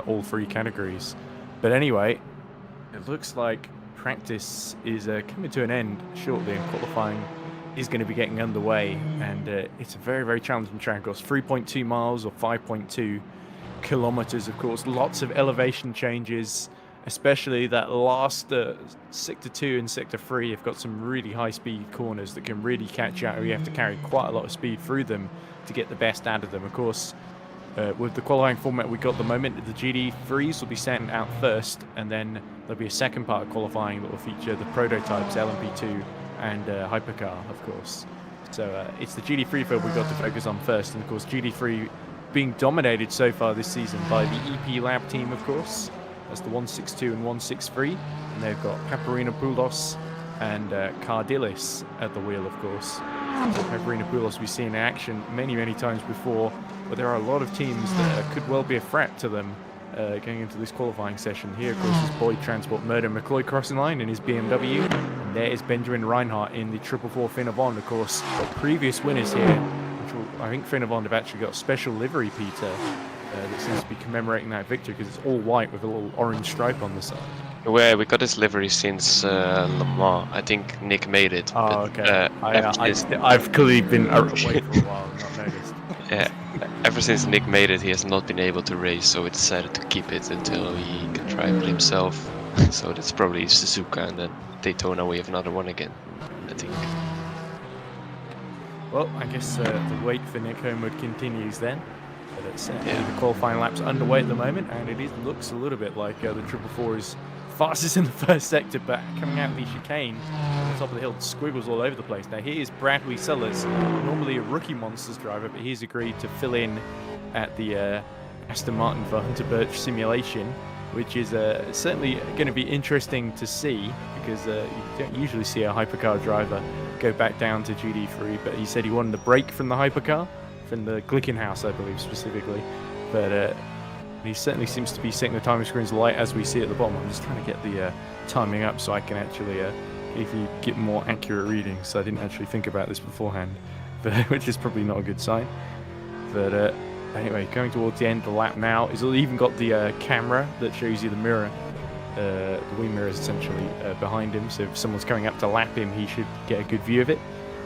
all three categories. But anyway, it looks like practice is coming to an end shortly, and qualifying is going to be getting underway. And it's a very, very challenging track, of course. 3.2 miles or 5.2 kilometers, of course. Lots of elevation changes, especially that last sector 2 and sector 3 have got some really high speed corners that can really catch you out. You have to carry quite a lot of speed through them to get the best out of them. Of course, with the qualifying format we got at the moment, the GD3s will be sent out first, and then there'll be a second part of qualifying that will feature the prototypes LMP2 and Hypercar, of course. So it's the GD3 field we've got to focus on first, and of course GD3 being dominated so far this season by the EP Lab team, of course. That's the 162 and 163, and they've got Paparinopoulos and Cardilis at the wheel, of course. So Paparinopoulos we've seen in action many, many times before, but there are a lot of teams that could well be a threat to them going into this qualifying session. Here, of course, is Boyd Transport Murdo McCloy crossing line in his BMW, and there is Benjamin Reinhardt in the 444 Finnavon, of course. Previous winners here, which will, I think Finnavon have actually got a special livery, Peter, that seems to be commemorating that victory, because it's all white with a little orange stripe on the side. Well, we got this livery since Le Mans. I think Nick made it. Oh, okay. I've clearly been away for a while and not noticed. Yeah, ever since Nick made it, he has not been able to race, so we decided to keep it until he can drive it himself. So that's probably Suzuka, and then Daytona we have another one again, I think. Well, I guess the wait for Nick Homewood continues then. But it's the qualifying laps underway at the moment, and it looks a little bit like the 444 is fastest in the first sector, but coming out of the chicane on the top of the hill, squiggles all over the place. Now here's Bradley Sellers, normally a rookie Monsters driver, but he's agreed to fill in at the Aston Martin for Hunter Birch simulation, which is certainly going to be interesting to see, because you don't usually see a hypercar driver go back down to GD3, but he said he wanted a break from the hypercar, from the Glickenhaus, I believe, specifically. But he certainly seems to be setting the timing screens light as we see at the bottom. I'm just trying to get the timing up so I can actually get more accurate readings. So I didn't actually think about this beforehand, but which is probably not a good sign. But anyway, going towards the end of the lap now. He's even got the camera that shows you the mirror, the wing mirrors essentially behind him. So if someone's coming up to lap him, he should get a good view of it.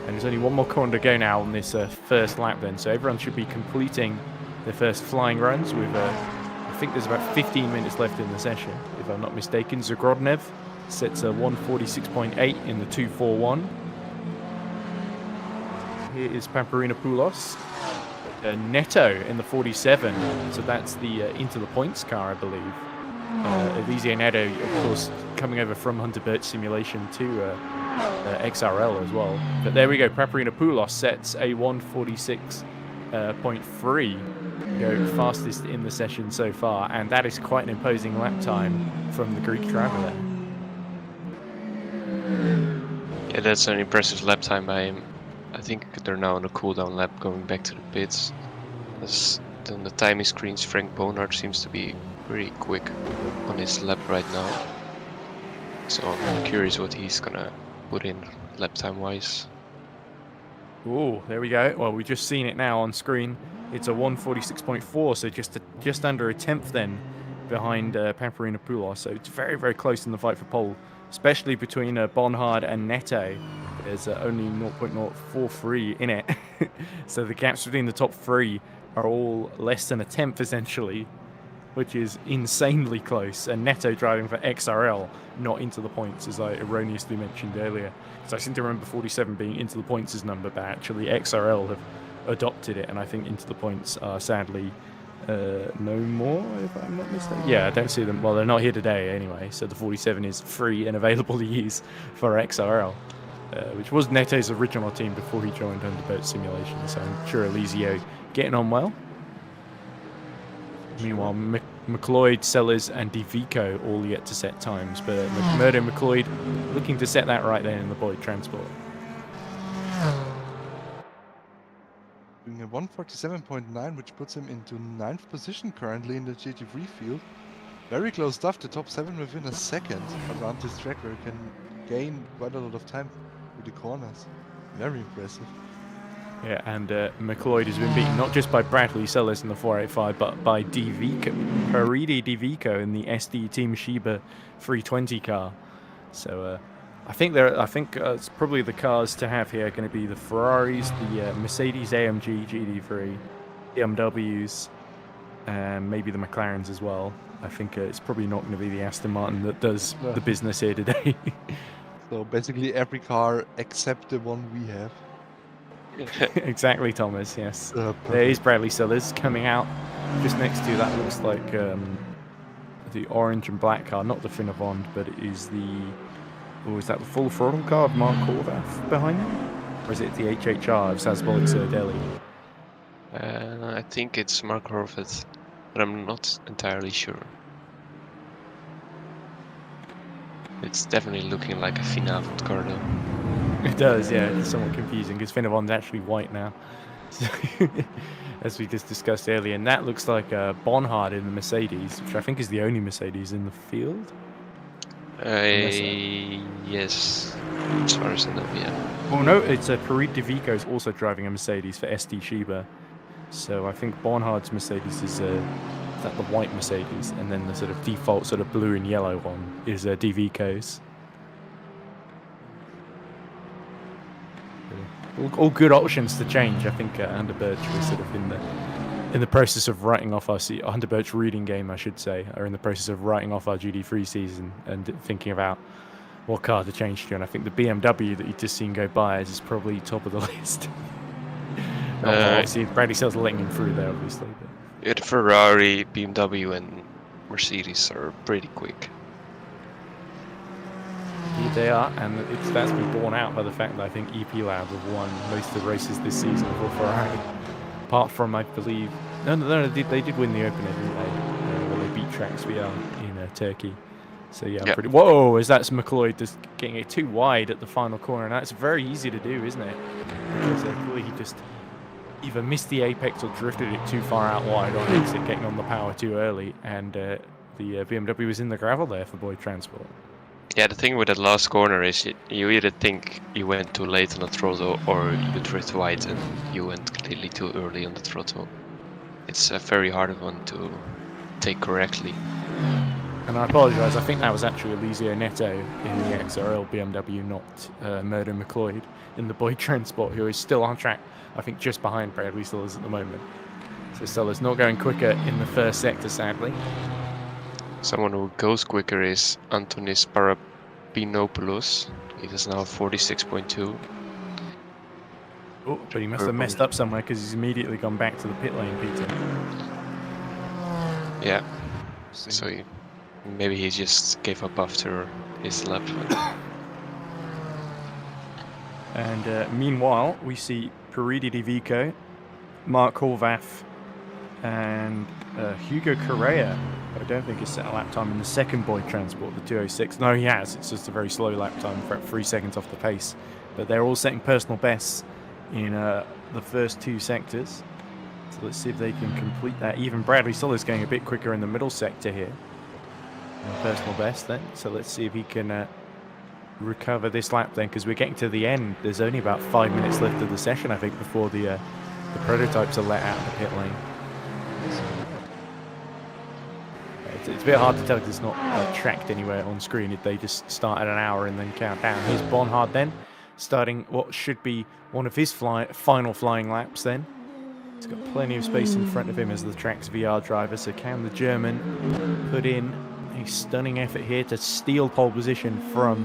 And there's only one more corner to go now on this first lap then. So everyone should be completing their first flying runs with, I think there's about 15 minutes left in the session, if I'm not mistaken. Zagrodnev sets a 146.8 in the 241. Here is Paparinopoulos. Neto in the 47. So that's the Into the Points car, I believe. Eliseo Neto, of course, coming over from Hunter Birch simulation to XRL as well. But there we go, Paparinopoulos sets a 146.3, go fastest in the session so far, and that is quite an imposing lap time from the Greek driver there. Yeah, that's an impressive lap time by him. I think they're now on a cooldown lap going back to the pits. As on the timing screens, Frank Bonard seems to be pretty quick on his lap right now. So I'm curious what he's gonna put in lap time wise. Oh, there we go. Well, we've just seen it now on screen. It's a 146.4, so just under a tenth then behind Paparinopoulos. So it's very, very close in the fight for pole, especially between Bonhard and Neto. There's only 0.043 in it. So the gaps between the top three are all less than a tenth essentially, which is insanely close. And Neto driving for XRL, not Into the Points, as I erroneously mentioned earlier. So I seem to remember 47 being Into the Points' number, but actually XRL have adopted it, and I think Into the Points are sadly no more, if I'm not mistaken. Yeah, I don't see them. Well, they're not here today anyway, so the 47 is free and available to use for XRL, which was Neto's original team before he joined Hunter Birch simulation, so I'm sure Eliseo getting on well. Meanwhile, McLeod, Sellers, and DeVico all yet to set times, but Murdo McLeod looking to set that right there in the Boyd Transport. Doing a 147.9, which puts him into 9th position currently in the GT3 field. Very close stuff, the top 7 within a second around this track, where he can gain quite a lot of time with the corners. Very impressive. Yeah, and McLeod has been beaten not just by Bradley Sellers in the 485, but by Paridi Divico in the SD Team Shiba 320 car. So I think it's probably the cars to have here are going to be the Ferraris, the Mercedes AMG GT3, BMWs, and maybe the McLarens as well. I think it's probably not going to be the Aston Martin that does the business here today. So basically every car except the one we have. Exactly, Thomas, yes. There Perfect. is Bradley Sellers coming out just next to that. Looks like the orange and black car, not the Finnevond, but it is is that the full throttle car of Mark Horvath behind him? Or is it the HHR of Sazbolik Serdeli? I think it's Mark Horvath, but I'm not entirely sure. It's definitely looking like a Finnevond car though. It does, yeah. It's somewhat confusing because Finnevond's actually white now. So, as we just discussed earlier. And that looks like Bonhard in the Mercedes, which I think is the only Mercedes in the field. Yes, as far as I know, yeah. Well, no, it's Parit Divico is also driving a Mercedes for SD Shiba. So I think Bonhard's Mercedes is that the white Mercedes, and then the sort of default sort of blue and yellow one is Divico's. All good options to change. I think Underbirch was sort of in the process of writing off our Underbirch reading game, I should say, are in the process of writing off our GD3 season and thinking about what car to change to. And I think the BMW that you've just seen go by is probably top of the list. Obviously, Bradley Sellers letting him through there, obviously. But. Yeah, the Ferrari, BMW, and Mercedes are pretty quick. Yeah, they are, and that's been borne out by the fact that I think EP Lab have won most of the races this season for Ferrari. Apart from, I believe, no, they did win the Open, didn't they? Where they beat Trax VR in Turkey. So yeah, yep. Pretty. Whoa! Is that McLeod just getting it too wide at the final corner? And that's very easy to do, isn't it? Because clearly he just either missed the apex or drifted it too far out wide on exit, getting on the power too early, and the BMW was in the gravel there for Boyd Transport. Yeah, the thing with that last corner is you either think you went too late on the throttle or you drift wide and you went clearly too early on the throttle. It's a very hard one to take correctly. And I apologise, I think that was actually Eliseo Neto in the XRL BMW, not Murdo McLeod in the Boyd Transport, who is still on track, I think just behind Bradley Sellers at the moment. So Sellers not going quicker in the first sector, sadly. Someone who goes quicker is Antonis Parapinopoulos. He is now 46.2. Oh, but he must have messed up somewhere because he's immediately gone back to the pit lane, Peter. Yeah, so maybe he just gave up after his lap. And meanwhile, we see Paridi Divico, Mark Horvath, and Hugo Correa. I don't think he's set a lap time in the second Boyd Transport, the 2:06. No, he has. It's just a very slow lap time, for 3 seconds off the pace. But they're all setting personal bests in the first 2 sectors. So let's see if they can complete that. Even Bradley Sellers going a bit quicker in the middle sector here. Personal best then. So let's see if he can recover this lap then, because we're getting to the end. There's only about 5 minutes left of the session, I think, before the prototypes are let out of the pit lane. It's a bit hard to tell because it's not tracked anywhere on screen. If they just start at an hour and then count down. Here's Bonhard then, starting what should be one of his final flying laps then. He's got plenty of space in front of him as the Trax VR driver, so can the German put in a stunning effort here to steal pole position from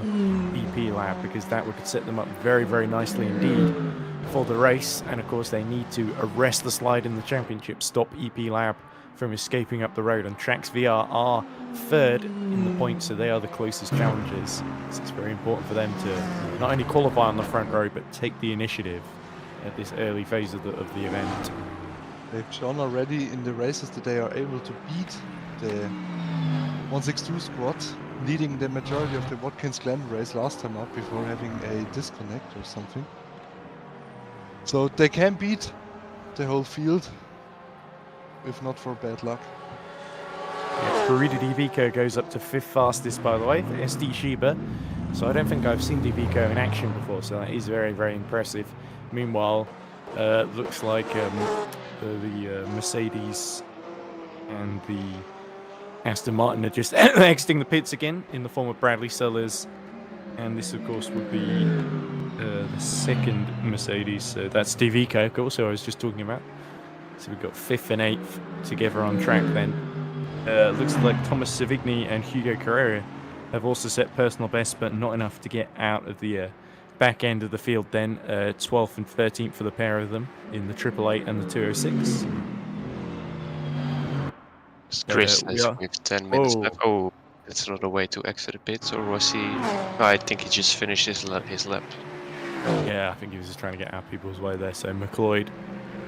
EP Lab, because that would set them up very, very nicely indeed for the race. And of course they need to arrest the slide in the championship, stop EP Lab from escaping up the road, and Trax VR are third in the points, so they are the closest challengers. So it's very important for them to not only qualify on the front row but take the initiative at this early phase of the event. They've shown already in the races that they are able to beat the 162 squad, leading the majority of the Watkins Glen race last time up before having a disconnect or something. So they can beat the whole field, if not for bad luck. Yeah, Parida Divico goes up to 5th fastest, by the way, for SD Shiba. So I don't think I've seen Divico in action before, so that is very, very impressive. Meanwhile, Looks like the Mercedes and the Aston Martin are just exiting the pits again in the form of Bradley Sellers. And this, of course, would be the second Mercedes. So that's Steve Eco, of course, who I was just talking about. So we've got 5th and 8th together on track then. Looks like Thomas Savigny and Hugo Carrera have also set personal bests, but not enough to get out of the back end of the field then. 12th and 13th for the pair of them in the 888 and the 206. Chris we has are- with 10 minutes Oh. left. Oh, that's not a way to exit the pits, or was he? No, I think he just finished his lap. Yeah, I think he was just trying to get out people's way there. So McLeod,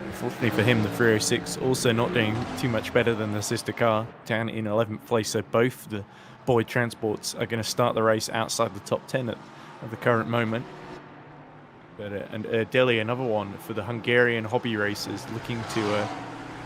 unfortunately for him, the 306 also not doing too much better than the sister car, down in 11th place. So both the Boyd Transports are going to start the race outside the top 10 at the current moment. But and Delhi, another one for the Hungarian hobby racers, looking to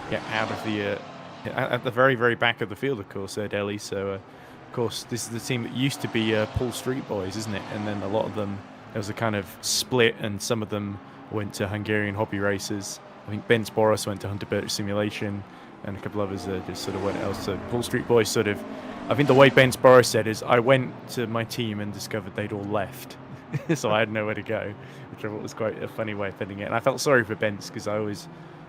get out of the at the very, very back of the field, of course, Delhi. So, of course, this is the team that used to be Paul Street Boys, isn't it? And then a lot of them, there was a kind of split, and some of them went to Hungarian hobby racers. I think Ben Sporos went to Hunter Birch Simulation, and a couple others just sort of went else. So Paul Street Boys sort of, I think the way Ben Sporos said is, I went to my team and discovered they'd all left. So I had nowhere to go, which I thought was quite a funny way of putting it. And I felt sorry for Bence because I always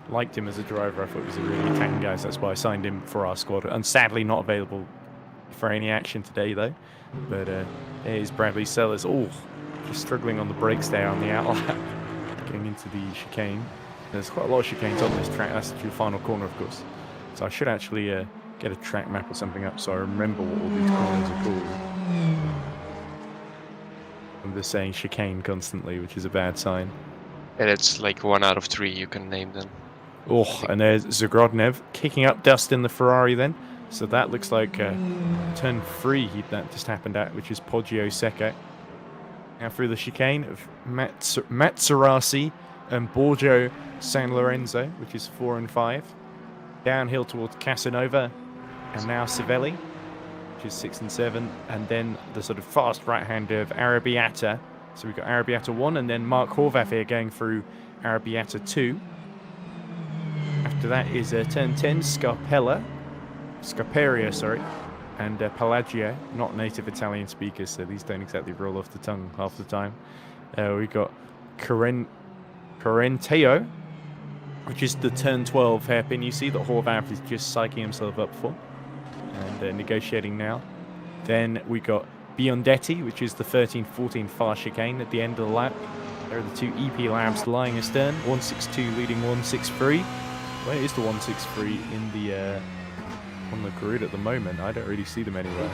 liked him as a driver. I thought he was a really attacking guy, so that's why I signed him for our squad. And sadly not available for any action today, though. But here's Bradley Sellers. Oh, just struggling on the brakes there on the outlap, getting into the chicane. There's quite a lot of chicanes on this track. That's the final corner, of course. So I should actually get a track map or something up so I remember what all these corners are called. I'm just saying chicane constantly, which is a bad sign. And it's like 1 out of 3 you can name them. Oh, and there's Zagrodnev kicking up dust in the Ferrari then. So that looks like turn 3 that just happened at, which is Poggio Secco. Now through the chicane of Matsarasi and Borgio San Lorenzo, which is 4 and 5. Downhill towards Casanova, and now Civelli, which is 6 and 7. And then the sort of fast right-hander of Arrabbiata. So we've got Arrabbiata 1, and then Mark Horvath here going through Arrabbiata 2. After that is turn 10, Scarperia, and Palagio, not native Italian speakers, so these don't exactly roll off the tongue half the time. We've got Correnteo, which is the turn 12 hairpin. You see that Horvath is just psyching himself up for and negotiating now. Then we got Biondetti, which is the 13-14 fast chicane at the end of the lap. There are the two EP Labs lying astern, 162 leading 163. Where is the 163 in the on the grid at the moment? I don't really see them anywhere.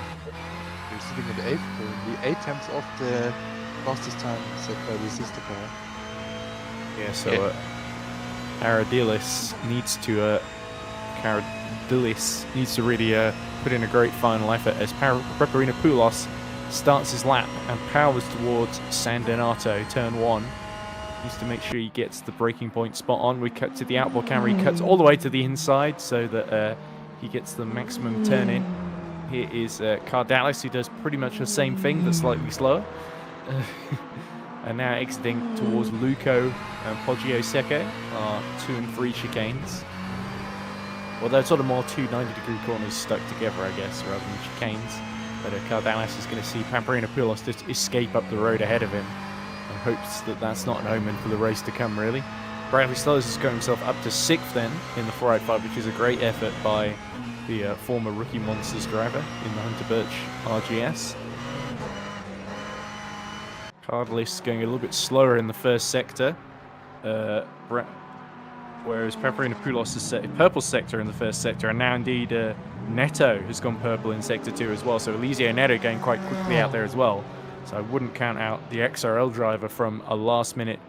They're sitting at 8th currently, 8 tenths off the fastest time set by the sister car. Yeah, so Aradilis needs to really put in a great final effort as Preparinopoulos starts his lap and powers towards San Donato, turn 1. Needs to make sure he gets the braking point spot on. We cut to the outboard camera. He cuts all the way to the inside so that he gets the maximum turn in. Here is Cardalis, who does pretty much the same thing, but slightly slower. And now exiting towards Luco and Poggio Secco, 2 and 3 chicanes. Well, they're sort of more 2 90-degree corners stuck together, I guess, rather than chicanes. But Cardalis is going to see Paparinopoulos just escape up the road ahead of him, and hopes that that's not an omen for the race to come, really. Bradley Sellers has got himself up to 6th then in the 485, which is a great effort by the former Rookie Monsters driver in the Hunter Birch RGS. Cardalis going a little bit slower in the first sector, whereas Paparinopoulos has set purple sector in the first sector, and now indeed Neto has gone purple in sector 2 as well, so Eliseo Neto going quite quickly out there as well. So I wouldn't count out the XRL driver from a last-ditch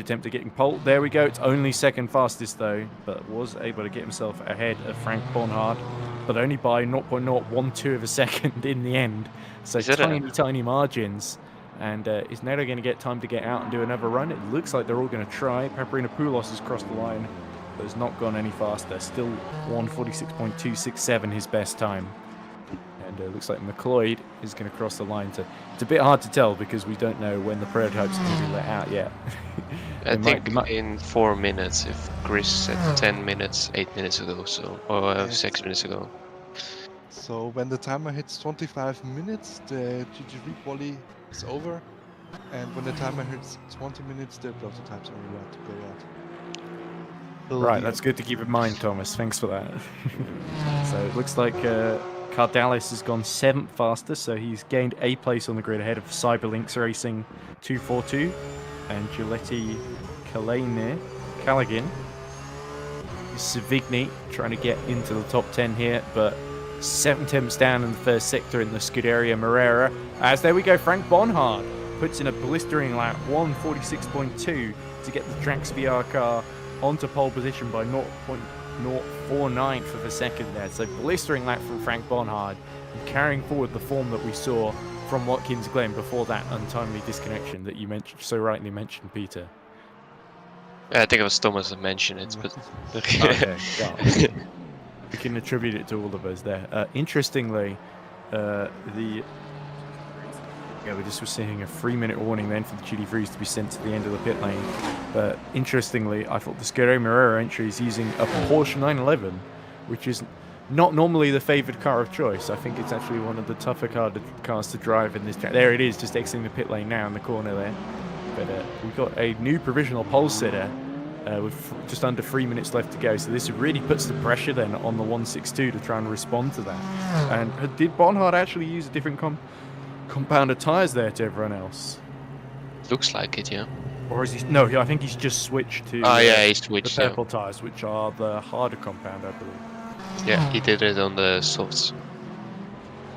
attempt at getting pole. There we go. It's only second fastest, though, but was able to get himself ahead of Frank Bonhard, but only by 0.012 of a second in the end. So tiny margins. And is Neto going to get time to get out and do another run? It looks like they're all going to try. Paparinopoulos has crossed the line, but has not gone any faster. Still 1:46.267 his best time. And it looks like McLeod is going to cross the line. It's a bit hard to tell because we don't know when the prototypes are going to be let out yet. I It think might- in 4 minutes, if Chris said 10 minutes, 8 minutes ago, so or Yes. 6 minutes ago. So when the timer hits 25 minutes, the GG3 quali is over, and when the timer hits 20 minutes, the prototypes are allowed to go out. Till Right, the that's end. good to keep in mind, Thomas. Thanks for that. So it looks like Cardalis has gone 7th fastest, so he's gained a place on the grid ahead of Cyberlinks Racing 242 and Giletti Callaghan. Savigny trying to get into the top 10 here, but 7 tenths down in the first sector in the Scuderia Marrera. As there we go, Frank Bonhard puts in a blistering lap, 1:46.2 to get the Trax VR car onto pole position by 0.049 for the second there. So blistering lap from Frank Bonhard, and carrying forward the form that we saw from Watkins Glen before that untimely disconnection that you mentioned, so rightly mentioned, Peter. I think it was Thomas that mentioned it, but Okay, well, we can attribute it to all of us there. Interestingly, we just were seeing a 3-minute warning then for the GT3s to be sent to the end of the pit lane. But interestingly, I thought the Scuderia Marrera entry is using a Porsche 911, which is not normally the favoured car of choice. I think it's actually one of the tougher cars to drive in this track. There it is, just exiting the pit lane now in the corner there. But we've got a new provisional pole sitter with just under 3 minutes left to go. So this really puts the pressure then on the 162 to try and respond to that. And did Bonhard actually use a different compound of tyres there to everyone else? looks like it, yeah. Or is he? No, I think he's just switched to Oh yeah, he the switched. purple tyres, which are the harder compound, I believe. Yeah, he did it on the softs.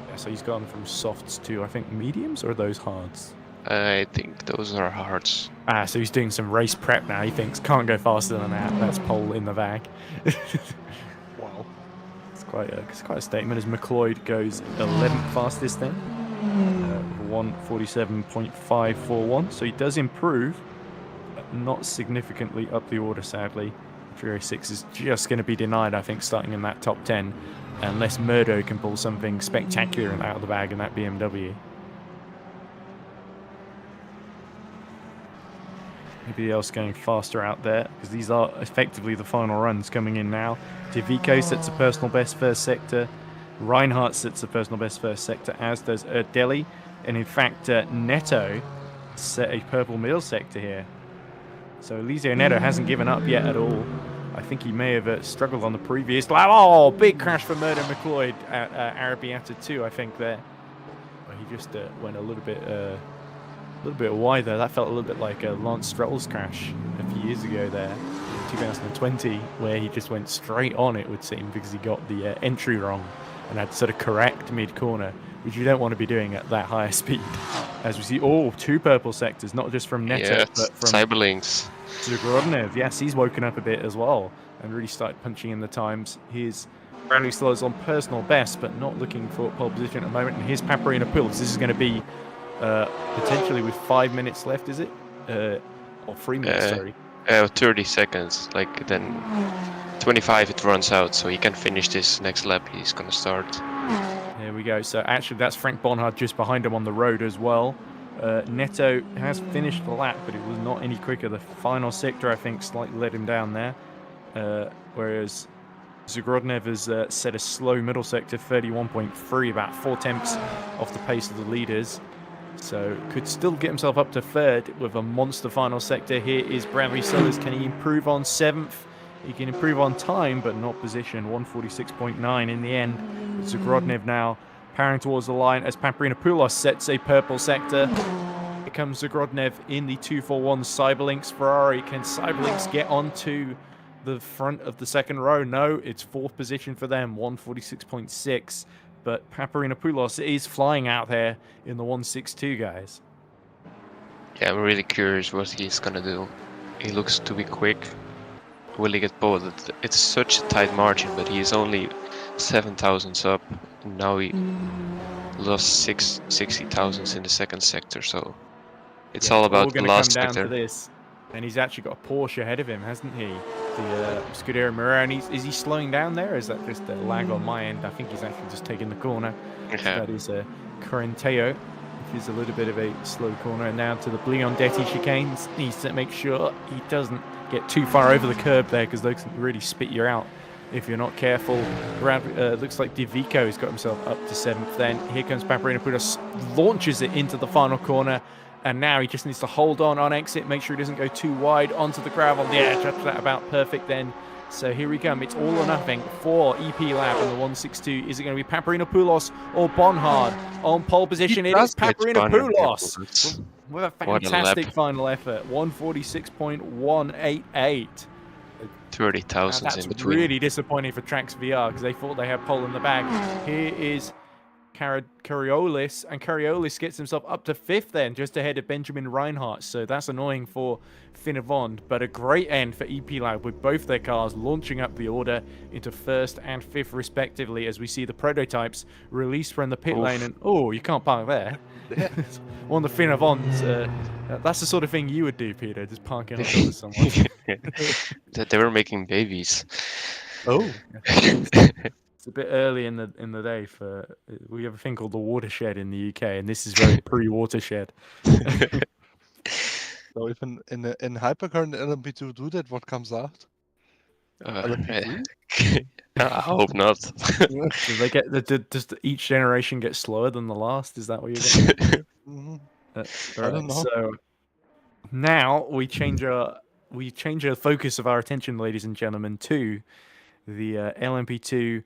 Yeah, so he's gone from softs to, I think, mediums, or are those hards? I think those are hards. Ah, so he's doing some race prep now. He thinks, can't go faster than that. That's pole in the bag. Wow. It's quite a statement as McLeod goes 11th fastest then. 1:47.541. So he does improve, but not significantly up the order, sadly. 306 is just going to be denied, I think, starting in that top 10, unless Murdo can pull something spectacular out of the bag in that BMW. Anybody else going faster out there? Because these are effectively the final runs coming in now. Tivico sets a personal best first sector. Reinhardt sets a personal best first sector, as does Erdeli. And in fact, Neto set a purple middle sector here. So Eliseo Neto hasn't given up yet at all. I think he may have struggled on the previous lap. Oh, big crash for Murdo McLeod at Arabiata 2, I think there. Well, he just went a little bit wide there. That felt a little bit like Lance Stroll's crash a few years ago there in 2020, where he just went straight on, it would seem, because he got the entry wrong and had to sort of correct mid-corner, which you don't want to be doing at that higher speed. As we see, 2 purple sectors, not just from Neto, Yeah, but from Cyberlinks. Zagrodnev. Yes, he's woken up a bit as well and really started punching in the times. His Bradley still is on personal best, but not looking for pole position at the moment. And here's Paparina-Poulos. This is going to be potentially with 5 minutes left, is it? Or 3 minutes, sorry. 30 seconds, like then 25 it runs out, so he can finish this next lap. He's gonna start. There we go. So actually that's Frank Bonhard just behind him on the road as well. Neto has finished the lap, but it was not any quicker. The final sector, I think, slightly let him down there. Whereas Zagrodnev has set a slow middle sector, 31.3, about 4 tenths off the pace of the leaders. So could still get himself up to 3rd with a monster final sector. Here is Bradley Sellers. Can he improve on 7th? He can improve on time, but not position. 1:46.9 in the end. But Zagrodnev now powering towards the line as Paparina-Poulos sets a purple sector. Here comes Zagrodnev in the 241 Cyberlinks Ferrari. Can Cyberlinks get onto the front of the second row? No, it's 4th position for them. 1:46.6. But Paparina-Poulos is flying out there in the 162, guys. Yeah, I'm really curious what he's gonna do. He looks to be quick. Will he get both? It's such a tight margin, but he's only 7 thousandths up. And now he lost 60 thousandths in the second sector, so it's all about the last come down sector. to this. And he's actually got a Porsche ahead of him, hasn't he? The Scuderia Marrera. And is he slowing down there? Or is that just a lag on my end? I think he's actually just taking the corner. Yeah. So that is Correnteo. is a little bit of a slow corner. And now to the Bliondetti chicanes. Needs to make sure he doesn't get too far over the curb there, because those can really spit you out if you're not careful. Looks like Divico has got himself up to 7th then. Here comes Paparinopoulos, launches it into the final corner, and now he just needs to hold on exit, make sure he doesn't go too wide onto the gravel. Yeah, judged that about perfect then. So here we come. It's all or nothing for EP Lab in the 162. Is it going to be Paparinopoulos or Bonhard on pole position? It is Paparinopoulos with a fantastic final effort. 146.188. 30,000 That's in between. really disappointing for Trax VR, because they thought they had pole in the bag. Here is Cariolis, and Cariolis gets himself up to 5th then, just ahead of Benjamin Reinhardt. So that's annoying for Finnevond, but a great end for EP Lab, with both their cars launching up the order into 1st and 5th respectively, as we see the prototypes released from the pit lane. And oh, you can't park there. One of the Finnevonds, that's the sort of thing you would do, Peter, just parking on top of someone. They were making babies. Oh. It's a bit early in the day for. We have a thing called the watershed in the UK, and this is very pre-watershed. So if in Hypercar and LMP2 do that, what comes out? LMP3? I hope not. Do they get does each generation get slower than the last? Is that what you're getting? I don't know. So now we change our focus of our attention, ladies and gentlemen, to the LMP2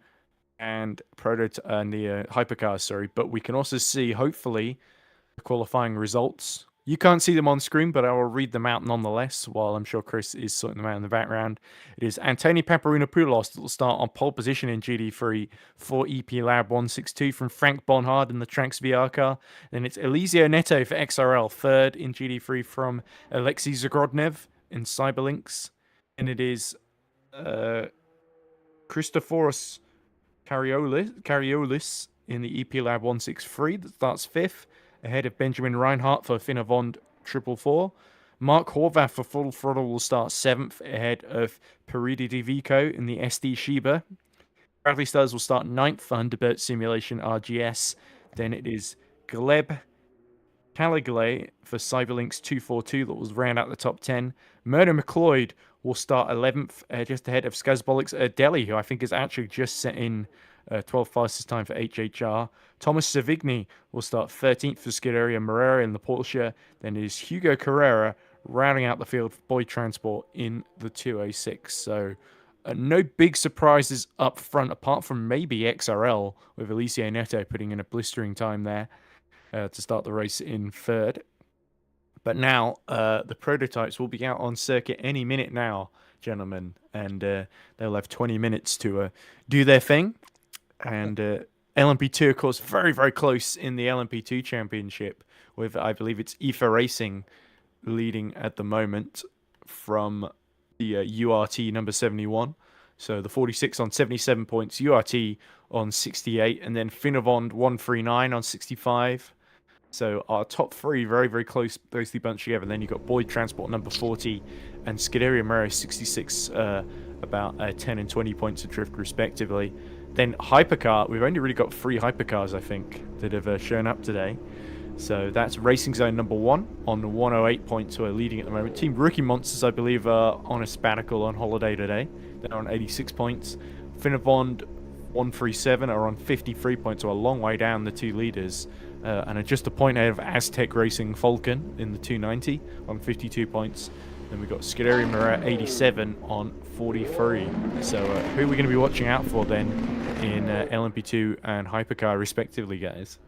and the hypercars, sorry, but we can also see, hopefully, the qualifying results. You can't see them on screen, but I will read them out nonetheless, while I'm sure Chris is sorting them out in the background. It is Antoni Paparinopoulos that will start on pole position in GD3 for EP Lab 162 from Frank Bonhard in the Trax VR car. Then it's Eliseo Neto for XRL, 3rd in GD3 from Alexei Zagrodnev in Cyberlinks. And it is Christoforos Cariolis in the EP Lab 163 that starts 5th, ahead of Benjamin Reinhardt for Finnevond 444. Mark Horvath for Full Throttle will start 7th, ahead of Paridi Divico in the SD Shiba. Bradley Stubbs will start 9th for Thunderbird Simulation RGS. Then it is Gleb Caligley for Cyberlinks 242 that will round out the top 10. Murdo McLeod will start 11th, just ahead of Skazbolik's Delhi, who I think is actually just set in 12th fastest time for HHR. Thomas Savigny will start 13th for Scuderia Moreira in the Porsche. Then it is Hugo Carrera rounding out the field for Boyd Transport in the 206. So no big surprises up front, apart from maybe XRL, with Eliseo Neto putting in a blistering time there to start the race in 3rd. But now the prototypes will be out on circuit any minute now, gentlemen, and they'll have 20 minutes to do their thing. And LMP2, of course, very, very close in the LMP2 championship, with, I believe it's IFA Racing leading at the moment from the URT number 71. So the 46 on 77 points, URT on 68, and then Finnevond 139 on 65. So our top 3 very, very closely bunched together. And then you've got Boyd Transport number 40 and Scuderia Moreira 66, about 10 and 20 points adrift respectively. Then Hypercar, we've only really got 3 Hypercars, I think, that have shown up today. So that's Racing Zone number 1 on 108 points, who are leading at the moment. Team Rookie Monsters, I believe, are on a sabbatical on holiday today. They're on 86 points. Finnevond 137 are on 53 points, so a long way down the 2 leaders. And are just a point ahead of Aztec Racing Falcon in the 290 on 52 points. Then we've got Scuderia Moreira 87 on 43. So who are we going to be watching out for then in LMP2 and Hypercar respectively, guys?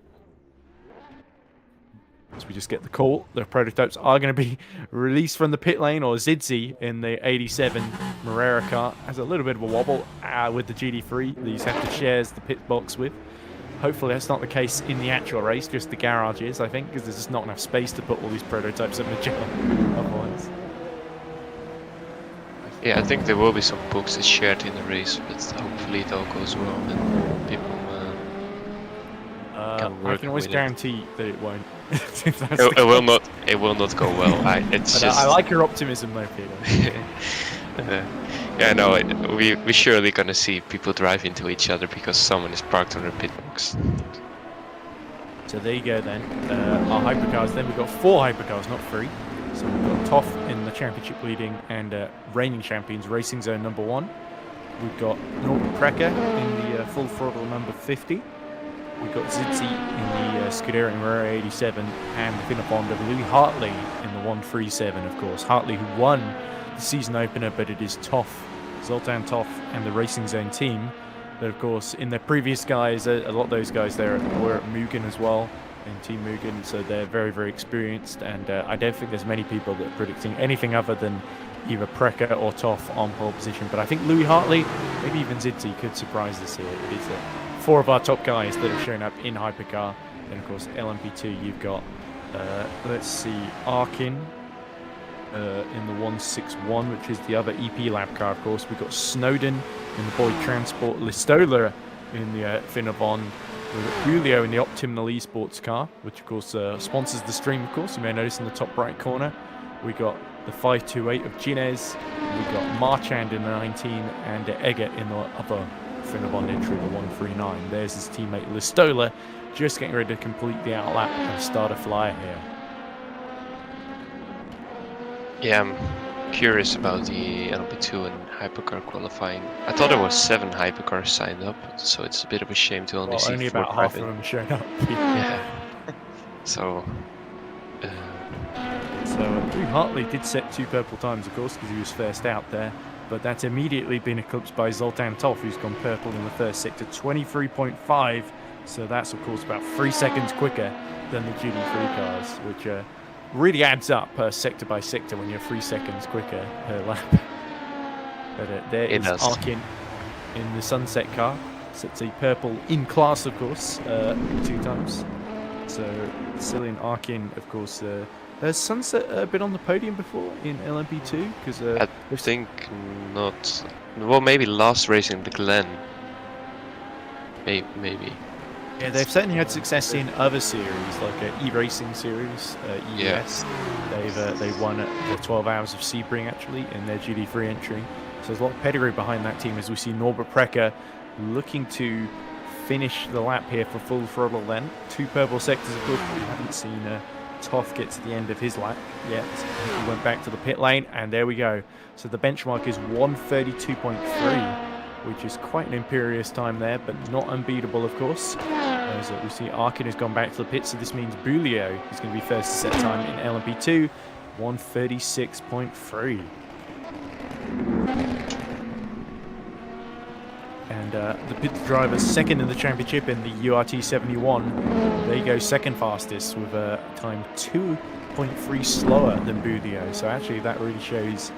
As we just get the call, the prototypes are going to be released from the pit lane, or Zidzi in the 87 Moreira car has a little bit of a wobble with the GD3 that he's had to share the pit box with. Hopefully that's not the case in the actual race, just the garages, I think, because there's just not enough space to put all these prototypes at Mugello otherwise. Yeah, I think there will be some boxes shared in the race, but hopefully it all goes well and people can work. I can always guarantee that it won't. It will not go well. I like your optimism, though, Peter. Yeah, no, we're surely gonna see people drive into each other because someone is parked on their pit box. So there you go then. Our hypercars, then we've got 4 hypercars, not 3. So we've got Toff in the championship leading and reigning champions, Racing Zone number 1. We've got Norbert Precker in the full throttle number 50. We've got Zidzi in the Scuderia Numero 87 and the Finafond of Louis Hartley in the 137, of course. Hartley who won the season opener, but it is Toff, Zoltan Toff and the Racing Zone team. But of course, in their previous guys, a lot of those guys there were at Mugen as well, in Team Mugen, so they're very, very experienced. And I don't think there's many people that are predicting anything other than either Precker or Toff on pole position. But I think Louis Hartley, maybe even Zidzi, could surprise us here. It is 4 of our top guys that have shown up in Hypercar. And of course, LMP2, you've got, let's see, Arkin in the 161, which is the other EP lap car, of course. We've got Snowden in the Boyd Transport, Listola in the Finavon, we've got Julio in the Optimal Esports car, which of course sponsors the stream, of course. You may notice in the top right corner. We got the 528 of Ginez, we got Marchand in the 19, and Egger in the other Finavon entry, the 139. There's his teammate Listola, just getting ready to complete the outlap and start a flyer here. Yeah, I'm curious about the LMP2 and hypercar qualifying. I thought there was 7 hypercars signed up, so it's a bit of a shame to only see only 4 about half private. of them showing up. Yeah. So. Louis Hartley did set 2 purple times, of course, because he was first out there. But that's immediately been eclipsed by Zoltan Toff, who's gone purple in the first sector, 23.5. So that's, of course, about 3 seconds quicker than the GD3 cars, which really adds up sector by sector when you're 3 seconds quicker per lap. But there is Arkin in the Sunset car. Sets a purple in class, of course, 2 times. So Cillian Arkin, of course, has Sunset been on the podium before in LMP2? Because I think not. Well, maybe last race in the Glen. Maybe. Yeah, they've certainly had success in other series, like E-Racing series, EES. Yeah. They won at the 12 Hours of Sebring, actually, in their GD3 entry. So there's a lot of pedigree behind that team, as we see Norbert Precker looking to finish the lap here for full throttle then. 2 purple sectors, of course, but we haven't seen Toff get to the end of his lap yet. He went back to the pit lane, and there we go. So the benchmark is 1:32.3, which is quite an imperious time there, but not unbeatable, of course. As we see Arkin has gone back to the pit, so this means Bulio is going to be first to set time in LMP2, 1:36.3. And the pit driver second in the championship in the URT 71. There you go, second fastest with a time 2.3 slower than Bulio. So actually that really shows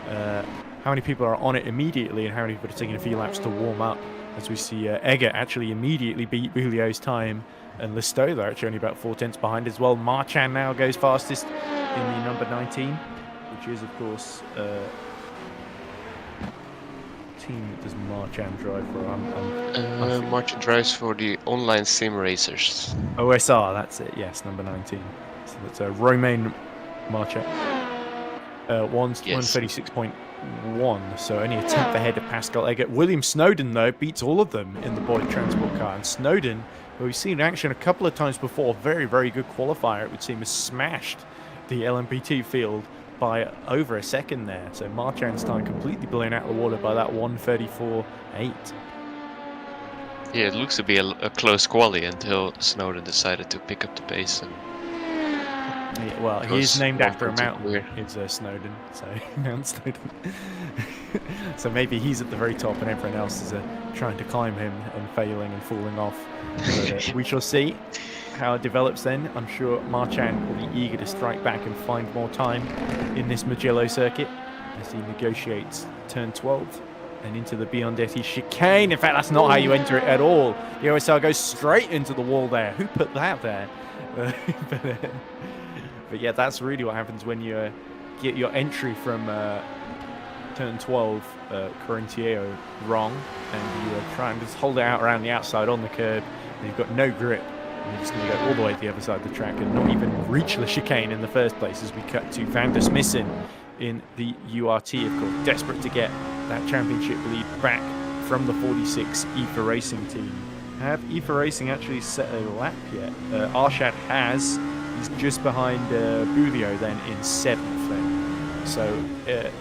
how many people are on it immediately and how many people are taking a few laps to warm up. As we see Egger actually immediately beat Bulio's time, and Listola actually only about 4 tenths behind as well. Marchand now goes fastest in the number 19, which is of course team does Marchand drive for? Marchand drives for the online sim racers. OSR, that's it. Yes, number 19. So that's Romain Marchand. 1:36.1, so only a tenth ahead of Pascal Egger. William Snowden, though, beats all of them in the Boyd Transport car. And Snowden, who we've seen in action a couple of times before, very, very good qualifier, it would seem, has smashed the LMP2 field by over a second there. So Marchand's time completely blown out of the water by that 1:34.8. Yeah, it looks to be a close quali until Snowden decided to pick up the pace. And yeah, well, he is named after a mountain. It's Snowden, so Mount Snowden. So maybe he's at the very top and everyone else is trying to climb him and failing and falling off. But, we shall see how it develops then. I'm sure Marchand will be eager to strike back and find more time in this Mugello circuit as he negotiates turn 12 and into the Biondetti chicane. In fact, that's not how you enter it at all. The OSR goes straight into the wall there. Who put that there? But yeah, that's really what happens when you get your entry from turn 12, Corinthiero, wrong, and you try and just hold it out around the outside on the curb, and you've got no grip. You're just going to go all the way to the other side of the track and not even reach the chicane in the first place, as we cut to Van der Smissen in the URT, of course, desperate to get that championship lead back from the 46 EERC Racing team. Have EERC Racing actually set a lap yet? Arshad has. He's just behind Mugello then in 7th then. So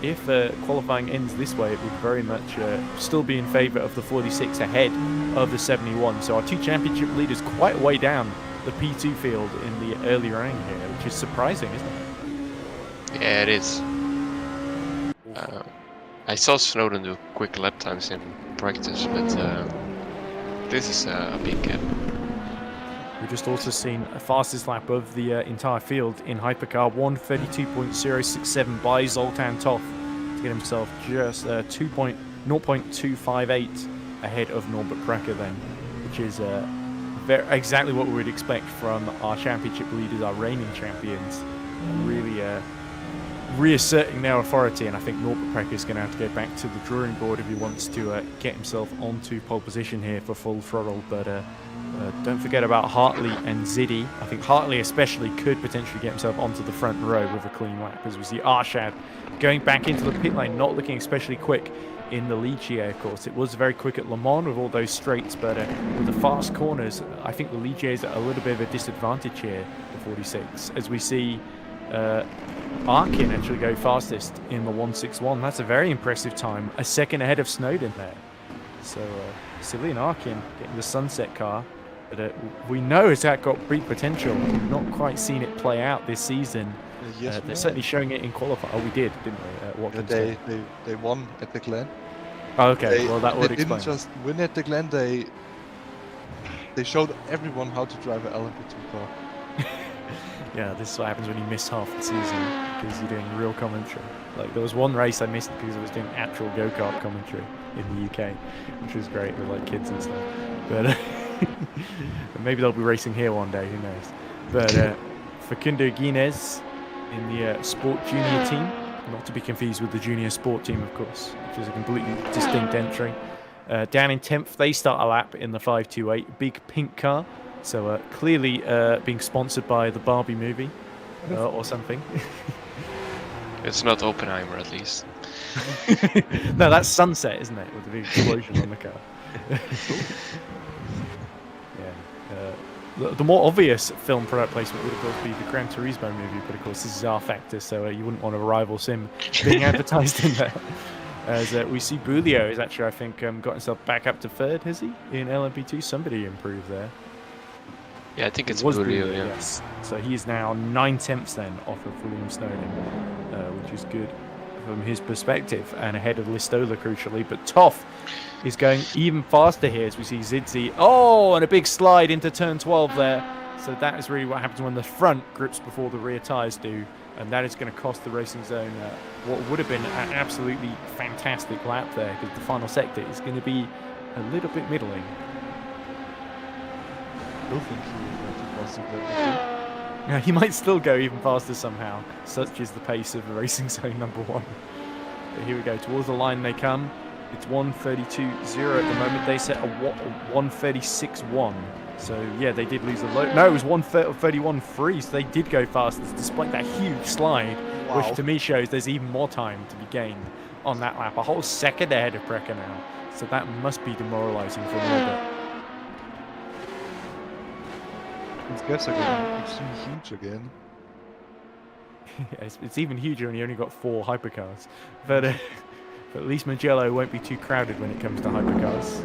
if qualifying ends this way, it would very much still be in favour of the 46 ahead of the 71. So our 2 championship leaders quite a way down the P2 field in the early running here, which is surprising, isn't it? Yeah, it is. I saw Snowden do quick lap times in practice, but this is a big gap. We've just also seen a fastest lap of the entire field in hypercar, 1:32.067 by Zoltan Toth to get himself just 0.258 ahead of Norbert Precker then, which is exactly what we would expect from our championship leaders, our reigning champions, really reasserting their authority. And I think Norbert Precker is going to have to go back to the drawing board if he wants to get himself onto pole position here for full throttle. But don't forget about Hartley and Ziddy. I think Hartley especially could potentially get himself onto the front row with a clean lap, as we see Arshad going back into the pit lane, not looking especially quick in the Ligier. Of course, it was very quick at Le Mans with all those straights, but with the fast corners, I think the Ligier is at a little bit of a disadvantage here, the 46, as we see Arkin actually go fastest in the 161. That's a very impressive time, a second ahead of Snowden there. So Cillian Arkin getting the Sunset car, but we know it's got big potential. We've not quite seen it play out this season. Yes, they're certainly showing it in qualifying. Oh, we did, didn't we? They won at the Glen. Oh, okay, well that would explain. They didn't just win at the Glen. They showed everyone how to drive an LMP2 car. Yeah, this is what happens when you miss half the season because you're doing real commentary. Like there was one race I missed because I was doing actual go-kart commentary in the UK, which was great with like kids and stuff. But maybe they'll be racing here one day, who knows? But Facundo Guinness in the Sport Junior team, not to be confused with the Junior Sport team, of course, which is a completely distinct entry. Down in 10th, they start a lap in the 528, big pink car. So clearly being sponsored by the Barbie movie or something. It's not Oppenheimer, at least. No, that's Sunset, isn't it? With the big explosion on the car. Yeah. The more obvious film product placement would, of course, be the Gran Turismo movie, but of course this is R Factor, so you wouldn't want a rival sim being advertised in there. As we see Mugello has actually, I think, got himself back up to 3rd, has he? In LMP2, somebody improved there. Yeah, I think it's Mugello, yeah. yes. So he is now 9/10 then off of William Snowden, which is good from his perspective, and ahead of Listola crucially. But Toth is going even faster here as we see Zidzi. Oh, and a big slide into turn 12 there. So that is really what happens when the front grips before the rear tyres do, and that is going to cost the Racing Zone what would have been an absolutely fantastic lap there, because the final sector is going to be a little bit middling. Yeah, he might still go even faster somehow. Such is the pace of the Racing Zone number 1. But here we go, towards the line they come. It's 1:32.0 at the moment. They set a 1:36.1. So yeah, they did lose a load. No, it was 1:31.3. So they did go faster, despite that huge slide, wow. Which to me shows there's even more time to be gained on that lap. A whole second ahead of Precker now. So that must be demoralising for Norbert. These gaps are getting extremely huge again. Yeah, it's even huger when you only got 4 hypercars. But at least Mugello won't be too crowded when it comes to hypercars,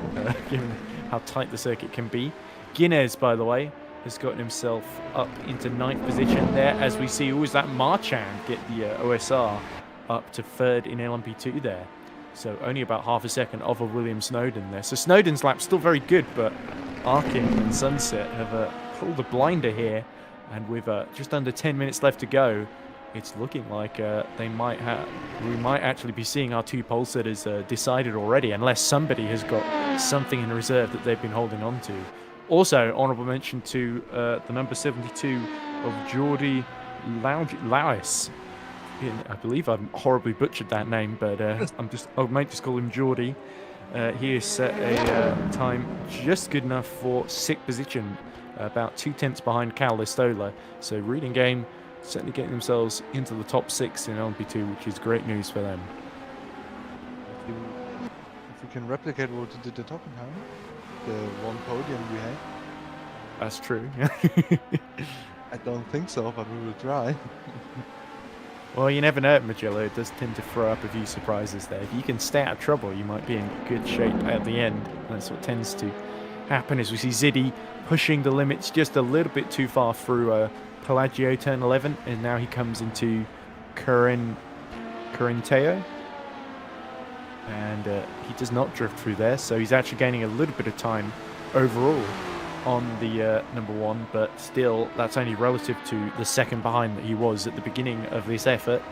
given how tight the circuit can be. Guinness, by the way, has gotten himself up into 9th position there, as we see always that Marchand get the OSR up to 3rd in LMP2 there. So only about half a second off of William Snowden there. So Snowden's lap's still very good, but Arkin and Sunset have pulled a blinder here, and with just under 10 minutes left to go, it's looking like we might actually be seeing our 2 pole sitters decided already, unless somebody has got something in reserve that they've been holding on to. Also, honourable mention to the number 72 of Jordi Lauis. I believe I've horribly butchered that name, but I might just call him Jordi. He has set a time just good enough for 6th position, about 2/10 behind Cal Listola. So Reading Game certainly getting themselves into the top 6 in LMP2, which is great news for them. If we can replicate what we did at Oppenheimer. the one podium we had? That's true. I don't think so, but we will try. Well, you never know at Mugello. It does tend to throw up a few surprises there. If you can stay out of trouble, you might be in good shape at the end. That's what tends to happen as we see Ziddy pushing the limits just a little bit too far through Pelagio turn 11, and now he comes into Corinteo. And he does not drift through there, so he's actually gaining a little bit of time overall on the number 1, but still that's only relative to the second behind that he was at the beginning of this effort.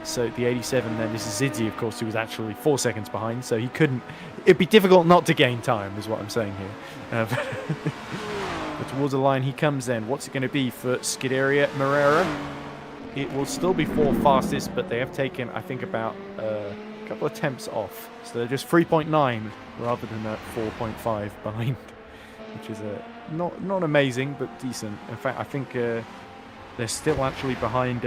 So the 87 then, this is Zidzi, of course, who was actually 4 seconds behind, so he couldn't, it'd be difficult not to gain time is what I'm saying here. But towards the line he comes then. What's it going to be for Scuderia Moreira? It will still be 4 fastest, but they have taken, I think, about a couple of temps off, so they're just 3.9 rather than 4.5 behind, which is not amazing but decent. In fact, I think they're still actually behind.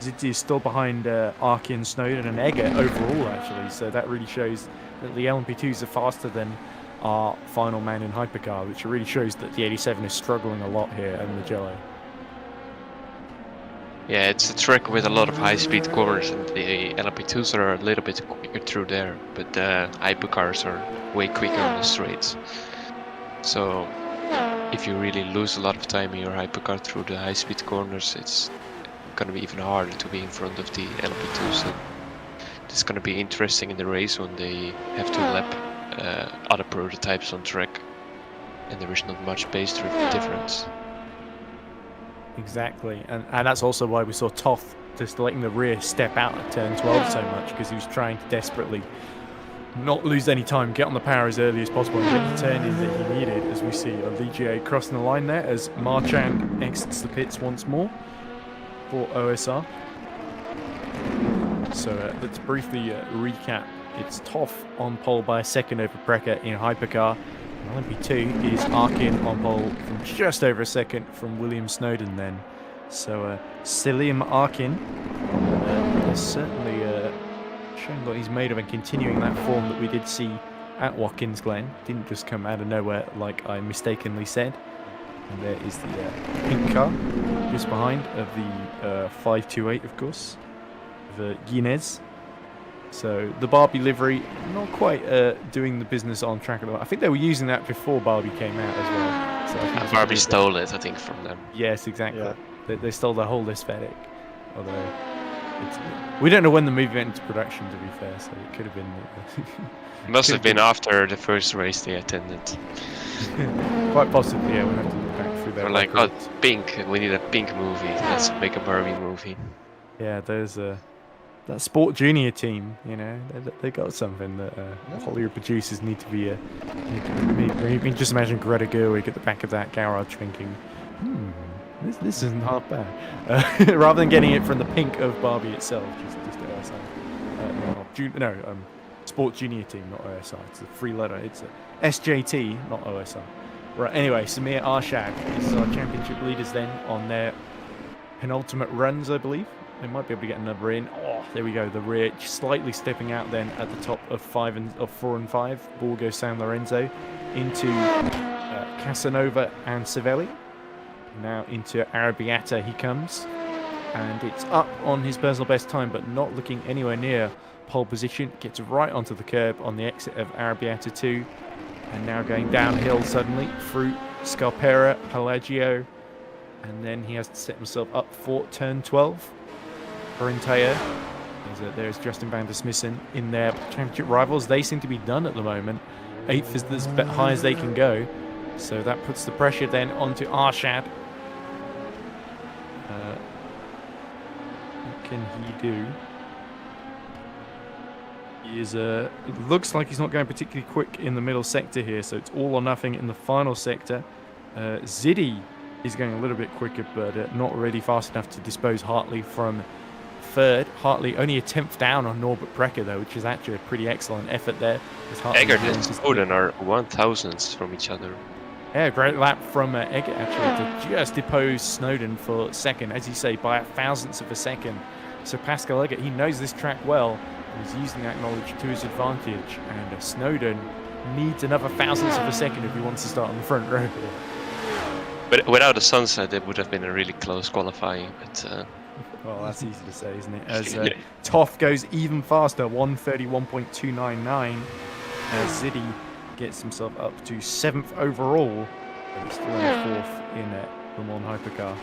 Zidzi is still behind Arkin, Snowden, and Egger overall, actually. So that really shows that the LMP2s are faster than our final man in hypercar, which really shows that the 87 is struggling a lot here at Mugello. Yeah, it's a track with a lot of high-speed corners, and the LMP2s are a little bit quicker through there, but the hypercars are way quicker on the straights. So if you really lose a lot of time in your hypercar through the high-speed corners, it's going to be even harder to be in front of the LMP2s. And it's going to be interesting in the race when they have to lap other prototypes on track, and there is not much base difference. Exactly, and that's also why we saw Toth just letting the rear step out at turn 12 so much, because he was trying to desperately not lose any time, get on the power as early as possible and get the turn in that he needed, as we see Ligier crossing the line there as Marchand exits the pits once more for OSR. So let's briefly recap. It's Toth on pole by a second over Precker in hypercar. LMP2 is Arkin on pole from just over a second from William Snowden then. So Selim Arkin has certainly shown what he's made of and continuing that form that we did see at Watkins Glen. Didn't just come out of nowhere like I mistakenly said. And there is the pink car just behind of the 528, of course, of Guinness. So the Barbie livery, not quite doing the business on track at the moment. I think they were using that before Barbie came out as well. So I think Barbie stole it, I think, from them. Yes, exactly. Yeah. They stole the whole aesthetic. Although we don't know when the movie went into production, to be fair, so it could have been. It must have been after the first race they attended. Quite possibly, yeah. We'll have to look back through that. They're like, oh, pink, we need a pink movie. Let's make a Barbie movie. Yeah, there's that Sport Junior team, you know, they got something that Hollywood producers need to be. You can just imagine Greta Gerwig at the back of that garage thinking, this isn't half bad. Rather than getting it from the pink of Barbie itself, just OSR. Sport Junior team, not OSR. It's a free letter. It's a SJT, not OSR. Right. Anyway, Samir Arshad is our championship leaders then on their penultimate runs, I believe. They might be able to get another in. Oh, there we go. The rear slightly stepping out then at the top of 4 and 5. Borgo San Lorenzo into Casanova and Savelli. Now into Arrabbiata he comes. And it's up on his personal best time, but not looking anywhere near pole position. Gets right onto the curb on the exit of Arrabbiata 2. And now going downhill suddenly through Scarpera, Pelagio. And then he has to set himself up for turn 12. Corinteo. There's Justin van der Smissen in their championship rivals. They seem to be done at the moment. 8th is as high as they can go. So that puts the pressure then onto Arshad. What can he do? He is, it looks like he's not going particularly quick in the middle sector here. So it's all or nothing in the final sector. Ziddy is going a little bit quicker, but not really fast enough to dispose Hartley from third. Hartley only a 10th down on Norbert Precker though, which is actually a pretty excellent effort there. Eggert and Snowden are 1,000ths from each other. Yeah, great lap from Eggert actually to just depose Snowden for second, as you say, by a thousandth of a second. So Pascal Eggert, he knows this track well, and is using that knowledge to his advantage. And Snowden needs another thousandths of a second if he wants to start on the front row. But without the sunset, it would have been a really close qualifying. But Well, that's easy to say, isn't it? As Yeah. Toff goes even faster, 1:31.299, as Ziddy gets himself up to 7th overall, but still in 4th in Le Mans Hypercar.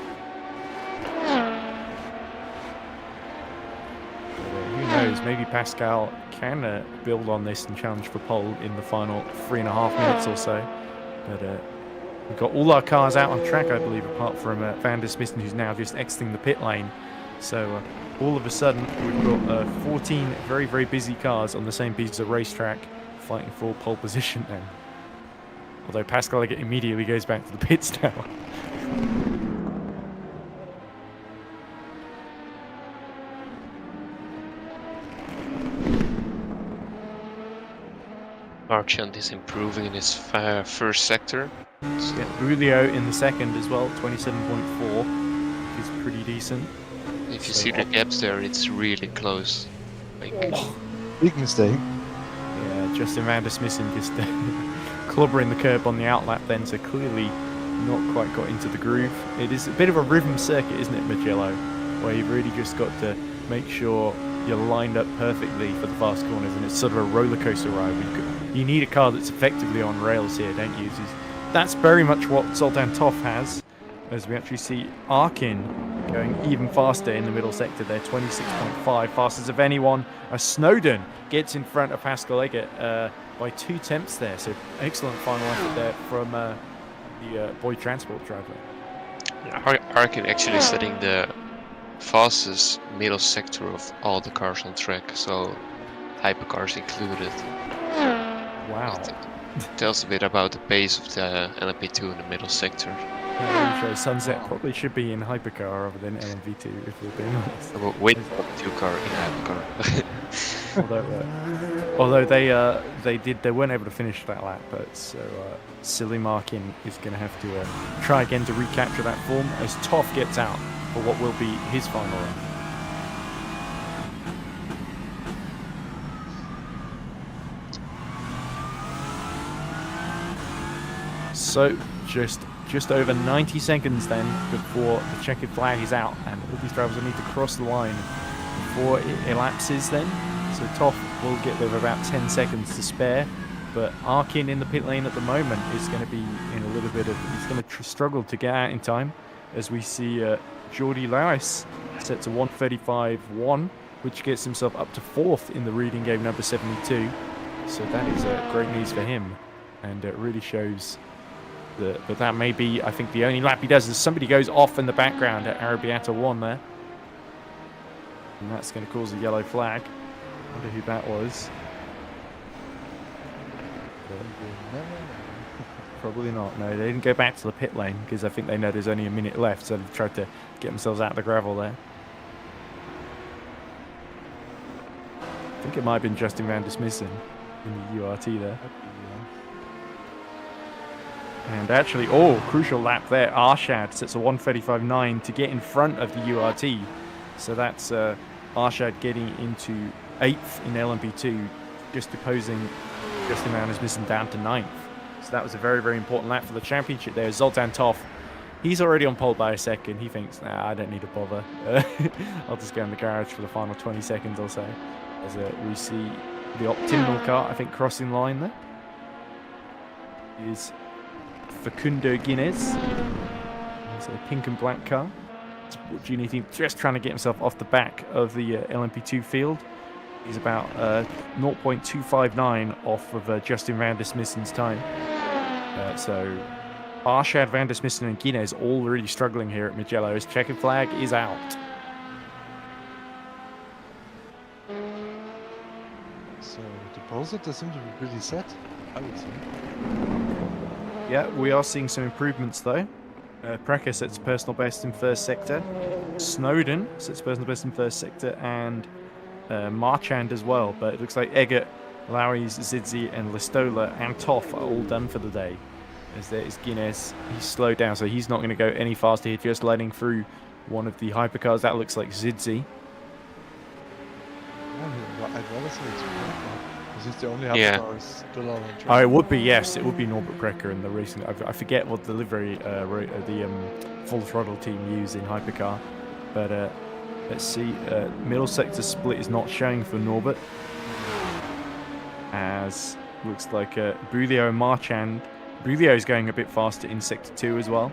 But, who knows? Maybe Pascal can build on this and challenge for pole in the final 3.5 minutes or so. But we've got all our cars out on track, I believe, apart from Van der Smissen, who's now just exiting the pit lane. So all of a sudden, we've got 14 very, very busy cars on the same piece of racetrack fighting for pole position then. Although Pascal immediately goes back to the pits now. Marchand is improving in his first sector. So Yeah, Julio in the second as well, 27.4, which is pretty decent. if you So see the gaps there, it's really close. Like, Big mistake. Yeah, Justin Van der Smissen just clobbering the curb on the outlap then, so clearly not quite got into the groove. It is a bit of a rhythm circuit, isn't it, Mugello? Where you've really just got to make sure you're lined up perfectly for the fast corners, and it's sort of a roller coaster ride. You need a car that's effectively on rails here, don't you? That's very much what Zoltan Toff has, as we actually see Arkin going even faster in the middle sector there, 26.5, fastest of anyone. Snowden gets in front of Pascal Eggert by 2 tenths there, so excellent final effort there from the Boyd Transport driver. Arkin actually setting the fastest middle sector of all the cars on track, so hypercars included. Wow. It tells a bit about the pace of the LMP2 in the middle sector. Sunset probably should be in hypercar rather than LMV2, if we're being honest. With LMP2 car in hypercar. Although they weren't able to finish that lap, but so silly Markin is going to have to try again to recapture that form as Toff gets out for what will be his final run. So just over 90 seconds then before the checkered flag is out, and all these drivers will need to cross the line before it elapses then. So Toff will get there with about 10 seconds to spare, but Arkin in the pit lane at the moment is going to be in a little bit of, he's going to struggle to get out in time, as we see Jordi Laris set to 1:35.1, which gets himself up to 4th in the reading game number 72. So that is great news for him, and it really shows that may be, I think, the only lap he does. As somebody goes off in the background at Arabiata 1 there, and that's going to cause a yellow flag. I wonder who that was. Probably not. No, they didn't go back to the pit lane because I think they know there's only a minute left, so they've tried to get themselves out of the gravel there. I think it might have been Justin Van der Smissen in the URT there. And actually, crucial lap there. Arshad sets a 1:35.9 to get in front of the URT. So that's Arshad getting into 8th in LMP2, just opposing Justin Van der Smissen down to 9th. So that was a very, very important lap for the championship there. Zoltan Toff, he's already on pole by a second. He thinks, nah, I don't need to bother. I'll just go in the garage for the final 20 seconds or so. As we see the optimal car, I think, crossing the line there is Facundo Guinness. It's a pink and black car. Gini just trying to get himself off the back of the LMP2 field. He's about 0.259 off of Justin Van der Smissen's time. So Arshad, Van der Smissen and Guinness all really struggling here at Mugello as checkered flag is out. So the pole sector seems to be pretty set, I would say. Yeah, we are seeing some improvements though. Precker sets personal best in first sector. Snowden sets personal best in first sector, and Marchand as well. But it looks like Eggert, Lowry's, Zidzi, and Listola and Toff are all done for the day. As there is Guinness. He's slowed down, so he's not going to go any faster. He's just letting through one of the hypercars. That looks like Zidzi. Yeah, I'd rather say it's Precker. Because he's the only Yeah. Hubstar still out on track. Oh, it would be, yes. It would be Norbert Precker in the racing. I forget what the livery the full throttle team use in Hypercar. But let's see. Middle sector split is not showing for Norbert. As looks like Bulio and Marchand. Bulio is going a bit faster in sector 2 as well.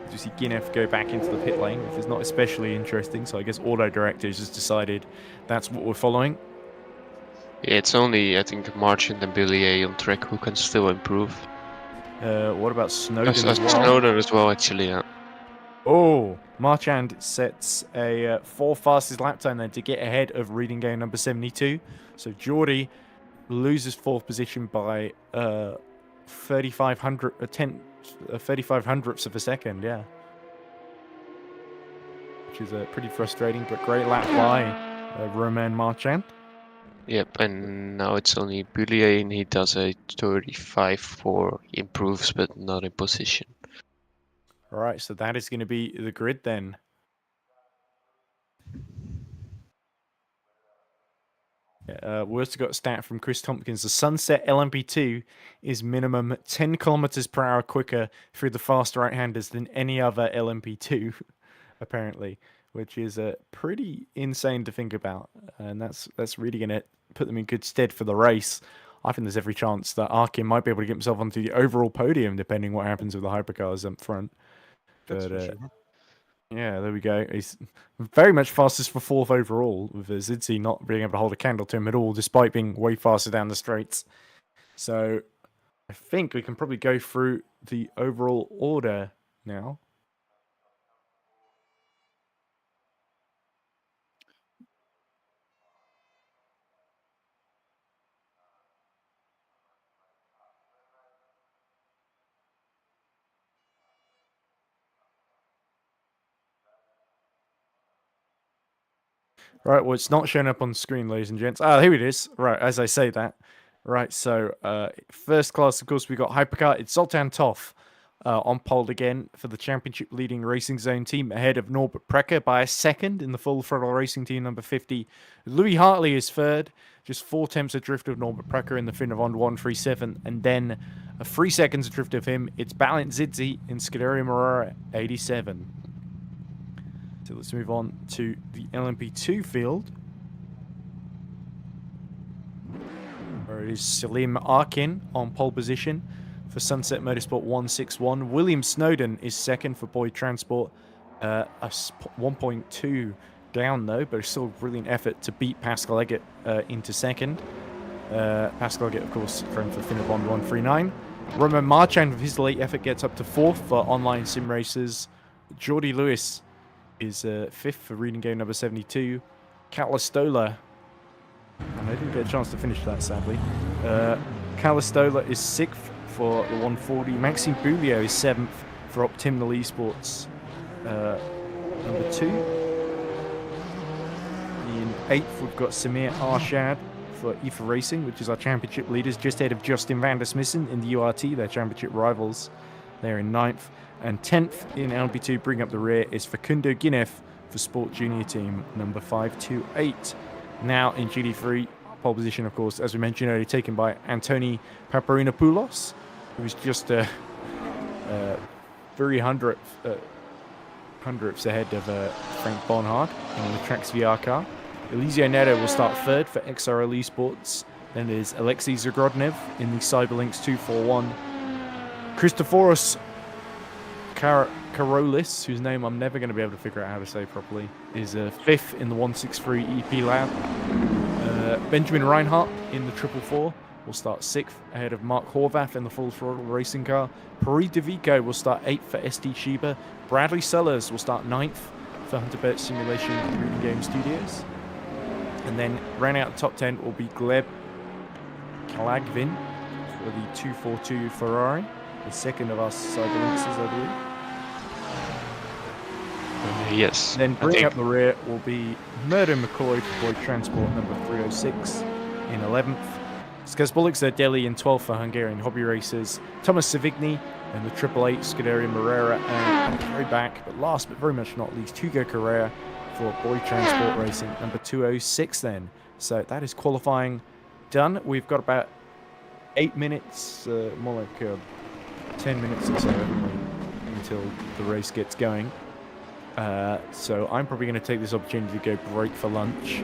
As you see Ginef go back into the pit lane, which is not especially interesting. So I guess Auto Directors has decided that's what we're following. Yeah, it's only, I think, Marchand and Billier on track who can still improve. What about Snowden as well? Snowden as well, actually, yeah. Oh, Marchand sets a 4th fastest lap time then to get ahead of reading game number 72. So Geordie loses 4th position by 35 hundredths of a second, yeah. Which is pretty frustrating, but great lap by Romain Marchand. Yep, and now it's only Bullier, and he does a 35-4, improves, but not in position. All right, so that is going to be the grid then. We also got a stat from Chris Tompkins. The Sunset LMP2 is minimum 10 kilometers per hour quicker through the fast right-handers than any other LMP2, apparently, which is pretty insane to think about. And that's really going to put them in good stead for the race. I think there's every chance that Arkin might be able to get himself onto the overall podium, depending what happens with the hypercars up front. That's But, for sure. yeah, there we go. He's very much fastest for 4th overall, with Zidzi not being able to hold a candle to him at all, despite being way faster down the straights. So I think we can probably go through the overall order now. Right, well, it's not showing up on the screen, ladies and gents. Ah, here it is. Right, as I say that. Right, so first class, of course, we got Hypercar. It's Zoltan Toff on pole again for the championship leading Racing Zone team, ahead of Norbert Precker by a second in the full throttle racing team number 50. Louis Hartley is third, just 4 tenths adrift of Norbert Precker in the Finnevond 137, and then 3 seconds adrift of him. It's Balint Zidzi in Scuderia Marora 87. So let's move on to the LMP2 field, where it is Salim Arkin on pole position for Sunset Motorsport 161. William Snowden is second for Boyd Transport, 1.2 down though, but still a brilliant effort to beat Pascal Eggett into second. Pascal Eggett, of course, going for Finnebond 139. Romain Marchand, with his late effort, gets up to 4th for online sim races. Jordi Lewis is 5th for reading game number 72. Calistola, and I didn't get a chance to finish that, sadly. Calistola is 6th for the 140. Maxime Bulio is 7th for Optimal Esports number 2. In 8th, we've got Samir Arshad for IFA Racing, which is our championship leaders, just ahead of Justin van der Smissen in the URT, their championship rivals. They're in 9th. And 10th in LMP2, bring up the rear, is Facundo Ginef for Sport Junior Team number 528. Now in GD3, pole position, of course, as we mentioned earlier, taken by Antoni Paparinopoulos, who's just 300ths ahead of Frank Bonhard in the Trax VR car. Eliseo Neto will start 3rd for XRL Esports. Then there's Alexei Zagrodnev in the Cyberlinks 241. Christoforos Karolis, whose name I'm never going to be able to figure out how to say properly, is 5th in the 163 EP lab. Benjamin Reinhardt in the 444 will start 6th ahead of Mark Horvath in the full throttle racing car. Pari Devico will start 8th for SD Shiba. Bradley Sellers will start 9th for Hunterbird Simulation Reading Game Studios. And then rounding out the top 10 will be Gleb Kalagvin for the 242 Ferrari, the second of our Cyberlinks, I believe. Yes. Then bringing up the rear will be Murdo McCoy for Boyd Transport number 306 in 11th. Skazbulik Delhi in 12th for Hungarian Hobby Racers. Thomas Savigny and the 888 Scuderia Moreira, and very back, but last but very much not least, Hugo Correa for Boyd Transport Racing number 206 then. So that is qualifying done. We've got about 8 minutes, more like 10 minutes or so, haven't we, until the race gets going. So I'm probably going to take this opportunity to go break for lunch.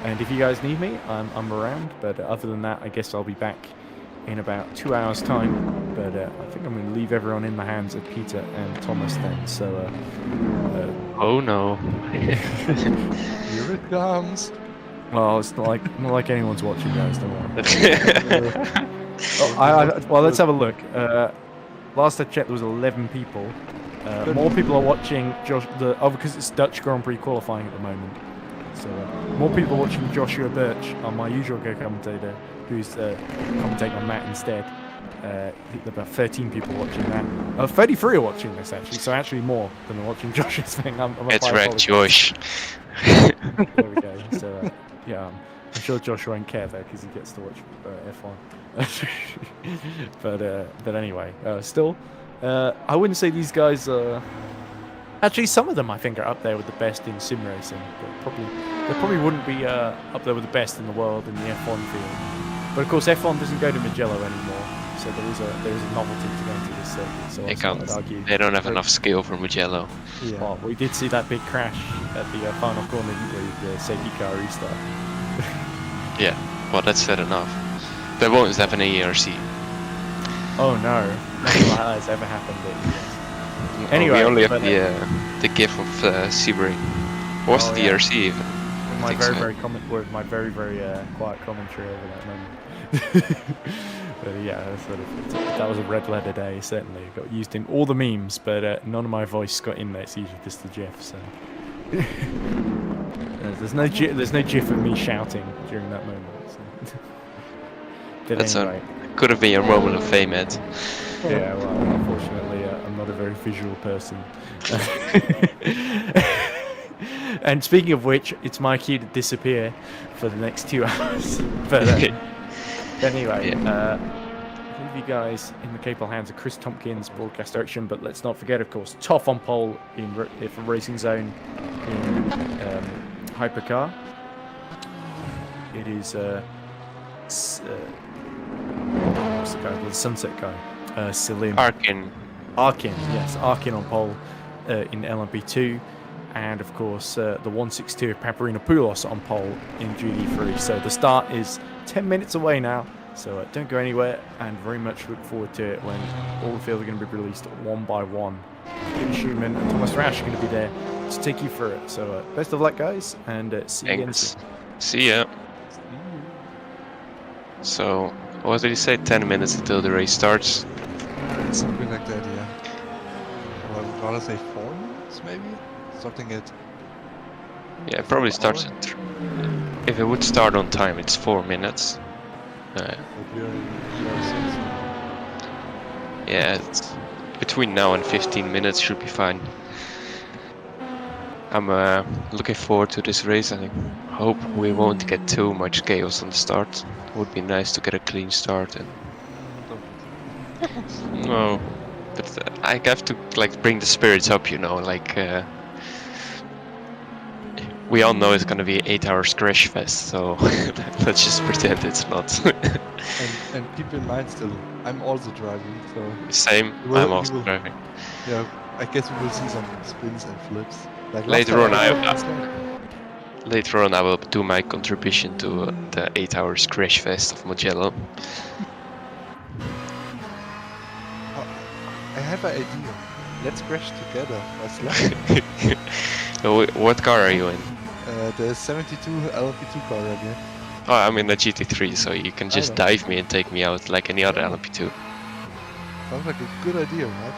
And if you guys need me, I'm around. But other than that, I guess I'll be back in about 2 hours' time. But I think I'm going to leave everyone in the hands of Peter and Thomas then. So. Oh no. Here it comes. Well, it's not like anyone's watching, guys. Don't worry. Well, let's have a look. Last I checked, there was 11 people. More people are watching because it's Dutch Grand Prix qualifying at the moment. So more people are watching Joshua Birch, my usual co-commentator, who's commentating on Matt instead. About 13 people watching that. 33 are watching this actually, so actually more than are watching Josh's thing. It's right, Josh. There we go. So yeah, I'm sure Josh won't care though because he gets to watch F1. but anyway, still, I wouldn't say these guys are. Actually, some of them I think are up there with the best in sim racing, but they probably wouldn't be up there with the best in the world in the F1 field. But of course, F1 doesn't go to Mugello anymore, so there is a novelty to going to this circuit. So They can't. They don't have enough skill for Mugello. Yeah. Well, we did see that big crash at the final corner, didn't we? The safety car restart. Yeah. Well, that's fair enough. They won't have an EERC. Oh no, nothing like that has ever happened. Anyway, we only have the GIF of Sebring. Was the ERC even? With my very quiet commentary over that moment. But yeah, that was a red letter day. Certainly, it got used in all the memes, but none of my voice got in there. It's usually just the GIF. So there's no GIF of me shouting during that moment. So. But That's anyway. Could have been your moment of fame, Ed. Yeah, well, unfortunately, I'm not a very visual person. And speaking of which, it's my cue to disappear for the next 2 hours. But anyway, leave you guys in the capable hands of Chris Tompkins, broadcast direction. But let's not forget, of course, Toff on pole for Racing Zone in Hypercar. It is what's the guy? The Sunset guy. Salim. Arkin. Yes, Arkin on pole in LMP2, and of course the 162 of Paparinopoulos on pole in GD3. So the start is 10 minutes away now, so don't go anywhere, and very much look forward to it when all the fields are going to be released one by one. Peter Schumann and Thomas Rash are going to be there to take you through it. So best of luck, guys, and see you again soon. See ya. So, what did you say? 10 minutes until the race starts? Something like that, yeah. Or I would rather say 4 minutes, maybe? Something at... Yeah, it probably starts at... If it would start on time, it's 4 minutes. But we're in EERC, so... Yeah, it's between now and 15 minutes should be fine. I'm looking forward to this race. I hope we won't get too much chaos on the start. It would be nice to get a clean start. And no, but I have to bring the spirits up, you know. We all know it's gonna be 8 hours crash fest, so let's just pretend it's not. and keep in mind still, I'm also driving, so... Same, I'm also driving. Yeah, I guess we will see some spins and flips. Later on I will do my contribution to the 8 hours crash fest of Mugello. I have an idea. Let's crash together. What car are you in? The 72 LP2 car again. Oh, I'm in the GT3, so you can just dive me and take me out like any other LP2. Sounds like a good idea, right?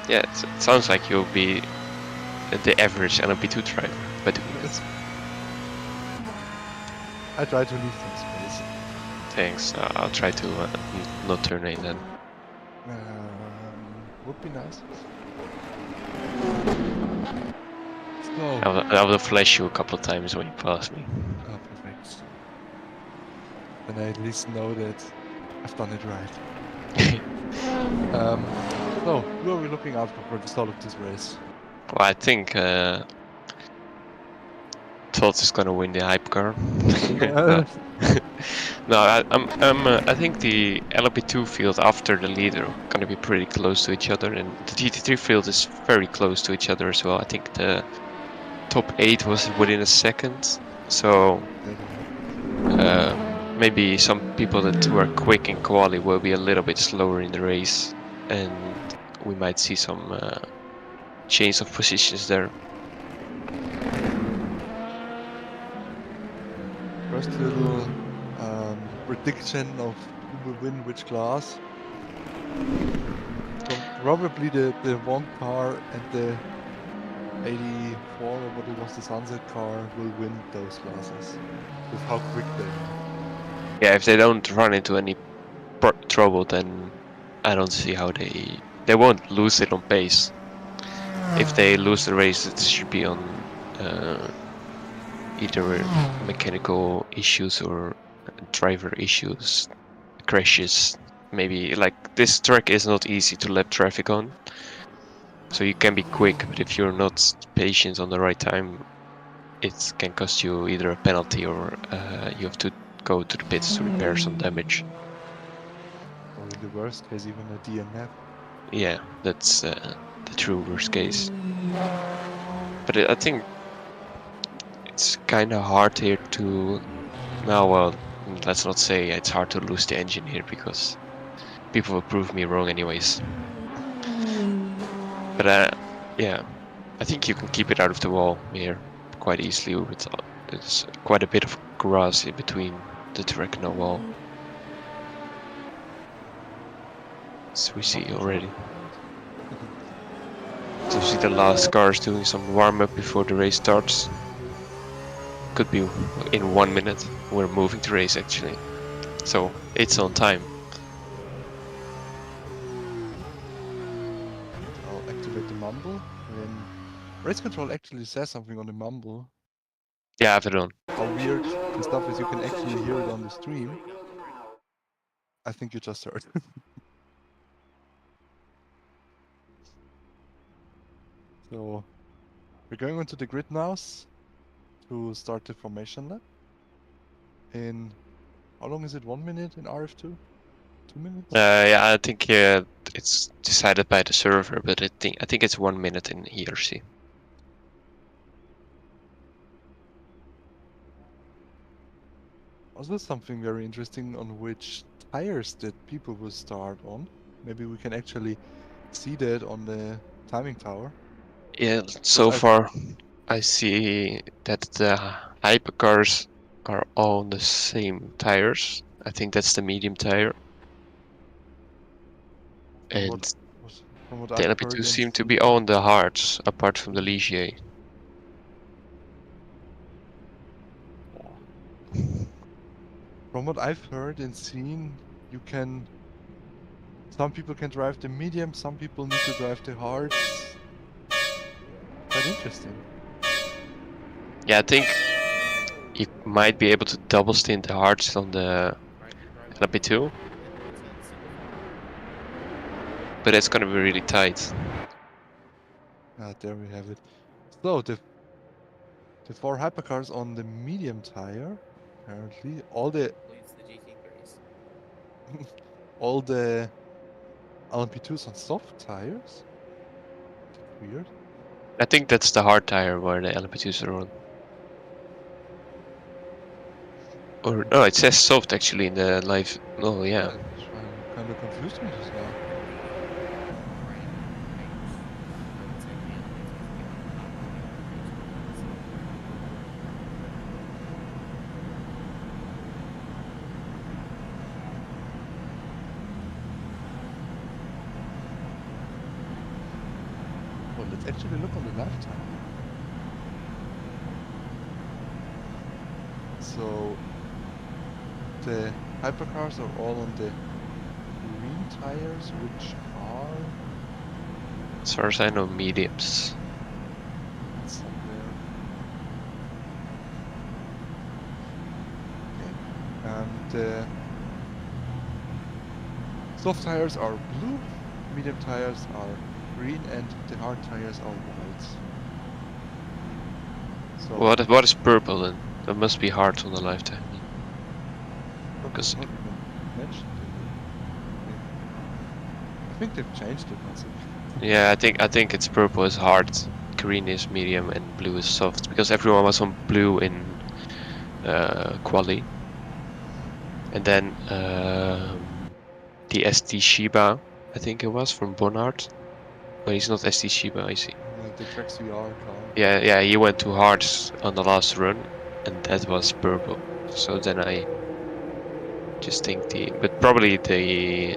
Yeah, it sounds like you'll be the average LMP2 driver by doing this. I try to leave some space. Thanks, I'll try to not turn in then. Would be nice. So, I will flash you a couple of times when you pass me. oh, perfect. Then I at least know that I've done it right. So, who are we looking out for the start of this race? Well, I think Todd is gonna win the hype car. No, I think the LMP2 field after the leader are gonna be pretty close to each other, and the GT3 field is very close to each other as well. I think the top 8 was within a second, so maybe some people that were quick in quali will be a little bit slower in the race, and we might see some change of positions there. First little prediction of who will win which class. Probably the one car and the 84 or what it was, the Sunset car, will win those classes with how quick they are. Yeah, if they don't run into any trouble, then I don't see how they won't lose it on pace. If they lose the race, it should be on either mechanical issues or driver issues, crashes. Maybe like this track is not easy to lap traffic on, so you can be quick, but if you're not patient on the right time, it can cost you either a penalty or you have to go to the pits to repair some damage. Or in the worst case, even a DNF. Yeah, that's the true worst case. But I think it's kind of hard here to... No, well, let's not say it's hard to lose the engine here, because people will prove me wrong anyways. But yeah, I think you can keep it out of the wall here quite easily. There's quite a bit of grass in between the track and the wall. So we see already. So we see the last cars doing some warm-up before the race starts. Could be in 1 minute. We're moving to race actually. So it's on time. I'll activate the mumble. When race control actually says something on the mumble. Yeah, I have it on. How weird the stuff is, you can actually hear it on the stream. I think you just heard. So we're going onto the grid now to start the formation lap. In how long is it? 1 minute in RF2? 2 minutes? Yeah, I think it's decided by the server, but I think it's 1 minute in EERC. Also something very interesting on which tires that people will start on. Maybe we can actually see that on the timing tower. Yeah, so far I see that the hypercars are all on the same tires. I think that's the medium tire. And From what the I've heard LMP2 and seem to be seen- all on the hards, apart from the Ligier. From what I've heard and seen, some people can drive the medium, some people need to drive the hards. Quite interesting. Yeah, I think you might be able to double stint the hards on the LMP2. But it's gonna be really tight. There we have it. So the 4 hypercars on the medium tire, apparently. All the LMP2s on soft tires. That's weird. I think that's the hard tire where the LMP2s are on. Or no, it says soft actually in the live. Oh yeah. I'm kind of confused with this now. Well, let's actually look on the live time. So the hypercars are all on the green tires, which are As far as I know, mediums. somewhere. Okay. And the soft tires are blue, medium tires are green, and the hard tires are white. So What is purple then? That must be hard on the lifetime. because Not even mentioned it. I think they've changed it massively. yeah, I think it's purple is hard, green is medium, and blue is soft. Because everyone was on blue in quali, and then the ST Shiba, I think it was from Bonhart. No, he's not ST Shiba, I see. The tracks we are car. Yeah, he went too hard on the last run, and that was purple. So then I just think but probably the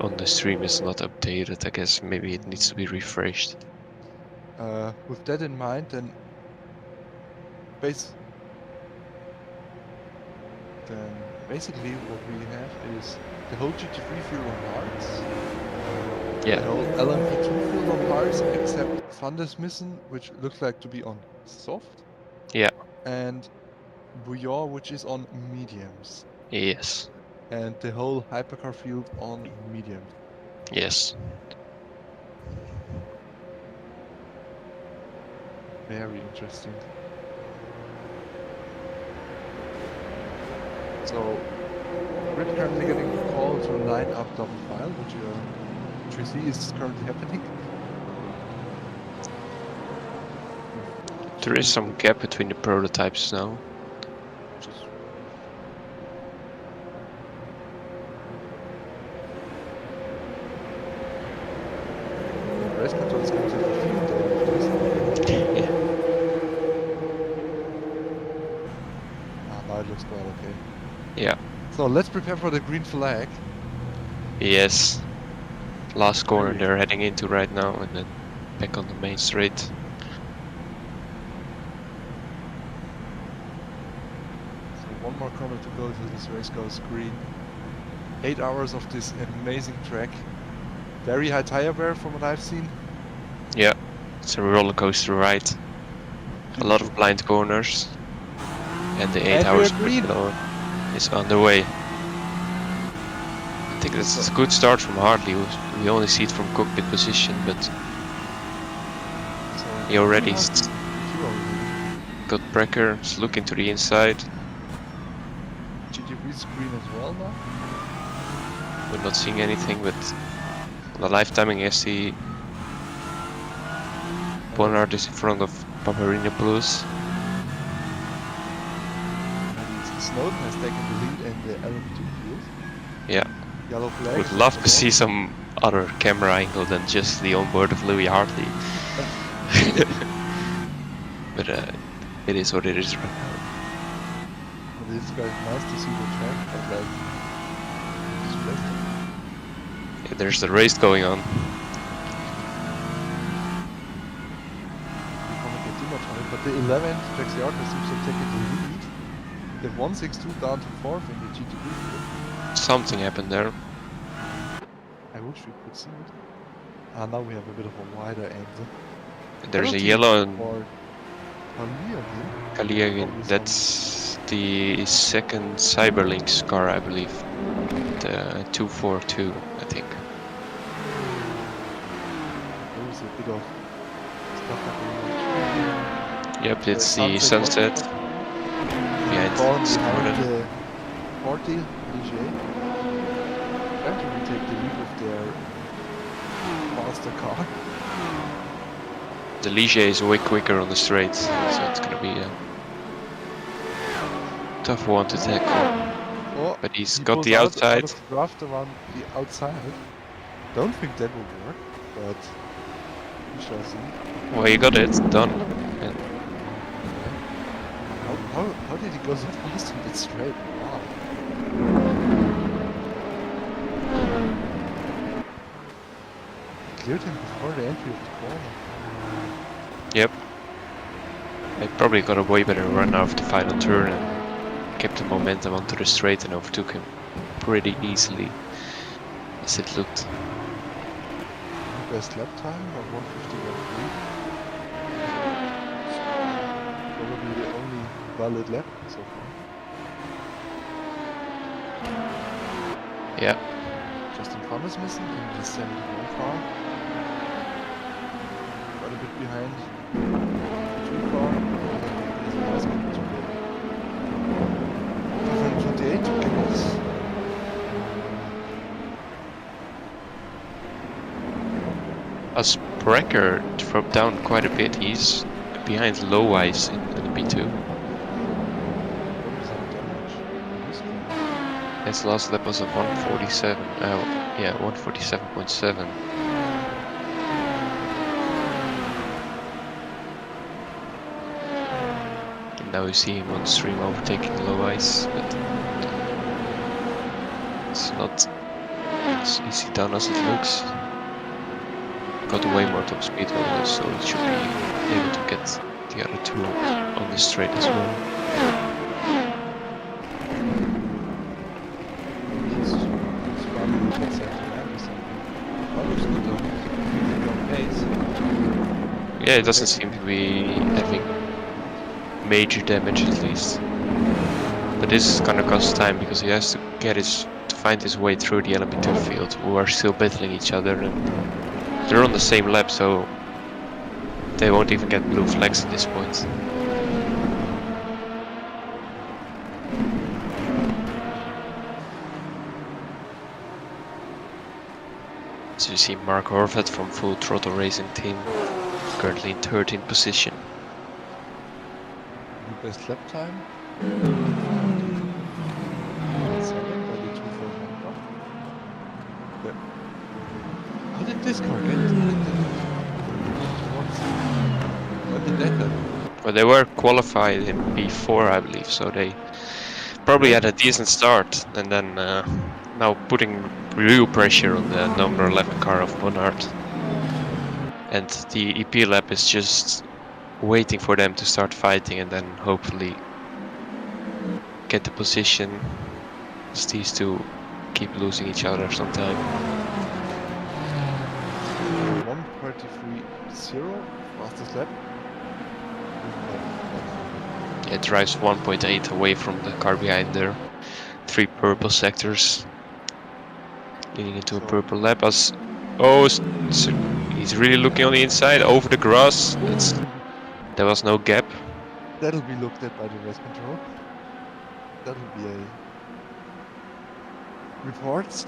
on the stream is not updated. I guess maybe it needs to be refreshed. With that in mind, then base then basically what we have is the whole GT3 field on hards, the Yeah, whole LMP2 field on hards, except Thundersmissen, which looks like to be on soft, yeah, and Bouillon, which is on mediums, yes, and the whole hypercar field on mediums. yes. Very interesting. So we're currently getting a call to line up double file, which we see is currently happening. There is some gap between the prototypes now. Just race control is going to have a field day with this. Yeah. Now it looks quite okay. Yeah. So let's prepare for the green flag. Yes. Last corner they're heading into right now, and then back on the main straight. So one more corner to go till this race goes green. 8 hours of this amazing track. Very high tire wear from what I've seen. Yeah. It's a roller coaster ride. A lot of blind corners. And the 8 And hours we're green. is underway. I think this is a good start from Hartley. We only see it from cockpit position, but So he already Q got Brecker, looking to the inside. GTV screen as well now. We're not seeing anything, but the live timing SC Bonhart is in front of Paparinopoulos. And Snowden has taken the lead in the LM2 field. Yeah. Yellow flag. Would is love on to the see some other camera angle than just the onboard of Louis Hartley. But it is what it is right now. It is quite nice to see the track, but like, it's just Yeah, there's the race going on. we can't get too much on it, but the 11th Jaxiarca seems to have taken the lead. The 162 down to 4th in the GTV field. Something happened there. I wish we could see it. Now we have a bit of a wider angle. There's a Penalty yellow and for Kalia here. Kaliagin. Probably That's the second Cyberlinks car, I believe. The 242, I think. There is a bit of stuff happening. Yep, it's the sunset sunset behind behind Snowden. the 40 Ligier. Trying to retake the lead with their faster car. The Ligier is way quicker on the straight, so it's gonna be a tough one to tackle. Oh, But he's he got pulls the out outside. of draft around the outside. Don't think that will work, but we shall see. Well, he got it done. And How did he go so fast on that straight? Wow. Cleared him before the entry of the corner. yep, I probably got a way better run out of the final turn and kept the momentum onto the straight and overtook him pretty easily, as it looked. Best lap time of 151.3. Probably the only valid lap so far. Yeah, Justin Thomas missing in the 71 car. Quite a bit behind the 2 car. There's a nice one to go. As Brecker dropped down quite a bit. He's behind low ice in the B2. What is that damage? This car? His last lap was a 147. Yeah, 147.7. And now you see him on stream overtaking low ice, but it's not as easy done as it looks. Got way more top speed on this, so it should be able to get the other two on the straight as well. He's struggling to get second lap or something. Oh, looks good though. He's on pace. Yeah, it doesn't seem to be having major damage at least. But this is gonna cost time because he has to find his way through the LMP2 field, who are still battling each other, and they're on the same lap, so they won't even get blue flags at this point. So you see Mark Horvath from Full Throttle Racing Team, currently in 13th position. The best lap time. 7 by the 241 car. How did this car get what did that happen? Well, they were qualified in P4, I believe, so they probably had a decent start, and then now putting real pressure on the number 11 car of Bonnard. And the EP lap is just waiting for them to start fighting and then hopefully get the position, as these two keep losing each other sometime. 1:33.0 fastest lap. It drives 1.8 away from the car behind there. 3 purple sectors leading into a purple lap. As he's really looking on the inside over the grass. There was no gap. That'll be looked at by the race control. That'll be a reports.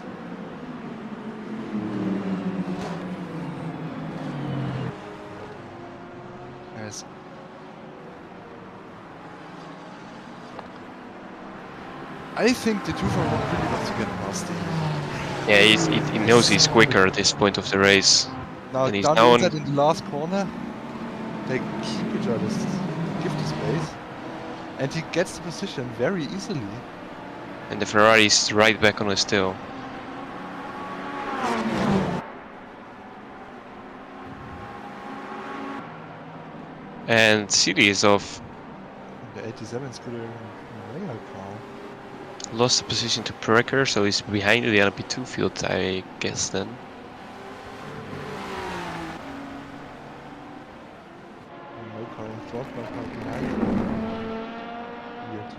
Yes. I think the 241 really wants to get nasty. Yeah, he knows he's quicker at this point of the race. Now And he's down now inside in the last corner, they keep each other, give the space, and he gets the position very easily. And the Ferrari's right back on his tail. And City is off. The 87 scooter in regular car. Lost the position to Precker, so he's behind the LMP2 field, I guess then. No car in front, no car behind. Weird.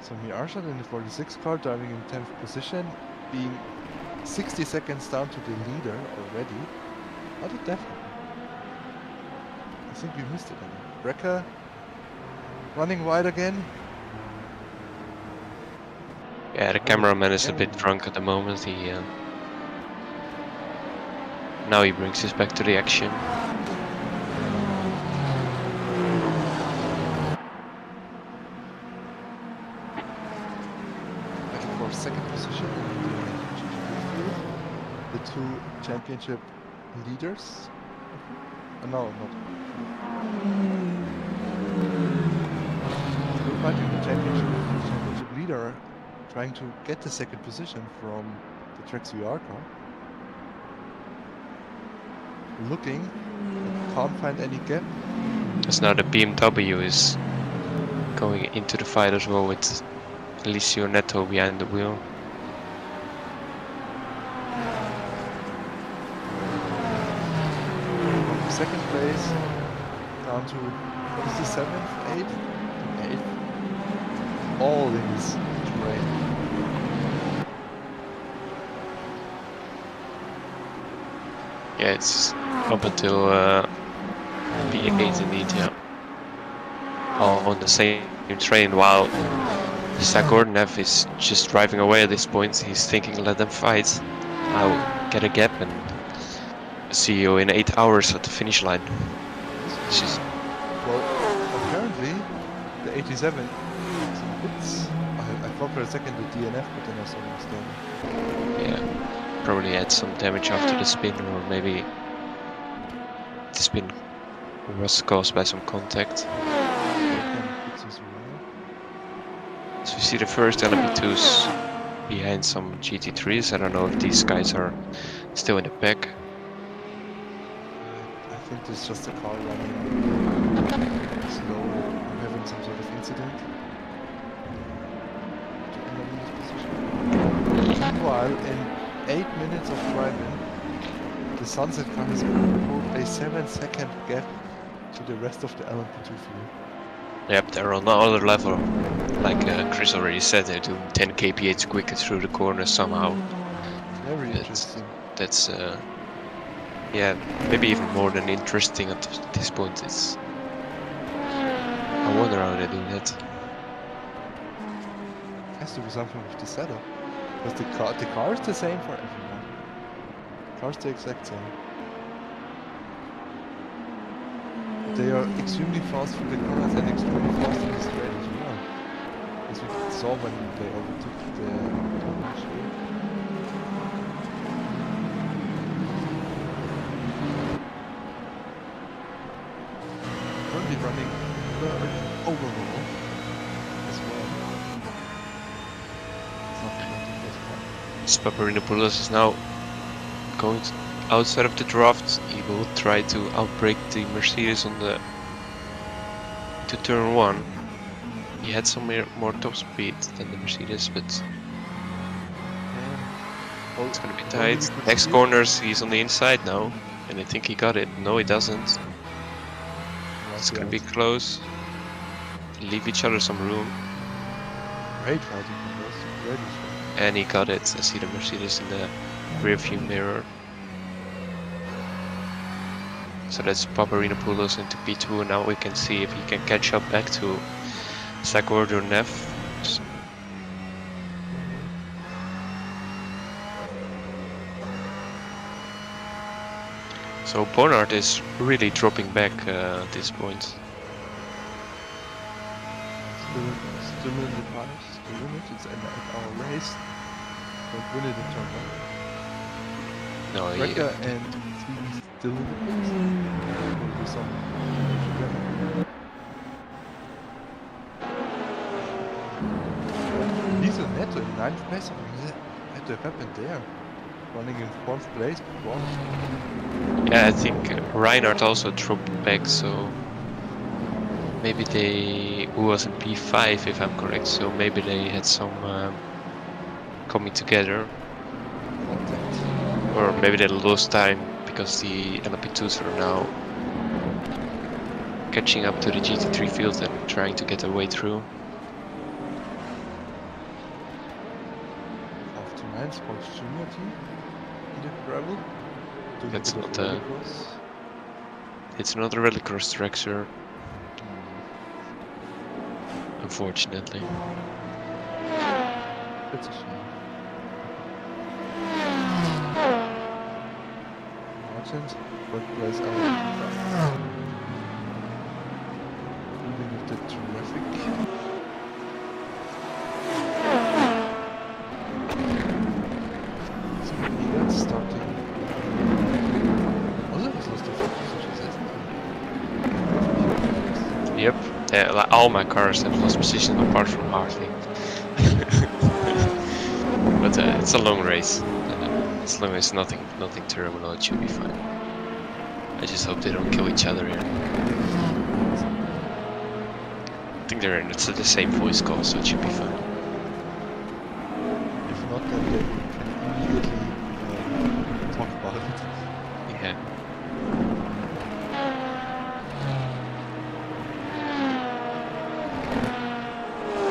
So Miarshat in the 46 car driving in 10th position, being 60 seconds down to the leader already. How did that happen? I think we missed it. Brecker running wide again. Yeah, the cameraman is a bit drunk at the moment. Now he brings us back to the action. Battle for second position in the field. The two championship leaders. No, not. We're fighting the championship leader, trying to get the second position from the Trax VR car. Looking, can't find any gap. As now the BMW is going into the fight as well with Alicio Neto behind the wheel. From second place down to, what is the 7th, 8th? 8th. All in this terrain. Yeah, it's up until P8 indeed, yeah. All on the same train, while Sagornev is just driving away at this point. He's thinking, let them fight. I'll get a gap and See you in 8 hours at the finish line. She's Well, apparently, the 87, I thought for a second the DNF, but then I saw it still. yeah, probably had some damage after the spin, or maybe the spin was caused by some contact. So we see the first LMP2s behind some GT3s. I don't know if these guys are still in the pack. I think there's just a car running slow, having some sort of incident. To end up in this position. Meanwhile, in 8 minutes of driving, the Sunset car has put a 7-second gap to the rest of the LMP2 field. Yep, they're on another level. Like Chris already said, they're doing 10 kph quicker through the corner somehow. Very That's- interesting. That's yeah, maybe even more than interesting at this point. It's I wonder how they do that. Has to be something with the setup. Because the car is the same for everyone. The car's the exact same. They are extremely fast through the corners and extremely fast in the straight as well. As we saw when they overtook the Mugello. Currently running third overall as well. It's not the best part. Paparinopoulos is now going outside of the draft. He will try to outbrake the Mercedes on the to turn 1. He had some more top speed than the Mercedes, but Well, it's gonna be only tight. we could Next see- corners, he's on the inside now, and I think he got it. No, he doesn't. Right It's gonna be behind. close. Leave each other some room, Great fighting from those two. Great respect. and he got it. I see the Mercedes in the rearview mirror. So that's Paparinopoulos into P2, and now we can see if he can catch up back to Zagordo Neff. So Bonnard is really dropping back at this point. Still in the fight, still in it. It's an 8-hour race. Don't win it in turn 1. No, he, Wrecker and Stevie still in the pits. There will be some major damage. He's a Netto in 9th place. What had happened there? Running in 4th place before. yeah, I think Reinhardt also dropped back, so maybe they who was in P5 if I'm correct. So maybe they had some coming together. Contact. Or maybe they lost time because the LMP2s are now catching up to the GT3 field and trying to get their way through. After 9 Sports Junior team in the gravel. Doing That's a bit not of a- rallycross. It's another rallycross track, sir, unfortunately. It's a shame. Martins, workplace out. Moving with the traffic. So Egan starting. Also, was lost the positions, isn't it? Yep, like all my cars have lost position apart from Hartley. But it's a long race. As long as nothing terminal, it should be fine. I just hope they don't kill each other here. I think they're in the same voice call, so it should be fine. If not, then they can immediately talk about it. Yeah.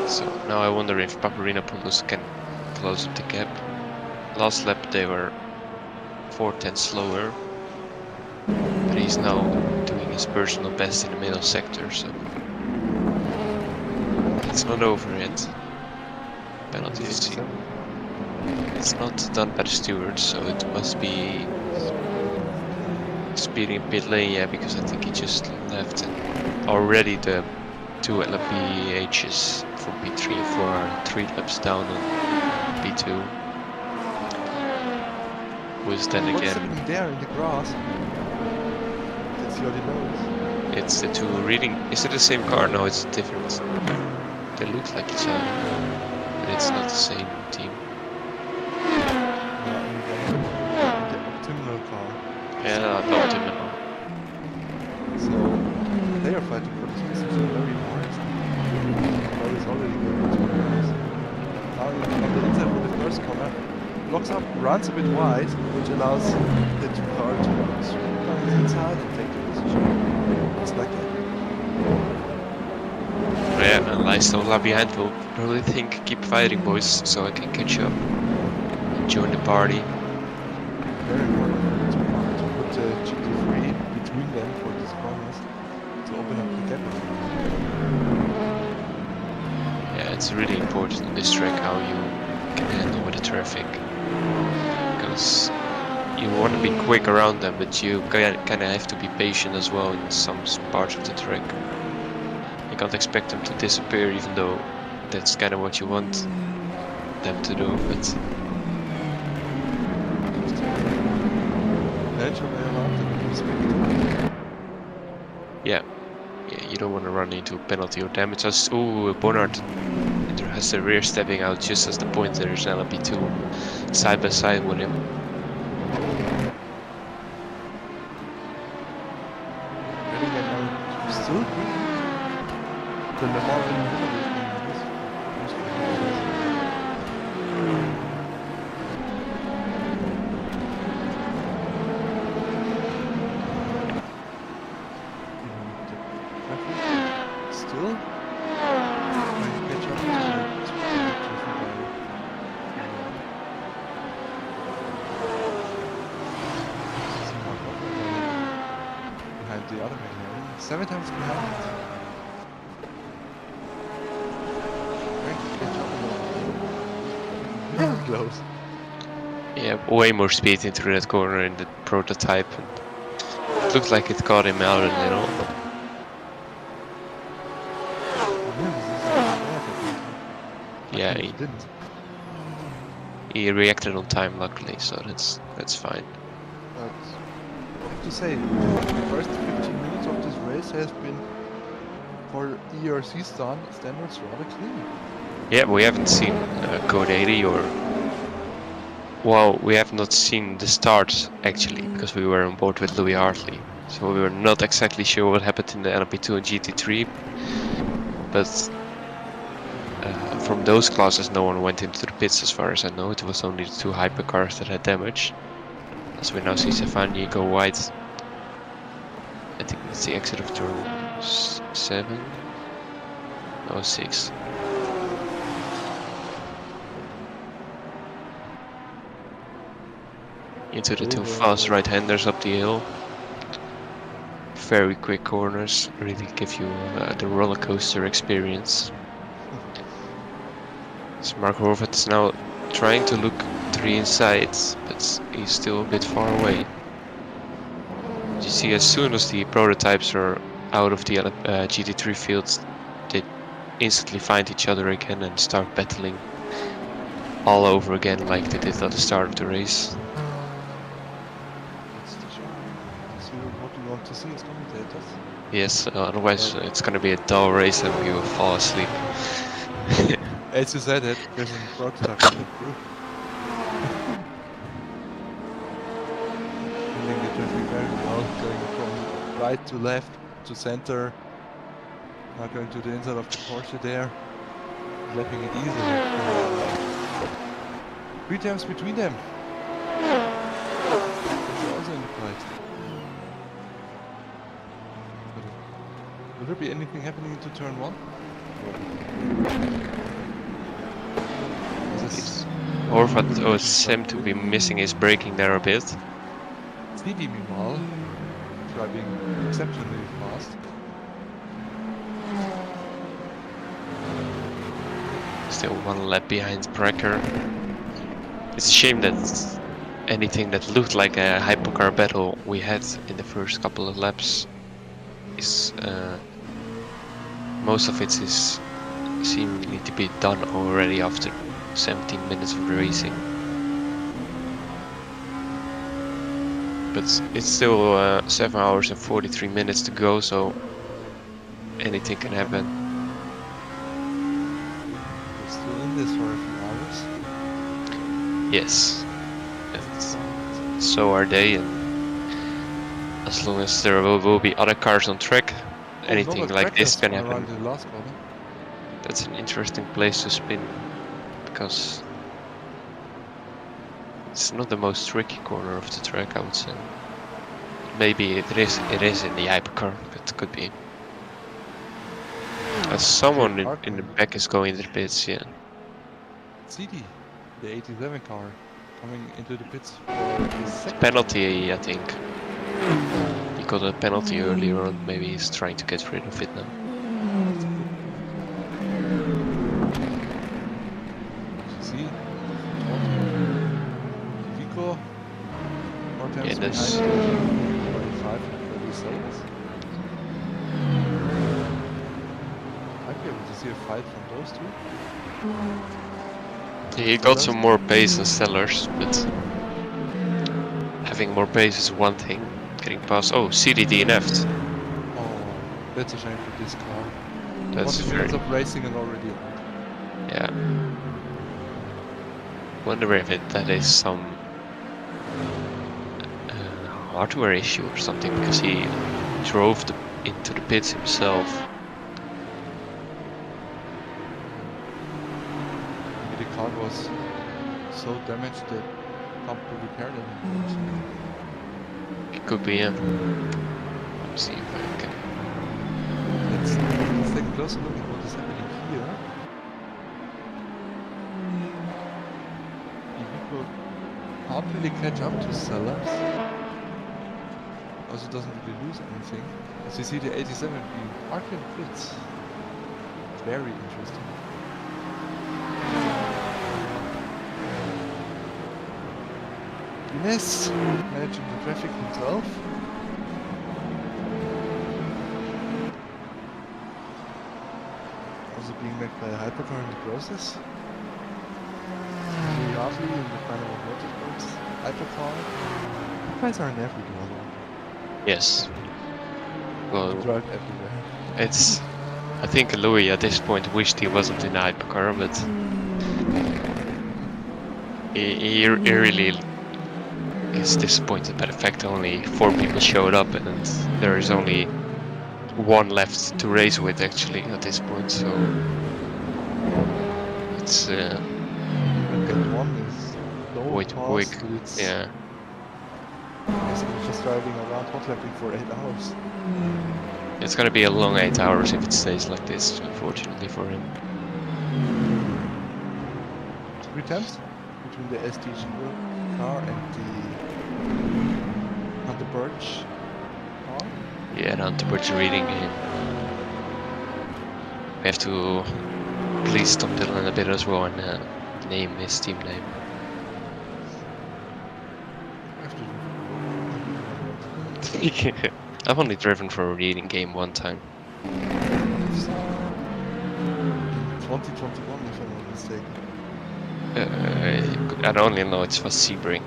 So now I wonder if Paparinopoulos can close up the gap. Last lap they were 4/10 slower, but he's now doing his personal best in the middle sector, so it's not over yet. Penalty is seen. It's not done by the stewards, so it must be speeding pit lane, yeah, because I think he just left and already the two LMPHs from P3 and 4 are 3 laps down on P2. Was then What's again, happening there in the grass? That's your nose. it's the two reading. Is it the same car? No, it's different. They look like each other, but it's not the same team. The optimal car. Yeah, not optimal. So they are fighting for this position very hard. Car is already going to race. Now on the inside for the first corner, blocks up, runs a bit wide, which allows the two car to swing down the inside and take the position. It's like that. Yeah, and Lystola behind will probably think, keep fighting boys, so I can catch up. Join the party. Very important to put the GT3 between them for these corners to open up the gap. Yeah, it's really important on this track how you can handle with the traffic. Because you want to be quick around them, but you kind of have to be patient as well in some parts of the track. You can't expect them to disappear, even though that's kind of what you want them to do, but yeah, you don't want to run into penalty or damage us. Ooh, Bonnard has the rear stepping out just as the point there's an LMP2 side by side with him. Still the Le Mans in the middle still trying to catch up to behind the other McLaren. 7 times behind. Trying to catch up. Very close. Yeah, way more speed into that corner in the prototype. And it looked like it caught him out a little. Yeah, he reacted on time, luckily, so that's fine. But I have to say, the first 15 minutes of this race has been, for EERC standards, rather clean. Yeah, we haven't seen Code 80 or... Well, we have not seen the start, actually, because we were on board with Louis Hartley. So we were not exactly sure what happened in the LMP2 and GT3. But from those classes, no one went into the pits, as far as I know. It was only the 2 hypercars that had damage. As we now see Stefani go wide. I think it's the exit of turn 7? No, 6. Into the 2 fast right-handers up the hill. Very quick corners, really give you the roller coaster experience. So Mark Horvath is now trying to look 3 inside, but he's still a bit far away. You see, as soon as the prototypes are out of the GT3 fields, they instantly find each other again and start battling all over again like they did at the start of the race. What we want to see as commentators. Yes, otherwise it's gonna be a dull race and we will fall asleep. As you said it, there's a prototype in the crew. Handling the traffic very well, going from right to left to center. Now going to the inside of the Porsche there. Lapping it easily. 3 times between them. They're also in the fight. Will there be anything happening into turn 1? Horvath seemed to be missing his braking there a bit. Stevie, meanwhile, driving exceptionally fast. Still 1 lap behind Brecker. It's a shame that anything that looked like a hypercar battle we had in the first couple of laps is most of it is seemingly to be done already after 17 minutes of racing. But it's still 7 hours and 43 minutes to go, so anything can happen. We're still in this for a few hours. Yes, and so are they, and as long as there will be other cars on track, anything Another like this crackers can happen. around the last corner. That's an interesting place to spin, because it's not the most tricky corner of the track, I would say. Maybe it is in the hypercar, but it could be. As someone in the back is going to the pits, yeah. CD, the 87 car, coming into the pits for his second Penalty, I think. He got a penalty earlier on, maybe he's trying to get rid of it now. See, Vico, Yeah, that's 45 and 37. Might be able to see a fight from those two. he got some more pace than Sellers, but having more pace is one thing. Getting past, oh, CD DNF'd. Oh, that's a shame for this car. That's 20 very, minutes of racing and already out. yeah. Wonder if that is some hardware issue or something, because he drove into the pits himself. Maybe the car was so damaged that can't be repaired anymore. It could be, yeah. Let's see if I can. Let's take a closer look at what is happening here. Ivico can't really catch up to Sellers. Also doesn't really lose anything. As you see the 87 being parked in pits. Very interesting. Ines managing the traffic himself. Also being met by a hypercar in the process. Lovely in the final motorsports hypercar. Guys are in everywhere. Yes. Well, Drive everywhere. it's. I think Louis at this point wished he wasn't in the hypercar, but he really is disappointed by the fact only 4 people showed up and there is only 1 left to race with actually at this point, so it's That one is low quite fast, quick. but it's Yeah, basically just driving around hot lapping for 8 hours. it's gonna be a long 8 hours if it stays like this, unfortunately for him. 3 tenths between the STG car and the Birch car. Yeah, and Hunterbird reading him. We have to please stop Dylan a bit as well and name his team name. I've only driven for a reading game 1 time. In 2021, if I'm not mistaken. I only know it was Sebring.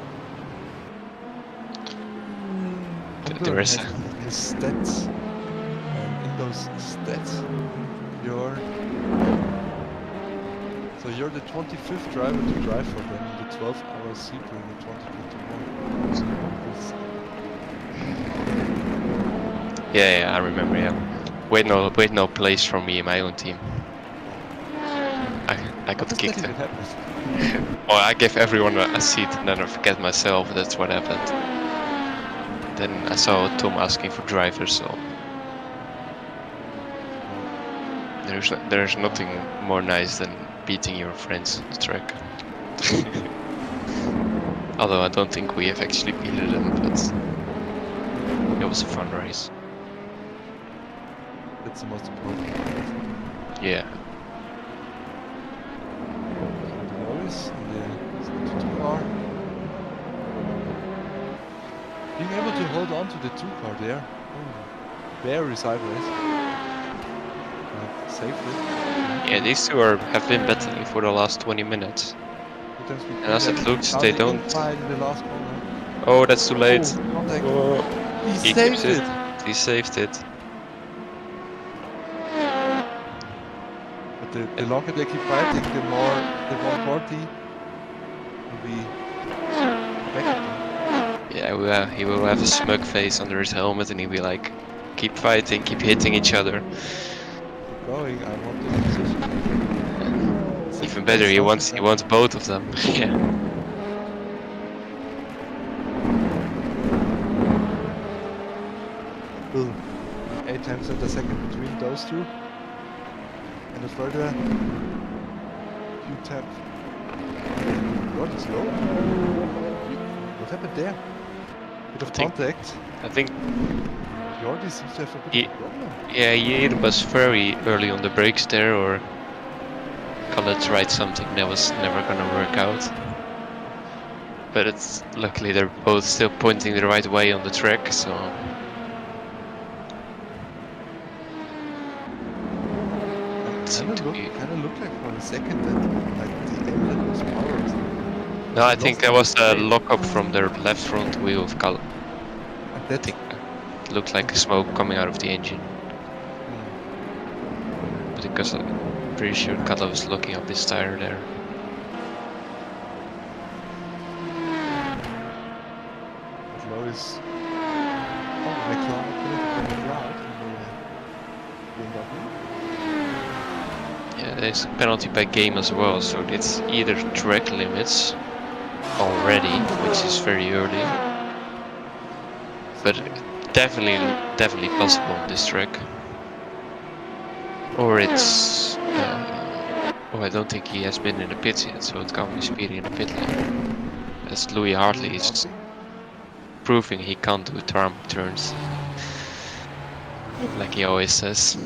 The rest. His stats, and in those stats, you're the 25th driver to drive for them in the 12-hour Sebring in 2021. Yeah, I remember. Yeah, wait, no place for me in my own team. I got kicked. Well, I gave everyone a seat and then I forget myself. That's what happened. Then I saw Tom asking for drivers, so there's nothing more nice than beating your friends on the track. Although I don't think we have actually beaten them, but it was a fun race. That's the most important. Yeah. Norris in the 72 car. being able to hold on to the 2 car there. Oh, very sideways. Safely. Yeah, these two have been battling for the last 20 minutes. And as it looks, they don't. In the last corner. Oh, that's too late. Oh, contact. Oh, He he saved keeps it. He saved it. But the longer they keep fighting, the more the 140 will be back at them. Yeah, he will have a smug face under his helmet, and he'll be like, "Keep fighting, keep hitting each other." Keep going. I want the position. Even better, he wants both of them. Yeah. Boom. 8 times in the second between those two. And a further few taps. What is low? What happened there? Bit of contact. I think Jordi seems to have a bit of a problem. yeah, he either was very early on the brakes there, or Color tried something that was never gonna work out. But it's luckily they're both still pointing the right way on the track, so. Kind of looked like for a second that like the emblem was powered. No, I think that was a lock-up from their left front wheel of Color. I think it looked like smoke coming out of the engine. Because I'm pretty sure Color was locking up his tire there. Lois. Oh, McLaren coming out in the Yeah, there's a penalty by game as well, so it's either track limits already, which is very early, but definitely possible on this track, or it's oh, I don't think he has been in the pits yet, so it can't be speedy in the pit lane, as Louis Hartley is proving he can't do tarmac turns like he always says.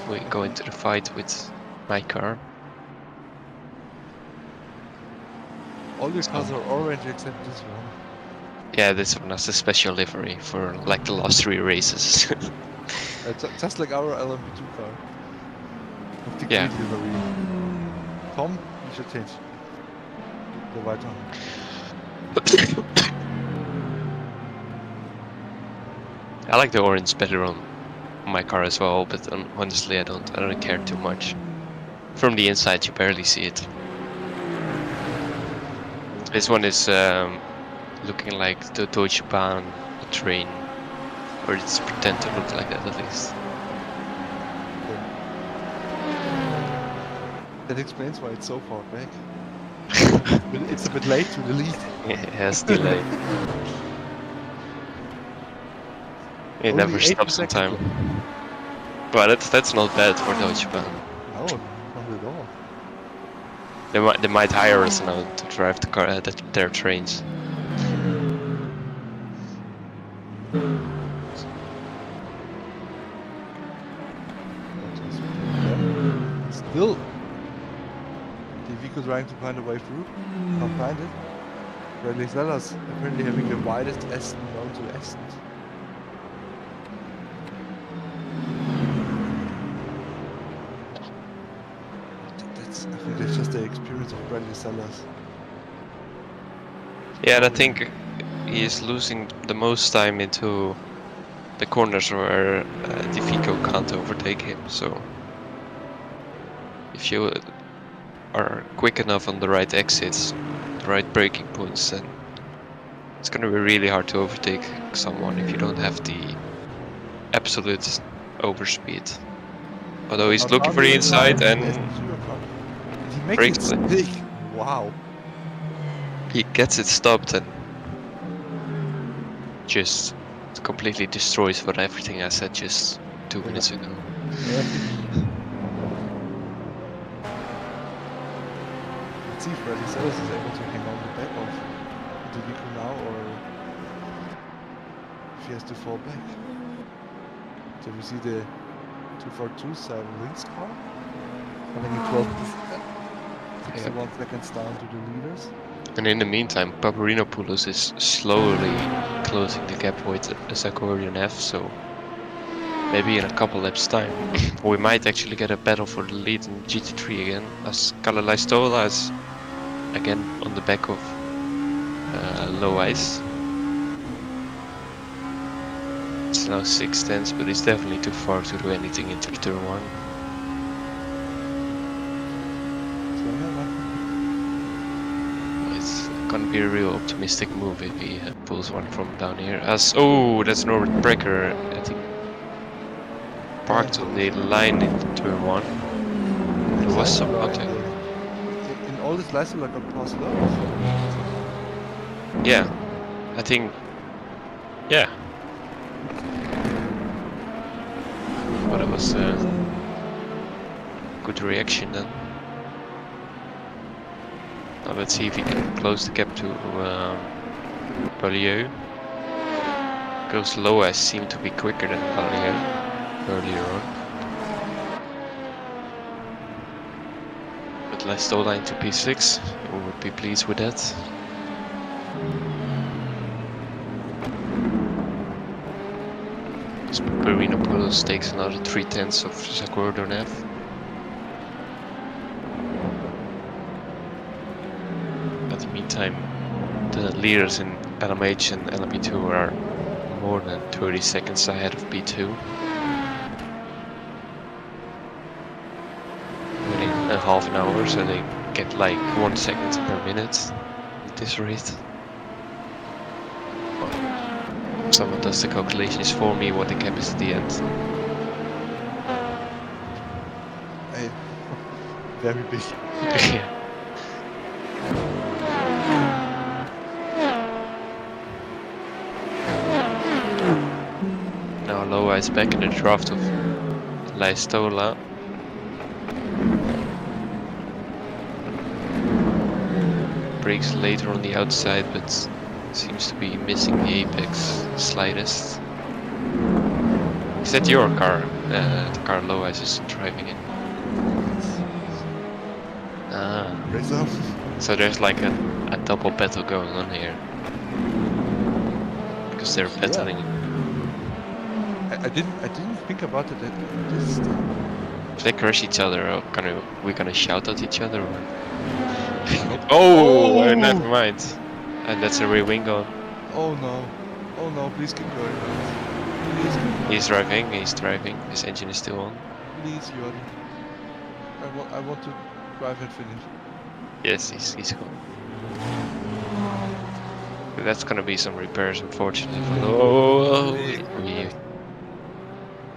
We go into the fight with my car. All your cars are orange except this one. Yeah, this one has a special livery for like the last 3 races. Just like our LMP2 car. With the Yeah. green livery. Tom, you should change the white one. I like the orange better on my car as well, but honestly I don't care too much. From the inside you barely see it. This one is looking like the Deutsche Bahn train, or it's pretend to look like that at least. That explains why it's so far back. It's a bit late to the lead. Yeah, it has delay. It never stops on time. But that's not bad for Deutsche Bahn. No, not at all. They might hire us now to drive the car their trains. Still, Vico trying to find a way through. Can't find it. Bradley Sellers apparently having the widest Aston known to Aston. I think that's just the experience of Bradley Sellers. Yeah, and I think he is losing the most time into the corners where Vico can't overtake him. So if you are quick enough on the right exits, the right braking points, then it's going to be really hard to overtake someone if you don't have the absolute overspeed. Although he's looking for the inside and he makes it big. Wow. He gets it stopped and just completely destroys what everything I said just 2 minutes ago. Let's see if Bradley Sellers is able to hang on the back of Vico now, or if he has to fall back. So we see the 242 Links car. Coming in 61 seconds down to the leaders. And in the meantime, Paparinopoulos is slowly closing the gap with Zagordian F, so maybe in a couple laps time we might actually get a battle for the lead in GT3 again, as Kalalaistola is again on the back of low ice. It's now 6/10, but it's definitely too far to do anything into turn 1. It's gonna be a real optimistic move if he pulls one from down here. As oh, that's Norbert Brecker, I think, parked on the line in turn 1. There was some contact. In all this Leicester got crossed up. Yeah, I think. Yeah. But it was a good reaction then. Now let's see if he can close the gap to Podium. Because low ice seemed to be quicker than Podium earlier on. But Leistola into P6, we would be pleased with that. Paparinopoulos takes another 3/10 of Zagordian F. In the meantime, the leaders in LMH and LMP2 are more than 30 seconds ahead of P2. Within a half an hour, so they get like 1 second per minute at this rate. Someone does the calculations for me what the gap is at the end. Hey, very big. Yeah. Now Loa is back in the draft of Leistola. Brakes later on the outside, but seems to be missing the apex slightest. Is that your car? The car Loa is driving in. Ah. So there's like a double battle going on here. Because they're battling. I didn't think about it at this time. If they crush each other, we're gonna shout at each other? Or? Oh, never mind. And that's a rear wing on. Oh no. Oh no, please keep going. Please keep going. He's driving. His engine is still on. Please, Jordan. I want to drive and finish. Yes, he's gone. But that's gonna be some repairs, unfortunately. Oh,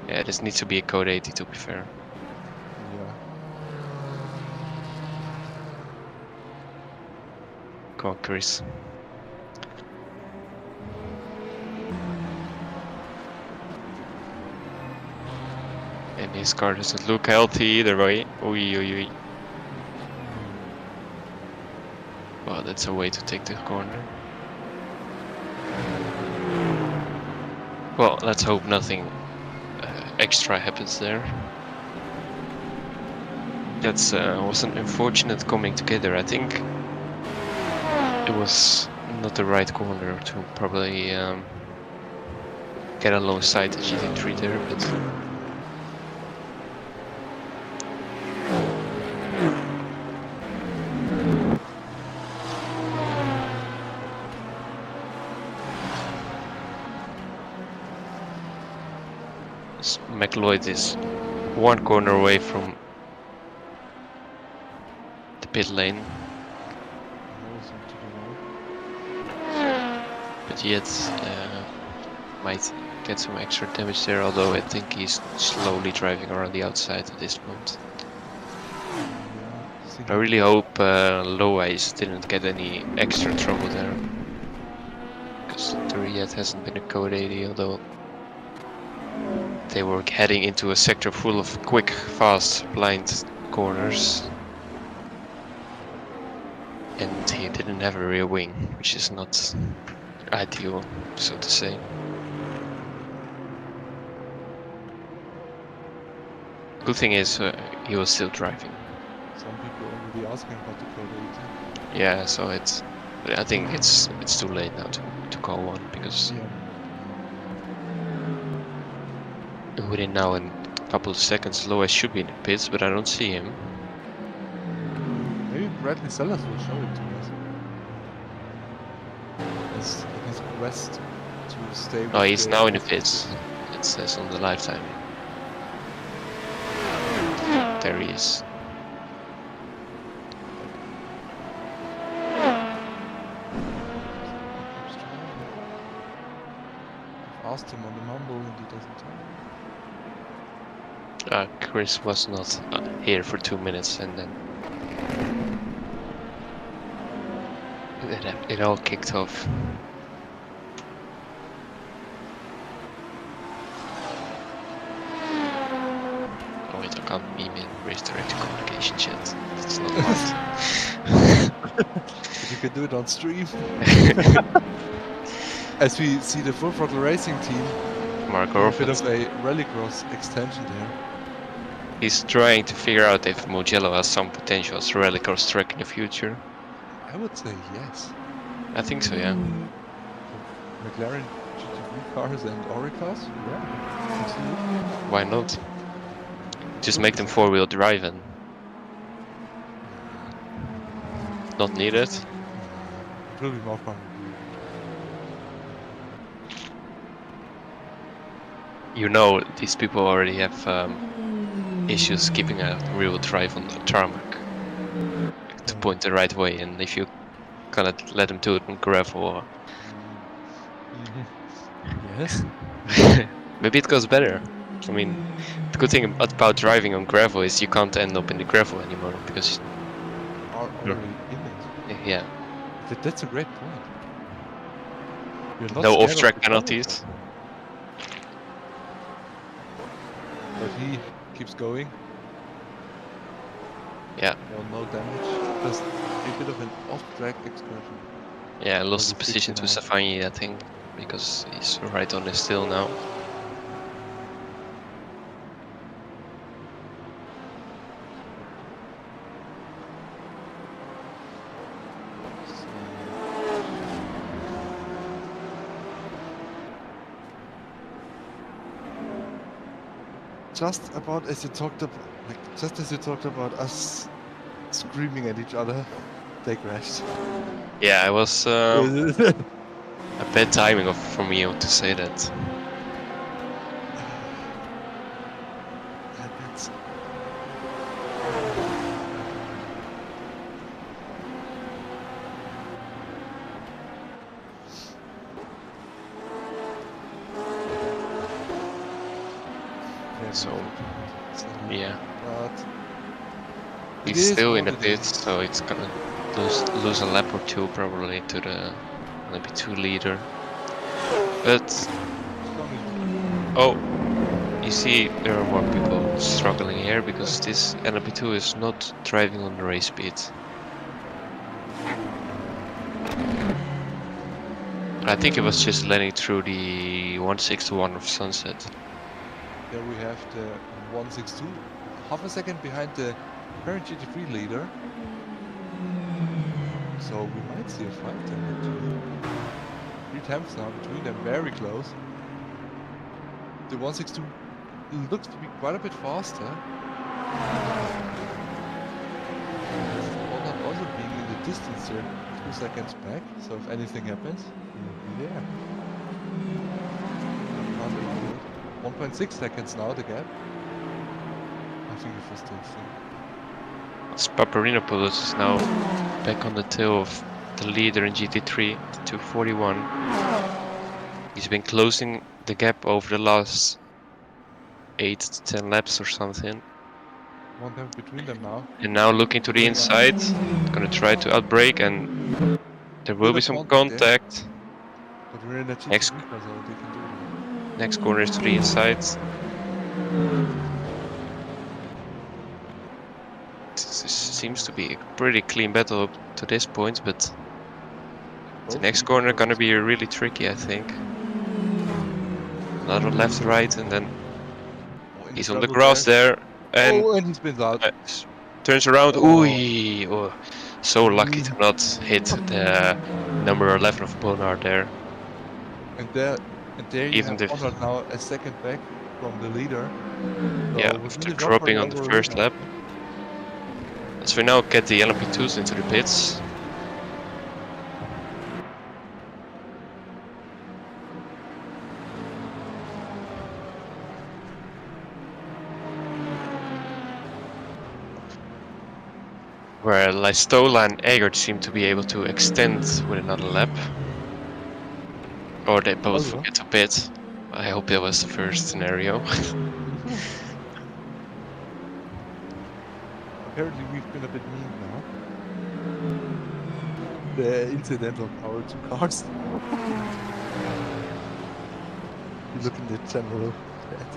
yeah, this needs to be a code 80 to be fair. Yeah. Come on, Chris. And his car doesn't look healthy either way. Oi. Well, that's a way to take the corner. Well, let's hope nothing extra happens there. That was an unfortunate coming together. I think it was not the right corner to probably get alongside the GT3 there, but McLeod is one corner away from the pit lane, but yet might get some extra damage there, although I think he's slowly driving around the outside at this point. I really hope Low Ice didn't get any extra trouble there, because there yet hasn't been a code 80, although they were heading into a sector full of quick, fast, blind corners. And he didn't have a rear wing, which is not ideal, so to say. Good thing is he was still driving. Some people already asking about the code 80. Yeah, so I think it's too late now to call one because Yeah. within now and a couple of seconds, Lois should be in the pits, but I don't see him. Maybe Bradley Sellers will show it to us. As his quest to stay with Oh, he's the now in the pits. It says on the live timing. There he is. I've asked him on the mumble and he doesn't tell me. Chris was not here for 2 minutes and then it all kicked off. Oh wait, I can't email race direct communication chat. It's not allowed. But you can do it on stream. As we see the Full Throttle Racing team, Mark a bit Orford, of a rallycross extension there. he's trying to figure out if Mugello has some potential as a rallycross track in the future. I would say yes. I think so, yeah. McLaren GT3 cars and Oricas? Yeah, absolutely. Why not? Just make them four-wheel drive and not needed. It will be more fun. You know, these people already have issues keeping a real drive on the tarmac to point the right way, and if you cannot let them do it on gravel, or Yes. maybe it goes better. I mean, the good thing about driving on gravel is you can't end up in the gravel anymore because, Are already in it. yeah, That's a great point. You're not no scared of off-track the penalties. gravel, but he keeps going. Yeah, Well, no damage. Just a bit of an off-track excursion. yeah, I lost the Maybe position to 69. Safani, I think, because he's right on the still now. Just about as you talked about, just as you talked about us screaming at each other, they crashed. Yeah, I was a bad timing for me to say that. That's So, so, yeah, but it he's is still in the what it is. pits, so it's gonna lose a lap or two probably to the LP2 leader. But As long as oh, you see, there are more people struggling here because this LP2 is not driving on the race speed. I think it was just letting through the 161 of Sunset. there we have the 162, half a second behind the current GT3 leader. So we might see a fight there. 3 tenths now between them, very close. The 162 looks to be quite a bit faster. Honda also being in the distance here, 2 seconds back. So if anything happens, we'll be there. 1.6 seconds now, the gap. I think it was still thing. Paparinopoulos is now back on the tail of the leader in GT3, 241. He's been closing the gap over the last 8 to 10 laps or something. 1 tenth between them now. And now looking to the inside, gonna try to outbrake, and there will be some contact. But we're in a GT3 Next- car, so they can do it. Next corner is to the inside. This seems to be a pretty clean battle up to this point, but the next corner gonna be really tricky, I think. Another left, right, and then he's on the grass there, and oh, and he spins out. Turns around. Oh. Ooh, oh, so lucky to not hit the number 11 of Bonard there. And there you Even have the Bonard now a second back from the leader. So yeah, within after the drop dropping on the over first Renard. lap. As we now get the LMP2s into the pits. Where Listola and Egert seem to be able to extend with another lap. Or they both Oh, yeah. forget to pit. I hope that was the first scenario. Apparently we've been a bit mean now. The incident of our two cars. You look in the general chat.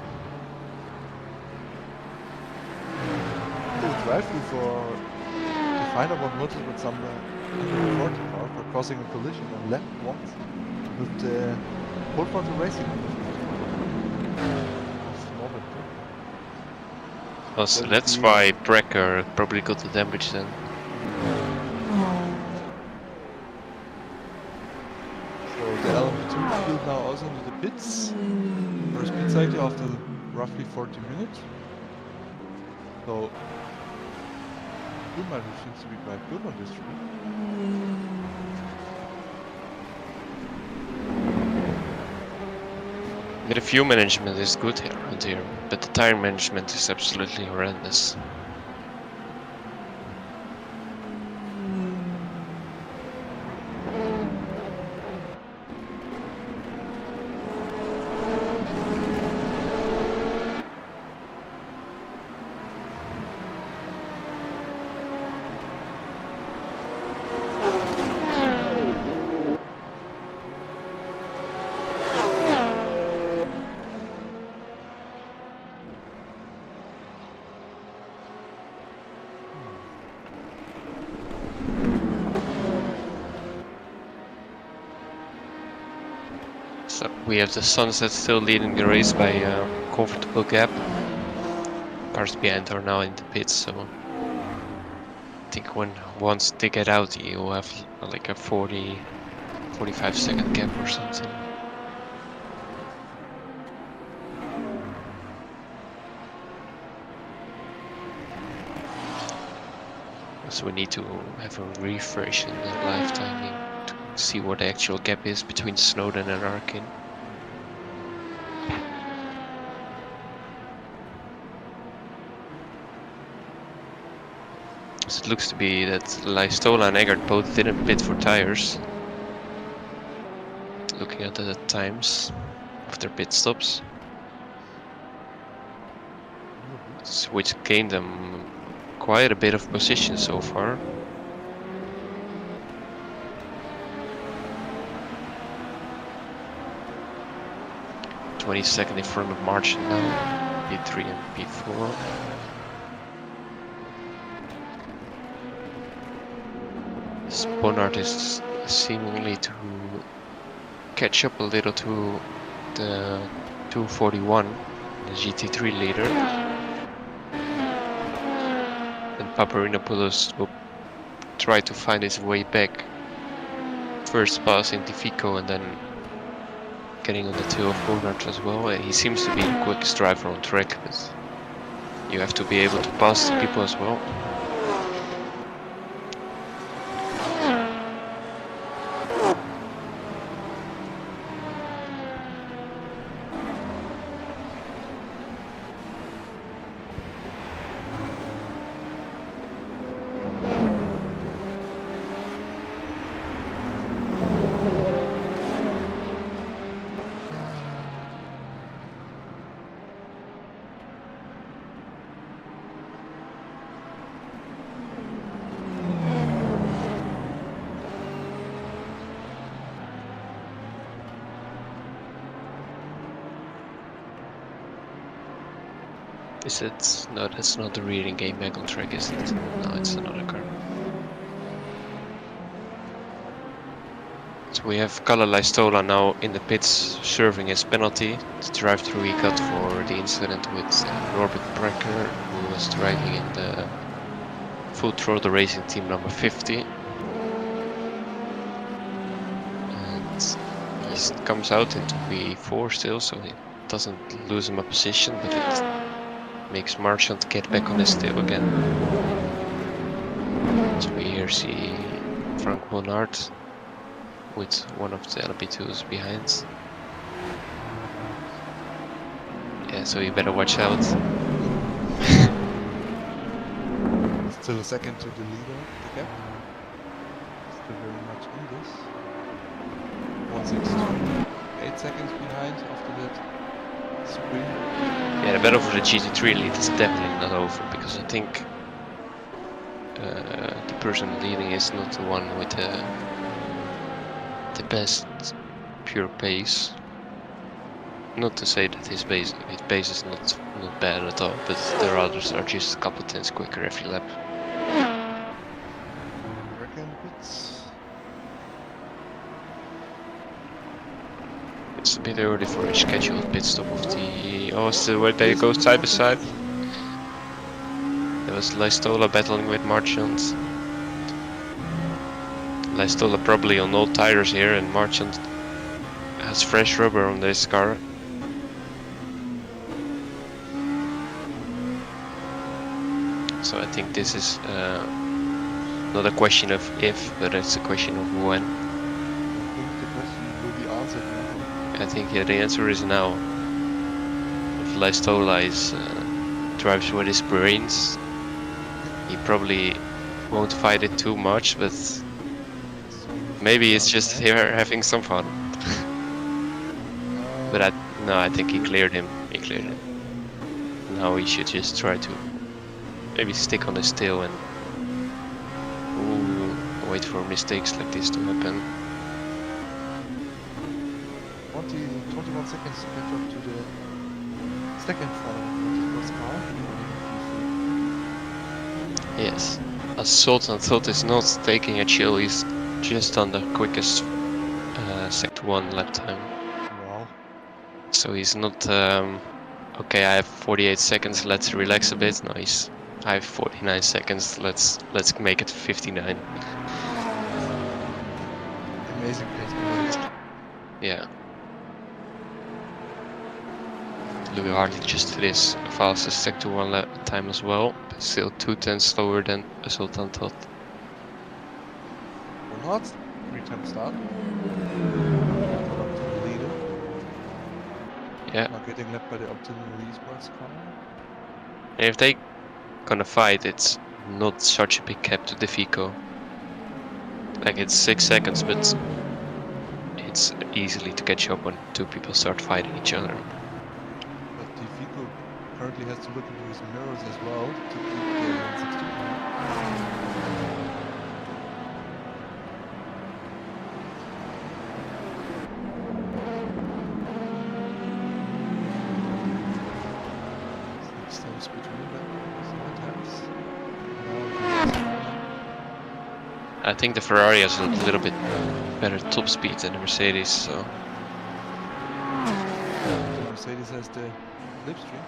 The drive-through for the final one noted with some 140 car for causing a collision on lap 1 with the full frontal racing on the 50. So that's why Brecker probably got the damage then. So the LMP2 field now also into the pits. First pit cycle after roughly 40 minutes. So Schumacher seems to be quite good on this track. The fuel management is good here around here, but the tire management is absolutely horrendous. So we have the Sunset still leading the race by a comfortable gap. Cars behind are now in the pits, so I think once they get out, you'll have like a 45 second gap or something. So we need to have a refresh in the live timing to see what the actual gap is between Snowden and Arkin. So it looks to be that Listola and Egert both didn't pit for tires. Looking at the times of their pit stops, which gained them quite a bit of position so far. .22 in front of Martian now, P3 and P4. Bonard is seemingly to catch up a little to the 241, the GT3 leader. And Paparinopoulos will try to find his way back. First passing Tifico and then getting on the tail of Bonard as well. He seems to be the quickest driver on track, but you have to be able to pass the people as well. Is it? No, that's not the reading game angle track, is it? No, it's another car. So we have Kalle Listola now in the pits serving his penalty. The drive-through he got for the incident with Norbert Brecker, who was driving in the Full Throttle Racing Team number 50. And he comes out into P4 still, so he doesn't lose him a position, but it makes Marchand get back on his tail again. So we here see Frank Bonnard with one of the LB2s behind. Yeah, so you better watch out. Still a second to the leader, the gap. Still very much in this. 162. 8 seconds behind after that sprint. Yeah, the battle for the GT3 lead is definitely not over, because I think the person leading is not the one with the best pure pace. Not to say that his pace is not bad at all, but the others are just a couple tenths quicker every lap. It's a bit early for a scheduled pit stop of the... Oh, still where they go side by side. There was Laistola battling with Marchand. Laistola probably on old tires here, and Marchand has fresh rubber on this car. So I think this is not a question of if, but it's a question of when. I think the question will be answered now. I think the answer is now. If Laistola drives with his brains, he probably won't fight it too much, but maybe it's just here having some fun. But I think he cleared him. He cleared him. Now he should just try to maybe stick on his tail and wait for mistakes like this to happen. 21 seconds to catch up to the second first car. Yes, as Sultan thought is not taking a chill, he's just on the quickest Sector 1 lap time. Wow. So he's not, okay, I have 48 seconds, let's relax a bit. No, I have 49 seconds, let's make it 59. Amazing pace. Yeah. Louis Hartley just finished fastest Sector 1 lap time as well, but still 2 tenths slower than Sultan thought. Or not. 3-time start. Up to the leader. Yeah. Now getting left by the Optimum Esports car. And if they gonna fight, it's not such a big gap to the Fico. Like it's 6 seconds, but it's easily to catch up when two people start fighting each other. But the Fico currently has to look into his mirrors as well to keep the 162 car. 6 times between them, 7 times. I think the Ferrari has a little bit better top speed than the Mercedes, so The Mercedes has the slipstream.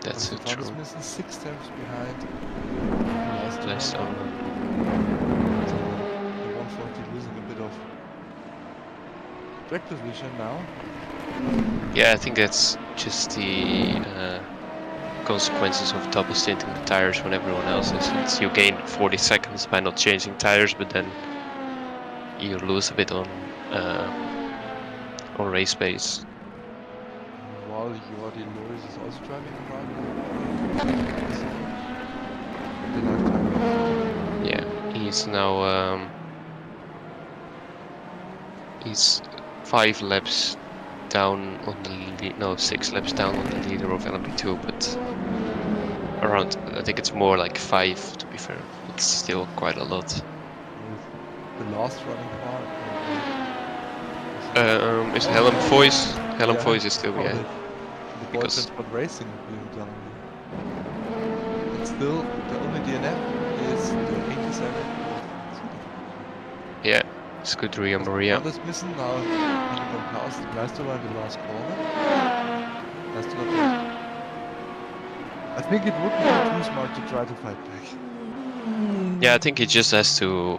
that's The true. missing 6 times behind. Less The 140 losing a bit of track position now. Yeah, I think that's just the consequences of double stinting the tires when everyone else is. You gain 40 seconds by not changing tires, but then you lose a bit on race pace. While Jordi Loris is also driving around now. Yeah, he's now he's 5 laps down on the lead, no, 6 laps down on the leader of LMP2, but around, I think it's more like 5 to be fair. It's still quite a lot. The last running car. Is Helen Foyce? Helen Yeah. Foyce is still Oh, behind. the Because- Transport Racing being done. And still, the only DNF is the 87. Yeah, Scuderia Maria. One is missing now. Having gone past Leistola in the last corner. Leistola I think it wouldn't be too smart to try to fight back. Yeah, I think he just has to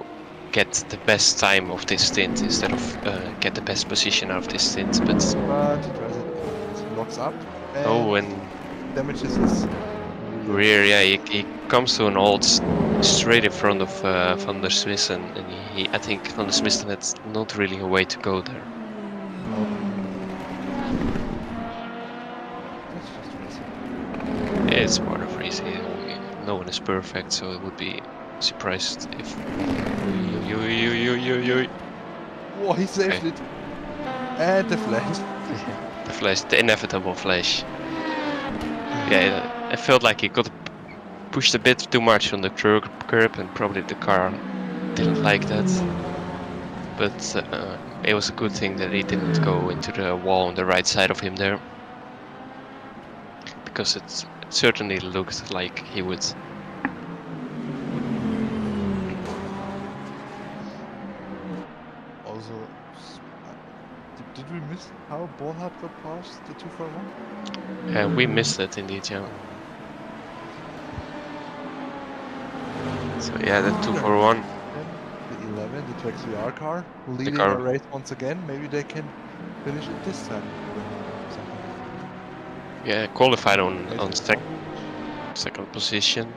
get the best time of this stint instead of get the best position out of this stint. But But he tries it anyways. He locks up and oh, and damages his rear, yeah, he comes to an halt straight in front of Van der Swiss, and I think Van der Swiss had not really a way to go there. That's just racing. It's part of racing. No one is perfect, so I would be surprised if. Whoa, he saved Okay. it. And the flash. The flash, the inevitable flash. Yeah, I felt like he got pushed a bit too much on the curb, and probably the car didn't like that. But it was a good thing that he didn't go into the wall on the right side of him there, because it certainly looked like he would. Also, did we miss how Bonhart got past the 241? We missed it indeed, yeah. So yeah, the 241. The 11, the Trax VR car, leading car. a race once again. Maybe they can finish it this time. Yeah, qualified on second position,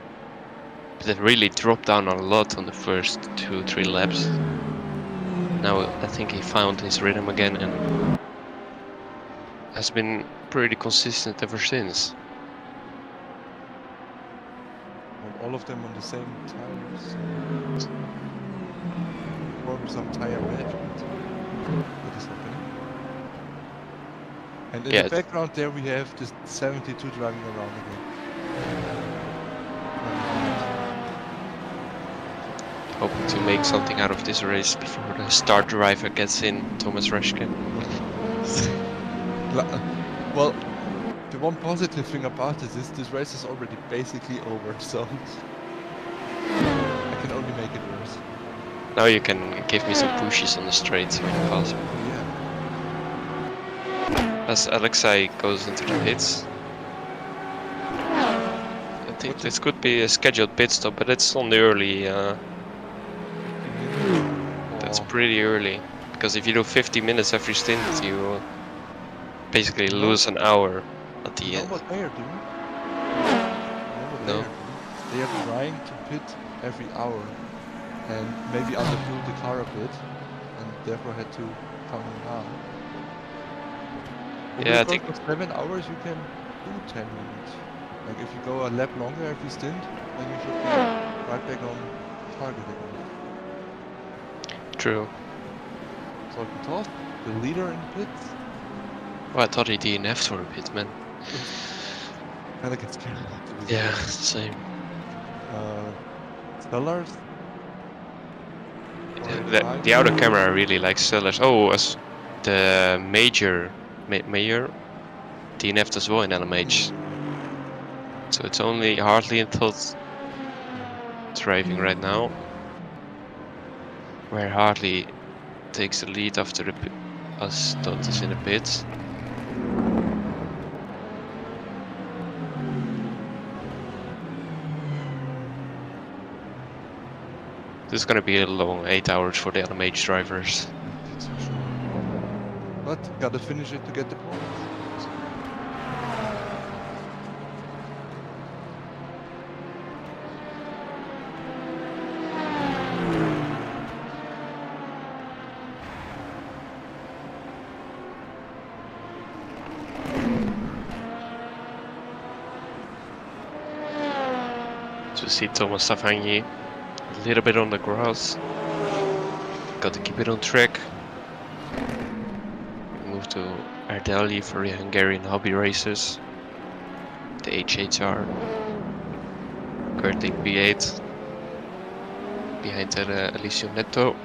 but it really dropped down a lot on the first 2-3 laps. Now I think he found his rhythm again and has been pretty consistent ever since. All of them on the same tires. Probably some tire management that is happening. And in Yeah, the background there we have this 72 driving around again. hoping to make something out of this race before the star driver gets in, Thomas Reschke. Well, the one positive thing about this is this race is already basically over, so I can only make it worse. Now you can give me some pushes on the straights when possible. Yeah. As Alexei goes into the pits. I think this could be a scheduled pit stop, but it's on the early. That's pretty early, because if you do 50 minutes every stint, you basically lose an hour at the You know end. what they are doing? No. They are trying to pit every hour and maybe underbuild the car a bit and therefore had to come down. Yeah, I think. For 7 hours you can do 10 minutes. Like if you go a lap longer every stint, then you should be right back on target again. True. So Toth, the leader in pits, Well, I thought he DNF'd for a bit, man. kinda gets scared. Yeah, same. Stellars. The outer camera really likes Sellers. Oh, as the mayor DNF'd as well in LMH. So it's only Hartley and Toth driving right now, where Hartley takes the lead after the as Toth is in the pits. This is gonna be a long 8 hours for the LMH drivers. That's for sure. But gotta finish it to get the points. To see Thomas Savagny a little bit on the grass. Got to keep it on track. Move to Ardeli for the Hungarian hobby races. The HHR. Currently P8. Behind Alicio Neto.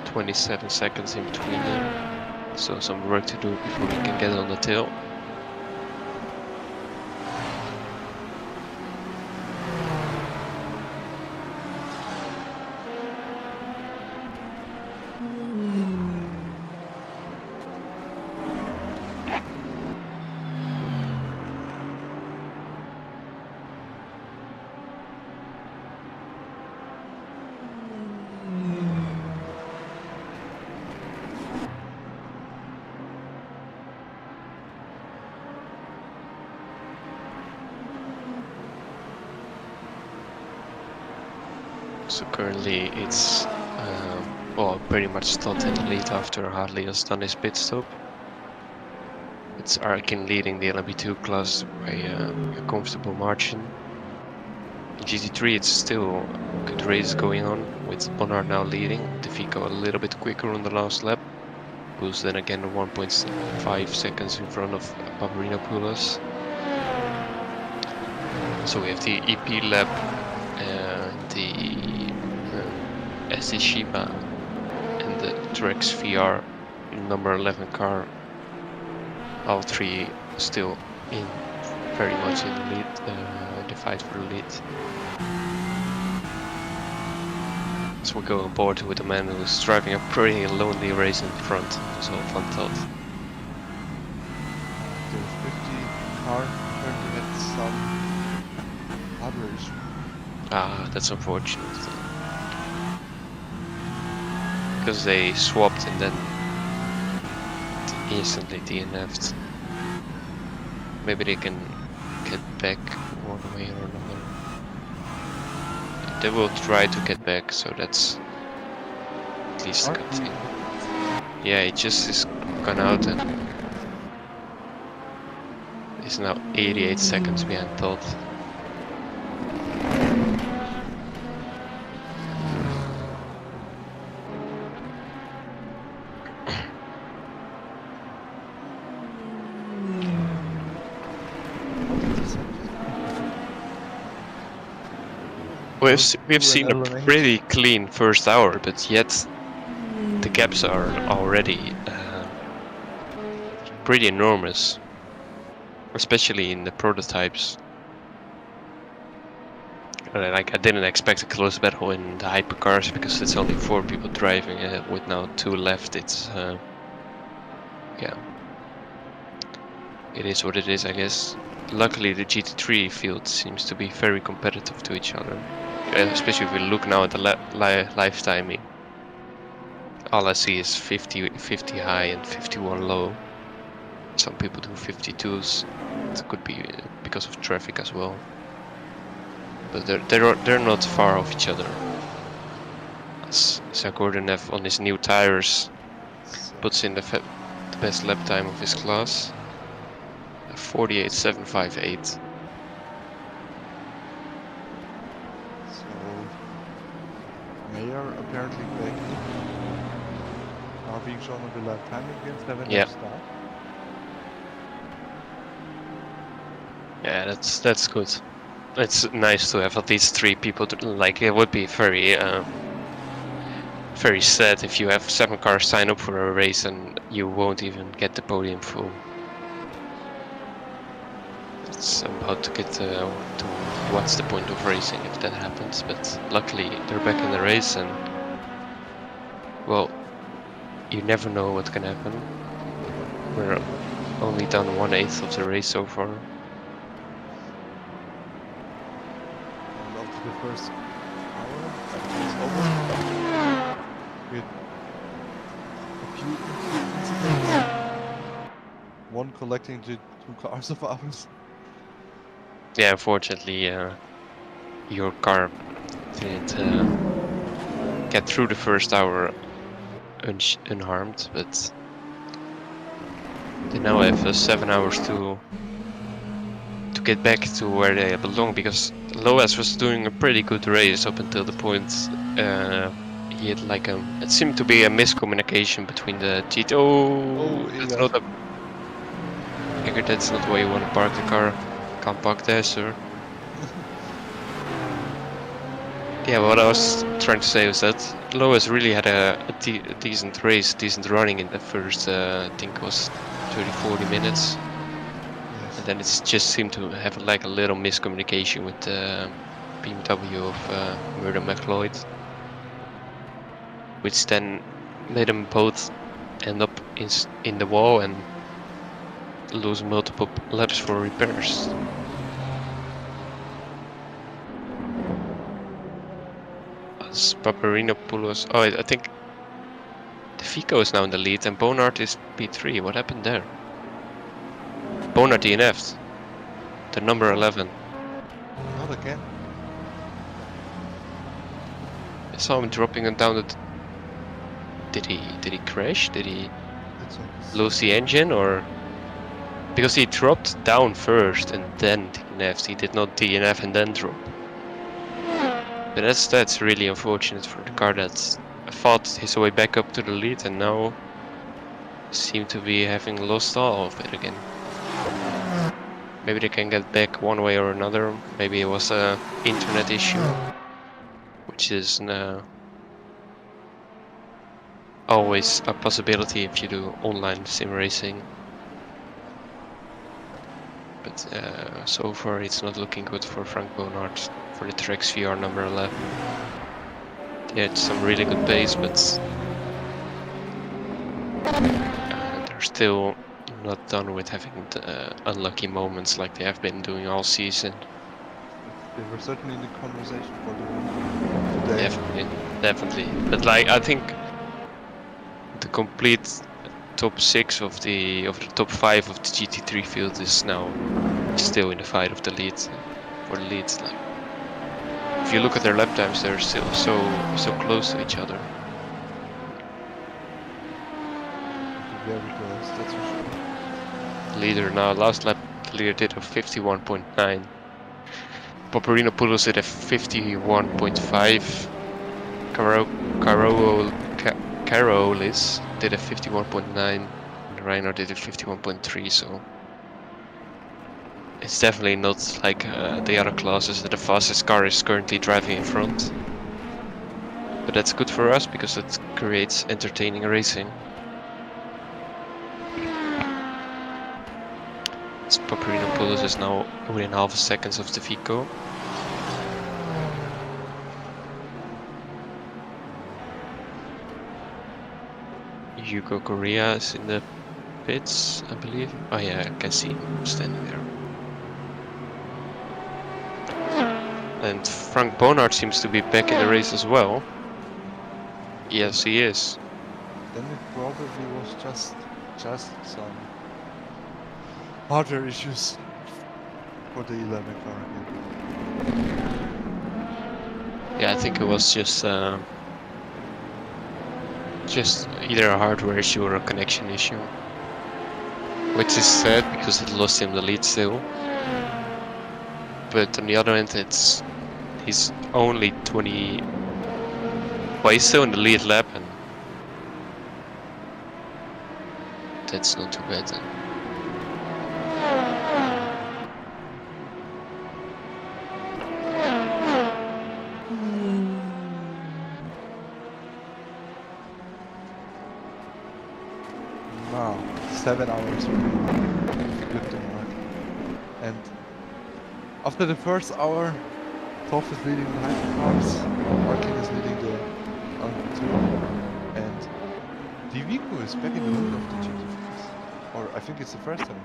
27 seconds in between them. So some work to do before we can get on the tail. So currently it's well, pretty much Stott in the lead after Hartley has done his pit stop. It's Arkin leading the LMP2 class by a comfortable margin. In GT3 it's still a good race going on, with Bonhart now leading, Defico a little bit quicker on the last lap. Who's then again 1.5 seconds in front of Paparinopoulos. So we have the EP lap, the SD Shima and the Trex VR number 11 car. All three still very much in the lead, the fight for the lead. So we go on board with a man who's driving a pretty lonely race in front, so fun thought. The 50 car apparently had some hardware issue. Ah, that's unfortunate. Because they swapped and then instantly DNF'd. Maybe they can get back one way or another. They will try to get back, so that's at least a good thing. Yeah, he just is gone out and is now 88 seconds behind Todd. We've seen a pretty clean first hour, but yet the gaps are already pretty enormous, especially in the prototypes. Like I didn't expect a close battle in the hypercars because it's only 4 people driving. With now 2 left, it's yeah, it is what it is, I guess. Luckily, the GT3 field seems to be very competitive to each other. Especially if we look now at the live timing. All I see is 50 high and 51 low. Some people do 52s. It could be because of traffic as well. But they're not far off each other. As Zagordanev on his new tires puts in the best lap time of his class. 48.758. Mayer apparently back in. Now being shown on the lap time against Levin Yeah. start. Yeah, that's good. It's nice to have at least 3 people like. It would be very very sad if you have 7 cars sign up for a race and you won't even get the podium full. It's about to get to what's the point of racing if that happens, but luckily they're back in the race and, well, you never know what can happen. We're only done 1/8 of the race so far. After the first hour, it's over. With a few incidents. One collecting the 2 cars of ours. Yeah, unfortunately, your car didn't get through the first hour unharmed, but they now have 7 hours to get back to where they belong, because Loas was doing a pretty good race up until the point he had like it seemed to be a miscommunication between the GT. That's not a. Figured that's not where you want to park the car. Can't park there, sir. Yeah, what I was trying to say was that Loas really had a decent race, decent running in the first, I think it was 30-40 minutes. Yes. And then it just seemed to have like a little miscommunication with the BMW of Murder McLeod, which then made them both end up in the wall and lose multiple laps for repairs. As Paparinopoulos, I think Defico is now in the lead and Bonhart is P3. What happened there? Bonhart DNF'd. The number 11. Not again. saw him dropping it down. Did he crash? Did he It's a- lose the engine, or because he dropped down first and then DNF'd? He did not DNF and then drop. But that's really unfortunate for the car that fought his way back up to the lead and now seem to be having lost all of it again. Maybe they can get back one way or another. Maybe it was a internet issue, which is always a possibility if you do online sim racing. But so far it's not looking good for Frank Bonart for the Trex VR number 11. He had some really good pace, but they're still not done with having the unlucky moments like they have been doing all season. They were certainly in the conversation for the win today. Definitely. But like I think the complete top 6 of the top 5 of the GT3 field is now still in the fight of the lead for the leads. Like, if you look at their lap times, they're still so close to each other. Very close, that's for sure. Leader now, last lap, the leader did a 51.9. Paparinopoulos did a 51.5. Carolis did a 51.9. And Reiner did a 51.3. So it's definitely not like the other classes that the fastest car is currently driving in front. But that's good for us because it creates entertaining racing. Paparinopoulos is now within half a second of the Vico. Hugo Correa is in the pits, I believe. Oh yeah, I can see him standing there. And Frank Bonart seems to be back in the race as well. Yes, he is. Then it probably was just some hardware issues for the 11 car again. Yeah, I think it was just either a hardware issue or a connection issue. Which is sad because it lost him the lead still. But on the other hand, he's only 20. Well, he's still in the lead lap, and that's not too bad then. Wow, 7 hours with the mark. And after the first hour, Toff is leading the hypercars, Markin is leading the Alpha 2, and Divico is back in the lead of the GT3s. Or I think it's the first time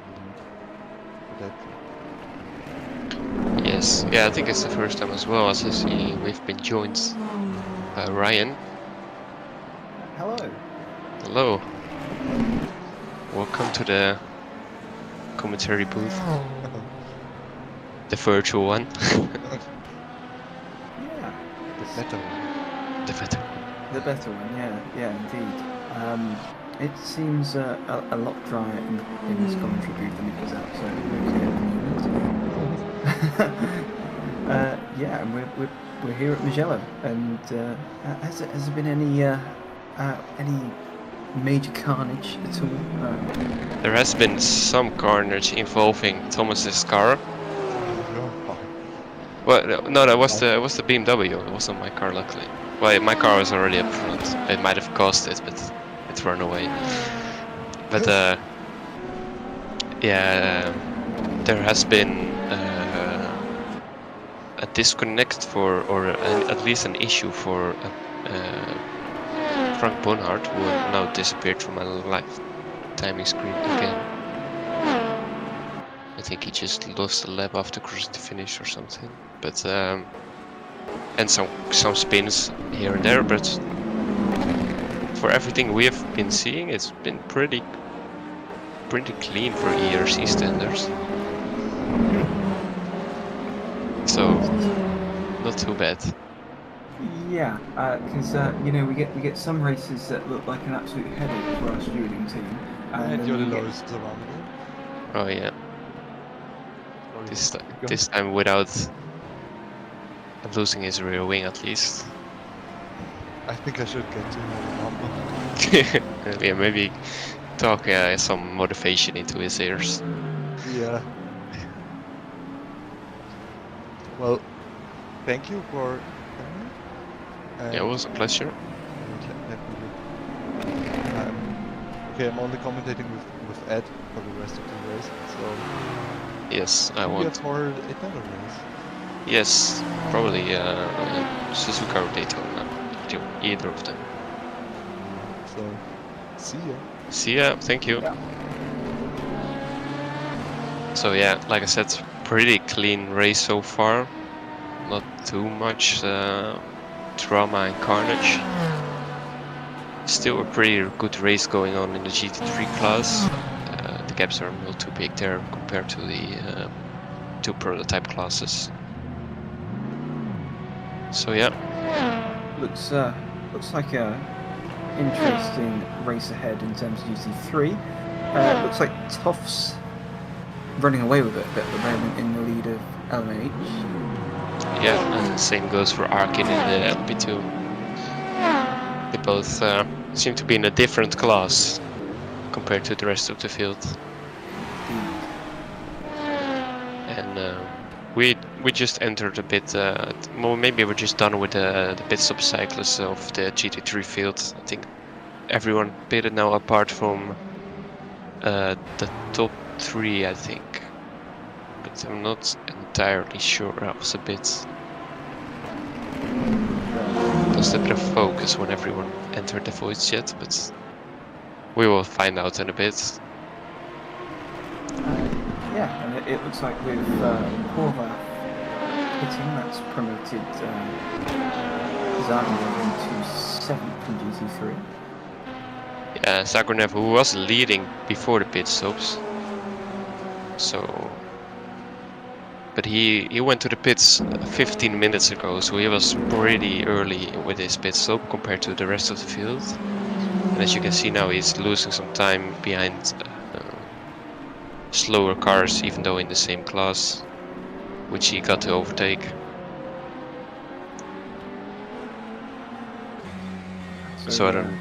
for that. Yes, yeah, I think it's the first time as well. As I see, we've been joined by Ryan. Hello. Hello. Welcome to the commentary booth. The virtual one. Yeah. The better one. The better one. The better one, yeah, indeed. It seems a lot drier in this commentary booth than it does outside at the moment. Yeah, and we're here at Mugello, and has there been any major carnage at all? There has been some carnage involving Thomas's car. Well, no, that was the BMW. It wasn't my car, luckily. Well, my car was already up front. It might have caused it, but it ran away. But yeah, there has been a disconnect or at least an issue for Frank Bonhart, who now disappeared from my live timing screen again. I think he just lost a lap after crossing the finish or something. But and some spins here and there, but for everything we have been seeing, it's been pretty clean for EERC standards. So not too bad. Yeah, because you know we get some races that look like an absolute headache for our stewarding team, And then you're the we get- lowest around again. Oh yeah, Sorry, this keep going. this time without losing his rear wing at least. I think I should get to the number. Yeah, maybe talk some motivation into his ears. Yeah. Well, thank you for coming. Yeah, it was a pleasure. Let me look. Okay, I'm only commentating with Ed for the rest of the race. So Yes, I you want. have for another race. Yes, probably Suzuka or Daytona. Either of them. So see ya. See ya. Thank you. Yeah. So yeah, like I said, pretty clean race so far. Not too much drama and carnage. Still a pretty good race going on in the GT3 class. The gaps are not too big there compared to the two prototype classes. So yeah, looks like a interesting race ahead in terms of GT3. Looks like Toff's running away with it a bit at the moment in the lead of LMH. yeah, and the same goes for Arkin in the LP2. They both seem to be in a different class compared to the rest of the field. And we just entered a bit. Well, maybe we're just done with the pit stop cyclists of the GT3 field. I think everyone pitted now, apart from the top 3, I think. But I'm not entirely sure. I was a bit. Lost a bit of focus when everyone entered the voice chat, but we will find out in a bit. Yeah, and it looks like with Horvath hitting, that's promoted Zagreb into 7th in GT3. Yeah, Zagreb, who was leading before the pit stops. So, but he went to the pits 15 minutes ago, so he was pretty early with his pit stop compared to the rest of the field. And as you can see now, he's losing some time behind slower cars, even though in the same class, which he got to overtake. So I don't.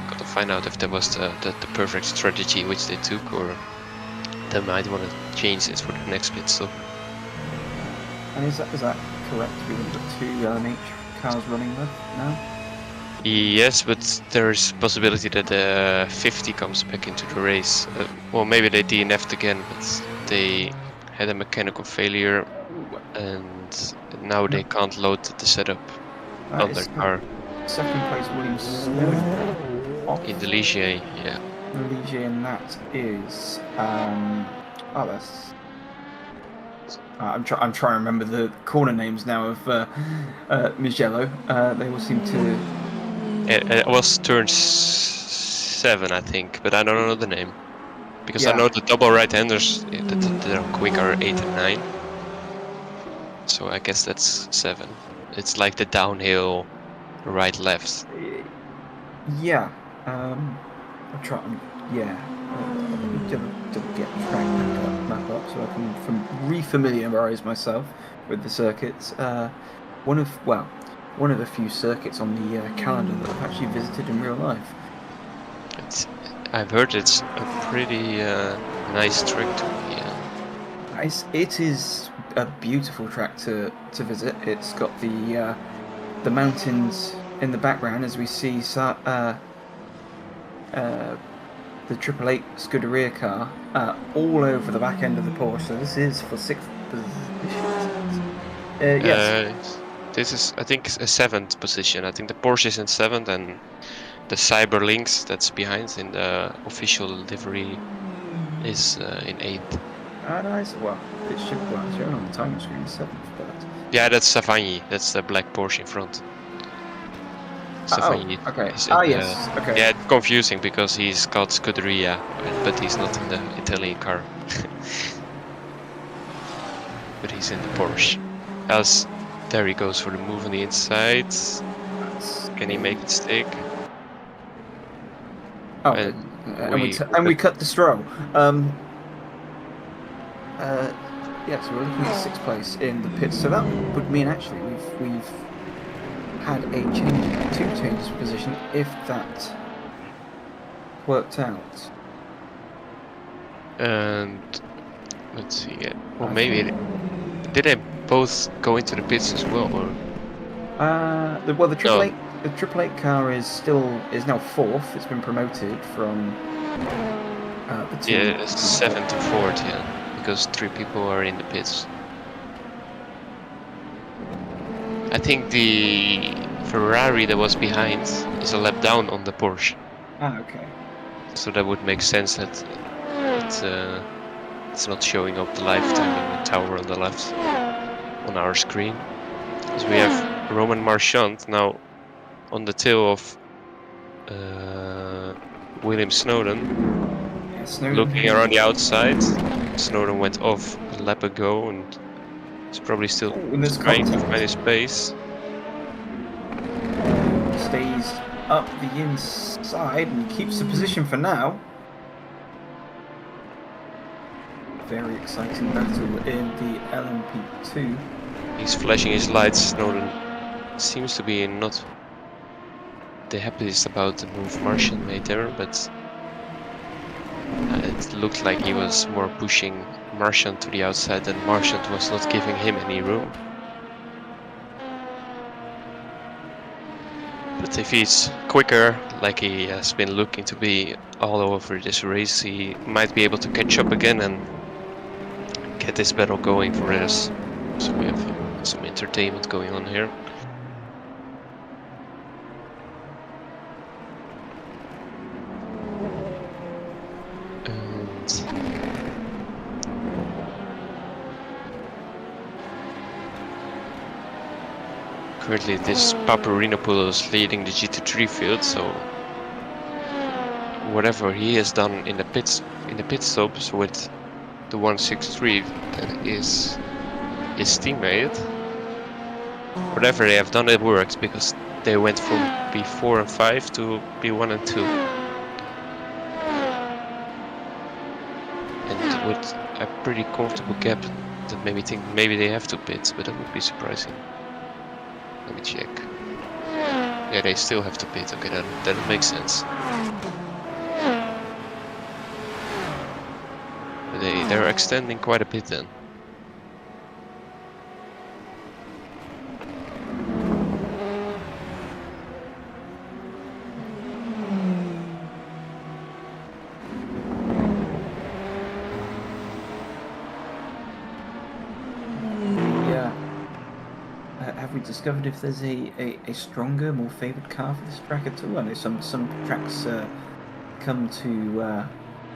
Got to find out if that was the perfect strategy which they took, or they might want to change it for the next pit stop. And is that correct? We've got 2 LMH cars running left now? Yes, but there's possibility that the 50 comes back into the race. Well, maybe they DNF'd again, but they had a mechanical failure, and now they can't load the setup on their car. Second place, William Snowden. In the Ligier, yeah. Ligier, and that is that's. I'm trying to remember the corner names now of Mugello. They all seem to. It was turn 7, I think, but I don't know the name. Because I Yeah. know the double right-handers that are quick are 8 and 9. So I guess that's 7. It's like the downhill right-left. Yeah. I'm trying. Yeah. Let me double get the track map up so I can re-familiarise myself with the circuits. One of the few circuits on the calendar that I've actually visited in real life. I've heard it's a pretty nice track to be. It is a beautiful track to visit. It's got the mountains in the background as we see the 888 Scuderia car all over the back end of the Porsche. So this is for 6th position. Yes. This is, I think, a 7th position. I think the Porsche is in 7th, and the Cyberlynx that's behind in the official livery is in 8th. Nice. Well, it should be shown on the timer screen 7th, but Yeah, that's Savagny. That's the black Porsche in front. Savagny. Okay. Is Yes. Okay. Yeah, it's confusing because he's got Scuderia, but he's not in the Italian car. But he's in the Porsche. As There he goes for the move on the inside. That's Can he make it stick? Oh, And and we cut the stroll. Yeah, so we're looking at 6th place in the pits. So that would mean actually we've had two changes of position if that worked out. And let's see. Well, maybe did they both go into the pits as well, or? The Triple Eight car is now 4th. It's been promoted from the two. Yeah, 7th to 4th, yeah, because 3 people are in the pits. I think the Ferrari that was behind is a lap down on the Porsche. Ah, okay. So that would make sense that it's not showing up the lifetime in the tower on the left on our screen. So we have Roman Marchand now on the tail of William Snowden. Yeah, Snowden Looking around the outside. Snowden went off a lap ago and is probably still trying to find his pace. Stays up the inside and keeps the position for now. Very exciting battle in the LMP2. He's flashing his lights. Snowden seems to be not the happiest about the move Martian made there, but it looked like he was more pushing Martian to the outside and Martian was not giving him any room. But if he's quicker, like he has been looking to be all over this race, he might be able to catch up again and get this battle going for us. So we have some entertainment going on here. Currently this Paparinopoulos leading the GT3 field, so whatever he has done in the pit stops with the 163 that is his teammate, whatever they have done, it worked because they went from P4 and 5 to P1 and 2. And with a pretty comfortable gap that made me think maybe they have to pit, but that would be surprising. Let me check. Yeah, they still have to pit. Okay, that makes sense. But they're extending quite a bit then. Have we discovered if there's a stronger, more favoured car for this track at all? I know some tracks come to,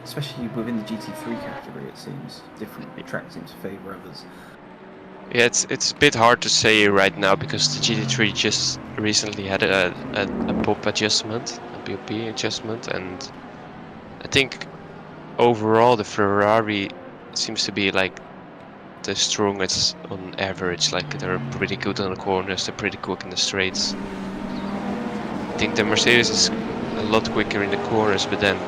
especially within the GT3 category, it seems different tracks seem to favour others. Yeah, it's a bit hard to say right now because the GT3 just recently had a POP adjustment, a BOP adjustment, and I think overall the Ferrari seems to be like the strongest on average. Like they're pretty good on the corners, they're pretty quick in the straights. I think the Mercedes is a lot quicker in the corners, but then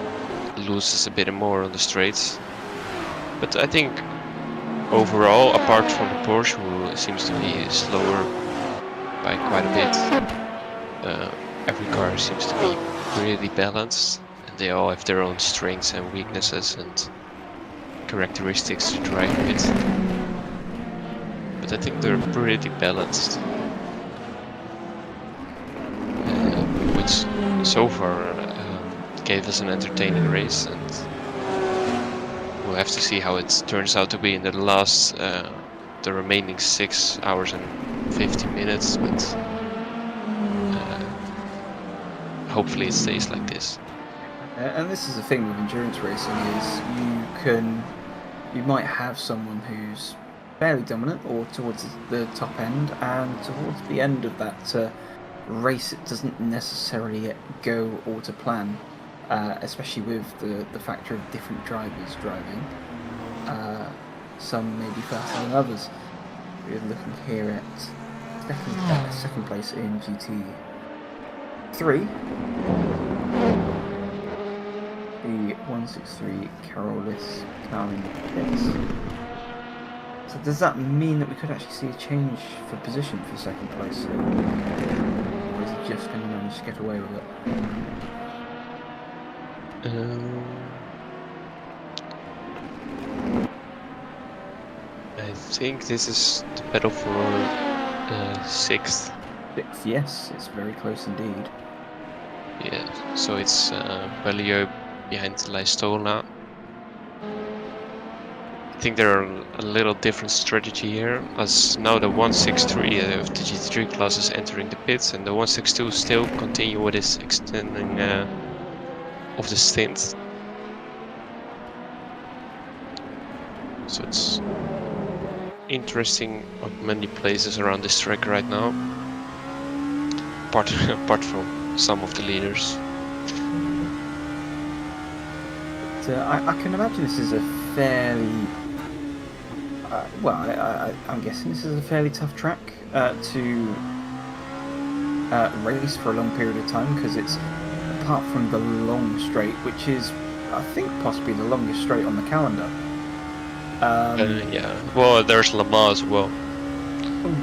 loses a bit more on the straights. But I think overall, apart from the Porsche, who seems to be slower by quite a bit, every car seems to be really balanced, and they all have their own strengths and weaknesses and characteristics to drive with. But I think they're pretty balanced, which so far gave us an entertaining race, and we'll have to see how it turns out to be in the last, the remaining 6 hours and 50 minutes, but hopefully it stays like this. And this is the thing with endurance racing is you might have someone who's fairly dominant or towards the top end, and towards the end of that race it doesn't necessarily go all to plan, especially with the factor of different drivers driving. Some may be faster than others. We're looking here at second place in GT3. The 163 Carolis Clown pits. So does that mean that we could actually see a change for position for second place? Or is he just going to manage to get away with it? I think this is the battle for 6th. Sixth, yes, it's very close indeed. Yeah, so it's Mugello behind Leistola. I think there are a little different strategy here, as now the 163 of the GT3 class is entering the pits, and the 162 still continue with his extending of the stint. So it's interesting on many places around this track right now, apart from some of the leaders. So I can imagine this is a fairly I'm guessing this is a fairly tough track to race for a long period of time, because it's, apart from the long straight, which is I think possibly the longest straight on the calendar. Yeah, well, there's Le Mans as well.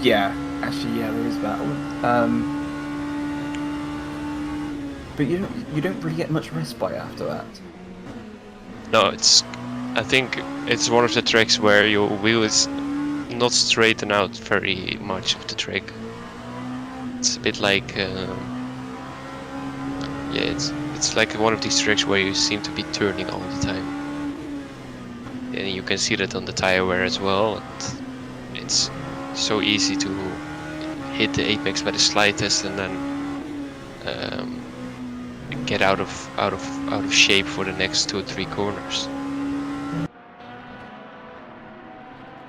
Yeah, actually, yeah, there is that one. But you don't really get much respite after that. No, I think it's one of the tracks where your wheel is not straightened out very much of the track. It's a bit like, yeah, it's like one of these tracks where you seem to be turning all the time. And you can see that on the tire wear as well. And it's so easy to hit the apex by the slightest and then get out of shape for the next 2 or 3 corners.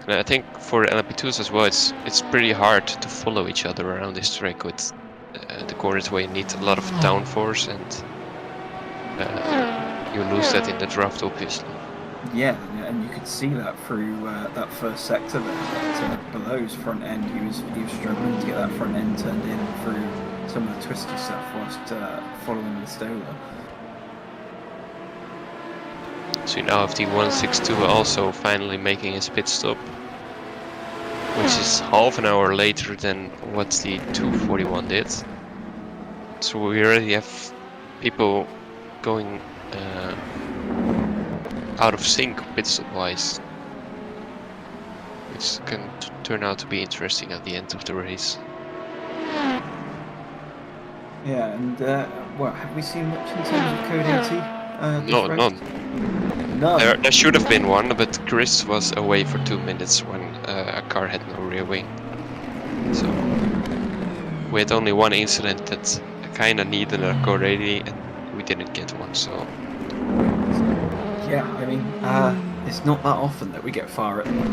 And I think for LMP2s as well, it's pretty hard to follow each other around this track with the corners where you need a lot of downforce, and you lose that in the draft, obviously. Yeah, and you could see that through that first sector there. That Below's front end, he was struggling to get that front end turned in through some of the twisty stuff whilst following the Stola. So you now have the 162 also finally making his pit stop, which is half an hour later than what the 241 did. So we already have people going out of sync pit stop wise, which can turn out to be interesting at the end of the race. Yeah, and have we seen much in terms of Code 80? No, none. None. There should have been one, but Chris was away for 2 minutes when a car had no rear wing. So we had only one incident that kind of needed a Code 80, and we didn't get one. So yeah, I mean, it's not that often that we get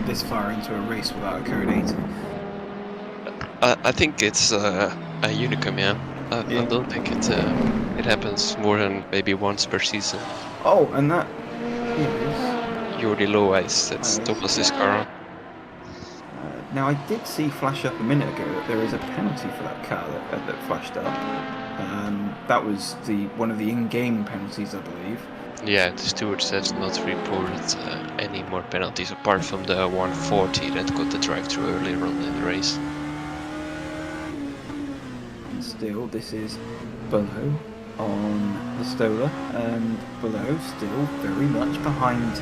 this far into a race without a Code 80. I think it's a unicum, yeah. I don't think it happens more than maybe once per season. Oh, and that is Jordi Low Ice, that's Thomas's car. Now I did see flash up a minute ago that there is a penalty for that car that flashed up. That was one of the in-game penalties, I believe. Yeah, the stewards have not reported any more penalties apart from the 140 that got the drive-through earlier on in the race. Still, this is Below on the Stola, and Below still very much behind,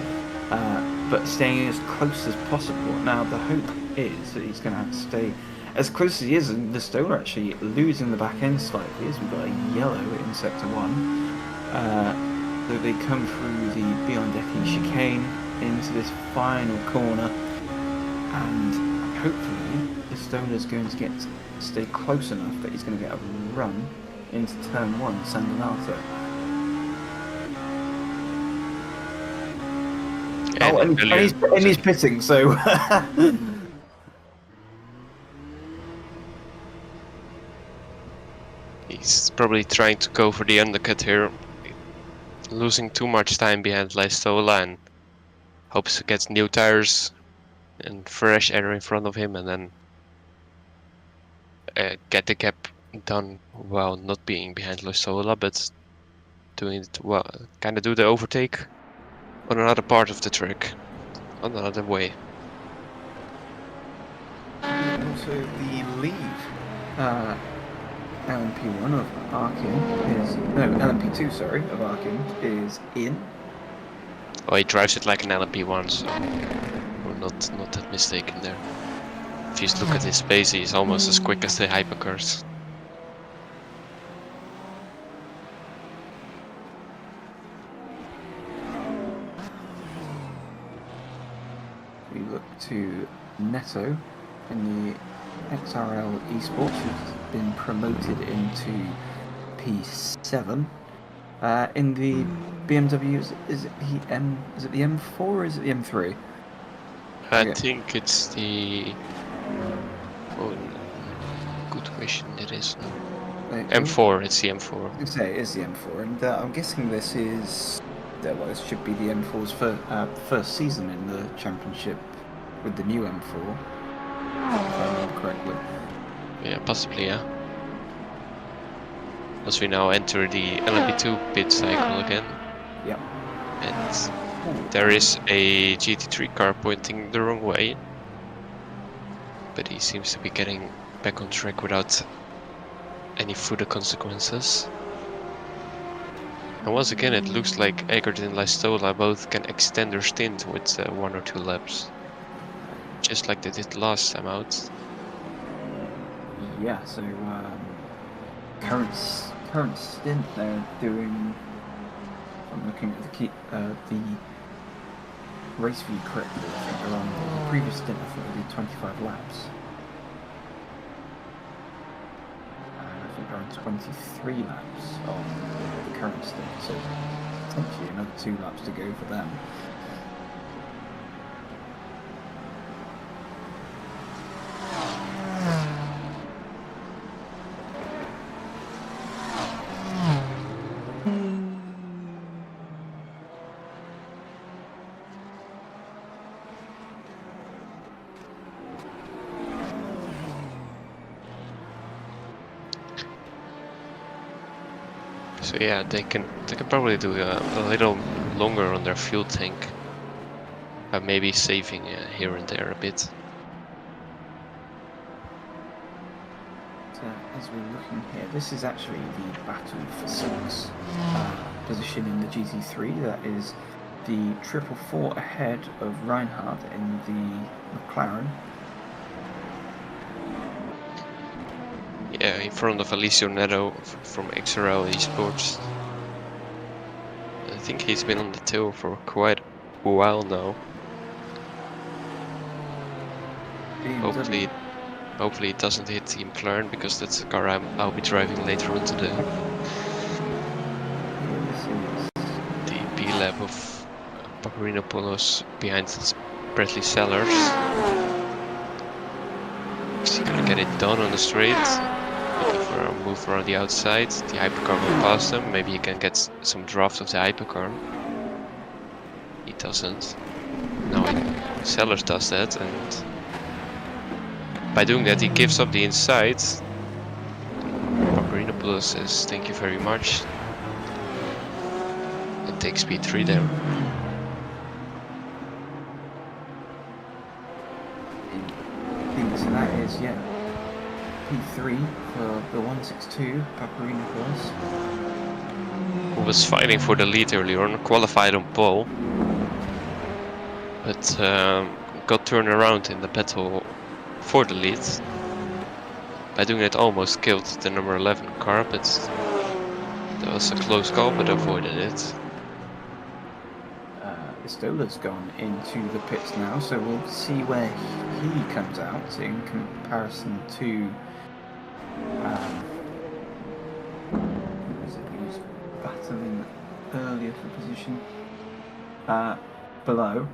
but staying as close as possible. Now the hope is that he's going to have to stay as close as he is, and the Stola actually losing the back end slightly as we've got a yellow in sector 1. So they come through the beyond decking chicane into this final corner, and hopefully the Stola's going to stay close enough that he's going to get a run into turn 1, San Donato. And he's pitting, so he's probably trying to go for the undercut here, losing too much time behind Leistola, and hopes to get new tires and fresh air in front of him, and then get the gap done while not being behind Loistola, but doing it well, kind of do the overtake on another part of the track, on another way. And also the lead. LMP1 of Arkin is LMP2, sorry, of Arkin is in. Oh, he drives it like an LMP1, so we're not that mistaken there. If you just look at his pace, he's almost as quick as the hypercars. We look to Neto in the XRL Esports, who's been promoted into P7. In the BMW, is it the M4 or is it the M3? I think it's the... Oh, good question, it is. M4, it's the M4. I was going to say it is the M4, and I'm guessing this is... Well, this should be the M4's first season in the championship with the new M4, if I remember correctly. Yeah, possibly, yeah. As we now enter the LMP2 pit cycle again. Yep. And there is a GT3 car pointing the wrong way. But he seems to be getting back on track without any further consequences. And once again, it looks like Eggert and Loistola both can extend their stint with 1 or 2 laps. Just like they did last time out. Yeah, so current stint they're doing. I'm looking at the race view correctly. I think they're on the previous stint. I think they did 25 laps. I think they're on 23 laps on the current stint. So potentially another 2 laps to go for them. So yeah, they can probably do a little longer on their fuel tank, maybe saving here and there a bit. So as we're looking here, this is actually the battle for 6 position in the GT3. That is the 444 ahead of Reinhardt in the McLaren. Yeah, in front of Alessio Neto from XRL Esports. I think he's been on the tail for quite a while now. Hopefully it doesn't hit the McLaren, because that's the car I'll be driving later on today. The B-lab of Paparinopoulos behind Bradley Sellers. Is he gonna get it done on the straight? Looking for a move around the outside. The hypercar will pass them. Maybe he can get some draft of the hypercar. He doesn't. Now Sellers does that, and by doing that he gives up the inside. Paparinopoulos says thank you very much and takes P3 there. So that is, P3 for the 162, Paparinopoulos. Who was fighting for the lead earlier on, qualified on pole, but got turned around in the battle for the lead. By doing it, almost killed the number 11 car, but that was a close call, but avoided it. Istola's gone into the pits now, so we'll see where he comes out in comparison to he was battling earlier for position below.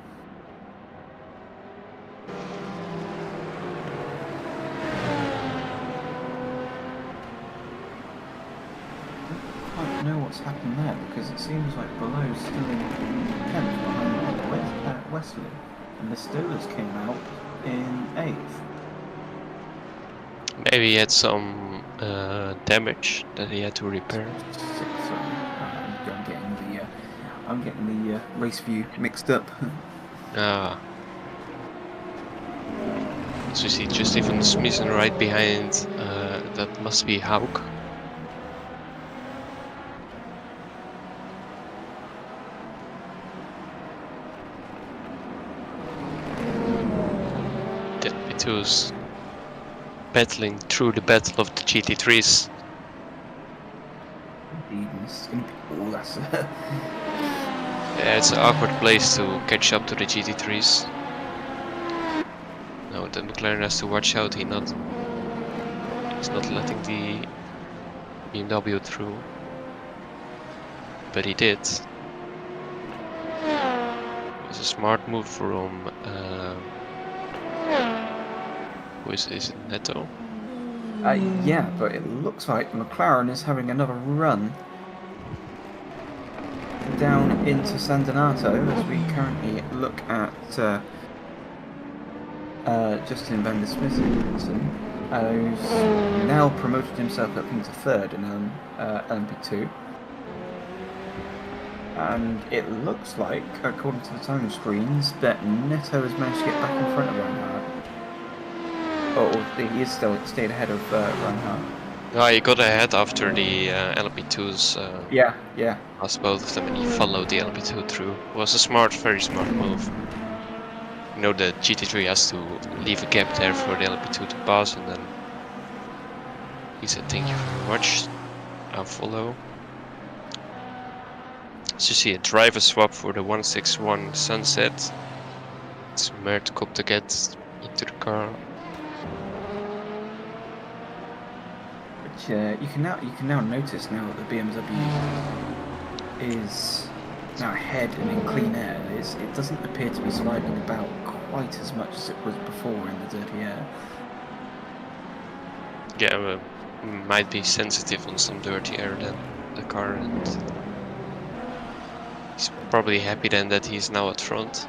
I don't know what's happened there, because it seems like Below's still in 10th behind Wesley, and the Steelers came out in 8th. Maybe he had some damage that he had to repair. I'm getting the race view mixed up. Ah. So you see just even Smithson right behind, that must be Hauk. The LP2's battling through the battle of the GT3s. It's gonna be, oh, that's Yeah, it's an awkward place to catch up to the GT3s. Now the McLaren has to watch out he's not letting the BMW through. But he did. It was a smart move from who is it, Neto? yeah, but it looks like McLaren is having another run down into San Donato as we currently look at Justin van der Smissen, who's now promoted himself up into third in LMP2. And it looks like, according to the time screens, that Neto has managed to get back in front of Reinhardt. Oh, he is still stayed ahead of Reinhardt. No, he got ahead after the LP2s. Yeah. Lost both of them and he followed the LP2 through. It was a smart, very smart move. You know, the GT3 has to leave a gap there for the LP2 to pass, and then he said, "Thank you very much, I'll follow." So you see a driver swap for the 161 Sunset. It's Mert Kop to get into the car. Which you can now notice now that the BMW is now ahead and in clean air. It doesn't appear to be sliding about quite as much as it was before in the dirty air. Yeah, might be sensitive on some dirty air than the car, and he's probably happy then that he's now at front.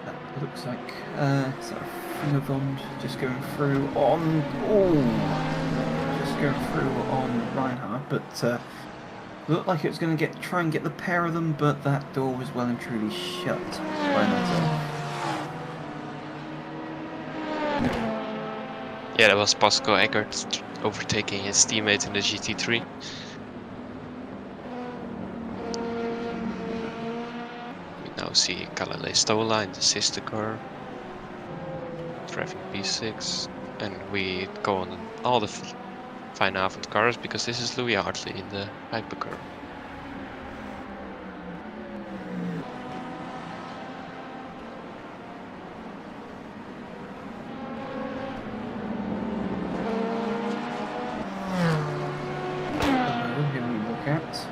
That looks like Finavond just going through on Reinhardt, but looked like it was going to try and get the pair of them, but that door was well and truly shut by Neto. Yeah, that was Pascal Eckert overtaking his teammate in the GT3. We now see Kalale Stola in the sister car, driving P6, and we go on all the fine Avond cars because this is Louis Hartley in the hypercar.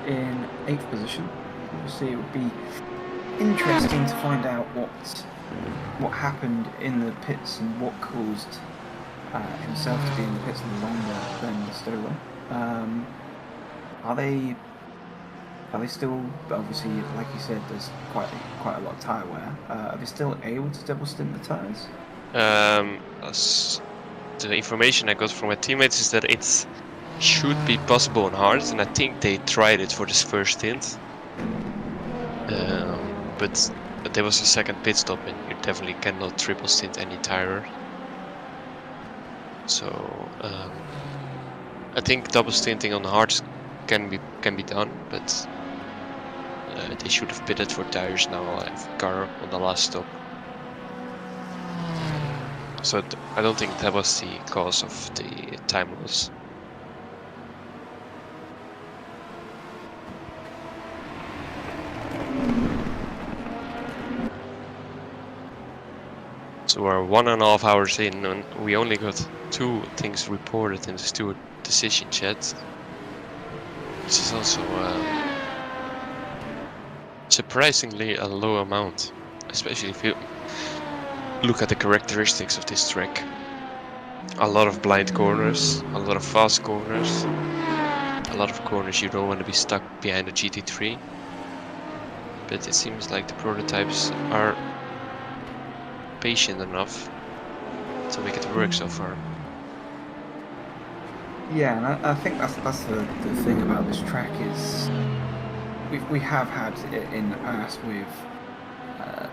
In 8th position. Obviously, it would be interesting to find out what happened in the pits and what caused himself to be in the pits longer than Stola. Are they still, obviously, like you said, there's quite a lot of tyre wear. Are they still able to double stint the tyres? The information I got from my teammates is that it should be possible on hards, and I think they tried it for this first stint. But there was a second pit stop, and you definitely cannot triple stint any tire. So I think double stinting on hards can be done, but they should have pitted for tires now at car on the last stop. So I don't think that was the cause of the time loss. So we're 1.5 hours in, and we only got 2 things reported in the steward decision chat, which is also surprisingly a low amount, especially if you look at the characteristics of this track. A lot of blind corners, a lot of fast corners, a lot of corners you don't want to be stuck behind a GT3, but it seems like the prototypes are patient enough to make it work so far. Yeah, and I think that's the thing about this track is we have had it in the past with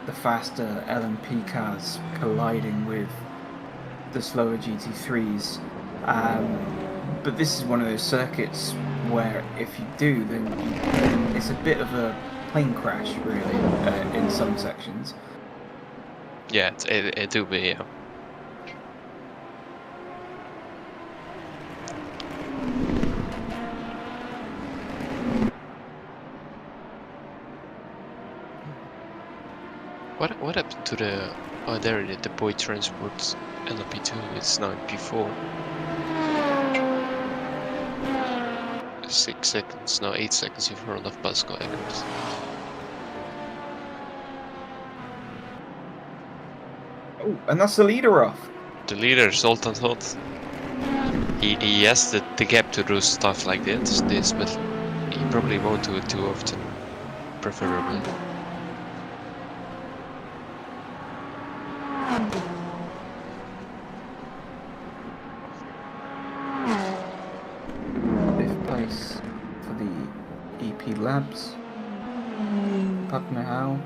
the faster LMP cars colliding with the slower GT3s, but this is one of those circuits where if you do, then it's a bit of a plane crash, really, in some sections. Yeah, it do be, yeah. What happened to the... Oh, there it is, the Boy Transport LP2, it's now in P4. 6 seconds, no 8 seconds in front of Pascal Eckert. Oh, and that's the leader off. The leader, Zoltan Holt. He has the gap to do stuff like this, but he probably won't do it too often, preferably. For the EP Labs. Pugmahal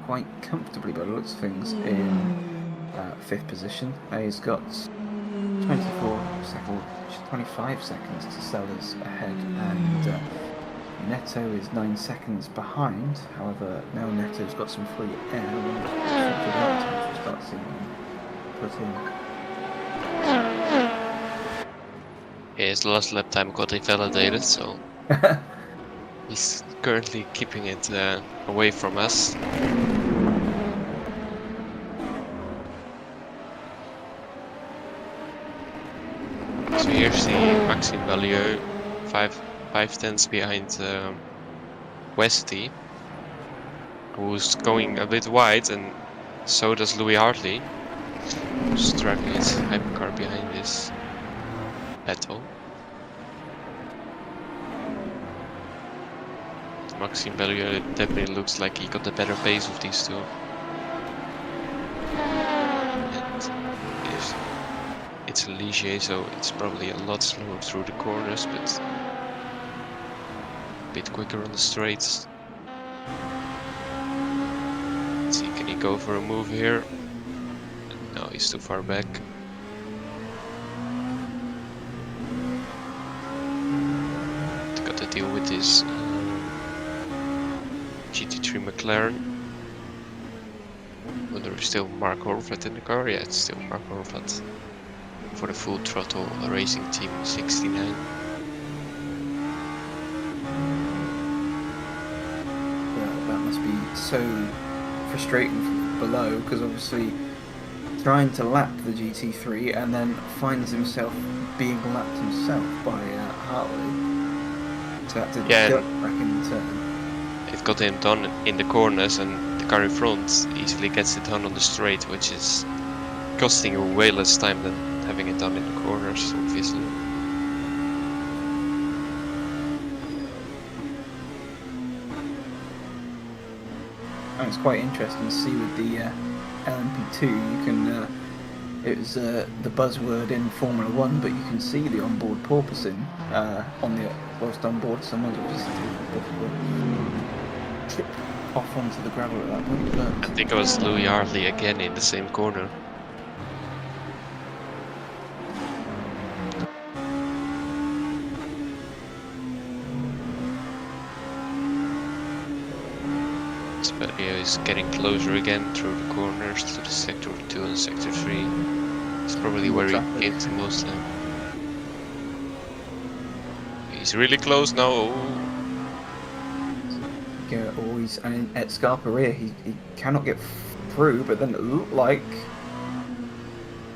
quite comfortably by the looks of things in 5th position. He's got 25 seconds to Sellers ahead, and Neto is 9 seconds behind. However, now Neto's got some free air and we'll start seeing him put in. His last lap time got invalidated, so he's currently keeping it away from us. So here's the Maxime Vallieu, 5 tenths behind Westy, who's going a bit wide, and so does Louis Hartley, who's driving his hypercar behind this battle. Maxime Vallieu definitely looks like he got the better pace of these two. And it's a Ligier, so it's probably a lot slower through the corners, but a bit quicker on the straights. Let's see, can he go for a move here? No, he's too far back. Got to deal with this GT3 McLaren. Whether it's still Mark Horvath in the car? Yeah, it's still Mark Horvath for the Full Throttle Racing Team 69. Well, that must be so frustrating from below, because obviously trying to lap the GT3 and then finds himself being lapped himself by Hartley. So had to get back in the turn. It got him done in the corners, and the car in front easily gets it done on the straight, which is costing you way less time than having it done in the corners, obviously. And it's quite interesting to see with the LMP2, you can, it was the buzzword in Formula 1, but you can see the onboard porpoising on the, whilst on board, someone's obviously tripped off onto the gravel at that point. But I think it was Louis Hartley again in the same corner. Spelio is getting closer again through the corners to the sector 2 and sector 3. It's probably where he came to most time. He's really close now. always, and at Scarperia he cannot get through, but then it looked like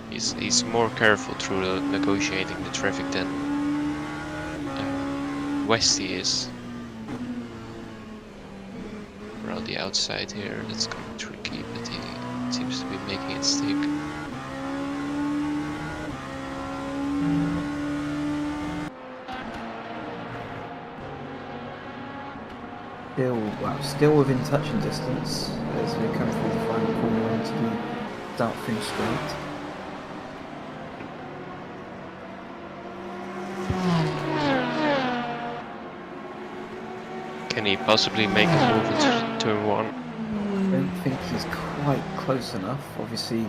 he's more careful through negotiating the traffic than Westy is. Around the outside here, that's kind of tricky, but he seems to be making it stick. still Wow, still within touching distance as we come through the final corner into the start-finish straight. Can he possibly make a move into turn 1? I don't think he's quite close enough, obviously.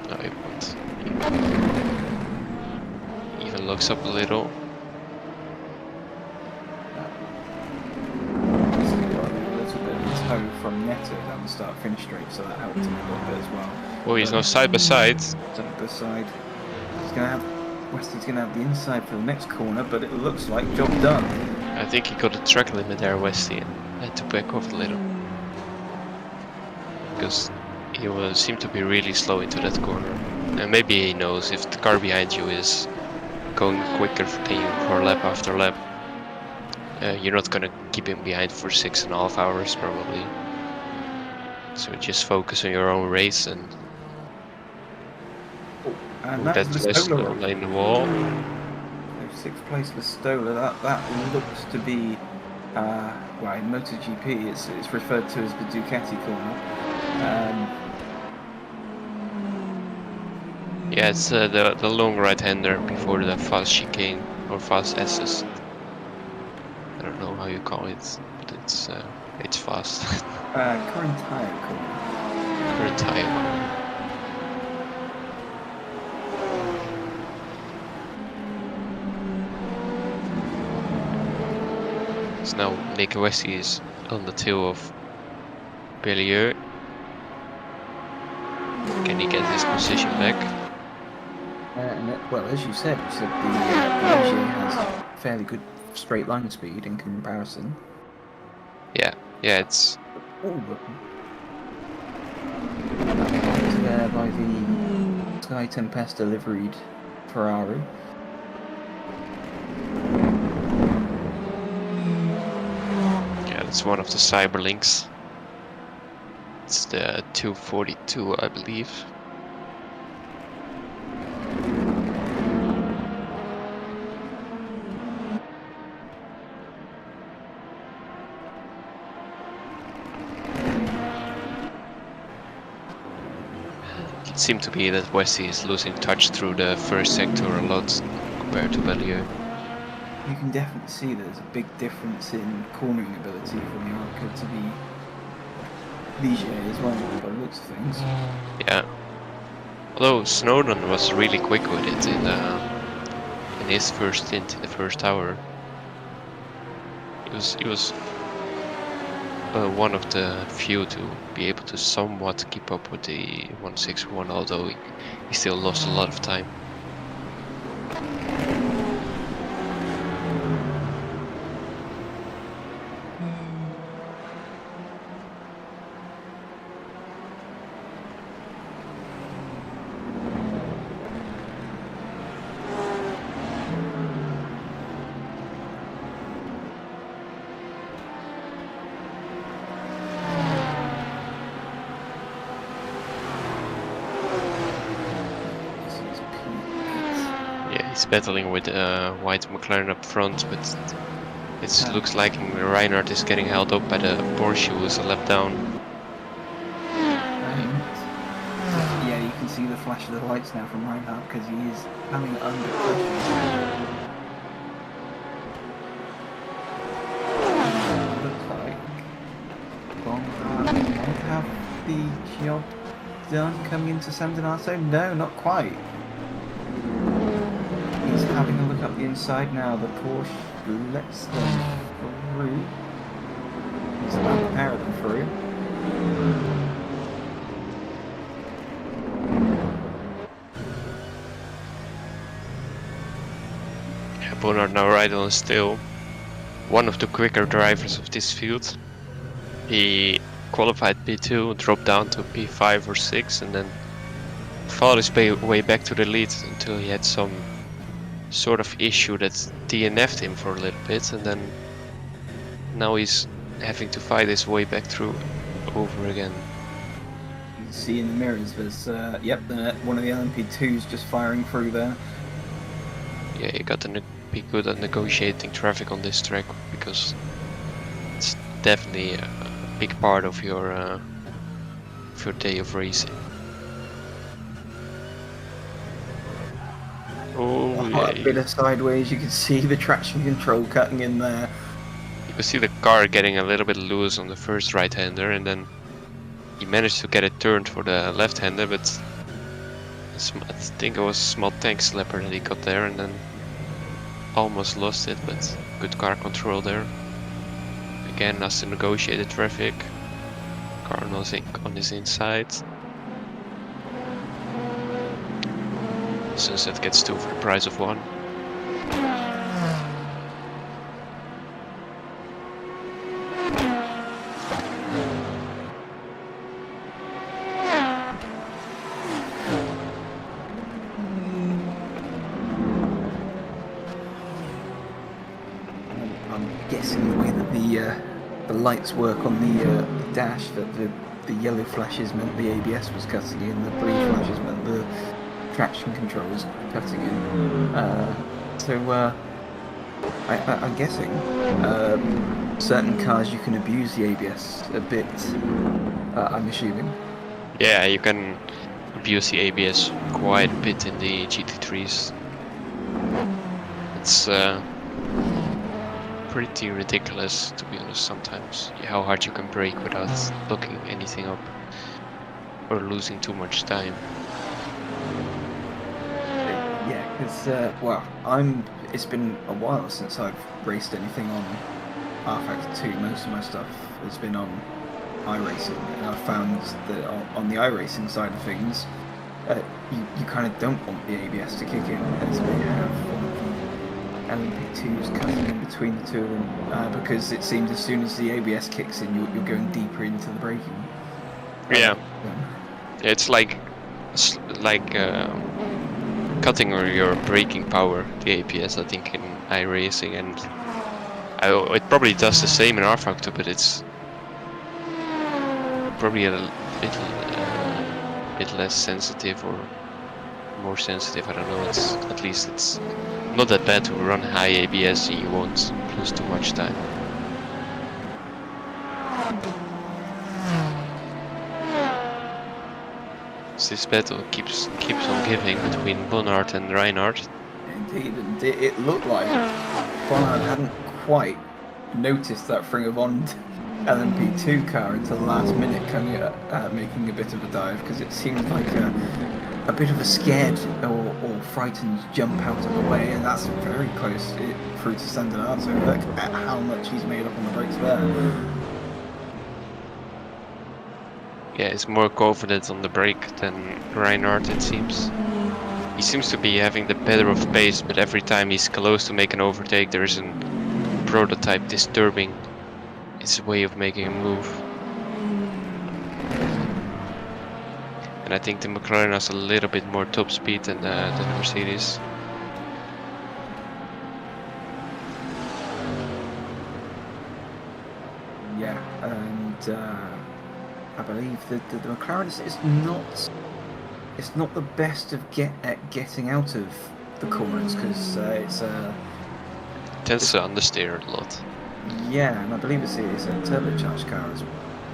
No, he won't. He even looks up a little. He's got a little bit of toe from Neto down the start-finish straight, so that helped him a little bit as well. Oh, he's now side by side. Side by side. He's going to have Westy's going to have the inside for the next corner, but it looks like job done. I think he got a track limit there, Westy, and had to back off a little. Because he will seem to be really slow into that corner. And maybe he knows if the car behind you is going quicker than you for lap after lap, you're not gonna keep him behind for 6.5 hours probably. So just focus on your own race and And that's West Listola. in the wall. Sixth place Listola. That looks to be, well, in MotoGP it's referred to as the Ducati corner. Yeah, it's the long right-hander before the fast chicane or fast S's. I don't know how you call it, but it's fast. Current tire corner. Current tire corner. So now Nick Westy is on the tail of Bellier. Can he get his position back? Well, as you said, the Ligier has fairly good straight line speed in comparison. Yeah, it's Oh, there by the Sky Tempesta liveried Ferrari. it's one of the Cyberlinks. It's the 242, I believe. It seemed to be that Westy is losing touch through the first sector a lot compared to Bellier. You can definitely see there's a big difference in cornering ability from the Arca to the Ligier as well, by the looks of things. Yeah. Although Snowden was really quick with it in his first stint in the first hour. He was one of the few to be able to somewhat keep up with the 161, although he still lost a lot of time. He's battling with white McLaren up front, but it looks like Reinhardt is getting held up by the Porsche, who is a lap down. Yeah, you can see the flash of the lights now from Reinhardt because he is coming under pressure. Looks like Bonhart might have the job done coming into San Donato. No, not quite. He's having a look up the inside now. The Porsche lets them through. He's about to power them through. Yeah, Bonhart now right on his tail. One of the quicker drivers of this field. He qualified P2, dropped down to P5 or 6, and then fought his way back to the lead until he had some sort of issue that DNF'd him for a little bit, and then now he's having to fight his way back through over again. You can see in the mirrors there's one of the LMP2s just firing through there. Yeah, he got an be good at negotiating traffic on this track, because it's definitely a big part of your day of racing. Oh, A bit of sideways, you can see the traction control cutting in there. You can see the car getting a little bit loose on the first right-hander, and then he managed to get it turned for the left-hander, but I think it was a small tank slapper that he got there, and then almost lost it, but good car control there. Again, has to negotiate the traffic. Car on his inside. Sunset gets 2 for the price of 1. I'm guessing the way that the lights work on the dash, that the yellow flashes meant the ABS was cutting in, the blue flashes meant the traction control was cutting in. I'm guessing certain cars you can abuse the ABS a bit. I'm assuming. Yeah, you can abuse the ABS quite a bit in the GT3s. It's pretty ridiculous, to be honest, sometimes, how hard you can brake without locking anything up or losing too much time. Yeah, because it's been a while since I've raced anything on R-Factor 2. Most of my stuff has been on iRacing, and I've found that on the iRacing side of things, you kind of don't want the ABS to kick in, as we have LMP2s cutting in between the two of them, because it seems as soon as the ABS kicks in, you're going deeper into the braking. Yeah, it's like cutting your braking power, the ABS, I think, in iRacing, and it probably does the same in R-Factor, but it's probably a bit less sensitive, or more sensitive, I don't know. At least it's not that bad to run high ABS, and you won't lose too much time. So this battle keeps on giving between Bonnard and Reinhardt. Indeed, and it looked like Bonnard hadn't quite noticed that Ring of Honor LMP2 car until the last minute, making a bit of a dive, because it seemed like a bit of a scared or frightened jump out of the way, and that's very close through to Sandinato. Look at how much he's made up on the brakes there. Yeah, he's more confident on the brake than Reinhardt, it seems. He seems to be having the better of pace, but every time he's close to make an overtake, there is a prototype disturbing its way of making a move. And I think the McLaren has a little bit more top speed than the Mercedes. Yeah, and I believe that the McLaren it's not the best of getting out of the corners, because it tends to understeer a lot. Yeah, and I believe it's a turbocharged car as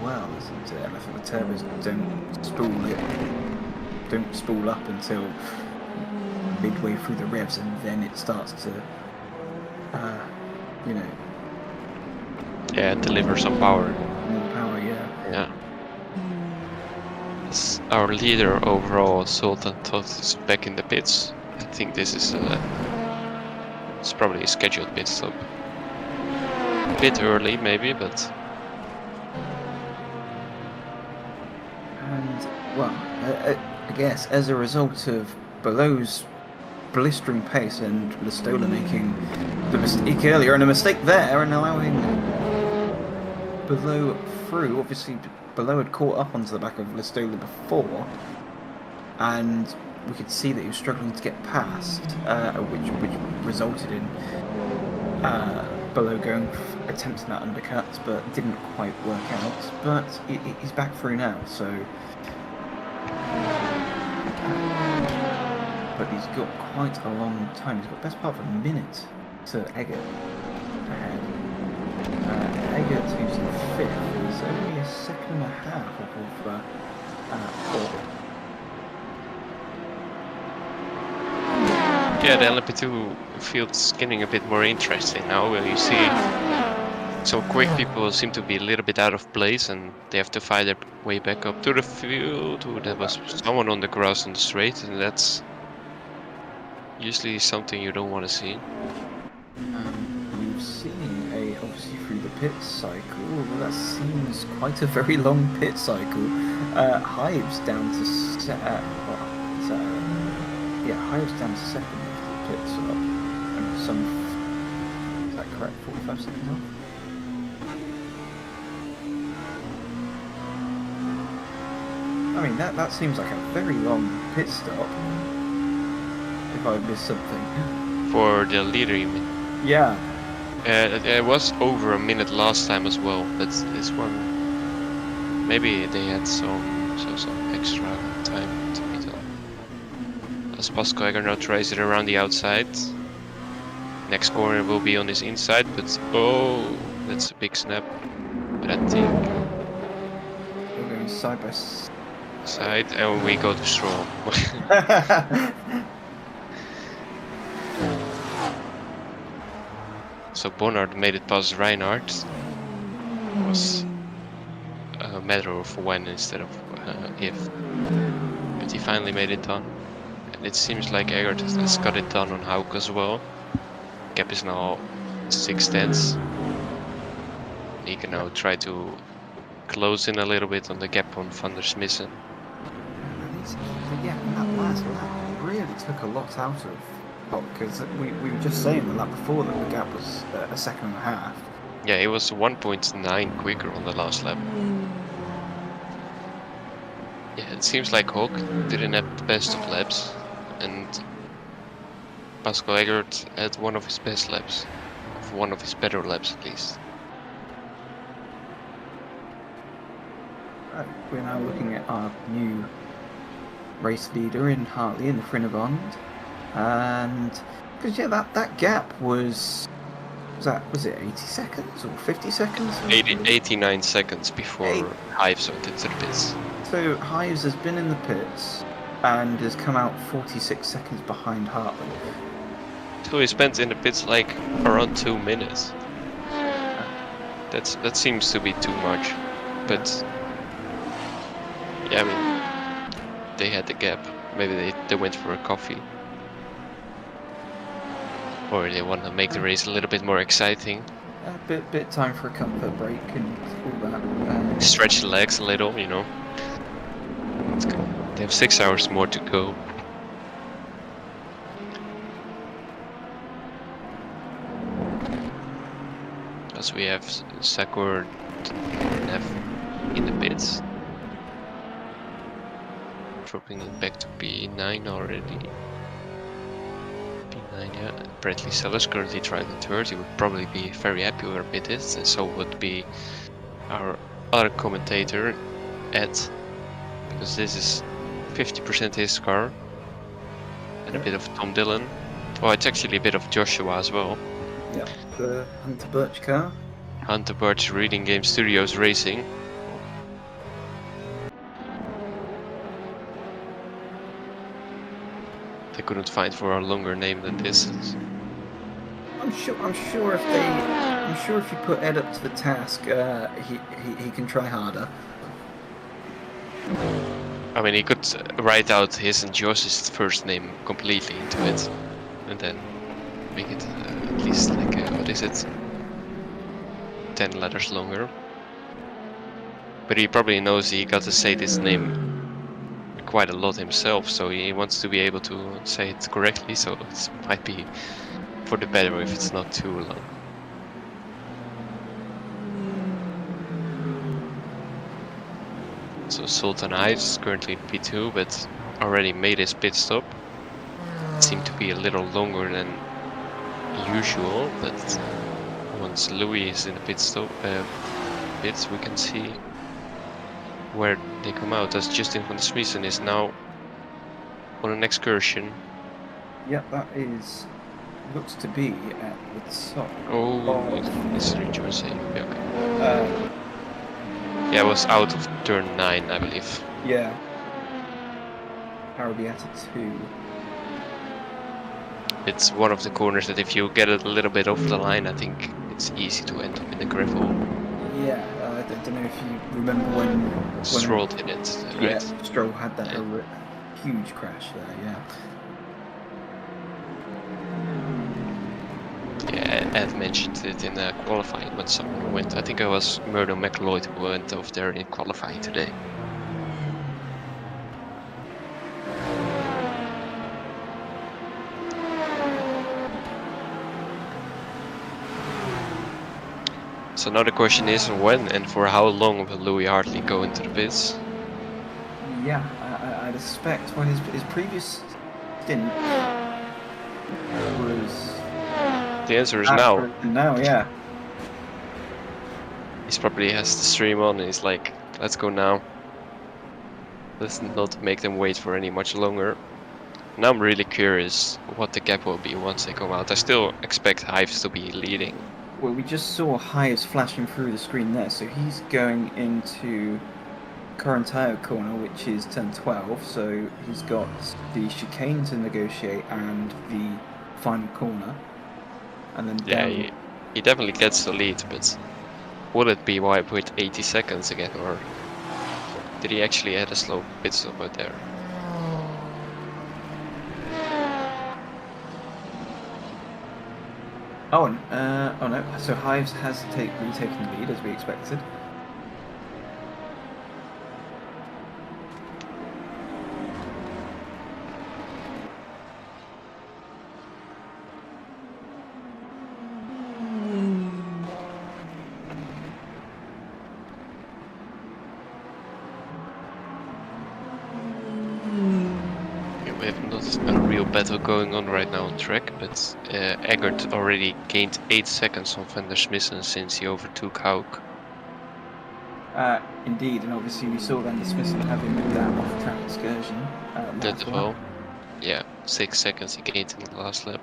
well, isn't it? And I think the turbos don't spool up until midway through the revs, and then it starts to, Yeah, deliver some power. more power. Yeah. As our leader overall, Sultan Toth, is back in the pits. I think this is it's probably a scheduled pit stop. A bit early, maybe, but. And I guess as a result of Below's blistering pace and Listola making the mistake earlier, and a mistake there, and allowing Below through. Obviously, Below had caught up onto the back of Listola before, and we could see that he was struggling to get past, which resulted in Below attempting that undercut, but didn't quite work out. But he's back through now, so. But he's got quite a long time. He's got the best part of a minute to Eggert ahead. Eggert, who's in 5th, is only a second and a half off of Paul. Yeah, the LMP2 field's getting a bit more interesting now, where you see some quick people seem to be a little bit out of place and they have to find their way back up to the field. Oh, there was someone on the grass on the straight, and that's usually something you don't want to see. We've seen obviously through the pit cycle, well, that seems quite a very long pit cycle. Hives down to Hives down to second of the pit stop, and is that correct? 45 seconds off. I mean that seems like a very long pit stop. If I missed something. For the leader, you mean? Yeah. It was over a minute last time as well, but this one, maybe they had some extra time to meet up. As Pascal Egger now tries it around the outside. Next corner will be on his inside, but oh, that's a big snap. But I think We're going side by side, and we go to Stroll. So Bonnard made it past Reinhardt. It was a matter of when instead of if. But he finally made it done. And it seems like Eggert has got it done on Hauck as well. Gap is now 6/10. He can now try to close in a little bit on the gap on Van der Smissen. Yeah, and that last lap really took a lot out of Hauck, because we were just saying the lap before that the gap was a second and a half. Yeah, it was 1.9 quicker on the last lap. Yeah, it seems like Hauck didn't have the best of laps, and Pascal Eggert had one of his best laps, one of his better laps at least. Right, we're now looking at our new race leader in Hartley in the Frinabond, and because that gap was it 80 seconds or 50 seconds? 89 seconds before Hives went into the pits. So Hives has been in the pits and has come out 46 seconds behind Hartley. So he spent in the pits like around 2 minutes. That seems to be too much, but yeah, I mean, they had the gap. Maybe they went for a coffee, or they want to make the race a little bit more exciting. A bit time for a comfort break and all that. Stretch the legs a little, you know. They have 6 hours more to go. As we have Sakura in the pits, dropping it back to P9 already. P9, yeah. Bradley Sellers currently driving third. He would probably be very happy where Pit is, and so would be our other commentator, Ed, because this is 50% his car, and a bit of Tom Dillon. Well, it's actually a bit of Joshua as well. Yeah, the Hunter Birch car. Hunter Birch Reading Game Studios Racing. They couldn't find for a longer name than this. I'm sure if you put Ed up to the task, he can try harder. I mean, he could write out his and Josh's first name completely into it, and then make it at least like what is it, 10 letters longer. But he probably knows he got to say this name quite a lot himself, so he wants to be able to say it correctly, so it might be for the better if it's not too long. So Sultan Ives is currently in P2, but already made his pit stop. It seemed to be a little longer than usual, but once Louis is in the pit stop, pits, we can see where they come out, as Justin van der Smissen is now on an excursion. Yep, that is looks to be at the top. Oh, it's rejoicing. Yeah, okay. Uh, Yeah, it was out of turn 9, I believe. yeah. Arabiata 2. It's one of the corners that if you get it a little bit off the line, I think it's easy to end up in the gravel. Yeah, I don't know if you remember when Stroll did it, right? Yeah, Stroll had that Yeah. huge crash there, yeah. Yeah, Ed mentioned it in qualifying when someone went. I think it was Murdo McLeod who went over there in qualifying today. So now the question is when and for how long will Louis Hartley go into the pits? Yeah, I'd expect. Well, his previous stint was. The answer is now. Now, yeah. He probably has the stream on and he's like, let's go now. Let's not make them wait for any much longer. Now I'm really curious what the gap will be once they come out. I still expect Hives to be leading. Well, we just saw Hives flashing through the screen there, so he's going into current tire corner, which is turn 12. So he's got the chicane to negotiate and the final corner, and then Yeah, down. he definitely gets the lead, but will it be wiped with 80 seconds again, or did he actually add a slow pit stop out there? Oh, oh no. So Hives has retaken the lead as we expected. We have not a real battle going on right now on track, but Eggert already gained 8 seconds on Van der Smissen since he overtook Hauk. Indeed, and obviously we saw Van der Smissen having that off-track excursion. That well, yeah, 6 seconds he gained in the last lap.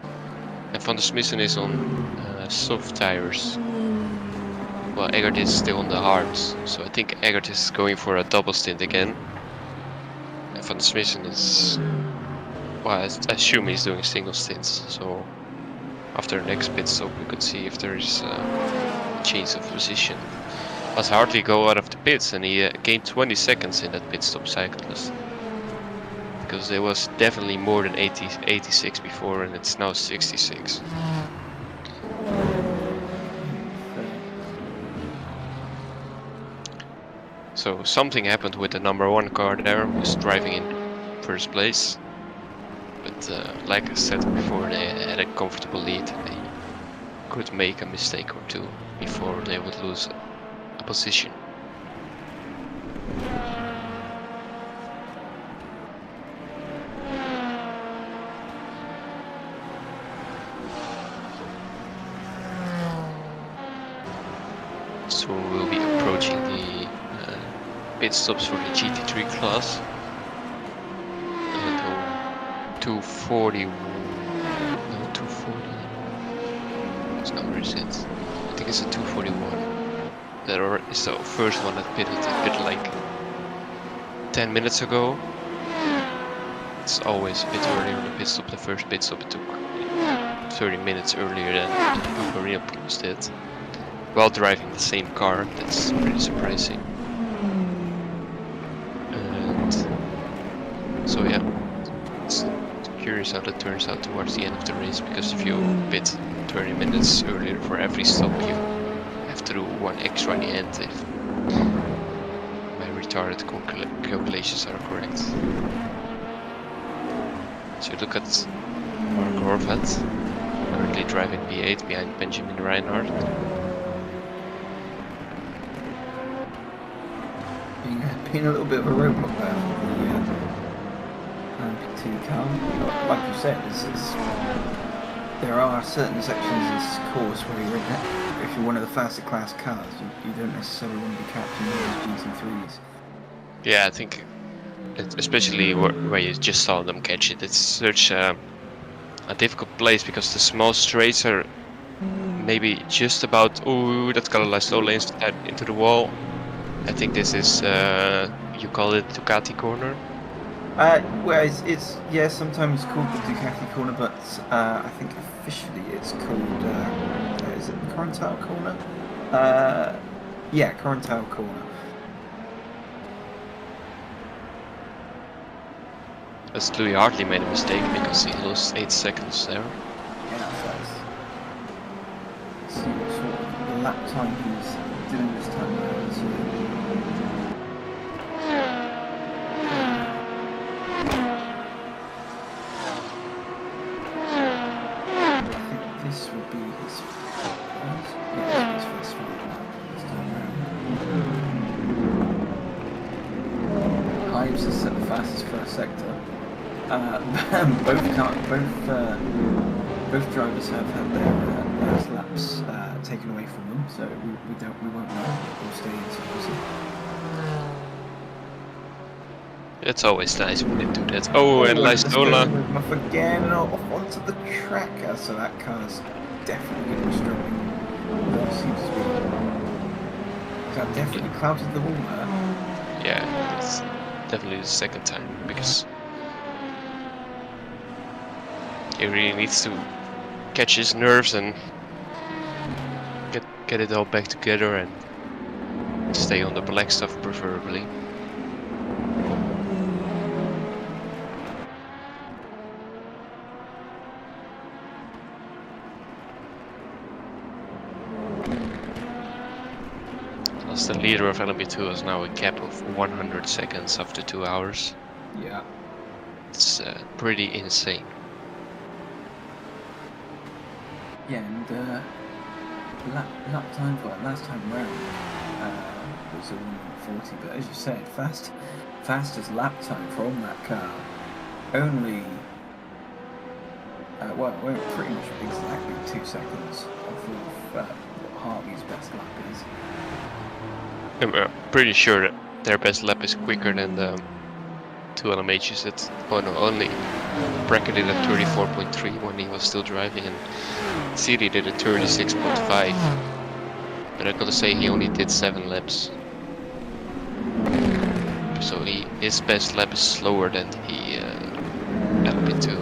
And Van der Smissen is on soft tires, while Eggert is still on the hards. So I think Eggert is going for a double stint again. And Van der Smissen is, well, I assume he's doing single stints. So after the next pit stop, we could see if there is a change of position. But Hartley go out of the pits, and he gained 20 seconds in that pit stop, cyclist. Because there was definitely more than 86 before, and it's now 66. So something happened with the number 1 car there, who was driving in first place. But like I said before, they had a comfortable lead, and they could make a mistake or two before they would lose a position. Soon we'll be approaching the pit stops for the GT3 class. And 240. No, 240. What number is it? I think it's a 241. That is the first one that pitted like 10 minutes ago. It's always a bit earlier on the pit stop. The first pit stop took 30 minutes earlier than Marina Pools did. While driving the same car, that's pretty surprising. And so yeah, it's curious how that turns out towards the end of the race, because if you pit 30 minutes earlier for every stop, you have to do one extra in the end if my retarded calculations are correct. So look at Mark Horvath, currently driving P8 behind Benjamin Reinhardt. Being a little bit of a roadblock there for the P2 car. Like you said, there are certain sections of this course where if you're one of the faster class cars, you don't necessarily want to be catching those GT3s. Yeah, I think, especially where you just saw them catch it, it's such a a difficult place because the small straights are maybe just about. Oh, that color line slowly into the wall. I think this is you call it Ducati corner. Well, it's yeah. Sometimes it's called the Ducati corner, but I think officially it's called. Is it the Corinthian corner? Yeah, Corinthian corner. As Louis hardly made a mistake because he lost 8 seconds there. Yeah, so let's see what sort of lap time he's doing this time around. So. This would be his first, yeah, his first lap this time around. Hives has set the fastest first sector. Both drivers have had their last laps taken away from them, so we won't know. We'll stay in secrecy. It's always nice when they do that. Oh, and Lysola. Off again and off onto the track. So that car's definitely going to be struggling. That seems to be. That definitely clouded the wall there. Yeah, it's definitely the second time because he really needs to catch his nerves and get it all back together and stay on the black stuff preferably. Plus the leader of LMP2 is now a gap of 100 seconds after 2 hours. Yeah. It's pretty insane. Yeah, and lap time for last time round was a 1:40, but as you said, fastest lap time from that car. Only, well, we're pretty much exactly 2 seconds off of what Harvey's best lap is. I'm pretty sure that their best lap is quicker than the two LMHs that only bracketed at 34.3 when he was still driving, and CD did a 36.5. But I gotta say he only did 7 laps. So his best lap is slower than the LMP2.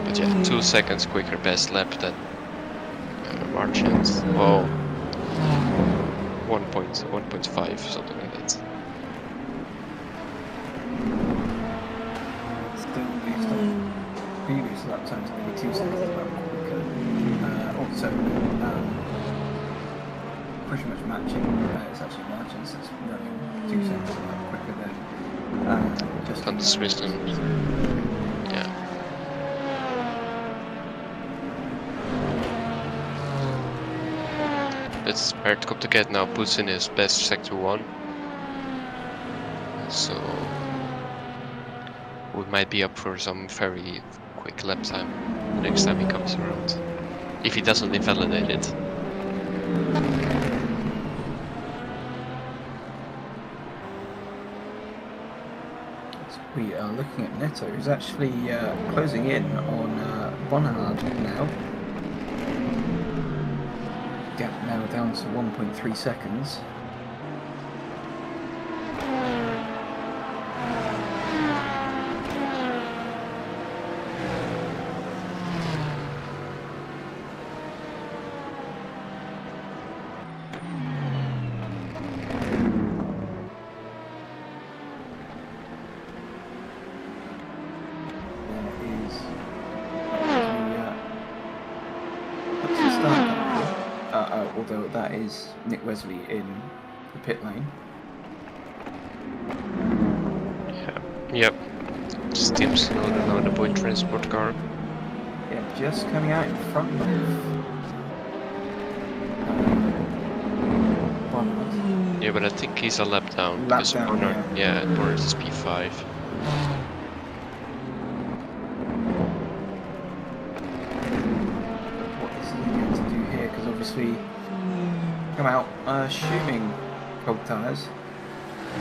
But yeah, 2 seconds quicker best lap than Marchand. Well, 1.5, something like that. Previous lap times going to be 2 seconds quicker. Also, pretty much matching. It's actually Marchand that's running 2 seconds quicker than just on the Smithson. Yeah. It's hard to get now. Puts in his best sector 1. So we might be up for some very quick lap time next time he comes around. If he doesn't invalidate it. We are looking at Neto, who's actually closing in on Bonhard now. Gap now down to 1.3 seconds. Although that is Nick Wesley in the pit lane. Yep. Just seems now the point transport car. Yeah, just coming out in front of Bonhard. Yeah, but I think he's a lap down. Lap because down, Bonhard, yeah, Bonhard is P5. What is he going to do here? Because obviously, come out assuming cold tyres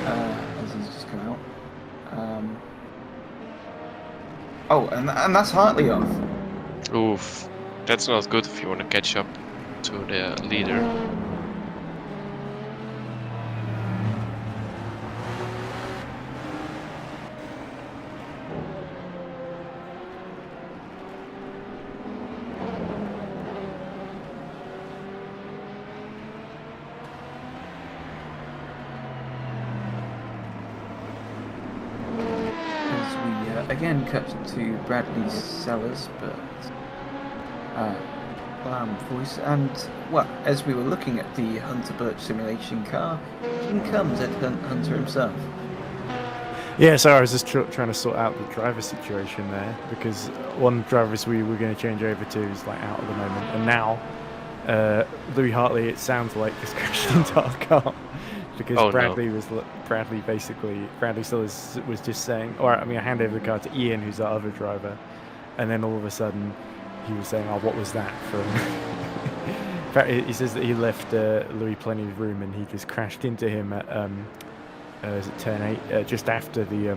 as he's just come out. Oh, and that's Hartley off. Oof, that's not good if you want to catch up to the leader. As we again cut to Bradley's cellars, but loud voice. And well, as we were looking at the Hunter Birch simulation car, in comes Ed Hunter himself. Yeah, so I was just trying to sort out the driver situation there, because one driver we were going to change over to is like out at the moment, and now Louis Hartley, it sounds like, just crashed into our car. Because Bradley still was just saying, or I mean, I hand over the car to Ian, who's our other driver, and then all of a sudden he was saying, "Oh, what was that from?" In fact, he says that he left Louis plenty of room, and he just crashed into him at is it turn 8, just after the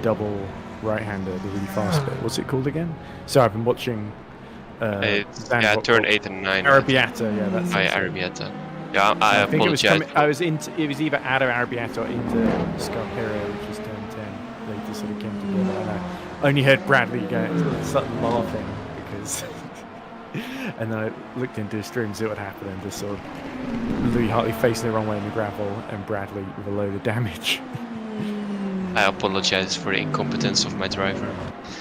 double right-hander, the really fast bit. What's it called again? So I've been watching. It's turn 8 and 9. Arrabbiata, yeah, that's it. Arrabbiata. Yeah, I think apologize. It was either out of Arrabbiata or into Scarpero, which is turn 10. They just sort of came together. And I only heard Bradley suddenly laughing because. And then I looked into his stream, see what happened, and just saw Louis Hartley facing the wrong way in the gravel, and Bradley with a load of damage. I apologize for the incompetence of my driver.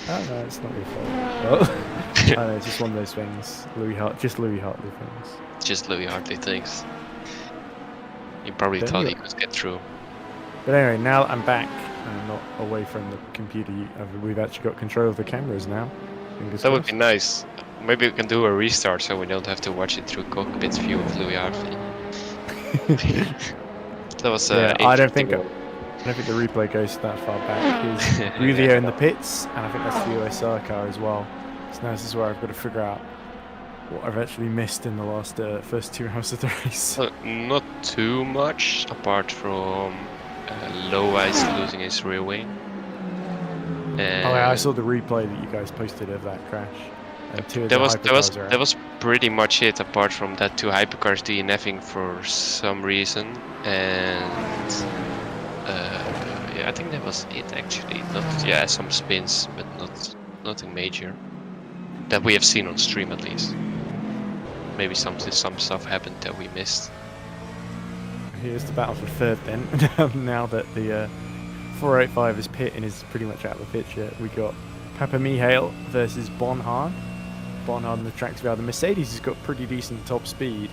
Oh no, it's not your fault. Well, I know, it's just one of those things. Louis Hartley things. Just Louis Hartley things. He probably thought he could get through. But anyway, now that I'm back and I'm not away from the computer, we've actually got control of the cameras now. That would be nice. Maybe we can do a restart so we don't have to watch it through cockpit view of Louis Hartley. That was I don't think the replay goes that far back. Here's Julio in the pits, and I think that's the OSR car as well. So now this is where I've got to figure out what I've actually missed in the last first 2 rounds of the race. Not too much, apart from Low Ice losing his rear wing. I saw the replay that you guys posted of that crash. That was pretty much it, apart from that 2 hypercars DNFing for some reason, and yeah, I think that was it actually. Some spins, but nothing major that we have seen on stream at least. Maybe some stuff happened that we missed. Here's the battle for third then. Now that the 485 is pit and is pretty much out of the picture, we got Papa Mihail versus Bonhard. Bonhard on the tracks VR. The Mercedes has got pretty decent top speed,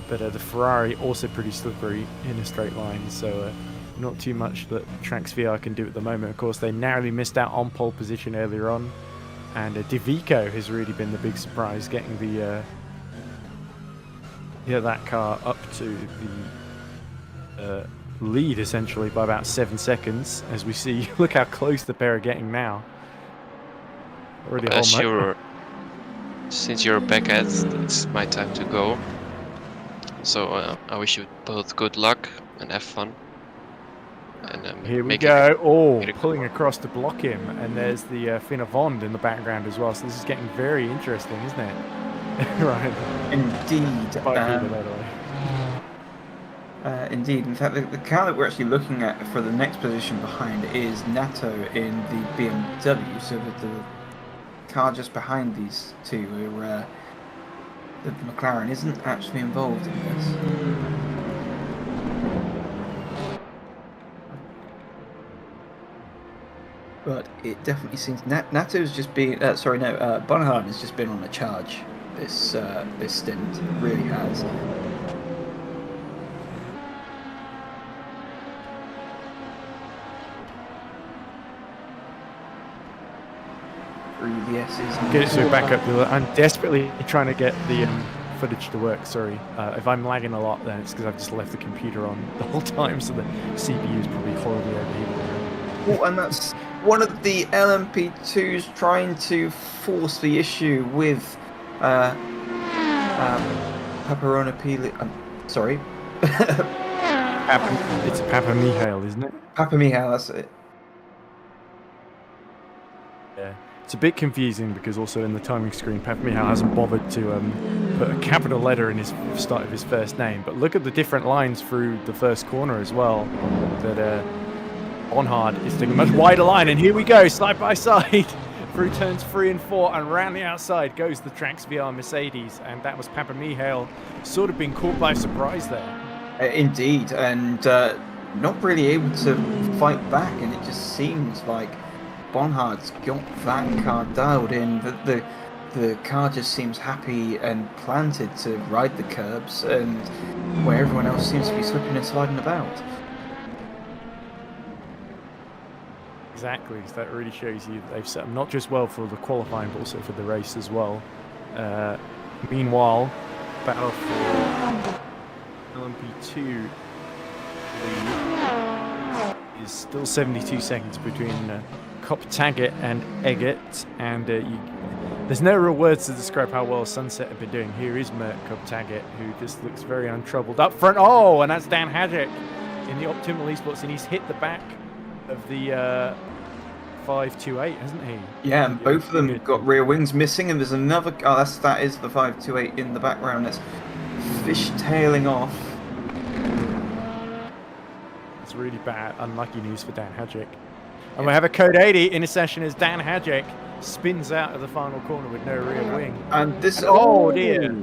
but the Ferrari also pretty slippery in a straight line, so not too much that Tracks VR can do at the moment. Of course, they narrowly missed out on pole position earlier on, and Devico has really been the big surprise, getting the that car up to the lead essentially by about 7 seconds. As we see, look how close the pair are getting now. Already since you're back at, it's my time to go. So I wish you both good luck and have fun. And here we go. Oh, pulling across to block him, and there's the Finavond in the background as well. So this is getting very interesting, isn't it? Right. Indeed. Indeed. In fact, the car that we're actually looking at for the next position behind is Nato in the BMW. So that the car just behind these two, where the McLaren isn't actually involved in this. But it definitely seems Nato's just been Bonhard has just been on a charge this stint. It really has. Get it so back up. I'm desperately trying to get the footage to work. Sorry, if I'm lagging a lot, then it's because I've just left the computer on the whole time, so the CPU is probably horribly overheating. Well, and that's one of the LMP2s trying to force the issue with Paparona Pili. Sorry. It's Papa Mihail, isn't it? Papa Mihail, that's it. It's a bit confusing because also in the timing screen, Pep Michal hasn't bothered to put a capital letter in his start of his first name. But look at the different lines through the first corner as well. That Bonhard is taking a much wider line, and here we go, side by side, through turns 3 and 4, and round the outside goes the Trax VR Mercedes, and that was Papa Michal sort of being caught by surprise there. Indeed, and not really able to fight back, and it just seems like Bonhard's got that car dialed in. The car just seems happy and planted to ride the curbs, and where everyone else seems to be slipping and sliding about. Exactly, so that really shows you that they've set up not just well for the qualifying, but also for the race as well. Meanwhile, battle for LMP2 lead is still 72 seconds between Taggart and Eggert, and there's no real words to describe how well Sunset have been doing. Here is Mert Taggart, who just looks very untroubled up front. Oh, and that's Dan Hadjic in the Optimal Esports, and he's hit the back of the 528, hasn't he? Yeah, and both of them have got rear wings missing, and there's another. Oh, that is the 528 in the background. That's fishtailing off. It's really bad, unlucky news for Dan Hadjic. And we have a code 80 in a session as Dan Hadjic spins out of the final corner with no rear wing. And this. Oh dear.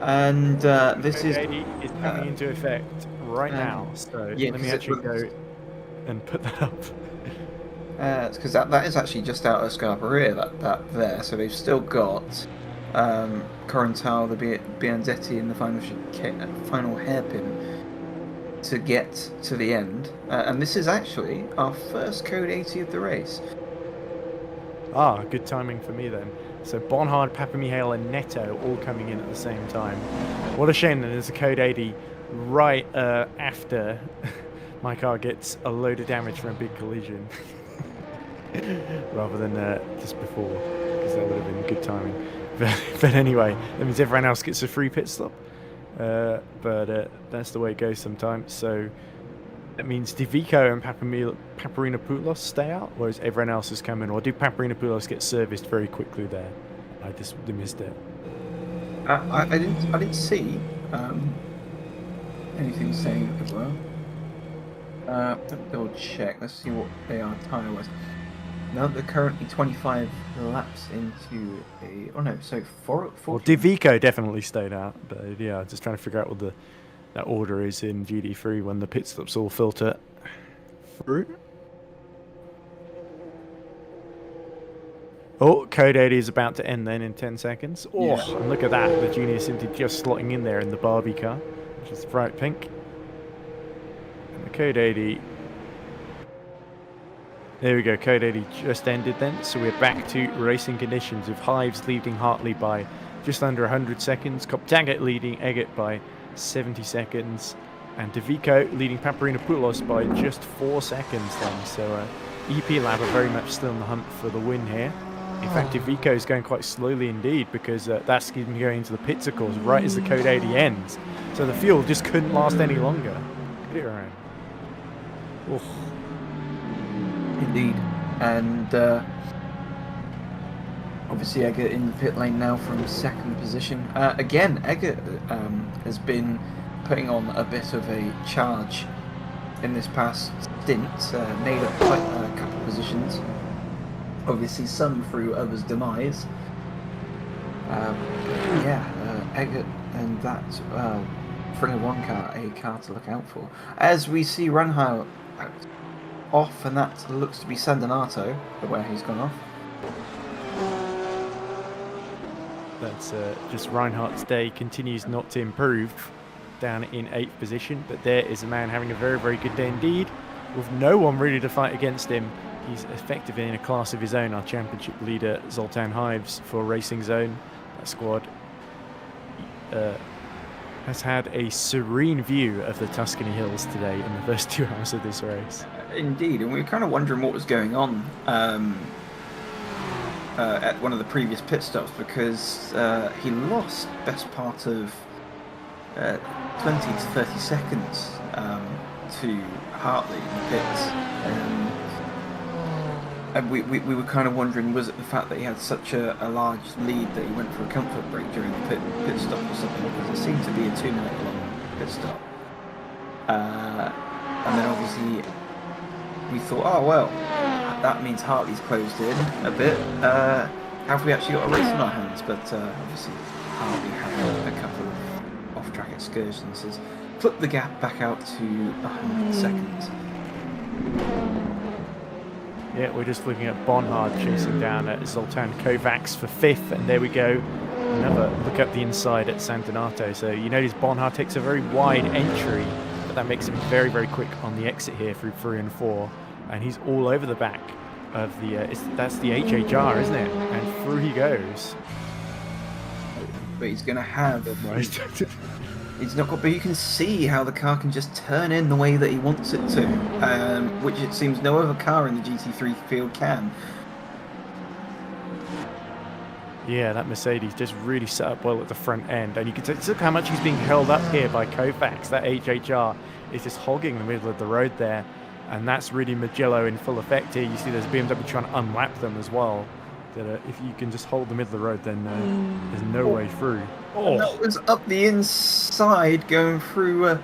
And this code 80 is coming into effect right now. So yeah, let me actually go and put that up. Because that is actually just out of Scarperia, that there. So they've still got Corental, the Bianzetti in the final hairpin to get to the end. And this is actually our first code 80 of the race. Ah, good timing for me then. So Bonhard, Papa Michal and Neto all coming in at the same time. What a shame that there's a code 80 right after my car gets a load of damage from a big collision. Rather than just before, because that would have been good timing. But anyway, that means everyone else gets a free pit stop. But that's the way it goes sometimes. So that means Divico and Paparinopoulos stay out, whereas everyone else is coming. Or do Paparinopoulos get serviced very quickly there? I just missed it. I didn't see anything saying as well. Let me double check. Let's see what they are tyre wise. No, they're currently 25 laps into a. Oh no, so 4. Well, Divico definitely stayed out, but yeah, just trying to figure out what that order is in GD3 when the pit stops all filter through. Oh, code 80 is about to end then in 10 seconds. Oh, yeah. And look at that, the Junior Cinti just slotting in there in the Barbie car, which is bright pink. And the code 80. There we go, code 80 just ended then, so we're back to racing conditions with Hives leading Hartley by just under 100 seconds, Taggart leading Eggert by 70 seconds, and Divico leading Paparinopoulos by just 4 seconds then. So EP Lab are very much still in the hunt for the win here. In fact, Divico is going quite slowly indeed, because that's going into the pits, of course, right as the code 80 ends. So the fuel just couldn't last any longer. Get it around. Oh. Indeed, and obviously Eggert in the pit lane now from second position. Again, Eggert has been putting on a bit of a charge in this past stint, made up quite a couple of positions. Obviously, some through others' demise. Eggert and that Formula 1 car, a car to look out for. As we see Runhau off, and that looks to be Sandanato, where he's gone off. That's just Reinhardt's day continues not to improve, down in 8th position, but there is a man having a very, very good day indeed, with no one really to fight against him. He's effectively in a class of his own, our championship leader Zoltan Hives for Racing Zone. That squad has had a serene view of the Tuscany Hills today in the first 2 hours of this race. Indeed, and we were kind of wondering what was going on at one of the previous pit stops, because he lost best part of 20 to 30 seconds to Hartley in the pits. And we were kind of wondering, was it the fact that he had such a large lead that he went for a comfort break during the pit stop or something? Because it seemed to be a 2-minute long pit stop. And then obviously we thought, oh well, that means Hartley's closed in a bit. Have we actually got a race in our hands? But obviously Hartley had a couple of off-track excursions, has clipped the gap back out to 100 seconds. Yeah, we're just looking at Bonhard chasing down Zoltan Kovacs for 5th, and there we go. Another look up the inside at San Donato. So you notice Bonhard takes a very wide entry, but that makes him very, very quick on the exit here through 3 and 4, and he's all over the back of the. That's the HHR, isn't it? And through he goes. But he's going to have. It's not got, but you can see how the car can just turn in the way that he wants it to, which it seems no other car in the GT3 field can. Yeah, that Mercedes just really set up well at the front end, and you can look how much he's being held up here by Kovacs. That HHR is just hogging the middle of the road there, and that's really Mugello in full effect here. You see there's BMW trying to unlap them as well. That if you can just hold the middle of the road, then there's no way through. Oh, and that was up the inside going through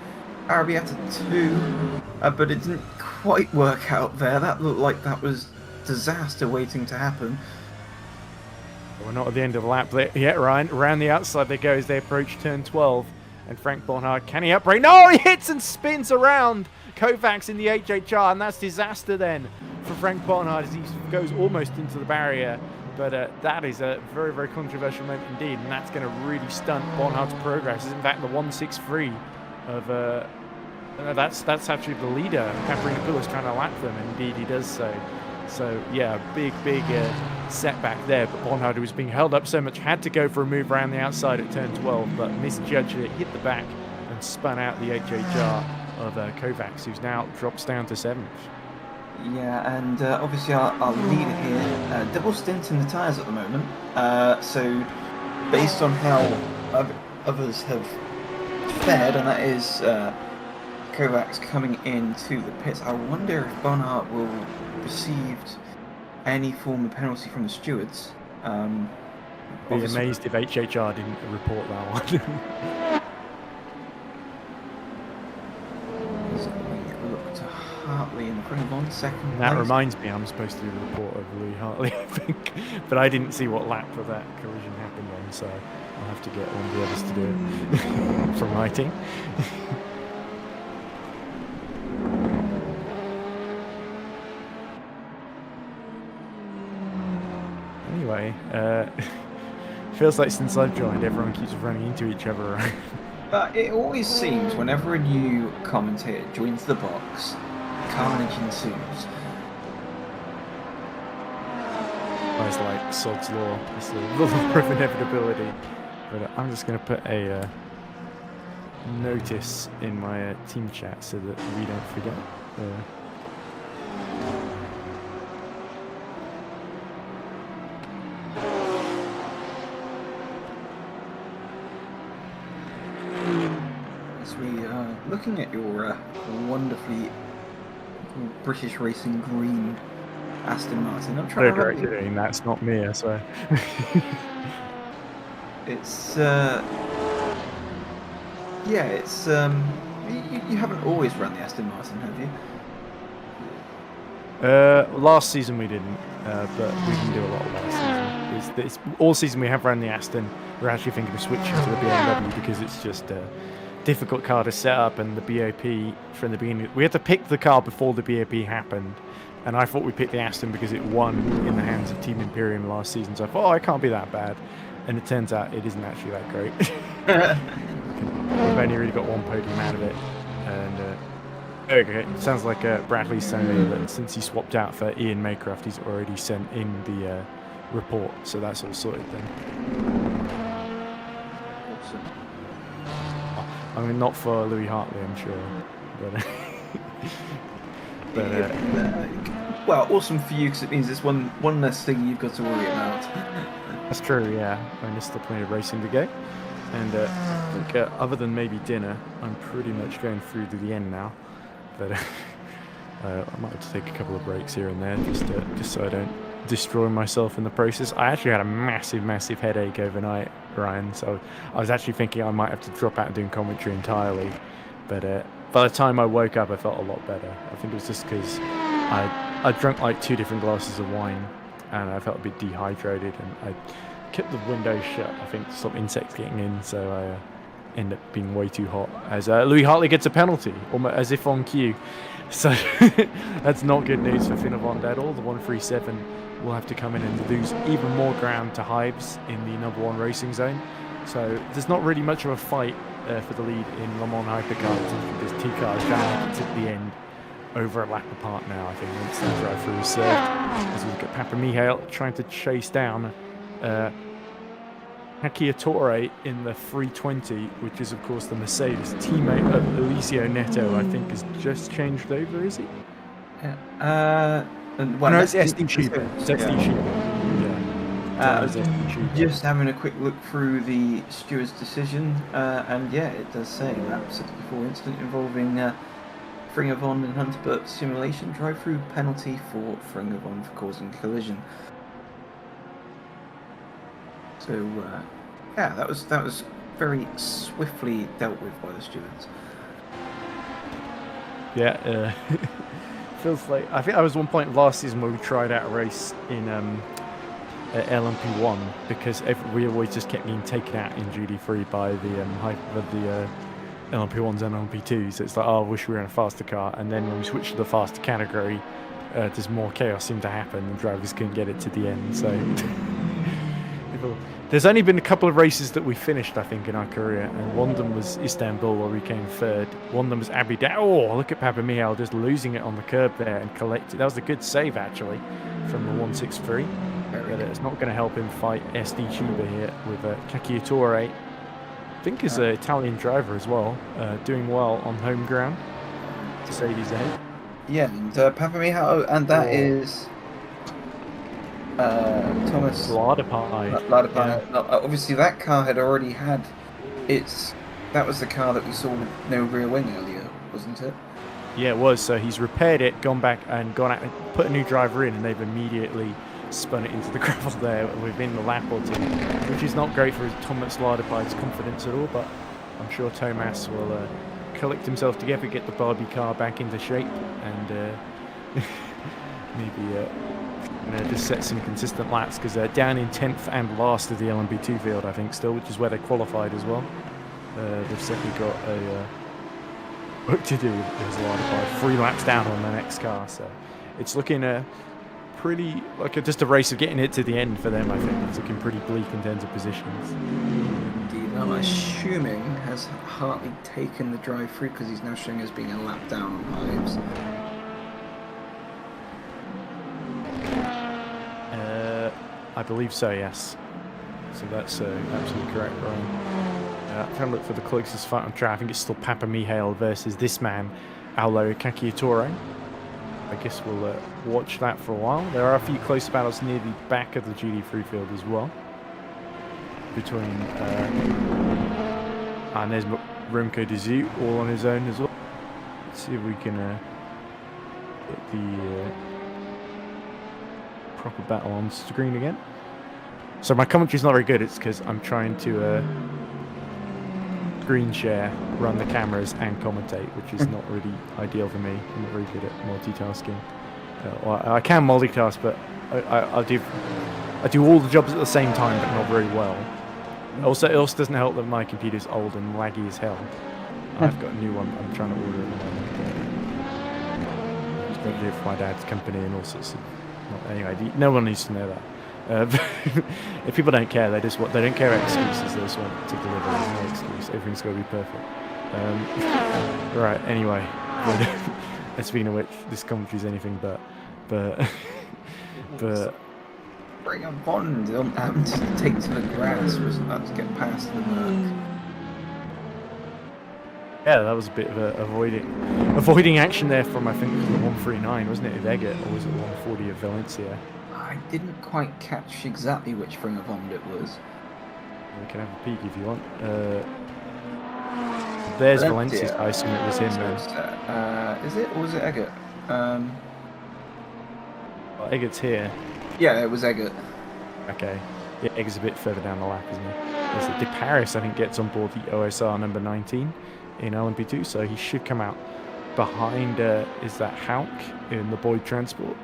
Arrabbiata 2, but it didn't quite work out there. That looked like that was disaster waiting to happen. we're not at the end of the lap yet, Ryan. Around the outside they go as they approach turn 12, and Frank Bonhard, can he upbrake? No, he hits and spins around Kovacs in the HHR, and that's disaster then for Frank Bonhard as he goes almost into the barrier. But that is a very, very controversial moment indeed, and that's going to really stunt Bonhard's progress. In fact, the 163 of that's actually the leader. Paparinopoulos trying to lap them, and indeed he does so. So yeah, big setback there. But Bonhard, who was being held up so much, had to go for a move around the outside at turn 12, but misjudged it, hit the back, and spun out the HHR of Kovacs, who's now drops down to 7th. Yeah, and obviously our leader here, double stint in the tyres at the moment. So based on how others have fared, and that is Kovacs coming into the pits, I wonder if Bonhard will receive any form of penalty from the stewards. Be amazed if HHR didn't report that one. Hartley in front of 1 second. That reminds me, I'm supposed to do a report of Louis Hartley, I think, but I didn't see what lap of that collision happened on, so I'll have to get one of the others to do it from my team. Anyway, feels like since I've joined, everyone keeps running into each other. But it always seems whenever a new commentator joins the box, carnage ensues. It's like Sod's Law, it's the law of inevitability. But I'm just going to put a notice in my team chat so that we don't forget. As we are looking at your wonderfully British Racing green Aston Martin, I'm trying to remember. That's not me, I swear. It's yeah, it's you haven't always run the Aston Martin, have you? Last season we didn't, but we can do a lot of last season. It's all season we have run the Aston. We're actually thinking of switching to the BMW because it's just a difficult car to set up, and the BOP from the beginning. We had to pick the car before the BOP happened, and I thought we picked the Aston because it won in the hands of Team Imperium last season. So I thought, oh, it can't be that bad, and it turns out it isn't actually that great. We've only really got one podium out of it, and okay, it sounds like Bradley's saying that since he swapped out for Ian Maycroft, he's already sent in the report, so that's all sorted then. Awesome. I mean, not for Louis Hartley, I'm sure, but well, awesome for you because it means it's one less thing you've got to worry about. That's true, yeah. I there's still plenty of racing to go. And I think other than maybe dinner, I'm pretty much going through to the end now. But I might have to take a couple of breaks here and there just so I don't destroy myself in the process. I actually had a massive headache overnight, Ryan, so I was actually thinking I might have to drop out doing commentary entirely, but by the time I woke up I felt a lot better. I think it was just because I drank like 2 different glasses of wine and I felt a bit dehydrated, and I kept the window shut, I think, to stop insects getting in, so I ended up being way too hot as Louis Hartley gets a penalty, almost as if on cue. So that's not good news for Finn von Dedel. The 137 will have to come in and lose even more ground to Hives in the number 1 racing zone. So there's not really much of a fight for the lead in Le Mans Hypercars. There's 2 cars trying to the end over a lap apart now, I think, once the drive-through is served. As we look at Papa Michael trying to chase down Hacchiatore in the 320, which is of course the Mercedes teammate of Eliseo Neto. I think has just changed over, is he? Yeah. Well, no, it's SD Cheaper. It's SD Cheaper. Yeah. Just having a quick look through the steward's decision, and yeah, it does say lap 64 incident involving Fringavon and Hunterberg simulation drive-through penalty for Fringavon for causing collision. So yeah, that was very swiftly dealt with by the stewards. Yeah, feels like I think I was one point last season where we tried out a race in LMP1 because we always just kept getting taken out in GD3 by the LMP1s and LMP2s. So it's like, oh, I wish we were in a faster car. And then when we switched to the faster category, just more chaos seemed to happen and drivers couldn't get it to the end. So there's only been a couple of races that we finished, I think, in our career, and one of them was Istanbul where we came 3rd. One of them was Abu Dhabi. Oh, look at Papa Michael just losing it on the curb there and collecting. That was a good save, actually, from the 163. But it's not going to help him fight SD Chuba here with Cacciatore. I think he's an Italian driver as well, doing well on home ground. Mercedes ahead. Yeah, and Papa Michael, and that is Thomas Ladepie. Yeah. Obviously, that car had already had that was the car that we saw with no rear wing earlier, wasn't it? Yeah, it was. So he's repaired it, gone back and gone out and put a new driver in, and they've immediately spun it into the gravel there within the lap or 2, which is not great for Thomas Ladepie's confidence at all. But I'm sure Thomas will collect himself together, get the Barbie car back into shape, and maybe. Just set some consistent laps because they're down in 10th and last of the LMP2 field, I think, still, which is where they qualified as well. They've certainly got a work to do as well. 3 laps down on the next car, so it's looking pretty like just a race of getting it to the end for them. I think it's looking pretty bleak in terms of positions. Indeed, I'm assuming has Hartley taken the drive through because he's now showing as being a lap down on Hives. I believe so, yes. So that's absolutely correct, Brian. Trying to look for the closest fight on track. I think it's still Papa Michael versus this man, Aulo Cacciatore. I guess we'll watch that for a while. There are a few close battles near the back of the GD3 field as well. Between and there's Remco de Zoo all on his own as well. Let's see if we can get the proper battle on screen again. So my commentary's not very good. It's because I'm trying to screen share, run the cameras, and commentate, which is not really ideal for me. I'm not very good at multitasking. Well, I can multitask, but I do all the jobs at the same time, but not very well. Also, it also doesn't help that my computer's old and laggy as hell. I've got a new one I'm trying to order at the moment. It's got to do it for my dad's company and all sorts of. Anyway, no one needs to know that. If people don't care, they don't care about excuses. They just want to deliver. There's no excuse. Everything's got to be perfect. Right. Anyway, speaking of which, this commentary's anything but. Bring a bond having to take to the grass was about to get past the Merc. Yeah, that was a bit of avoiding action there from, I think it was the 139, wasn't it, at Eggert, or was it the 140 of Valencia? I didn't quite catch exactly which Ring of Bond it was. We can have a peek if you want. There's Valencia. I assume it was him then. Is it, or was it Eggert? Well, Eggert's here. Yeah, it was Eggert. Okay. Yeah, Egger's a bit further down the lap, isn't he? There's De Paris, I think, gets on board the OSR number 19 in LMP2, so he should come out behind. Is that Hauk in the Boyd Transport?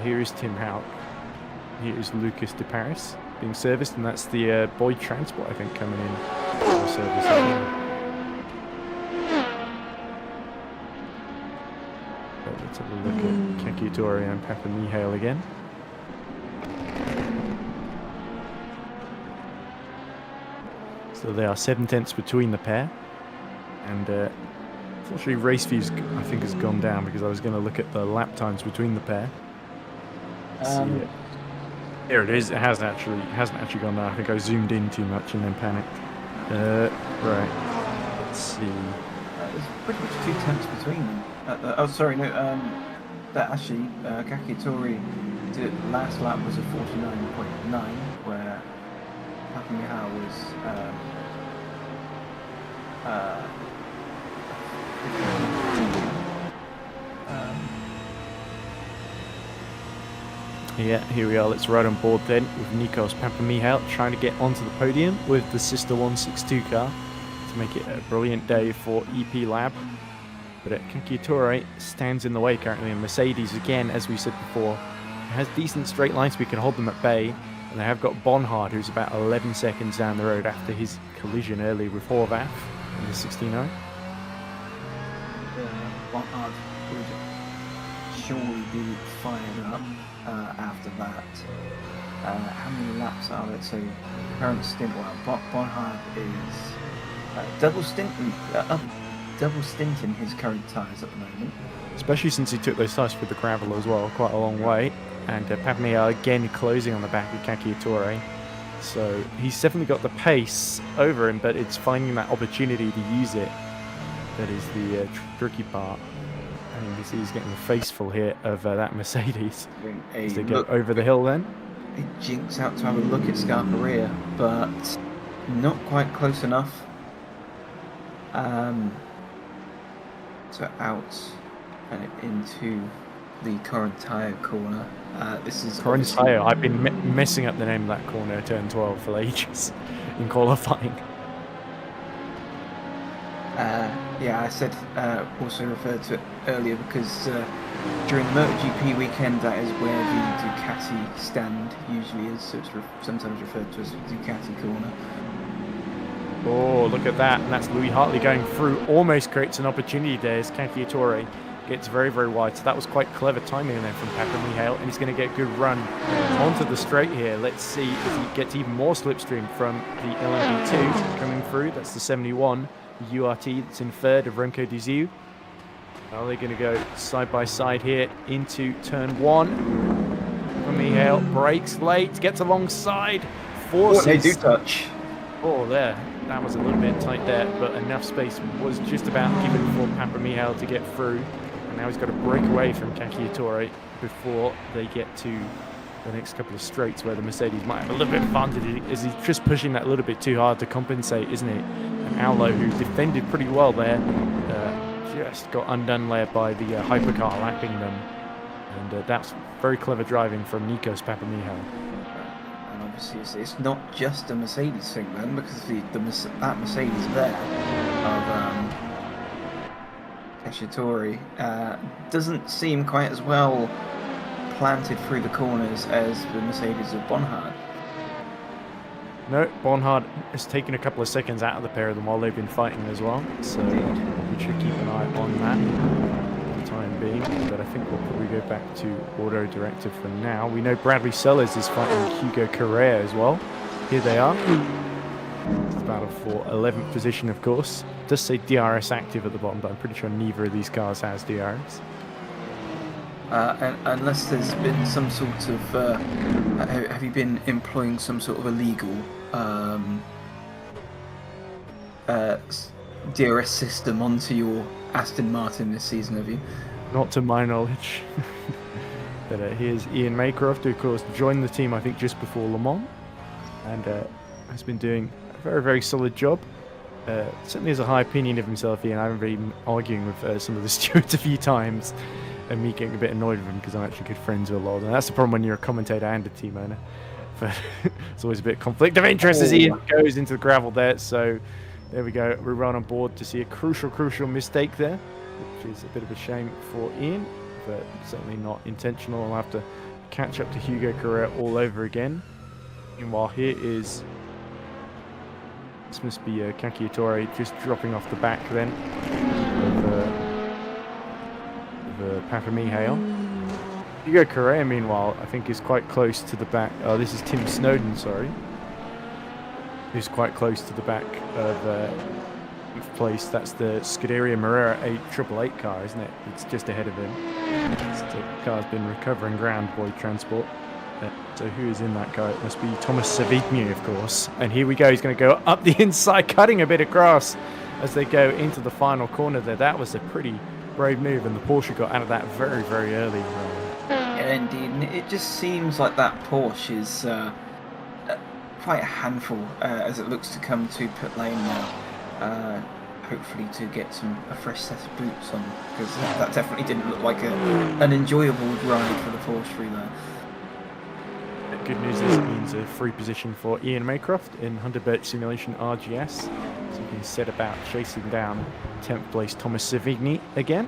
Here is Tim Hauk. Here is Lucas De Paris being serviced, and that's the Boyd Transport, I think, coming in for service. Let's have a look at Kakitori and Papa Mihail again. So they are 7/10 between the pair, and unfortunately race views I think has gone down because I was going to look at the lap times between the pair. Here it is. It hasn't actually gone down. I think I zoomed in too much and then panicked. Right. Let's see. There's pretty much 2 tenths between them. Oh, sorry, no. That actually, Kakitori last lap was a 49.9, where Papa Mihail was Yeah, here we are. Let's ride on board then with Nikos Papamihail trying to get onto the podium with the sister 162 car to make it a brilliant day for EP Lab. But Kakitori stands in the way currently, and Mercedes, again, as we said before, has decent straight lines. We can hold them at bay, and they have got Bonhard, who's about 11 seconds down the road after his collision early with Horvath in the 69. Bonhard would surely be fired up after that. How many laps are there? So current stint, well, Bonhard is double stint in his current tyres at the moment. Especially since he took those tyres for the gravel as well, quite a long way. And Papamihail again closing on the back of Kakitori. So he's definitely got the pace over him, but it's finding that opportunity to use it that is the tricky part. And you can see he's getting the faceful here of that Mercedes as they go over the hill then. It jinks out to have a look at Scarparia, but not quite close enough. So out and into the Corinthians corner. This is Corinthians. I've been messing up the name of that corner, turn 12, for ages in qualifying. Yeah, I said also referred to it earlier because during the MotoGP weekend, that is where the Ducati stand usually is. So it's sometimes referred to as Ducati corner. Oh, look at that. And that's Louis Hartley going through. Almost creates an opportunity there as Kakitori gets very, very wide. So that was quite clever timing there from Papamihail. And he's going to get a good run onto the straight here. Let's see if he gets even more slipstream from the LMP2 coming through. That's the 71. URT that's in third of Remco Diziu. Are they going to go side by side here into turn 1? Papamihail brakes late, gets alongside. Forces. They do touch. Oh, there. That was a little bit tight there, but enough space was just about given for Papamihail to get through. And now he's got to break away from Kakitori before they get to the next couple of straights where the Mercedes might have a little bit of advantage. Is he's just pushing that a little bit too hard to compensate, isn't it? And Aulo, who defended pretty well there, just got undone there by the hypercar lapping them. And that's very clever driving from Nikos Papamihail. Obviously, it's not just a Mercedes thing then, because that Mercedes there of Kakitori doesn't seem quite as well planted through the corners as the Mercedes of Bonhard. No, Bonhard has taken a couple of seconds out of the pair of them while they've been fighting as well, so we should keep an eye on that for the time being. But I think we'll probably go back to Auto Director for now. We know Bradley Sellers is fighting Hugo Correa as well. Here they are. It's a battle for 11th position, of course. It does say DRS active at the bottom, but I'm pretty sure neither of these cars has DRS. And unless there's been some sort of, have you been employing some sort of illegal DRS system onto your Aston Martin this season, have you? Not to my knowledge. But here's Ian Maycroft, who of course joined the team I think just before Le Mans, and has been doing a very, very solid job. certainly has a high opinion of himself, Ian. I've been arguing with some of the stewards a few times, and me getting a bit annoyed with him because I'm actually good friends with a lot of them. That's the problem when you're a commentator and a team owner. But it's always a bit of conflict of interest as Ian goes into the gravel there. So there we go. We run on board to see a crucial mistake there, which is a bit of a shame for Ian, but certainly not intentional. I'll have to catch up to Hugo Correa all over again. Meanwhile, here is... This must be Kaki Ettore just dropping off the back then of Papa Mihail. Hugo Correa, meanwhile, I think is quite close to the back. Oh, this is Tim Snowden, sorry. Who's quite close to the back of place. That's the Scuderia Marrera 888 car, isn't it? It's just ahead of him. The car's been recovering ground, Boyd Transport. So who is in that car? It must be Thomas Savigny, of course. And here we go. He's going to go up the inside, cutting a bit of grass as they go into the final corner there. That was a pretty brave move, and the Porsche got out of that very early. Yeah, indeed. And it just seems like that Porsche is quite a handful as it looks to come to pit lane now. Hopefully to get a fresh set of boots on, because that definitely didn't look like an enjoyable ride for the Porsche through there. Good news is it means a free position for Ian Maycroft in Hunterbirch Simulation RGS. So he can set about chasing down 10th place Thomas Savigny again.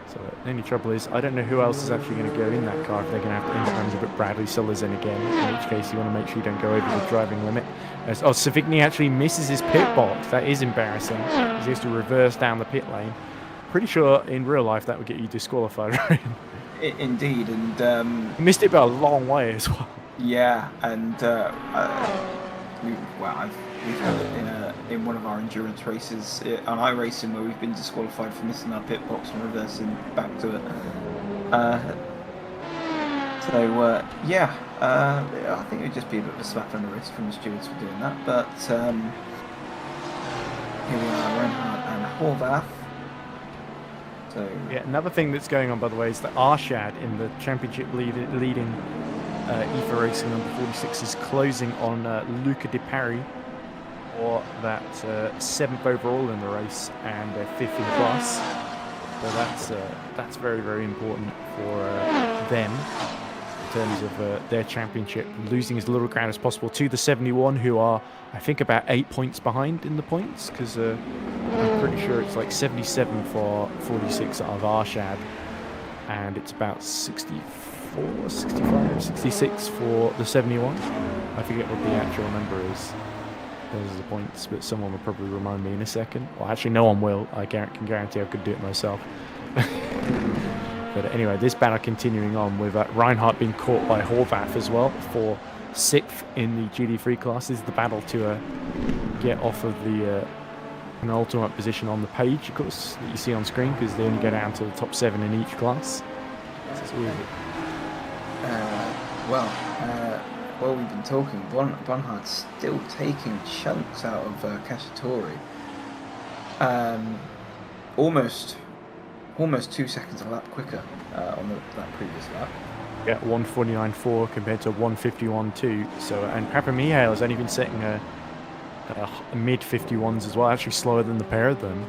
So the only trouble is I don't know who else is actually going to go in that car, if they're going to have to end up with Bradley Sullers in again, in which case you want to make sure you don't go over the driving limit. Savigny actually misses his pit box. That is embarrassing, because he has to reverse down the pit lane. Pretty sure in real life that would get you disqualified, right? Indeed, and he missed it by a long way as well. Yeah, and we've had it in one of our endurance races on iRacing where we've been disqualified for missing our pit box and reversing back to it. I think it would just be a bit of a slap on the wrist from the stewards for doing that. But here we are, Reinhardt and Horvath. So yeah, another thing that's going on, by the way, is that Arshad in the championship leading EFA Racing number 46 is closing on Luca Di Pari for that 7th overall in the race and 5th in class. So that's very important for them in terms of their championship. Losing as little ground as possible to the 71, who are, I think, about 8 points behind in the points, because I'm pretty sure it's like 77 for 46 of Arshad, and it's about 64, 65, 66 for the 71. I forget what the actual number is. Those are the points, but someone will probably remind me in a second. Well, actually, no one will. I can guarantee I could do it myself. But anyway, this battle continuing on with Reinhardt being caught by Horvath as well for 6th in the GD3 class. This is the battle to get off of the penultimate position on the page, of course, that you see on screen, because they only go down to the top 7 in each class. While we've been talking, Bonhardt's still taking chunks out of Cacciatore. Almost 2 seconds a lap quicker on that previous lap. Yeah, 149.4 compared to 151.2. So, and Papa Mihail has only been setting a mid 51s as well, actually slower than the pair of them.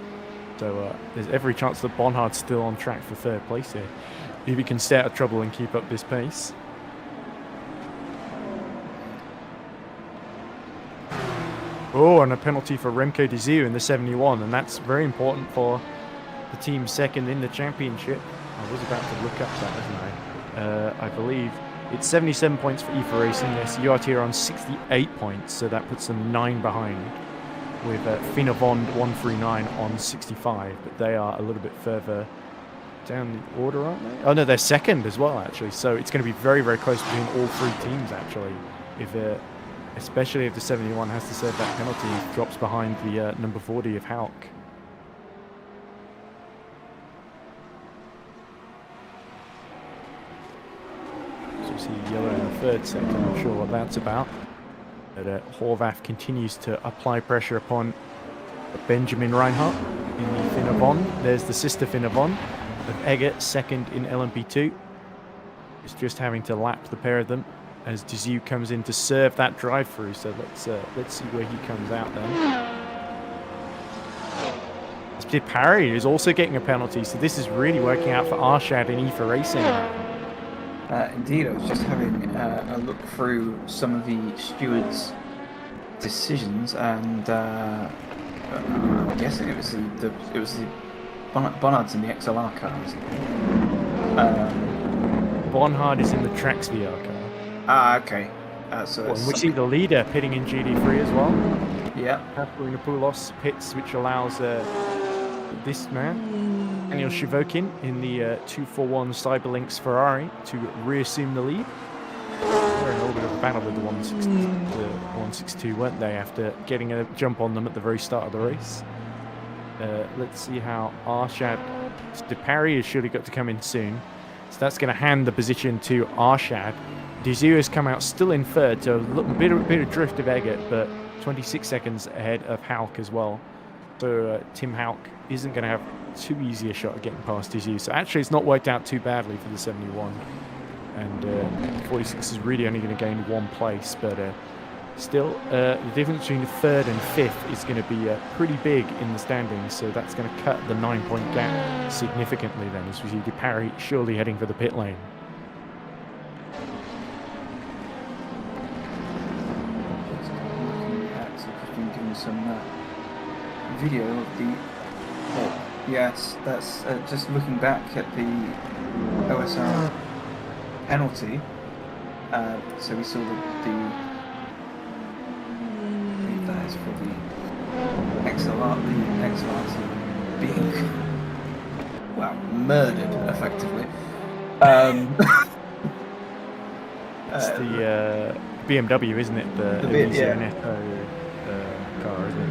So there's every chance that Bonhardt's still on track for 3rd place here, if he can stay out of trouble and keep up this pace. Oh, and a penalty for Remco de Zeeuw in the 71, and that's very important for the team 2nd in the championship. I was about to look up that, wasn't I? I believe it's 77 points for EFA Racing. Yes, URT are on 68 points, so that puts them 9 behind, with Finavond 139 on 65, but they are a little bit further down the order, aren't they? Oh no, they're 2nd as well, actually. So it's going to be very close between all 3 teams, actually. Especially if the 71 has to serve that penalty, drops behind the number 40 of Hauk. So we see yellow in the 3rd sector, I'm not sure what that's about. But Horvath continues to apply pressure upon Benjamin Reinhardt in the Finavon. There's the sister Finavon of Eggert, 2nd in LMP2. It's just having to lap the pair of them as de Zeeuw comes in to serve that drive through. So let's see where he comes out then. DeParry is also getting a penalty, so this is really working out for Arshad and EFA Racing. Indeed, I was just having a look through some of the stewards' decisions, and I'm guessing it was the Bonnards in the XLR cars. Bonhard is in the Trax VR car. Okay. So And we see the leader pitting in GD3 as well. yeah. Poulos pits, which allows this man, Daniel Shivokin, in the 241 Cyberlynx Ferrari to reassume the lead. They're in a little bit of a battle with the 162, weren't they, after getting a jump on them at the very start of the race. Let's see how Arshad DeParry has surely got to come in soon. So that's going to hand the position to Arshad. Dizu has come out still in third, so a bit of drift of Eggert, but 26 seconds ahead of Hauk as well. So Tim Hauk isn't going to have too easy a shot at getting past Dizu. So actually it's not worked out too badly for the 71. And 46 is really only going to gain 1 place, but still the difference between third and fifth is going to be pretty big in the standings, so that's going to cut the 9-point gap significantly then, as we see DeParry surely heading for the pit lane. So I've been given some video of the. Oh, yes, that's just looking back at the OSR penalty. So we saw the that is for the XLR being murdered effectively. It's the BMW, isn't it? The yeah. Netto car, isn't it?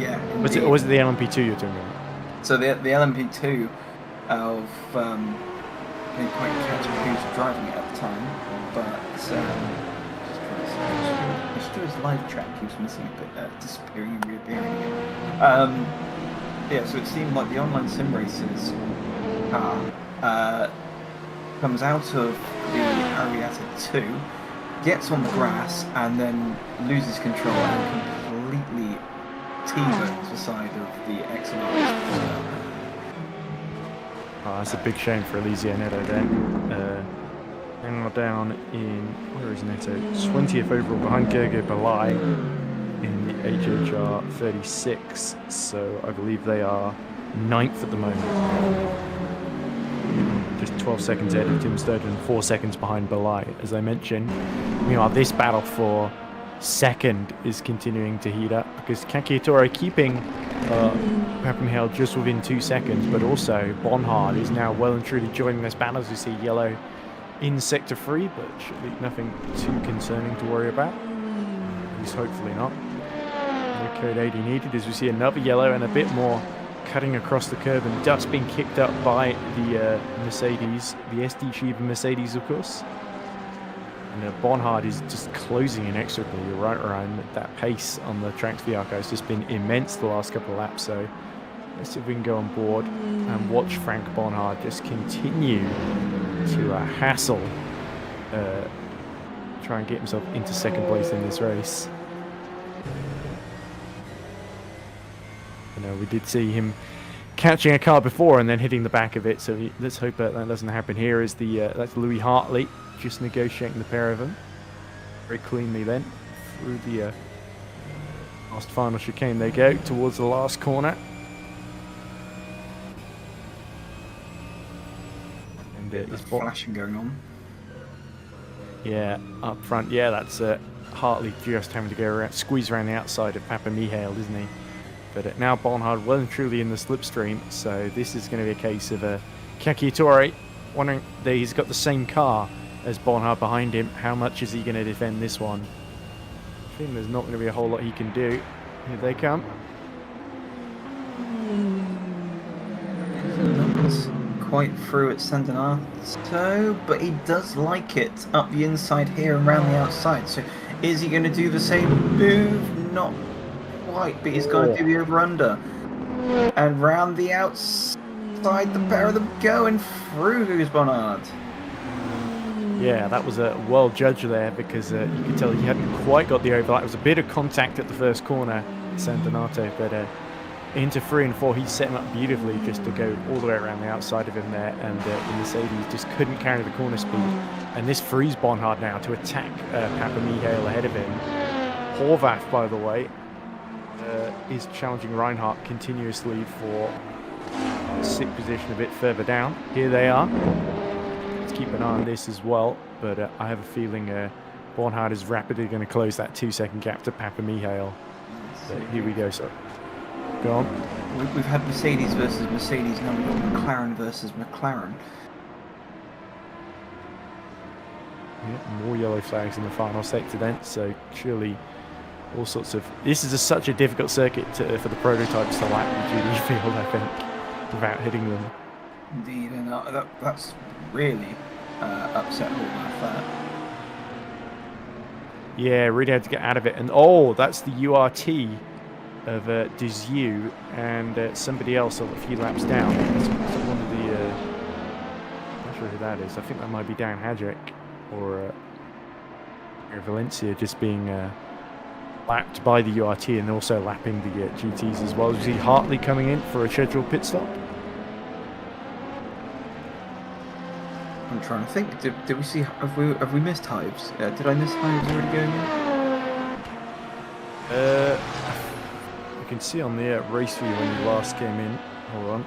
Yeah. Was it the LMP2 you're talking about? So the LMP2 of didn't quite catch who's driving it at the time, but the steward's live track keeps missing a bit, disappearing and reappearing again. Yeah, so it seemed like the online sim races car comes out of the Arietta 2, gets on the grass, and then loses control and completely T-bones the side of the XLR. Oh, that's a big shame for Elysia Netto then. Now down in, where is Netto? 20th overall behind Gergo Balai in the HHR 36. So I believe they are 9th at the moment. Just 12 seconds ahead of Tim Sturgeon, 4 seconds behind Balai, as I mentioned. Meanwhile, this battle for second is continuing to heat up because Kakiatore keeping Pappenhale just within 2 seconds, but also Bonhard is now well and truly joining this battle, as we see yellow in sector 3, but should be nothing too concerning to worry about. At least hopefully not. No code 80 needed, as we see another yellow and a bit more cutting across the curb, and dust being kicked up by the Mercedes, the SD Chiba Mercedes, of course. And Bonhard is just closing inexorably right around that pace on the Trax VR car. It's just been immense the last couple of laps, so let's see if we can go on board and watch Frank Bonhard just continue to hassle, try and get himself into second place in this race. You know, we did see him catching a car before and then hitting the back of it, so let's hope that doesn't happen here. Is that's Louis Hartley just negotiating the pair of them very cleanly then through the last final chicane. They go towards the last corner. There's flashing going on. Yeah, up front. Yeah, that's Hartley just having to go around, squeeze around the outside of Papa Mihail, isn't he? But now Bonhard well and truly in the slipstream, so this is going to be a case of Kakiatore wondering that he's got the same car as Bonhard behind him. How much is he going to defend this one? I think there's not going to be a whole lot he can do. Here they come. Quite through at Santanato, but he does like it up the inside here and around the outside. So is he going to do the same move? Not quite, but he's going to do the over-under. And round the outside, the pair of them go, and through goes Bonhard. Yeah, that was a well judged there, because you could tell he hadn't quite got the overlap. It was a bit of contact at the first corner, Santanato, but into 3 and 4. He's setting up beautifully just to go all the way around the outside of him there, and the Mercedes just couldn't carry the corner speed. And this frees Bonhard now to attack Papa Michael ahead of him. Horvath, by the way, is challenging Reinhardt continuously for 6th position a bit further down. Here they are. Let's keep an eye on this as well, but I have a feeling Bonhard is rapidly going to close that 2-second gap to Papa Michael. So here we go, so go on. We've had Mercedes versus Mercedes, now we've got McLaren versus McLaren. Yeah, more yellow flags in the final sector then, so surely all sorts of... This is such a difficult circuit for the prototypes to lap the GD field, I think, without hitting them. Indeed, and that's really upset Horvath, that. Yeah, really had to get out of it. And oh, that's the URT of Dizu and somebody else a few laps down. That's one of the... I'm not sure who that is. I think that might be Dan Hadrick or Valencia just being lapped by the URT and also lapping the GTs as well. You see Hartley coming in for a scheduled pit stop. I'm trying to think. Did we see? Have we missed Hives? Did I miss Hives already going in? You can see on the race view when he last came in. Hold on.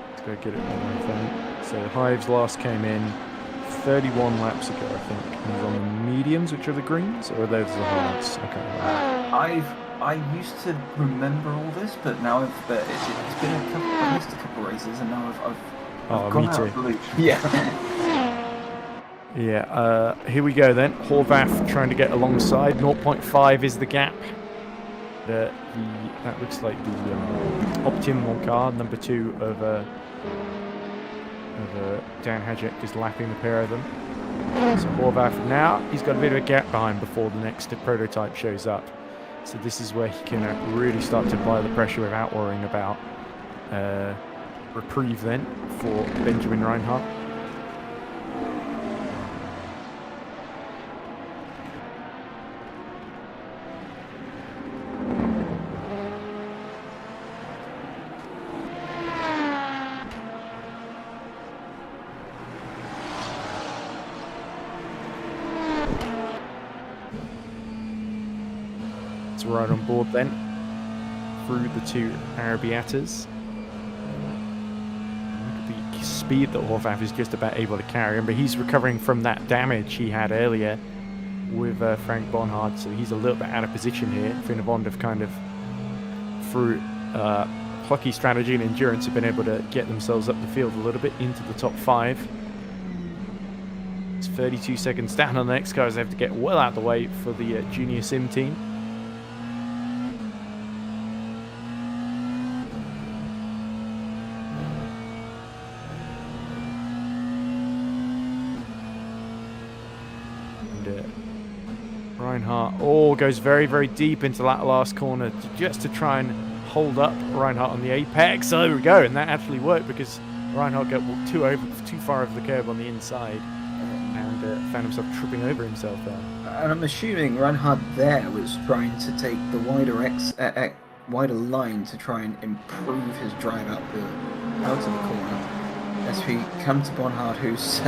Let's go get it on my phone. So Hives last came in 31 laps ago, I think. And he's on the mediums, which are the greens, or are those the hards? I can't remember. I used to remember all this, but now it's been a couple. I missed a couple races, and now I've gone out of the loop. Yeah. Yeah, here we go then. Horvath trying to get alongside. 0.5 is the gap. That looks like the optimal car, number 2 of Dan Hadjic, just lapping the pair of them. So Horvath now, he's got a bit of a gap behind before the next prototype shows up. So this is where he can really start to apply the pressure without worrying about reprieve then for Benjamin Reinhardt. Right on board then through the 2 Arabiatas. Look at the speed that Horvath is just about able to carry him, but he's recovering from that damage he had earlier with Frank Bonhard, so he's a little bit out of position here. Finnebond have kind of, through hockey strategy and endurance, have been able to get themselves up the field a little bit into the top 5. It's 32 seconds down on the next cars. They have to get well out of the way for the junior sim team. Reinhardt goes very, very deep into that last corner just to try and hold up Reinhardt on the apex. So there we go, and that actually worked because Reinhardt got too far over the curb on the inside and found himself tripping over himself there. And I'm assuming Reinhardt there was trying to take the wider line to try and improve his drive out of the corner. As we come to Bonhard, who's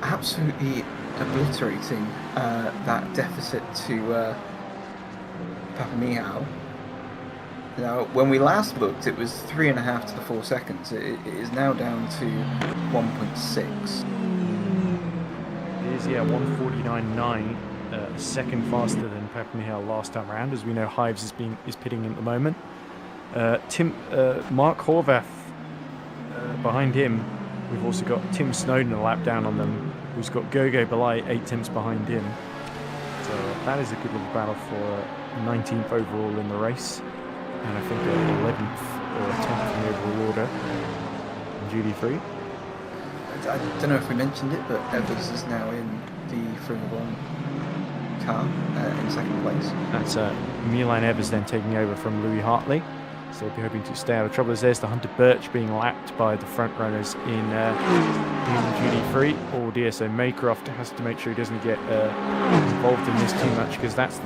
absolutely obliterating that deficit to Papa Michael. Now, when we last looked, it was 3.5 to the 4 seconds. It is now down to 1.6. It is, yeah, 1:49.9, a second faster than Papa Michael last time around. As we know, Hives is pitting at the moment. Mark Horvath behind him. We've also got Tim Snowden a lap down on them, who's got Gogo Belay 8 tenths behind him. So that is a good little battle for 19th overall in the race, and I think 11th or 10th in the overall order in GD3. I don't know if we mentioned it, but Evers is now in the Formula 1 car in 2nd place. That's Milan Evers then taking over from Louis Hartley. So they'll be hoping to stay out of trouble. As there's the Hunter Birch being lapped by the front runners in GD3. Oh dear, so Maycroft has to make sure he doesn't get involved in this too much, because that's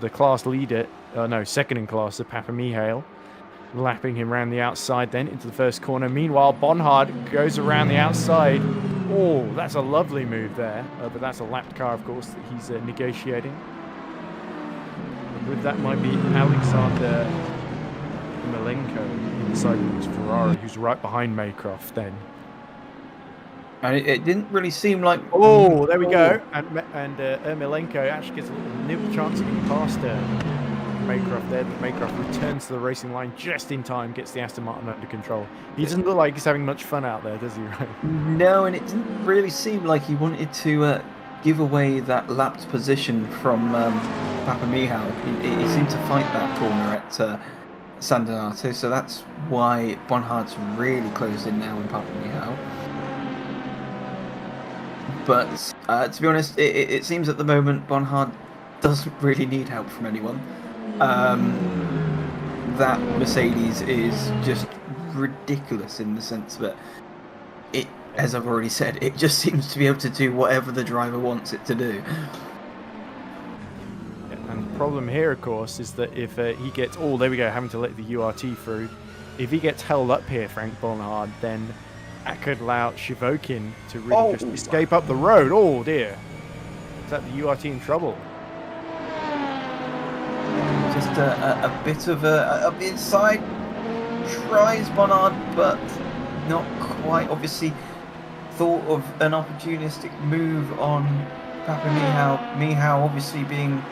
the class leader, second in class of Papa Michael. lapping him around the outside then into the first corner. Meanwhile, Bonhard goes around the outside. Oh, that's a lovely move there. But that's a lapped car, of course, that he's negotiating. And with that might be Alexander Malenko inside his Ferrari, who's right behind Maycroft then. And it didn't really seem like... Oh, there we go. And Ermolenko actually gets a little nibble chance of getting past Maycroft there, but Maycroft returns to the racing line just in time, gets the Aston Martin under control. He doesn't look like he's having much fun out there, does he, right? No, and it didn't really seem like he wanted to give away that lapped position from Papa Michał. He seemed to fight that corner at San Donato, so that's why Bonhardt's really closed in now in Papa Michał. But to be honest, it seems at the moment Bonhard doesn't really need help from anyone. That Mercedes is just ridiculous in the sense that it, as I've already said, it just seems to be able to do whatever the driver wants it to do. And the problem here, of course, is that if he gets... Oh, there we go, having to let the URT through. If he gets held up here, Frank Bonhard, then that could allow Shivokin to really just escape up the road. Oh, dear. Is that the URT in trouble? Just a bit of up the inside. Tries Bonhard, but not quite. Obviously, thought of an opportunistic move on Papa Michał. Michał obviously being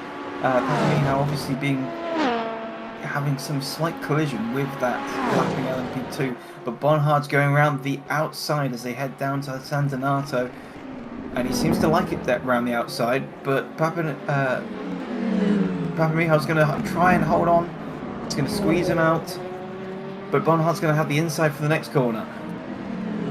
having some slight collision with that lapping LMP2, but Bonhardt's going around the outside as they head down to San Donato, and he seems to like it that round the outside. But Papa Michał's going to try and hold on. He's going to squeeze him out, but Bonhardt's going to have the inside for the next corner.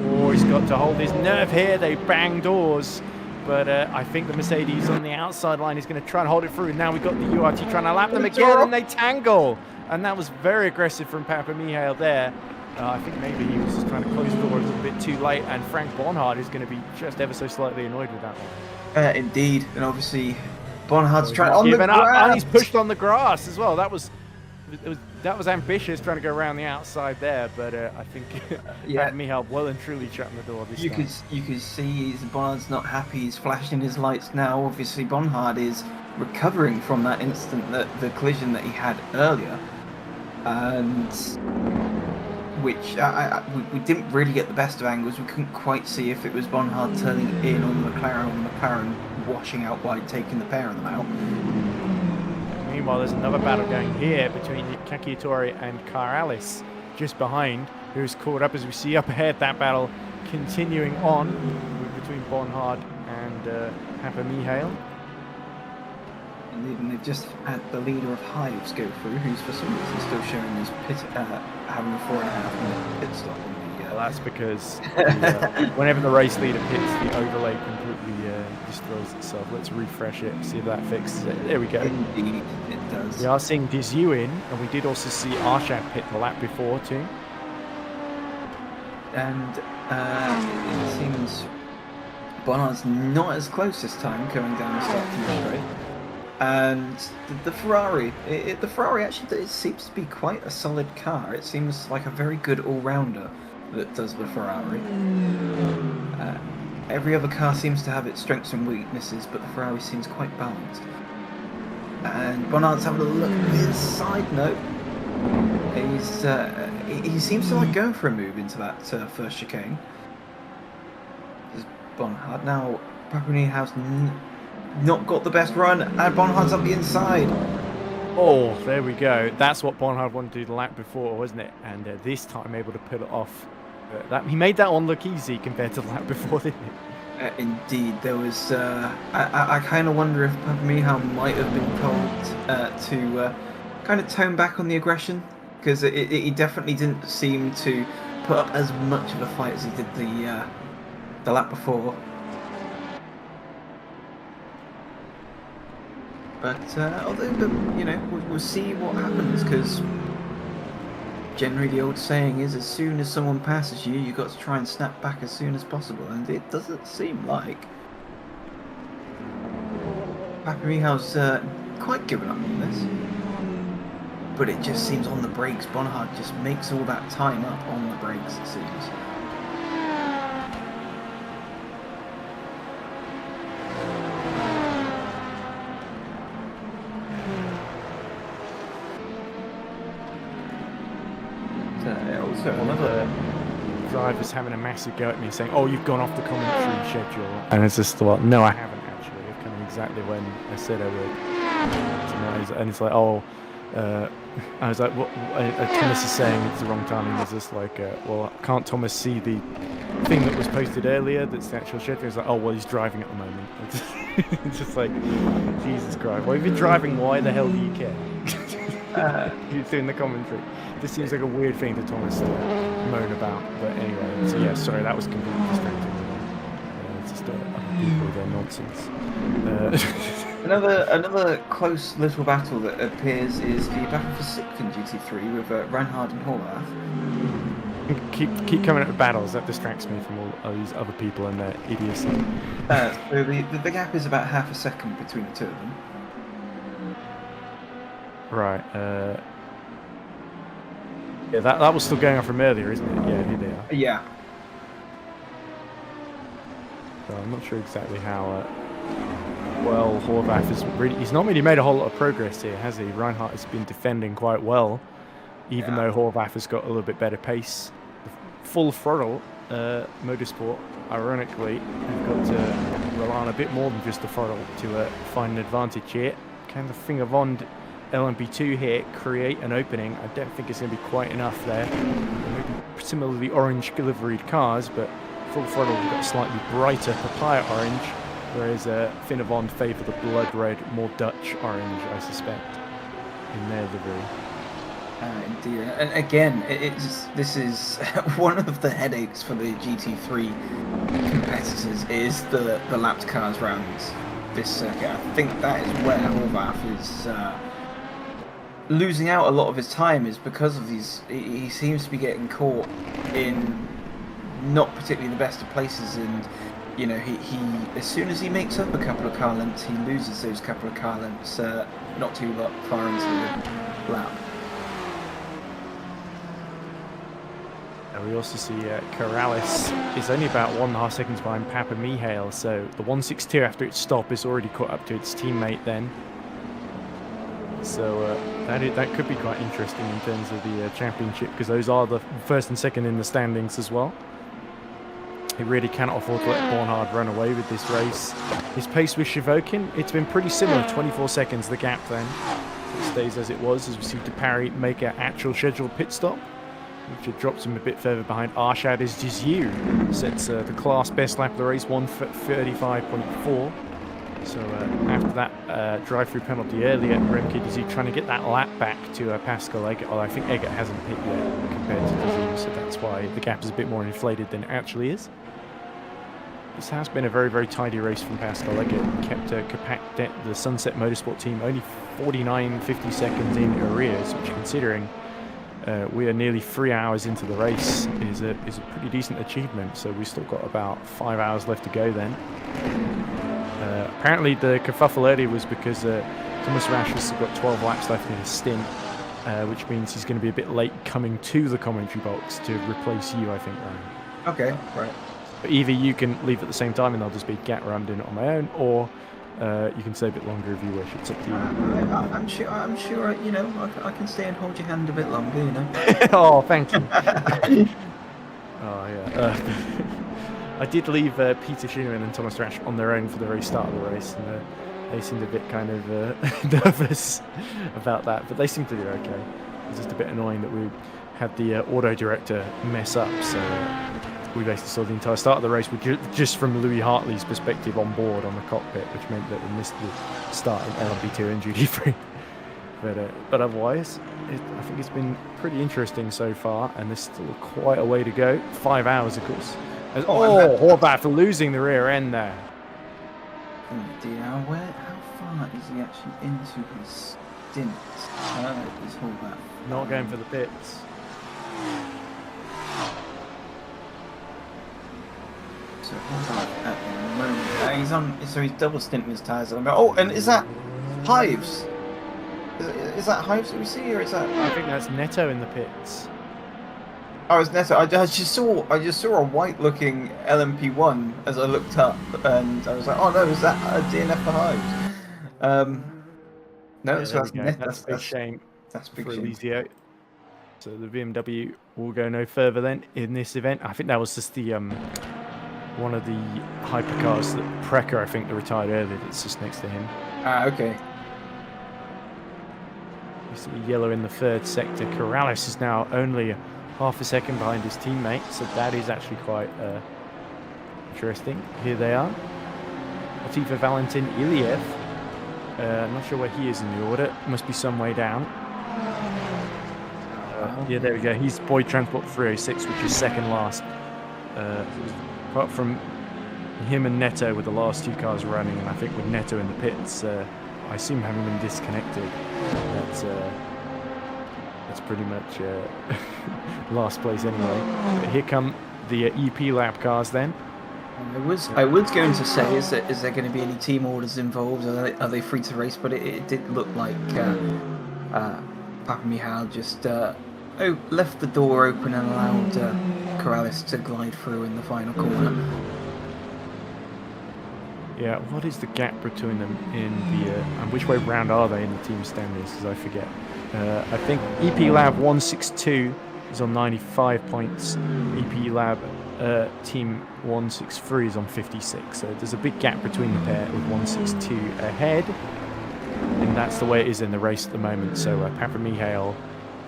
Oh, he's got to hold his nerve here. They bang doors. But I think the Mercedes on the outside line is going to try and hold it through. Now we've got the URT trying to lap them again, and they tangle. And that was very aggressive from Papa Michał there. I think maybe he was just trying to close the door a little bit too late, and Frank Bonhard is going to be just ever so slightly annoyed with that one. Indeed, and obviously Bonhardt's trying on the up, grass. and he's pushed on the grass as well. That was ambitious, trying to go around the outside there, but I think Papa Michał well and truly shutting the door this time. You can see Bonhard's not happy. He's flashing his lights now. Obviously, Bonhard is recovering from that instant, the collision that he had earlier, and which we didn't really get the best of angles. We couldn't quite see if it was Bonhard turning in on the McLaren, or the McLaren washing out wide, taking the pair of them out. Meanwhile, there's another battle going here between Cacciatore and Carlis just behind, who's caught up as we see up ahead. That battle continuing on between Bonhard and Papa Michał. And they've just had the leader of Hives go through, who's for some reason still showing his having a 4.5 minute pit stop on the... Well, that's because whenever the race leader pits, the overlay completely destroys itself. Let's refresh it, see if that fixes it. There we go. Indeed, it does. We are seeing Dizu in, and we did also see Arshad pit the lap before too. And it seems Bonhard's not as close this time, going down the start finish straight. And the Ferrari, the Ferrari actually, it seems to be quite a solid car. It seems like a very good all-rounder that does the Ferrari. Every other car seems to have its strengths and weaknesses, but the Ferrari seems quite balanced. And Bonhardt's having a look at his side note. He seems to like going for a move into that first chicane. There's Bonhard. Now, Papa Michał's not got the best run, and Bonhardt's up the inside. Oh, there we go. That's what Bonhard wanted to do the lap before, wasn't it? And this time able to pull it off. He made that one look easy compared to the lap before, didn't he? Indeed, there was. I kind of wonder if Papa Michał might have been told to kind of tone back on the aggression, because he definitely didn't seem to put up as much of a fight as he did the lap before. But you know, we'll see what happens, because generally the old saying is, as soon as someone passes you, you've got to try and snap back as soon as possible, and it doesn't seem like Papa Michał's quite given up on this. but it just seems on the brakes, Bonhard just makes all that time up on the brakes, it seems. Also, another driver's having a massive go at me saying, "Oh, you've gone off the commentary schedule," and it's just like, "No, I haven't actually. I've come exactly when I said I would." And it's like, "Oh," I was like, "What?" Thomas is saying it's the wrong timing. It's just like, "Well, can't Thomas see the thing that was posted earlier? That's the actual schedule." It's like, "Oh, well, he's driving at the moment." It's just like, Jesus Christ. Well, if you're driving, why the hell do you care? You're doing the commentary. This seems like a weird thing to Thomas to moan about, but anyway. So yeah, sorry, that was completely distracting. It's just other people with their nonsense. Another close little battle that appears is the battle for 6th in GT3 with Reinhard and Horvath. Keep coming at battles. That distracts me from all these other people and their idiocy. So the gap is about half a second between the two of them. Right. Yeah, that was still going on from earlier, isn't it? Yeah, here they are. Yeah. So I'm not sure exactly how well Horvath has really... He's not really made a whole lot of progress here, has he? Reinhardt has been defending quite well, even though Horvath has got a little bit better pace. Full throttle motorsport, ironically, have got to rely on a bit more than just the throttle to find an advantage here. Can the Finger Vond LMP2 here create an opening? I don't think it's going to be quite enough there. Maybe similarly orange liveried cars, but full throttle we've got a slightly brighter papaya orange, whereas Finger Vond favour the blood red, more Dutch orange, I suspect, in their livery. Indeed, and again, this is one of the headaches for the GT3 competitors is the lapped cars round this circuit. I think that is where Horvath is losing out a lot of his time, is because of these. He seems to be getting caught in not particularly the best of places, and you know, he as soon as he makes up a couple of car lengths, he loses those couple of car lengths not too far into the lap. We also see Corrales is only about 1.5 seconds behind Papa Mihail, so the 162 after its stop is already caught up to its teammate then. So that could be quite interesting in terms of the championship, because those are the first and second in the standings as well. He really cannot afford to let Bornhard run away with this race. His pace with Shivokin, it's been pretty similar, 24 seconds the gap then. It stays as it was as we see DeParry make an actual scheduled pit stop, which drops him a bit further behind. Arshad is Jiziu, sets the class best lap of the race, 1:35.4. So after that drive-through penalty earlier, Remke Jiziu trying to get that lap back to Pascal Eggert, although I think Eggert hasn't hit yet compared to Jiziu, so that's why the gap is a bit more inflated than it actually is. This has been a very, very tidy race from Pascal Eggert. Kept the Sunset Motorsport team only 50 seconds in arrears, which, considering we are nearly 3 hours into the race, is a pretty decent achievement. So we've still got about 5 hours left to go then. Apparently the kerfuffle earlier was because Thomas Rasch has still got 12 laps left in his stint, which means he's going to be a bit late coming to the commentary box to replace you, I think, Ryan. Okay, right. But either you can leave at the same time and I'll just be Gat, where I'm doing it on my own, or you can stay a bit longer if you wish. It's up to you. I'm sure. You know, I can stay and hold your hand a bit longer. You know. Oh, thank you. Oh yeah. I did leave Peter Schumann and Thomas Rasch on their own for the very start of the race, and they seemed a bit kind of nervous about that, but they seemed to do okay. It was just a bit annoying that we had the auto director mess up, so we basically saw the entire start of the race with just from Louis Hartley's perspective on board on the cockpit, which meant that we missed the start in LMP2 and GT3. But otherwise, I think it's been pretty interesting so far, and there's still quite a way to go. 5 hours, of course. Horvath for losing the rear end there. Oh dear, how far is he actually into his stint? Is Horvath not going for the pits? So Horvath at the moment, he's double stinting his tyres. Oh, and is that Hives? Is that Hives that we see, or is that? I think that's Neto in the pits. Oh, it's Neto. I just saw a white-looking LMP1 as I looked up, and I was like, oh no, is that a DNF for Hives? No, Yeah, so there that's we go. Net. That's a big shame That's a for big shame. Eliseo. So the BMW will go no further then in this event. I think that was just the one of the hypercars that Precker, I think, that retired earlier. That's just next to him. Ah, okay. You see yellow in the third sector. Corrales is now only half a second behind his teammate, so that is actually quite interesting. Here they are. Latifa Valentin Iliev. I'm not sure where he is in the order. Must be some way down. Yeah, there we go. He's Boyd Transport 306, which is second last. Apart from him and Neto with the last two cars running, and I think with Neto in the pits, I assume having them disconnected, that's pretty much last place anyway. But here come the EP lab cars then. I was going to say, is there going to be any team orders involved? Are they free to race? But it did look like Papa Michal just left the door open and allowed Corrales to glide through in the final corner. Yeah, what is the gap between them in the and which way round are they in the team standings? Because I forget. I think EP Lab 162 is on 95 points. EP Lab Team 163 is on 56. So there's a big gap between the pair with 162 ahead. And that's the way it is in the race at the moment. So Papa Michal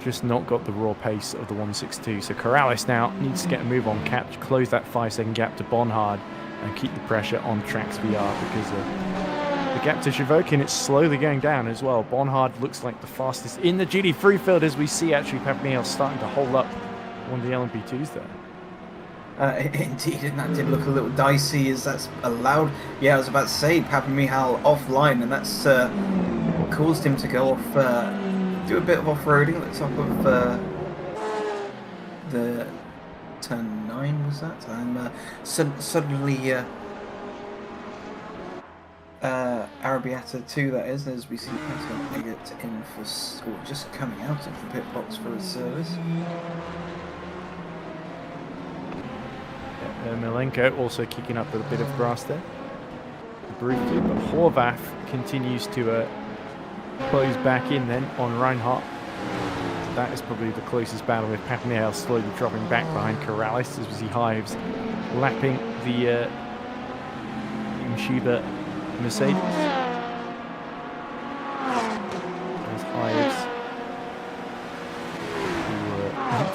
just not got the raw pace of the 162. So Corrales now needs to get a move on, close that 5-second gap to Bonhard and keep the pressure on Trax VR, because the gap to Shivokin, it's slowly going down as well. Bonhard looks like the fastest in the GT3 field, as we see actually Papa Michal starting to hold up one of the LMP2s there. Indeed, and that did look a little dicey, as that's allowed. Yeah, I was about to say Papa Michal offline, and that's caused him to go off, do a bit of off-roading at the top of the turn 9, was that? And suddenly Arabiata 2, that is, as we see Pascal Eggert in for, or just coming out of the pit box for his service. Milenko also kicking up with a bit of grass there, briefly, but Horvath continues to close back in then on Reinhardt. That is probably the closest battle, with Papa Michal slowly dropping back behind Corrales as we see Hives lapping the Mshiba Mercedes. There's Hives.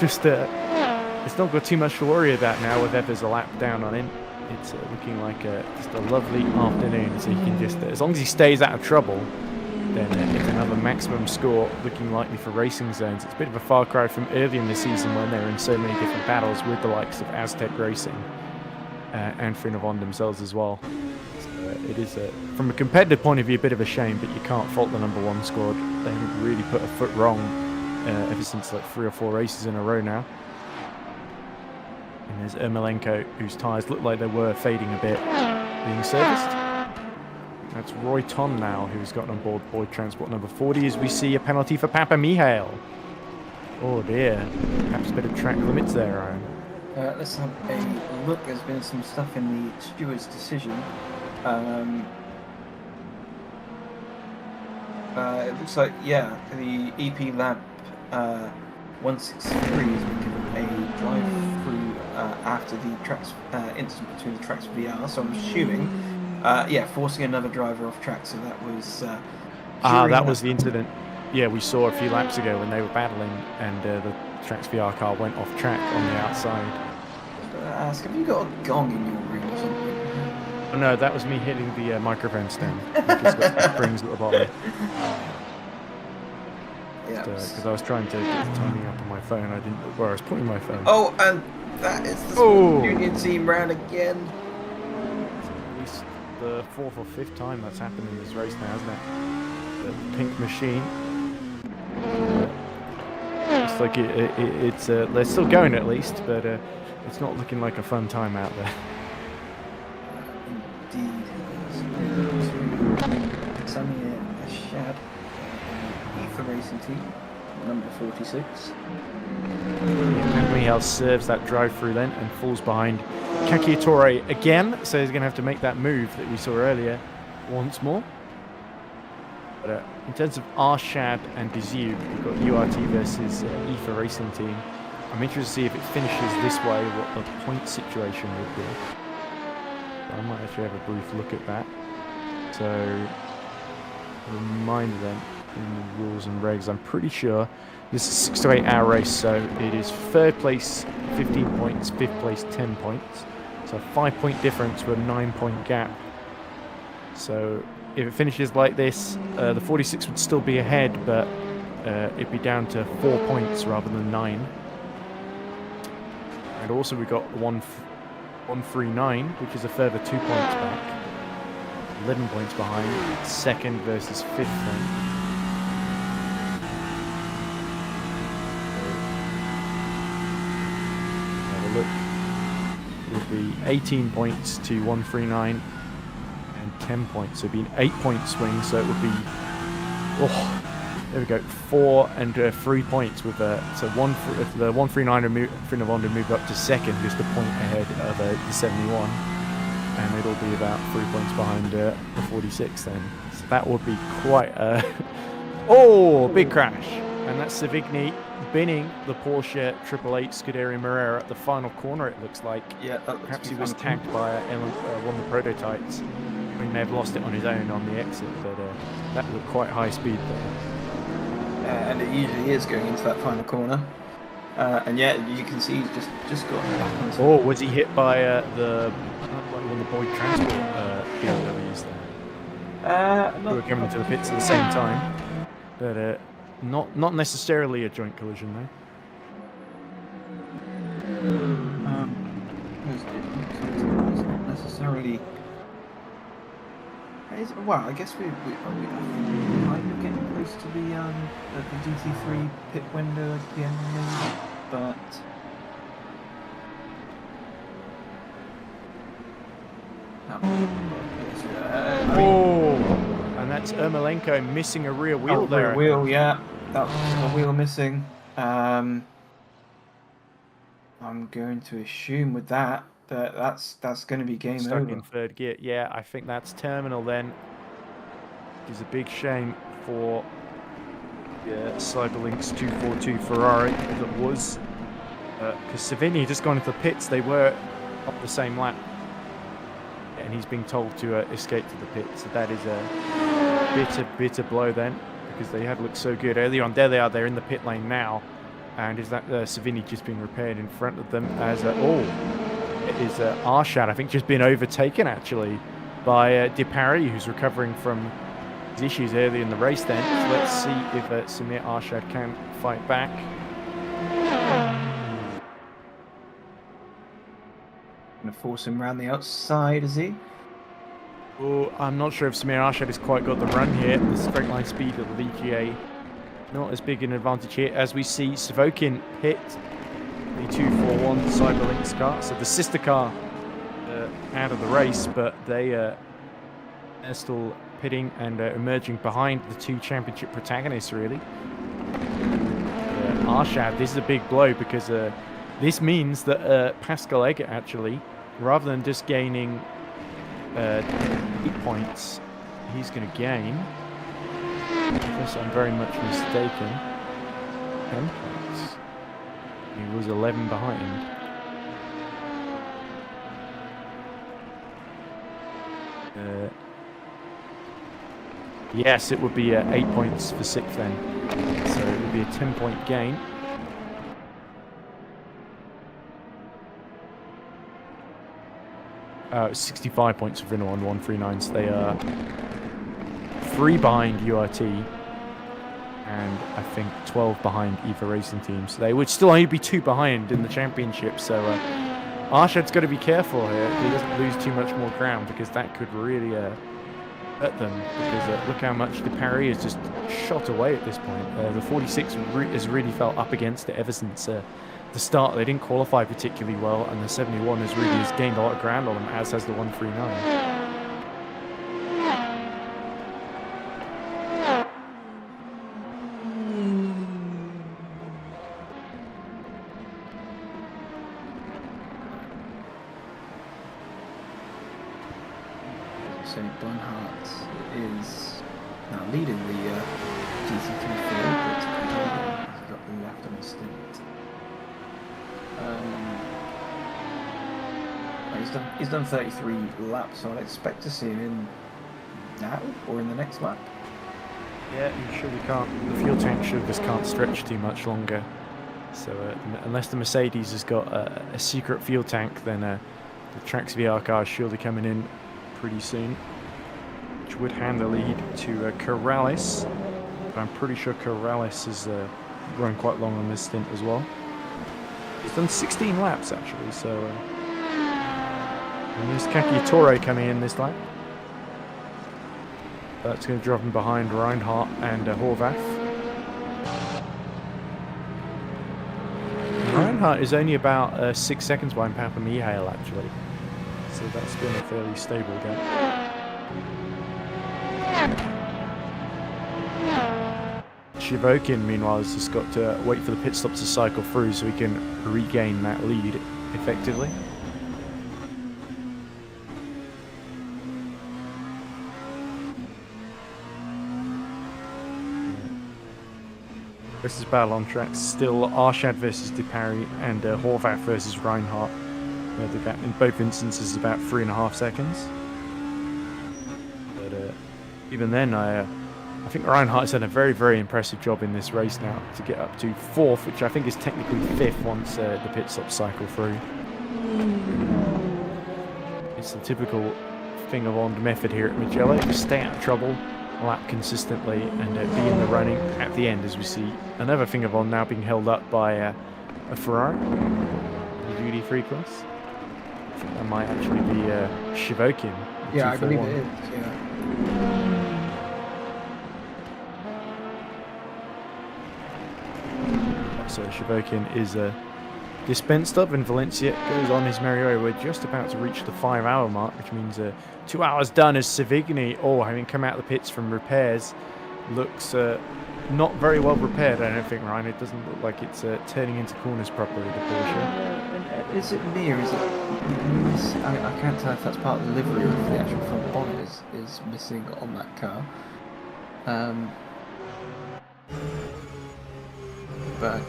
Just it's not got too much to worry about now with there's a lap down on him. It's looking like just a lovely afternoon, so he can just, as long as he stays out of trouble, then it's another maximum score looking likely for racing zones. It's a bit of a far cry from earlier in the season when they were in so many different battles with the likes of Aztec Racing and Frinavon themselves as well. So, it is, from a competitive point of view, a bit of a shame, but you can't fault the number one squad. They haven't really put a foot wrong ever since like 3 or 4 races in a row now. And there's Ermolenko, whose tyres look like they were fading a bit, being serviced. That's Roy Ton now, who's gotten on board Boyd Transport number 40, as we see a penalty for Papa Michal. Oh dear, perhaps a bit of track limits there, Ryan. Let's have a look. There's been some stuff in the steward's decision. It looks like, yeah, the EP Lab 163 has been given a drive-through after the tracks incident between the Tracks VR, so I'm assuming, yeah, forcing another driver off track. So that was that was the incident. Yeah, we saw a few laps ago when they were battling, and the Tracks VR car went off track on the outside. Ask, have you got a gong in your ring or something? Oh, no, that was me hitting the microphone stand. It's got some springs at the bottom. Yeah. Because I was trying to get the timing up on my phone, I didn't look where I was putting my phone. Oh, and that is the Small Union team round again. It's at least the 4th or 5th time that's happened in this race now, isn't it? The pink machine. It's like it's they're still going at least, but it's not looking like a fun time out there. Indeed. Samir Ashad EFA Racing Team, number 46. Mihail serves that drive through then and falls behind Cacciatore again, so he's going to have to make that move that we saw earlier once more. But in terms of Arshad and Dizu, we've got URT versus EFA Racing Team. I'm interested to see if it finishes this way, what the point situation would be. So I might actually have a brief look at that. So, reminder then, in the rules and regs, I'm pretty sure this is a 6 to 8 hour race, so it is third place 15 points, fifth place 10 points. So a 5-point difference with a 9-point gap. So if it finishes like this, the 46 would still be ahead, but it'd be down to 4 points rather than 9. And also we got 139, which is a further 2 points back. 11 points behind, second versus fifth then. Have a look. It would be 18 points to 139 and 10 points. So it'd be an 8-point swing, so it would be, there we go, 4 and 3 points with the 139 Finavonda moved up to second, just a point ahead of the 71. And it'll be about 3 points behind the 46 then. So that would be quite a... Oh, big crash. And that's Savigny binning the Porsche 888 Scuderia Marrera at the final corner, it looks like. Yeah, perhaps he was tagged by one of the prototypes. He may have lost it on his own on the exit, but that looked quite high speed there. And it usually is going into that final corner. And yeah, you can see he's just got back onto. Oh, was he hit by one of the Boyd Transport BMWs there? They were coming into the pits at the same time, but not necessarily a joint collision though. It's not necessarily. Well, I guess we might be getting close to the GT3 pit window at the end, maybe, but. And that's Ermolenko missing a rear wheel there. Rear wheel, yeah. That was a wheel missing. I'm going to assume with that that's going to be game Stuck over. in third gear. Yeah, I think that's terminal then. Which is a big shame for Cyberlink's 242 Ferrari as it was. Because Savigny just gone into the pits. They were up the same lap. And he's being told to escape to the pit. So that is a bitter blow then, because they had looked so good earlier on. There they are, they're in the pit lane now. And is that Savigny just being repaired in front of them as it is Arshad, I think, just been overtaken actually by Dipari, who's recovering from his issues early in the race then. So let's see if Samir Arshad can fight back. Going to force him around the outside, is he? Oh, I'm not sure if Samir Arshad has quite got the run here. The straight line speed of the VGA not as big an advantage here as we see Savokin hit the 241 Cyberlink's car. So the sister car out of the race, but they're still pitting and emerging behind the two championship protagonists really. Arshad, this is a big blow because this means that Pascal Eggert actually, rather than just gaining 8 points, he's going to gain, unless I'm very much mistaken, 10 points. He was 11 behind. Yes, it would be 8 points for 6th then. So it would be a 10-point gain. It's 65 points for Renault on 139, so they are 3 behind URT and I think 12 behind EVA Racing Team. So they would still only be 2 behind in the championship. So Arshad's got to be careful here. He doesn't lose too much more ground, because that could really hurt them. Because look how much Dipari has just shot away at this point. The 46 has really felt up against it ever since the start. They didn't qualify particularly well, and the 71 has really gained a lot of ground on them, as has the 139. So Bernhardt is now leading the GT3 field, but he's got left on the stint. He's done 33 laps, so I'd expect to see him in now or in the next lap. Yeah, you surely can't. The fuel tank surely just can't stretch too much longer. So unless the Mercedes has got a secret fuel tank, then the Trax VR car is surely coming in pretty soon, which would hand the lead to Corrales. But I'm pretty sure Corrales has run quite long on this stint as well. He's done 16 laps actually, so and there's Kakiatore coming in this lap. That's going to drop him behind Reinhardt and Horvath. Reinhardt is only about 6 seconds behind Papa Mihail actually, so that's been a fairly stable gap. Shivokin meanwhile has just got to wait for the pit stop to cycle through so he can regain that lead effectively. This is battle on tracks. Still Arshad versus DeParry and Horvath versus Reinhardt. The gap in both instances is about 3.5 seconds. But even then, I think Reinhardt's done a very, very impressive job in this race now to get up to 4th, which I think is technically 5th once the pit stop cycle through. It's the typical thing of on method here at Mugello. Just stay out of trouble, lap consistently, and be in the running at the end, as we see another thing of on now being held up by a Ferrari, the duty-free class. I think that might actually be Shivokin. Yeah, I believe it is. Yeah. So Shivokin is dispensed of, and Valencia goes on his merry way. We're just about to reach the 5-hour mark, which means 2 hours done as Savigny, having come out of the pits from repairs, looks not very well prepared, I don't think, Ryan. It doesn't look like it's turning into corners properly, the Porsche. Is it me or is it I can't tell if that's part of the livery or if the actual front bonnet is missing on that car. But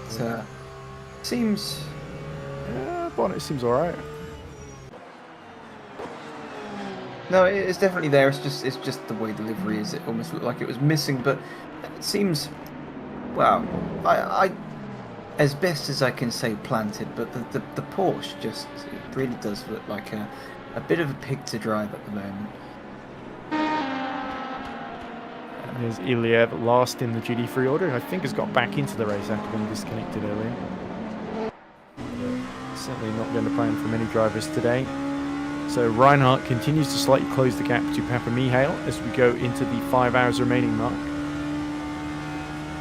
seems... bonnet seems alright. No, it's definitely there. It's just the way the livery is. It almost looked like it was missing, but it seems, well, I as best as I can say, planted. But the Porsche just, it really does look like a bit of a pig to drive at the moment. And there's Iliev last in the GD3 order. I think has got back into the race after being disconnected earlier. Certainly not going to plan for many drivers today. So Reinhardt continues to slightly close the gap to Papa Mihail as we go into the 5 hours remaining mark.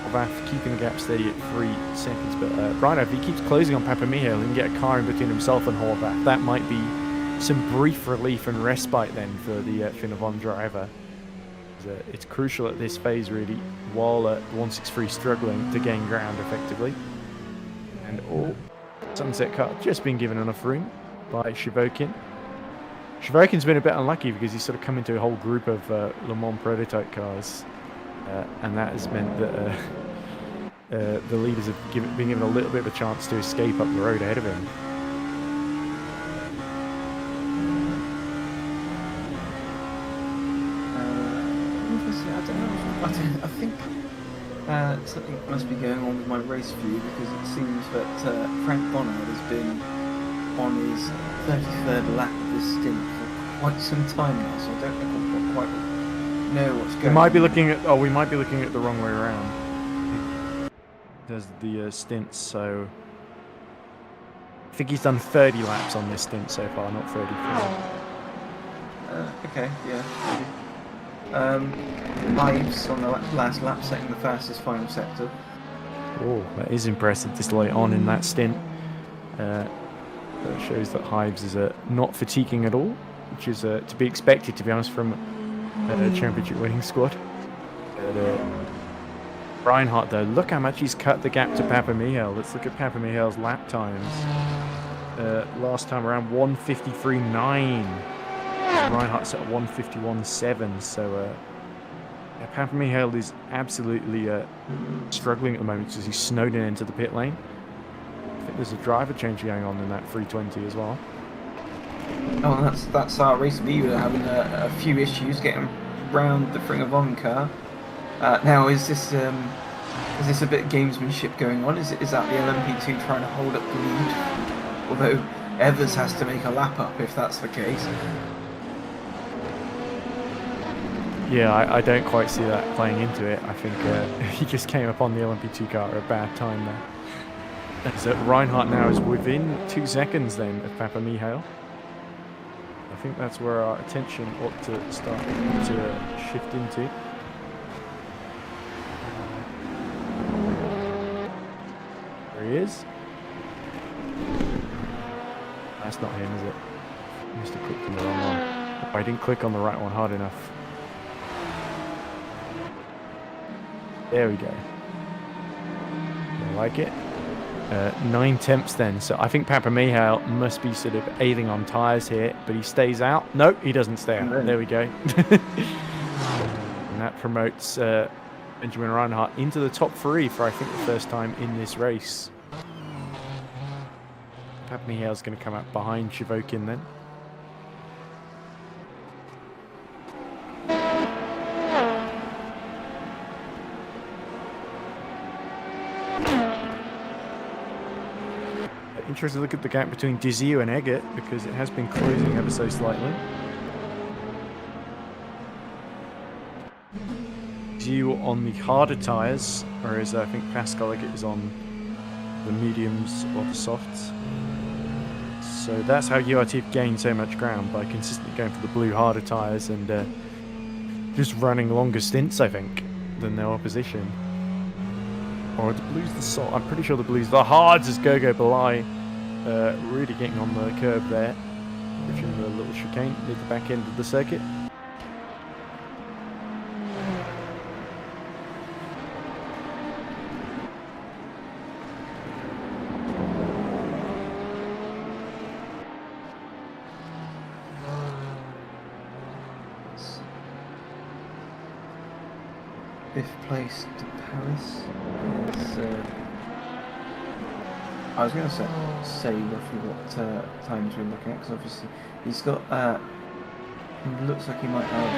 Horvath keeping the gap steady at 3 seconds, but Reinhardt, if he keeps closing on Papa Mihail, he can get a car in between himself and Horvath. That might be some brief relief and respite then for the Finnevon driver. It's crucial at this phase really, while 163 struggling to gain ground effectively. And Sunset car just been given enough room by Shivokin. Shivokin's been a bit unlucky because he's sort of come into a whole group of Le Mans prototype cars, and that has meant that the leaders have been given a little bit of a chance to escape up the road ahead of him. I think something must be going on with my race view because it seems that Frank Bonner has been on his 33rd lap of this stint for quite some time now, so I don't think we'll quite know what's going on. We might be looking at the wrong way around. There's the stints, so I think he's done 30 laps on this stint so far, not 33. Okay, yeah. Ives on the last lap setting the fastest final sector. Oh, that is impressive this late on in that stint. That shows that Hives is not fatiguing at all, which is to be expected, to be honest, from a championship winning squad. But, Reinhardt, though, look how much he's cut the gap to Papa Mihail. Let's look at Papa Mihail's lap times. Last time around, 1:53.9. Reinhardt's at 1:51.7, so yeah, Papa Michael is absolutely struggling at the moment because he's snowed in into the pit lane. I think there's a driver change going on in that 320 as well. Oh, and that's our race. We were having a few issues getting round the Ring of Honor car. Now, is this a bit of gamesmanship going on? Is that the LMP2 trying to hold up the lead? Although Evers has to make a lap up if that's the case. Yeah, I don't quite see that playing into it. I think he just came up on the LMP2 car at a bad time there. So Reinhardt now is within 2 seconds then of Papa Michael. I think that's where our attention ought to start to shift into. There he is. That's not him, is it? I must have clicked on the wrong one. I didn't click on the right one hard enough. There we go. I like it. 9/10 then. So I think Papa Michael must be sort of ailing on tyres here, but he stays out. No, he doesn't stay out. There we go. And that promotes Benjamin Reinhardt into the top 3 for I think the first time in this race. Papa Michal's going to come up behind Shivokin then. Interesting to look at the gap between Diziu and Eggert because it has been closing ever so slightly. Diziu on the harder tyres, whereas I think Pascal Eggert is on the mediums or the softs. So that's how URT have gained so much ground, by consistently going for the blue harder tyres and just running longer stints, I think, than their opposition. Or the blues the soft. I'm pretty sure the blues the hards as Gogo Belay. Really getting on the curb there, pushing the little chicane near the back end of the circuit. Fifth place to Paris. I was going to say roughly what times we're looking at, because obviously he's got. Looks like he might have.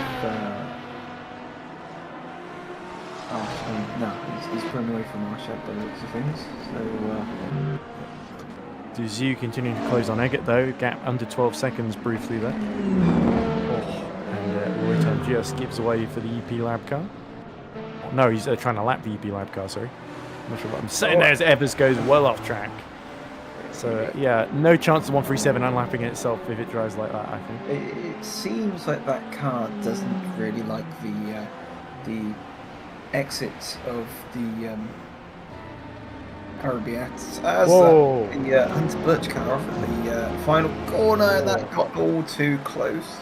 He's pulling away from our shed by the looks of things. So. Diziu continuing to close on Eggert though, gap under 12 seconds briefly there. And Royton just gives away for the EP Lab car. No, he's trying to lap the EP Lab car, sorry. I'm not sure what I'm saying there as Evers goes well off track. So yeah, no chance of 137 unlapping itself if it drives like that, I think. It seems like that car doesn't really like the exits of the Arabiats as the Hunter Birch car off at the final corner, and that got all too close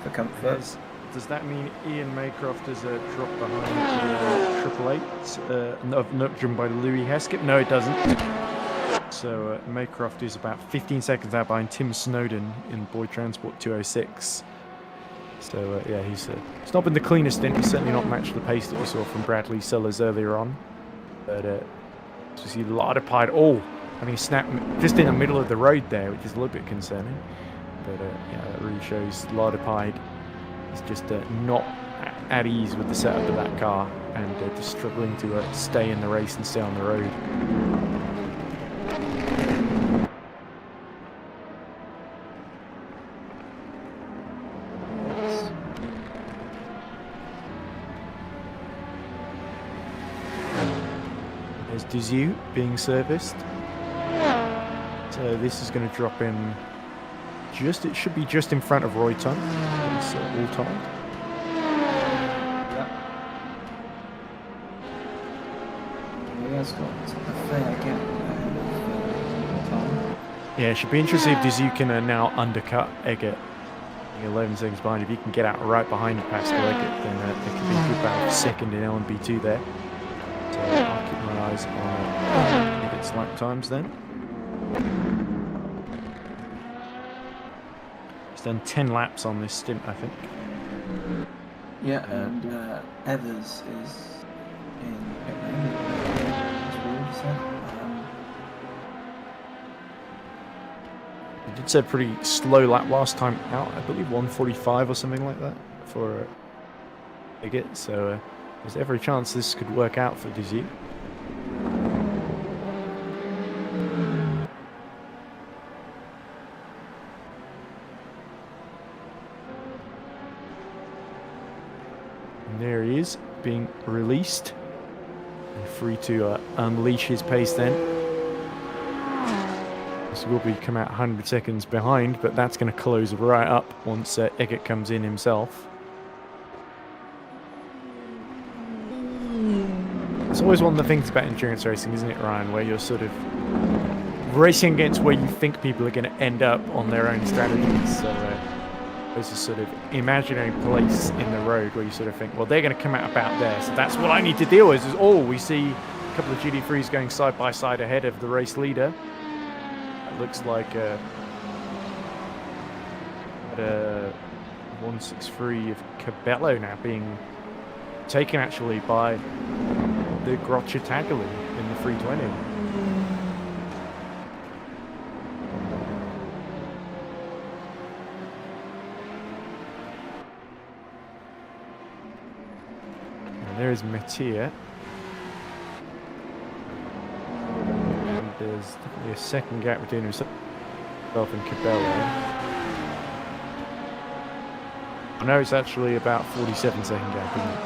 for comfort. Does that mean Ian Maycroft is a drop behind Triple Eight, not driven by Louis Heskett? No, it doesn't. So Maycroft is about 15 seconds out behind Tim Snowden in Boyd Transport 206. So yeah, he's not been the cleanest stint. He's certainly not matched the pace that we saw from Bradley Sellers earlier on. But so see Lardipide, having a snap just in the middle of the road there, which is a little bit concerning. But yeah, that really shows Lardipide is just not at ease with the setup of that car and just struggling to stay in the race and stay on the road. There's Diziu being serviced. So this is going to drop in it should be just in front of Royton. It's all told. He has got a fair gap. Yeah, it should be interesting if Diziu can now undercut Eggert. 11 seconds behind. If he can get out right behind Pascal Eggert, then there could be a good battle for second in LMP2 there. So I'll keep my eyes on Eggert's lap times then. He's done 10 laps on this stint, I think. Yeah, and Evers is in pit lane. As we already said. He did say a pretty slow lap last time out. I believe 1:45 or something like that for Bigot. So there's every chance this could work out for Dizzy. There he is, being released. And free to unleash his pace then. This will be come out 100 seconds behind, but that's going to close right up once Eggert comes in himself. It's always one of the things about endurance racing, isn't it, Ryan, where you're sort of racing against where you think people are going to end up on their own strategies. So there's a sort of imaginary place in the road where you sort of think, well, they're going to come out about there, so that's what I need to deal with. We see a couple of GD3s going side by side ahead of the race leader. It looks like a 163 of Cabello now being taken actually by the Grocciatagli in the 320. There's Mattia. And there's definitely a second gap between himself and Cabello. I know it's actually about 47-second gap, isn't it?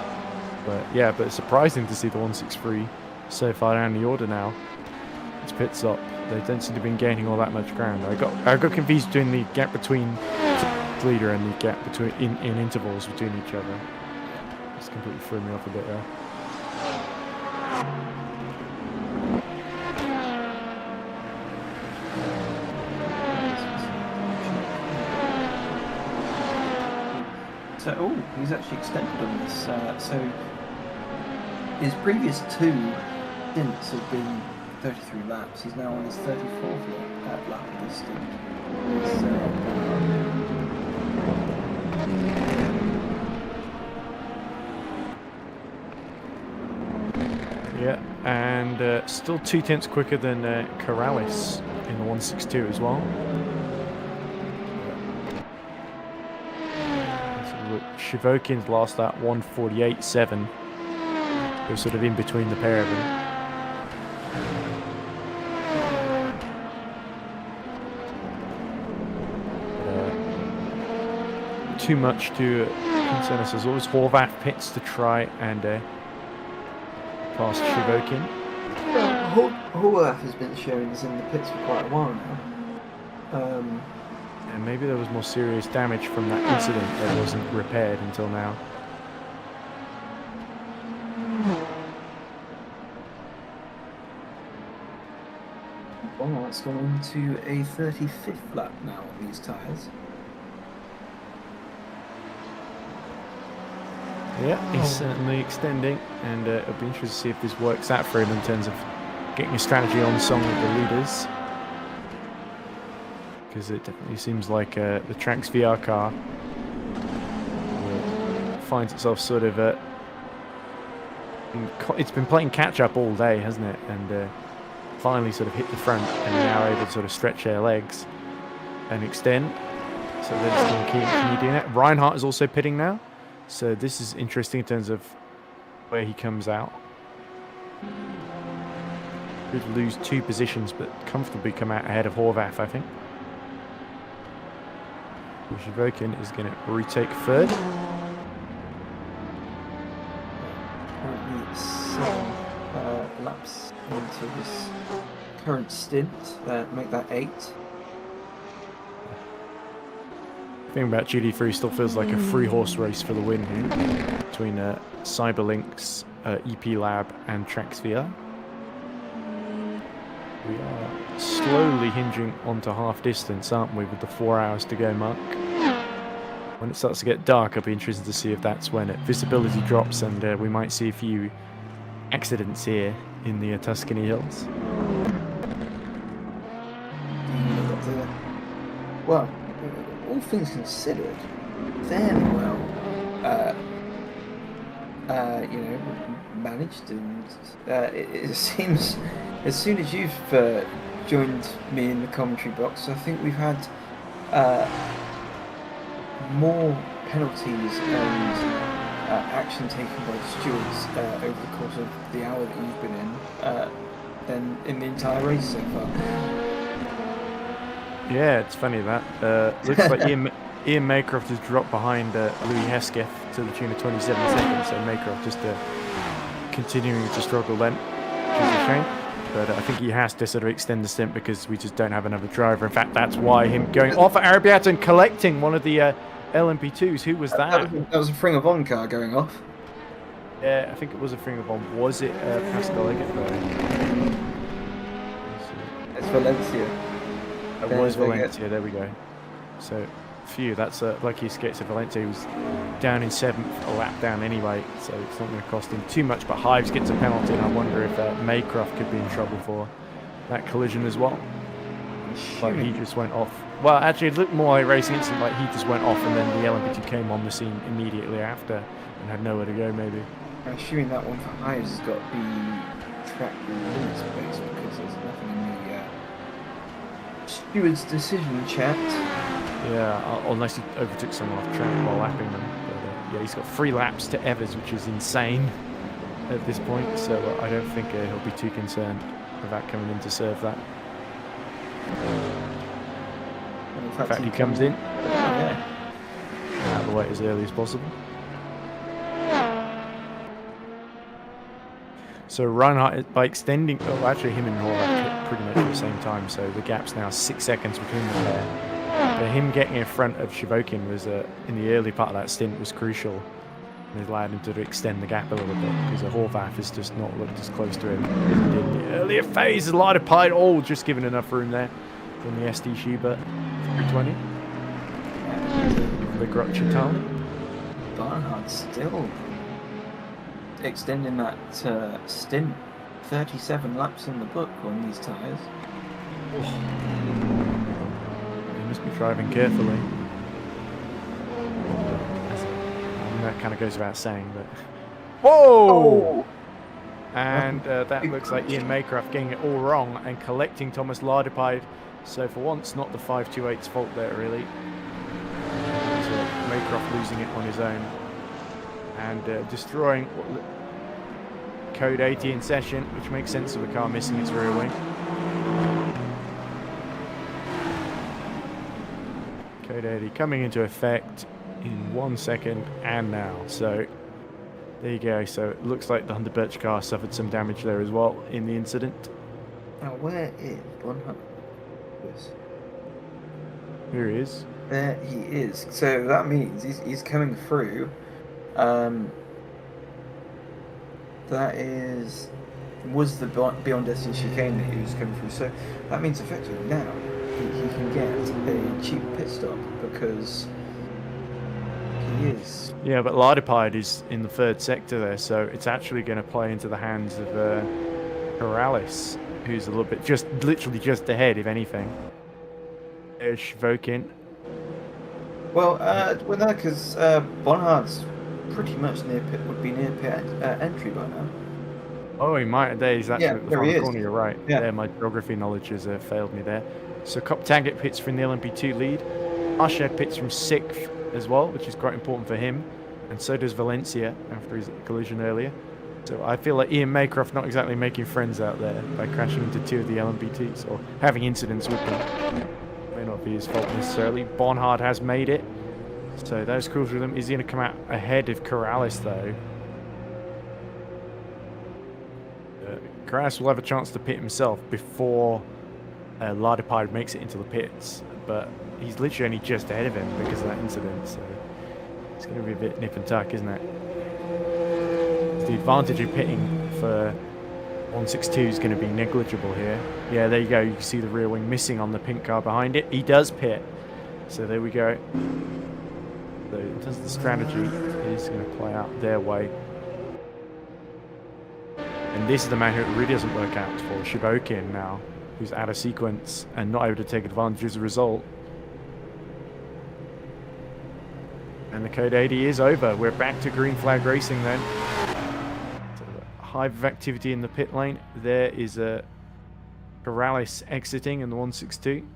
But yeah, but it's surprising to see the 163 so far down the order now. It's pit stop. They don't seem to have been gaining all that much ground. I got confused between the gap between the leader and the gap between in intervals between each other. It's completely threw me off a bit there. So, he's actually extended on this. So, his previous two stints have been 33 laps. He's now on his 34th lap of this stint. Yeah, and still 2 tenths quicker than Corrales in the 162 as well. Shivokin's last at 1:48.7. They're sort of in between the pair of them. Too much to concern us. There's always Horvath pits to try and past Shivokin. Horvath has been showing us in the pits for quite a while now. And maybe there was more serious damage from that incident that wasn't repaired until now. Well, it's gone on to a 35th lap now on these tyres. Yeah, he's certainly extending, and it'll be interesting to see if this works out for him in terms of getting a strategy on song with the leaders. Because it definitely seems like the Trax VR car finds itself sort of it's been playing catch up all day, hasn't it? And finally sort of hit the front and now able to sort of stretch their legs and extend. So they're just going to keep doing that. Reinhardt is also pitting now, so this is interesting in terms of where he comes out. Could lose 2 positions, but comfortably come out ahead of Horvath, I think. Shivokin is going to retake 3rd. Currently 7 laps into his current stint. Make that 8. The thing about GD3 still feels like a 3-horse race for the win here between Cyberlinks, EP Lab, and Traxvia. We are slowly hinging onto half distance, aren't we, with the 4 hours to go mark. When it starts to get dark, I'll be interested to see if that's when visibility drops and we might see a few accidents here in the Tuscany Hills. Well, all things considered, fairly well, managed. And it seems, as soon as you've joined me in the commentary box, I think we've had more penalties and action taken by the stewards over the course of the hour that you've been in than in the entire race so far. Yeah, it's funny that. Looks like Ian Maycroft has dropped behind Louis Hesketh to the tune of 27 seconds, so Maycroft just continuing to struggle then, which is a shame. But I think he has to sort of extend the stint because we just don't have another driver. In fact, that's why him going off at Arabiata and collecting one of the LMP2s. Who was that? That was a Fring of On car going off. Yeah, I think it was a Fring of On. Was it Pascal Eggert though? It's Valencia. It was Valencia, there we go. So, phew, that's lucky escape. So Valencia was down in 7th, a lap down anyway, so it's not going to cost him too much. But Hives gets a penalty, and I wonder if Maycroft could be in trouble for that collision as well. Like he just went off. Well, actually, it looked more like a racing incident, like he just went off, and then the LMP2 came on the scene immediately after and had nowhere to go, maybe. I'm assuming that one for Hives has got the track limit space because there's nothing in the steward's decision chat. Yeah, unless he overtook someone off track while lapping them. But yeah, he's got 3 laps to Evers, which is insane at this point. So I don't think he'll be too concerned about coming in to serve that. In fact, he comes in. Yeah. Out of the way as early as possible. So Reinhardt, by extending, oh, actually him and Horvath hit pretty much at the same time, so the gap's now 6 seconds between the pair. But him getting in front of Shivokin was, in the early part of that stint, was crucial. And it allowed him to extend the gap a little bit, because Horvath has just not looked as close to him as he did in the earlier phase. A lot of Pied, all just given enough room there from the SD Schubert 320. The Grotchital. Barnhard still extending that stint. 37 laps in the book on these tyres. He must be driving carefully. That kind of goes without saying, but... Whoa! Oh! And that looks like Ian Maycroft getting it all wrong and collecting Thomas Lardepide. So for once, not the 528's fault there, really. So Maycroft losing it on his own. And destroying Code 80 in session, which makes sense of the car missing its rear wing. Code 80 coming into effect in 1 second and now. So there you go. So it looks like the Hunter Birch car suffered some damage there as well in the incident. Now where is Bonham? Here he is. There he is. So that means he's coming through. That was the Beyond Destiny chicane that he was coming through. So that means effectively now he can get a cheap pit stop because he is. Yeah, but Lardepide is in the 3rd sector there, so it's actually going to play into the hands of Corrales, who's a little bit literally just ahead, if anything. There's Shvokin. Well, no, because Bonhard's pretty much would be near pit entry by now. Oh, he might. There he's actually at the front corner. You're right. Yeah. There, my geography knowledge has failed me there. So Cop Taggart pits from the LMP2 lead. Usher pits from 6th as well, which is quite important for him. And so does Valencia after his collision earlier. So I feel like Ian Maycroft not exactly making friends out there by crashing into 2 of the LMP2s or having incidents with them. May not be his fault necessarily. Bonhard has made it. So that is crucial for them. Is he going to come out ahead of Corrales though? Corrales will have a chance to pit himself before Lardepide makes it into the pits, but he's literally only just ahead of him because of that incident, so it's going to be a bit nip and tuck, isn't it? The advantage of pitting for 162 is going to be negligible here. Yeah, there you go. You can see the rear wing missing on the pink car behind it. He does pit, so there we go. So in terms of the strategy, it is going to play out their way. And this is the man who it really doesn't work out for, Shivokin now, who's out of sequence and not able to take advantage as a result. And the Code 80 is over. We're back to green flag racing then. So hive of activity in the pit lane. There is a Corrales exiting in the 162.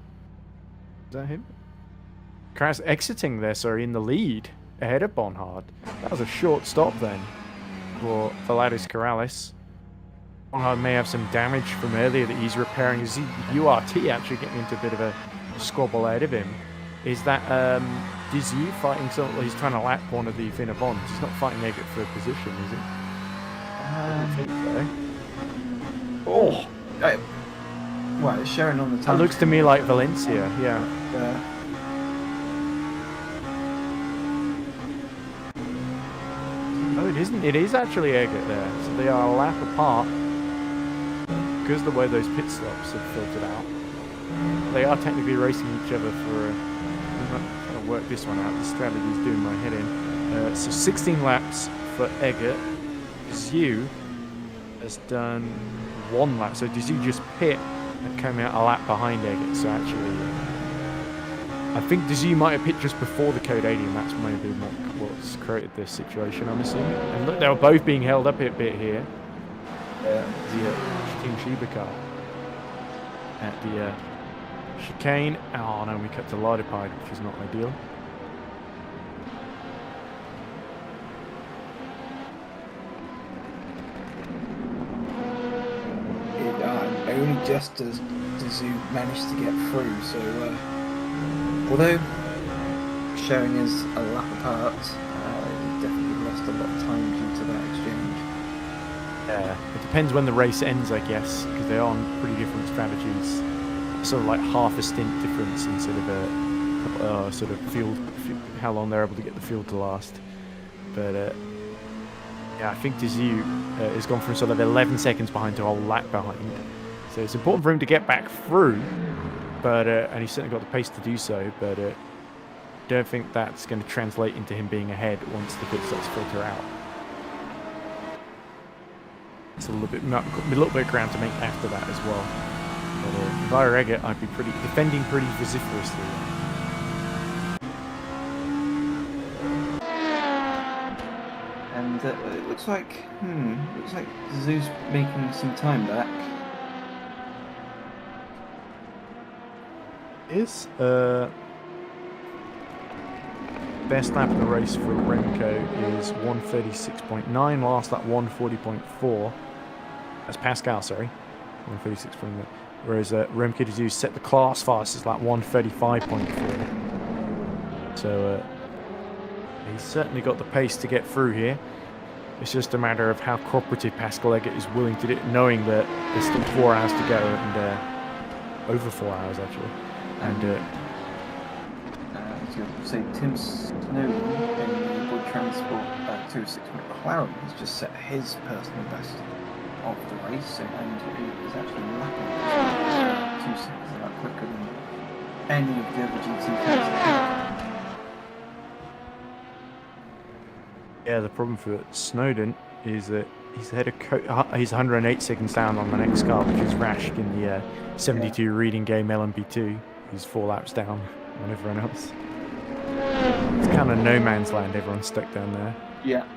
Is that him? Corrales exiting there, sorry, in the lead ahead of Bonhard. That was a short stop then for Vladis Corrales. Bonhard may have some damage from earlier that he's repairing. Is URT actually getting into a bit of a squabble out of him? Is that Dizu fighting someone? Well, he's trying to lap one of the Finna Bonds. He's not fighting Eggert for a position, is he? I don't think so. Oh! Well, it's showing on the time. It looks to me like Valencia, yeah. No, it isn't. It is actually Eggert there. So they are a lap apart. Because the way those pit stops have filtered out. They are technically racing each other for I'm trying to work this one out. The strategy is doing my head in. So 16 laps for Eggert. Dizu has done 1 lap. So Dizu just pit and came out a lap behind Eggert. So actually, I think Dizu might have pit just before the Code 80, and that's maybe what's created this situation, I'm assuming. And look, they were both being held up a bit here. The Team Shiba car at the chicane. Oh no, we cut to Lardipide, which is not ideal. Only just as Dizu managed to get through, so although showing is a lap apart, he definitely lost a lot of time due to that exchange. Yeah, it depends when the race ends, I guess, because they are on pretty different strategies. Sort of like half a stint difference instead of a sort of field, how long they're able to get the field to last. But yeah, I think Dizu has gone from sort of 11 seconds behind to a whole lap behind. So it's important for him to get back through, but and he's certainly got the pace to do so. But don't think that's going to translate into him being ahead once the pit stops filter out. It's a little bit of ground to make after that as well. But via Eggert, I'd be defending pretty vociferously. And it looks like Dizu's making some time back. Is best lap of the race for Remco is 136.9, last lap 140.4. That's Pascal, sorry. 136.9. Whereas Remco Dizu set the class fastest lap 135.4. So he's certainly got the pace to get through here. It's just a matter of how cooperative Pascal Eggert is willing to do it, knowing that there's still 4 hours to go, and over 4 hours actually. And say Tim Snowden in the Boyd Transport 206 McLaren has just set his personal best of the race, and he is actually lapping 2 seconds a lap quicker than any of the other GT cars. yeah, the problem for Snowden is that he's ahead of he's 108 seconds down on the next car, which is Rash in the 72 reading game LMP2. He's 4 laps down on everyone else. It's kind of no man's land. Everyone's stuck down there. Yeah.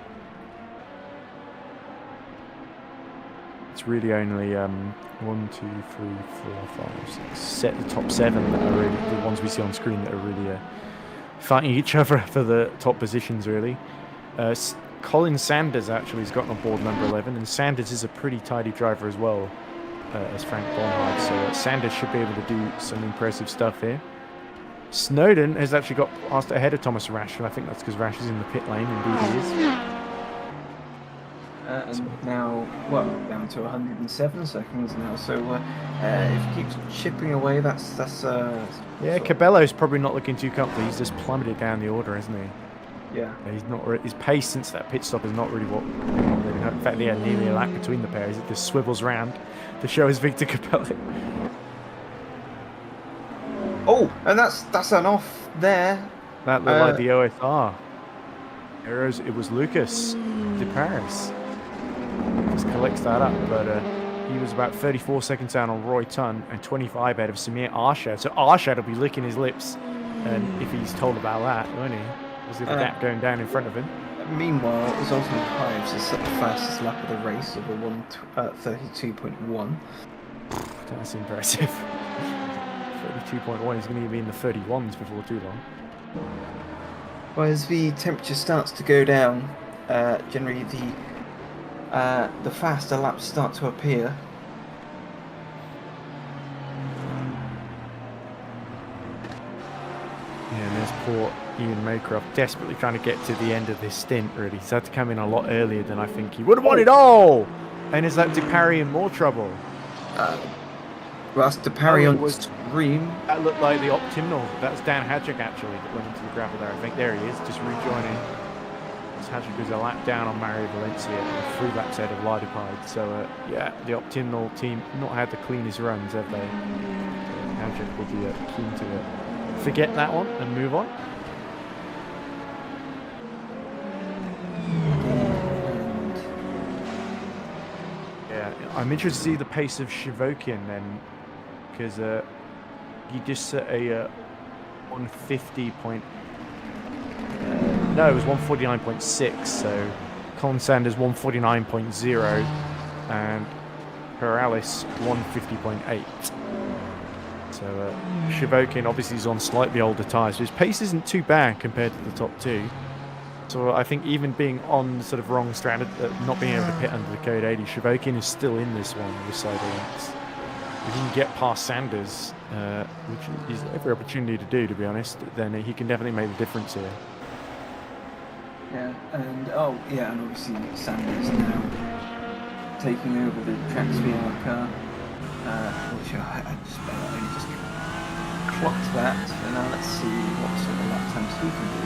It's really only 1, 2, 3, 4, 5, 6. Set the top 7 that are really the ones we see on screen that are really fighting each other for the top positions. Really, Colin Sanders actually has gotten on board number 11, and Sanders is a pretty tidy driver as well as Frank Bonhard. So Sanders should be able to do some impressive stuff here. Snowden has actually got passed ahead of Thomas Rash, and I think that's because Rash is in the pit lane. Indeed, he is. And now, well, down to 107 seconds now. So if he keeps chipping away, that's yeah. Cabello's probably not looking too comfortable. He's just plummeted down the order, isn't he? Yeah. He's not. His pace since that pit stop is not really what. In fact, they had nearly a lap between the pairs. It just swivels round to show us Victor Cabello. Oh, and that's an off there. That looked like the OSR. It was Lucas de Paris. Just collects that up, but he was about 34 seconds down on Roy Tunn and 25 out of Samir Arshad. So Arshad will be licking his lips, and if he's told about that, won't he? Was the gap going down in front of him? Meanwhile, it was Ultimate Hives has set the fastest lap of the race of a 32.1. That's impressive. 32.1, he's going to be in the 31s before too long. Well, as the temperature starts to go down, generally the faster laps start to appear. Yeah, and there's poor Ian Maycroft desperately trying to get to the end of this stint, really. He's had to come in a lot earlier than I think he would have wanted. Oh! And is that DeParry in more trouble? Well, that's DeParry on was screen. That looked like the optimal. That's Dan Hadjic actually that went into the gravel there. I think there he is, just rejoining. Hadjic was a lap down on Mario Valencia and 3 laps ahead of Lardipide. So yeah, the optimal team not had the cleanest runs, have they? Hadjic will be keen to forget that one and move on. Yeah, I'm interested to see the pace of Shivokian then, because he just set a 150 point. No, it was 149.6. So Colin Sanders 149.0 and Perales 150.8. So Shivokin obviously is on slightly older tyres, so his pace isn't too bad compared to the top 2. So I think even being on the sort of wrong strand, not being able to pit under the code 80, Shivokin is still in this one with side links. If he can get past Sanders, which is every opportunity to do, to be honest, then he can definitely make the difference here. Yeah, and obviously Sanders now taking over the Tracks VR car, which I just only just clocked that. And now let's see what sort of lap times he can do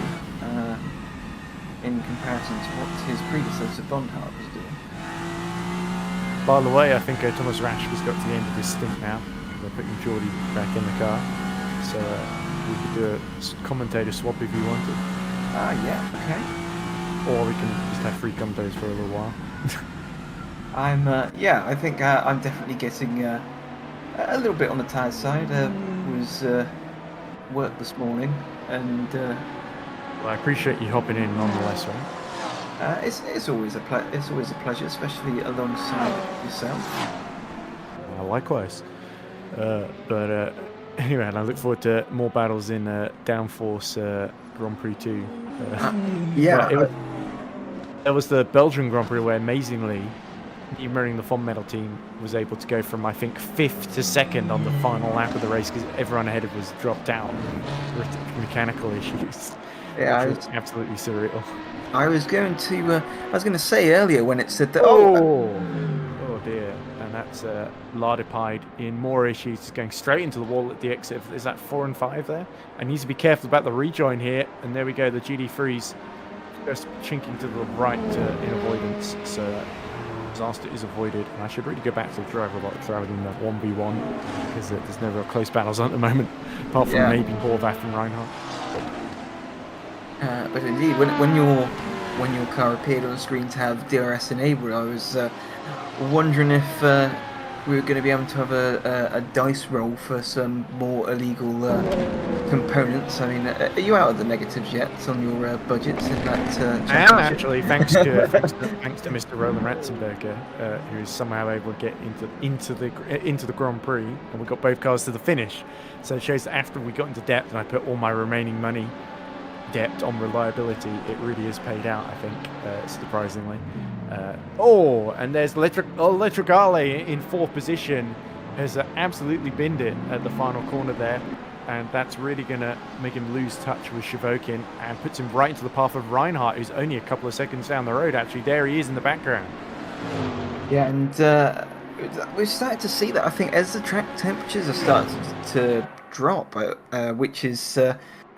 in comparison to what his predecessor Bondhart was doing. By the way, I think Thomas Rasch has got to the end of this stint now. They're putting Geordie back in the car, so we could do a commentator swap if you wanted. Yeah, okay. Or we can just have free commentators for a little while. I think I'm definitely getting a little bit on the tired side. Was work this morning, and well, I appreciate you hopping in nonetheless, right? it's always a pleasure, especially alongside yourself. Likewise. But anyway, and I look forward to more battles in Downforce Grand Prix 2. There was the Belgian Grand Prix where amazingly the Fond Metal team was able to go from I think 5th to 2nd on the final lap of the race because everyone ahead of was dropped out with mechanical issues. Yeah, which was absolutely surreal. I was going to say earlier when it said that. Oh dear, and that's Lardipide in more issues. He's going straight into the wall at the exit. Is that 4 and 5 there? I need to be careful about the rejoin here. And there we go. The GD3's just chinking to the right in avoidance. So disaster is avoided. And I should really go back to the driver box rather than the 1v1 because there's no real close battles at the moment, apart from maybe Horvath and Reinhardt. But indeed, when your car appeared on the screen to have DRS enabled, I was wondering if we were going to be able to have a dice roll for some more illegal components. I mean, are you out of the negatives yet on your budgets in that? I am actually, thanks to Mr. Roland Ratzenberger, who is somehow able to get into the Grand Prix, and we got both cars to the finish. So it shows that after we got into depth and I put all my remaining money depth on reliability, it really has paid out, I think, surprisingly. And there's Electrogale in 4th position, has absolutely binned it at the final corner there, and that's really going to make him lose touch with Shivokin and puts him right into the path of Reinhardt, who's only a couple of seconds down the road, actually. There he is in the background. Yeah, and we've started to see that, I think, as the track temperatures are starting to drop, which is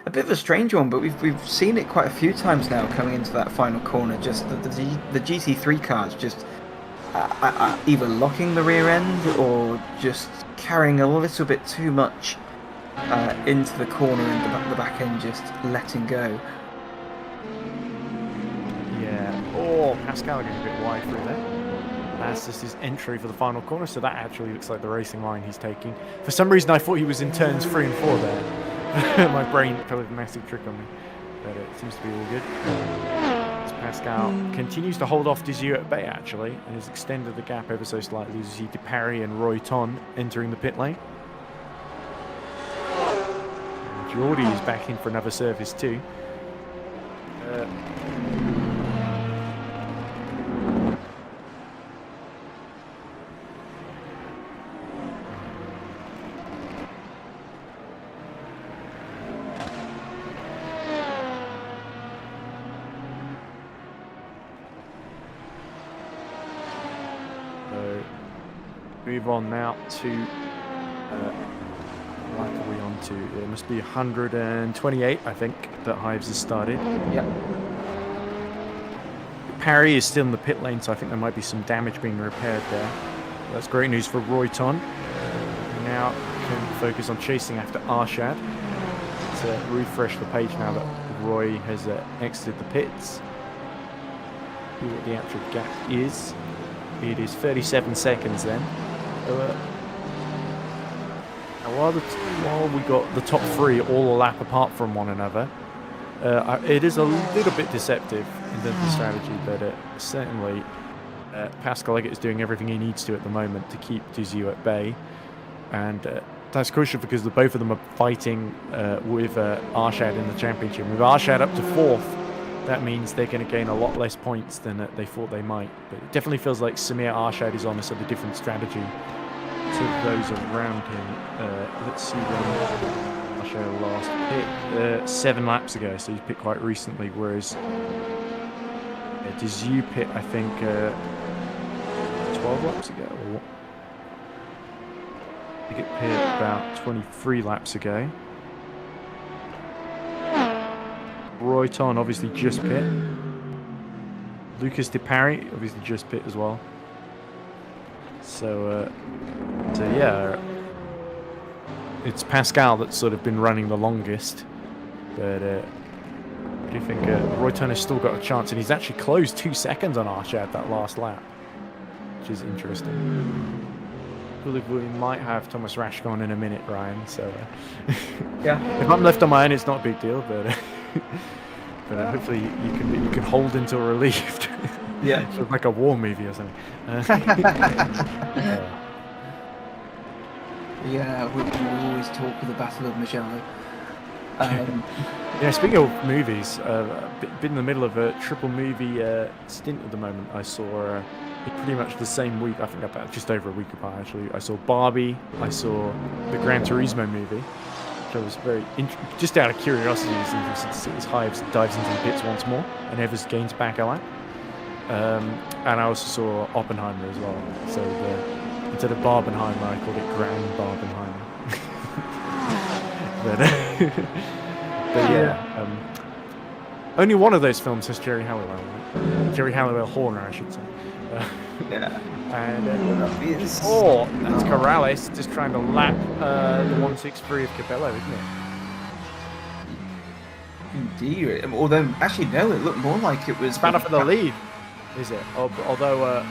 a bit of a strange one, but we've seen it quite a few times now coming into that final corner. Just the GT3 cars just either locking the rear end or just carrying a little bit too much into the corner and the back end just letting go. Yeah. Pascal getting a bit wide through there. That's just his entry for the final corner, so that actually looks like the racing line he's taking. For some reason I thought he was in turns 3 and 4 there. My brain played a massive trick on me. but it seems to be all good. As Pascal continues to hold off Dizu at bay, actually, and has extended the gap ever so slightly. You see DeParry and Roy Ton entering the pit lane. And Geordie is back in for another service too. Move on now to what are we on to? It must be 128, I think, that Hives has started. Yeah. Parry is still in the pit lane, so I think there might be some damage being repaired there. That's great news for Roy Ton. Now can focus on chasing after Arshad. Let's refresh the page now that Roy has exited the pits. See what the actual gap is. It is 37 seconds then. While we got the top three all a lap apart from one another, it is a little bit deceptive in terms of strategy, but certainly Pascal Leggett is doing everything he needs to at the moment to keep Dizu at bay, and that's crucial because both of them are fighting with Arshad in the championship. With Arshad up to 4th, that means they're going to gain a lot less points than they thought they might. But it definitely feels like Samir Arshad is on a sort of different strategy to those around him. Let's see when Arshad last pit. 7 laps ago, so he's pit quite recently, whereas Dizu pit, I think, 12 laps ago. Or he get pit about 23 laps ago. Roy Ton obviously just pit. Lucas DeParry obviously just pit as well. So yeah, it's Pascal that's sort of been running the longest. But I do think Roy Ton has still got a chance, and he's actually closed 2 seconds on Arshad that last lap, which is interesting. We might have Thomas Rash on in a minute, Ryan. So Yeah. If I'm left on my own, it's not a big deal, but hopefully you can hold until relieved. Yeah. Sort of like a war movie or something. Yeah, we always talk of the Battle of Mugello. Yeah, speaking of movies, been in the middle of a triple movie stint at the moment. I saw pretty much the same week, I think about just over a week apart actually. I saw Barbie, I saw the Gran Turismo movie, which I was very just out of curiosity, interested to see as Hives dives into the pits once more and Evers gains back a lap. And I also saw Oppenheimer as well. So instead of Barbenheimer, I called it Grand Barbenheimer. but yeah, only one of those films has Jerry Halliwell. Right? Jerry Halliwell Horner, I should say. Yeah. And that's Corrales just trying to lap the 163 of Capello, isn't it? Indeed. Although, actually, no, it looked more like it was Battle for the lead, is it? Although,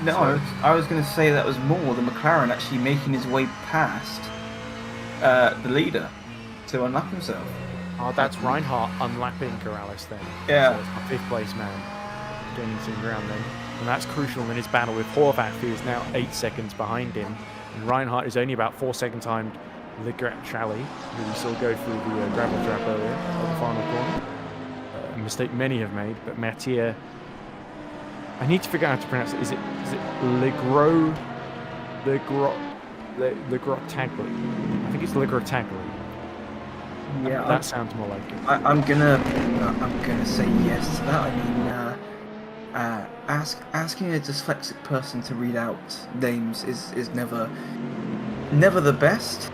no, I was going to say that was more the McLaren actually making his way past the leader to unlap himself. Oh, that's Reinhardt unlapping Corrales then. Yeah. So it's the 5th place man gaining some ground then. And that's crucial in his battle with Horvath, who is now 8 seconds behind him. And Reinhardt is only about 4 seconds behind Legrand-Chaly, who we saw go through the gravel trap earlier at the final corner. A mistake many have made, but Mattia, I need to figure out how to pronounce it. Is it Legrotagli? I think it's Legrotagli. Yeah, that sounds more like it. I'm gonna say yes to that. I mean, asking a dyslexic person to read out names is never the best.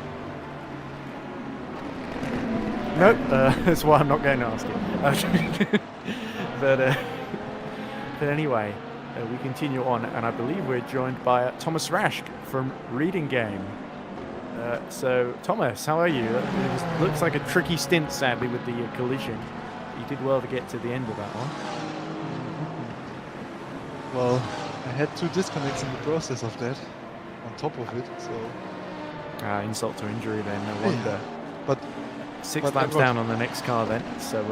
Nope, that's why I'm not going to ask it. But anyway, we continue on, and I believe we're joined by Thomas Rasch from Reading Game. So, Thomas, how are you? It looks like a tricky stint, sadly, with the collision. You did well to get to the end of that one. Well, I had 2 disconnects in the process of that, on top of it, so... Insult to injury then, no wonder. But 6 But laps that was- down on the next car then. So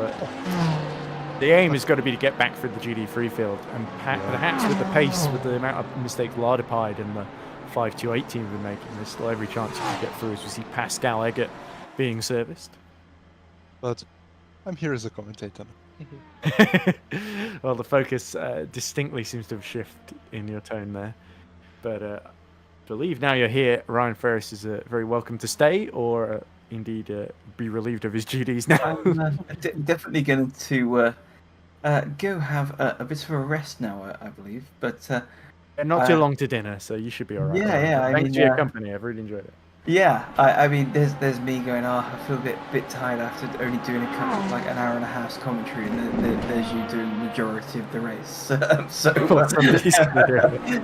the aim has got to be to get back through the GD3 field, and perhaps with the pace, with the amount of mistakes Lardipide and the 528 team have been making, there's still every chance you can get through as we see Pascal Eggert being serviced. But I'm here as a commentator. Well, the focus distinctly seems to have shifted in your tone there. But I believe now you're here, Ryan Ferris is very welcome to stay, or indeed be relieved of his duties now. I'm definitely going to go have a bit of a rest now, I believe. But Not too long to dinner, so you should be all right. Yeah, Ryan. yeah, I Thanks mean, for your company. I've really enjoyed it. yeah, I mean, there's me going. I feel a bit tired after only doing an hour and a half's commentary, and then there's you doing the majority of the race. So Somebody's gonna do it.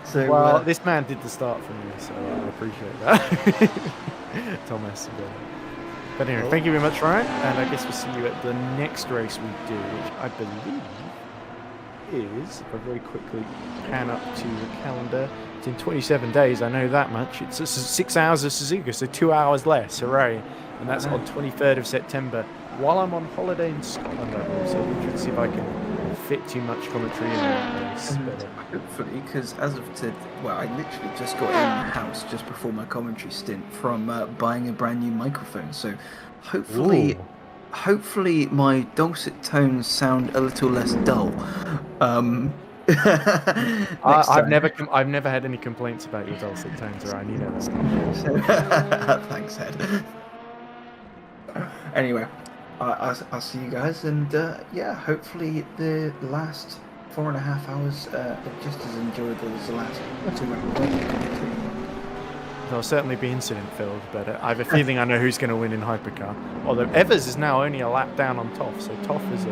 So Well, this man did the start for me, so I appreciate that. Thomas. But anyway, thank you very much, Ryan, and I guess we'll see you at the next race we do, which I believe is, if I very quickly pan up to the calendar, it's in 27 days, I know that much. It's 6 hours of Suzuka, so 2 hours less, hooray. And that's on 23rd of September, while I'm on holiday in Scotland, so we should see if I can fit too much commentary in that race. But, hopefully, because as of today, well, I literally just got in the house just before my commentary stint from buying a brand new microphone. So hopefully, Ooh. hopefully my dulcet tones sound a little less dull. I've never had any complaints about your dulcet tones, Ryan. You know that. Thanks, Ed. Anyway, I'll see you guys, and yeah, hopefully the last 4.5 hours are just as enjoyable as the last 2 hours. They'll certainly be incident-filled, but I have a feeling I know who's going to win in Hypercar. Although Evers is now only a lap down on Toff, so Toff is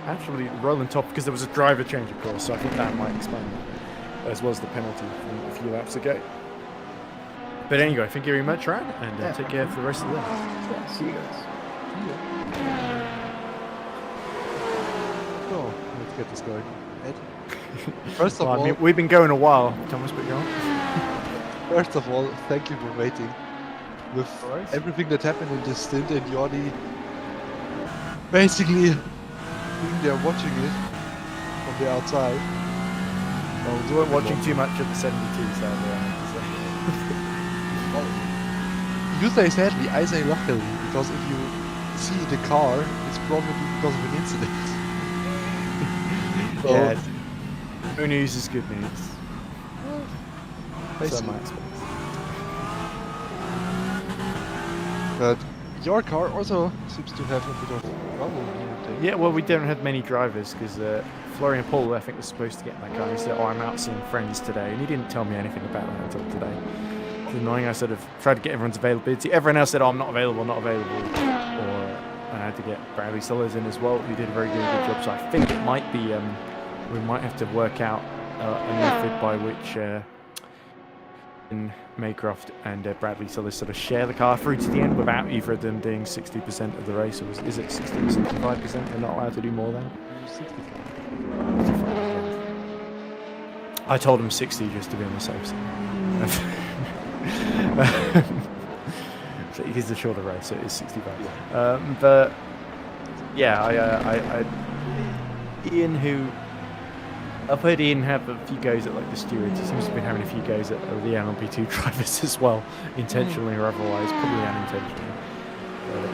actually rolling top because there was a driver change, of course, so I think that might explain it, as well as the penalty from a few laps ago. But anyway, thank you very much, Ryan, and take care for the rest of the day. Yeah, see you guys. So, let's get this going. Ed? First of Well, all, I mean, we've been going a while, Thomas, but go on. First of all, thank you for waiting. With Alright. everything that happened in this stint, and Jordi basically being there watching it from the outside. Well, we weren't watching too much of the 72s, sadly, I have to say. Well, you say sadly, I say luckily, because if you see the car, it's probably because of an incident. So, Yeah, good news is good news. So basically. am I, I suppose. But your car also seems to have a bit of trouble here today. Yeah, well, we don't have many drivers because Florian Paul, I think, was supposed to get in that car. He said, "Oh, I'm out seeing friends today," and he didn't tell me anything about that until today. It's annoying. I sort of tried to get everyone's availability. Everyone else said, "Oh, I'm not available, not available," or I had to get Bradley Sellers in as well. He did a very good job. So I think it might be we might have to work out a method by which Maycroft and Bradley Sellers sort of share the car through to the end without either of them doing 60% of the race. Or is it 60 or 65%? They're not allowed to do more than. 65. I told him 60 just to be on the safe side. So it is a shorter race, so it is 65. But yeah, Ian, who I've heard Ian have a few goes at like the stewards. He seems to have been having a few goes at the LMP2 drivers as well, intentionally or otherwise, probably unintentionally.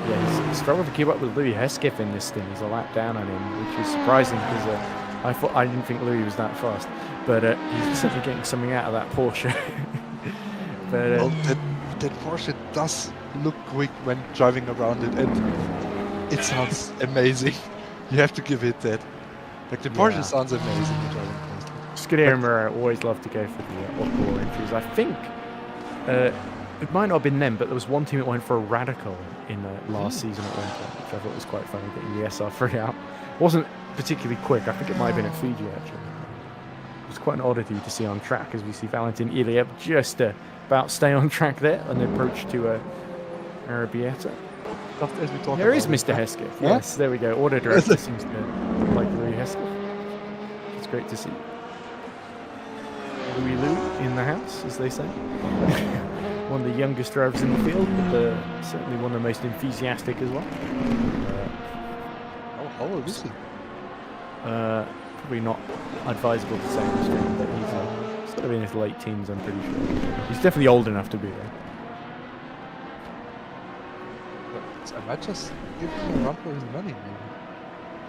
Yeah, he's struggled to keep up with Louis Hesketh in this thing. He's a lap down on him, which is surprising because I didn't think Louis was that fast. But he's certainly getting something out of that Porsche. But Well, that Porsche does look quick when driving around it, and it sounds amazing. You have to give it that. Like the Porsche Yeah. sounds amazing when driving past it. Scuderia and Murray always love to go for the off-ball entries. I think it might not have been them, but there was one team that went for a Radical in last season at one point, which I thought was quite funny, getting the SR3 out. Wasn't particularly quick. I think it might have been at Fiji, actually. It was quite an oddity to see on track, as we see Valentin Iliev just about stay on track there on the approach to Arabieta. Just as we talk There is about Mr. it. Hesketh. Huh? Yes, there we go. Auto director seems to like Louis Hesketh. It's great to see. Louis in the house, as they say. one of the youngest drivers in the field, but certainly one of the most enthusiastic as well. How old is he? Probably not advisable to say in the stream, but he's sort of in his late teens, I'm pretty sure. He's definitely old enough to be there. I might just give him a run for his money, maybe.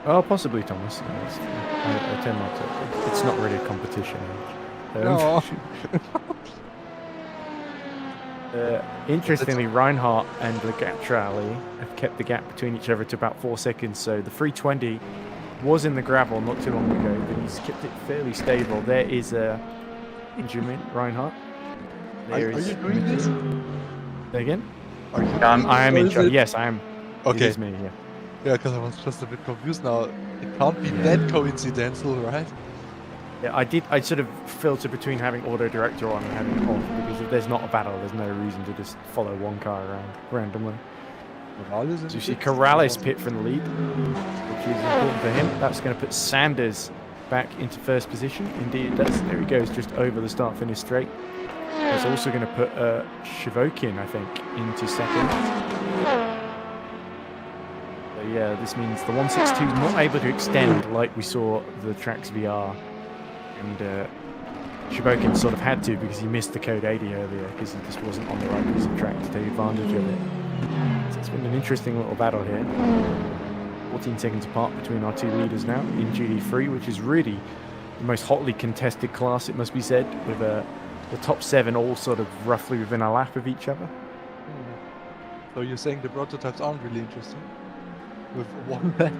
Oh, possibly, Thomas. I tend not to. It's not really a competition. No. Interestingly, Reinhardt and Legatrali have kept the gap between each other to about 4 seconds. So the 320 was in the gravel not too long ago, but he's kept it fairly stable. There is a Benjamin Reinhardt. Are you doing this? Say again? Are you I am or in is charge. it- Yes, I am. Okay. It is me, yeah. Yeah, because I was just a bit confused now. It can't be that coincidental, right? Yeah, I sort of filter between having auto director on and having it off, because if there's not a battle, there's no reason to just follow one car around randomly. Morales So in you see pit? Corrales pit from the lead, which is important for him. That's going to put Sanders back into first position. Indeed it does. There he goes, just over the start-finish straight. It's also going to put Shivokin, I think, into second. So yeah, this means the 162 is not able to extend like we saw the Trax VR. And Shivokin sort of had to because he missed the code 80 earlier because he just wasn't on the right piece of track to take advantage of it. So it's been an interesting little battle here. 14 seconds apart between our two leaders now in GD3, which is really the most hotly contested class, it must be said, with the top 7 all sort of roughly within a lap of each other. So you're saying the prototypes aren't really interesting? With one lap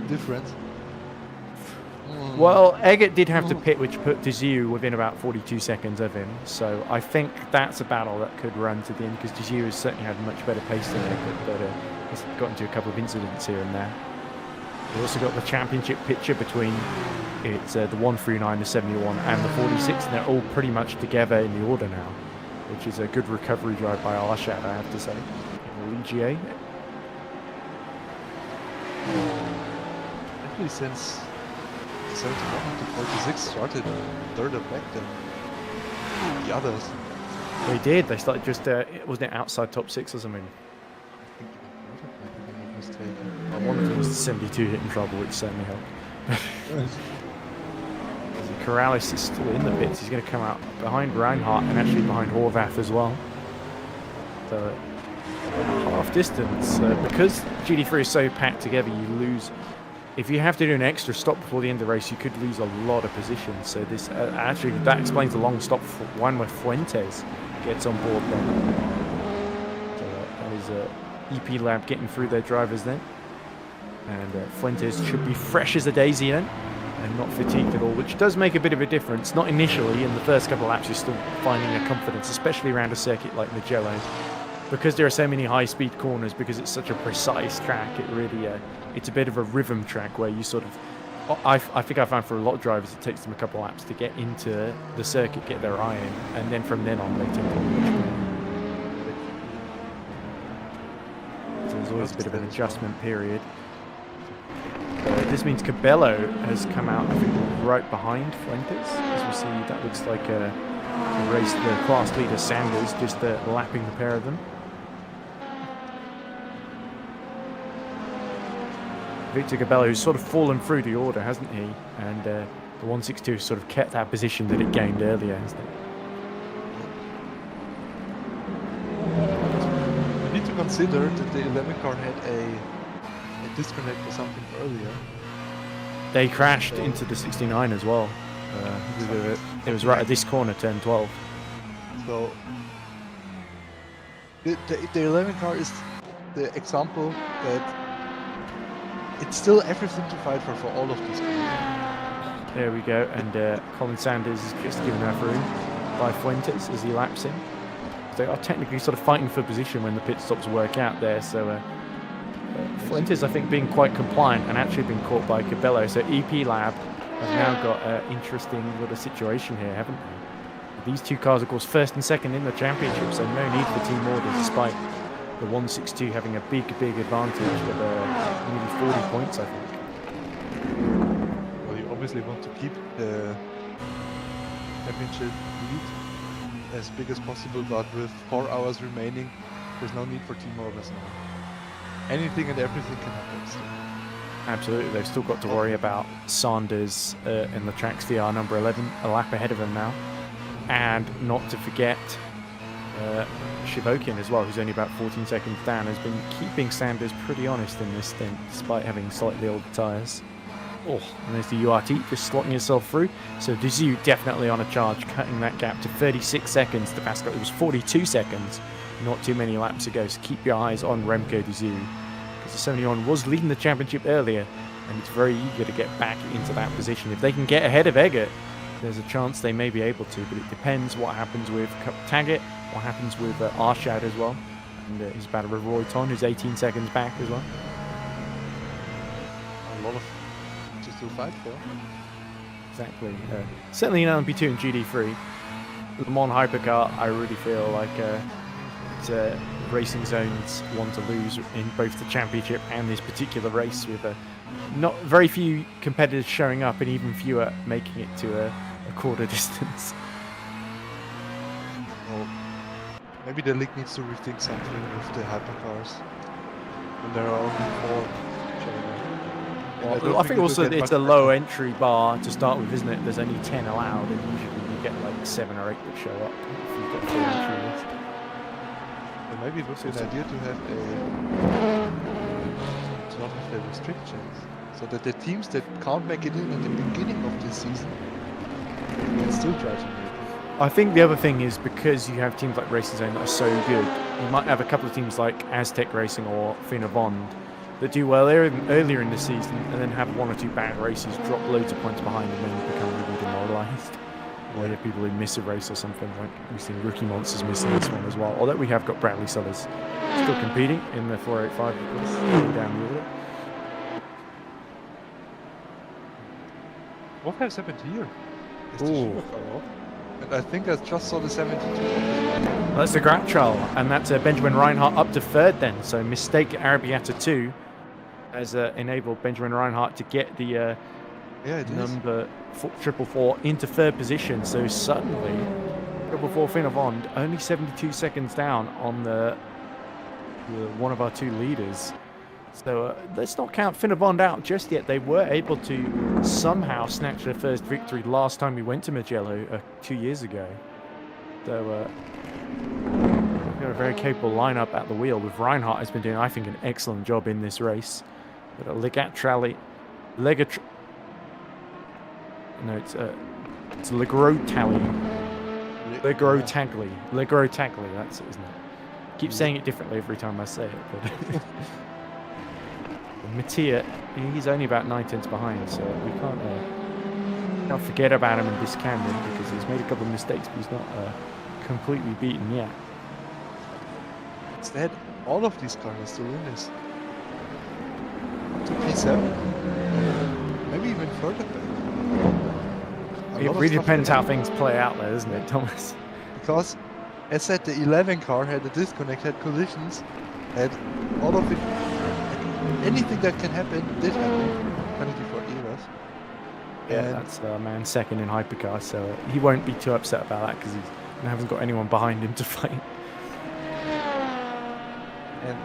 difference? Well, Eggert did have to pit, which put Diziu within about 42 seconds of him. So I think that's a battle that could run to the end, because Diziu has certainly had much better pace than Eggert, but he's got into a couple of incidents here and there. We've also got the championship picture between the 139, the 71, and the 46, and they're all pretty much together in the order now, which is a good recovery drive by Arshad, I have to say. In the Ligier. Actually, since 71 to 46 started further back than the others. They did. They started just, wasn't it outside top 6 or something? I think the prototype, if I'm not mistaken. Well, one of them was the 72 hitting trouble, which certainly helped. Corrales is still in the pits. He's going to come out behind Reinhardt and actually behind Horvath as well. So half distance. Because GD3 is so packed together, you lose. If you have to do an extra stop before the end of the race, you could lose a lot of positions. So this actually that explains the long stop one where Fuentes gets on board then. So that is EP Lab getting through their drivers then. And Fuentes should be fresh as a daisy then, and not fatigued at all, which does make a bit of a difference. Not initially, in the first couple of laps you're still finding a confidence, especially around a circuit like Mugello. Because there are so many high-speed corners, because it's such a precise track, it really, it's a bit of a rhythm track where you sort of, I think I found for a lot of drivers it takes them a couple of laps to get into the circuit, get their eye in, and then from then on they tend to be much better. So there's always a bit of an adjustment period. This means Cabello has come out, I think, right behind Fuentes. As we see, that looks like a race, the class leader Sanders just lapping the pair of them. Victor Cabello, who's sort of fallen through the order, hasn't he? And the 162 has sort of kept that position that it gained earlier, hasn't it? We need to consider that the 11 car had a disconnect or something earlier. They crashed into the 69 as well. It was right at this corner, turn 12. So the 11 car is the example that it's still everything to fight for all of these cars. There we go, and Colin Sanders is just given enough room by Fuentes as he laps in. They are technically sort of fighting for position when the pit stops work out there, so Fuentes, I think, being quite compliant and actually been caught by Cabello. So EP Lab have now got an interesting little situation here, haven't they? These two cars, of course, first and second in the championship, so no need for team orders, despite the 162 having a big advantage of nearly 40 points, I think. Well, you obviously want to keep the championship lead. as big as possible, but with 4 hours remaining, there's no need for team orders now. Anything and everything can happen. So. Absolutely, they've still got to worry about Sanders in the Trax VR number 11, a lap ahead of him now. And not to forget Shivokin as well, who's only about 14 seconds down, has been keeping Sanders pretty honest in this stint, despite having slightly older tyres. Oh, and there's the URT just slotting itself through. So Dizu definitely on a charge, cutting that gap to 36 seconds to Pascal. It was 42 seconds not too many laps ago, so keep your eyes on Remco Dizu, because the 71 was leading the championship earlier, and it's very eager to get back into that position. If they can get ahead of Eggert, there's a chance they may be able to, but it depends what happens with Taggart, what happens with Arshad as well, and his battle with Roy Ton, who's 18 seconds back as well. A lot of to fight for. Exactly. Certainly in LMP2 and GD3. Le Mans Hypercar, I really feel like it's Racing Zone's one to lose in both the championship and this particular race, with not very few competitors showing up and even fewer making it to a quarter distance. Well, maybe the league needs to rethink something with the hypercars. When there are only 4 showing up. Well, I think also it's a low entry bar to start with, isn't it? There's only 10 allowed, and usually you get like 7 or 8 that show up if you've got 4 entry list. Well, maybe it would be an idea to have to not have the restrictions, so that the teams that can't make it in at the beginning of the season can still try to make it. I think the other thing is, because you have teams like Racing Zone that are so good, you might have a couple of teams like Aztec Racing or Fina Bond that do well earlier in the season and then have 1 or 2 bad races, drop loads of points behind, and then become really demoralised. Or you have people who miss a race or something, like we've seen Rookie Monsters missing this one as well. Although we have got Bradley Sullers still competing in the 485, of course, going down the order. What has happened here? Is the Ooh. Schumacher car off? And I think I just saw the 72. That's the Gratchal, and that's Benjamin Reinhardt up to 3rd then. So mistake at Arabiata 2 has enabled Benjamin Reinhardt to get the Yeah, it is. number 444 into 3rd position. So suddenly, 444 Fina Bond only 72 seconds down on the one of our 2 leaders. So let's not count Fina Bond out just yet. They were able to somehow snatch their first victory last time we went to Mugello 2 years ago. So we've got a very capable lineup at the wheel, with Reinhardt has been doing, I think, an excellent job in this race. But Legrotagli. Legrotagli, that's it, isn't it? I keep saying it differently every time I say it, but Mattia, he's only about 9 tenths behind, so we can't forget about him and discount him, because he's made a couple of mistakes, but he's not completely beaten yet. Instead, all of these cars are still in this. Up to P7. Maybe even further back. It really depends how things play out there, doesn't it, Thomas? Because, as said, the 11 car had a disconnect, had collisions, had all of it. Anything that can happen did happen. Penalty for EERC. Yeah, that's man 2nd in Hypercar, so he won't be too upset about that, because he hasn't got anyone behind him to fight. And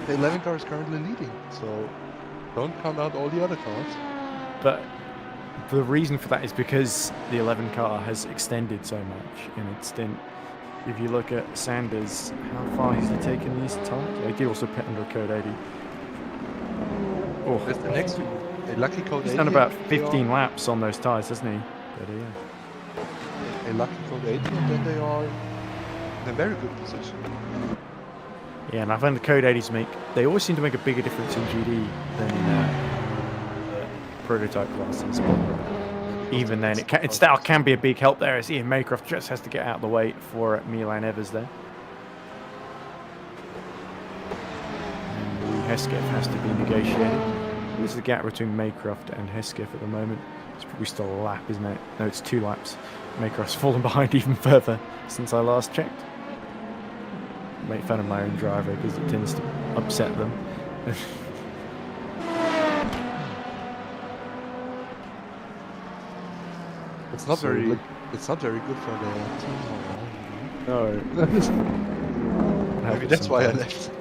the 11 car is currently leading, so don't count out all the other cars. But the reason for that is because the 11 car has extended so much in its stint. If you look at Sanders, how far has he taken these times? He did also pit under code 80. Oh, That's the next one. A lucky code 80. he's done about 15 laps on those tyres, hasn't he? But, yeah. A lucky code 80, and then they are in a very good position. Yeah, and I find the code 80s they always seem to make a bigger difference in GD than in prototype classes. Even then, it still can be a big help there, as Ian Maycroft just has to get out of the way for Milan Evers there. And Hesketh has to be negotiated. There's the gap between Maycroft and Hesketh at the moment. It's probably still a lap, isn't it? No, it's 2 laps. Maycroft's fallen behind even further since I last checked. Make fun of my own driver because it tends to upset them. It's not very good for the team overall. No. Maybe that's why I left.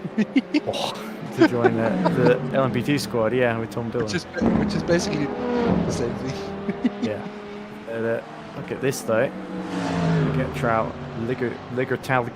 To join the LMP2 squad, yeah, with Tom Dillon. Which is basically the same thing. Yeah. Look at this though. Get Trout, Ligrotagli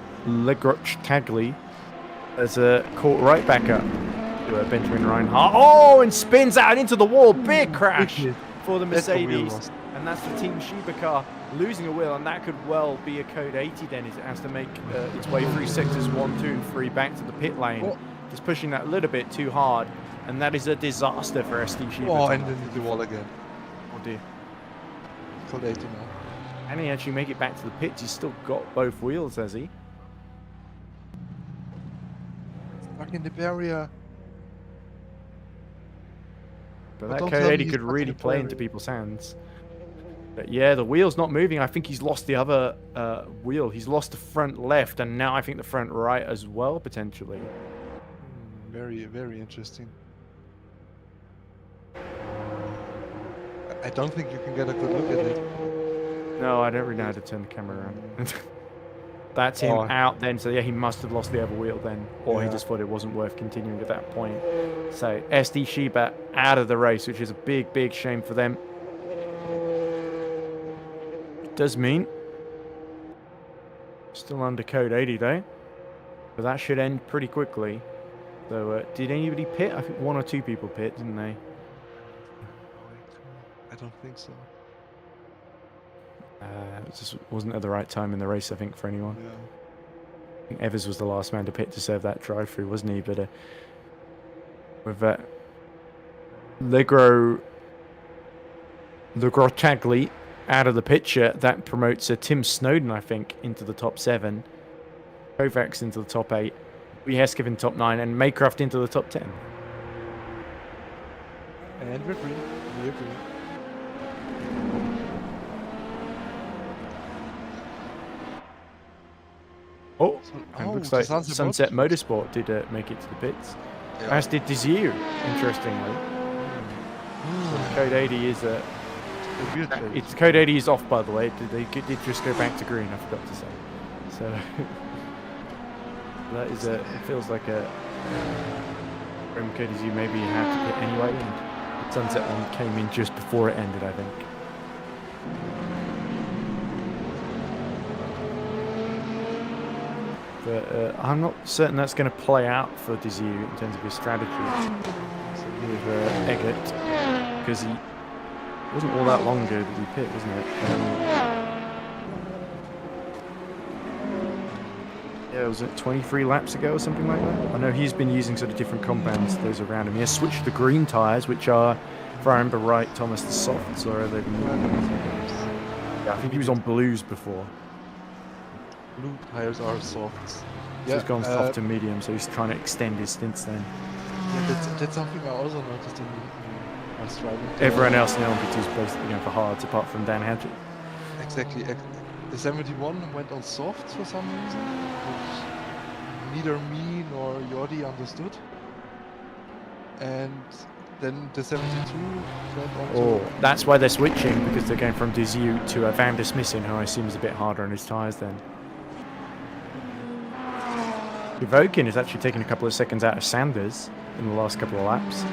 as a caught right back up to Benjamin Reinhardt. Oh, and spins out into the wall. Big crash for the Mercedes. And that's the Team Shiba car losing a wheel, and that could well be a code 80 then, as it has to make its way through sectors 1, 2, and 3 back to the pit lane. Just pushing that a little bit too hard, and that is a disaster for SD Shiba. Oh, and then the wall again. Oh dear. Code 80 now. And he actually make it back to the pits. He's still got both wheels, has he? Stuck in the barrier. But that code 80 could really play into people's hands. But yeah, the wheel's not moving. I think he's lost the other wheel. He's lost the front left, and now I think the front right as well, potentially. Very, very interesting. I don't think you can get a good look at it. No, I don't really know how to turn the camera around. That's him out then. So yeah, he must have lost the other wheel then, or he just thought it wasn't worth continuing at that point. So SD Shiba out of the race, which is a big, big shame for them. It does mean still under code 80 though, but that should end pretty quickly. So did anybody pit? I think 1 or 2 people pit, didn't they? I don't think so. It just wasn't at the right time in the race, I think, for anyone. Yeah. I think Evers was the last man to pit to serve that drive-through, wasn't he? But with Ligrotagli out of the picture, that promotes Tim Snowden, I think, into the top 7. Kovacs into the top 8. Hesketh in top 9, and Maycroft into the top 10. And we agree. Oh, and looks like Sunset Sunset Motorsport did make it to the pits. Yeah. As did Desir, interestingly. So code 80 is it's code 80 is off, by the way. They did just go back to green, I forgot to say. So that is it feels like a from code as you maybe had to pit anyway, and the Sunset one came in just before it ended, I think. But I'm not certain that's going to play out for Desir in terms of his strategy with Eggert, because he wasn't all that long ago that he pit, wasn't it? Yeah, was it 23 laps ago or something like that? I know he's been using sort of different compounds, those around him. He has switched to green tyres, which are, if I remember right, Thomas, the softs, or are they the mediums? Yeah, I think he was on blues before. Blue tires are softs. So Yeah, he's gone soft to medium, so he's trying to extend his stints then. yeah, that's something I also noticed in my driving. Everyone else in LMP2 is basically going for hards, apart from Dan Hadgett. Exactly. The 71 went on soft for some reason, which neither me nor Jordi understood. And then the 72 went on to... That's why they're switching, because they're going from Desir to Van der Smissen, who I assume is a bit harder on his tyres then. Evokin is actually taking a couple of seconds out of Sanders in the last couple of laps.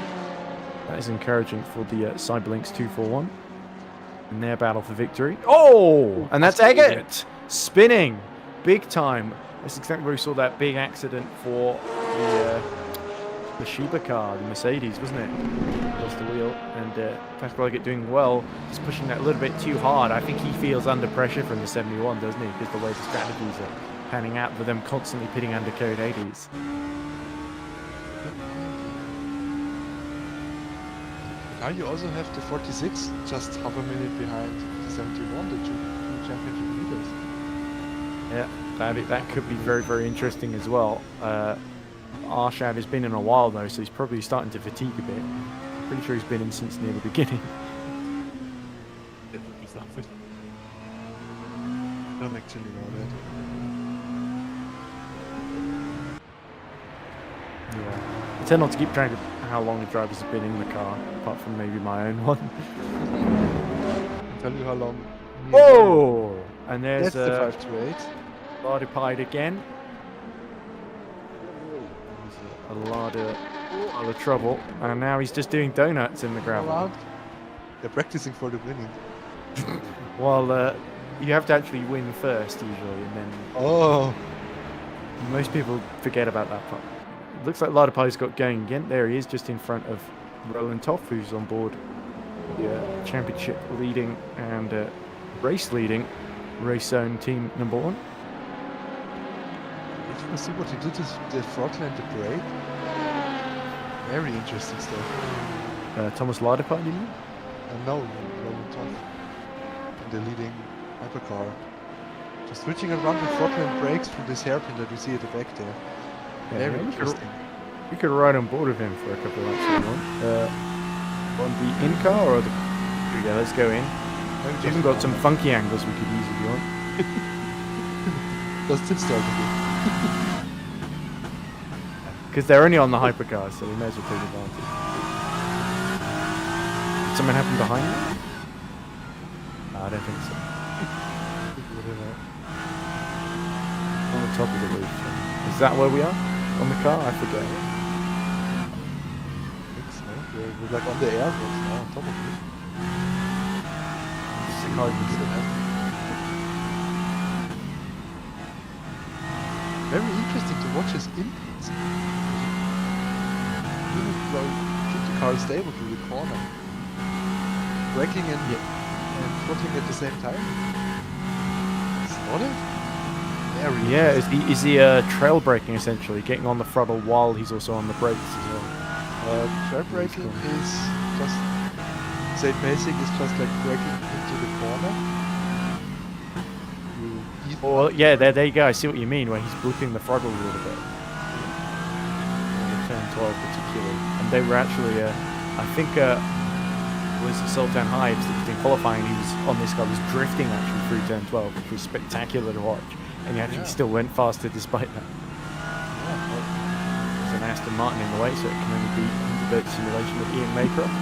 That is encouraging for the Cyberlinks 241 in their battle for victory. Oh! And that's Eggert spinning big time. That's exactly where we saw that big accident for the Shiba car, the Mercedes, wasn't it? Lost the wheel, and Pascal Eggert doing well, just pushing that a little bit too hard. I think he feels under pressure from the 71, doesn't he? Because the way the strategies are panning out with them constantly pitting under code 80s. Now you also have the 46 just half a minute behind the 71, the two championship leaders. Yeah, that could be very, very interesting as well. Arshad has been in a while though, so he's probably starting to fatigue a bit. I'm pretty sure he's been in since near the beginning. I don't actually know that. Yeah. I tend not to keep track of how long the drivers have been in the car, apart from maybe my own one. I'll tell you how long. Whoa! And there's That's the 528. Lardipied again. A lot of trouble, and now he's just doing donuts in the gravel. Around. They're practicing for the winning. Well, you have to actually win first usually, and then Oh, most people forget about that part. It looks like Lardipied's got going again. There he is, just in front of Roland Toff, who's on board the championship leading and race leading race zone team number 1. did you see what he did with the throttle and the brake? Very interesting stuff. Thomas Lardipied, you mean? No, Roland Toff in the leading hypercar. Just switching around the throttle and brakes from this hairpin that you see at the back there. Yeah, Very we interesting. could ride on board with him for a couple of laps if you want. On the in car or the... Yeah, let's go in. Maybe We've just even got some funky angles we could use if you want. Does it start again? Because they're only on the hypercars, so we may as well take advantage. Did something happen behind me? No, I don't think so. Whatever. On the top of the roof. Is that where we are? On the car? I forget. I think so. We're like on the airbox now, on top of it. Just how you can see that. Very interesting to watch his inputs. You keep the car stable through the corner. Braking and throttling at the same time. Solid? Very Yeah, interesting. is he trail braking essentially, getting on the throttle while he's also on the brakes as well? Trail braking is just, say basic is just like braking into the corner. Well, yeah, there you go. I see what you mean, where he's blipping the throttle a little bit. Turn 12 particularly. And they were actually, I think, was Sultan Hives that was in qualifying. He was on this guy, was drifting actually through turn 12, which was spectacular to watch. And he actually still went faster despite that. There's an Aston Martin in the way, so it can only be Underbird Simulation with Ian Maycroft.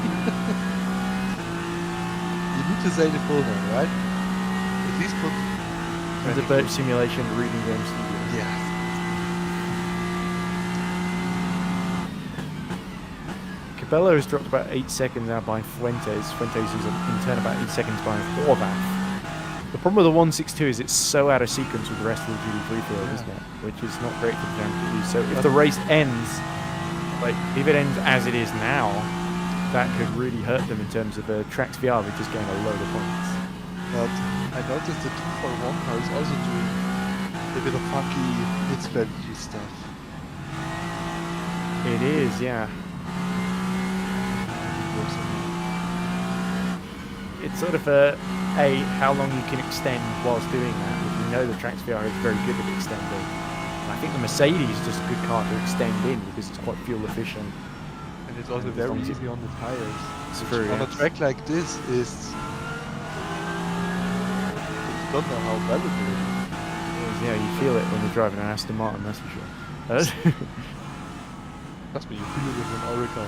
You need to say the full name, right? At least put Underbird Simulation Reading Room Studios. yeah. Cabello has dropped about 8 seconds now by Fuentes. Fuentes is in turn about 8 seconds behind Horvath. The problem with the 162 is it's so out of sequence with the rest of the GT3 field, isn't it? Which is not great for the championship. So if the race ends, like if it ends as it is now, that could really hurt them in terms of Trax VR. They just gain a load of points. But I noticed the 241 car is also doing a bit of funky hit strategy stuff. It is, yeah. It's sort of how long you can extend whilst doing that. We know the Trax VR is very good at extending. And I think the Mercedes is just a good car to extend in because it's quite fuel efficient. And it's also And very it's easy on the tires. It's Which true, on yeah. a track like this is... You don't know how valuable it is. Yeah, you feel it when you're driving an Aston Martin, that's for sure. Trust me, you feel it with an Orica.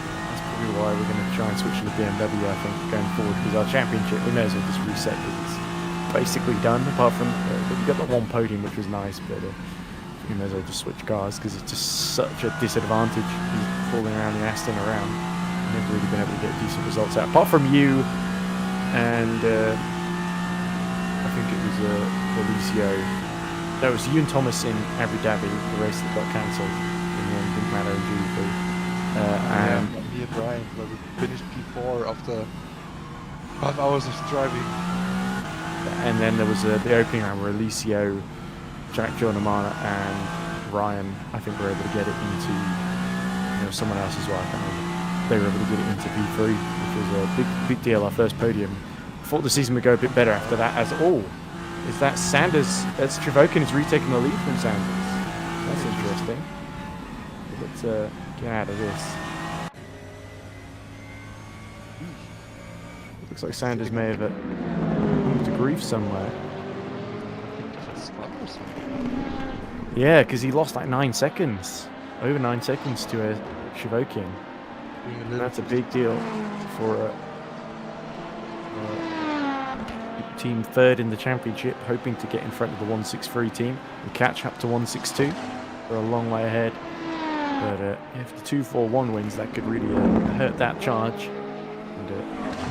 That's probably why we're going to try and switch to the BMW, I think, going forward, because our championship, we may as well just reset because it's basically done, apart from, we got that one podium, which was nice, but we may as well just switch cars, because it's just such a disadvantage falling around the Aston around. Never really been able to get decent results out, apart from you, and I think it was Alicio. No, it was you and Thomas in Abu Dhabi, the race that got cancelled. In the end, didn't matter in GP. And me and Brian, where we finished P4 after 5 hours of driving. And then there was the opening round where Alicio, Jack Giornamana and Ryan, I think, were able to get it into, someone else as well, I can't remember. They were able to get it into P3, which was a big deal, our first podium. I thought the season would go a bit better after that, is that Sanders, that's Trevoken is retaking the lead from Sanders. That's interesting. Let's get out of this. Looks like Sanders may have come to grief somewhere. Yeah, because he lost like 9 seconds. Over 9 seconds to Trevoken. That's a big deal for team third in the championship, hoping to get in front of the 163 team and catch up to 162. They're a long way ahead. But if the 241 wins, that could really hurt that charge. And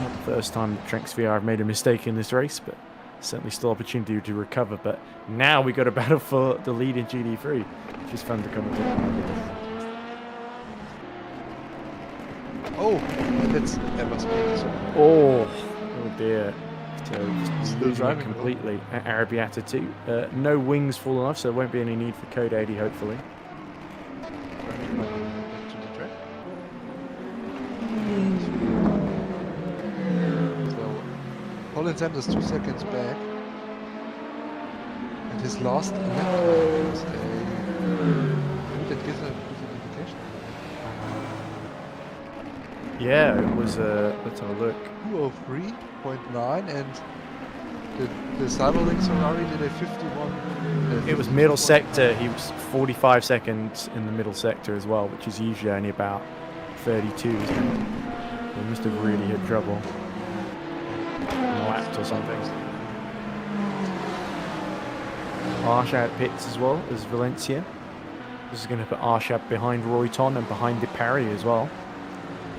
not the first time that Tranx VR have made a mistake in this race, but certainly still opportunity to recover. But now we got a battle for the lead in GD3, which is fun to commentate. Oh, that must be Oh dear. So just Still losing it driving completely at Arabiata 2. No wings falling off, so there won't be any need for code 80, hopefully. back to the track. So, Colin Sanders 2 seconds back. And his last lap was that gives an indication. Yeah, it was, let's have a look. 203.9, and the Cyberlink Ferrari did a 51. It was middle sector. He was 45 seconds in the middle sector as well, which is usually only about 32. Isn't it? They must have really had trouble. Lapped or something. Arshad pits as well as Valencia. This is going to put Arshad behind Royton and behind DeParry as well.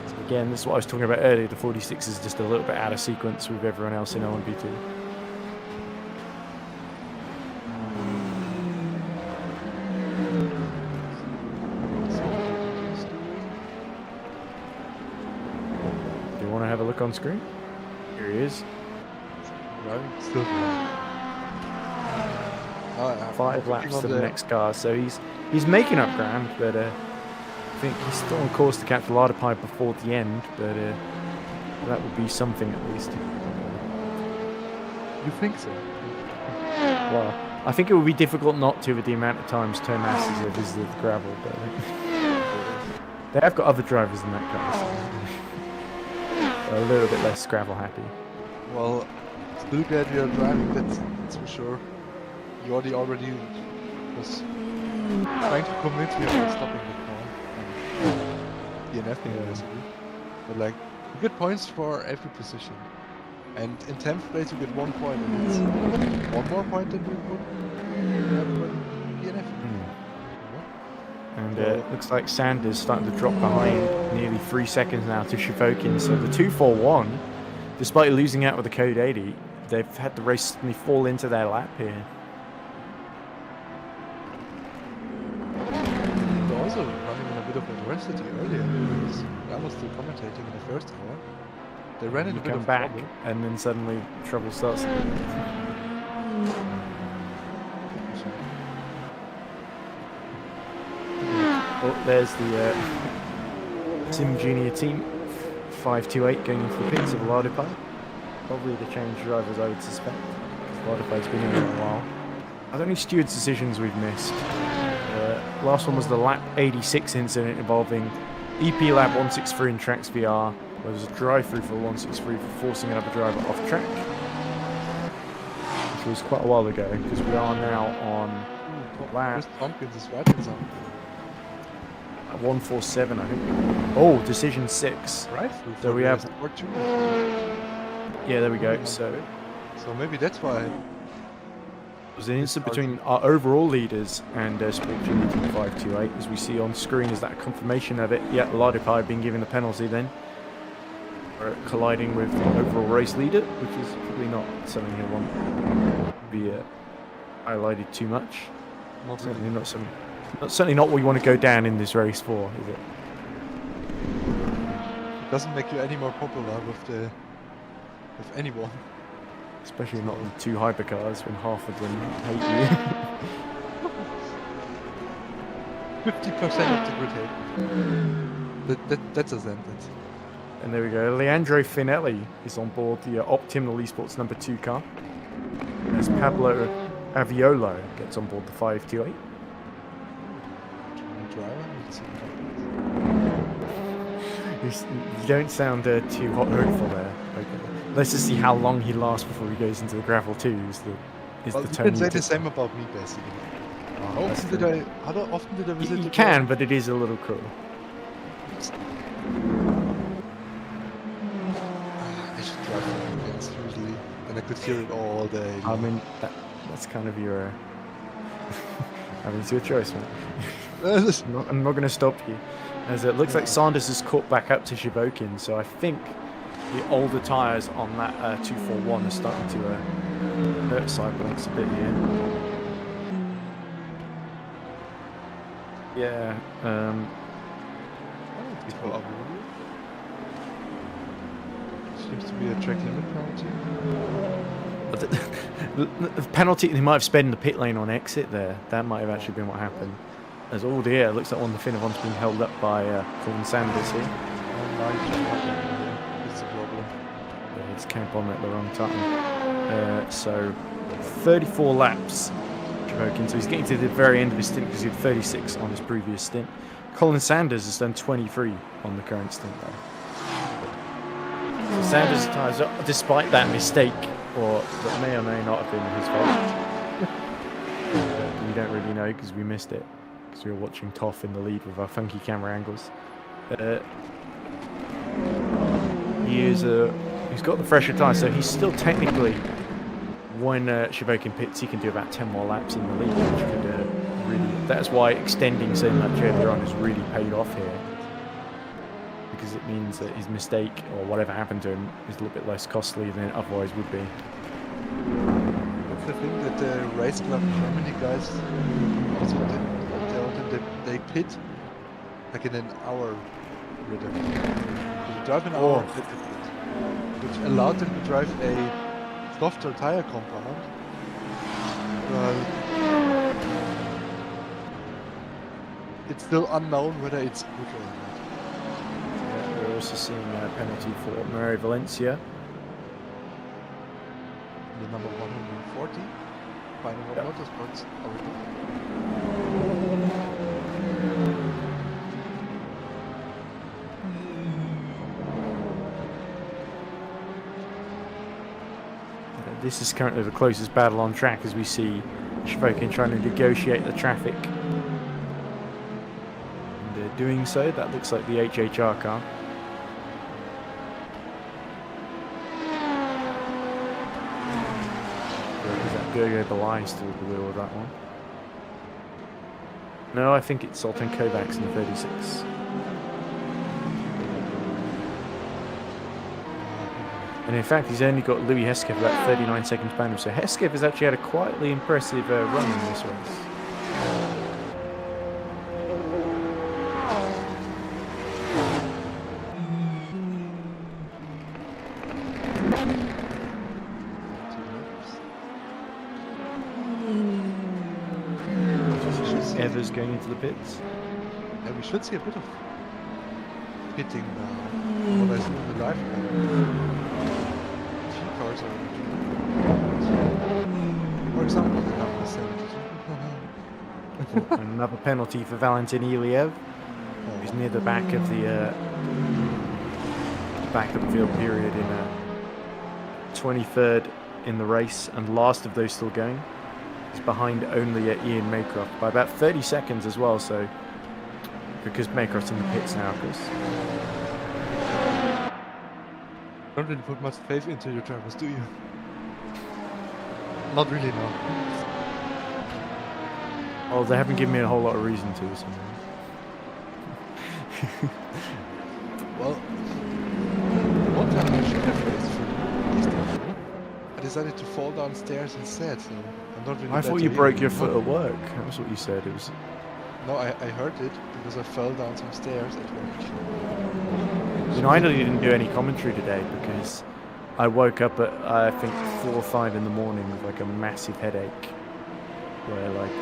So again, this is what I was talking about earlier. The 46 is just a little bit out of sequence with everyone else in L1B2. Do you want to have a look on screen? Here he is. Driving, still driving. 5 laps to the next car, so he's making up ground, but I think he's still on course to catch Lardipie before the end, but that would be something at least. You think so? Well, I think it would be difficult not to with the amount of times Thomas has visited the gravel, but they have got other drivers in that car, so a little bit less gravel happy. Well, still glad you're driving, that's for sure. Jordi already was trying to convince me about stopping the car. DNF basically. But like, you get points for every position. And in 10th place you get 1 point, and it's 1 more point than you would have with DNF. And it looks like Sanders starting to drop behind nearly 3 seconds now to Shivokin. So the 241, despite losing out with the code 80, they've had the race suddenly fall into their lap here. They're also running in a bit of adversity earlier. Because I was still commentating in the first hour. They ran in a bit Come of back, trouble. and then suddenly trouble starts. Oh, there's the Sim Junior team 528 going into the pits of Lardipie. Probably to change drivers, I would suspect, because Lardipie's been in there a while. Are there any stewards' decisions we've missed? Last one was the lap 86 incident involving EP lap 163 in Tranx VR. There was a drive-through for 163 for forcing another driver off track, which was quite a while ago, because we are now on lap Chris Tompkins is right in some 147, I think. Oh, decision 6. right through. So we have, or 2. yeah, there we go. So So maybe that's why. it was an incident between our overall leaders and Sport Junior Team 528, as we see on screen. Is that a confirmation of it? Yeah, Lardipie being given the penalty then. For colliding with the overall race leader, which is probably not something he'll want to be highlighted too much. Certainly not certainly not what you want to go down in this race for, is it? It doesn't make you any more popular with anyone. Especially not with 2 hypercars when half of them hate you. 50% of the grid hate. That's a sentence. And there we go. Leandro Finelli is on board the Optimal Esports number 2 car. As Pablo Aviolo gets on board the 528. You don't sound too hopeful there. Okay. Let's just see how long he lasts before he goes into the gravel too. Is Well, the you tone can say you the took. same about me, basically. How That's often true. how often did I visit You the can, but it is a little cruel. I should drive against usually. Then I could hear it all day. I mean, that's kind of your. I mean, it's your choice, man. I'm not going to stop you. As it looks like Sanders has caught back up to Shivokin, so I think the older tyres on that 241 are starting to hurt Cyberlinks a bit here. Yeah. People are moving. Seems to be a track limit penalty. The penalty, they might have sped in the pit lane on exit there. That might have actually been what happened. As all the air looks like one of the Finnevon's being held up by Colin Sanders here. It's a problem. Yeah, it's camp on at the wrong time. So 34 laps, Shivokin. So he's getting to the very end of his stint because he had 36 on his previous stint. Colin Sanders has done 23 on the current stint though. So Sanders' tyres, despite that mistake, or that may or may not have been his fault. We don't really know because we missed it. Because we were watching Toff in the lead with our funky camera angles. He's got the fresher tyre, so he's still technically, when Shivokin pits, he can do about 10 more laps in the lead, which could really. That's why extending so much earlier on has really paid off here. Because it means that his mistake or whatever happened to him is a little bit less costly than it otherwise would be. That's the thing that the race club Germany guys also did. They pit like in an hour rhythm. So they drive an hour, which allowed them to drive a softer tire compound. It's still unknown whether it's good or not. Yeah, we're also seeing a penalty for Mario Valencia. The number 140. Final motorsports. This is currently the closest battle on track as we see Shivokin trying to negotiate the traffic. And doing so, that looks like the HHR car. Is that Gergo Belay still at the wheel of that one? No, I think it's Zoltan Kovacs in the 36. And in fact, he's only got Louis Hesketh about 39 seconds behind him. So Hesketh has actually had a quietly impressive run in this race. Evers going into the pits. Yeah, we should see a bit of pitting now. What I see in the live cam. Cars are, for example, the number 72. Another penalty for Valentin Iliev. He's near the back of the field period in 23rd in the race and last of those still going. He's behind only Ian Maycroft by about 30 seconds as well. So because Maycroft's in the pits now, of course. Don't really put much faith into your drivers, do you? Not really, no. Oh, they haven't given me a whole lot of reason to. So. Well, one time I should have raced for you. I decided to fall downstairs instead, so I'm not really. I thought you broke your foot at work. That was what you said. It was. No, I heard it because I fell down some stairs at work. You know, I didn't do any commentary today because I woke up at I think 4 or 5 in the morning with like a massive headache, where like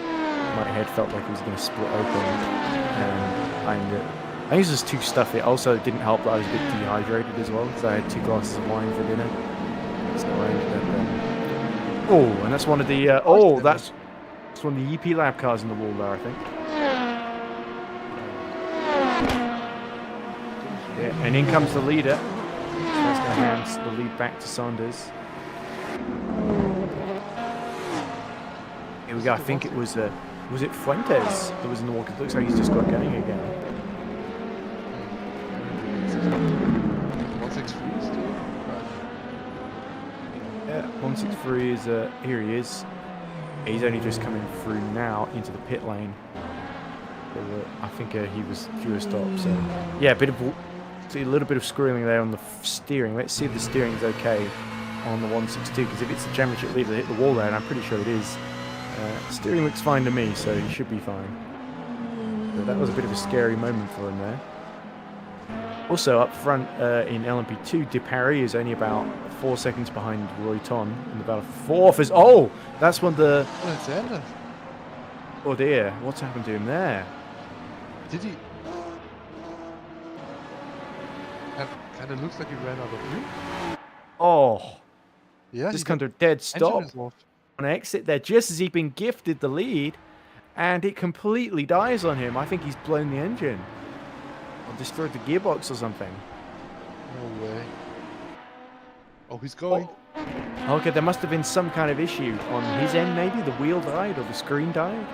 my head felt like it was going to split open, and I think it was too stuffy. Also, it didn't help that I was a bit dehydrated as well because I had 2 glasses of wine for dinner. So I ended up. And that's one of the that's one of the EP Lab cars in the wall there, I think. Yeah, and in comes the leader. So that's going to hand the lead back to Saunders. Here we go. I think it was it Fuentes that was in the walk? It looks like he's just got going again. 163 still? Yeah, 163 is here he is. He's only just coming through now into the pit lane. I think he was due a stop. So yeah, see a little bit of squirreling there on the steering. Let's see if the steering's okay on the 162, because if it's the championship leader that hit the wall there, and I'm pretty sure it is, steering looks fine to me, so he should be fine. But that was a bit of a scary moment for him there. Also up front in LMP2, De Paris is only about 4 seconds behind Roy Ton in the battle for fourth. Oh, that's one of the... Oh, it's ended. Oh dear, what's happened to him there? Did he? Kind of looks like he ran out of fuel. Oh, Yeah, just he got kind of dead engine stop involved. on exit there, just as he'd been gifted the lead, and it completely dies on him. I think he's blown the engine. Or destroyed the gearbox or something. No way. Oh, he's going. Okay, there must have been some kind of issue on his end, maybe. The wheel died or the screen died.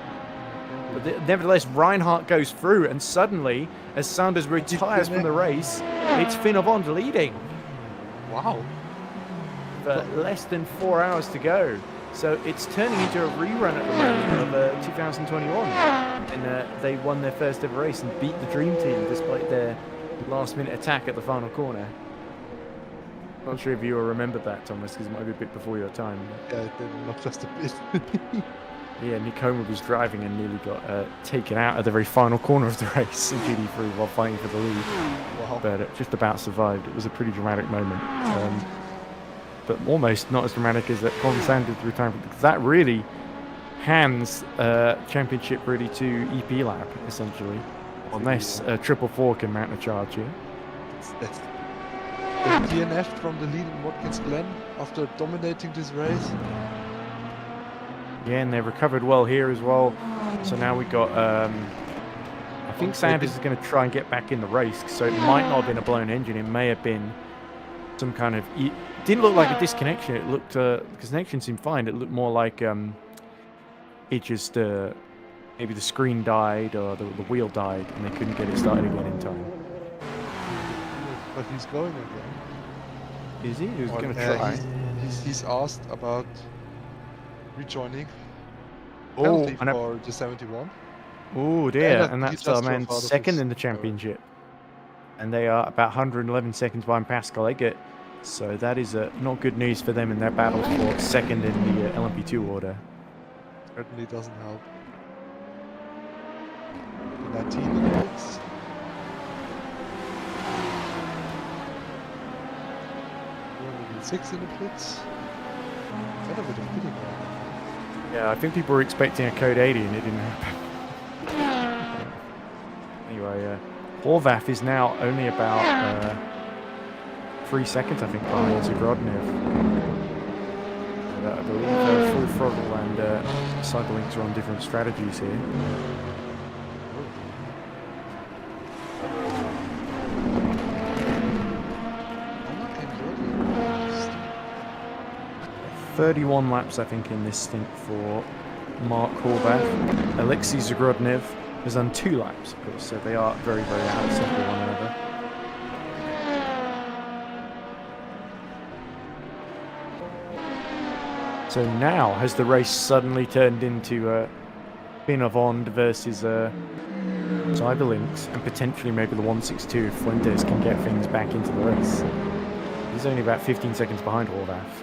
But nevertheless, Reinhardt goes through, and suddenly, as Sanders retires from the race, it's Finn Bond leading. Wow. But less than 4 hours to go. So it's turning into a rerun at the moment of 2021. And they won their first ever race and beat the Dream Team despite their last-minute attack at the final corner. Not sure if you will remember that, Thomas, because it might be a bit before your time. Yeah, it did, not just a bit. Yeah, Nick Homer was driving and nearly got taken out at the very final corner of the race in GD3 while fighting for the lead. Wow. But just about survived. It was a pretty dramatic moment. But almost not as dramatic as that Colin Sanders retirement, because that really hands championship really to EP Lab, essentially. Unless 444 can mount a charge here. That's the DNF from the lead in Watkins Glen after dominating this race. Yeah, and they recovered well here as well. So now we got, I think Sanders is going to try and get back in the race. So it might not have been a blown engine. It may have been some kind of... It didn't look like a disconnection. It looked, the connection seemed fine. It looked more like it just, maybe the screen died or the wheel died and they couldn't get it started again in time. But he's going again. Is he? He was Well, going to try. He's asked about rejoining. Oh, Penalty and for the 71. oh dear, that and he that's just our drove man out of second his in the car. championship. And they are about 111 seconds behind Pascal Eggert. So that is not good news for them in their battle for second in the LMP2 order. Certainly doesn't help. The 19 minutes. Six in the pits. Got a bit of pitting right. Yeah, I think people were expecting a code 80 and it didn't happen. Anyway, Horvath is now only about 3 seconds, I think, behind Zagrodnev. I believe full throttle and side links are on different strategies here. 31 laps, I think, in this stint for Mark Horvath. Alexei Zagrodnev has done 2 laps, of course, so they are very, very outside of one another. So now has the race suddenly turned into Finn Bond versus Cyberlinks, and potentially maybe the 162 if Fuentes can get things back into the race. He's only about 15 seconds behind Horvath.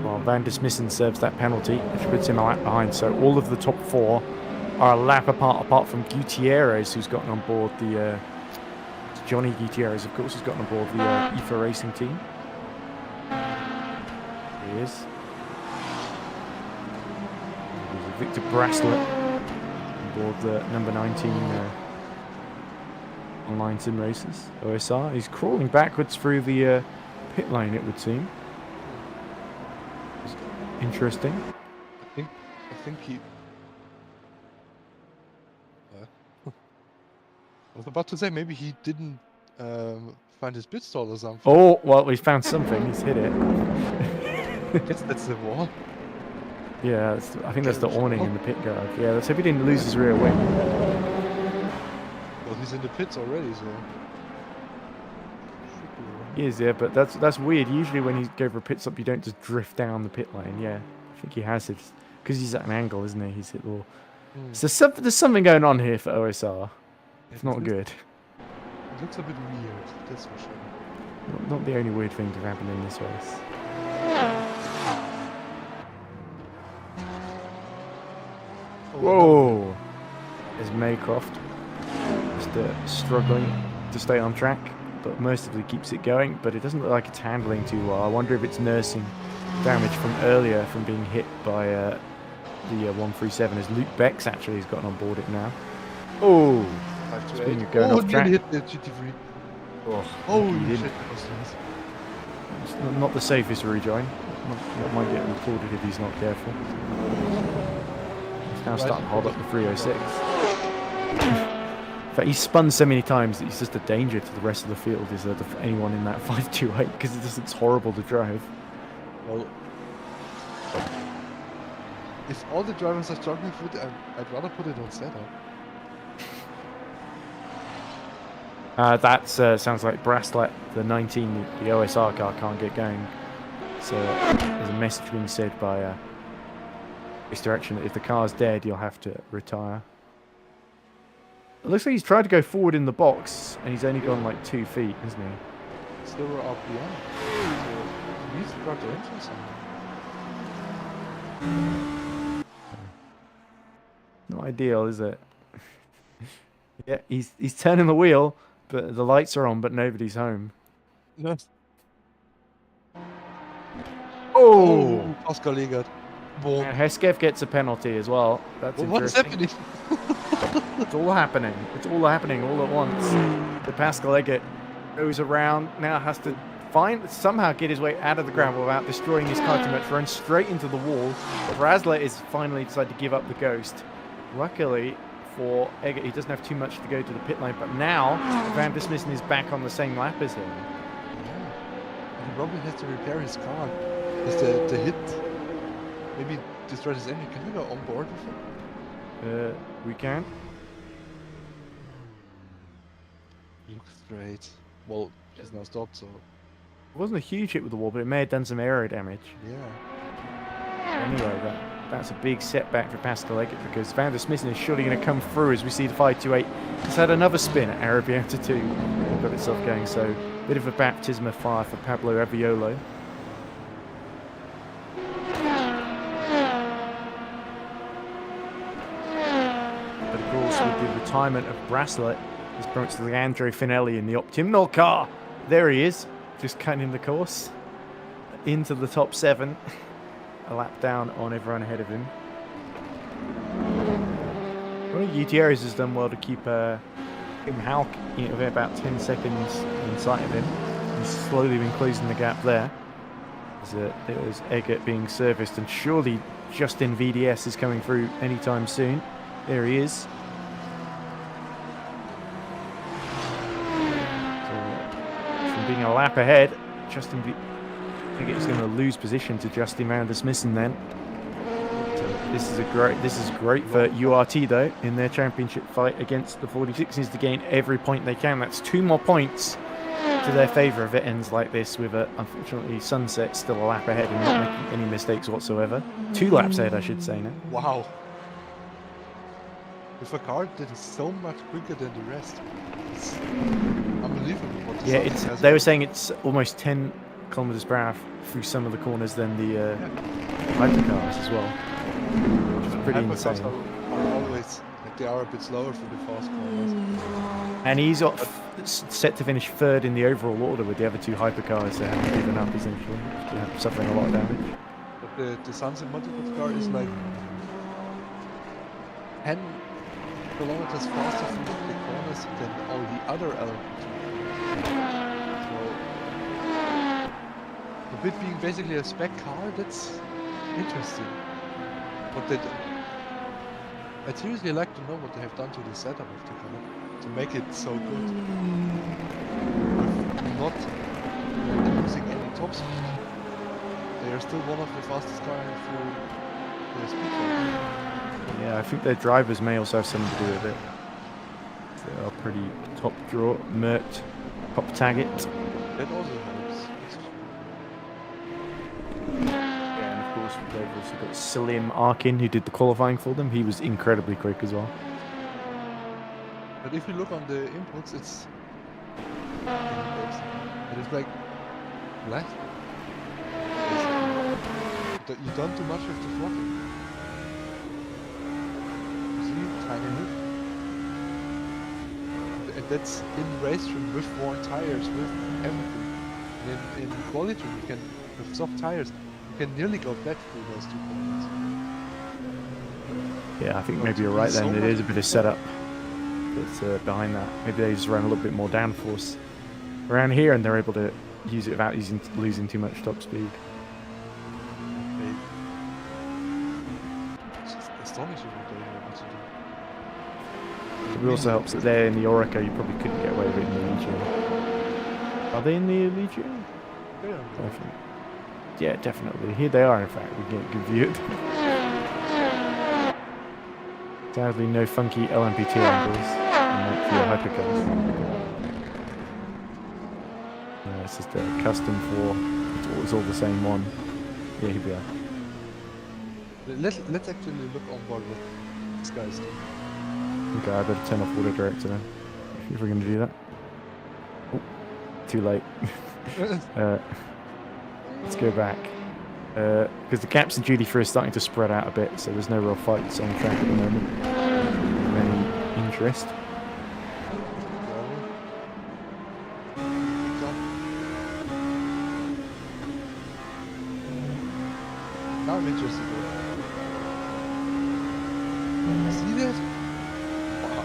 Well, Van der Smissen serves that penalty, which puts him a lap behind. So all of the top 4 are a lap apart from Gutierrez, who's gotten on board the... Johnny Gutierrez, of course, has gotten on board the IFA Racing team. Here he is. Victor Braslett on board the number 19 online sim races, OSR. He's crawling backwards through the pit lane, it would seem. Interesting. I think he... I was about to say, maybe he didn't find his pit stall or something. Oh, well, he's found something. He's hit it. I guess that's the wall. Yeah, I think that's the awning in the pit garage. Yeah, let's hope he didn't lose his rear wing. Well, he's in the pits already, so... He is, yeah, but that's weird. Usually when you go for a pit stop, you don't just drift down the pit lane. Yeah, I think he has it because he's at an angle, isn't he? He's hit the wall. So there's something going on here for OSR. It's not good. It looks a bit weird, that's for sure. Not the only weird thing to happen in this race. Whoa! There's Maycroft just struggling to stay on track, but mercifully keeps it going. But it doesn't look like it's handling too well. I wonder if it's nursing damage from earlier from being hit by the 137, as Luke Bex actually has gotten on board it now. Oh! 5 to Speaking 8. of going off track. Hit the GT3. Oh, Holy he shit, didn't. that was nice. It's not the safest rejoin. Might get reported if he's not careful. He's now starting to hold up the 306. In fact, he's spun so many times that he's just a danger to the rest of the field. Is there anyone in that 528? Because it just looks horrible to drive. Well, if all the drivers are struggling with it, I'd rather put it on setup. That sounds like Bracelet, the 19, the OSR car can't get going. So there's a message being said by this direction that if the car's dead, you'll have to retire. It looks like he's tried to go forward in the box, and he's only gone like 2 feet, isn't he? Slower RPM. So he needs to start the engine somehow. Not ideal, is it? Yeah, he's turning the wheel, but the lights are on, but nobody's home. No. Oh! Oscar Legert. Boom. And Hesketh gets a penalty as well. That's What's interesting. happening? It's all happening. It's all happening all at once. The Pascal Eggert goes around, now has to somehow get his way out of the gravel without destroying his car too much, runs straight into the wall. Braslet is finally decided to give up the ghost. Luckily for Eggert, he doesn't have too much to go to the pit lane, but now Van der Smissen is back on the same lap as him. Yeah. He probably has to repair his car. Has the hit maybe destroyed his engine. Can we go on board with him? We can. Looks great. Well, he's now stopped, so It wasn't a huge hit with the wall, but it may have done some aero damage. yeah. Anyway, that's a big setback for Pascal Eggert because Van der Smissen is surely going to come through as we see the 528. He's had another spin at Arabiata 2 and got itself going, so a bit of a baptism of fire for Pablo Aviolo. But of course, with the retirement of Bracelet, this brings to Leandro Finelli in the Optimnal car. There he is, just cutting the course into the top 7. A lap down on everyone ahead of him. Well, Gutierrez has done well to keep him Halk about 10 seconds in sight of him. He's slowly been closing the gap there. There was Eggert being serviced, and surely Justin VDS is coming through anytime soon. There he is. So, from being a lap ahead, Justin Eggert is going to lose position to Justin Van der Smissen then. So this is great for URT though in their championship fight against the 46ers to gain every point they can. That's 2 more points to their favour if it ends like this with unfortunately Sunset still a lap ahead and not making any mistakes whatsoever. 2 laps ahead, I should say now. Wow. With a car that is so much quicker than the rest. It's unbelievable what the Sunset has. They were saying it's almost 10 kilometers per hour through some of the corners than the hypercars as well, which is pretty Hypercars insane. are always like they are a bit slower for the fast corners. And he's set to finish 3rd in the overall order with the other 2 hypercars that haven't given up essentially, suffering a lot of damage. But the Sunset Multiple car is like 10 kilometers faster through the corners than all the other LMP2. The bit being basically a spec car, that's interesting. But I'd seriously like to know what they have done to the setup of the car to make it so good. With not losing any top speed. They are still one of the fastest cars through the speed track. Yeah, I think their drivers may also have something to do with it. They are pretty top draw. Mert, Top Taggett. That also helps. Yeah, and of course they've also got Salim Arkin, who did the qualifying for them. He was incredibly quick as well. But if you look on the inputs, it's and it's like black. You don't do much with the throttle. You see, tiny lift. And that's in race trim with worn tires, with everything. And in quality, you can, with soft tires, you can nearly go back through those 2 corners. Yeah, I think But maybe to you're be right so then. It much is a bit of setup that's behind that. Maybe they just run a little bit more downforce around here, and they're able to use it without losing too much top speed. It's just astonishing what they are able to do. It also helps that they're in the Orica. You probably couldn't get away with it in the Legion. Are they in the Legion? Yeah. Definitely. Yeah, definitely. Here they are, in fact. We get a good view. Sadly, no funky LMP2 angles for your hypercars. Yeah, it's just a custom for. It's all the same one. Yeah, here we are. Let's actually look on board what this guy's doing. Okay, I better turn off auto director then. If we're going to do that. Oh, too late. Let's go back. Because the gaps in GD3 are starting to spread out a bit, so there's no real fights on track at the moment. Of any interest. Now I'm interested. See that? Wow.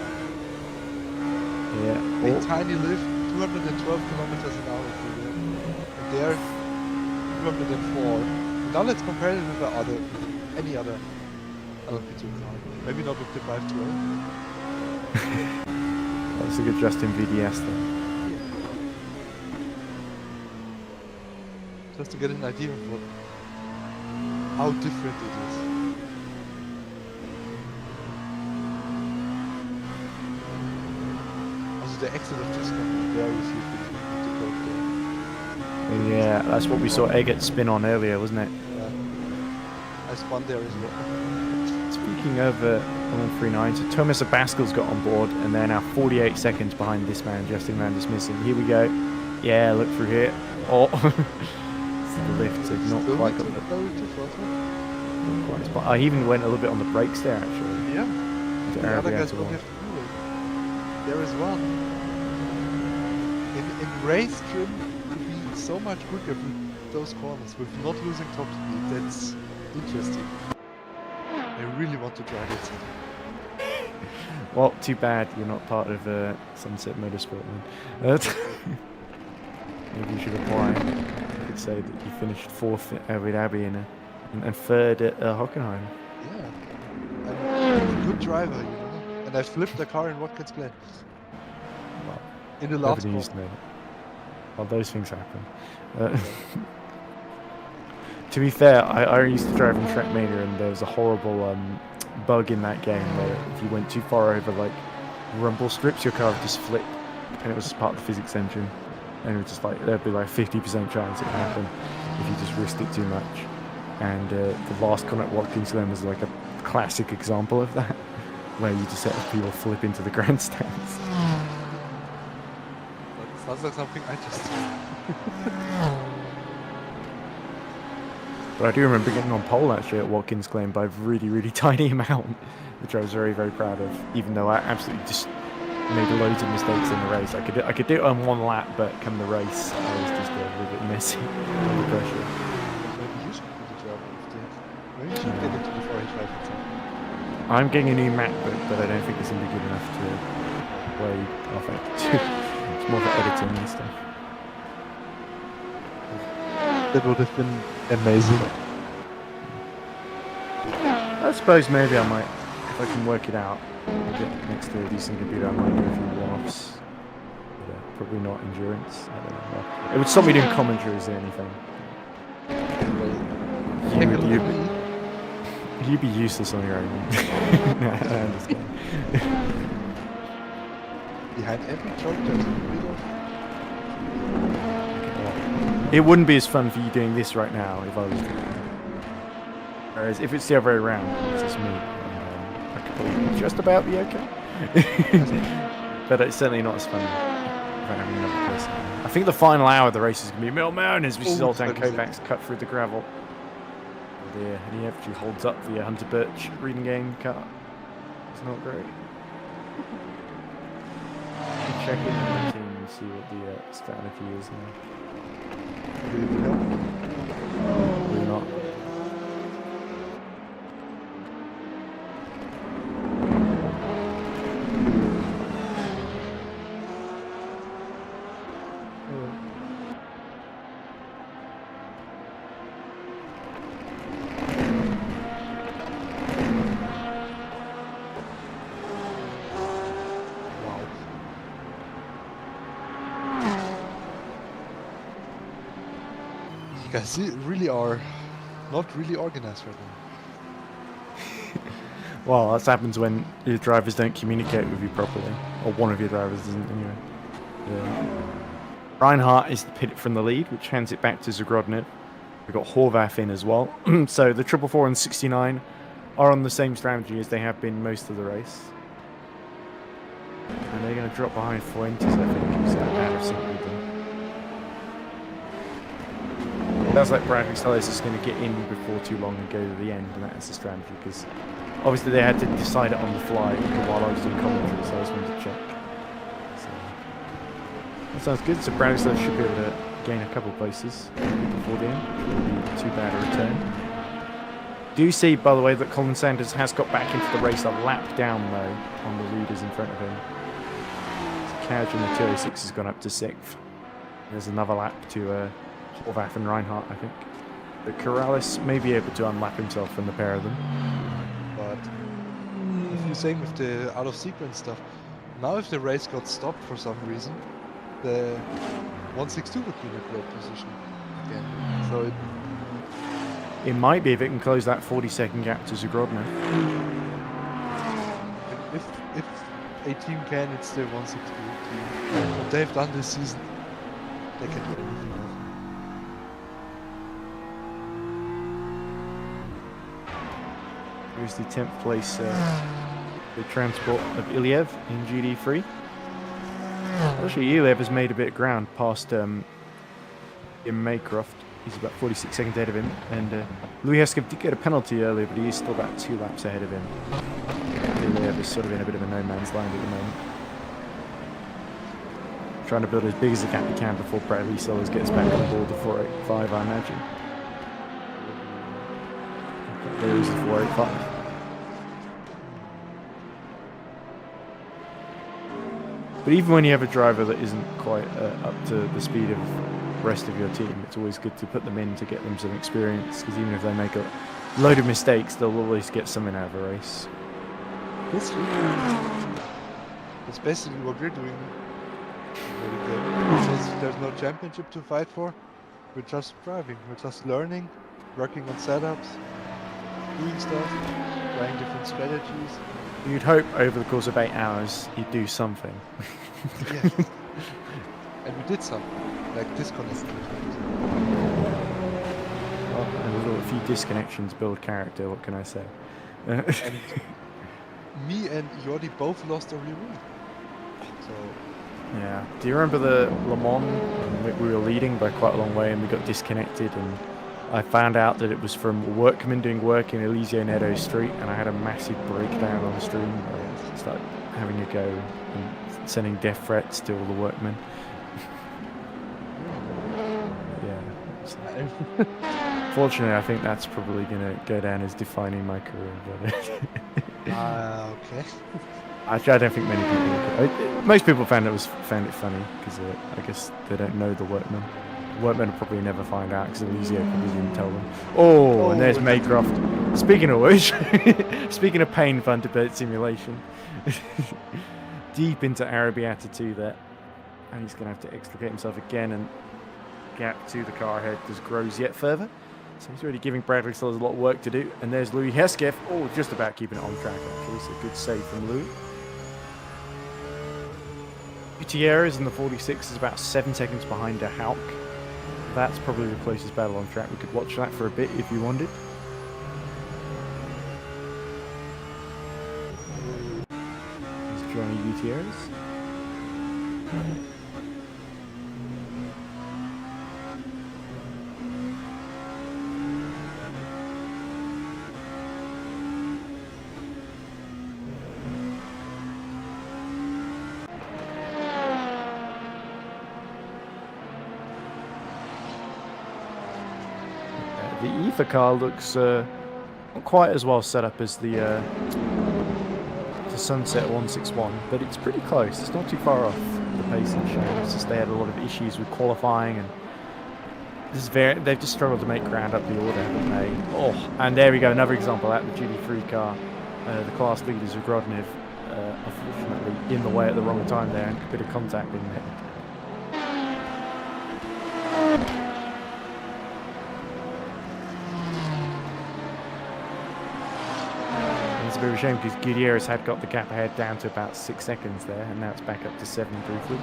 Yeah. A Oh, tiny lift, 212 kilometers an hour through there. And there, 204. Now let's compare it with any other LMP2 car. Maybe not with the 512. that's a good Justin VDS then. Just to get an idea of how different it is. Also the exit of this car, there you see the curve there. Yeah, that's what we saw Eggert spin on earlier, wasn't it? Yeah. I spun there as well. Speaking of 139, so Thomas Abascal's got on board, and they're now 48 seconds behind this man, Justin Van der Smissen. Here we go. Yeah, look through here. Oh, the lift have not quite got the... Not quite spot. I even went a little bit on the brakes there, actually. Yeah. To The other Arabiata guys don't one. have to do it. There is one. In race trim, to be so much quicker with those corners, with not losing top speed, that's interesting. I really want to try this. Well, too bad you're not part of Sunset Motorsport then. Maybe you should apply. You could say that you finished 4th at Abu Dhabi and 3rd at Hockenheim. Yeah. I'm a good driver, you know. And I flipped the car in Watkins Glen. Well, In the last nobody used to corner. know that. Well, those things happen. To be fair, I used to drive in Trackmania, and there was a horrible bug in that game where if you went too far over like rumble strips, your car would just flip, and it was just part of the physics engine, and it was just like there'd be like 50% chance it would happen if you just risked it too much. And the last corner at Watkins Glen was like a classic example of that, where you just set people flip into the grandstands. That sounds like something I just But I do remember getting on pole actually at Watkins Glen by a really, really tiny amount, which I was very, very proud of, even though I absolutely just made loads of mistakes in the race. I could do it on one lap, but come the race, I was just a little bit messy under pressure. Maybe you should do the job of that. Maybe you should get into the 485 at some point. I'm getting a new MacBook, but I don't think it's going to be good enough to play Half-Life 2. It's more for editing and stuff. That would have been amazing. I suppose maybe I might, if I can work it out, get next to a decent computer, I might do a few one-offs. But, probably not endurance. I don't know. Well, it would stop me doing commentaries or anything. You'd be useless on your own. No, I understand. Behind every choke there's a bit of... It wouldn't be as fun for you doing this right now if I was doing it. Whereas if it's the other way around, it's just me. I could probably just about be okay. But it's certainly not as fun if having another person. I think the final hour of the race is going to be Mill Mountains, which is Zoltan Kovac's cut through the gravel. Oh dear, and he actually holds up the Hunter Birch reading game car. It's not great. Check in on the team and see what the strategy is now. Probably not. You guys really are not really organized right now. Well, that happens when your drivers don't communicate with you properly, or one of your drivers doesn't anyway. Yeah. Reinhardt is pitted from the lead, which hands it back to Zagrodnev. We've got Horvath in as well. So the 444 and 69 are on the same strategy as they have been most of the race. And they're going to drop behind Fuentes, I think, so out of sync with them. It sounds like Bradley Sellers is going to get in before too long and go to the end, and that is the strategy, because obviously they had to decide it on the fly while I was doing commentary, so I just wanted to check. So, that sounds good. So Bradley Sellers should be able to gain a couple places before the end. It wouldn't be too bad a return. Do you see, by the way, that Colin Sanders has got back into the race a lap down, though, on the leaders in front of him. So Kaj in the 206 has gone up to 6th. There's another lap to Horvath and Reinhardt, I think. But Corrales may be able to unlap himself from the pair of them. But if you're saying with the out of sequence stuff, now if the race got stopped for some reason, the 162 would be in a great position again. So it might be if it can close that 40-second gap to Zagrodnev. if a team can, it's the 162 team. What they've done this season, they can do anything. Here's the 10th place the transport of Ilyev in GD3. Actually, Ilyev has made a bit of ground past Jim Maycroft. He's about 46 seconds ahead of him. And Louis Hesketh did get a penalty earlier, but he is still about 2 laps ahead of him. Ilyev is sort of in a bit of a no man's land at the moment. Trying to build as big as a gap he can before Bradley Sellers gets back on board the 485, I imagine. There is the 485. But even when you have a driver that isn't quite up to the speed of the rest of your team, it's always good to put them in to get them some experience, because even if they make a load of mistakes, they'll always get something out of a race. That's basically what we're doing. Because there's no championship to fight for. We're just driving. We're just learning, working on setups, doing stuff, trying different strategies. You'd hope over the course of 8 hours you'd do something. Yeah. And we did something, like disconnecting. Well, a few disconnections build character, what can I say? And me and Jordi both lost our room. So yeah. Do you remember the Le Mans? We were leading by quite a long way and we got disconnected, and I found out that it was from a workman doing work in Eliseo Neto Street, and I had a massive breakdown on the stream. I started having a go and sending death threats to all the workmen. Yeah. Fortunately, I think that's probably going to go down as defining my career. okay. Actually, I don't think many people. Most people found it funny because I guess they don't know the workmen. The workmen will probably never find out because Eliseo probably didn't tell them. Oh, and there's Maycroft. Speaking of which, speaking of pain for Underbird Simulation, deep into Arabiata 2 there, and he's going to have to extricate himself again, and gap to the car ahead just grows yet further. So he's already giving Bradley Sellers a lot of work to do. And there's Louis Hesketh. Oh, just about keeping it on track, actually. So good save from Louis. Gutierrez in the 46 is about 7 seconds behind De Hauk. that's probably the closest battle on track. We could watch that for a bit if you wanted. There's Johnny Gutierrez. The EERC car looks not quite as well set up as the Sunset 161, but it's pretty close. It's not too far off the pace and show. It's just they had a lot of issues with qualifying, and they've just struggled to make ground up the order, haven't they? Oh, and there we go, another example at the GT3 car. The class leaders of Grodnev, unfortunately, in the way at the wrong time there, and a bit of contact in there. It's a bit of a shame because Gutierrez had got the gap ahead down to about 6 seconds there, and now it's back up to 7 briefly.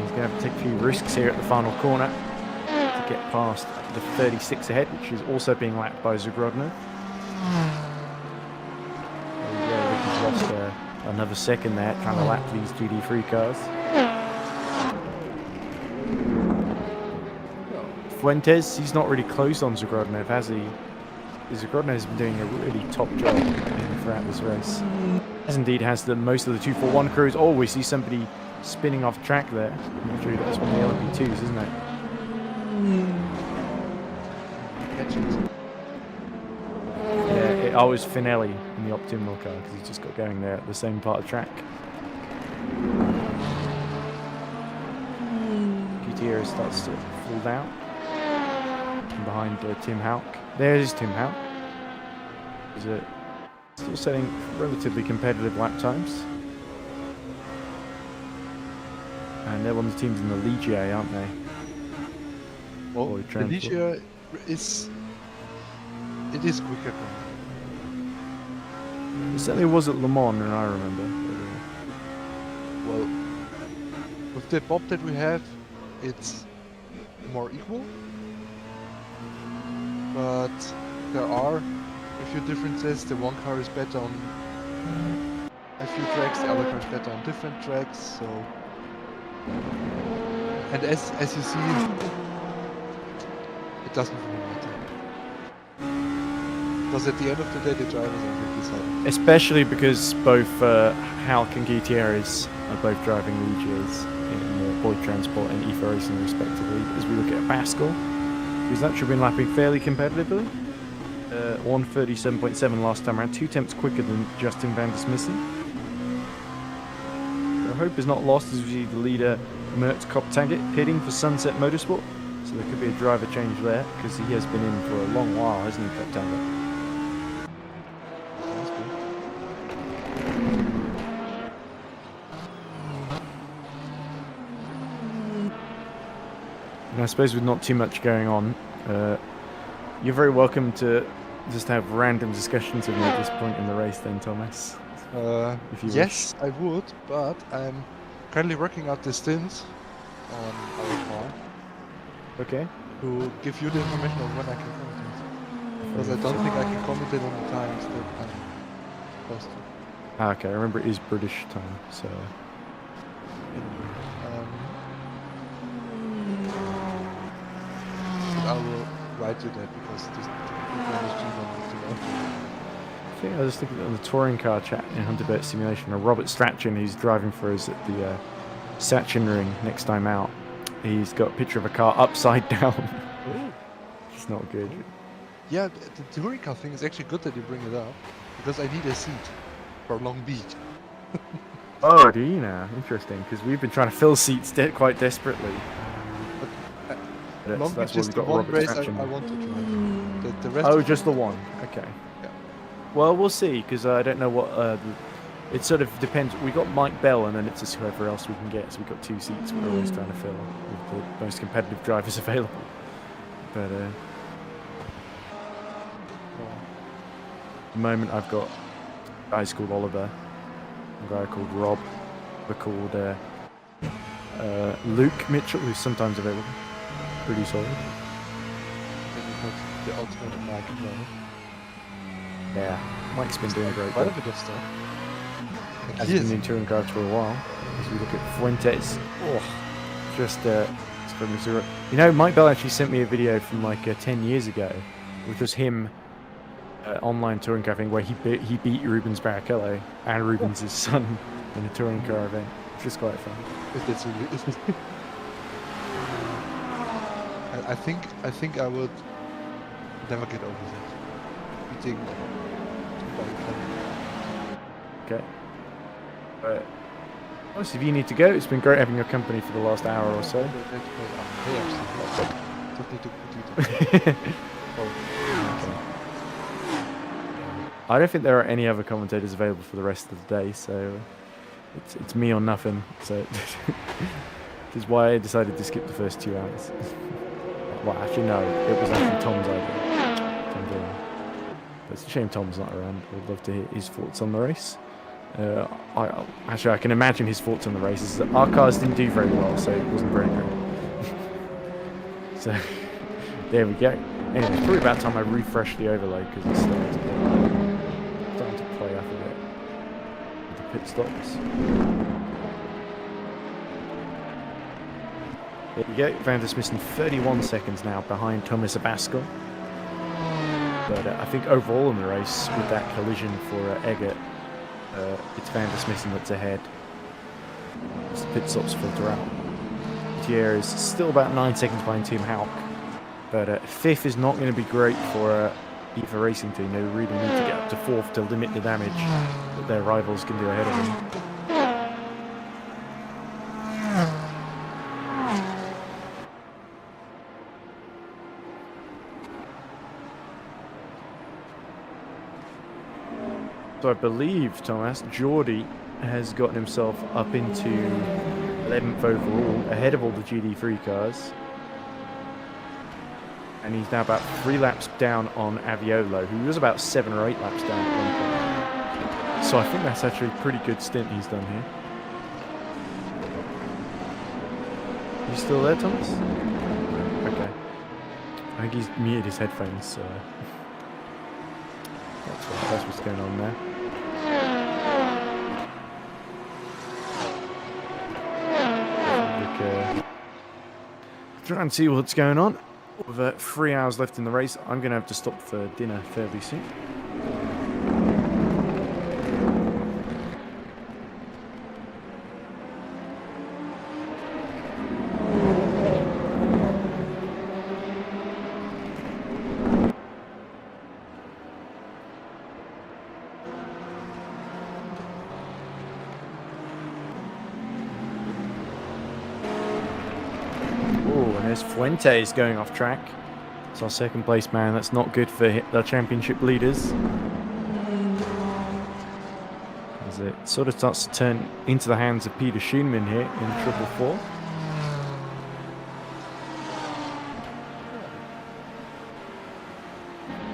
He's going to have to take a few risks here at the final corner to get past the 36 ahead, which is also being lapped by Zagrodner. There we go, he's lost another second there trying to lap these GT3 cars. Fuentes, he's not really closed on Zagrodner, has he? Zagrodner has been doing a really top job throughout this race. As indeed has most of the 241 crews. Oh, we see somebody spinning off track there. I'm not sure that's one of the LMP2s, isn't it? Yeah, I was Finelli in the Optimal car because he's just got going there at the same part of track. Gutierrez starts to fall down. And behind Tim Houck. There's Tim Houck. He's still setting relatively competitive lap times. And they're one of the teams in the Ligier, aren't they? Well, the Ligier is quicker. It certainly was at Le Mans, and I remember. Well, with the bob that we have, it's more equal. But there are a few differences. The one car is better on a few tracks, the other car is better on different tracks. So, and as you see, it doesn't really matter. Because at the end of the day, the drivers are deciding. Especially because both Houck and Gutierrez are both driving Ligiers in Boyd Transport and EFA Racing respectively. As we look at Pascal, who's actually been lapping fairly competitively. 1:37.7 last time around, 2 tenths quicker than Justin van der Smissen. The hope is not lost as we see the leader, Mert Koptaget, pitting for Sunset Motorsport. So there could be a driver change there, because he has been in for a long while, hasn't he, Koptaget? And I suppose with not too much going on, you're very welcome to just have random discussions with me at this point in the race then, Thomas. If you yes, wish. I would, but I'm currently working out the stints on our car. Okay. To give you the information of when I can commentate. Because I don't think I can commentate on the times that I'm supposed to. Okay, I remember it is British time, so... I will write you that because this information I think I was just looking at the touring car chat in Hunterbird Simulation, Robert Strachan, who's driving for us at the Sachsenring next time out. He's got a picture of a car upside down. It's not good. Yeah, the touring car thing is actually good that you bring it up, because I need a seat for Long Beach. Oh, do you now? Interesting, because we've been trying to fill seats quite desperately. Long Beach is the one race I want to drive. The rest just the one. Okay. Yeah. Well, we'll see, because I don't know what... it sort of depends. We got Mike Bell, and then it's just whoever else we can get. So we've got 2 seats we're always trying to fill with the most competitive drivers available. But at the moment, I've got guys called Oliver, a guy called Rob, a guy called Luke Mitchell, who's sometimes available. Pretty solid. Maybe not the ultimate Mike player. Yeah, Mike's been doing great. Quite a though. bit of stuff. Like, Has he been is. in touring cars for a while. As we look at Fuentes, just from zero. You know, Mike Bell actually sent me a video from like 10 years ago, which was him online touring car thing where he beat Rubens Barrichello and Rubens' son in a touring car event, which is quite fun. It's really. I think I would never get over that. Beating. Okay. But honestly, if you need to go, it's been great having your company for the last hour or so. I don't think there are any other commentators available for the rest of the day, so it's me or nothing. So this is why I decided to skip the first 2 hours. Well, actually no, it was actually Tom's idea. Tom Dillon. But it's a shame Tom's not around. I'd love to hear his thoughts on the race. I can imagine his thoughts on the race is that our cars didn't do very well, so it wasn't very good. So there we go. Anyway, it's probably about time I refresh the overlay because it's starting to play up a bit with the pit stops. There we go. Van der Smissen 31 seconds now behind Thomas Abascal. But I think overall in the race, with that collision for Eggert, it's Van der Smissen that's ahead. As the pit stops filter out. Gutierrez is still about 9 seconds behind Tim Houck. But 5th is not going to be great for either racing team. They really need to get up to 4th to limit the damage that their rivals can do ahead of them. So I believe, Thomas, Geordie has gotten himself up into 11th overall, ahead of all the GD3 cars. And he's now about 3 laps down on Aviolo, who was about 7 or 8 laps down at one point. So I think that's actually a pretty good stint he's done here. You still there, Thomas? Okay. I think he's muted his headphones, so that's what's going on there. Try and see what's going on. With 3 hours left in the race, I'm going to have to stop for dinner fairly soon. There's Fuentes going off track. It's our second place man. That's not good for the championship leaders. As it sort of starts to turn into the hands of Peter Schoenman here in 444.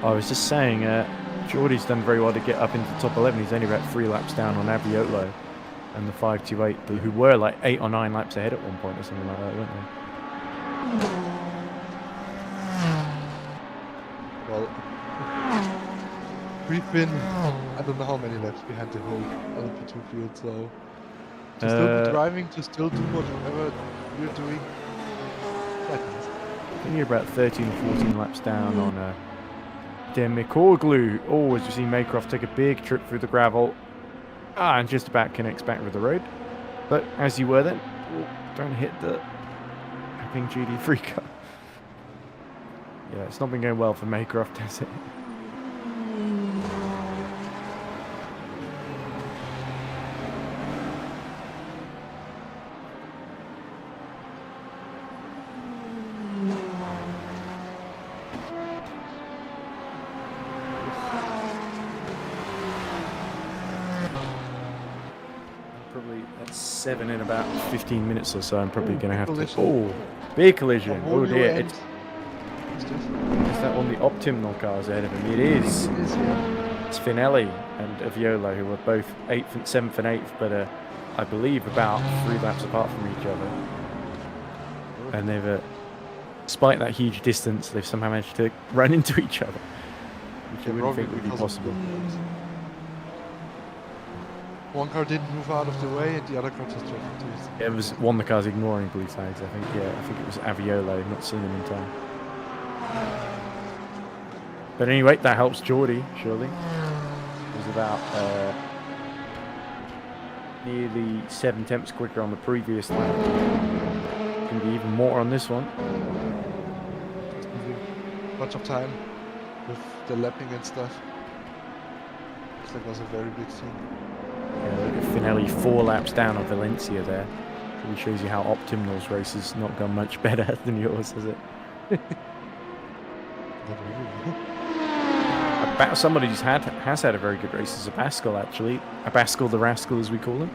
I was just saying, Geordie's done very well to get up into the top 11. He's only about 3 laps down on Aviolo and the 528, who were like 8 or 9 laps ahead at one point or something like that, weren't they? Well, we've been, I don't know how many laps behind the whole LP2 field, so to still be driving, to still do whatever you're doing, quite nice. I think you're about 13 or 14 laps down on Demikoglu. Oh, as you see Maycroft take a big trip through the gravel. And just about connects back with the road. But as you were then, don't hit the Ping GD3 car. Yeah, it's not been going well for Maycroft, has it? Probably at 7 in about 15 minutes or so. I'm probably going to have to. Oh, big collision! Oh dear! It's is that on the optimal cars ahead of him? It is. It's Finelli and Aviolo, who are both 8th and 7th and 8th, but I believe about 3 laps apart from each other. and they've, despite that huge distance, they've somehow managed to run into each other, which I wouldn't think would be possible. One car didn't move out of the way, and the other car just drove into it. It was one of the cars ignoring blue flags. I think, yeah, I think it was Aviolo, not seen him in time. But anyway, that helps Geordie, surely. It was about nearly 7/10 quicker on the previous lap. Going to be even more on this one. Bunch of time with the lapping and stuff. Looks like it was a very big thing. Yeah, look at Finelli 4 laps down on Valencia there. Really shows you how Optimal's race has not gone much better than yours, has it? About somebody who's has had a very good race is Abascal, actually. Abascal the Rascal, as we call him.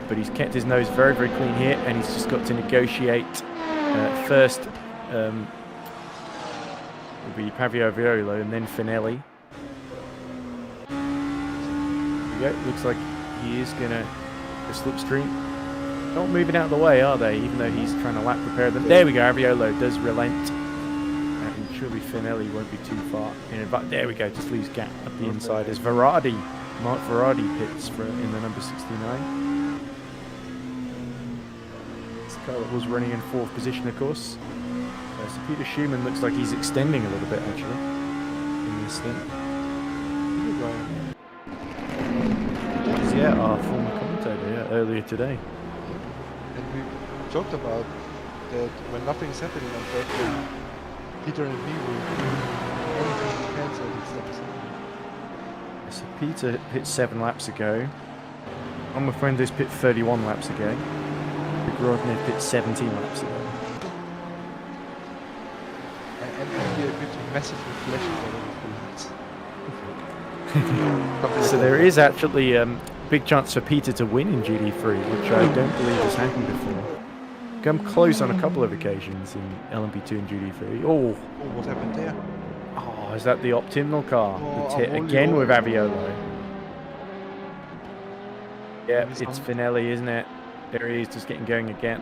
But he's kept his nose very, very clean here, and he's just got to negotiate first. Will be Pavio Violo and then Finelli. There we go. Looks like he is gonna go slipstream. Not moving out of the way, are they? Even though he's trying to lap prepare them. There we go. Aviolo does relent. And surely Finelli won't be too far. But there we go. Just lose gap at the inside as Verardi. Mark Verardi pits in the number 69. This car that was running in 4th position, of course. So Peter Schumann looks like he's extending a little bit, actually, in this thing. Yeah, our former commentator earlier today. And we joked about that when nothing's happening on track, then Peter and me will do everything we can so it's not happening. So Peter hit 7 laps ago. My friend is pit 31 laps ago. Grodner pit 17 laps ago. And be a bit massive reflection of So there is actually big chance for Peter to win in GD3, which I don't believe has happened before. Come close on a couple of occasions in LMP2 and GD3. Oh, what happened there? Oh, is that the Optimal car? Oh, That's hit again with Aviolo. Yeah, it's Finelli, isn't it? There he is, just getting going again.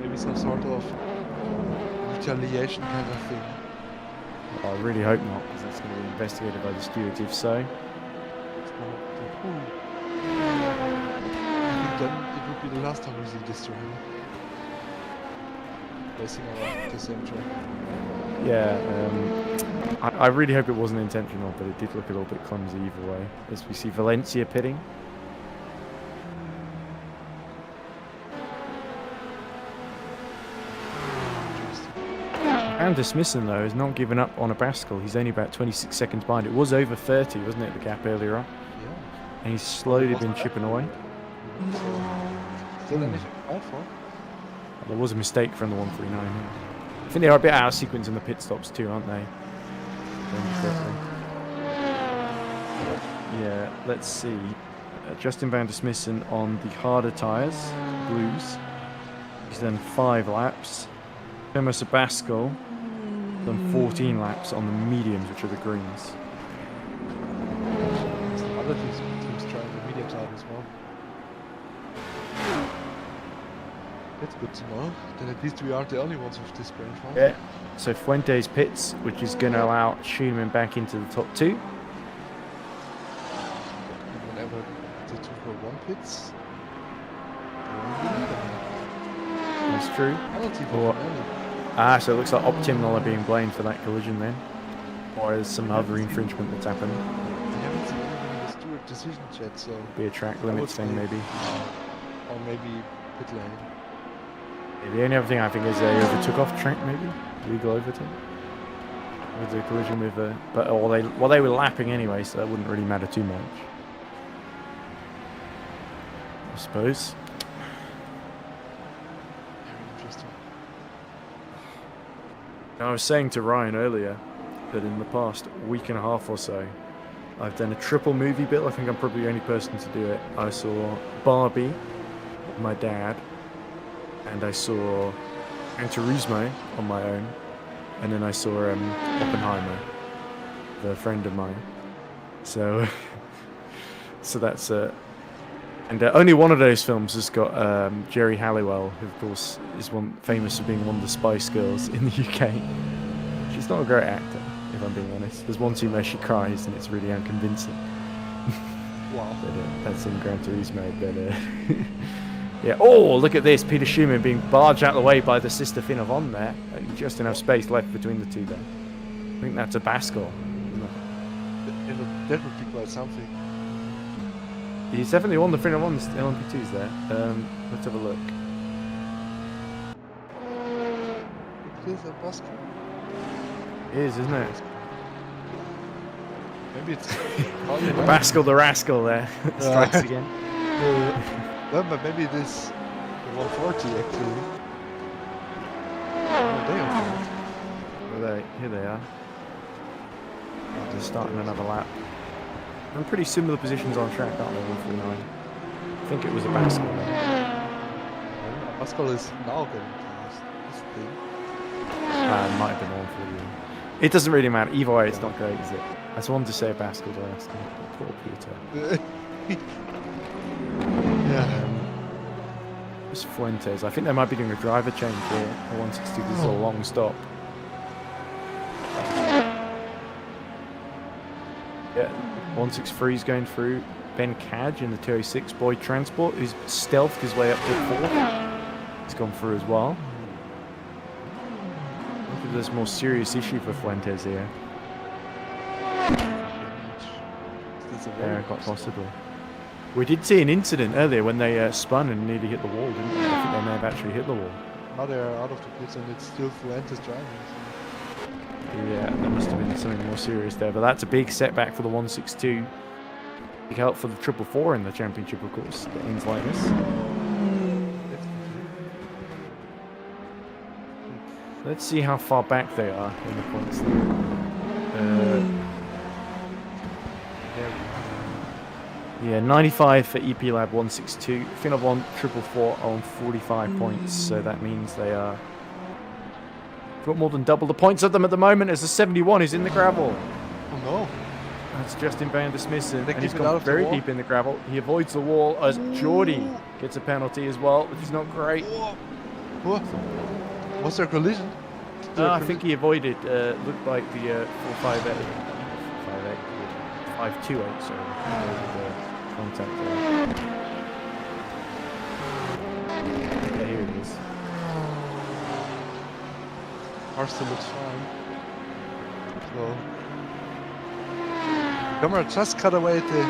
Maybe some sort of retaliation kind of thing. I really hope not, because that's going to be investigated by the stewards. If so, I think then it would be the last time we see this driver racing around the same track. yeah, I really hope it wasn't intentional, but it did look a little bit clumsy either way. As we see Valencia pitting. Van Smithson, though, has not given up on Abascal. He's only about 26 seconds behind. It was over 30, wasn't it, the gap earlier on? Yeah. And he's slowly been chipping away. Still anything to fight for? Well, there was a mistake from the 139. I think they're a bit out of sequence in the pit stops too, aren't they? Yeah, let's see. Justin Van der Smissen on the harder tyres, blues. He's done 5 laps. Thomas Abascal done 14 laps on the mediums, which are the greens. Some other teams trying the medium side as well. That's good to know. Then at least we aren't the only ones with this brain fog. Yeah. So Fuentes pits, which is going to allow Schumann back into the top 2. Whenever the 241 pits. That's true. Penalty for Or- Finelli. So it looks like Optimal are being blamed for that collision then. Or there's some other infringement that's happened. We haven't seen anything in the steward decisions yet, so. Be a track I would limits thing say- maybe. Or maybe pit lane. Yeah, the only other thing I think is they overtook off track maybe. Legal overtake. With the collision with they were lapping anyway, so that wouldn't really matter too much. I suppose. Very interesting. I was saying to Ryan earlier that in the past week and a half or so, I've done a triple movie bill. I think I'm probably the only person to do it. I saw Barbie, with my dad, and I saw Gran Turismo on my own, and then I saw Oppenheimer, the friend of mine. So, so that's And only one of those films has got Jerry Halliwell, who of course is famous for being one of the Spice Girls in the UK. She's not a great actor, if I'm being honest. There's one scene where she cries and it's really unconvincing. Wow. But, that's in Gran Turismo. But yeah. Oh, look at this! Peter Schumann being barged out of the way by the sister Finovon there. Just enough space left between the two there. I think that's a Baskel. That would be quite something. He's definitely won the Finovon's LMP2s there. Let's have a look. It is a Basket. It is, isn't it? Maybe it's The Baskel the Rascal there. Strikes again. No, but maybe it is the 140 actually. Oh, they are. Well, here they are. They're starting another lap. They're in pretty similar positions on track, aren't they? 149. I think it was a Baskel there. Pascal is now getting past this thing. It might have been 141. It doesn't really matter. Either way, it's not great, is it? I just wanted to say Baskel the Rascal. Poor Peter. Yeah. It's Fuentes. I think they might be doing a driver change here. I wanted to do this a long stop. Yeah, 163 is going through. Ben Cadge in the 206 Boyd Transport, who's stealthed his way up to 4th. He's gone through as well. I think there's a more serious issue for Fuentes here. Yeah, quite possibly. We did see an incident earlier when they spun and nearly hit the wall, didn't they? I think they may have actually hit the wall. Now they're out of the pits and it's still Fuentes driving. Yeah, there must have been something more serious there, but that's a big setback for the 162. Big help for the 444 in the championship, of course. That ends like this. Let's see how far back they are in the points. Yeah, 95 for EP Lab 162. Finovon 444 on 45 points, so that means they are got more than double the points of them at the moment as the 71 is in the gravel. Oh no. That's Justin Van der Smissen, They and he's keep it out gone of the very wall. deep in the gravel. He avoids the wall as Geordie gets a penalty as well, which is not great. What? Was there a collision? I think he avoided, looked like the 458, 528, sorry. The contact there. Yeah, here it is. Car still looks fine. So camera just cut away at the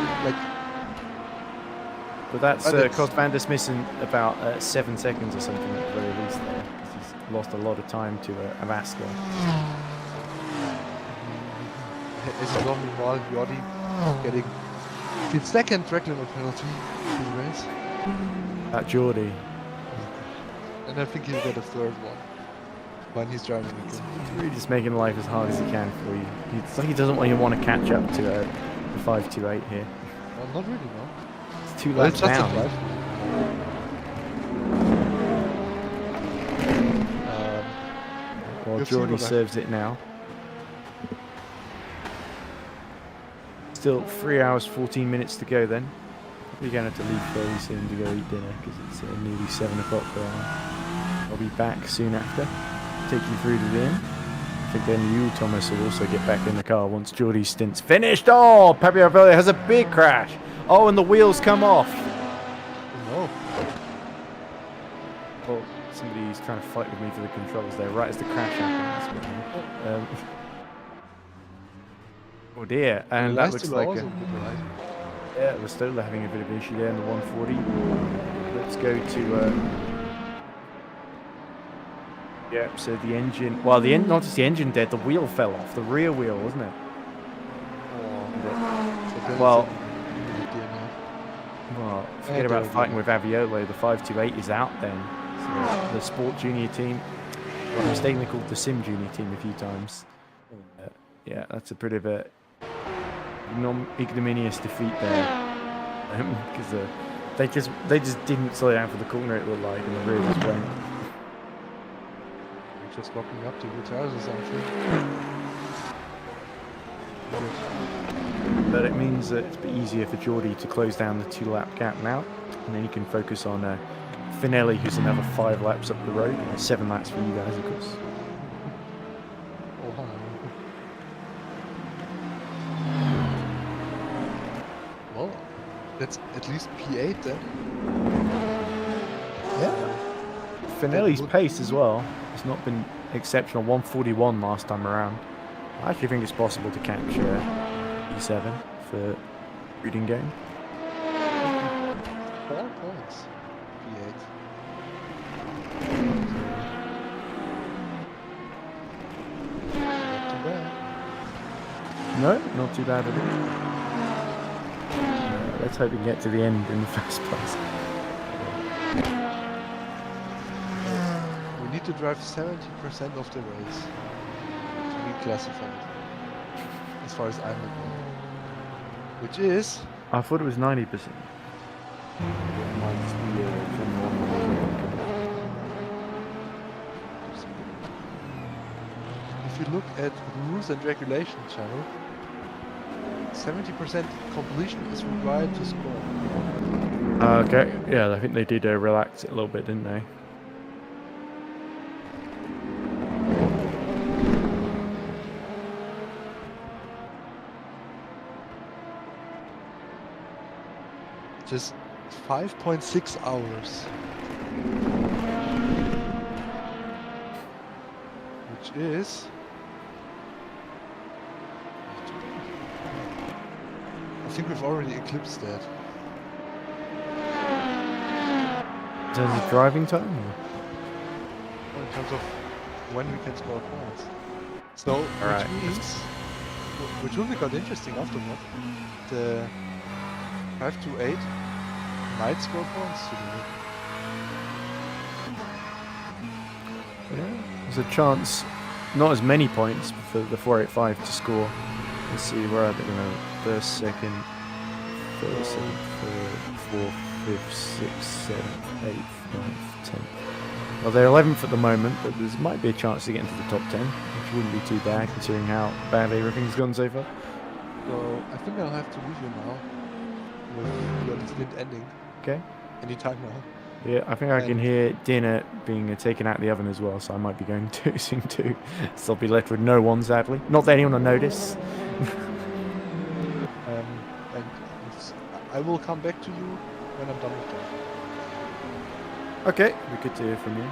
But that's But it's- cost Van der Smissen about 7 seconds or something at the very least there, because he's lost a lot of time to a Vasco. as you normally while Jordi getting the second track limit penalty in the race. That Geordie. And I think he'll get a third one when he's driving again. He's really just making life as hard as he can for you. It's like he doesn't even want to catch up to the 528 here. Well, not really, no. It's 2 But laps it's just a down. drive. Well, You'll see Geordie what I- serves it now. Still 3 hours 14 minutes to go then. We're going to have to leave fairly soon to go eat dinner because it's nearly 7 o'clock where I'll be back soon after. Take you through to the end. I think then you, Thomas, will also get back in the car once Geordie's stint's finished. Oh, Pablo Arvelli has a big crash. Oh, and the wheels come off. No. Oh, somebody's trying to fight with me for the controls there, right as the crash happens. Oh dear, and that looks like a... Yeah, we're still having a bit of an issue there in the 140. Let's go to... yeah, so the engine... Well, not just the engine dead, the wheel fell off. The rear wheel, wasn't it? Well, forget about fighting with Aviolo. The 528 is out then. So the Sport Junior team, well, mistakenly called the Sim Junior team a few times. Yeah, that's a bit of a ignominious defeat there. Because they just didn't slow down for the corner, it looked like, and the rear just went. Just walking up to the tires or something. but it means that it's a bit easier for Geordie to close down the 2-lap gap now, and then you can focus on Finelli, who's another 5 laps up the road, and 7 laps for you guys, of course. Oh, hi. Well, that's at least P8 then. Yeah. Finelli's would- pace as well has not been exceptional. 141 last time around. I actually think it's possible to capture E7 for reading game. 4 points. P8. Not too bad. No, not too bad at all. Let's hope we can get to the end in the first place. We need to drive 70% of the race to be classified, as far as I'm aware. Which is I thought it was 90%. if you look at rules and regulation channel, 70% completion is required to score. Okay, yeah, I think they did relax it a little bit, didn't they? Just 5.6 hours. Which is... I think we've already eclipsed that. In terms of driving time? Or in terms of when we can score points. So, Alright. which means... Which will become interesting afterward. The 5 to 8 might score points today. Yeah, there's a chance, not as many points for the 485 to score. Let's see, where are they going to? First, second, third, seventh, third, fourth, fifth, sixth, seventh, eighth, ninth, 10th. Well, they're 11th at the moment, but there might be a chance to get into the top 10, which wouldn't be too bad considering how badly everything's gone so far. So, I think I'll have to leave you now. With your stint ending. Okay. Anytime now. Yeah, I think I can hear dinner being taken out of the oven as well, so I might be going too soon too. So I'll be left with no one, sadly. Not that anyone will notice. And I will come back to you when I'm done with that. Okay, we good to hear from you.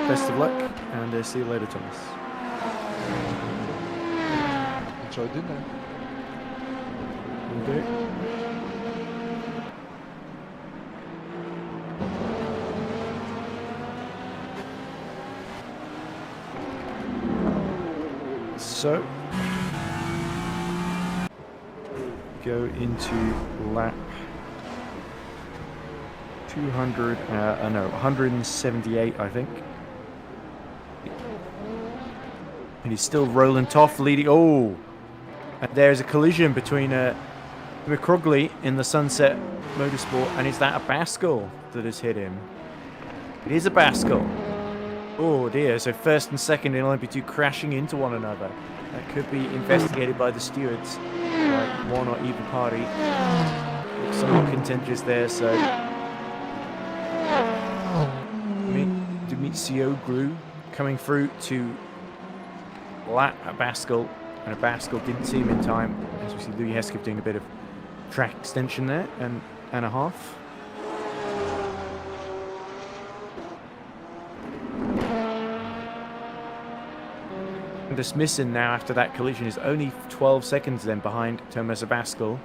Best of luck, and see you later, Thomas. Enjoy dinner. Will do. So, go into lap 178, I think. And he's still Roland Toff leading. Oh, and there's a collision between McCrogley in the Sunset Motorsport, and is that a Baskel that has hit him? It is a Baskel. Oh dear, so first and second in LMP2 crashing into one another. That could be investigated by the stewards. Like one or even party. Looks somewhat contentious there, so... Dimitrioglu coming through to lap a Baskel, and a Baskel didn't see him in time. As we see Louis Hesketh doing a bit of track extension there, and a half. Dismissing now after that collision is only 12 seconds then behind Thomas Baskel.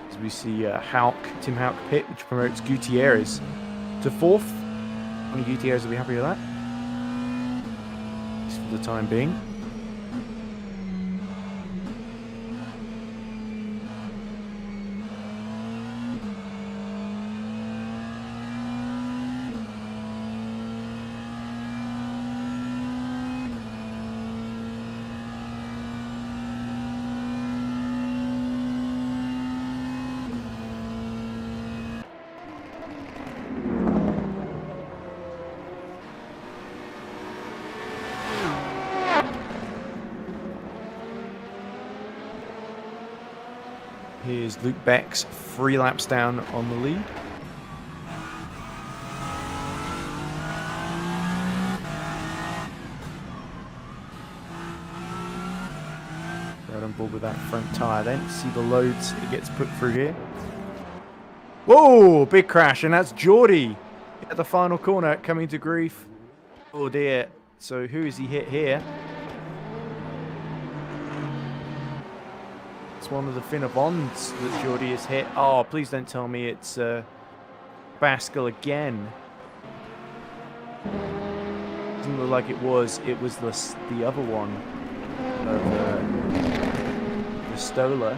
As we see Tim Houck pit, which promotes Gutierrez to fourth. Only Gutierrez will be happy with that. Just for the time being. Here's Luke Beck's 3 laps down on the lead. Right on board with that front tyre then. See the loads it gets put through here. Whoa, big crash, and that's Geordie at the final corner coming to grief. Oh dear. So who is he hit here? It's one of the Finavons that Geordie has hit. Oh, please don't tell me it's Baskel again. Doesn't look like it was. It was the other one of the Stoller.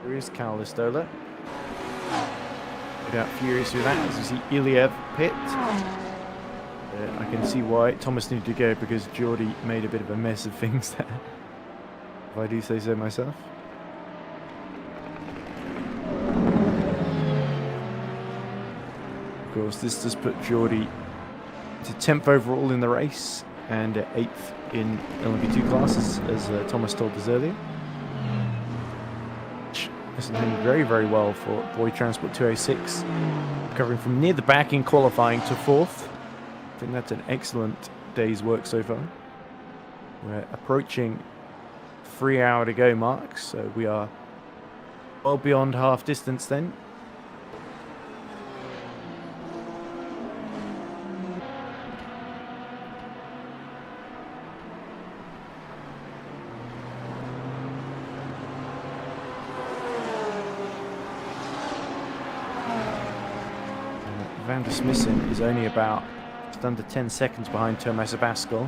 There is Cal Stoller. No doubt furious with that as you see Iliev pit. I can see why Thomas needed to go because Geordie made a bit of a mess of things there, if I do say so myself. Of course, this does put Geordie to 10th overall in the race and 8th in LMP2 classes, as Thomas told us earlier. This is doing very, very well for Boy Transport 206, covering from near the back in qualifying to 4th. I think that's an excellent day's work so far. We're approaching 3 hour to go mark, so we are well beyond half distance then. Van der Smissen is only about just under 10 seconds behind Thomas Baskel.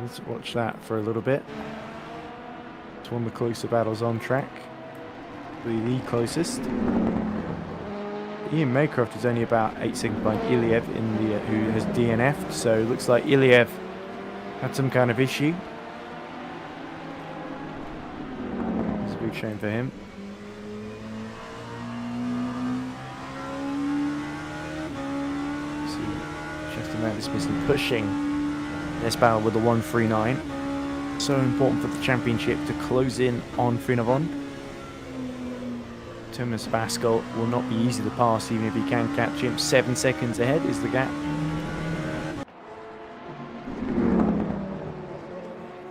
Let's watch that for a little bit. It's one of the closer battles on track. The closest. Ian Maycroft is only about 8 seconds behind Iliev in the who has DNF'd, so it looks like Iliev had some kind of issue. It's a big shame for him. See Justin Van der Smissen pushing this battle with the 139. So important for the championship to close in on Finavon. Thomas Baskel will not be easy to pass even if he can catch him. 7 seconds ahead is the gap.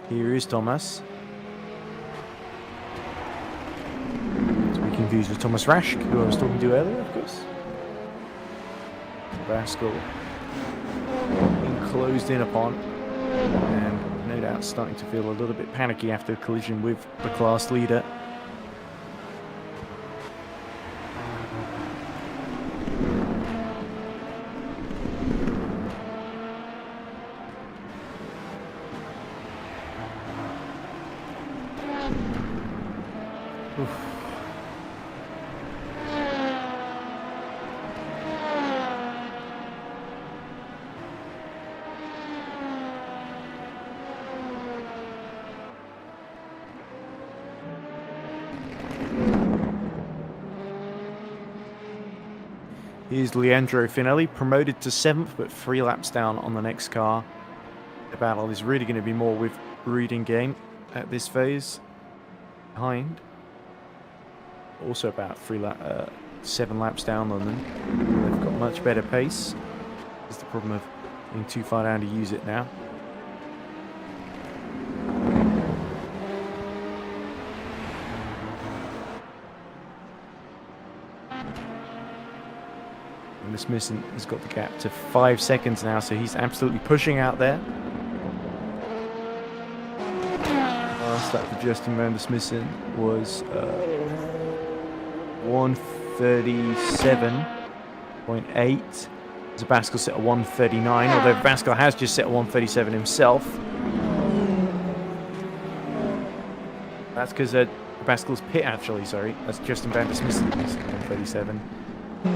Here is Thomas. To be confused with Thomas Raschke, who I was talking to earlier, of course. Baskel being closed in upon and no doubt starting to feel a little bit panicky after a collision with the class leader. Here's Leandro Finelli, promoted to 7th, but 3 laps down on the next car. The battle is really going to be more with Reading Game at this phase. Behind. Also about 7 laps down on them. They've got much better pace. It's the problem of being too far down to use it now. Smissen has got the gap to 5 seconds now, so he's absolutely pushing out there. Last lap for Justin Van der Smissen was 1:37.8. Baskel set a 1:39, although Baskel has just set a 1:37 himself. That's because Pascal's pit, actually, sorry. That's Justin Van der Smissen, 137.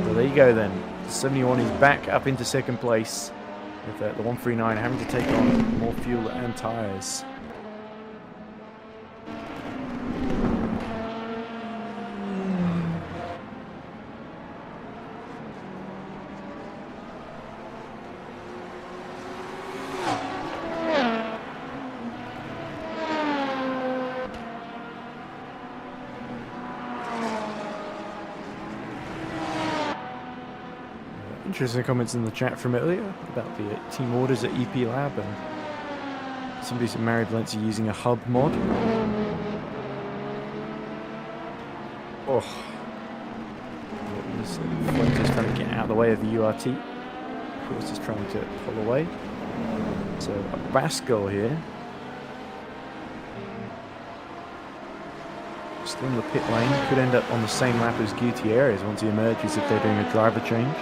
So there you go then. The 71 is back up into second place with the 139 having to take on more fuel and tyres. Interesting comments in the chat from earlier about the team orders at EP Lab, and somebody's married Valencia using a hub mod. Oh, Fuente's trying to get out of the way of the URT. Of course, he's trying to pull away. So a Baskel here, still in the pit lane, could end up on the same lap as Gutierrez once he emerges if they're doing a driver change.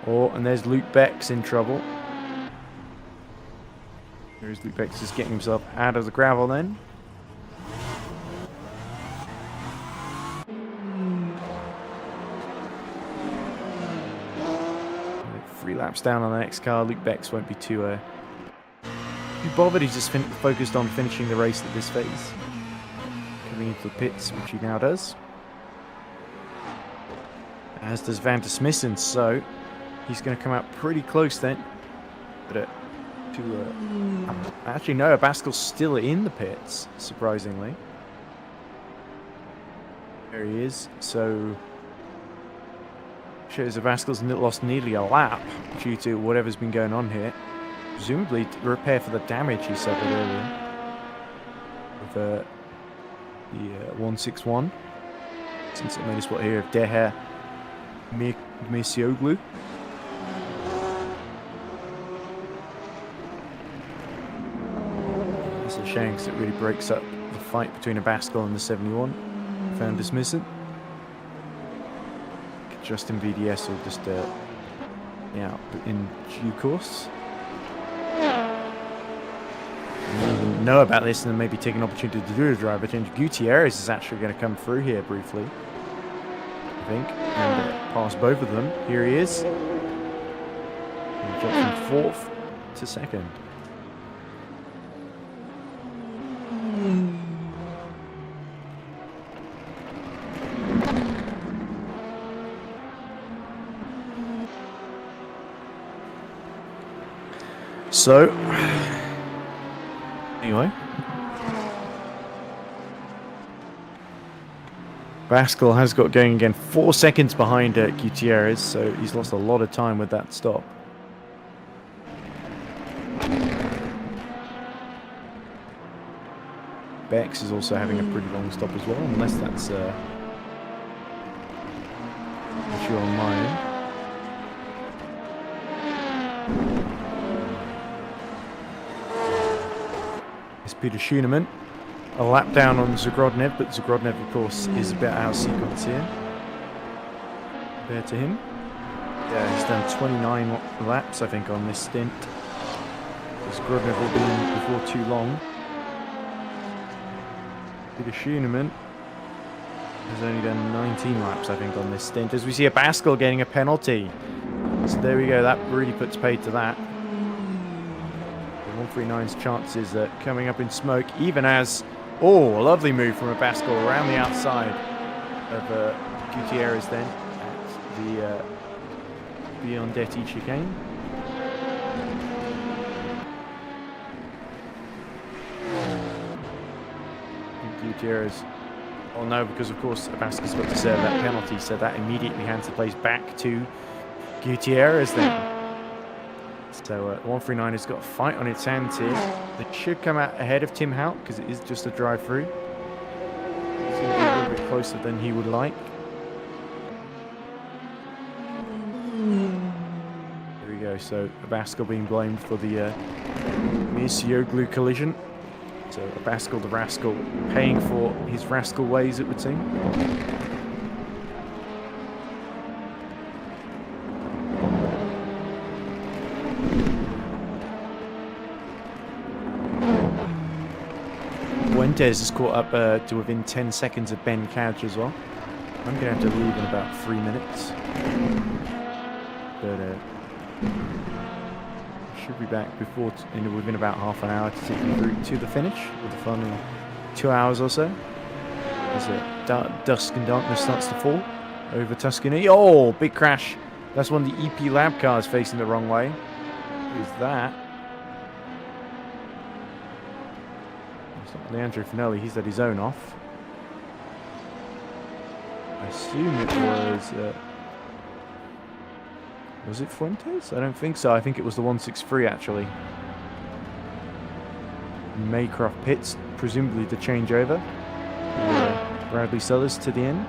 Oh, and there's Luke Bex in trouble. There's Luke Bex just getting himself out of the gravel then. Three laps down on the next car. Luke Bex won't be too bothered. He's just focused on finishing the race at this phase. Coming into the pits, which he now does. As does Van der Smissen, so he's going to come out pretty close then. But actually, no, Baskel's still in the pits, surprisingly. There he is. So shows that Baskel's lost nearly a lap due to whatever's been going on here. Presumably to repair for the damage he suffered earlier with the 161. Since I made a spot here of Deher Mesioglu. It's a shame because it really breaks up the fight between a Baskel and the 71. Van der Smissen. Justin VDS will just yeah, in due course. And know about this and then maybe take an opportunity to do a driver change. Gutierrez is actually going to come through here briefly, I think, and pass both of them. Here he is. And jump from fourth to second. So, anyway, Baskel has got going again, 4 seconds behind Gutierrez, so he's lost a lot of time with that stop. Bex is also having a pretty long stop as well, unless that's an issue on my end. Peter Schoenemann, a lap down on Zagrodnev, but Zagrodnev, of course, is a bit out of sequence here compared to him. Yeah, he's done 29 laps, I think, on this stint. Zagrodnev will be in before too long. Peter Schoenemann has only done 19 laps, I think, on this stint, as we see a Baskel getting a penalty. So there we go, that really puts paid to that. 139's chances coming up in smoke, even as, oh, a lovely move from a Baskel around the outside of Gutierrez then at the Biondetti chicane. And Gutierrez, oh no, because of course Baskel's got to serve that penalty, so that immediately hands the place back to Gutierrez then. So 139 has got a fight on its hands here. It should come out ahead of Tim Hout because it is just a drive-through. It's going to be a little bit closer than he would like. There we go. So Baskel being blamed for the Mesioglu collision. So Baskel the rascal paying for his rascal ways, it would seem. Fuentes has caught up to within 10 seconds of Ben Couch as well. I'm going to have to leave in about 3 minutes. But should be back within about half an hour to take you through to the finish with the final 2 hours or so. As dusk and darkness starts to fall over Tuscany. Oh, big crash. That's one of the EP lab cars facing the wrong way. Who's that? It's not Leandro Finelli. He's had his own off. I assume it was it Fuentes? I don't think so. I think it was the 163 actually. Maycroft pits, presumably to change over. Bradley Sellers to the end.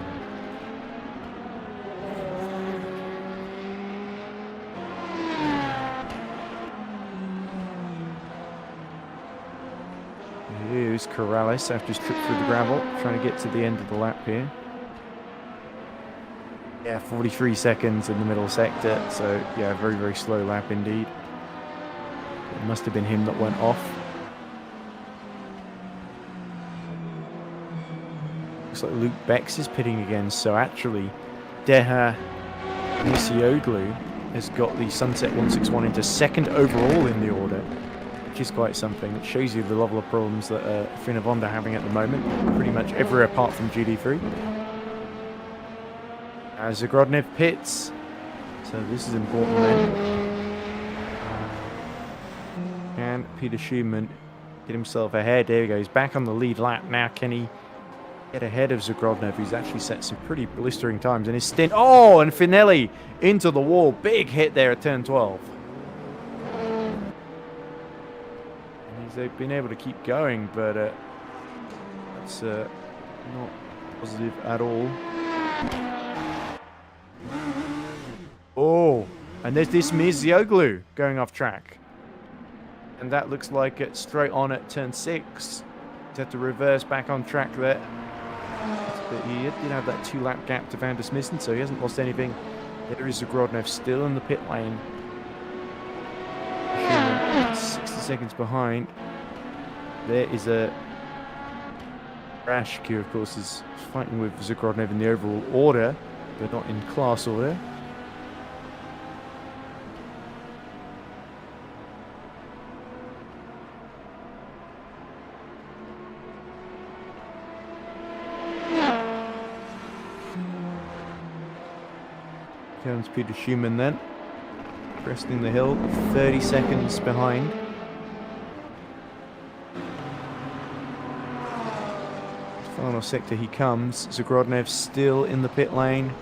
Here's Corrales after his trip through the gravel, trying to get to the end of the lap here. Yeah, 43 seconds in the middle sector, so yeah, very, very slow lap indeed. It must have been him that went off. Looks like Luke Bex is pitting again, so actually Deha Nisioglu has got the Sunset 161 into second overall in the order, which is quite something. It shows you the level of problems that Finavonda are having at the moment, pretty much everywhere apart from GD3. As Zagrodnev pits, so this is important then. And Peter Schumann get himself ahead. There he goes, back on the lead lap. Now can he get ahead of Zagrodnev, who's actually set some pretty blistering times in his stint. Oh, and Finelli into the wall. Big hit there at turn 12. And they've been able to keep going, but it's not positive at all. Oh, and there's this Mizioglu going off track. And that looks like it's straight on at turn 6. He's had to reverse back on track there. But he did have that 2-lap gap to Van der Smissen, so he hasn't lost anything. There is Zagrodnev still in the pit lane. 60 seconds behind. There is a Rashke, who of course is fighting with Zagrodnev in the overall order, but not in class order. Comes Peter Schumann then, cresting the hill, 30 seconds behind. Final sector he comes. Zagrodnev still in the pit lane.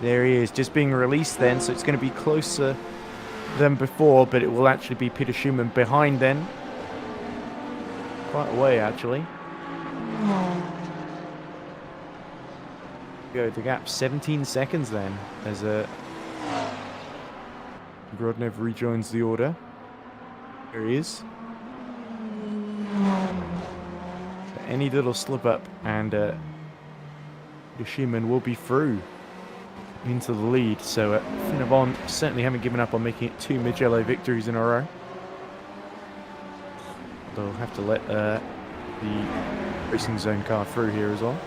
There he is, just being released then, so it's going to be closer than before, but it will actually be Peter Schumann behind then. Quite a way actually. Go the gap 17 seconds then as Zagrodnev rejoins the order. There he is. So any little slip up and Schumann will be through into the lead. So Finavon certainly haven't given up on making it 2 Mugello victories in a row. They'll have to let the racing zone car through here as well.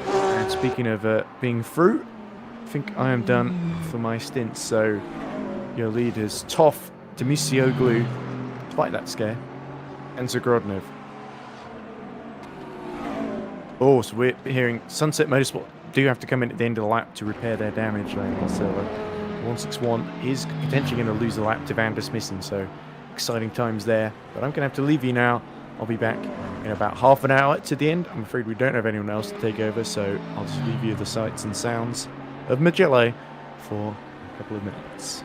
And speaking of being through, I think I am done for my stint. So your leaders, Toff, Demisioglu, despite that scare, and Zagrodnev. Oh, so we're hearing Sunset Motorsport do have to come in at the end of the lap to repair their damage lane. So 161 is potentially going to lose a lap to Van der Smissen. So exciting times there. But I'm going to have to leave you now. I'll be back in about half an hour to the end. I'm afraid we don't have anyone else to take over, so I'll just leave you the sights and sounds of Mugello for a couple of minutes.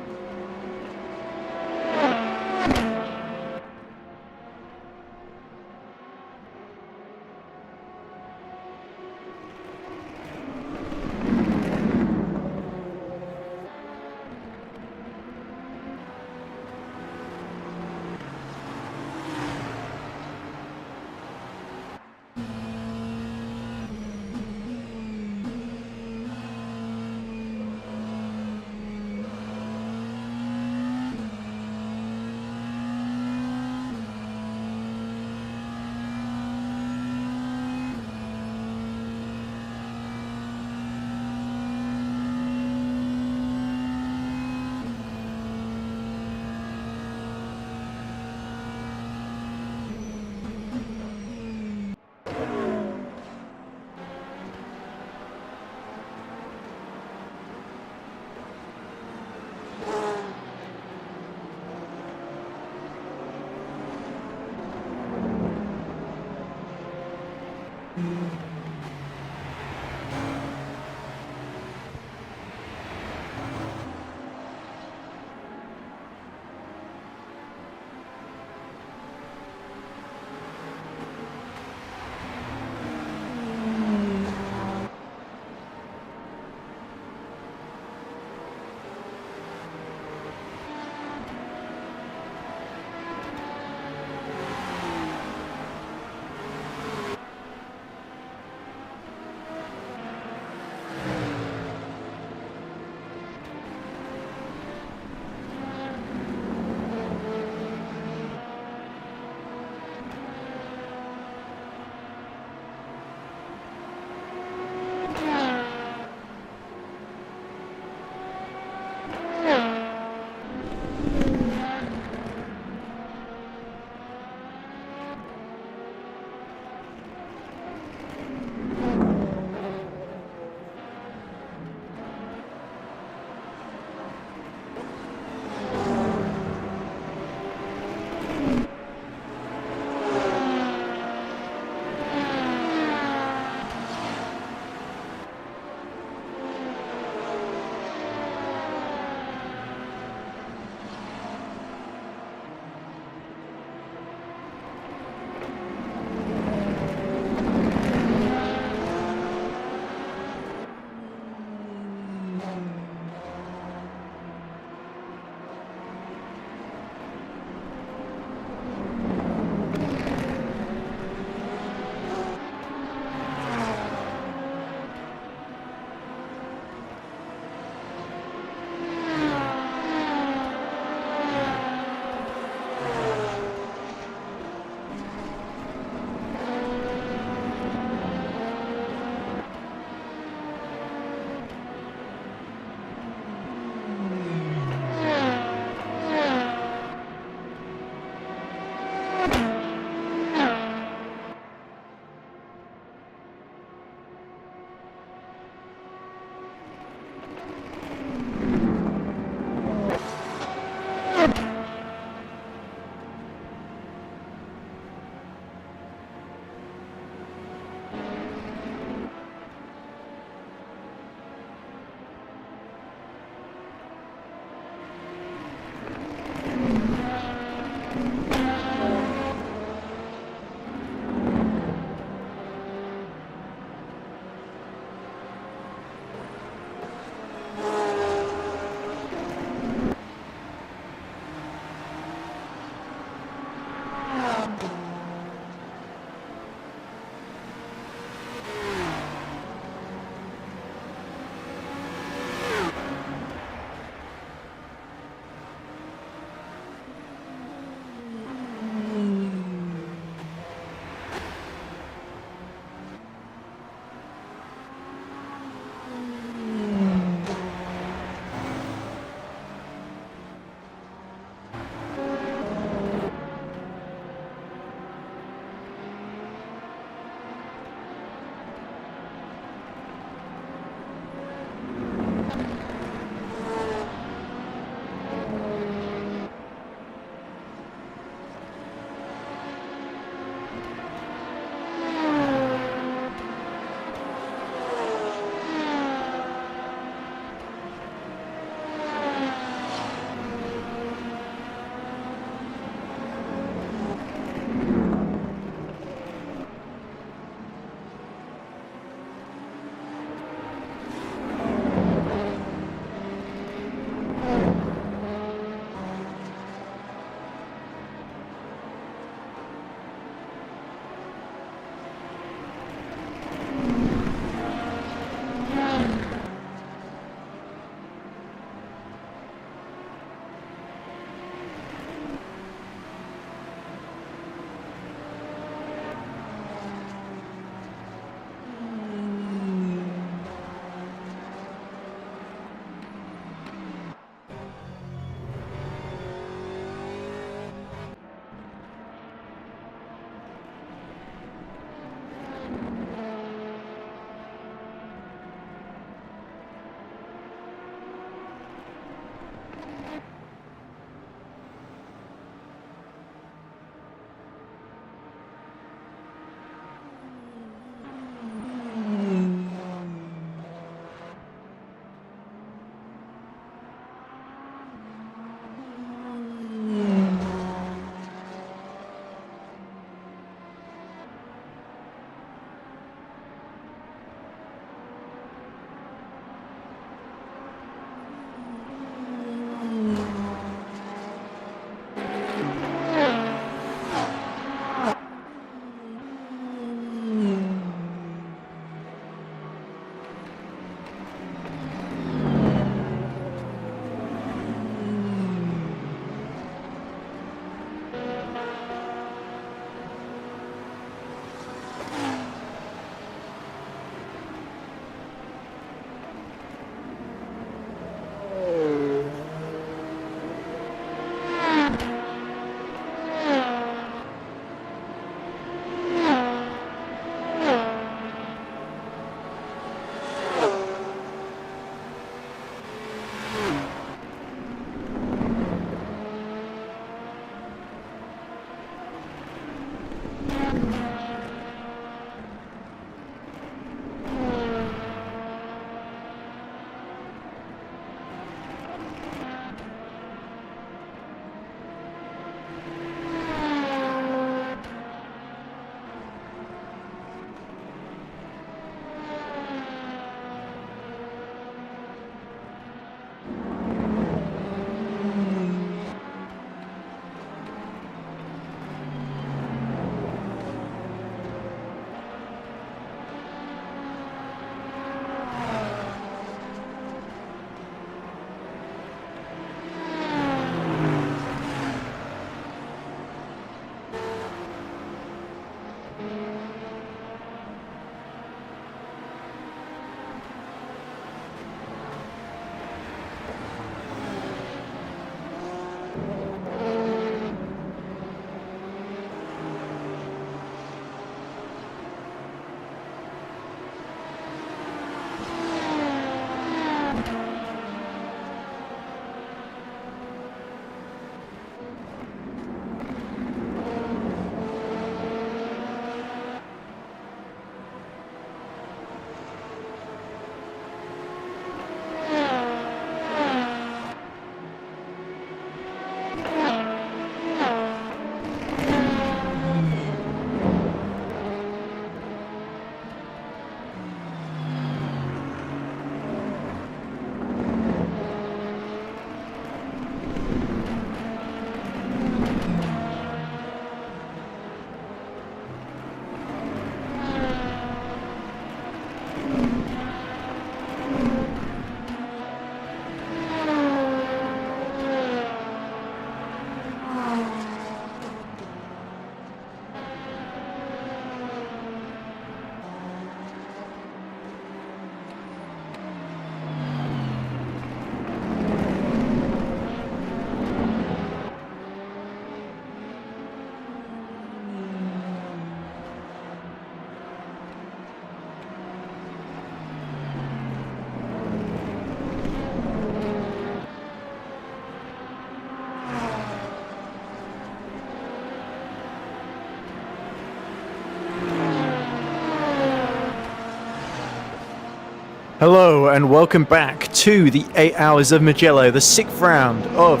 Hello and welcome back to the 8 Hours of Mugello, the 6th round of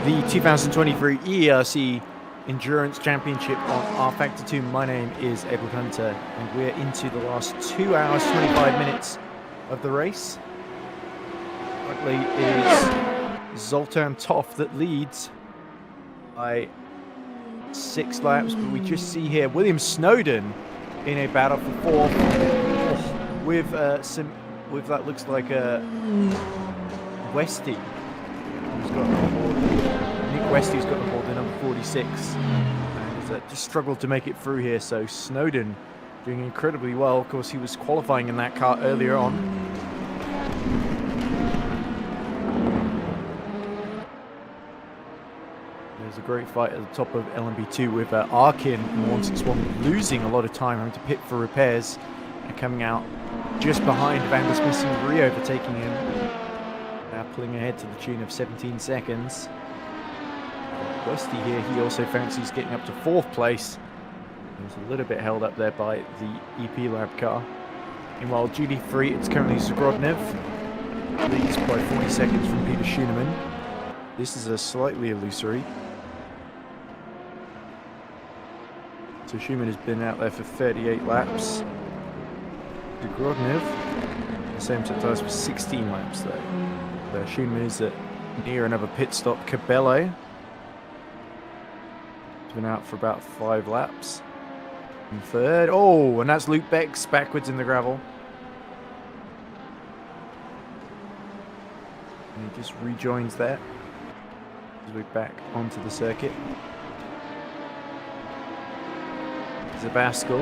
the 2023 EERC Endurance Championship on R-Factor 2. My name is Edward Hunter and we're into the last 2 hours 25 minutes of the race. Currently is Zoltan Toff that leads by 6 laps, but we just see here William Snowden in a battle for 4th with that looks like a Westy who's got on board. Nick Westy's got on board the number 46 and has just struggled to make it through here. So Snowden doing incredibly well. Of course, he was qualifying in that car earlier on. There's a great fight at the top of LMP2 with Arkin in 161 losing a lot of time, having to pit for repairs and coming out just behind Van der Smith and Rio, overtaking him. Now pulling ahead to the tune of 17 seconds. Westy here, he also fancies getting up to 4th place. He was a little bit held up there by the EP Lab car. Meanwhile, GD3, it's currently Zagrodnev. Leads by 40 seconds from Peter Schooneman. This is a slightly illusory. So Schumann has been out there for 38 laps. Grodnev, the same set time for 16 laps though. Schumann is near another pit stop. Cabello has been out for about 5 laps. And 3rd. Oh, and that's Luke Bex backwards in the gravel. And he just rejoins there as we're back onto the circuit. Zabascal.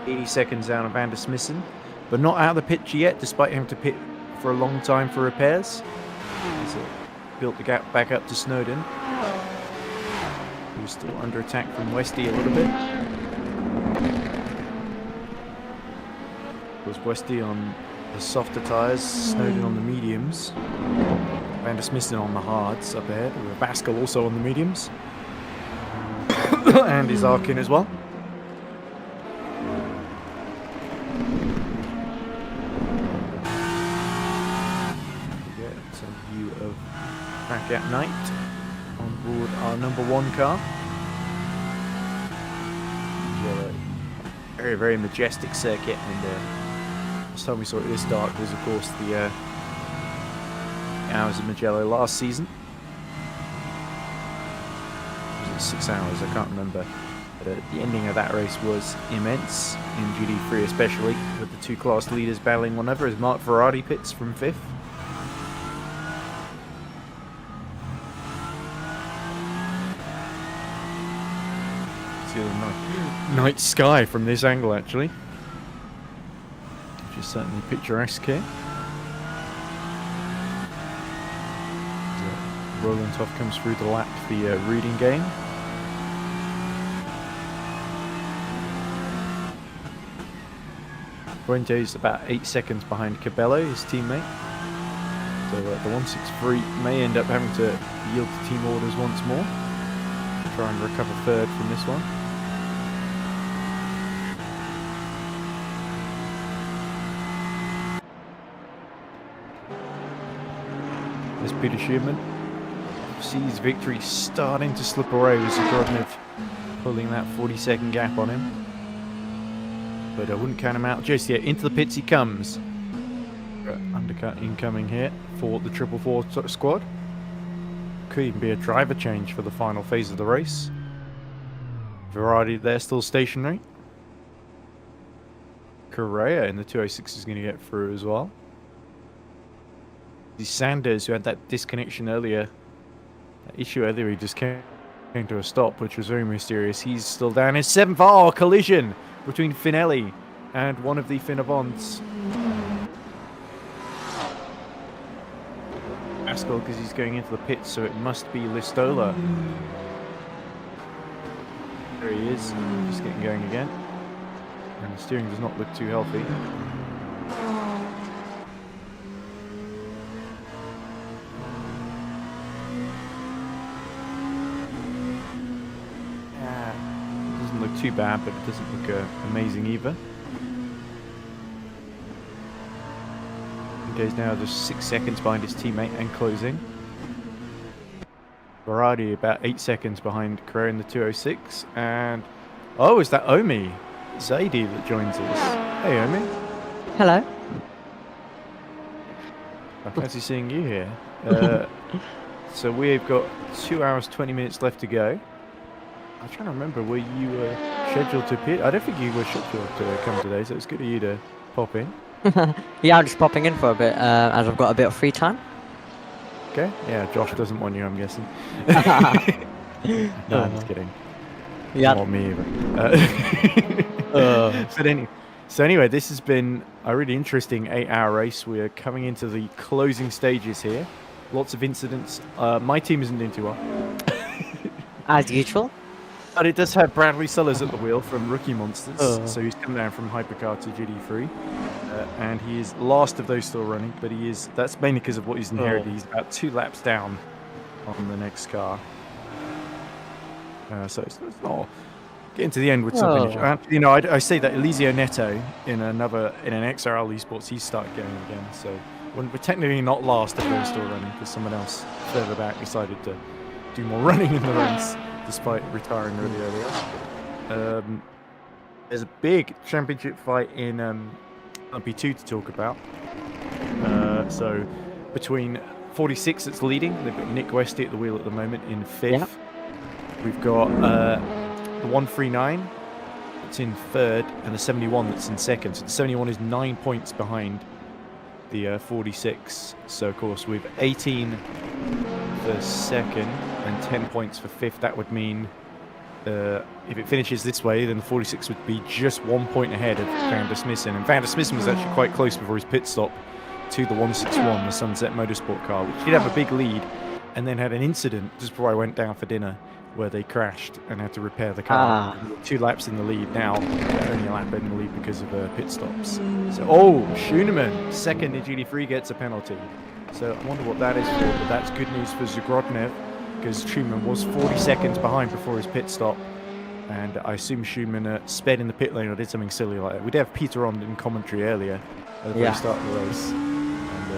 80 seconds down on Van der Smissen, but not out of the pit yet, despite having to pit for a long time for repairs. He's built the gap back up to Snowden, who's still under attack from Westy a little bit. Of course, Westy on the softer tyres, Snowden on the mediums, Van der Smissen on the hards up ahead, with Baskel also on the mediums, and his Arkin as well. Back at night on board our number 1 car. Very, very majestic circuit, and last time we saw it this dark was, of course, the Hours of Mugello last season. Was it 6 hours? I can't remember. But the ending of that race was immense, in GD3 especially, with the 2 class leaders battling one another as Mark Verratti pits from 5th. See the night sky from this angle, actually, which is certainly picturesque here. Roland Toff comes through to lap the reading game. Fuente's about 8 seconds behind Cabello, his teammate. So the 163 may end up having to yield to team orders once more. Try and recover 3rd from this one. There's Peter Schumann. Sees victory starting to slip away with Zagrodnev pulling that 40-second gap on him. But I wouldn't count him out just yet. Into the pits he comes. Undercut incoming here for the 444 squad. Could even be a driver change for the final phase of the race. Verratti there still stationary. Correa in the 206 is going to get through as well. The Sanders, who had that disconnection earlier, that issue earlier, he just came to a stop, which was very mysterious. He's still down in 7th. Oh, collision between Finelli and one of the Finavons. Baskel, because he's going into the pits, so it must be Listola. There he is, just getting going again. And the steering does not look too healthy. Doesn't look too bad, but it doesn't look amazing either. He's now just 6 seconds behind his teammate and closing. Berardi about 8 seconds behind Carrera in the 206. And oh, is that Omi Zaidi that joins us? Hey, Omi. Hello. I fancy seeing you here. So we've got 2 hours 20 minutes left to go. I'm trying to remember, were you scheduled to appear? I don't think you were scheduled to come today, so it's good of you to pop in. Yeah, I'm just popping in for a bit, as I've got a bit of free time. Okay. Yeah, Josh doesn't want you, I'm guessing. No, I'm just kidding. Yeah. Not me either. So anyway, this has been a really interesting 8-hour race. We're coming into the closing stages here. Lots of incidents. My team isn't doing too well. As usual. But it does have Bradley Sullers at the wheel from Rookie Monsters. So he's come down from Hypercar to GD3. And he is last of those still running, but that's mainly because of what he's inherited. He's about 2 laps down on the next car. So it's not getting to the end with something. You know, I say that Eliseo Neto in an XRL esports, he's started going again. So we're technically not last if they're still running, because someone else further back decided to do more running in the race despite retiring really early. There's a big championship fight in LMP2 to talk about. So between 46 that's leading, they've got Nick Westy at the wheel at the moment in 5th. Yeah. We've got the 139 that's in 3rd and the 71 that's in 2nd. So the 71 is 9 points behind the 46. So of course with 18 for 2nd and 10 points for 5th, that would mean if it finishes this way, then the 46 would be just 1 point ahead of Van der Smissen. And Van der Smissen was actually quite close before his pit stop to the 161, the Sunset Motorsport car, which did have a big lead, and then had an incident just before I went down for dinner where they crashed and had to repair the car. 2 laps in the lead now, only a lap in the lead because of pit stops. So, Schoenemann, 2nd in GD3, gets a penalty. So I wonder what that is for, but that's good news for Zagrodnev, because Schumann was 40 seconds behind before his pit stop, and I assume Schumann sped in the pit lane or did something silly like that. We did have Peter on in commentary earlier at the very start of the race, and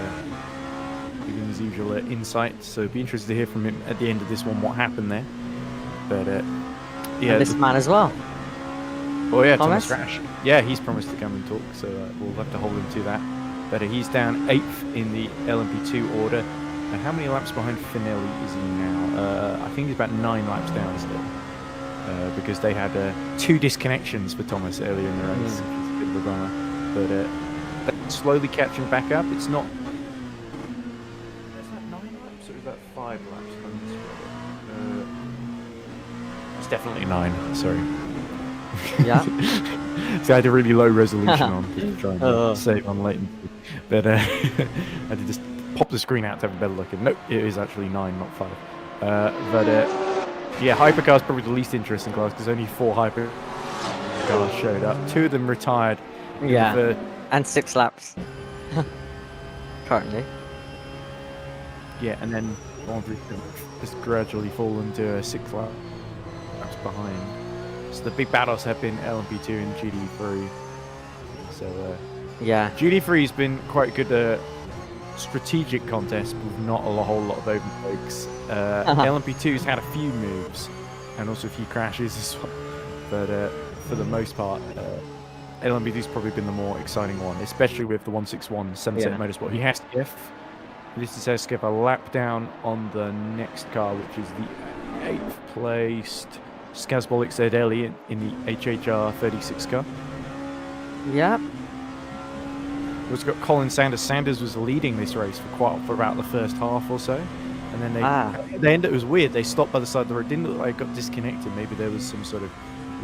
giving his usual insight, so it'd be interesting to hear from him at the end of this one what happened there. But yeah, And this man as well. Oh yeah, Thomas Rash. Yeah, he's promised to come and talk, so we'll have to hold him to that. But he's down 8th in the LMP2 order. And how many laps behind Finelli is he now? I think he's about 9 laps down still. Because they had 2 disconnections for Thomas earlier in the race, which is a bit of a bummer. But slowly catching back up. It's not... Is that 9 laps or is that 5 laps? It's definitely 9, sorry. Yeah. So I had a really low resolution on to try and save on latency. But I had to just pop the screen out to have a better look. And nope, it is actually 9, not 5. Yeah, Hypercar is probably the least interesting class because only 4 Hypercars showed up. 2 of them retired. Yeah. And 6 laps. Currently. Yeah, and then just gradually fallen to 6 laps behind. So the big battles have been LMP2 and GD3. So Yeah. GD3 has been quite good strategic contest with not a whole lot of overtakes. LMP2's had a few moves and also a few crashes as well. But for the most part, LMP2's probably been the more exciting one, especially with the 161 Sunset Motorsport. He has to get a lap down on the next car, which is the 8th placed Skazbolik Zedeli in the HHR 36 car. Yeah. We've got Colin Sanders. Sanders was leading this race for about the first half or so, and then they ended. It was weird. They stopped by the side of the road. It didn't look like it got disconnected. Maybe there was some sort of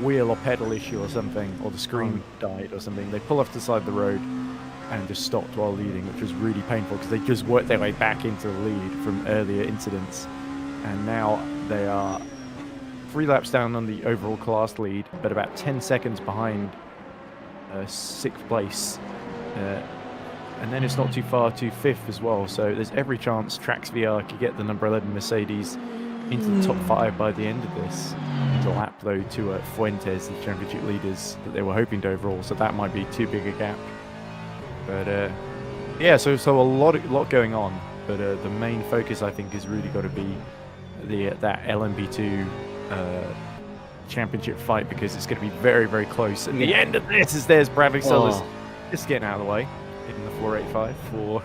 wheel or pedal issue or something, or the screen died or something. They pull off to the side of the road and just stopped while leading, which was really painful because they just worked their way back into the lead from earlier incidents, and now they are 3 laps down on the overall class lead, but about 10 seconds behind 6th place. And then it's not too far to 5th as well, so there's every chance Trax VR could get the number 11 Mercedes into the top 5 by the end of this. It's a lap though to Fuentes, the championship leaders that they were hoping to overall, so that might be too big a gap. But Yeah, so a lot going on, but the main focus I think has really got to be that LMP2 championship fight, because it's going to be very close. And the end of this is there's Bradley Sellers just getting out of the way in the 485 for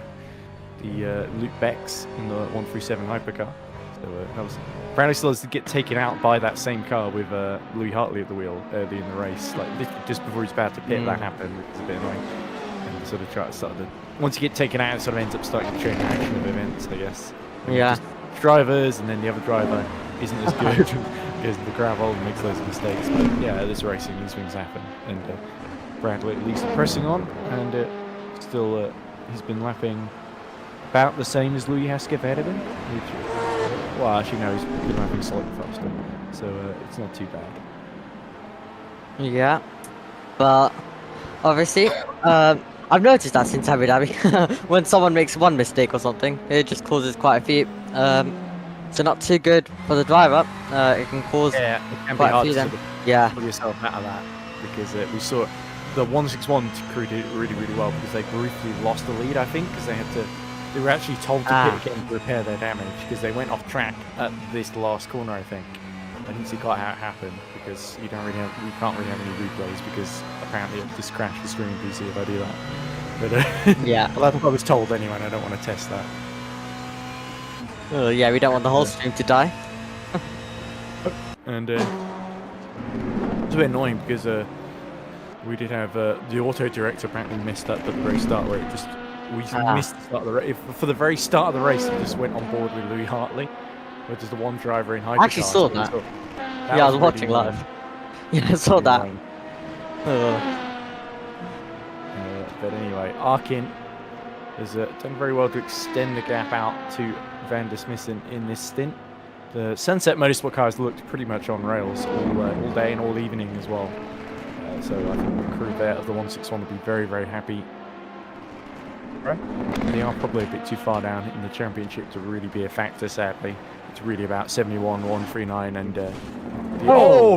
the Luke Becks in the 137 hypercar. So that was Bradley Sellers to get taken out by that same car with Louis Hartley at the wheel early in the race, like just before he's about to pit. That happened, which was a bit annoying. And sort of once you get taken out, it sort of ends up starting the chain reaction of events, I guess. When Yeah. just drivers, and then the other driver isn't as good, goes in the gravel and makes loads of mistakes. But yeah, this racing, these things happen. And Bradley at least pressing on, and still he's been lapping about the same as Louis Haskell ahead of him. Which, well, actually no, he's been lapping slightly faster, so it's not too bad. Yeah, but obviously, I've noticed that since Abu Dhabi, when someone makes one mistake or something, it just causes quite a few. So not too good for the driver. It can cause Yeah, it can be quite a hard few to then. sort of Yeah, pull yourself out of that, because we saw the 161 crew did really well, because they briefly lost the lead, I think, because they were actually told to pit again to repair their damage, because they went off track at this last corner, I think. I didn't see quite how it happened, because you can't really have any replays, because apparently it just crashed the streaming PC if I do that. But yeah. well, that's what I was told anyway, and I don't want to test that. Yeah, we don't want the whole stream to die. And it's a bit annoying, because we did have the auto director apparently messed up at the very start, where we missed the start of the race. For the very start of the race, it just went on board with Louis Hartley, which is the one driver in hypercar. I actually saw that. Yeah, I was watching live. Yeah, I saw that. But anyway, Arkin has done very well to extend the gap out to Van der Smissen in this stint. The Sunset Motorsport cars looked pretty much on rails all day and all evening as well. So I think the crew there of the 161 will be very happy. They are probably a bit too far down in the championship to really be a factor, sadly. It's really about 71, 139, and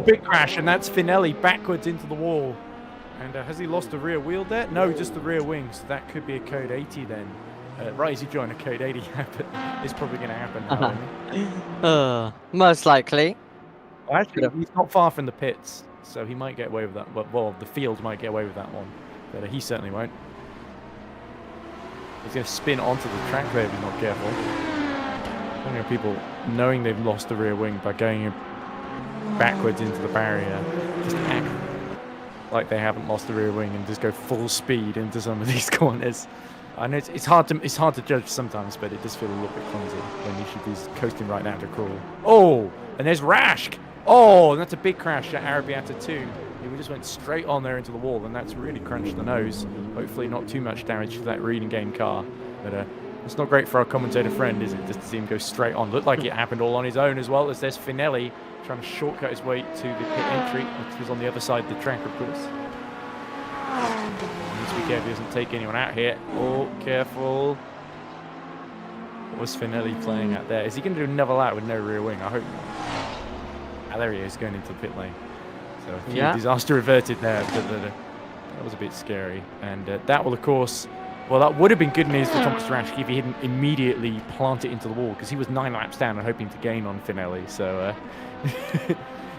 big crash, and that's Finelli backwards into the wall. And has he lost the rear wheel there? No, just the rear wing, so that could be a code 80 then. Right as you join a code 80 happen, it's probably going to happen now. Most likely. Well, actually, he's not far from the pits, so he might get away with that. Well, the field might get away with that one, but he certainly won't. He's going to spin onto the track there if he's not careful. I know people knowing they've lost the rear wing by going backwards into the barrier, just act like they haven't lost the rear wing and just go full speed into some of these corners. I know it's hard to judge sometimes, but it does feel a little bit clumsy when you should be coasting right down to crawl. Oh, and there's Rashk. Oh, and that's a big crash at Arabiata 2. He just went straight on there into the wall, and that's really crunched the nose. Hopefully not too much damage to that reading game car, but it's not great for our commentator friend, is it, just to see him go straight on. Looked like it happened all on his own as well, as there's Finelli trying to shortcut his way to the pit entry, which was on the other side of the track, of course. Needs to be careful he doesn't take anyone out here. Oh, careful. What was Finelli playing at there? Is he going to do another lap with no rear wing? I hope not. Ah, there he is, going into the pit lane. So a few disaster averted there, but that was a bit scary. And that will, of course, well, that would have been good news for Thomas Rashke if he hadn't immediately planted into the wall, because he was 9 laps down and hoping to gain on Finelli. So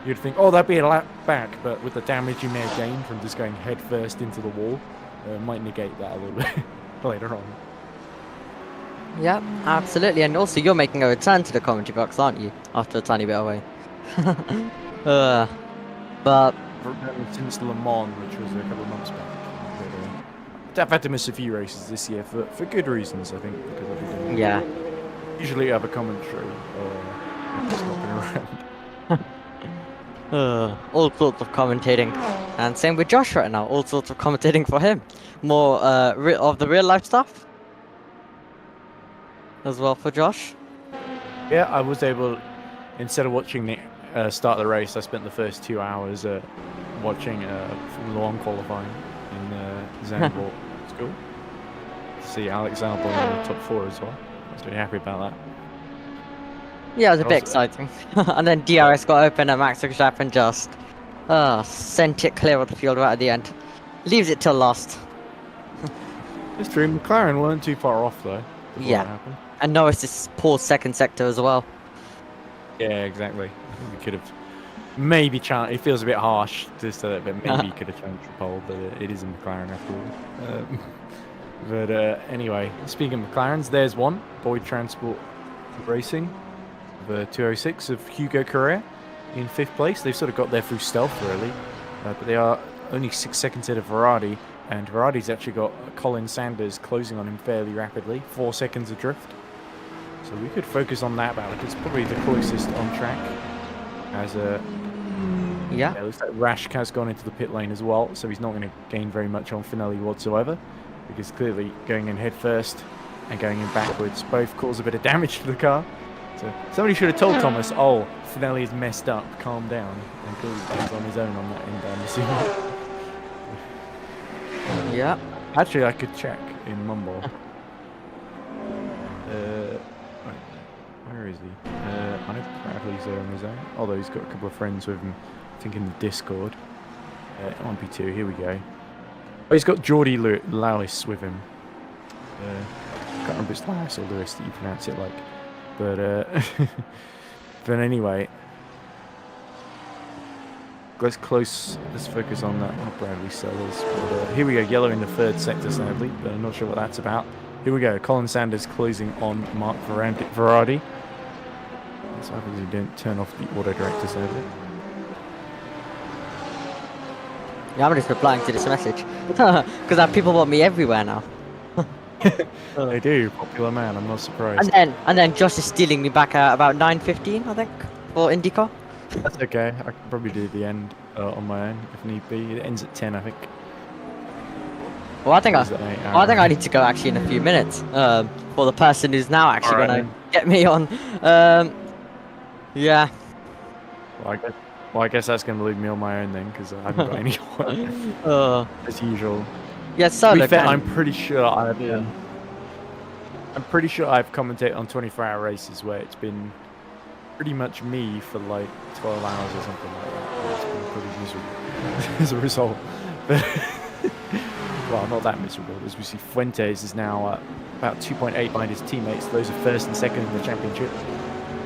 you'd think, oh, that'd be a lap back, but with the damage you may have gained from just going head first into the wall, might negate that a little bit later on. Yep, absolutely. And also, you're making a return to the commentary box, aren't you? After a tiny bit away. But since Le Mans, which was a couple of months back. But, I've had to miss a few races this year for good reasons, I think, because I've been doing usually have a commentary, just not been around. All sorts of commentating, and same with Josh right now. All sorts of commentating for him. More of the real life stuff as well for Josh. Yeah, I was able, instead of watching the start of the race, I spent the first 2 hours watching Formula 1 qualifying in Zandvoort School. To see Alex Albon in the top 4 as well. I was really happy about that. Yeah, it was a bit exciting. And then DRS got open and Max Verstappen just sent it clear of the field right at the end. Leaves it till last. It's true. McLaren weren't too far off though. Before Yeah. that happened. And Norris's poor second sector as well. Yeah, exactly. I think we could have maybe challenged. It feels a bit harsh to say that, but maybe you could have challenged the pole. But it is a McLaren after all. But anyway, speaking of McLarens, there's one Boyd Transport Racing, the 206 of Hugo Correa in 5th place. They've sort of got there through stealth, really, but they are only 6 seconds ahead of Verardi, and Verardi's actually got Colin Sanders closing on him fairly rapidly, 4 seconds adrift. So we could focus on that battle. It's probably the closest on track. As Yeah. it looks like Rash has gone into the pit lane as well, so he's not going to gain very much on Finelli whatsoever, because clearly going in head first and going in backwards both cause a bit of damage to the car. So somebody should have told Thomas, oh, Finelli is messed up, calm down, and clearly he's on his own on that end, I'm assuming. Yeah. Actually, I could check in Mumble. Where is he? I know Bradley's there on his own, although he's got a couple of friends with him, I think in the Discord. LMP2, here we go. Oh, he's got Geordie Lewis with him. I can't remember if it's Lewis or Lewis that you pronounce it like. But, but anyway. Let's focus on that. Oh, Bradley Sellers. But, here we go, yellow in the 3rd sector sadly, but I'm not sure what that's about. Here we go, Colin Sanders closing on Mark Verardi. So hopefully we don't turn off the auto director sadly. Yeah, I'm just replying to this message. Because people want me everywhere now. They do, popular man, I'm not surprised. And then Josh is stealing me back at about 9:15, I think, for IndyCar. That's okay, I can probably do the end on my own if need be. It ends at 10, I think. Well, I think I need to go actually in a few minutes. For the person who's now actually Alright, gonna get me on. Yeah. Well, I guess that's going to leave me on my own then, because I haven't got anyone. As usual. Yeah, To solo. be fair, I'm pretty sure I've commentated on 24-hour races where it's been pretty much me for like 12 hours or something like that. It's been pretty miserable as a result. But well, not that miserable. As we see, Fuentes is now about 2.8 behind his teammates. Those are 1st and 2nd in the championship.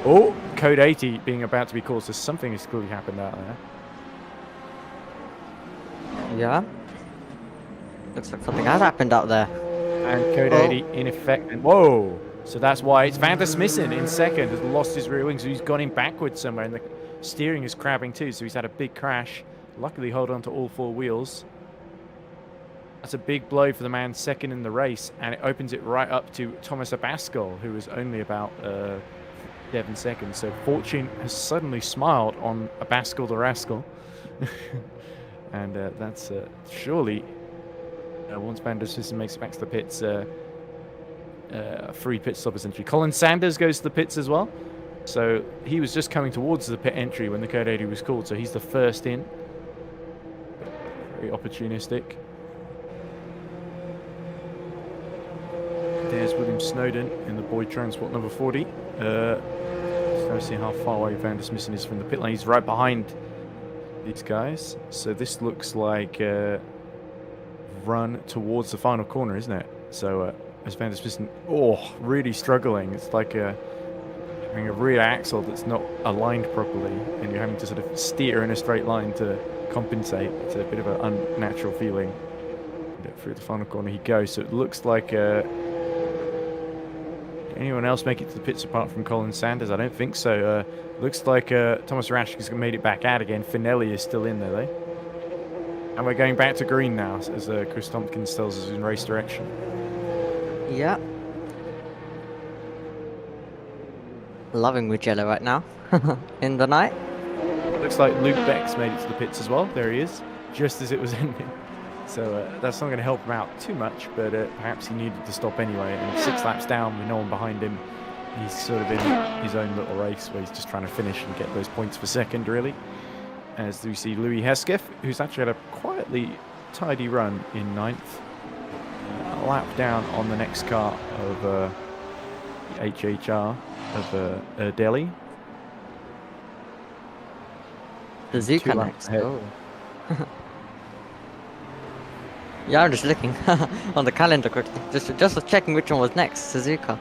Oh, code 80 being about to be called, so something has clearly happened out there. Yeah. Looks like something has happened out there. And code 80 in effect. And whoa! So that's why it's Van der Smissen in 2nd has lost his rear wing, so he's gone in backwards somewhere, and the steering is crabbing too, so he's had a big crash. Luckily hold on to all 4 wheels. That's a big blow for the man 2nd in the race, and it opens it right up to Thomas Abascal, who was only about 7 seconds. So fortune has suddenly smiled on Abascal the Rascal. And that's surely, once Van der Smissen makes it back to the pits, free pit stop essentially. Colin Sanders goes to the pits as well. So he was just coming towards the pit entry when the code 80 was called, so he's the first in. Very opportunistic. There's William Snowden in the Boyd Transport number 40. Let's see how far away Van der Smissen is from the pit lane. He's right behind these guys. So this looks like a run towards the final corner, isn't it? So as Van der Smissen, really struggling. It's like having a rear axle that's not aligned properly, and you're having to sort of steer in a straight line to compensate. It's a bit of an unnatural feeling. And through the final corner he goes. So it looks like anyone else make it to the pits apart from Colin Sanders? I don't think so. Looks like Thomas Rash has made it back out again. Finelli is still in there, though. And we're going back to green now, as Chris Tompkins tells us in race direction. Yeah. Loving Mugello right now. In the night. Looks like Luke Beck's made it to the pits as well. There he is, just as it was ending. So that's not going to help him out too much, but perhaps he needed to stop anyway. And 6 laps down with no one behind him, he's sort of in his own little race where he's just trying to finish and get those points for 2nd, really. As we see Louis Hesketh, who's actually had a quietly tidy run in 9th. A lap down on the next car of the HHR of Delhi. The Zuka next. ahead. Oh. Yeah, I'm just looking on the calendar quickly. Just checking which one was next. Suzuka.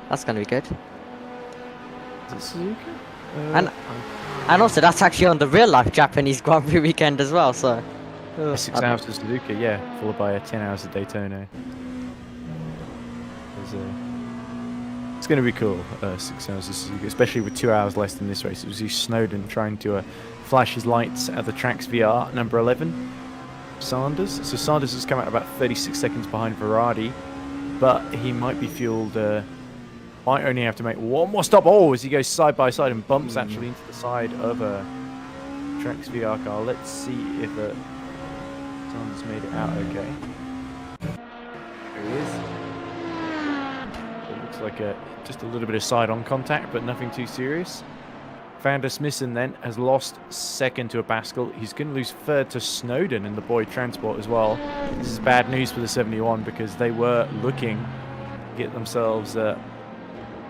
That's gonna be good. Is it Suzuka? And also that's actually on the real life Japanese Grand Prix weekend as well. So. 6 hours to Suzuka, yeah, followed by 10 hours at Daytona. It's going to be cool, 6 hours to Suzuka, especially with 2 hours less than this race. It was Snowden trying to flash his lights at the track's VR, number 11, Sanders. So Sanders has come out about 36 seconds behind Verardi, but he might be fueled, might only have to make one more stop. Oh, as he goes side by side and bumps actually into the side of a track's VR car. Let's see if Sanders made it out okay. There he is. It looks like just a little bit of side-on contact, but nothing too serious. Van der Smissen then has lost second to a Pascal. He's going to lose third to Snowden in the Boyd Transport as well. This is bad news for the 71 because they were looking to get themselves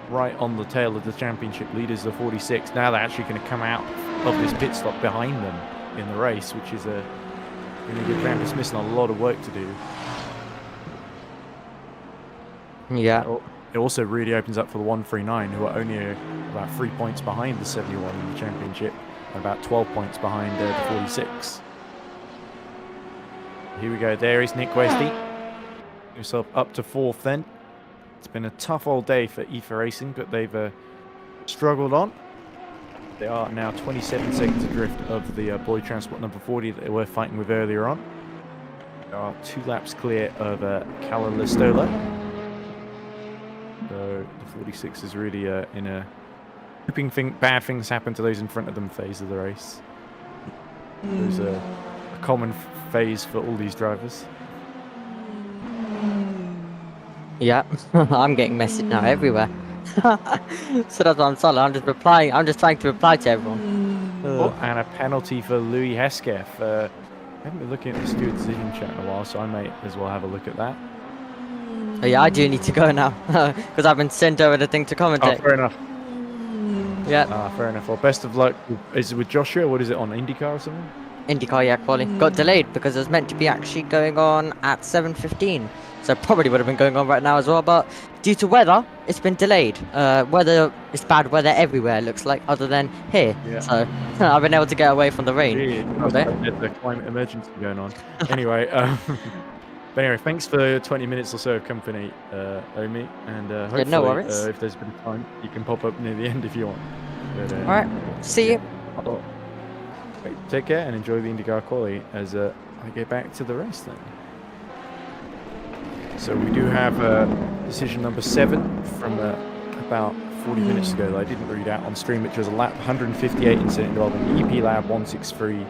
right on the tail of the championship leaders, the 46. Now they're actually going to come out of this pit stop behind them in the race, which is going to give Van der Smissen a lot of work to do. Yeah. It also really opens up for the 139, who are only about 3 points behind the 71 in the championship, and about 12 points behind the 46. Here we go. There is Nick Westy. Himself up to 4th then. It's been a tough old day for EERC Racing, but they've struggled on. They are now 27 seconds adrift of the Boyd Transport number 40 that they were fighting with earlier on. They are 2 laps clear of Calla Listola. So the 46 is really in a hoping bad things happen to those in front of them phase of the race. There's a common phase for all these drivers. Yeah, I'm getting messaged now everywhere. So that's what I'm saying. I'm just replying. I'm just trying to reply to everyone. Oh, and a penalty for Louis Hesketh. I haven't been looking at the steward decision chat in a while, so I may as well have a look at that. Oh, yeah, I do need to go now because I've been sent over the thing to commentate. Oh, fair enough. Yeah. Fair enough. Well, best of luck. Is it with Joshua? What is it, on IndyCar or something? IndyCar, yeah, quali. Got delayed because it was meant to be actually going on at 7:15. So probably would have been going on right now as well, but due to weather, it's been delayed. It's bad weather everywhere, it looks like, other than here. Yeah. So I've been able to get away from the rain. There's a climate emergency going on. Anyway, but anyway, thanks for 20 minutes or so of company, Omi, and hopefully, no worries. If there's a bit of time, you can pop up near the end if you want. But, All right, see you. Well, take care and enjoy the IndyCar quali as I get back to the race then. So we do have decision number 7 from about 40 minutes ago that I didn't read out on stream, which was a lap 158 incident involving EP Lab 163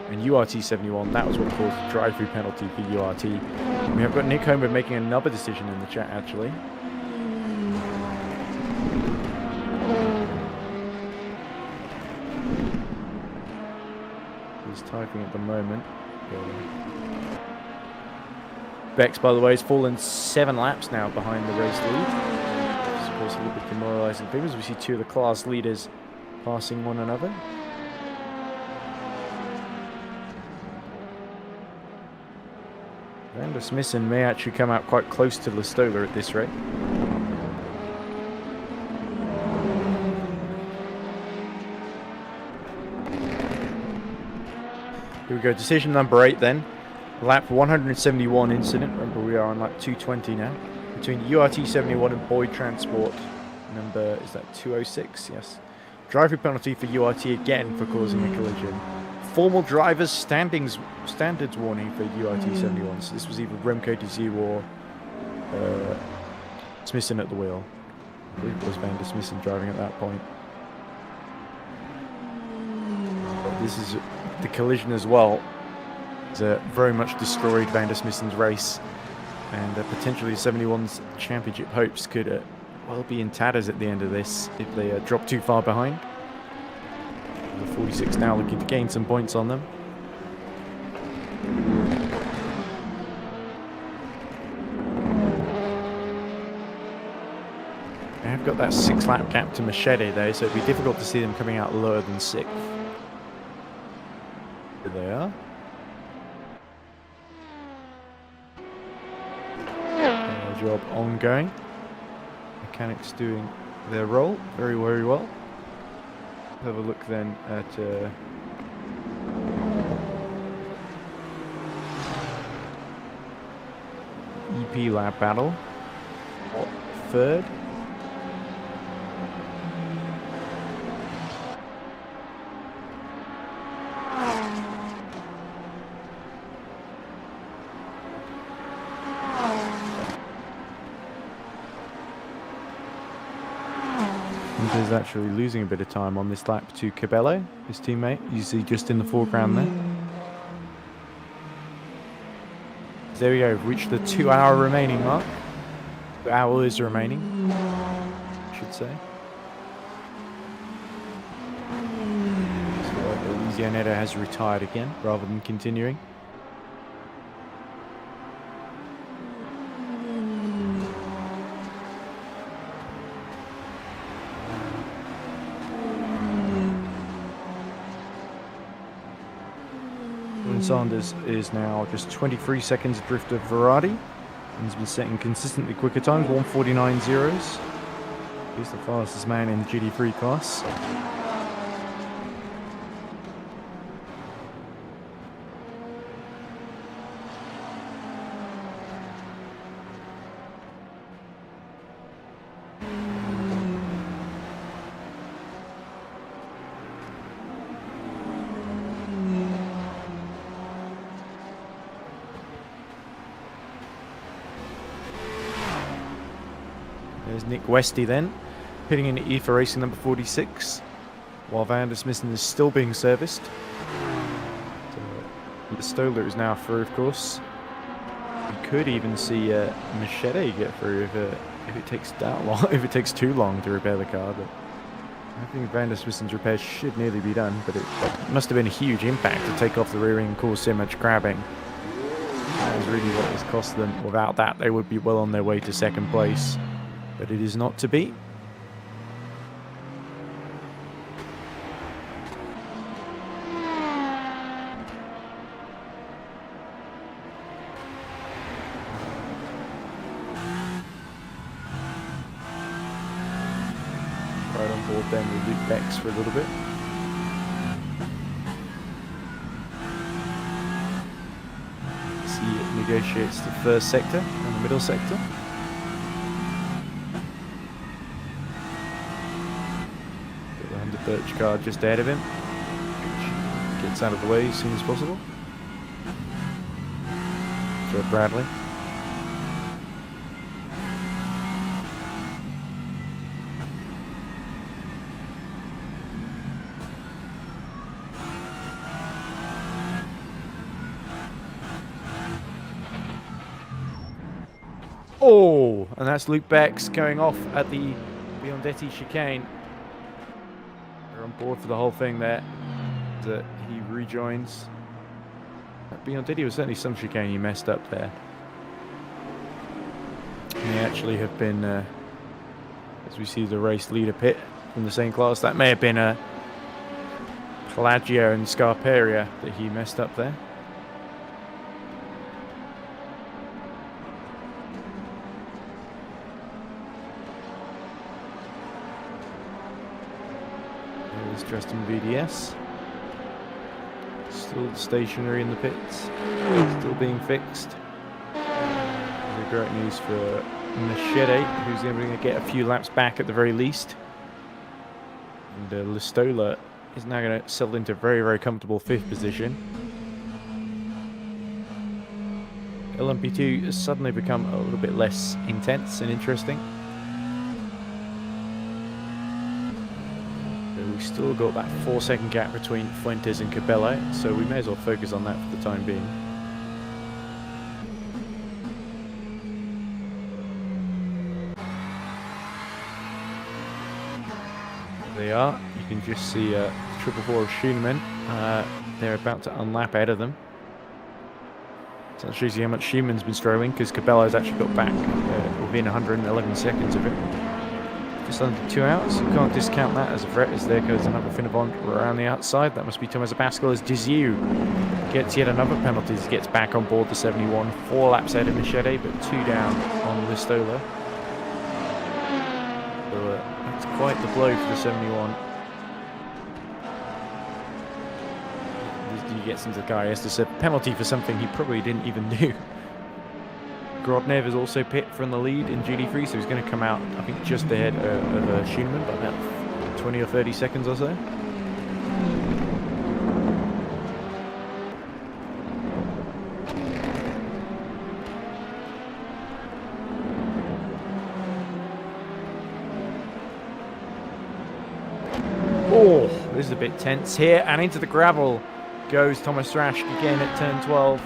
and URT 71. That was what caused the drive-through penalty for URT. We have got Nick Homer making another decision in the chat actually. He's typing at the moment. Bex, by the way, has fallen 7 laps now behind the race lead. I suppose a little bit demoralising things. We see 2 of the class leaders passing one another. Van der Smissen may actually come out quite close to Listola at this rate. Here we go, decision number 8 then. Lap 171 incident. Remember, we are on lap 220 now. Between URT 71 and Boyd Transport. Number, is that 206? Yes. Driver penalty for URT again for causing a collision. Formal driver's standards warning for URT 71. So this was either Remco de Zeeuw or Smissen at the wheel. I believe it was Van der Smissen driving at that point. But this is the collision as well. It's very much destroyed Van der Smissen's race, and potentially the 71's championship hopes could well be in tatters at the end of this if they drop too far behind. The 46 now looking to gain some points on them. They have got that 6-lap gap to Machete though, so it'd be difficult to see them coming out lower than 6th. Here they are. job ongoing. Mechanics doing their role very, very well. Have a look then at EP lap battle. Third. Is actually losing a bit of time on this lap to Cabello, his teammate. You see just in the foreground there. There we go, reached the 2 hour remaining mark. 2 hours remaining, I should say. So Louisiana has retired again rather than continuing. Sanders is now just 23 seconds adrift of Verratti and has been setting consistently quicker times, 1:49.0. He's the fastest man in the GT3 class. There's Nick Westy then, pitting in E for racing number 46, while Van der Smissen is still being serviced. So, the Stoller is now through, of course. We could even see Machete get through if it takes that long, if it takes too long to repair the car. But I think Van der Smissen's repair should nearly be done, but it must have been a huge impact to take off the rear wing and cause so much grabbing. That is really what has cost them. Without that, they would be well on their way to second place. But it is not to be. Right on board then with Luke Bex for a little bit. See, it negotiates the first sector and the middle sector. Birch car just ahead of him, which gets out of the way as soon as possible. Joe Bradley. Oh, and that's Luke Bex going off at the Biondetti chicane. On board for the whole thing there, that he rejoins. Biondetti was certainly some chicane he messed up there. He actually have been, as we see the race leader pit from the same class, that may have been a Pelagio and Scarperia that he messed up there. Dressed in VDS. Still stationary in the pits. Still being fixed. Great news for Machete, who's going to get a few laps back at the very least. And Listola is now going to settle into a very, very comfortable 5th position. LMP2 has suddenly become a little bit less intense and interesting. We've still got that 4-second gap between Fuentes and Cabello, so we may as well focus on that for the time being. There they are. You can just see 444 of Schoenemann. They're about to unlap ahead of them. So that shows you how much Schumann's been struggling, because Cabello's actually got back within 111 seconds of it. Just under 2 hours. You can't discount that as a threat, as there goes another Finnevant around the outside. That must be Thomas Pascal as Diziu gets yet another penalty as he gets back on board the 71. 4 laps ahead of Machete, but 2 down on Listola. So that's quite the blow for the 71. He gets into the car. He has to serve penalty for something he probably didn't even do. Grodnev is also pit from the lead in GD3, so he's going to come out, I think, just ahead of Schoenemann by about 20 or 30 seconds or so. Oh, this is a bit tense here, and into the gravel goes Thomas Rasch again at turn 12.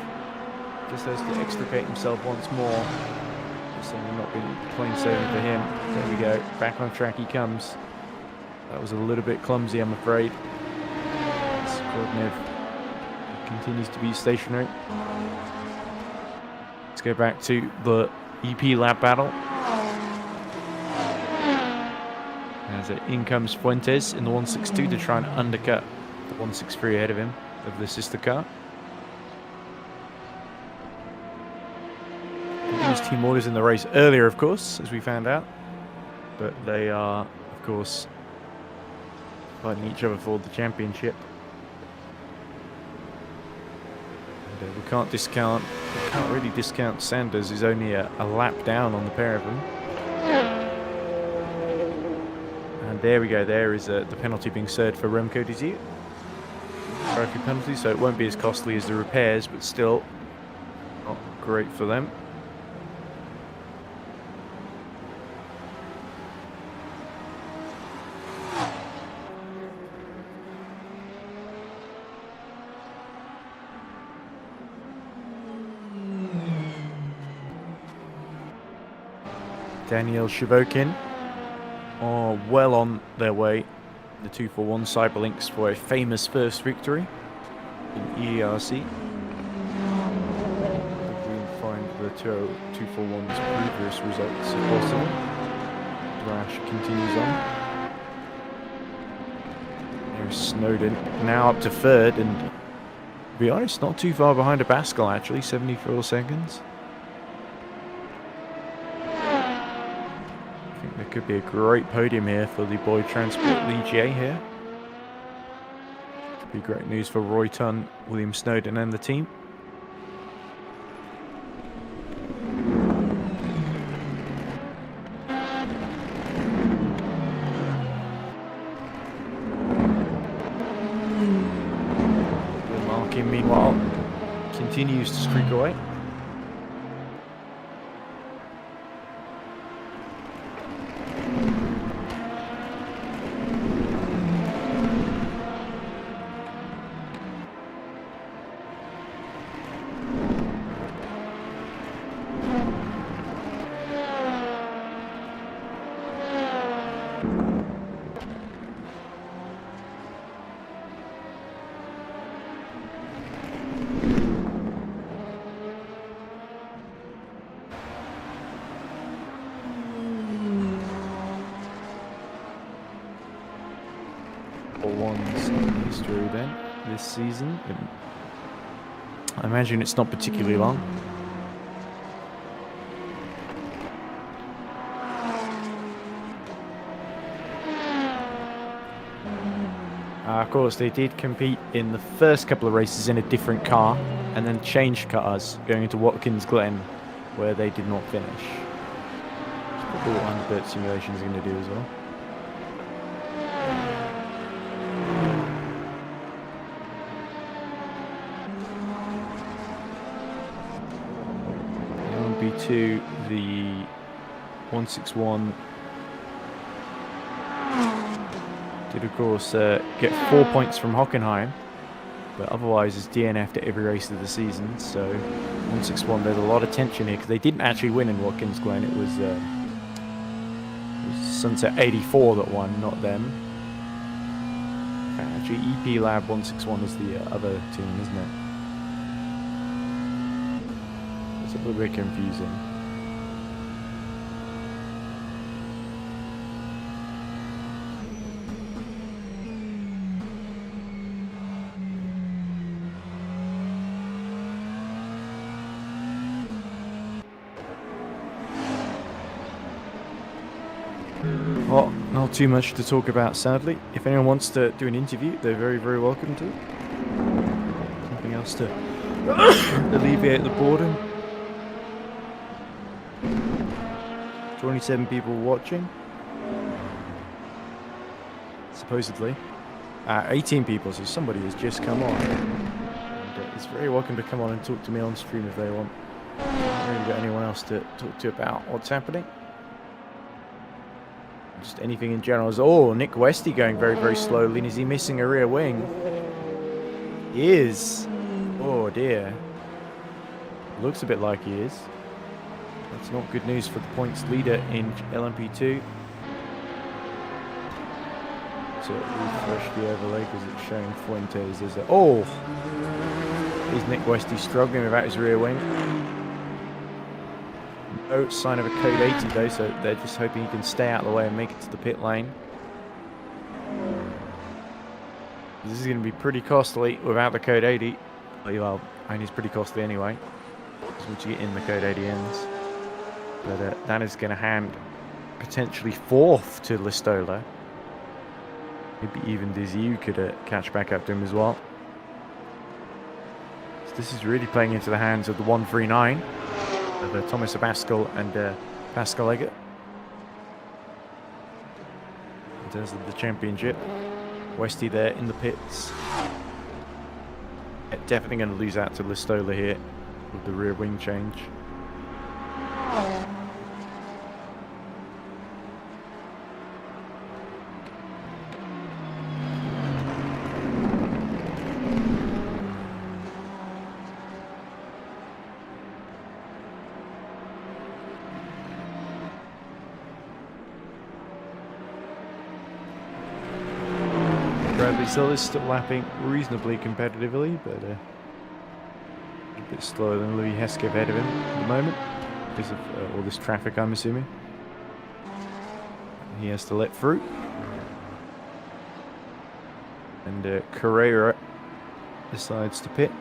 Just has to extricate himself once more. It's certainly not been plain sailing for him. There we go, back on track he comes. That was a little bit clumsy, I'm afraid. Grodnev continues to be stationary. Let's go back to the EP lap battle. As in comes Fuentes in the 162 to try and undercut the 163 ahead of him, of the sister car. There was team orders in the race earlier, of course, as we found out. But they are, of course, fighting each other for the championship. And, we can't really discount Sanders, who's only a lap down on the pair of them. And there we go, there is the penalty being served for Remco Dizier. Trophy penalty, so it won't be as costly as the repairs, but still not great for them. Daniel Shivokin are well on their way. The 241 Cyberlinks for a famous first victory in EERC. If we can find the 241's previous results if possible. Rasch continues on. There's Snowden now up to third, and to be honest, not too far behind a Pascal actually, 74 seconds. There could be a great podium here for the Boyd Transport Ligier here. Could be great news for Roy Tunn, William Snowden and the team. Larkin, meanwhile, continues to streak away. One's history then this season. I imagine it's not particularly long. Of course, they did compete in the first couple of races in a different car and then changed cars going into Watkins Glen, where they did not finish. It's probably what Underbird Simulation is going to do as well. To the 161 did of course get 4 points from Hockenheim, but otherwise is DNF'd at every race of the season. So 161, there's a lot of tension here because they didn't actually win in Watkins Glen. It was Sunset 84 that won, not them. Actually, EP Lab 161 is the other team, isn't it? It's a little bit confusing. too much to talk about, sadly. If anyone wants to do an interview, they're very, very welcome to. Something else to alleviate the boredom. 27 people watching. Supposedly. 18 people, so somebody has just come on. And is very welcome to come on and talk to me on stream if they want. I haven't really got anyone else to talk to about what's happening. Just anything in general. Oh, Nick Westy going very, very slowly. And is he missing a rear wing? He is. Oh dear. Looks a bit like he is. That's not good news for the points leader in LMP2. So refresh the overlay because it's showing Fuentes as a... Oh! Is Nick Westy struggling without his rear wing? No sign of a code 80 though, so they're just hoping he can stay out of the way and make it to the pit lane. This is going to be pretty costly without the code 80. Well, I mean, it's pretty costly anyway. Once you get in the code 80 ends. But that is going to hand potentially 4th to Listola. Maybe even Diziu could catch back up to him as well. So this is really playing into the hands of the 139 of Thomas Abascal and Pascal Eggert in terms of the championship. Westy there in the pits. Definitely going to lose out to Listola here with the rear wing change. Still is still lapping reasonably competitively, but a bit slower than Louis Hesketh ahead of him at the moment because of all this traffic, I'm assuming. He has to let through. And Carrera decides to pit.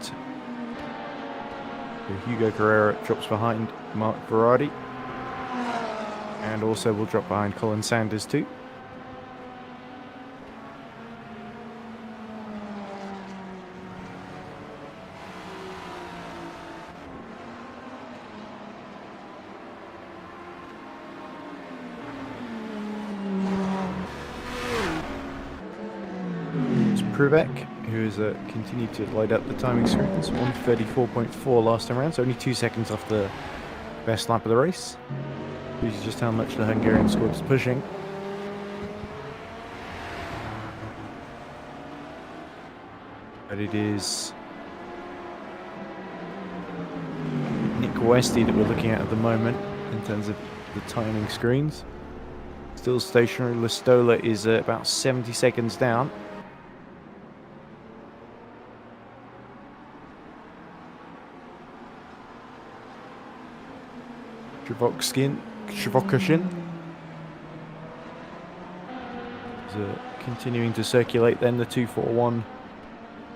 So Hugo Carrera drops behind Mark Verardi. And also will drop behind Colin Sanders too. Privek, who has continued to light up the timing screens. 1:34.4 last time around, so only 2 seconds off the best lap of the race. This is just how much the Hungarian squad is pushing. But it is Nick Westy that we're looking at the moment in terms of the timing screens. Still stationary. Listola is about 70 seconds down. Shrivokashin is continuing to circulate then the 241.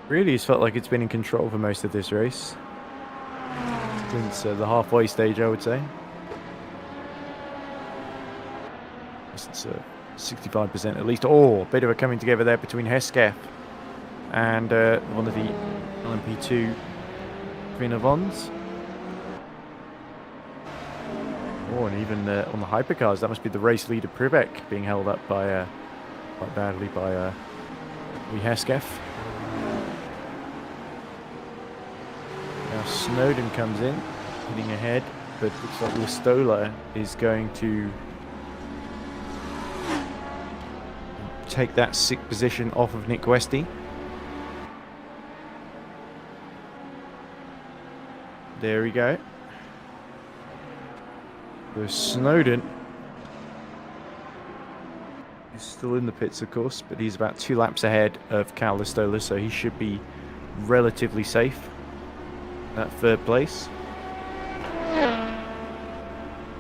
Really has felt like it's been in control for most of this race. Since the halfway stage, I would say. It's 65% at least. Oh, a bit of a coming together there between Hesketh and one of the LMP2 Vinavons. Oh, and even on the hypercars, that must be the race leader Privek being held up by quite badly by Lee Hesketh. Now Snowden comes in, hitting ahead, but looks like Listola is going to take that 6th position off of Nick Westy. There we go. So Snowden is still in the pits, of course, but he's about 2 laps ahead of Cal Listola, so he should be relatively safe at 3rd place.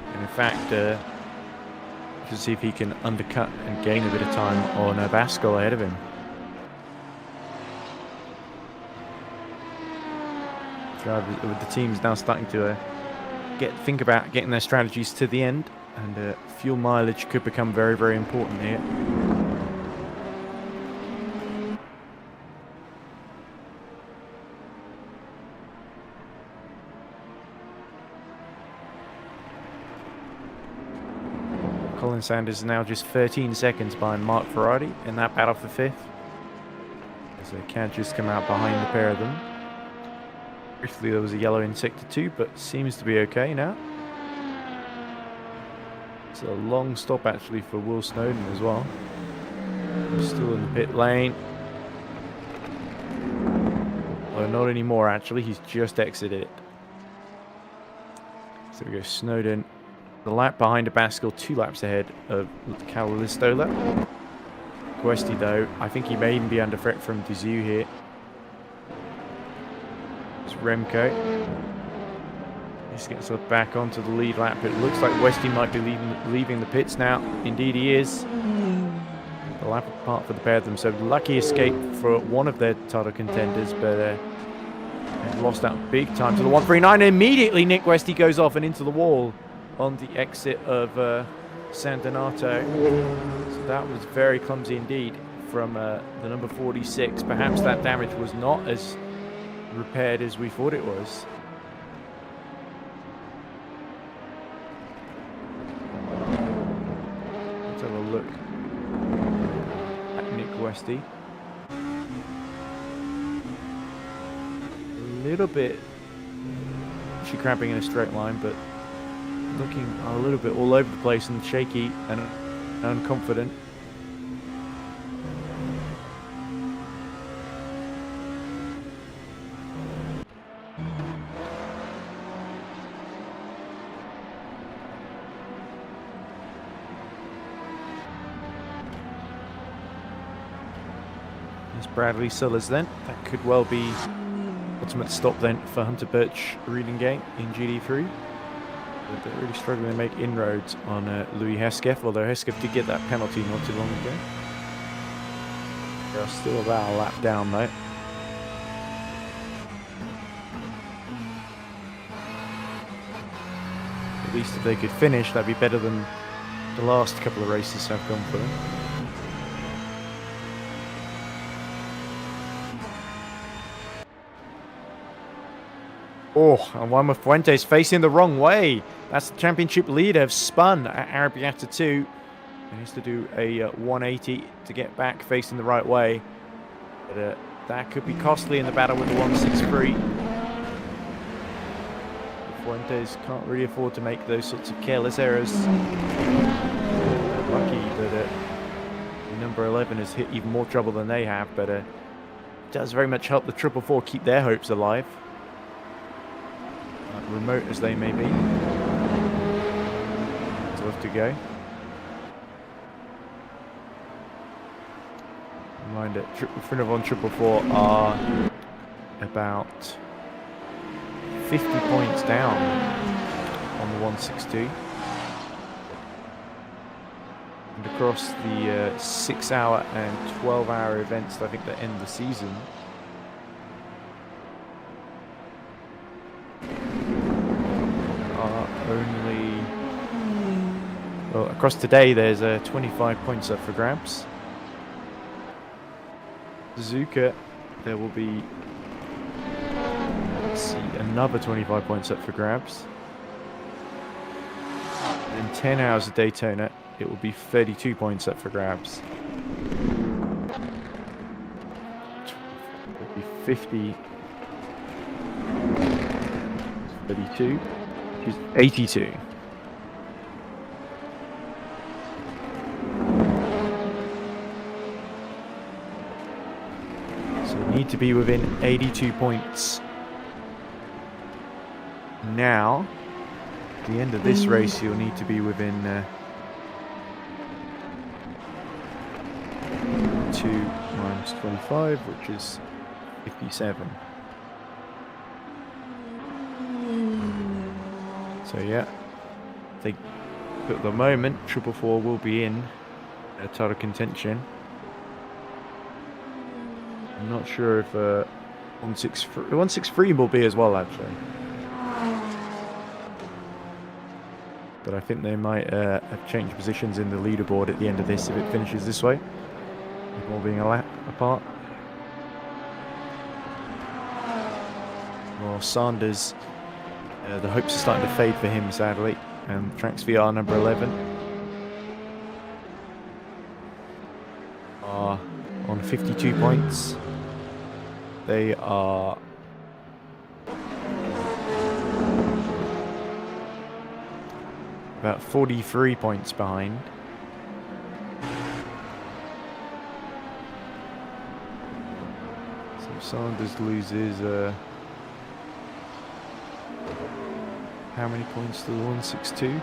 And in fact, to see if he can undercut and gain a bit of time on Bascal ahead of him. Drivers, the team's now starting to think about getting their strategies to the end. And fuel mileage could become very, very important here. Colin Sanders is now just 13 seconds behind Mark Ferrari in that battle for 5th. As they can't just come out behind the pair of them. Briefly there was a yellow in sector 2, but seems to be okay now. It's a long stop actually for Will Snowden as well. He's still in the pit lane. Oh, not anymore actually, he's just exited it. So we go Snowden. The lap behind Abascal, 2 laps ahead of Cal Listola. Questy though, I think he may even be under threat from Dizu here. It's Remco. He's getting sort of back onto the lead lap. It looks like Westy might be leaving the pits now. Indeed he is. The lap apart for the pair of them. So lucky escape for one of their title contenders, but lost out big time to the 139. And immediately Nick Westy goes off and into the wall on the exit of San Donato. So that was very clumsy indeed from the number 46. Perhaps that damage was not as repaired as we thought it was. Let's have a look at Nick Westy. A little bit cramping in a straight line, but looking a little bit all over the place and shaky and unconfident. There's Bradley Sullers then. That could well be ultimate stop then for Hunter Birch Reading in GD3. But they're really struggling to make inroads on Louis Hesketh, although Hesketh did get that penalty not too long ago. They're still about a lap down though. At least if they could finish, that'd be better than the last couple of races have gone for them. Oh, and Juanma Fuentes facing the wrong way. That's the championship leader, have spun at Arabiata 2. He needs to do a 180 to get back facing the right way. But that could be costly in the battle with the 163. Fuentes can't really afford to make those sorts of careless errors. They're lucky that number 11 has hit even more trouble than they have, but it does very much help the 444 keep their hopes alive. Remote as they may be. It's left to go. Mind it, Frinavon 444 are about 50 points down on the 162. And across the 6-hour and 12-hour events, I think that end the season, only, well, across today there's 25 points up for grabs. Suzuka, there will be, let's see, another 25 points up for grabs. In 10 hours of Daytona, it will be 32 points up for grabs. It will be 50, 32. 82. So we need to be within 82 points. Now, at the end of this race, you'll need to be within 2 minus 25, which is 57. So yeah, I think at the moment 444 will be in title contention. I'm not sure if 163 will be as well actually. but I think they might have changed positions in the leaderboard at the end of this if it finishes this way, with all being a lap apart. Well, Sanders, the hopes are starting to fade for him, sadly, and Tracks VR number 11 are on 52 points. They are about 43 points behind. So Sanders loses how many points to the 162? We need to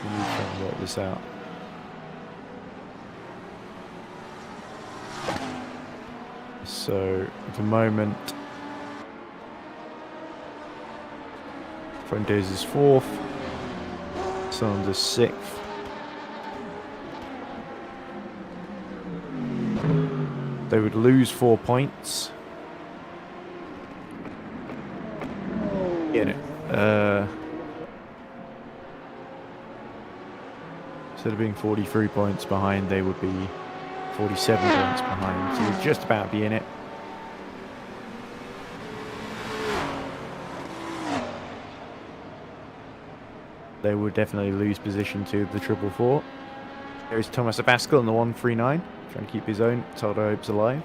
try and work this out. So at the moment, Fuentes is 4th, Sanders 6th. They would lose 4 points. Get it. Instead of being 43 points behind, they would be 47 points behind. So you'd just about be in it. They would definitely lose position to the 444. There's Thomas Abascal in the 139, trying to keep his own Toldo hopes alive.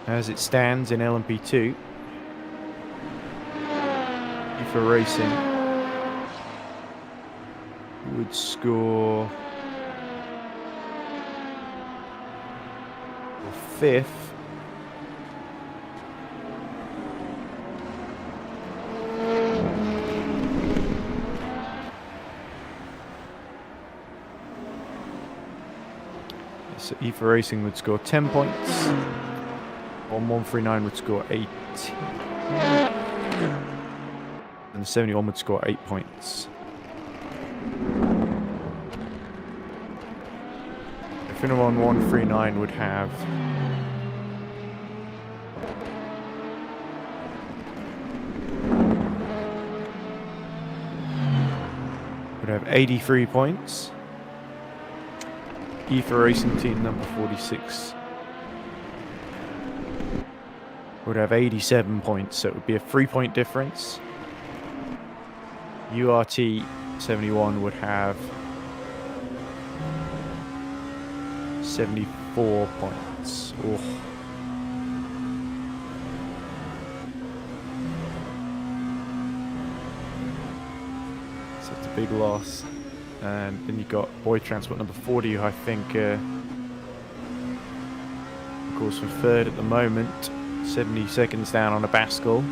As it stands in LMP2, for racing would score 5th. So E for Racing would score 10 points. On 139 would score 8. And the 71 would score 8 points. If anyone 139 would have would have 83 points. E for Racing Team number 46 would have 87 points, so it would be a 3-point difference. URT 71 would have 74 points. Oh. So it's a big loss. And then you've got Boy Transport number 40, who I think, of course, for 3rd at the moment, 70 seconds down on a Baskel.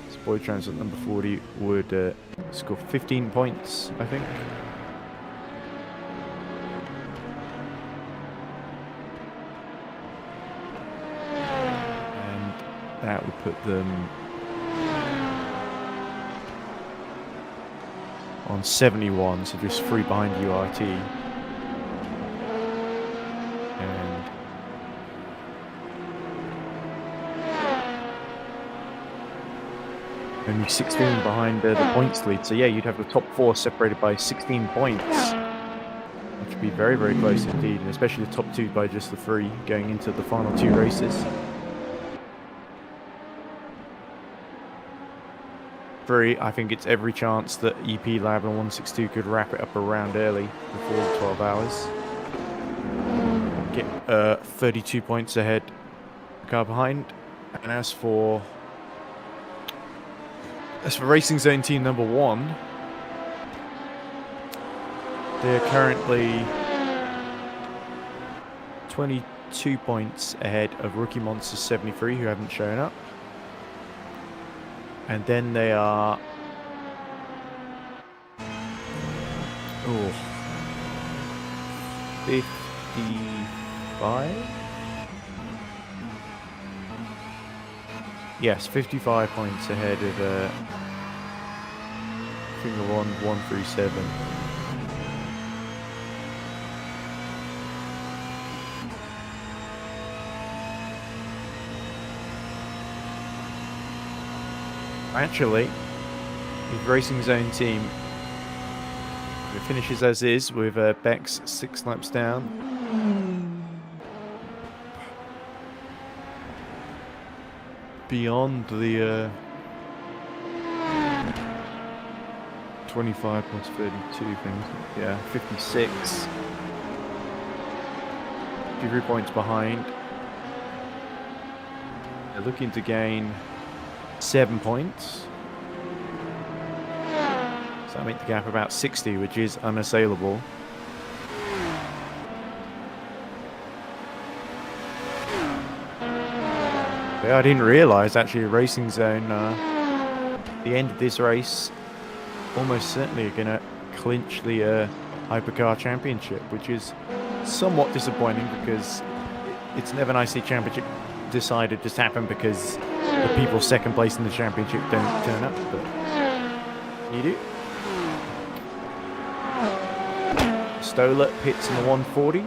So Boy Transport number 40 would score 15 points, I think. And that would put them on 71, so just 3 behind URT. And only 16 behind the points lead. So yeah, you'd have the top 4 separated by 16 points, which would be very, very close indeed, and especially the top 2 by just the 3 going into the final 2 races. 3, I think it's every chance that EP Lab and 162 could wrap it up a round early before the 12 hours. Get 32 points ahead, the car behind. And as for Racing Zone Team number 1, they're currently 22 points ahead of Rookie Monsters 73, who haven't shown up. And then they are 55? Yes, 55 points ahead of Finger 137. Actually, his Racing Zone team, it finishes as is with Bex 6 laps down. Beyond the 25 plus 32 things. Yeah, 56. 53 points behind. They're looking to gain 7 points. So that makes the gap about 60, which is unassailable. But I didn't realise actually Racing Zone, the end of this race, almost certainly are going to clinch the Hypercar Championship, which is somewhat disappointing because it's never nice to see championship decided just happen because the people second place in the championship don't turn up, but you do. Stoller pits in the 140,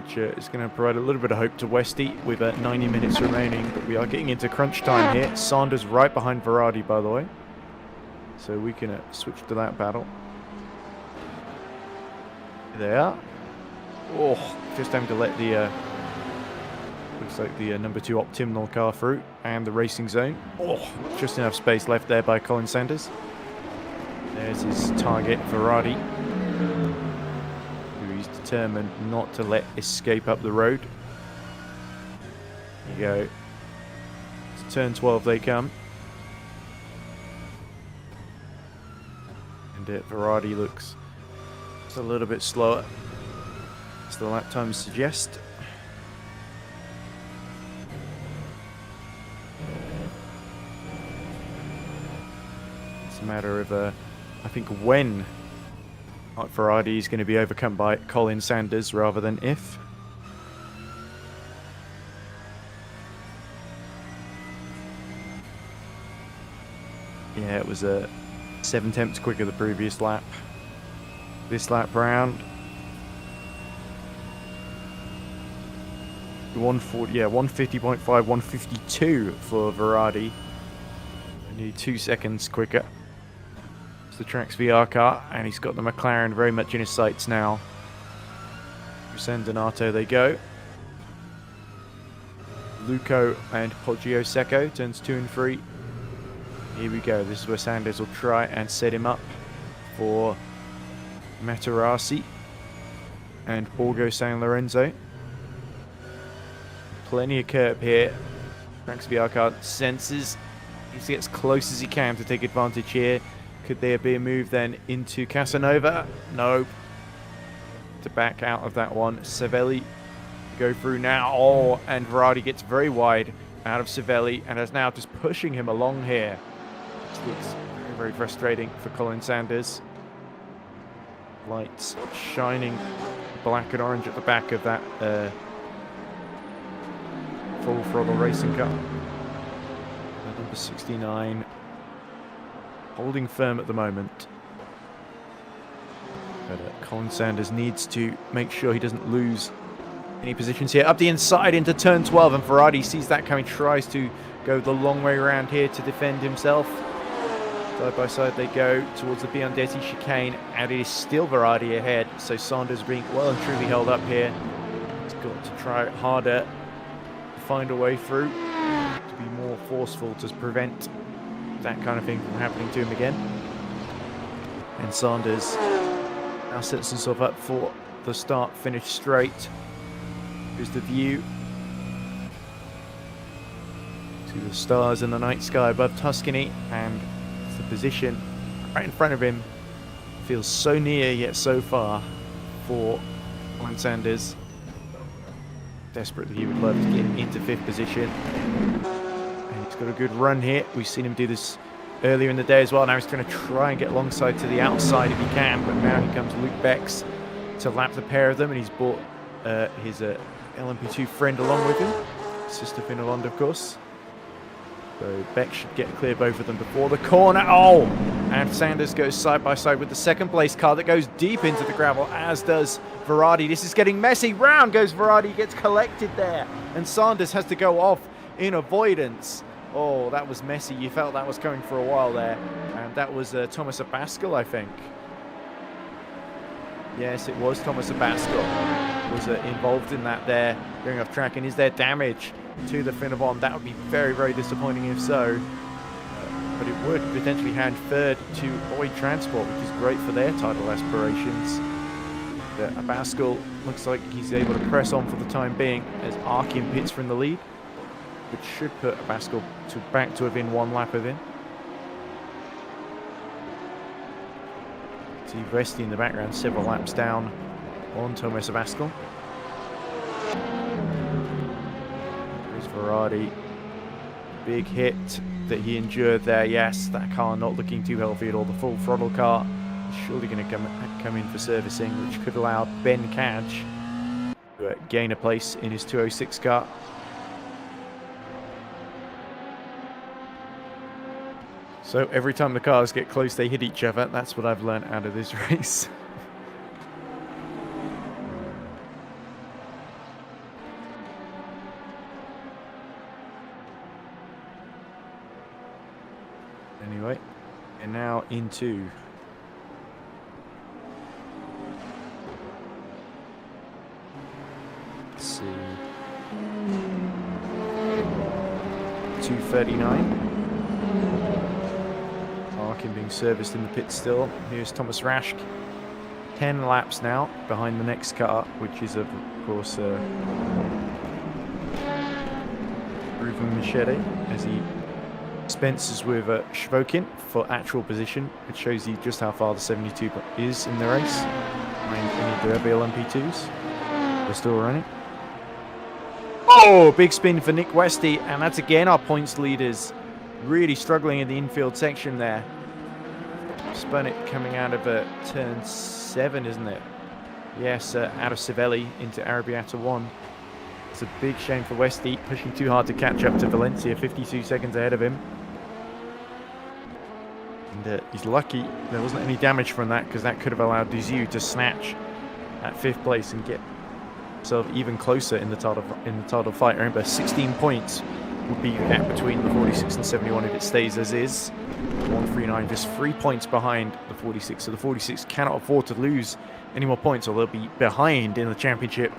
which is going to provide a little bit of hope to Westy with 90 minutes remaining, but we are getting into crunch time here. Sanders right behind Verardi, by the way, so we can switch to that battle. Here they are. Oh, just having to let the looks like the number 2 optimal car through, and the Racing Zone. Oh, just enough space left there by Colin Sanders. There's his target, Verardi, who he's determined not to let escape up the road. There you go. To turn 12 they come. And Verardi looks just a little bit slower, as the lap times suggest. It's a matter of, I think, when Verardi is going to be overcome by Colin Sanders rather than if. Yeah, it was 7 tenths quicker the previous lap. This lap round, 140, yeah, 150.5, 152 for Verardi. Only 2 seconds quicker. It's the track's VR car, and he's got the McLaren very much in his sights now. Through San Donato they go. Luco and Poggio Secco, turns 2 and 3. Here we go. This is where Sanders will try and set him up for Materassi and Borgo San Lorenzo. Plenty of curb here. Frank's VR car senses. He needs to get as close as he can to take advantage here. Could there be a move then into Casanova? Nope. To back out of that one. Savelli go through now. Oh, and Verardi gets very wide out of Savelli and is now just pushing him along here. Which looks very, very frustrating for Colin Sanders. Lights shining black and orange at the back of that full throttle racing car. Number 69 holding firm at the moment. But Colin Sanders needs to make sure he doesn't lose any positions here. Up the inside into turn 12, and Verardi sees that coming, tries to go the long way around here to defend himself. Side by side they go towards the Biondetti chicane, and it is still Verardi ahead, so Sanders being well and truly held up here. He's got to try harder to find a way through, to be more forceful to prevent that kind of thing from happening to him again. And Sanders now sets himself up for the start finish straight. Here's the view to the stars in the night sky above Tuscany, and the position right in front of him feels so near yet so far for Colin Sanders. Desperately he would love to get into 5th position. He's got a good run here. We've seen him do this earlier in the day as well. Now he's going to try and get alongside to the outside if he can, but now here comes Luke Bex to lap the pair of them, and he's brought his LMP2 friend along with him, Sister Finland, of course. So Bex should get clear both of them before the corner. Oh! And Sanders goes side by side with the 2nd place car that goes deep into the gravel, as does Verardi. This is getting messy. Round goes Verardi, gets collected there, and Sanders has to go off in avoidance. Oh, that was messy. You felt that was coming for a while there. And that was Thomas Abascal, I think. Yes, it was Thomas Abascal was involved in that there, going off track. And is there damage to the Finnebon? That would be very, very disappointing if so. But it would potentially hand third to Boyd Transport, which is great for their title aspirations. Abascal looks like he's able to press on for the time being as Arkin pits from the lead, which should put Abascal back to within 1 lap of him. See Vesti in the background, several laps down on Thomas Abascal. There's Verardi. Big hit that he endured there. Yes, that car not looking too healthy at all. The full throttle car is surely going to come in for servicing, which could allow Ben Cadge to gain a place in his 206 car. So every time the cars get close, they hit each other. That's what I've learned out of this race. Anyway, and now into let's see, 2:39. Arkin being serviced in the pit still. Here's Thomas Raschke. 10 laps now behind the next car, which is of course Ruven Machete, as he Spencer's with Shvokin for actual position, which shows you just how far the 72 is in the race. Behind any of the Rebel MP2s. They're still running. Oh, big spin for Nick Westy, and that's again our points leaders. Really struggling in the infield section there. Spun it coming out of turn 7, isn't it? Yes, out of Civelli into Arrabbiata 1. It's a big shame for Westy, pushing too hard to catch up to Valencia, 52 seconds ahead of him. And he's lucky there wasn't any damage from that, because that could have allowed Dizu to snatch at 5th place and get himself even closer in the title fight. Remember, 16 points would be the gap between the 46 and 71 if it stays as is. 139 just 3 points behind the 46, so the 46 cannot afford to lose any more points, or they'll be behind in the championship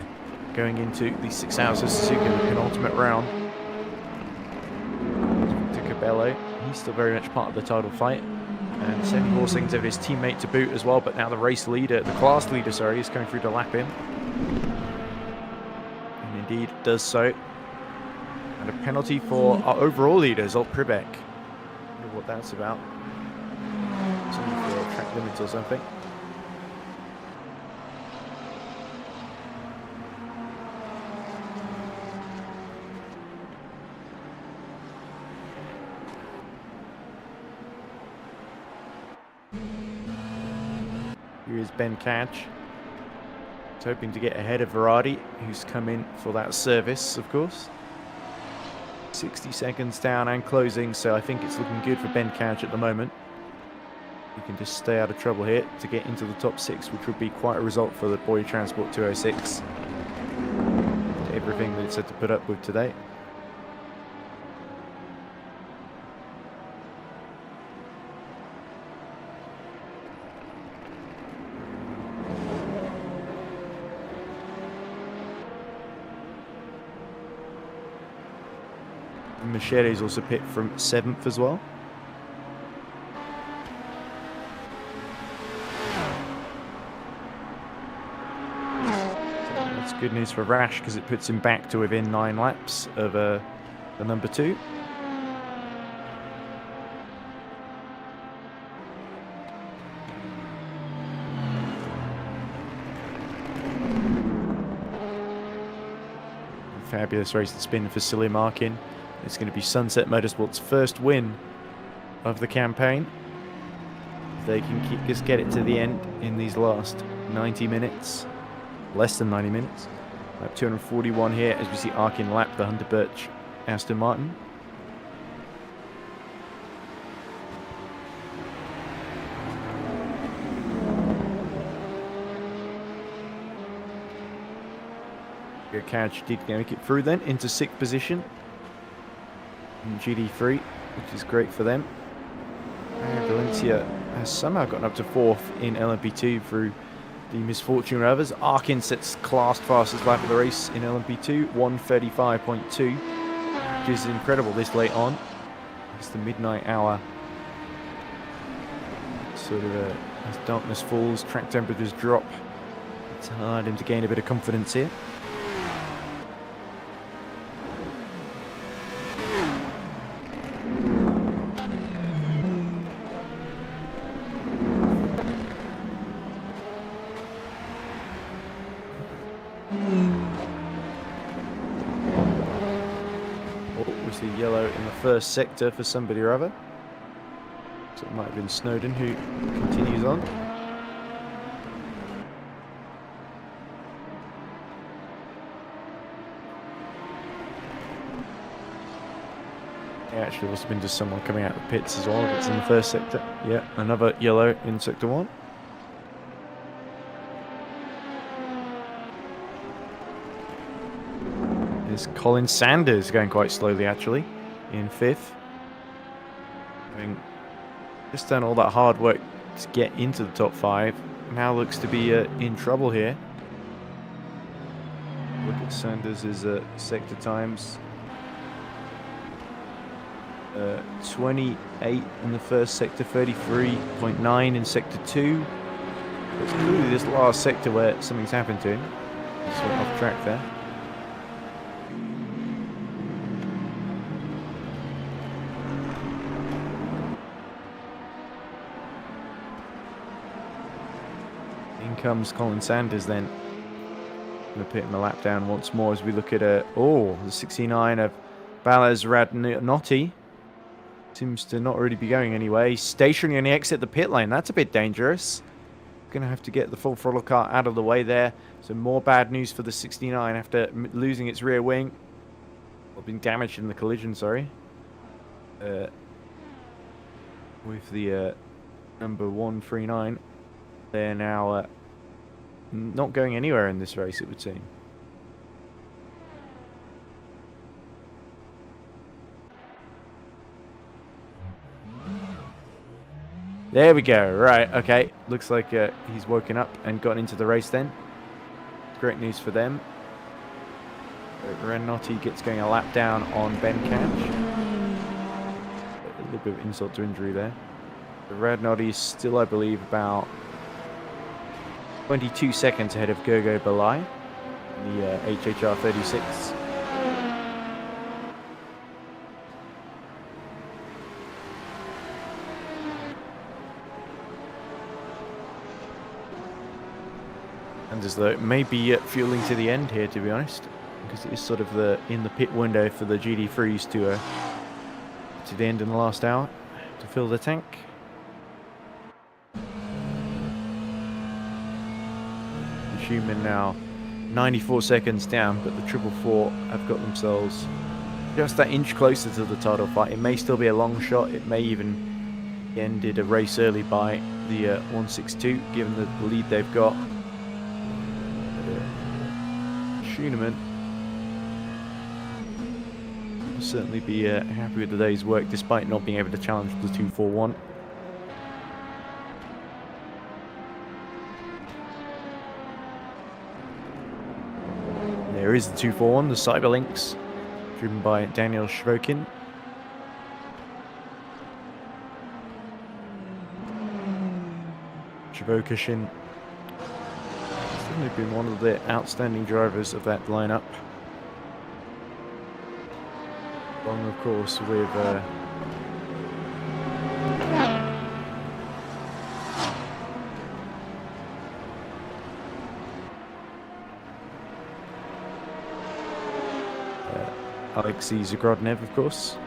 going into the 6 hours of Suzuka, the penultimate round. To Cabello, he's still very much part of the title fight, and 74 seconds of his teammate to boot as well. But now the race leader, the class leader, sorry, is coming through to lap him, and indeed does so. And a penalty for our overall leader, Zolt Pribek. I wonder what that's about. Something for track limits or something. Here is Ben Cadge. He's hoping to get ahead of Verardi, who's come in for that service, of course. 60 seconds down and closing, so I think it's looking good for Ben Cadge at the moment. He can just stay out of trouble here to get into the top 6, which would be quite a result for the Boyd Transport 206. Everything that it's had to put up with today. Machete's also pit from 7th as well. That's good news for Rash, because it puts him back to within 9 laps of the number 2. Fabulous race to spin for Silly Markin. It's going to be Sunset Motorsport's first win of the campaign. If they can just get it to the end in these last 90 minutes, less than 90 minutes. Lap 241 here as we see Arkin lap the Hunter Birch Aston Martin. Cadge did make it through then into 6th position. in GD3, which is great for them. And Valencia has somehow gotten up to 4th in LMP2 through the misfortune of others. Arkin sets class fastest lap of the race in LMP2, 1:35.2, which is incredible this late on. It's the midnight hour. Sort of as darkness falls, track temperatures drop. It's hard him to gain a bit of confidence here. Yellow in the first sector for somebody or other. So it might have been Snowden who continues on. It actually must have been just someone coming out of the pits as well. It's in the first sector. Yeah, another yellow in sector 1. There's Colin Sanders going quite slowly actually in 5th. Having just done all that hard work to get into the top 5. Now looks to be in trouble here. Look at Sanders' sector times. 28 in the first sector, 33.9 in sector 2. It's clearly this last sector where something's happened to him. Just went off track there. In comes Colin Sanders then. Going to put him a lap down once more as we look at the 69 of Balaz Radnotti. Seems to not really be going anywhere. He's stationary on the exit the pit lane. That's a bit dangerous. Going to have to get the full throttle car out of the way there. So more bad news for the 69 after losing its rear wing. Or being damaged in the collision, sorry. With the number 139. They're now not going anywhere in this race, it would seem. There we go. Right, okay. Looks like he's woken up and gotten into the race then. Great news for them. Radnotti gets going a lap down on Ben Catch. A little bit of insult to injury there. Radnotti is still, I believe, about 22 seconds ahead of Gergo Balai in the HHR 36. And as though it may be fueling to the end here, to be honest, because it is sort of in the pit window for the GD3s to the end in the last hour to fill the tank. Schumann now 94 seconds down, but the 444 have got themselves just that inch closer to the title fight. It may still be a long shot. It may even be ended a race early by the 162, given the lead they've got. Schumann will certainly be happy with the day's work, despite not being able to challenge the 241. There is the 241, the Cyberlynx, driven by Daniel Shvokin. Shvokishin has certainly been one of the outstanding drivers of that lineup. Along, of course, with Alexei Zagrodnev, of course,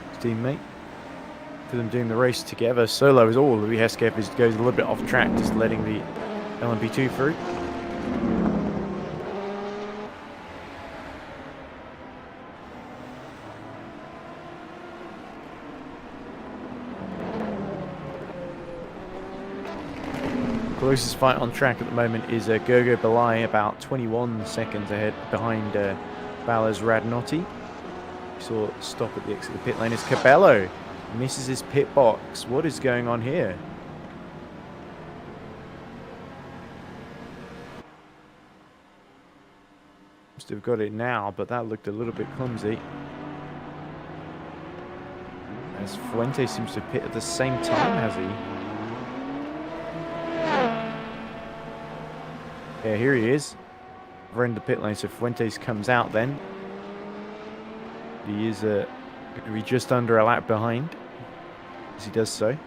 his teammate. For them doing the race together. Solo is all. Louis Hesketh goes a little bit off track, just letting the LMP2 through. Closest fight on track at the moment is Gergo Balai, about 21 seconds ahead behind Balaz Radnotti. saw stop at the exit of the pit lane is Cabello. Misses his pit box. What is going on here? Must have got it now, but that looked a little bit clumsy. As Fuente seems to pit at the same time, has he? Yeah, here he is. We're in the pit lane, so Fuentes comes out then. He is going to be just under a lap behind as he does so.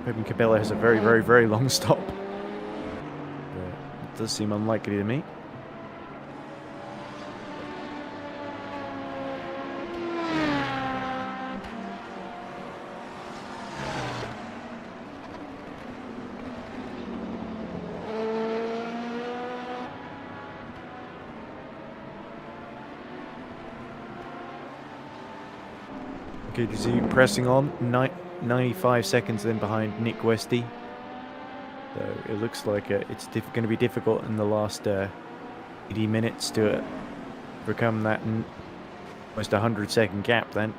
Hoping Cabello has a very, very, very long stop. But it does seem unlikely to me. Okay, Dizzy pressing on, 95 seconds then behind Nick Westy. So it looks like it's going to be difficult in the last 80 minutes to overcome that almost 100-second gap then.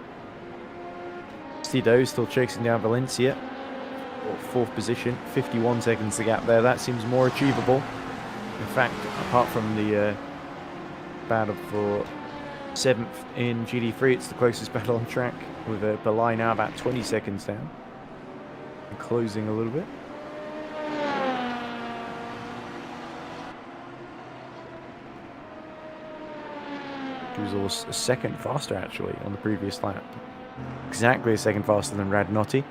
Stido still chasing down Valencia. Fourth position, 51 seconds the gap there. That seems more achievable. In fact, apart from the battle for 7th in GD3, it's the closest battle on track, with Belay now about 20 seconds down and closing a little bit. He was almost a second faster actually on the previous lap, exactly a second faster than Radnotti.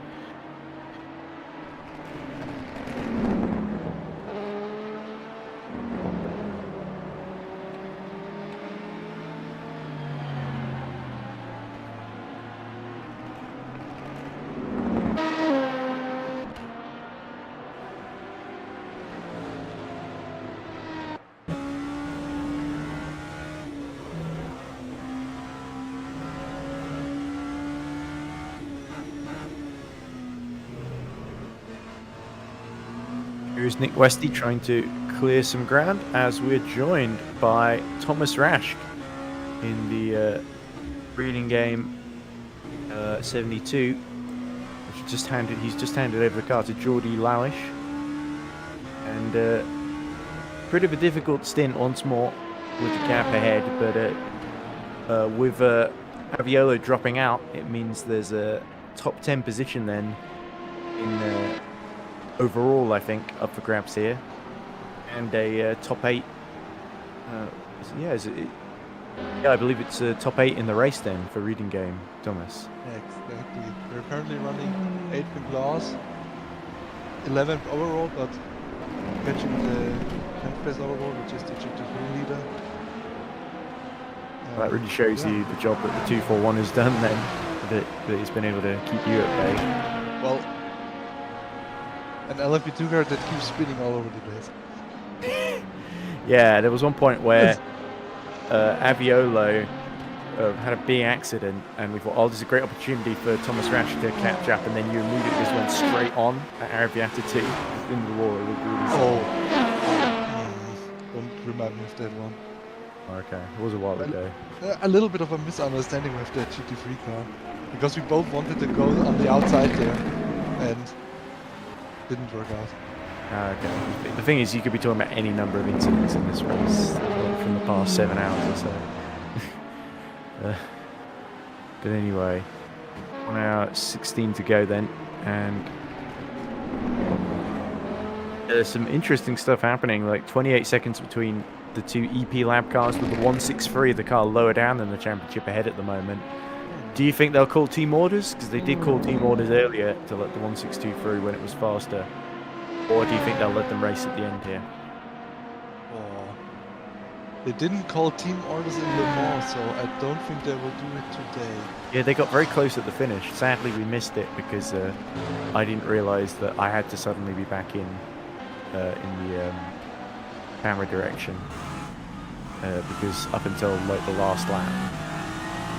Here's Nick Westy trying to clear some ground as we're joined by Thomas Rasch in the breeding game 72, which he's just handed over the car to Geordie Lowish, and pretty of a difficult stint once more with the gap ahead, but with Aviolo dropping out, it means there's a top 10 position then in overall, I think, up for grabs here, and a top 8. Yeah, I believe it's a top 8 in the race then for reading game, Thomas. Yeah, exactly. We're currently running 8th in class, 11th overall, but catching the 10th place overall, which is the GT3 leader. That really shows you the job that the 241 has done then, that he's been able to keep you at bay. Well, an LFP2 car that keeps spinning all over the place. Yeah, there was one point where Aviolo had a big accident, and we thought, oh, this is a great opportunity for Thomas Rasch to catch up, and then you immediately just went straight on at Arabiata 2 in the wall. It looked really sad. Don't remind me of that one. Okay, it was a while ago. A little bit of a misunderstanding with the GT3 car, because we both wanted to go on the outside there, and didn't work out. Okay. The thing is, you could be talking about any number of incidents in this race from the past 7 hours or so. But anyway, 1 hour 16 to go then, and there's some interesting stuff happening. Like 28 seconds between the two EP lab cars, with the 163, the car lower down than the championship ahead at the moment. Do you think they'll call team orders? Because they did call team orders earlier to let the 162 through when it was faster. Or do you think they'll let them race at the end here? They didn't call team orders in Le Mans, so I don't think they will do it today. Yeah, they got very close at the finish. Sadly, we missed it because I didn't realise that I had to suddenly be back in the camera direction. Because up until like the last lap,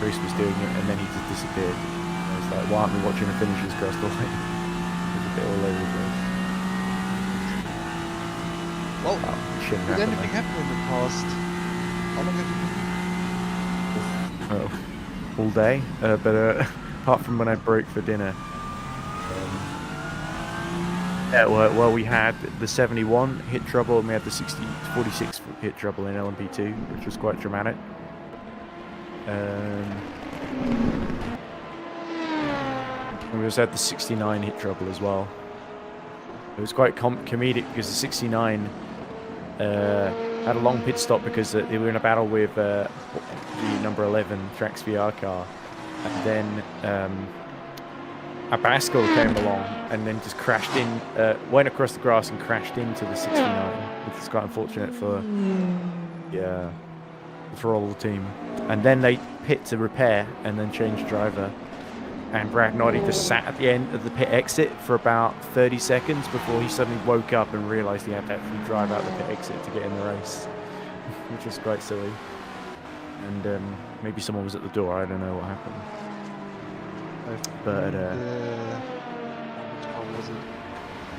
Bruce was doing it, and then he just disappeared. I was like, why aren't we watching the finishes across the line? It was a bit all over the place. Well, did anything happen in the past? How long have you been? Oh, all day, but apart from when I broke for dinner. Yeah, well, we had the 71 hit trouble and we had the 46 hit trouble in LMP2, which was quite dramatic. And we also had the 69 hit trouble as well. It was quite comedic because the 69 had a long pit stop because they were in a battle with the number 11 Trax VR car, and then a bicycle came along and then just crashed in, went across the grass and crashed into the 69, which is quite unfortunate for all the team. And then they pit to repair and then change driver. And Brad Noddy just sat at the end of the pit exit for about 30 seconds before he suddenly woke up and realised he had to actually drive out the pit exit to get in the race, which was quite silly. And maybe someone was at the door, I don't know what happened. But which car was it?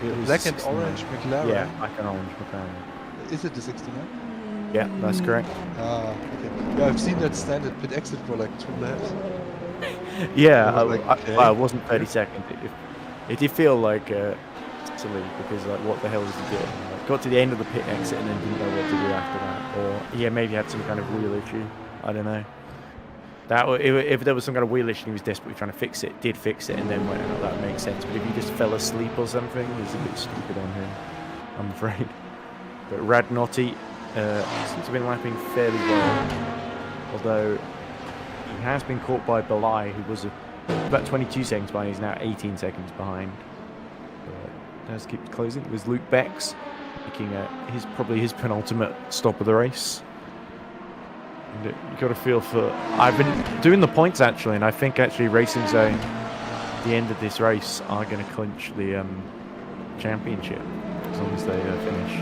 it was Black and 69. orange McLaren. Yeah, black and orange McLaren. Is it the 69? Yeah, that's correct. Ah, okay. Yeah, I've seen that stand at pit exit for like 2 laps. Yeah, I was like, okay. I wasn't 30 seconds. It did feel like silly because like what the hell was he doing? Like, got to the end of the pit exit and then didn't know what to do after that, or yeah, maybe had some kind of wheel issue. I don't know. If there was some kind of wheel issue and he was desperately trying to fix it, did fix it and then went out, that makes sense. But if he just fell asleep or something, it was a bit stupid on him, I'm afraid. But Radnotti seems to have been lapping fairly well, although he has been caught by Belay, who was about 22 seconds behind. He's now 18 seconds behind. But does keep closing. It was Luke Becks making probably his penultimate stop of the race. And you got to feel for. I've been doing the points actually, and I think actually Racing Zone, at the end of this race, are going to clinch the championship as long as they finish.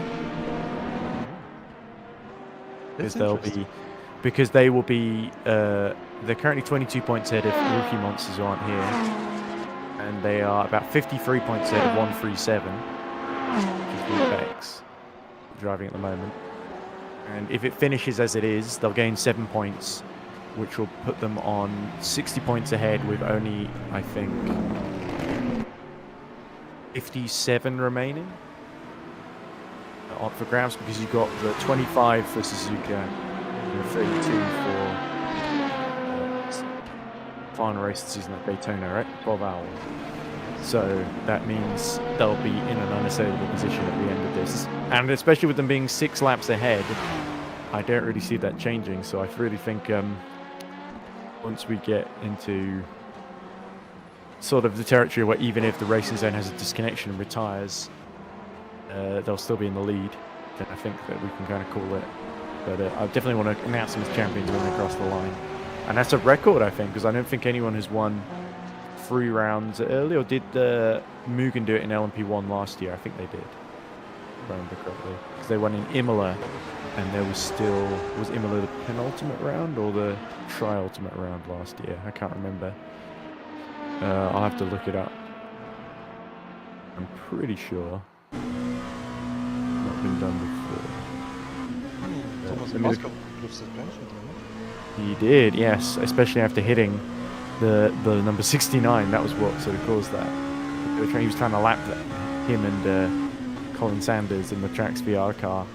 Because they will be. They're currently 22 points ahead of rookie monsters who aren't here, and they are about 53 points ahead of 137, which is Luke Becks driving at the moment. And if it finishes as it is, they'll gain 7 points, which will put them on 60 points ahead with only, I think, 57 remaining for grabs, because you've got the 25 for Suzuka and the 32 for final race of the season at Daytona, right? 12 hours. So that means they'll be in an unassailable position at the end of this. And especially with them being 6 laps ahead, I don't really see that changing. So I really think once we get into sort of the territory where even if the Racing Zone has a disconnection and retires, they'll still be in the lead, then I think that we can kind of call it. But I definitely want to announce them as champions when they cross the line. And that's a record, I think, because I don't think anyone has won 3 rounds early, or did Mugen do it in LMP1 last year? I think they did, if I remember correctly. Because they won in Imola, and there was still... Was Imola the penultimate round or the tri-ultimate round last year? I can't remember. I'll have to look it up. I'm pretty sure. Not been done before. Thomas Moscow with suspension, He did, yes, especially after hitting the number 69. That was what sort of caused that. He was trying to lap him and Colin Sanders in the Trax VR car.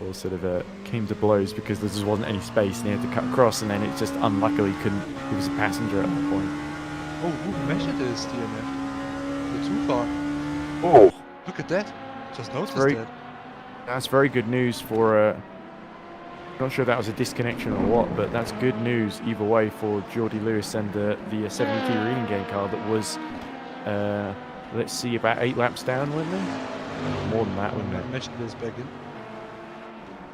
All sort of came to blows because there just wasn't any space and he had to cut across, and then it just unluckily couldn't. He was a passenger at that point. Oh, who measured his DNF? You're too far. Oh, Look at that. Just noticed that. That's very good news for. Not sure that was a disconnection or what, but that's good news either way for Geordie Lewis and the 72 reading game car that was, let's see, about 8 laps down, weren't they? More than that, wouldn't it? I mentioned this back in.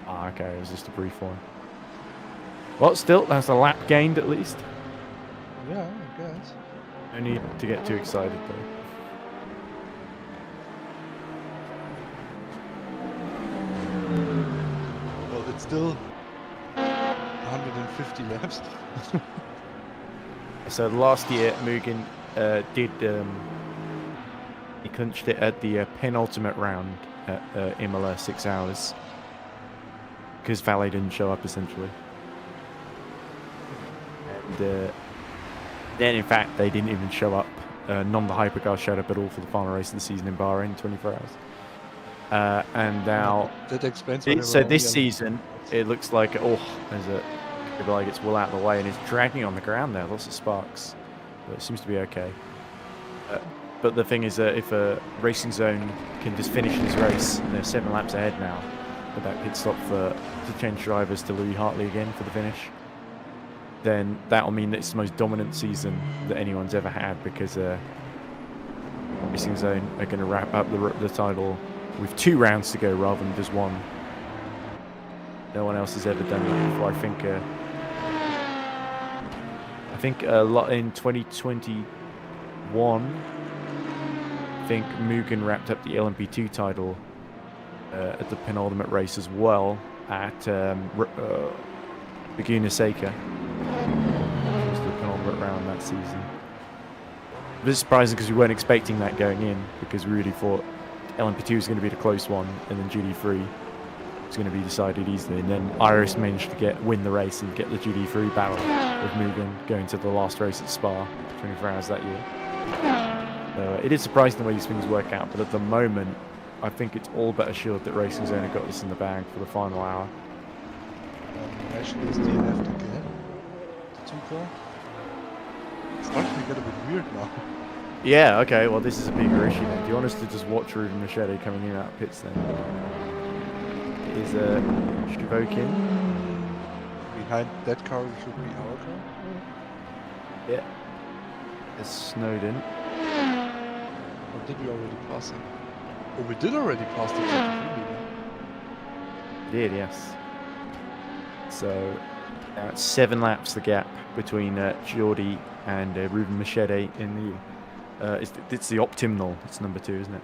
Ah, okay, it was just a brief one. Well, still, that's a lap gained at least. Yeah, I guess. No need to get too excited though. Well, it's still 150 laps. So last year, Mugen did he clinched it at the penultimate round at Imola, 6 hours, because Valet didn't show up essentially. then in fact they didn't even show up. None of the hypercars showed up at all for the final race of the season in Bahrain, 24 hours. And now, That explains why so this season, it looks like, there's a guy gets well out of the way and is dragging on the ground there, lots of sparks. But it seems to be okay. But the thing is that if a Racing Zone can just finish this race, they're 7 laps ahead now, with that pit stop to change drivers to Louis Hartley again for the finish, then that'll mean that it's the most dominant season that anyone's ever had, because Racing Zone are going to wrap up the title with 2 rounds to go rather than just 1. No one else has ever done it before. I think a lot in 2021. I think Mugen wrapped up the LMP2 title at the penultimate race as well at Laguna Seca. It was the penultimate round that season. It was surprising because we weren't expecting that going in, because we really thought LMP2 was going to be the close one, and then GD3 was going to be decided easily. And then Iris managed to win the race and get the GD3 battle with Mugen going to the last race at Spa 24 hours that year. It is surprising the way these things work out, but at the moment, I think it's all but assured that Racing Zone have got this in the bag for the final hour. Actually, is DNF again? The 2-car? It's starting to get a bit weird now. Yeah, okay, well this is a bigger issue then. Do you want us to just watch Ruben Machete coming in out of pits then? It is Shivokin. Behind that car should be our car. Yeah. It's Snowden. Or did we already pass him? Oh, we did already pass the GT3 leader. Did, yes. So now it's 7 laps the gap between Jordi and Ruben Machete in the it's the Optimal. It's number 2, isn't it?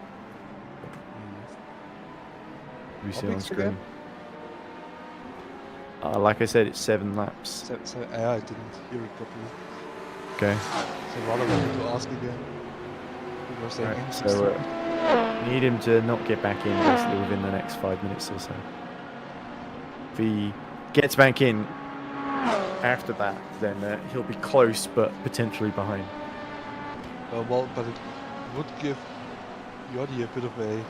You see on screen. Like I said, it's 7 laps. I didn't hear it properly. Okay. So rather than to ask again. We were saying Right, so need him to not get back in basically within the next 5 minutes or so. If he gets back in after that, then he'll be close but potentially behind. Well, but it would give Jordi a bit of a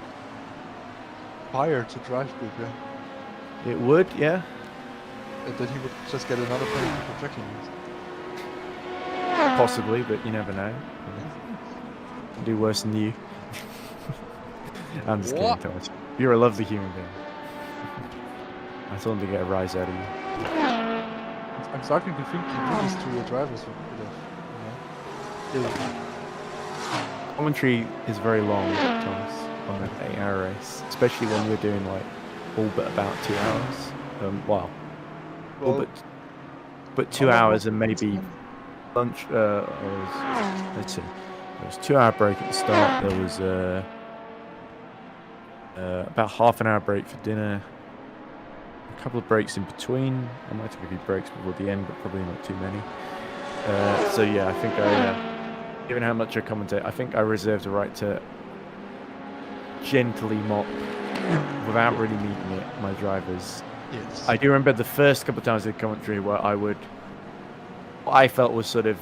fire to drive quicker. It would, yeah. And then he would just get another penalty for tracking it. Possibly, but you never know. I'll do worse than you. I'm just kidding, Thomas. You're a lovely human being. I just wanted to get a rise out of you. I'm starting to think you do this to your drivers. Commentary is very long, Thomas, on an 8-hour race, especially when you're doing like all but about 2 hours. All but 2 hours and maybe lunch. Let's see. There was 2-hour break at the start. There was about half an hour break for dinner. A couple of breaks in between. I might take a few breaks before the end, but probably not too many. So yeah, I think given how much I commentate, I think I reserve the right to gently mock, without really needing it, my drivers. Yes. I do remember the first couple of times I did commentary where what I felt was sort of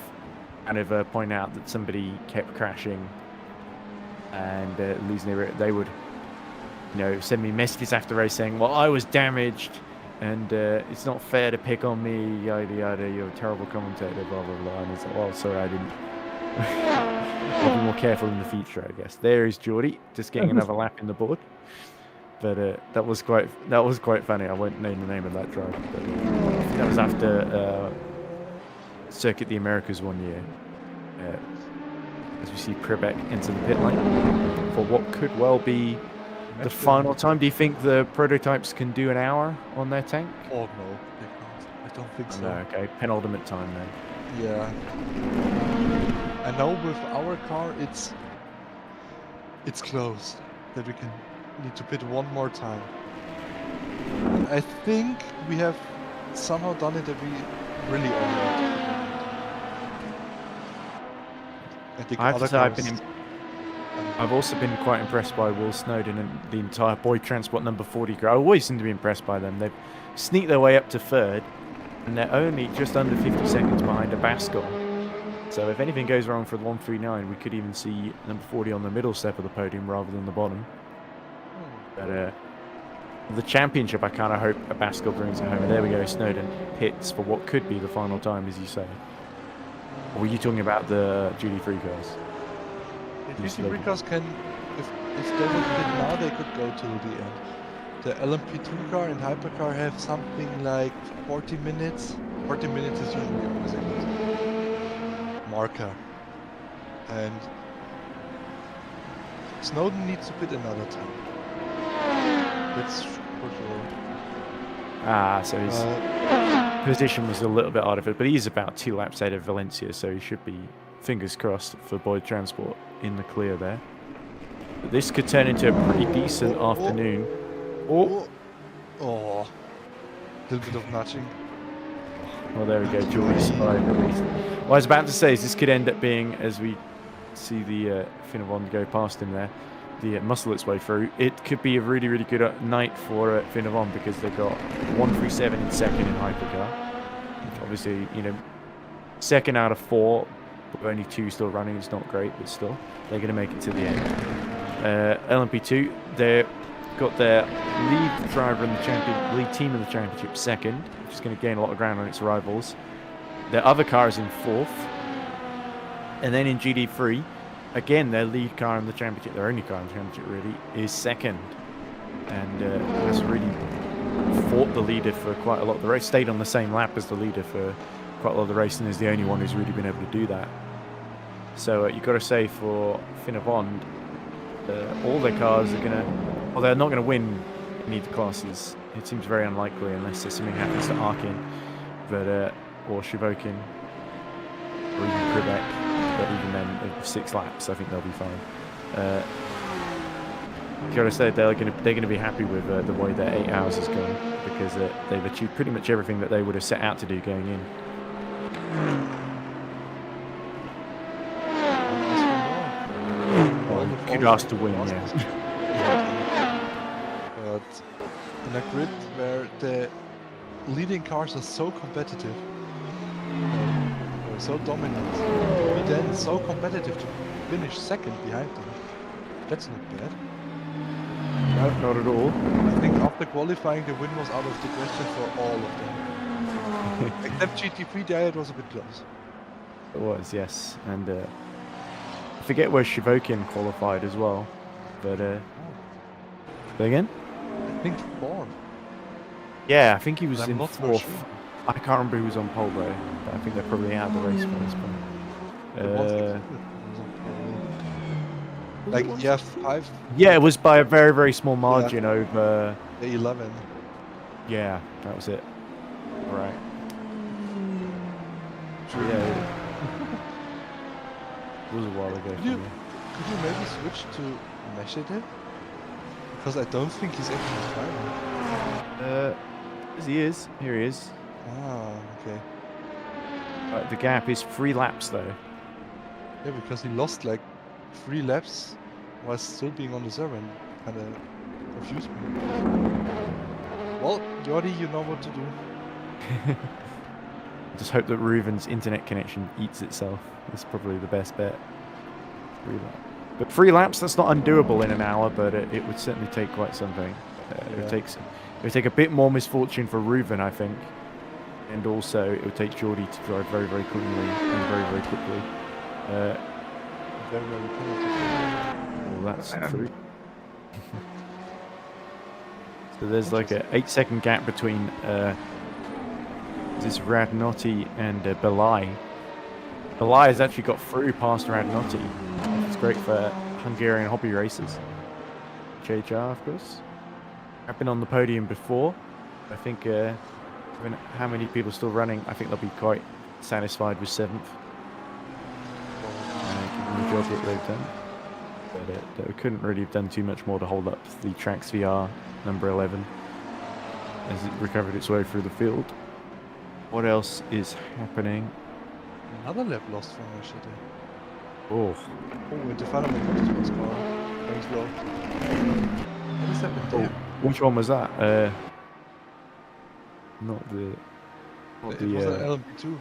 kind of point out that somebody kept crashing and losing their. They would, send me messages after the race saying, "Well, I was damaged, and it's not fair to pick on me, yada yada. You're a terrible commentator, blah blah blah." And it's like, "Well, sorry, I didn't." I'll be more careful in the future, I guess. There is Jordi, just getting another lap in the board. But that was quite funny. I won't name the name of that driver, but that was after Circuit the Americas one year. As we see Prebeck enter the pit lane for what could well be the final time. Do you think the prototypes can do an hour on their tank? Oh no, they can't. I don't think so. No, okay, penultimate time then. Yeah. I know with our car it's close that we need to pit one more time. I think we have somehow done it that we really only I have to say I've also been quite impressed by Will Snowden and the entire Boyd Transport number 40 crew. I always seem to be impressed by them. They've sneaked their way up to 3rd and they're only just under 50 seconds behind a Bascom. So if anything goes wrong for the 139, we could even see number 40 on the middle step of the podium rather than the bottom. But the championship, I kind of hope a Bascom brings it home. And there we go, Snowden pits for what could be the final time, as you say. Or were you talking about the GT3 cars? The GT3 cars can, if they would pit now, they could go till the end. The LMP2 car and hypercar have something like 40 minutes. 40 minutes is usually always a good marker. And Snowden needs to pit another time. That's for sure. Ah, so his position was a little bit artificial, but he's about 2 laps ahead of Valencia, so he should be, fingers crossed, for Boyd Transport in the clear there. But this could turn into a pretty decent afternoon. Oh, a little bit of nudging. Well, there we go, Geordie's side at least. What I was about to say is this could end up being, as we see the Finnevon go past him there, the muscle its way through, it could be a really, really good night for Finnevon because they've got 137 in second in hypercar. Which obviously, you know, second out of 4, but only 2 still running. It's not great, but still, they're going to make it to the end. LMP2, they've got their lead driver in the lead team in the championship second, which is going to gain a lot of ground on its rivals. Their other car is in 4th, and then in GD3. Again, their lead car in the championship, their only car in the championship really, is second. And has really fought the leader for quite a lot of the race, stayed on the same lap as the leader for quite a lot of the race, and is the only one who's really been able to do that. So you've got to say for Finnevon, all their cars are going to, well, they're not going to win in either classes. It seems very unlikely unless something happens to Arkin, but, or Shivokin, or even Quebec. But even then, 6 laps, I think they'll be fine. Gotta say, they're gonna be happy with the way their 8 hours has gone because they've achieved pretty much everything that they would have set out to do going in. Could ask to win, yeah. But in a grid where the leading cars are so competitive, so dominant, to be then so competitive to finish second behind them, that's not bad. No, not at all. I think after qualifying, the win was out of the question for all of them. Except GT3, there it was a bit close. It was, yes. And I forget where Shivokin qualified as well. But, say again? I think 4th. Yeah, I think he was I'm in not so 4th. sure. I can't remember who was on pole though, but I think they're probably out of the race by this point. Like, yeah, 5. Yeah, it was by a very, very small margin over... The 11. Yeah, that was it. Right. Yeah. It was a while ago. Could you maybe switch to Meshedev? Because I don't think he's actually driving. Yes, he is. Here he is. Ah, okay. The gap is 3 laps though. Yeah, because he lost like 3 laps while still being on the server and kinda confused me. Well, Jordi, you know what to do. Just hope that Reuven's internet connection eats itself. That's probably the best bet. 3 laps. But 3 laps, that's not undoable in an hour, but it would certainly take quite something. It would take a bit more misfortune for Reuven, I think. And also, it would take Jordi to drive very, very cleanly and very, very quickly. Very, very penalty. Well, that's true. So there's like a 8-second gap between this Radnotti and Belay. Belay has actually got through past Radnotti. It's great for Hungarian hobby races. JHR, of course. I've been on the podium before. I think, given how many people still running, I think they'll be quite satisfied with 7th. Given the job that they've done. But they couldn't really have done too much more to hold up the Trax VR number 11 as it recovered its way through the field. What else is happening? Another lap lost from Meshedev. Oh, Oh, and the final motorsports car. Thanks, bro. What is happening there? which one was that? Not the... What It was an the, LMP2.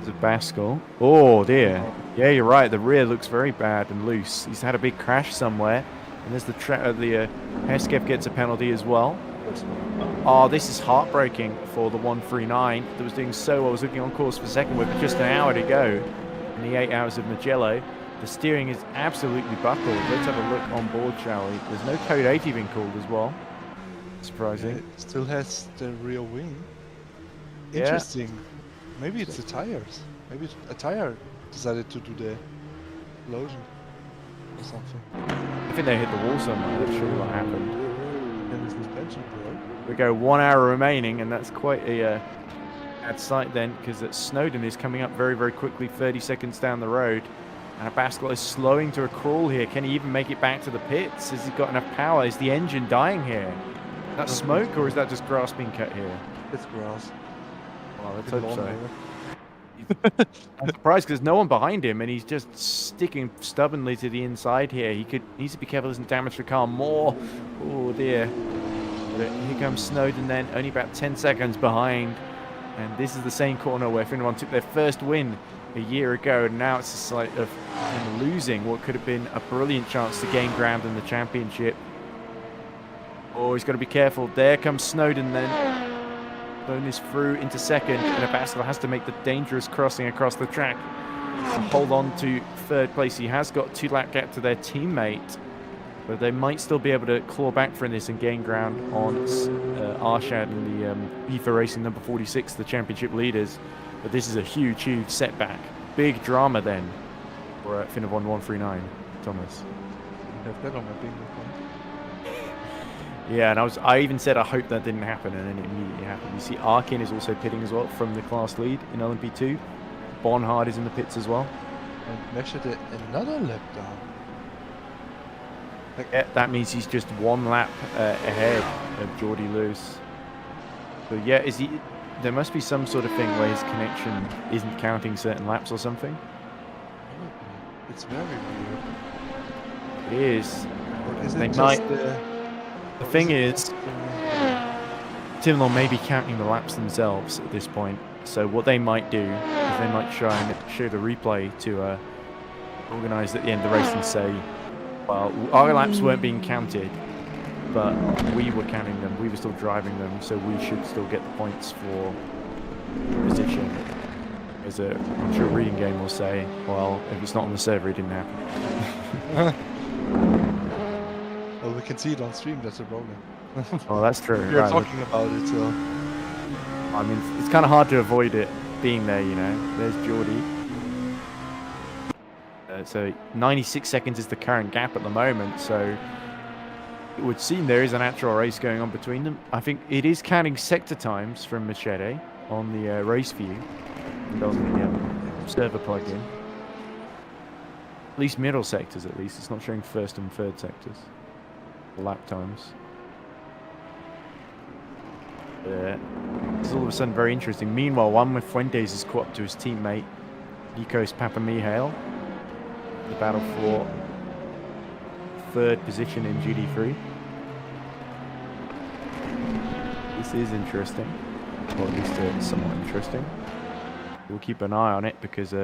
Is it Baskel? Oh dear. Yeah, you're right. The rear looks very bad and loose. He's had a big crash somewhere. And there's the Hesketh gets a penalty as well. Oh, this is heartbreaking for the 139 that was doing so well. Was looking on course for second with just an hour to go in the 8 hours of Mugello. The steering is absolutely buckled. Let's have a look on board, shall we? There's no code 80 being called as well. Surprising. It still has the rear wing. Yeah. Interesting. Maybe it's the tires. Maybe a tire decided to do the explosion or something. I think they hit the wall somewhere. That's surely what happened. And the suspension broke. We go 1 hour remaining, and that's quite a bad sight then, because Snowden is coming up very, very quickly, 30 seconds down the road. And Baskel is slowing to a crawl here. Can he even make it back to the pits? Has he got enough power? Is the engine dying here? Is that smoke, or is that just grass being cut here? It's grass. Well, let's Good hope so. lawnmower. I'm surprised because there's no one behind him, and he's just sticking stubbornly to the inside here. He needs to be careful, doesn't damage the car more. Oh dear. But here comes Snowden then, only about 10 seconds behind. And this is the same corner where Finland took their first win a year ago, and now it's a site of him losing what could have been a brilliant chance to gain ground in the championship. Oh, he's got to be careful. There comes Snowden then. Bonus through into second, and Baskel has to make the dangerous crossing across the track to hold on to third place. He has got 2-lap gap to their teammate, but they might still be able to claw back from this and gain ground on Arshad and the EFA Racing number 46, the championship leaders. But this is a huge, huge setback. Big drama then for Finland 139, Thomas. I have that on my bingo card. Yeah, and I even said I hope that didn't happen, and then it immediately happened. You see Arkin is also pitting as well from the class lead in LMP2. Bonhard is in the pits as well. And measured it another lap down. Yeah, that means he's just 1 lap ahead of Geordie Lewis. So yeah, there must be some sort of thing where his connection isn't counting certain laps or something. It's very weird. It is. Or is They it might- just The thing is, Timlon may be counting the laps themselves at this point. So what they might do is they might try and show the replay to organise at the end of the race and say, well, our laps weren't being counted, but we were counting them. We were still driving them, so we should still get the points for position. As I'm sure reading game will say, well, if it's not on the server, it didn't happen. Well, we can see it on stream, that's a problem. Oh, that's true. We are Right, talking about it, so... I mean, it's kind of hard to avoid it being there, you know. There's Geordie. So 96 seconds is the current gap at the moment, so it would seem there is an actual race going on between them. I think it is counting sector times from Machete on the race view and on the server plugin. At least middle sectors, at least. It's not showing first and third sectors. Lap times. It's all of a sudden very interesting. Meanwhile, Juan Fuentes is caught up to his teammate, Nikos Papamihail. The battle for third position in GD3. This is interesting, or at least somewhat interesting. We'll keep an eye on it because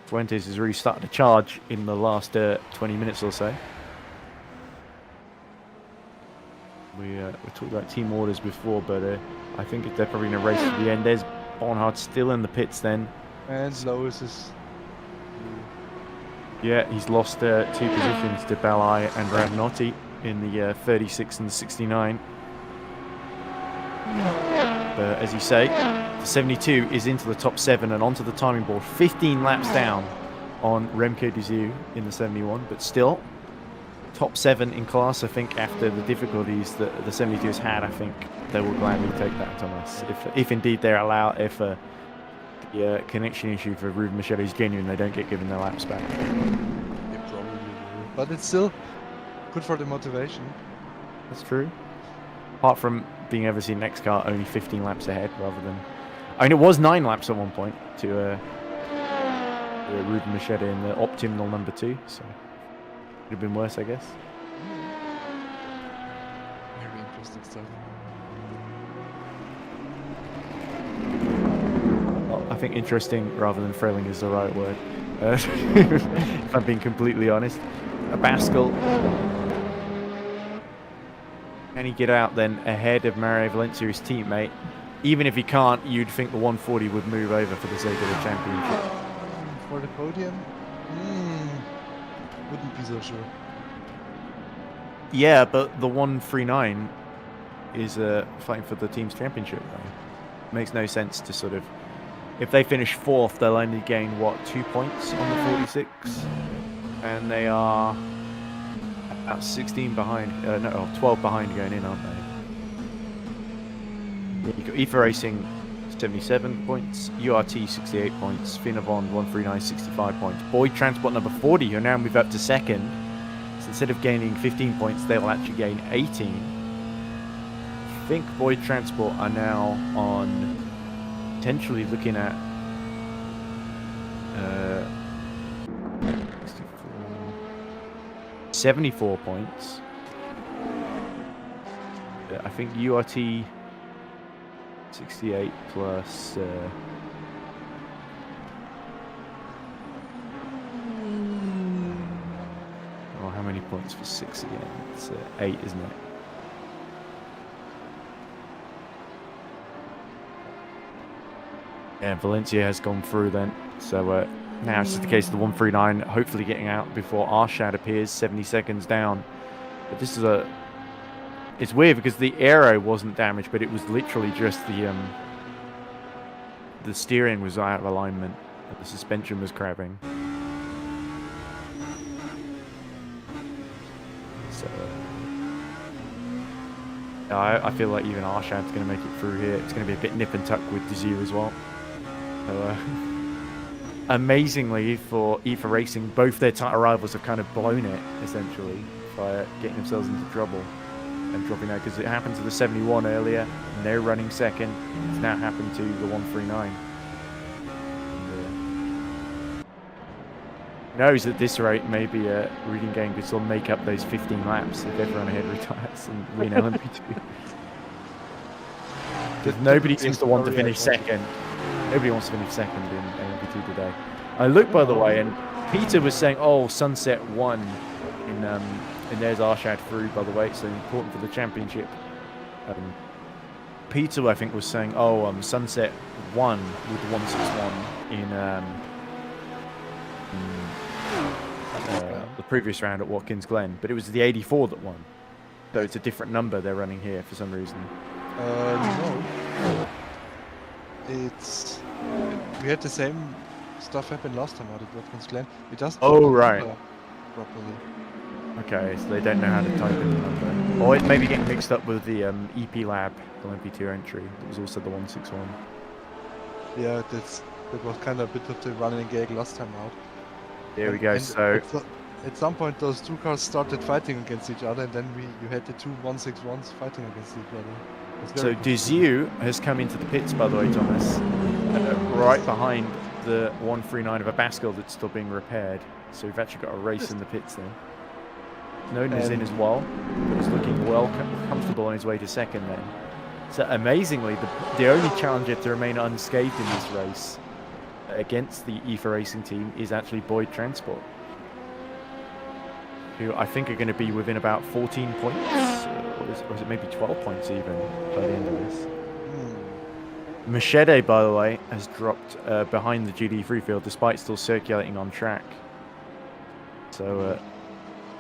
Fuentes has really started to charge in the last 20 minutes or so. We talked about team orders before, but I think they're probably going to race to the end. There's Bonhard still in the pits then. And Lois is... Yeah, he's lost 2 positions to Balai and Radnotti in the 36 and the 69. As you say, the 72 is into the top 7 and onto the timing board. 15 laps down on Remco Dizu in the 71, but still top 7 in class. I think after the difficulties that the 72 has had, I think they will gladly take that, Thomas. If indeed they're allowed, if the connection issue for Ruben Machete is genuine, they don't get given their laps back. They probably will. But it's still good for the motivation. That's true. Apart from being able to see next car only 15 laps ahead rather than... I mean, it was 9 laps at one point to Ruben Machete in the optimal number 2, so... Could have been worse, I guess. interesting stuff. Well, I think interesting rather than thrilling is the right word. If I'm being completely honest. A Baskel. Can he get out then ahead of Mario Valencia, his teammate? Even if he can't, you'd think the 140 would move over for the sake of the championship. For the podium? Wouldn't be so sure. Yeah, but the 139 is fighting for the team's championship, though. Makes no sense to sort of... If they finish 4th, they'll only gain, what, 2 points on the 46? And they are about 16 behind... no, 12 behind going in, aren't they? Yeah, you've got EFA Racing 77 points, URT 68 points, Finavon 139 65 points. Boyd Transport number 40, who now move up to 2nd. So instead of gaining 15 points, they'll actually gain 18. I think Boyd Transport are now on potentially looking at 74 points. I think URT 68 plus oh, how many points for 6 again? It's 8, isn't it? Yeah, Valencia has gone through then. So now it's just the case of the 139 hopefully getting out before Arshad appears, 70 seconds down. But this is a... It's weird because the aero wasn't damaged, but it was literally just the steering was out of alignment and the suspension was crabbing. So I feel like even Arshad's going to make it through here. It's going to be a bit nip and tuck with Desiu as well. So, amazingly for EFA Racing, both their title rivals have kind of blown it essentially by getting themselves into trouble and dropping out, because it happened to the 71 earlier and they're running 2nd. It's now happened to the 139. And, who knows, at this rate maybe Reading Game could still make up those 15 laps if everyone ahead retires and win LMP2. Because nobody seems to want to finish 2nd. Nobody wants to finish 2nd in LMP2 today. I looked, by the way, and Peter was saying, oh, Sunset won in and there's Arshad through, by the way, so important for the championship. Peter, I think, was saying, oh, Sunset won with the 161 in the previous round at Watkins Glen, but it was the 84 that won. So it's a different number they're running here for some reason. No. It's... We had the same stuff happen last time out at Watkins Glen. It doesn't... Oh, right. Properly. Okay, so they don't know how to type in the number. Or it may be getting mixed up with the EP Lab, the LMP2 entry. It was also the 161. Yeah, that was kind of a bit of the running gag last time out. There we go, so... At some point those two cars started fighting against each other, and then you had the two 161s fighting against each other. So Desiu has come into the pits, by the way, Thomas, right behind the 139 of a Baskel that's still being repaired. So we've actually got a race in the pits there. Snowden is in as well, but is looking well comfortable on his way to 2nd then. So amazingly, the only challenger to remain unscathed in this race against the EFA Racing team is actually Boyd Transport, who I think are going to be within about 14 points, or is it maybe 12 points even by the end of this. Machete, by the way, has dropped behind the GD3 field despite still circulating on track. So,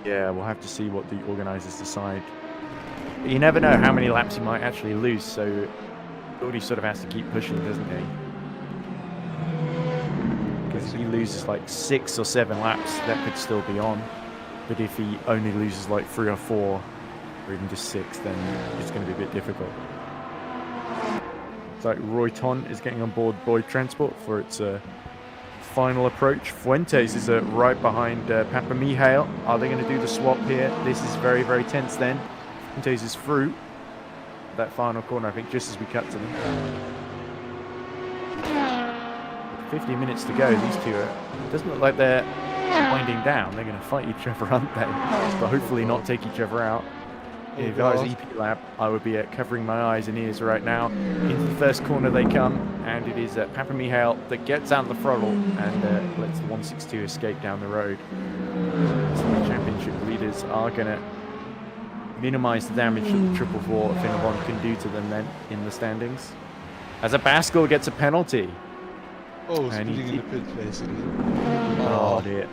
yeah, we'll have to see what the organisers decide. But you never know how many laps he might actually lose, so Gordy sort of has to keep pushing, doesn't he? Because if he loses like 6 or 7 laps, that could still be on. But if he only loses like 3 or 4, or even just 6, then it's going to be a bit difficult. It's like Roy Ton is getting on board Boyd Transport for its final approach. Fuentes is right behind Papa Mihail. Are they going to do the swap here? This is very, very tense then. Fuentes is through that final corner, I think, just as we cut to them. 50 minutes to go. These two it doesn't look like they're winding down. They're going to fight each other, aren't they? But hopefully not take each other out. If I was God. EP Lab, I would be covering my eyes and ears right now. Into the first corner they come, and it is Papa Michael that gets out the throttle and lets the 162 escape down the road. So the championship leaders are going to minimize the damage that the 444 Finnerbond can do to them then in the standings. As a Baskel gets a penalty. Oh, And he speeding in the pit, basically. Oh dear.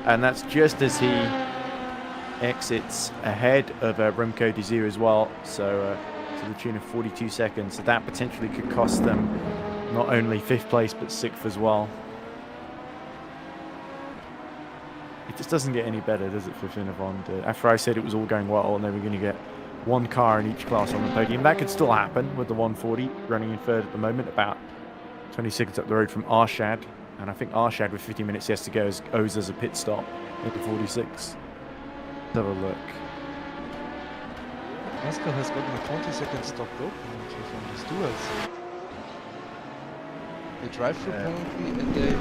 And that's just as he exits ahead of Remco Desir as well, so to the tune of 42 seconds. So that potentially could cost them not only 5th place but 6th as well. It just doesn't get any better, does it, for Finnerbond? After I said it was all going well and they were going to get one car in each class on the podium, that could still happen with the 140 running in 3rd at the moment, about 20 seconds up the road from Arshad. And I think Arshad, with 50 minutes yet to go, owes us a pit stop at the 46. Let's have a look. Pascal has gotten a 20-second stop go penalty from the stewards. A drive-through penalty and a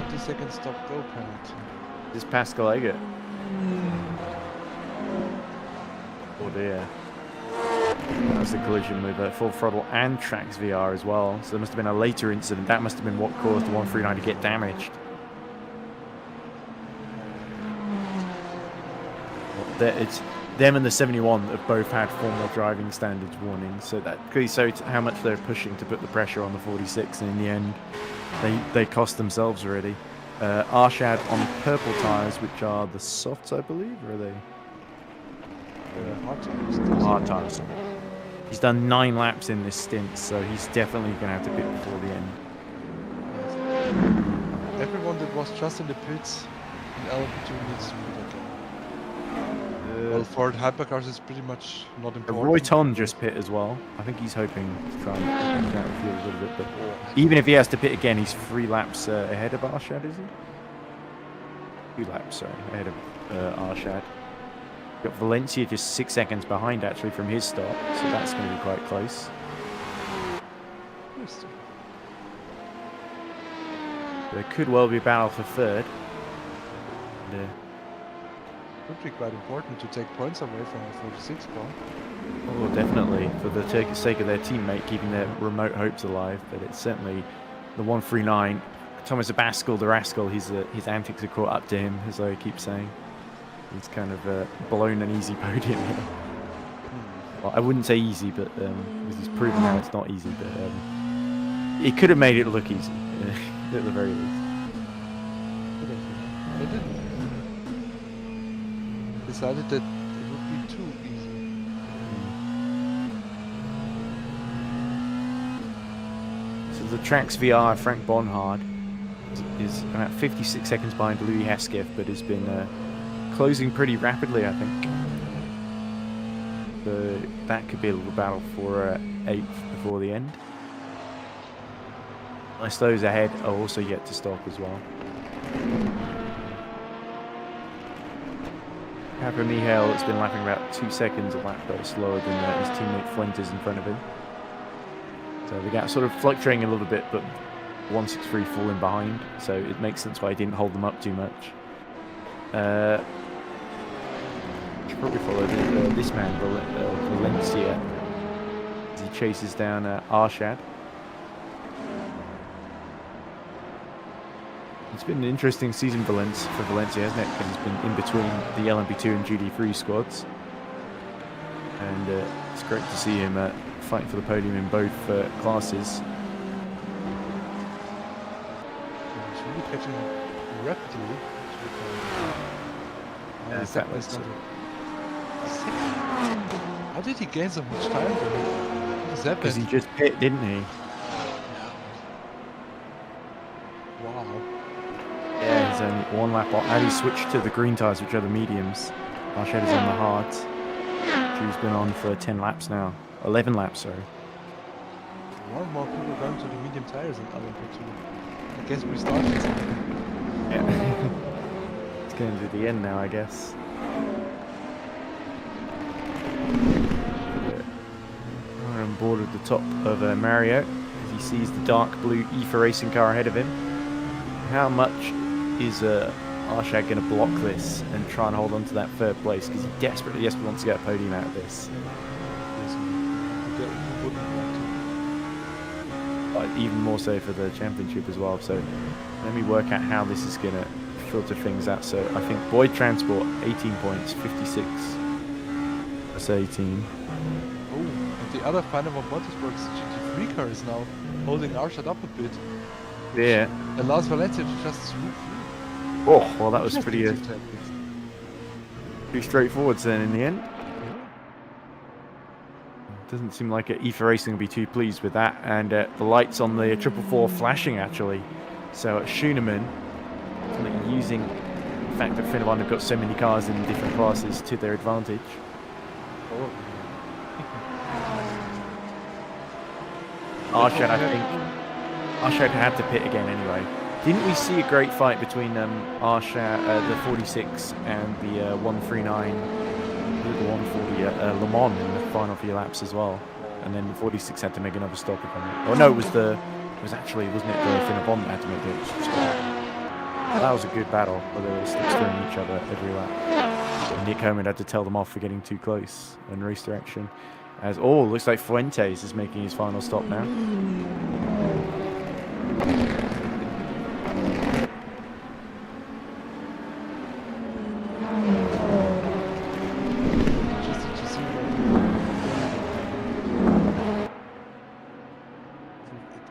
20-second stop go penalty. This Pascal Eggert. Oh dear. That was the collision with Full Throttle and Trax VR as well. So there must have been a later incident. That must have been what caused the 139 to get damaged. Well, it's them and the 71 that have both had formal driving standards warnings. So that clearly shows how much they're pushing to put the pressure on the 46. And in the end, they cost themselves already. Arshad on purple tyres, which are the softs, I believe, or are they? Hard tyres. He's done 9 laps in this stint, so he's definitely going to have to pit before the end. Everyone that was just in the pits in LMP2 needs to move again. Well, for hypercars, it's pretty much not important. Roy Ton just pit as well. I think he's hoping to try and get out of the field a little bit, but even if he has to pit again, he's 3 laps ahead of Arshad, is he? 2 laps, sorry, ahead of Arshad. Got Valencia just 6 seconds behind actually from his start, so that's going to be quite close. There could well be a battle for 3rd. Would be quite important to take points away from the 46 car. Oh, definitely, for the sake of their teammate, keeping their remote hopes alive. But it's certainly the 139. Thomas Abascal, the rascal, his antics have caught up to him, as I keep saying. He's kind of blown an easy podium here. Well, I wouldn't say easy, but because he's proven now it's not easy. But he could have made it look easy, at the very least. They didn't. Decided that it would be too easy. So the Trax VR Frank Bonhard is about 56 seconds behind Louis Hesketh, but has been closing pretty rapidly, I think. So that could be a little battle for 8th before the end. Unless those ahead are also yet to stop as well. Papa Michael has been lapping about 2 seconds a lap though, slower than his teammate Fuentes in front of him. So the gap sort of fluctuating a little bit, but 163 falling behind, so it makes sense why he didn't hold them up too much. Should probably follow this man, Valencia, as he chases down Arshad. It's been an interesting season for Valencia, hasn't it? Because he's been in between the LMP2 and GD3 squads. And it's great to see him fighting for the podium in both classes. He's really catching up rapidly. Exactly. How did he gain so much time? What is that? Because he just pit, didn't he? Wow. Yeah, he's only 1 lap off. And he switched to the green tyres, which are the mediums. Arshad is on the hards. Drew's been on for 10 laps now. 11 laps, sorry. More and more people going to the medium tires in LMP2. I guess we started. Yeah. It's going to the end now, I guess. Right on board at the top of Mario, as he sees the dark blue EFA racing car ahead of him. How much is Arshad going to block this and try and hold on to that third place because he desperately wants to get a podium out of this. Yes, who wouldn't want to? Even more so for the championship as well. So let me work out how this is going to filter things out. So I think Boyd Transport 18 points, 56. That's 18. Oh, and the other final one, Motorsports GT3 car is now holding Arshad up a bit. Yeah. Allows Valencia to just swoop through. Oh, well, that was Just pretty straightforward then in the end. Doesn't seem like EERC Racing will be too pleased with that. And the lights on the 444 flashing actually. So Schoenemann using the fact that Finnevan have got so many cars in different classes to their advantage. Arshad, I think. Arshad had to pit again anyway. Didn't we see a great fight between Arshad, the 46 and the 139, the 140 Le Mans in the final few laps as well? And then the 46 had to make another stop again. Oh no, wasn't it the Finnevan that had to make the stop? That was a good battle, where they were slipstreaming each other every lap. And Nick Homan had to tell them off for getting too close in race direction. As looks like Fuentes is making his final stop now.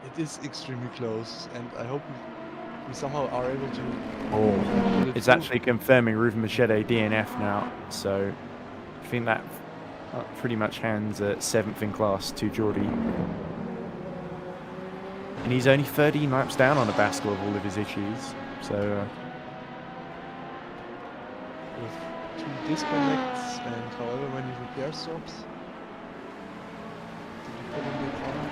It is extremely close, and I hope we somehow are able to. It's actually confirming Ruben Machete DNF now, so I think that pretty much hands 7th in class to Geordie. And he's only 13 laps down on Abascal of all of his issues, so... With 2 disconnects and however many repair stops. Did you put in the corner?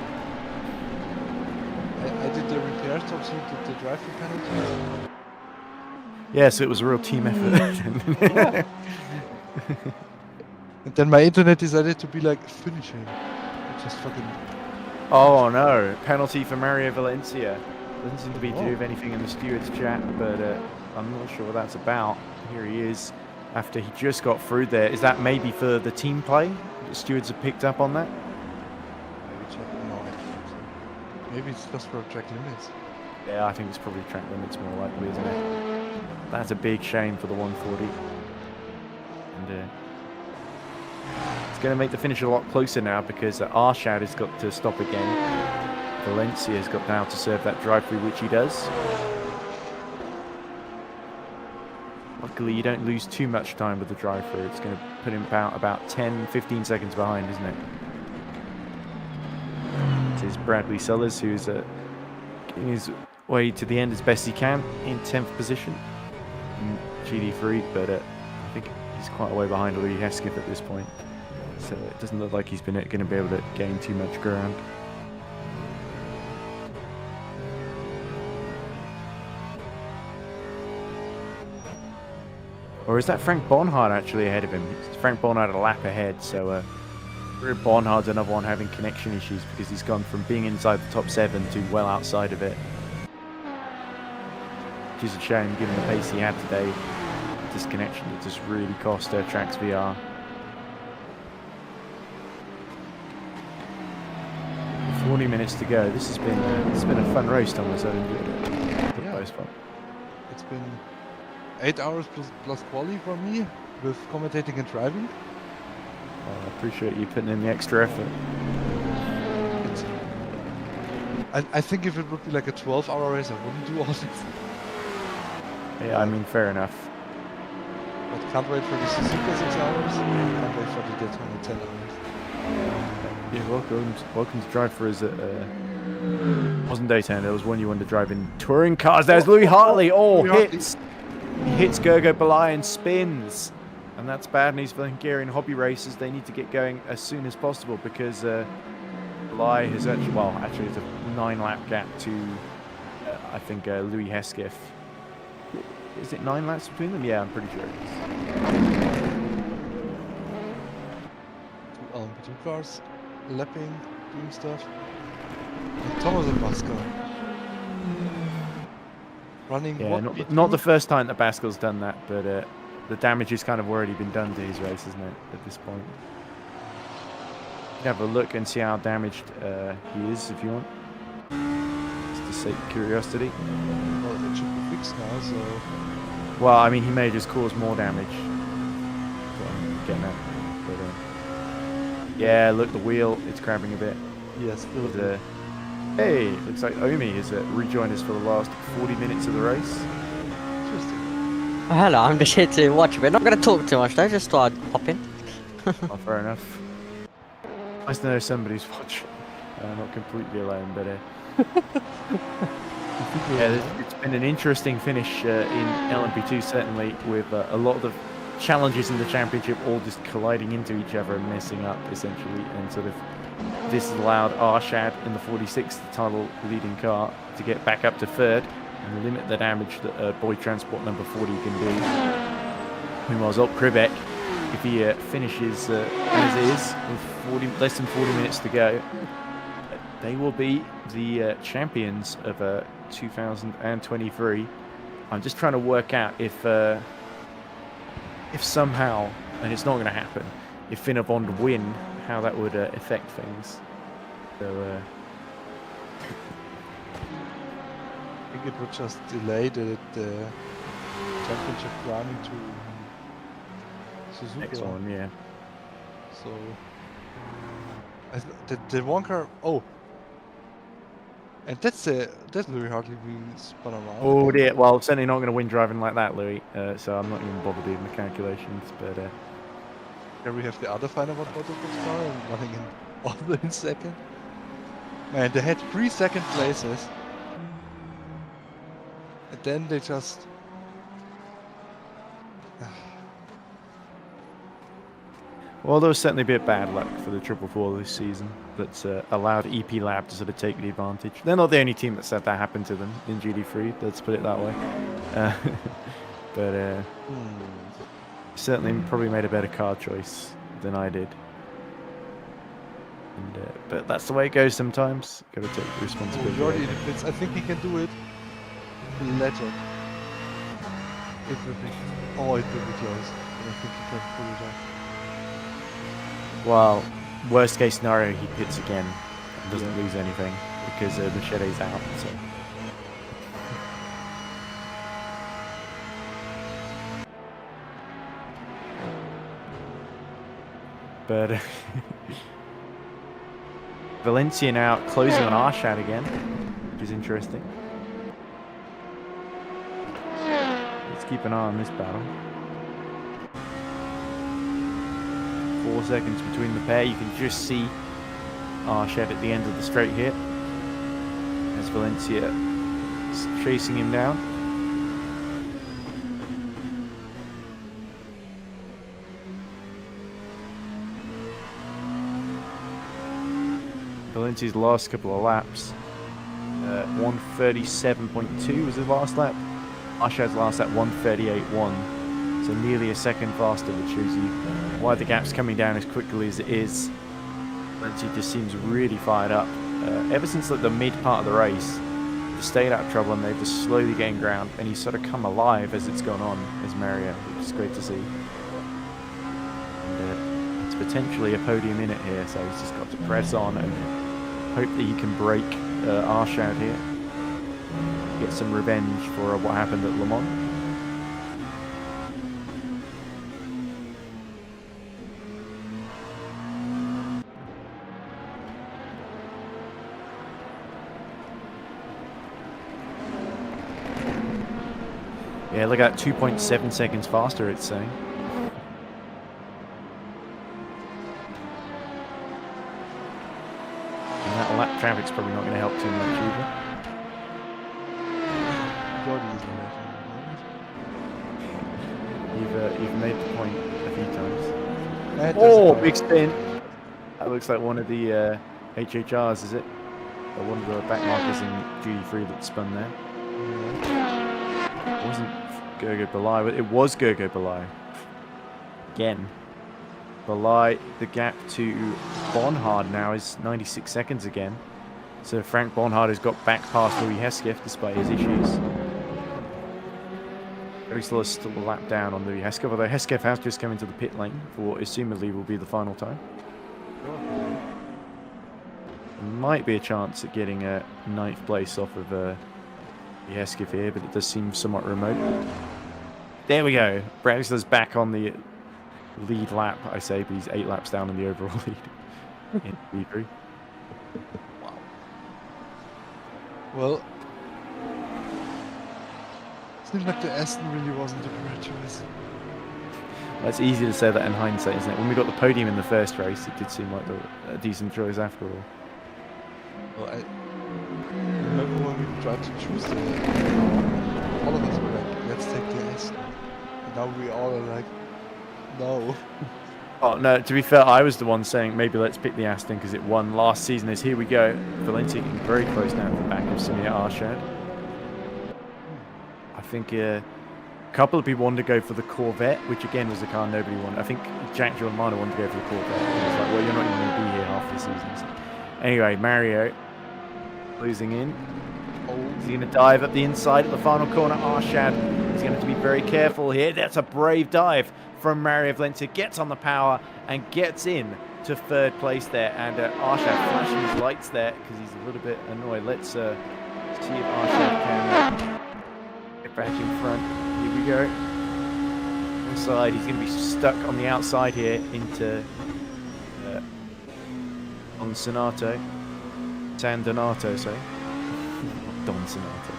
I did the repair stops, you did the drive-through penalty. Yeah, so it was a real team effort. And then my internet decided to be like, finish him. It just fucking... Oh no, penalty for Mario Valencia. Doesn't seem to be to do with anything in the stewards chat, but I'm not sure what that's about. Here he is, after he just got through there. Is that maybe for the team play? The stewards have picked up on that? Maybe check, no, I don't think so. Maybe it's just for track limits. Yeah, I think it's probably track limits more likely, isn't it? That's a big shame for the 140. And it's going to make the finish a lot closer now because Arshad has got to stop again. Valencia has got now to serve that drive-through, which he does. Luckily, you don't lose too much time with the drive-through. It's going to put him about 10-15 seconds behind, isn't it? It is Bradley Sellers, who's getting his way to the end as best he can in 10th position in GD3, but I think he's quite a way behind Louis Hesketh at this point. So it doesn't look like he's going to be able to gain too much ground. Or is that Frank Bonhard actually ahead of him? It's Frank Bonhard a lap ahead, so Bonhard's another one having connection issues because he's gone from being inside the top 7 to well outside of it. Which is a shame given the pace he had today. Disconnection that just really cost Trax VR. 40 minutes to go. This has been a fun race, Thomas. I've enjoyed it. Yeah. It's been 8 hours plus quali for me with commentating and driving. I appreciate you putting in the extra effort. I think if it would be like a 12-hour race, I wouldn't do all this. Yeah, I mean, fair enough. But can't wait for the Suzuka 6 hours. Can't wait for the Daytona 10 hours. Yeah, welcome to drive for us at wasn't Daytona, there was one you wanted to drive in touring cars. There's Louis Hartley. Hits Gergo Belay and spins. And that's bad news for the Hungarian hobby racers. They need to get going as soon as possible because Belay has actually it's a 9-lap gap to I think Louis Hesketh. Is it 9 laps between them? Yeah, I'm pretty sure it is. 2 LMP2 cars, lapping, doing stuff. And Thomas and Pascal. running Yeah, what not the V2? first time that Baskel's done that, but the damage has kind of already been done to his race, isn't it, at this point? You can have a look and see how damaged he is if you want. Just to sake curiosity. Well, it should be fixed now, so Well, I mean, he may just cause more damage. That's what I'm getting at. But, yeah, look, the wheel, it's cramping a bit. yes, still a But, bit. hey, looks like Omi has rejoined us for the last 40 minutes of the race. Interesting. Oh, hello, I'm just here to watch a bit. Not gonna talk too much though, just thought I'd pop in. Oh, fair enough. Nice to know somebody's watching. Not completely alone, but yeah, it's been an interesting finish in LMP2 certainly, with a lot of the challenges in the championship all just colliding into each other and messing up essentially, and sort of this has allowed Arshad in the 46th title leading car to get back up to third and limit the damage that Boy Transport number 40 can do. Meanwhile, Zolt Krivek, if he finishes as is with less than 40 minutes to go, they will be the champions of 2023. I'm just trying to work out if somehow, and it's not going to happen, if Finnebond win, how that would affect things. So, I think it would just delay the championship run to Suzuka. next one, yeah. So the one car. Oh, and that's very hardly being spun around. Oh again. dear. Well, I'm certainly not going to win driving like that, Louis. So I'm not even bothered doing the calculations. But Here we have the other final one for the car and running in other in second. Man, they had 3 second places. And then they just... well, there was certainly a bit of bad luck for the 444 this season that's allowed EP Lab to sort of take the advantage. They're not the only team that said that happened to them in GD3, let's put it that way. But certainly probably made a better car choice than I did. And, but that's the way it goes sometimes. Got to take responsibility. Jordi in the pits. I think he can do it. Legend. It will be... Oh, it will be close. But I think he can pull it off. Well, worst case scenario, he pits again and doesn't lose anything because Machete's out. So. But Valencia now closing on Arshad again, which is interesting. Let's keep an eye on this battle. 4 seconds between the pair. You can just see Arshad at the end of the straight here as Valencia is chasing him down. Valencia's last couple of laps, 137.2 was his last lap. Arshad's last lap 138.1, so nearly a second faster, which shows you why the gap's coming down as quickly as it is. Valencia just seems really fired up. Ever since like the mid part of the race, they stayed out of trouble and they're just slowly getting ground, and he's sort of come alive as it's gone on as Mario, which is great to see. And, it's potentially a podium in it here, so he's just got to press on and hope that he can break Arshad here. Get some revenge for what happened at Le Mans. Yeah, look at that, 2.7 seconds faster, it's saying. And that lap traffic's probably not going to help too much either. Jordi is not You've made the point a few times. making. Oh, big spin! That looks like one of the HHRs, is it? Or one of the back markers in GD3 that spun there. It wasn't Gergo Belay, but it was Gergo Belay. Again. Belay, the gap to Bonhard now is 96 seconds again. So Frank Bonhard has got back past Louis Hesketh despite his issues. Drexler is still a lap down on the Hesketh, although Hesketh has just come into the pit lane for what assumedly will be the final time. Might be a chance at getting a 9th place off of the Hesketh here, but it does seem somewhat remote. There we go. Drexler's back on the lead lap, I say, but he's 8 laps down in the overall lead in V3. Wow. Well, seems like the Aston really wasn't a great choice. Well, it's easy to say that in hindsight, isn't it? When we got the podium in the first race, it did seem like a decent choice after all. Well, I remember when we tried to choose them, all of us were like, let's take the Aston. And now we all are like, no. Oh, no, to be fair, I was the one saying maybe let's pick the Aston because it won last season. As here we go. Valencia getting very close now to the back of Samir Arshad. I think a couple of people wanted to go for the Corvette, which again was a car nobody wanted. I think Jack Giordano wanted to go for the Corvette. He was like, well, you're not even going to be here half the season. So. Anyway, Mario losing in. He's going to dive up the inside at the final corner. Arshad is going to have to be very careful here. That's a brave dive from Mario Valencia. Gets on the power and gets in to 3rd place there. And Arshad flashing his lights there because he's a little bit annoyed. Let's see if Arshad can get back in front. Here we go. Inside, he's going to be stuck on the outside here into on Sonato. San Donato, sorry. Don Sonato.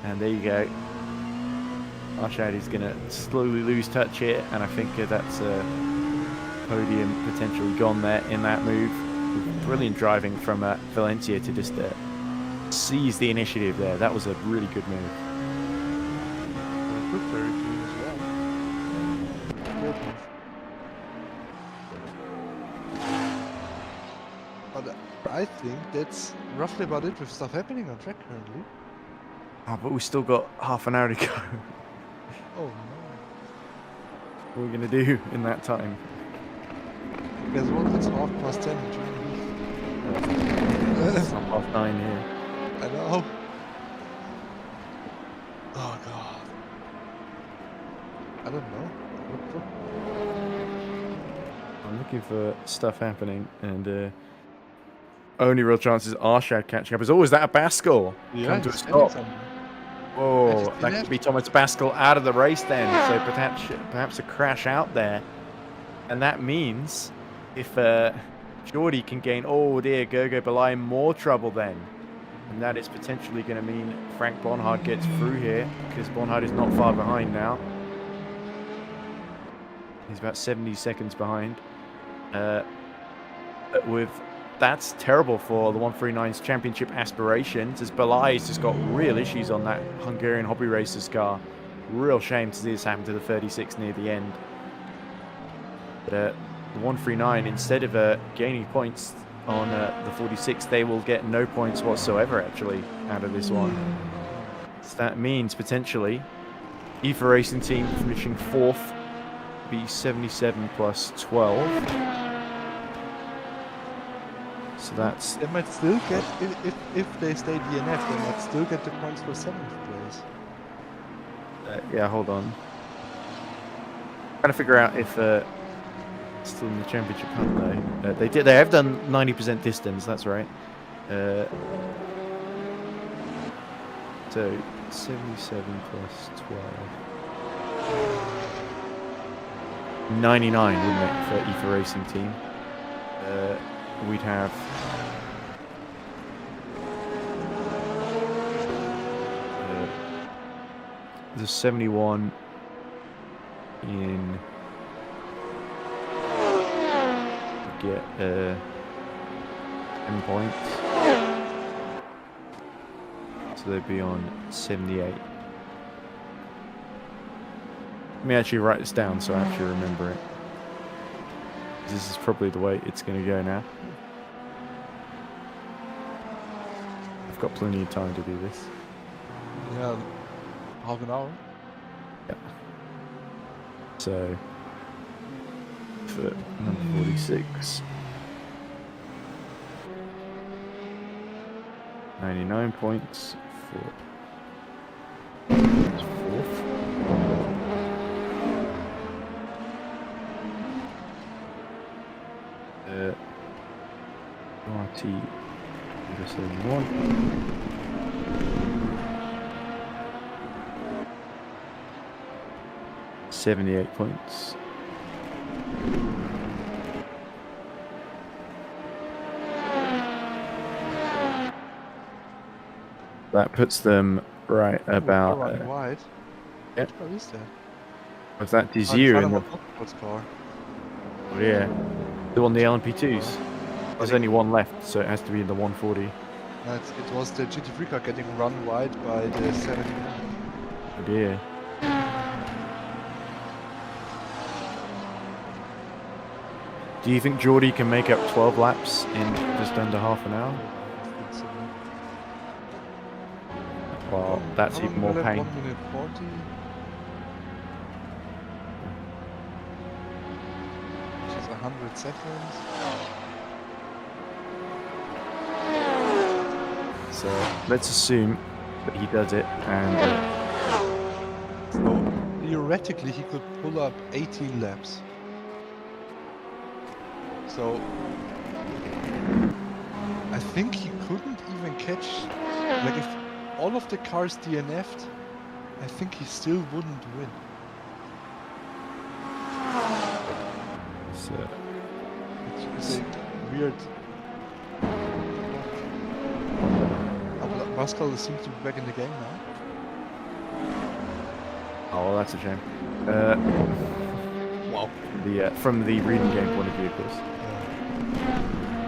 And there you go. Arshad is going to slowly lose touch here, and I think that's a podium potentially gone there in that move. Brilliant driving from Valencia to just seize the initiative there. That was a really good move. Good very clean as well. Good move. But I think that's roughly about it with stuff happening on track currently. Oh, but we've still got half an hour to go. Oh no. What are we going to do in that time? Guess what? It's 10:30 in Germany. It's not 9:30 here. I know. Oh god. I don't know. I'm looking for stuff happening, and only real chance is Arshad catching up. Is always that a Baskel? Come to a stop. Oh, that could be Thomas Baskel out of the race then. So perhaps a crash out there, and that means if Jordi can gain, oh dear, Gergo Belay in more trouble then, and that is potentially going to mean Frank Bonhard gets through here because Bonhard is not far behind now. He's about 70 seconds behind. That's terrible for the 139's championship aspirations, as Belay's just got real issues on that Hungarian hobby racers car. Real shame to see this happen to the 36 near the end. But the 139, instead of gaining points on the 46, they will get no points whatsoever actually out of this one. So that means potentially EERC Racing Team finishing 4th, be 77 plus 12. So that's... They might still get, if they stay DNF, they might still get the points for 7th place. Yeah, hold on. Trying to figure out if still in the championship hunt though. They have done 90% distance, that's right. So 77 plus 12. 99, wouldn't it, for EERC Racing Team? We'd have the 71 in get 10 points, so they'd be on 78. Let me actually write this down so I actually remember it. This is probably the way it's going to go now. I've got plenty of time to do this. Yeah, half an hour. Yeah. So, for number 46, 99 points for RT 071. 78 points. That puts them right about. Run wide. yeah. What car is that? Was that Oh, Desir in the? What's car? Oh, yeah, the one the LMP2s. There's only one left, so it has to be in the 140. No, it was the GT3 car getting run wide by the 71. Oh dear. Do you think Geordie can make up 12 laps in just under half an hour? I think so. Well, that's How even long more will that? pain. 1 minute 40. Which is 100 seconds. So let's assume that he does it, and So theoretically he could pull up 18 laps. So I think he couldn't even catch, like if all of the cars DNF'd, I think he still wouldn't win. so It's a weird. Pascal seems to be back in the game now. oh, well, that's a shame. Wow. From the reading game point of view, of course.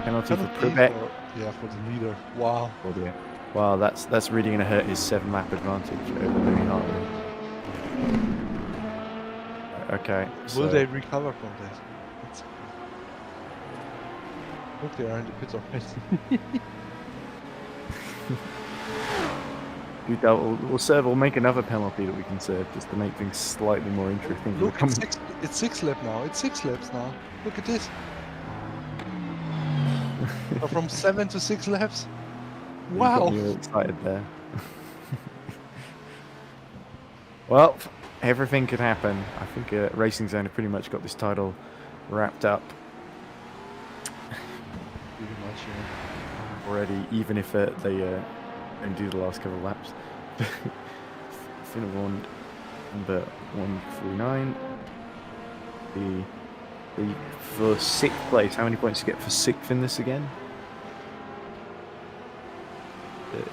Penalty for Pribek. Yeah, for the leader. Wow. Oh dear. Wow, that's really going to hurt his 7-lap advantage over Louis Hartley. Okay. Will So they recover from that? Look, they are in the pit already. we'll make another penalty that we can serve just to make things slightly more interesting. Look, it's 6 laps now. It's 6 laps now. Look at this. So from 7 to 6 laps. You got Wow. me all excited there. Well, everything could happen. I think Racing Zone have pretty much got this title wrapped up Pretty much, yeah. already, even if they don't do the last couple of laps. Finnegan number 149. For 6th place, how many points do you get for 6th in this again?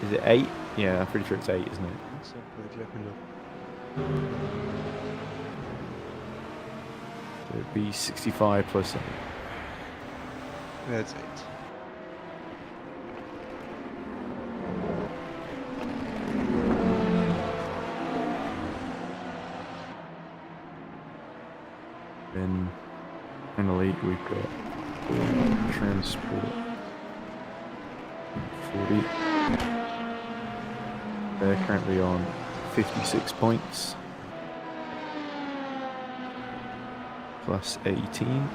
Is it 8? Yeah, I'm pretty sure it's 8, isn't it? I think so. Wait, let me look. So it'd be 65 plus 8. Yeah, it's 8. Then finally we've got transport 40. They're currently on 56 points plus 18.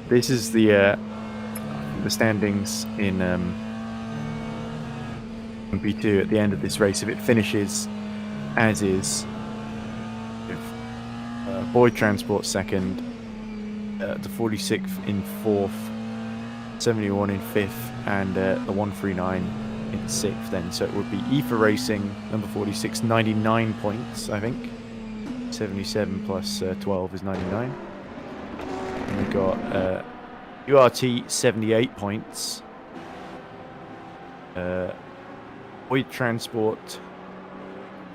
This is the standings in P2 at the end of this race. If it finishes as is, if Boyd Transport second, the 46th in 4th, 71 in 5th, and the 139 in 6th, then so it would be EFA Racing number 46, 99 points, I think. 77 plus 12 is 99. And we've got URT 78 points. Boyd Transport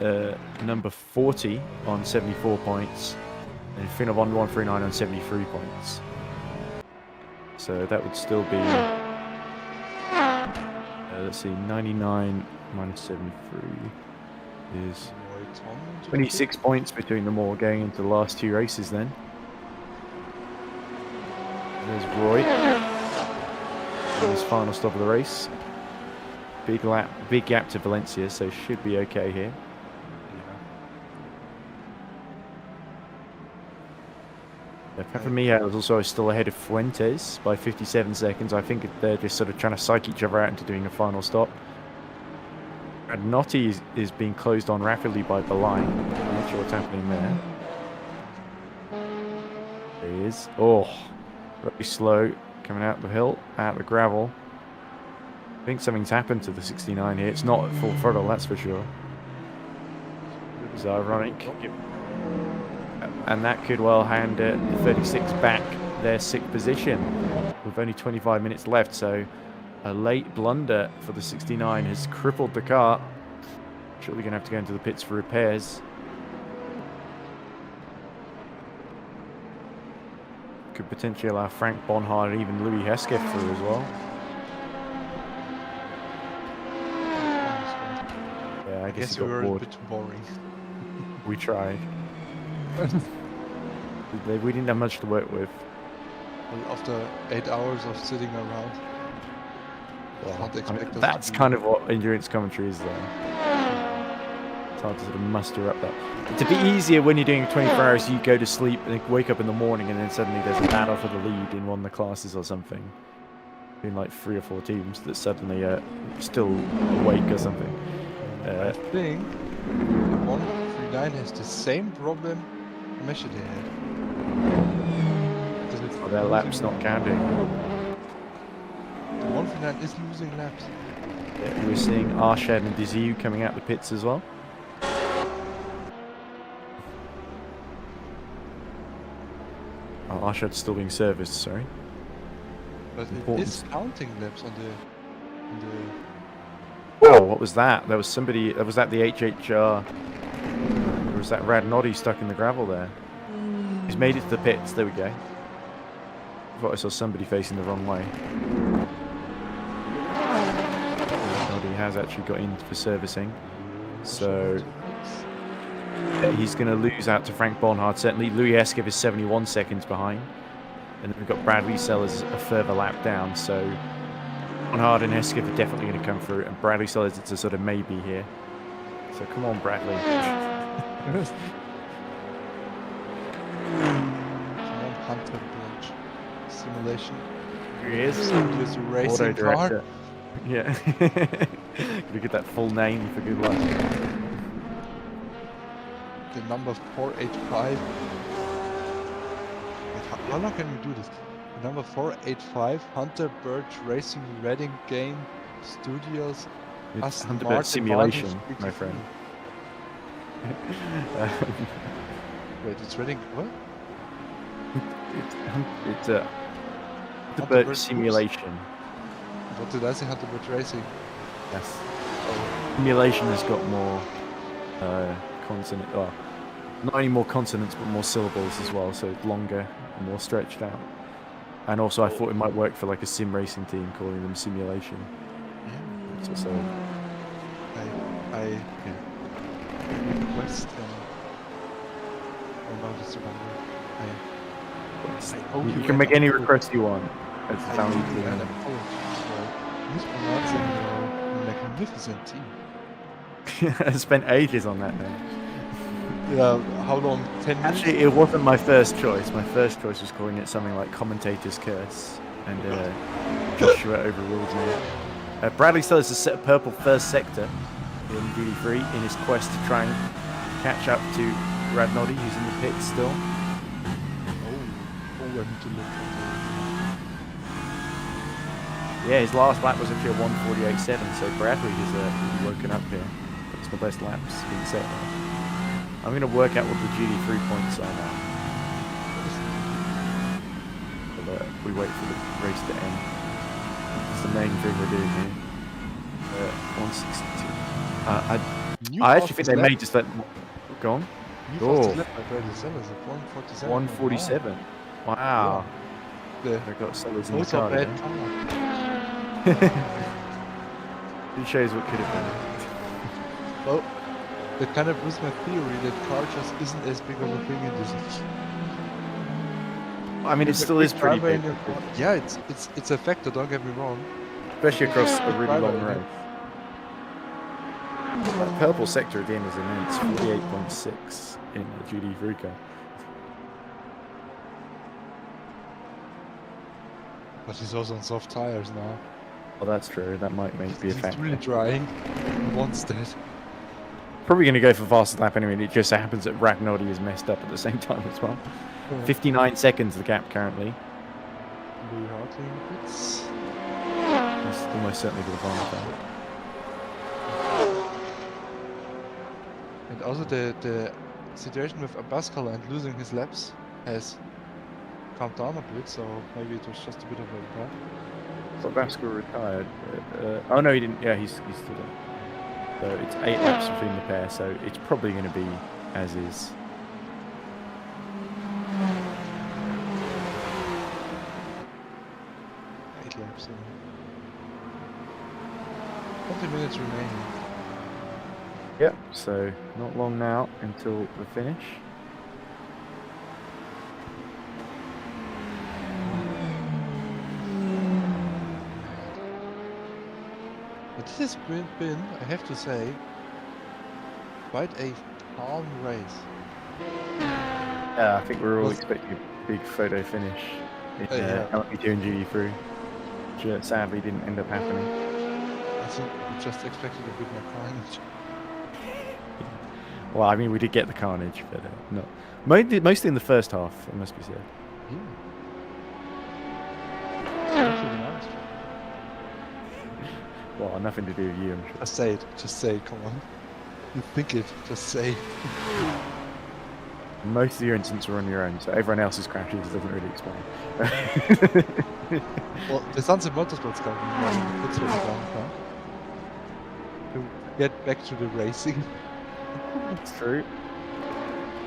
number 40 on 74 points. And Finnegan 139 on 73 points. So that would still be, let's see, 99 minus 73 is 26 points between them all going into the last 2 races then. There's Roy on his final stop of the race. Big gap to Valencia, so should be okay here. Pepper Miguel is also still ahead of Fuentes by 57 seconds. I think they're just sort of trying to psych each other out into doing a final stop. Radnotti is being closed on rapidly by Belay. I'm not sure what's happening there. There he is. Oh, very slow coming out the hill, out the gravel. I think something's happened to the 69 here. It's not at full throttle, that's for sure. It's ironic. And that could well hand the 36 back their 6th position with only 25 minutes left. So a late blunder for the 69 has crippled the car. Surely going to have to go into the pits for repairs. Could potentially allow Frank Bonhard and even Louis Hesketh through as well. Yeah, I guess we he were got a bored. bit boring. We tried. We didn't have much to work with. Well, after 8 hours of sitting around, can't expect us That's to be- kind of what endurance commentary is, though. It's hard to sort of muster up that. It's a bit easier when you're doing 24 hours, you go to sleep and then wake up in the morning and then suddenly there's a battle for the lead in one of the classes or something. In like 3 or 4 teams that suddenly are still awake or something. I think the 139 has the same problem Meshed had. Their laps not counting. The 139 is losing laps. Yeah, we're seeing Arshad and Diziu coming out the pits as well. Oh, Arshad's still being serviced, sorry. But Important. it is counting laps on the Oh, what was that? There was somebody. Was that the HHR? Or was that Radnotti stuck in the gravel there? He's made it to the pits. There we go. I thought I saw somebody facing the wrong way. Radnotti has actually got in for servicing. So he's going to lose out to Frank Bonhard. Certainly, Louis Hesketh is 71 seconds behind. And then we've got Bradley Sellers a further lap down. So Bonhard and Hesketh are definitely going to come through. And Bradley Sellers, it's a sort of maybe here. So come on, Bradley. Hunter Bridge simulation. Here he is. Just a racing Auto car. director. Yeah. Gotta get that full name for good luck. The number 485. Wait, how long can we do this? The number 485, Hunter Birch Racing Reading Game Studios. It's Aston Hunter Martin Birch simulation, Vantage my 63. friend. Wait, it's Reading. What? It's a Hunter Birch Birch simulation. What did I say? Hunter Birch Racing. Yes. Oh, Simulation has got more consonant. Oh, not only more consonants, but more syllables as well. So it's longer and more stretched out. And also, I thought it might work for like a sim racing team, calling them simulation. yeah. It's also I request. Oh no, that's the wrong word. I hope you you can get make any apology. request you want. That's I how you hope do you get it. apologies for mispronouncing your magnificent team. I spent ages on that now. Yeah, how long? 10 minutes? Actually, it wasn't my first choice. My first choice was calling it something like Commentator's Curse, and Joshua overruled me. Bradley still has a set of purple first sector in duty-free in his quest to try and catch up to Radnotti, who's in the pits still. Oh, I need to look at Yeah, his last lap was actually a 1:48.7, so Bradley has really woken up here. That's my best laps being set there. I'm going to work out what the duty-free points are now. But, we wait for the race to end. That's the main thing we're doing here. 162. I actually think they may just let. Go on. New Oh. fastest lap by Bradley Sellers at 147. 147. Wow. The They got Sellers in the also car. bad didn't car. they? It shows what could have been. Well, that kind of proves my theory that car just isn't as big of a thing in this. I mean, it still is pretty big, Yeah, it's a factor. Don't get me wrong. especially across a really Driver, long yeah. road. That purple sector at the end is immense. 48.6 in the duty-free car. But he's also on soft tires now. Well, that's true. That might be a He's factor. really trying. He wants that. Probably going to go for fastest lap anyway. And it just happens that Ragnardi is messed up at the same time as well. 59 seconds the gap currently. Louis Hartley hits. That's almost certainly to the final time. And also the situation with Abascal and losing his laps has calmed down a bit, so maybe it was just a bit of a bad. So Baskel retired. Oh no, he didn't. Yeah, he's still there. So it's 8 laps between the pair. So it's probably going to be as is. Eight laps. 20 minutes remaining. Yep. So not long now until the finish. But this has been, I have to say, quite a calm race. Yeah, I think we're all Was- expecting a big photo finish in Yeah. LMP2 and GD3, which sadly didn't end up happening. I think we just expected a bit more carnage. Well, I mean, we did get the carnage, but not mostly in the first half. It must be said. Yeah. Especially the last one. Well, nothing to do with you, I'm sure. Just say it. Just say it. Come on. You think it. Just say. Most of your incidents were on your own, so everyone else's crashes doesn't really explain. Well, the Sunset Motorsports company puts really down now. To get back to the racing. That's true.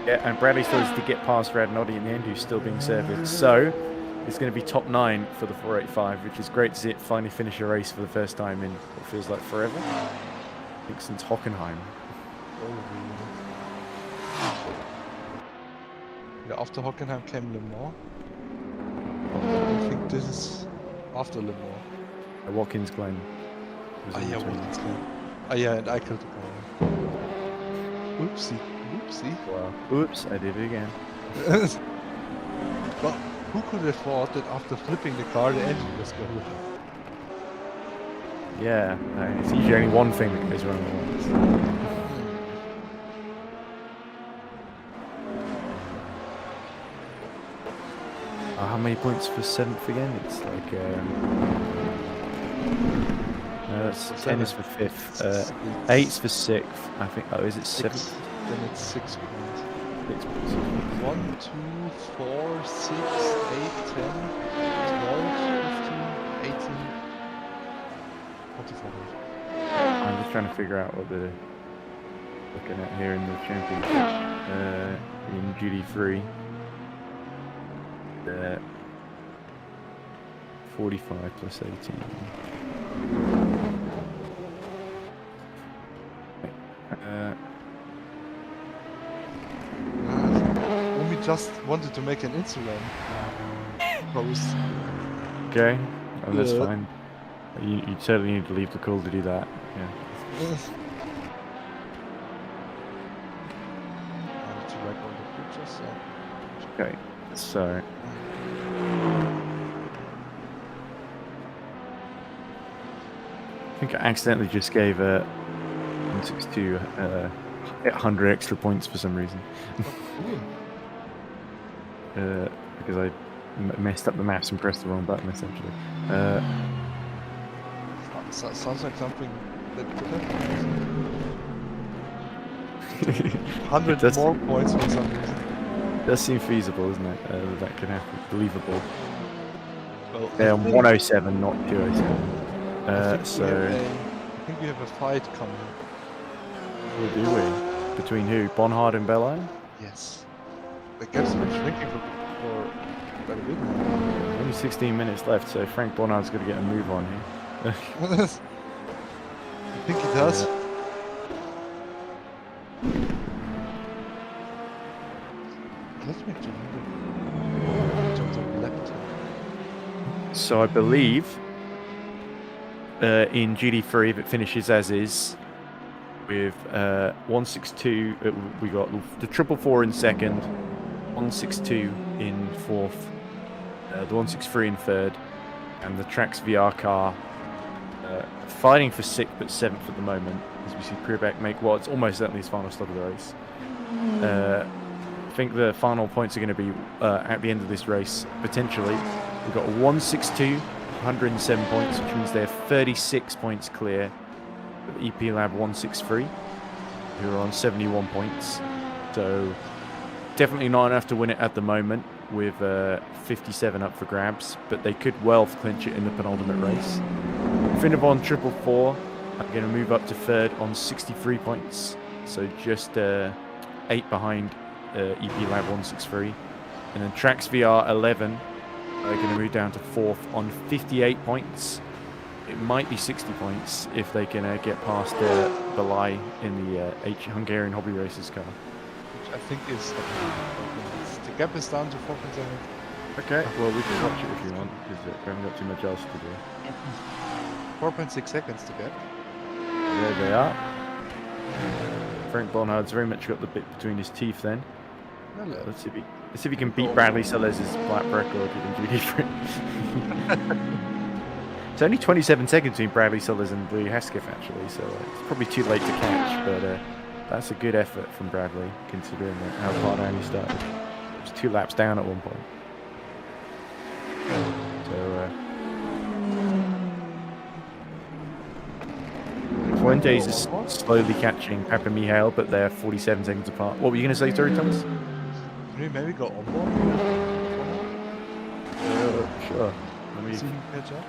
Yeah, and Bradley still has to get past Radnoddy in the end, who's still being serviced. So it's going to be top 9 for the 485, which is great to see it finally finish a race for the first time in what feels like forever. I think since Hockenheim. Yeah, after Hockenheim came Le Mans. I think this is after Le Mans. Watkins Glen. was Ah, in yeah, between. Watkins Glen. Ah, yeah, and I killed the car. Oopsie. Oopsie. Well, oops, I did it again. But who could have thought that after flipping the car, the engine was going? Yeah, it's usually only one thing that goes wrong at once. How many points for 7th again? It's like no, that's 10 is for 5th. 8's for 6th. I think. Oh, is it 7th? Then it's 6 points. 6 points. 1, 2, 4, 6, 8, 10, 12, 15, 18, 44. I'm just trying to figure out what they're looking at here in the championship. In GD3. 45 plus 18. We just wanted to make an Instagram post. Okay, oh, that's Yeah. fine. You certainly need to leave the call to do that. Yeah. I need to record the pictures. So. Okay, so I think I accidentally just gave 162 100 extra points for some reason. Because I messed up the maps and pressed the wrong button essentially. Sounds like something that could happen. 100 does- more points for some reason. Does seem feasible, isn't it? That could happen. Believable. Well, Yeah, I think- 107, not 207. I think So, I think we have a fight coming. what do we? Between who? Bonhard and Belli? Yes. The gap's been shrinking for quite a bit now. Only 16 minutes left, so Frank Bonhard's got to get a move on here. I think he does. Let me actually in terms of lap time. So I believe in GD3, if it finishes as is, with 162, we got the 444 in second, 162 in fourth, the 163 in third, and the Trax VR car fighting for 6th but 7th at the moment, as we see Priebek make it's almost certainly his final stop of the race. I think the final points are going to be at the end of this race, potentially. We've got 162, 107 points, which means they're 36 points clear of EP Lab 163, who are on 71 points. So definitely not enough to win it at the moment, with 57 up for grabs, but they could well clinch it in the penultimate race. Finnerbon 444 are going to move up to 3rd on 63 points, so just 8 behind EP Lab 163. And then Trax VR 11 are going to move down to 4th on 58 points. It might be 60 points if they can get past Belay in the Hungarian Hobby Racers car. Which I think is the gap is down to 4.7. Okay, well we can watch it if you want, because we haven't got too much else to do. 4.6 seconds to get. There they are. Frank Bonhard's very much got the bit between his teeth then. Hello. Let's see if he can beat Bradley Sellers' black record in duty free. It's only 27 seconds between Bradley Sellers and Louis Hesketh actually, so it's probably too late to catch, but that's a good effort from Bradley, considering how far down he started. It was 2 laps down at one point. So, Fuentes is slowly catching Papa Mihail, but they're 47 seconds apart. What were you going to say, sorry, Thomas? Can we maybe go on board? Sure. Let me See him catch up?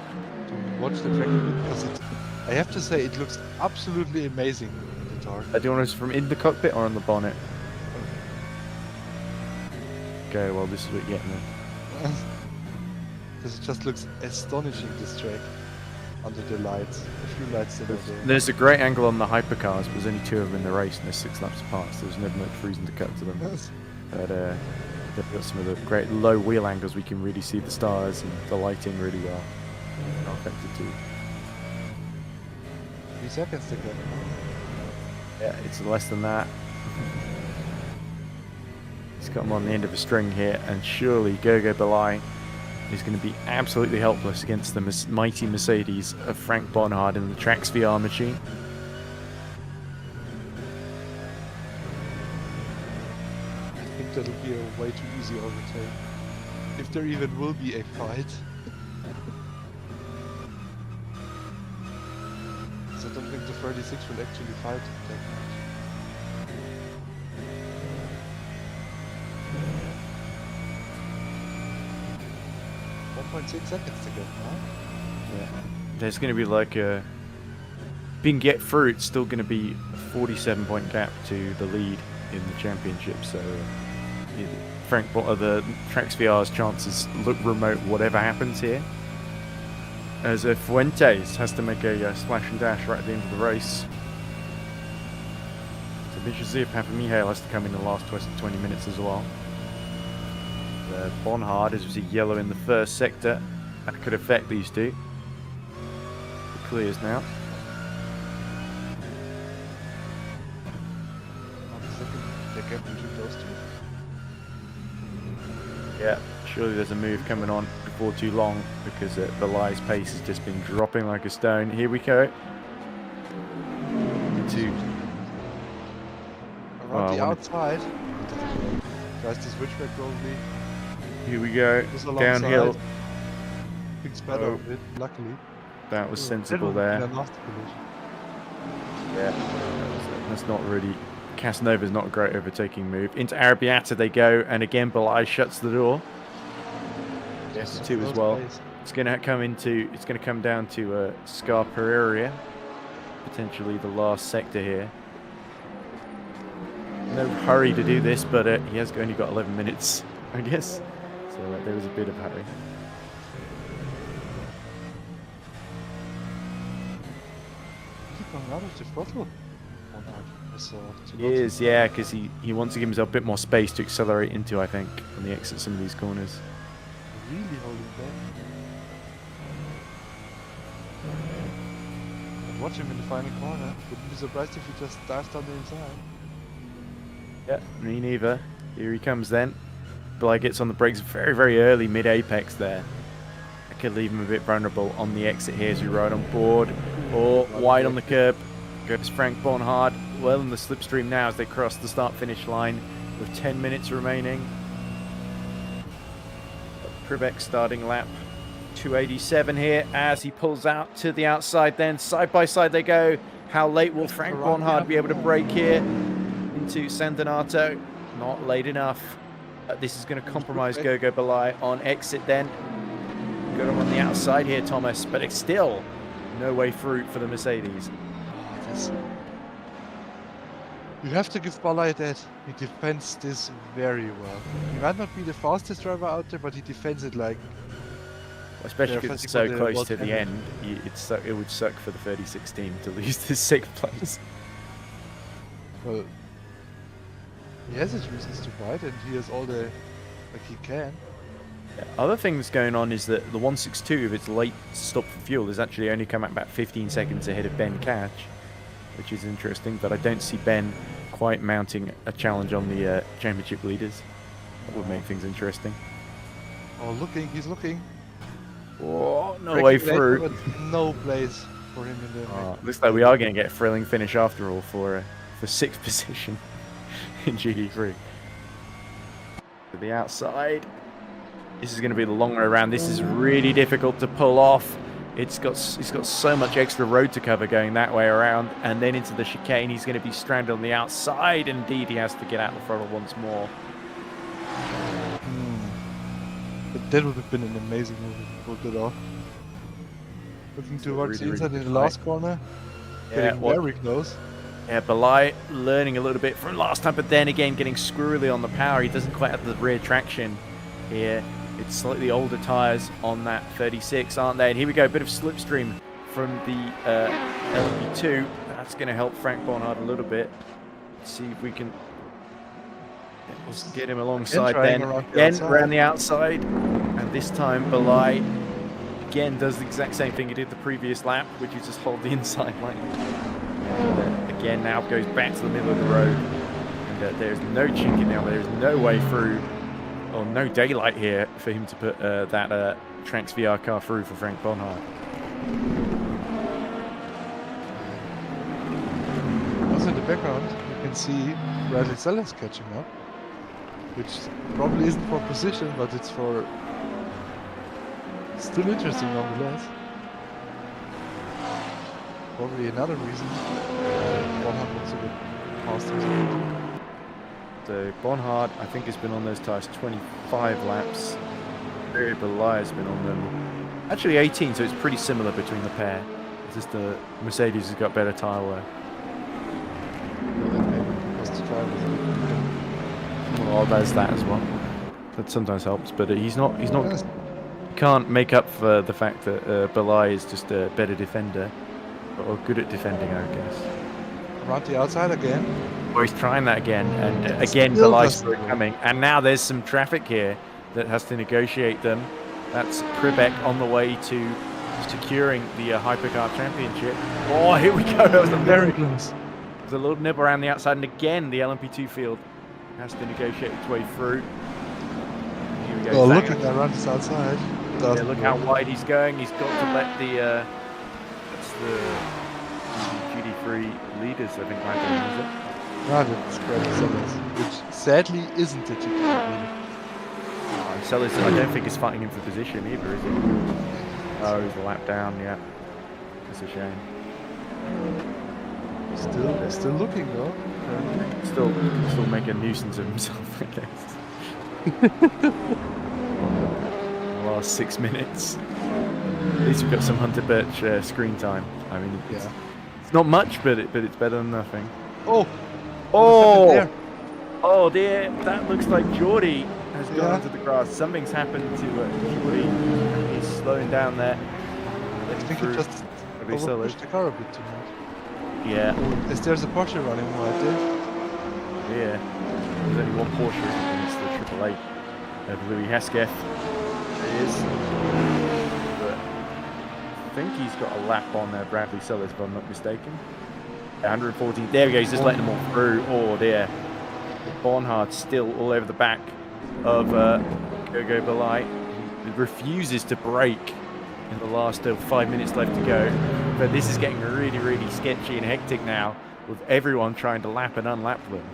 To watch the track a bit, because I have to say it looks absolutely amazing in the dark. do you want us from in the cockpit or on the bonnet? Okay, well this is what you're getting then. This just looks astonishing, this track. Under the lights, a few lights that are there. There's a great angle on the hypercars, but there's only 2 of them in the race, and they're 6 laps apart, so there's never much reason to cut to them. But they've got some of the great low wheel angles. We can really see the stars and the lighting really well. Not affected too. 3 seconds to go. Yeah, it's less than that. He's got him on the end of a string here, and surely Gogo Belay is going to be absolutely helpless against the mighty Mercedes of Frank Bonhard in the Trax VR machine. I think that'll be a way too easy overtake. If there even will be a fight. So I don't think the 36 will actually fight that much. 1.6 seconds to go now. Yeah. There's going to be like a... If you can get through, it's still going to be a 47-point gap to the lead in the championship. So the Trax VR's chances look remote whatever happens here. As Fuentes has to make a splash and dash right at the end of the race. So we should see if Papa Mihail has to come in the last 20 minutes as well. Bonhard is obviously yellow in the first sector. That could affect these two. It clears now. They're getting too close to it. Yeah, surely there's a move coming on before too long, because Belay's pace has just been dropping like a stone. Here we go. Around the outside. Tries to switch back probably. Here we go. Just Downhill. alongside. Thinks better of it, luckily. That was sensible That there. would be a nasty collision. Yeah, that's not really... Casanova's not a great overtaking move. Into Arrabbiata they go, and again Belay shuts the door. Yes, 2 as well. It's going to come down to Scar Pereira, potentially the last sector here. No hurry to do this, but he has only got 11 minutes, I guess. So there was a bit of hurry. Keep going out of the throttle. He is, yeah, because he wants to give himself a bit more space to accelerate into, I think, when he exits some of these corners. Really holding back. And watch him in the final corner. Wouldn't be surprised if he just dives down the inside. Yeah, me neither. Here he comes then. Belay gets on the brakes very, very early, mid-apex there. That could leave him a bit vulnerable on the exit here as we ride on board. Or wide on the curb goes Frank Bonhard. Well in the slipstream now as they cross the start-finish line with 10 minutes remaining. Trebek starting lap 287 here as he pulls out to the outside. Then side by side they go. How late will Frank Bonhard be able to break here into San Donato? Not late enough. This is going to compromise Gogo Belay on exit then. Got him on the outside here, Thomas, but it's still no way through for the Mercedes. You have to give Belay that. He defends this very well. He might not be the fastest driver out there, but he defends it like... Especially because it's so close to the end, it would suck for the 3016 to lose this 6th place. Well, he has his reasons to fight, and he has all the... like he can. Yeah. Other things going on is that the 162, with its late stop for fuel, has actually only come out about 15 seconds ahead of Ben Catch, which is interesting, but I don't see Ben quite mounting a challenge on the championship leaders. That would make things interesting. Oh, looking, he's looking. Oh, no way through. But no place for him in the... looks like we are going to get a thrilling finish after all for 6th position in GD3. To the outside. This is going to be the long way around. This is really difficult to pull off. He's got so much extra road to cover going that way around, and then into the chicane. He's going to be stranded on the outside. Indeed, he has to get out the throttle once more. But that would have been an amazing move if he pulled it off. Looking towards the inside in the last corner. Getting very close. Yeah, Belay learning a little bit from last time, but then again getting squirrely on the power. He doesn't quite have the rear traction here. It's slightly older tyres on that 36, aren't they? And here we go, a bit of slipstream from the LMP2. That's going to help Frank Bonhard a little bit. Let's see if we can get him alongside then. Again, around the outside. And this time, Belay again does the exact same thing he did the previous lap, which is just hold the inside line. And, again, now goes back to the middle of the road. And there's no chink in there. There's no way through. Or no daylight here for him to put that Tranx VR car through for Frank Bonhard. Also in the background, you can see Bradley Sellers catching up, which probably isn't for position, but it's for... still interesting nonetheless. Probably another reason Bonhard looks a bit faster. So Bonhard, I think, has been on those tyres 25 laps. Belay has been on them actually 18, so it's pretty similar between the pair. It's just the Mercedes has got better tyre wear. Well, there's that as well. That sometimes helps, but he's not. Can't make up for the fact that Belay is just a better defender, or good at defending, I guess. Around the outside again. Oh, he's trying that again, and again Belay's coming. And now there's some traffic here that has to negotiate them. That's Trebek on the way to securing the Hypercar Championship. Oh, here we go. That was very close. There's a little nibble around the outside, and again the LMP2 field has to negotiate its way through. Here we go. Oh, look at that around this outside. Yeah, look how wide he's going. He's got to let the GD3 leaders, I think, right there, is it? Right, it's Bradley Sellers, which sadly isn't a GT leader. Sellers, I don't think he's fighting him for position either, is he? Oh, he's a lap down, yeah. That's a shame. Still looking though. Still make a nuisance of himself, I guess. The last 6 minutes. At least we've got some Hunter Birch screen time. I mean, it's not much, but it's better than nothing. Oh dear, that looks like Geordie has gone onto the grass. Something's happened to Geordie. He's slowing down there. I think he just pushed the car a bit too much. Yeah. There's a Porsche running right there. Yeah. There's only one Porsche, and it's the 888 of Louis Hesketh. There he is. But I think he's got a lap on Bradley Sellers, if I'm not mistaken. 114. There we go. He's just letting them all through. Oh dear. Bonhard still all over the back of Gogo Belay. He refuses to brake in the last 5 minutes left to go. But this is getting really, really sketchy and hectic now, with everyone trying to lap and unlap them.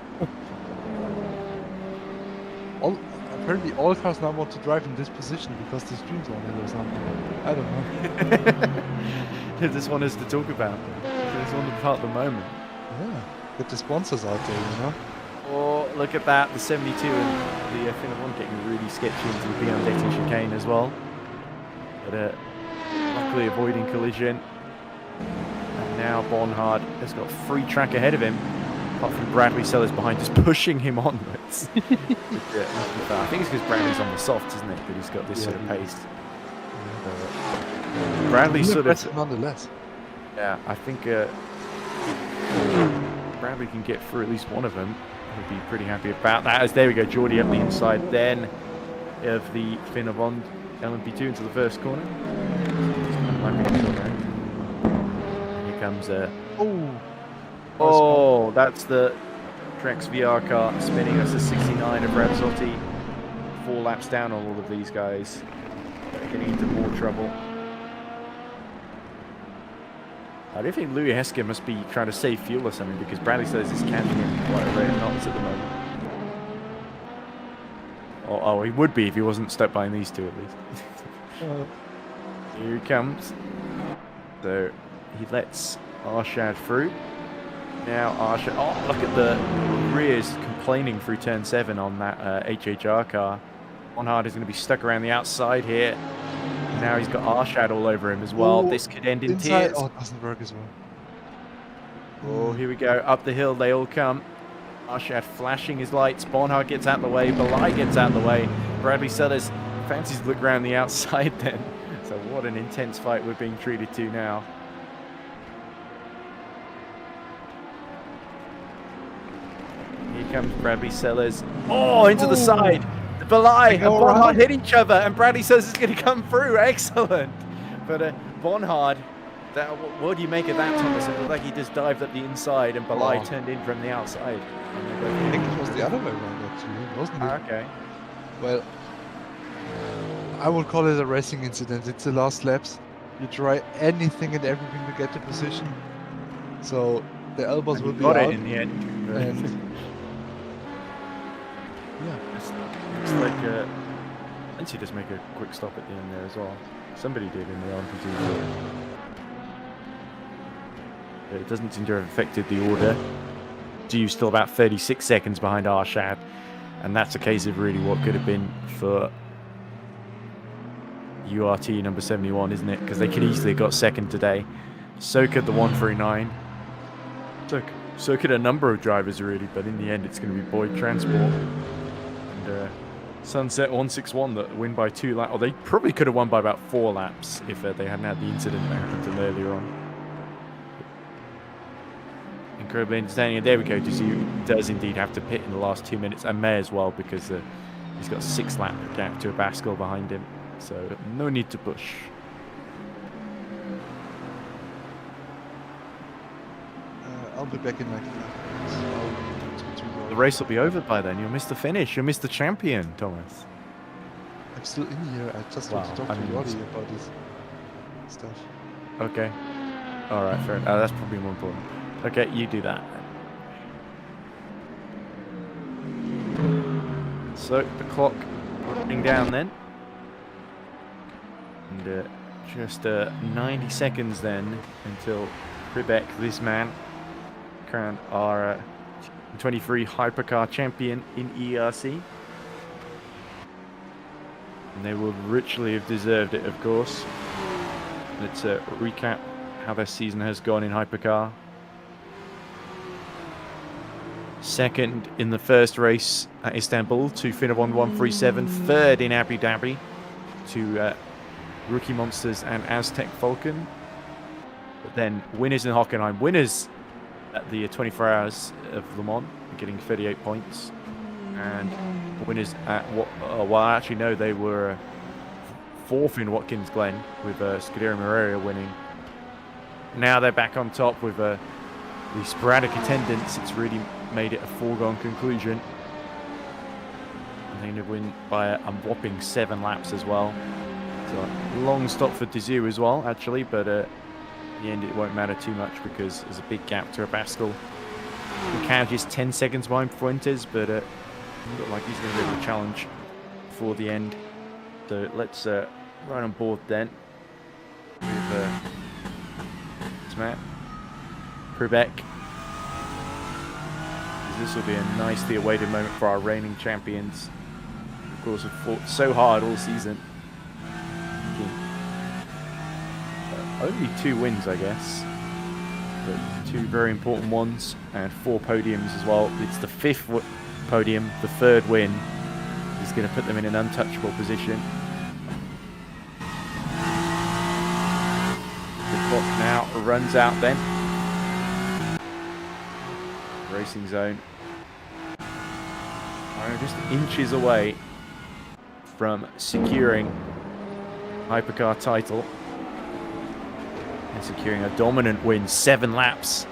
Apparently all cars now want to drive in this position because the stream's on it or something. I don't know. They just want us to talk about them. They just want to part the moment. Yeah, get the sponsors out there, you know. Oh, look at that, the 72 and the Finna 1 getting really sketchy into the Biandetti chicane as well. But luckily avoiding collision. And now Bonhard has got free track ahead of him, apart from Bradley Sellers behind, just pushing him onwards. I think it's because Bradley's on the soft, isn't it? That he's got this sort of pace. Bradley sort of... nonetheless. Yeah, I think Bradley can get through at least one of them. He'll be pretty happy about that. As there we go, Geordie up the inside then of the Finna Bond LMP2 into the first corner. Here comes oh, that's the Trex VR car spinning. That's the 69 of Ramzotti. 4 laps down on all of these guys. Getting into more trouble. I don't think Louis Hesker must be trying to save fuel or something, because Bradley says he's catching him quite a rate of knots at the moment. Oh, he would be if he wasn't stuck behind these two at least. Here he comes. So he lets Arshad through. Now Arshad, oh, look at the rears complaining through turn 7 on that HHR car. Bonhard is going to be stuck around the outside here. Now he's got Arshad all over him as well. Ooh, this could end in inside. tears. Oh, it doesn't work as well. Oh, here we go. Up the hill they all come. Arshad flashing his lights. Bonhard gets out of the way. Belay gets out of the way. Bradley Sellers fancies to look around the outside then. So what an intense fight we're being treated to now. Here comes Bradley Sellers. Oh, into the side. Belay and Bonhard hit each other, and Bradley Sellers is going to come through. Excellent. But Bonhard, what do you make of that, Thomas? It looked like he just dived up the inside, and Belay turned in from the outside. I think it was the other way around, actually, wasn't it? Okay. Well, I would call it a racing incident. It's the last laps. You try anything and everything to get the position. So the elbows will be out. Got it in the end. And yeah. It's like Lindsay just make a quick stop at the end there as well. Somebody did in the LMP2. It doesn't seem to have affected the order. Dew's still about 36 seconds behind Arshad, and that's a case of really what could have been for URT number 71, isn't it? Because they could easily have got second today. So could the 139. So could a number of drivers really, but in the end it's going to be Boyd Transport and Sunset 161 that win by 2 laps. Or they probably could have won by about 4 laps if they hadn't had the incident that happened earlier on. Incredibly entertaining. And there we go. Does indeed have to pit in the last 2 minutes, and may as well, because he's got a 6 lap gap to a Baskel behind him. So no need to push. I'll be back in like 5 minutes. The race will be over by then. You'll miss the finish. You'll miss the champion, Thomas. I'm still in here. I just want to talk to Roddy about this stuff. Okay. All right, fair enough. That's probably more important. Okay, you do that. So the clock running down then. And just 90 seconds then until Ribek, this man, crowned our 23 hypercar champion in EERC. And they will richly have deserved it, of course. Let's recap how their season has gone in hypercar. Second in the first race at Istanbul to Finabon 137. Third in Abu Dhabi to Rookie Monsters and Aztec Falcon. But then winners in Hockenheim. Winners at the 24 Hours of Le Mans, getting 38 points. And winners at well, actually no, they were fourth in Watkins Glen with Scuderia Moreira winning. Now they're back on top with the sporadic attendance. It's really made it a foregone conclusion. And they're going to win by a whopping 7 laps as well. So long stop for Dizu as well, actually, but in the end it won't matter too much because there's a big gap to Abascal. Couch is 10 seconds behind Fuentes, but it look like he's going to be able to challenge before the end. So let's run on board then with Matt Prubeck. This will be a nicely awaited moment for our reigning champions. Of course, have fought so hard all season. Only 2 wins, I guess, but 2 very important ones and 4 podiums as well. It's the 5th podium, the 3rd win is going to put them in an untouchable position. The clock now runs out then. Racing zone. I'm just inches away from securing hypercar title and securing a dominant win, 7 laps.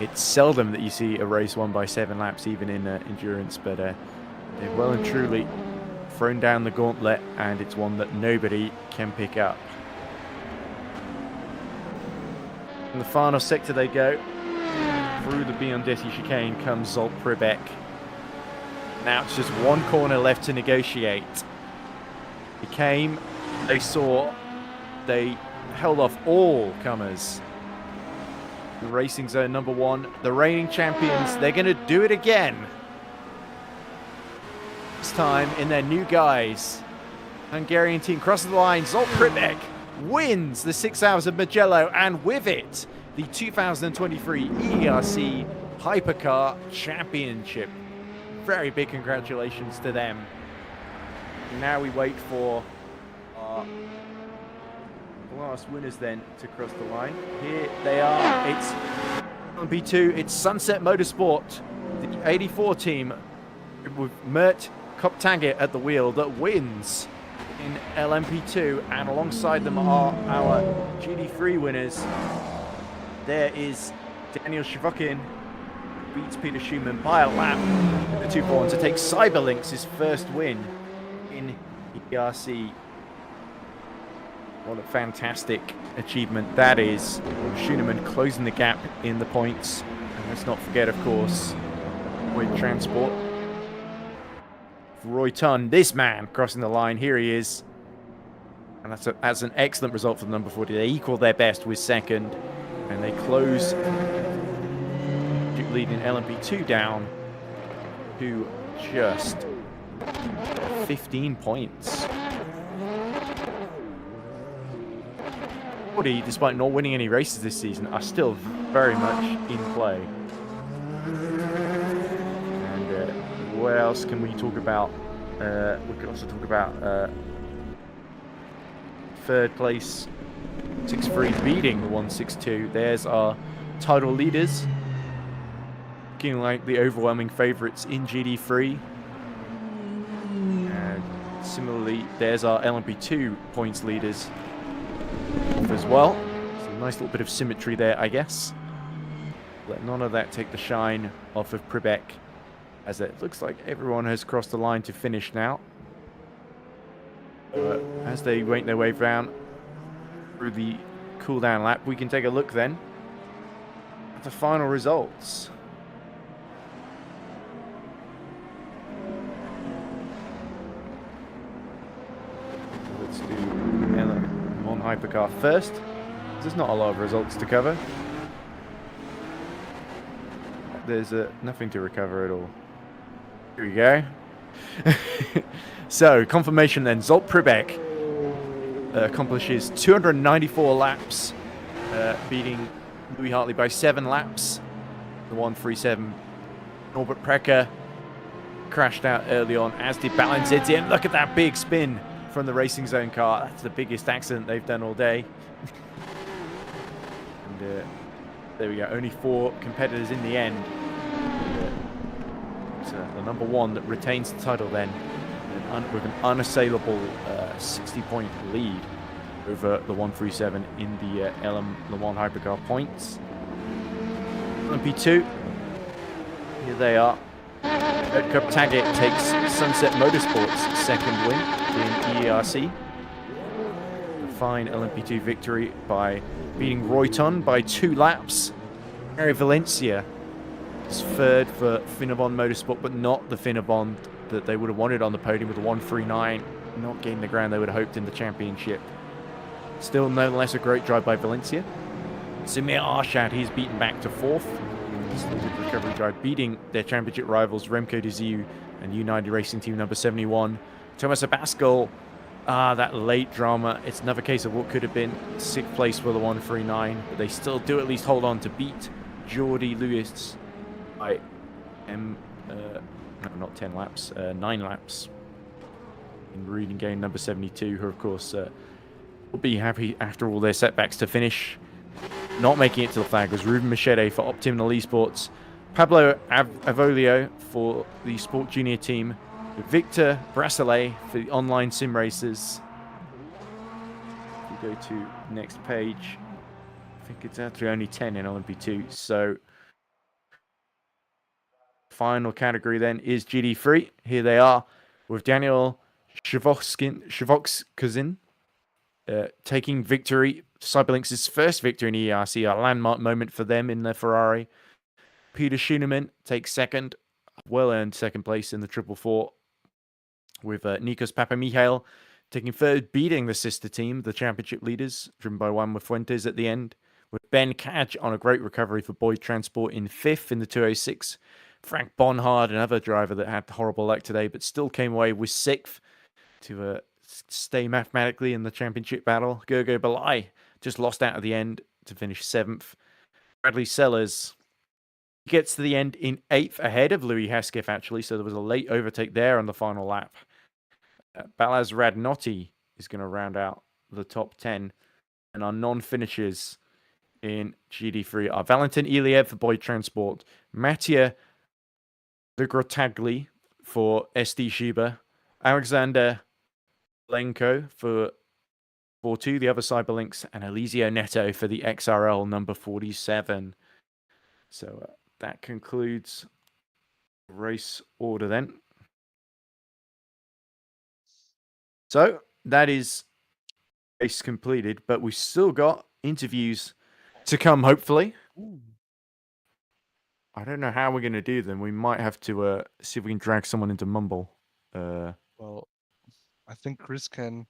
It's seldom that you see a race won by 7 laps, even in endurance, but they've well and truly thrown down the gauntlet, and it's one that nobody can pick up. In the final sector they go. Through the Biondesi chicane comes Zsolt Prubeck. Now it's just 1 corner left to negotiate. They came, they saw, they held off all comers. The racing zone number 1, the reigning champions, they're going to do it again. This time in their new guise. Hungarian team crosses the line. Zsolt Prubeck wins the 6 Hours of Mugello, and with it, the 2023 EERC Hypercar Championship. Very big congratulations to them. Now we wait for our last winners then to cross the line. Here they are. It's LMP2. It's Sunset Motorsport, the 84 team with Mert Koptange at the wheel, that wins in LMP2, and alongside them are our GD3 winners. There is Daniel Shvokin, beats Peter Schumann by a lap in the 2-4-1 to take Cyberlinks' first win in ERC. What a fantastic achievement that is. Schumann closing the gap in the points. And let's not forget, of course, with Transport. Roy Tunn, this man, crossing the line. Here he is. And that's an excellent result for the number 40. They equal their best with second. And they close leading LMP2 down to just 15 points. 40, despite not winning any races this season, are still very much in play. And what else can we talk about? We could also talk about 3rd place 6-3 beating the 162. There's our title leaders, looking like the overwhelming favourites in GD3. And similarly, there's our LMP2 points leaders as well. So a nice little bit of symmetry there, I guess. Let none of that take the shine off of Prubeck, as it looks like everyone has crossed the line to finish now. As they make their way down through the cool-down lap, we can take a look then at the final results. Let's do on Hypercar first. There's not a lot of results to cover. There's nothing to recover at all. Here we go. So, confirmation then. Zsolt Prubeck accomplishes 294 laps, beating Louis Hartley by 7 laps. The 137. Norbert Precker crashed out early on, as did Balanzidze. And look at that big spin from the Racing Zone car. That's the biggest accident they've done all day. And there we go. Only 4 competitors in the end. The number 1 that retains the title then, with an unassailable 60-point lead over the 137 in the LM Le Mans Hypercar points. LMP2, here they are. Cup Taggett takes Sunset Motorsports' second win in EERC. fine LMP2 victory by beating Royton by 2 laps. Harry Valencia is third for Finnebond Motorsport, but not the Finnebond that they would have wanted on the podium with a 139, not getting the ground they would have hoped in the championship. Still, nonetheless, a great drive by Valencia. Samir Arshad, he's beaten back to 4th. Still good recovery drive, beating their championship rivals Remco de Ziu and United Racing Team number 71. Thomas Abascal, that late drama. It's another case of what could have been 6th place for the 139, but they still do at least hold on to beat Jordi Lewis by no, not 10 laps, 9 laps in reading game number 72, who of course will be happy after all their setbacks to finish. Not making it to the flag was Ruben Machete for Optimal Esports, Pablo Avolio for the Sport Junior team, Victor Brasselet for the online sim races. If we go to next page, I think it's actually only 10 in LMP2. So final category then is GD3. Here they are with Daniel Shavokskin taking victory. Cyberlinks' first victory in EERC, a landmark moment for them in the Ferrari. Peter Schooneman takes second, well-earned second place in the 444, with Nikos Papamichael taking third, beating the sister team, the championship leaders, driven by Juan Fuentes at the end, with Ben Cadge on a great recovery for Boyd Transport in 5th in the 206. Frank Bonhard, another driver that had horrible luck today, but still came away with 6th to stay mathematically in the championship battle. Gergo Balai just lost out at the end to finish 7th. Bradley Sellers gets to the end in 8th, ahead of Louis Hesketh, actually, so there was a late overtake there on the final lap. Balaz Radnotti is going to round out the top 10, and our non-finishers in GD3 are Valentin Iliev for Boyd Transport, Mattia Vigrotagli for SD Shiba, Alexander Lenko for 42, the other Cyberlinks, and Elisio Neto for the XRL number 47. So that concludes the race order then. So that is race completed, but we've still got interviews to come, hopefully. I don't know how we're going to do them. We might have to see if we can drag someone into Mumble. Well, I think Chris can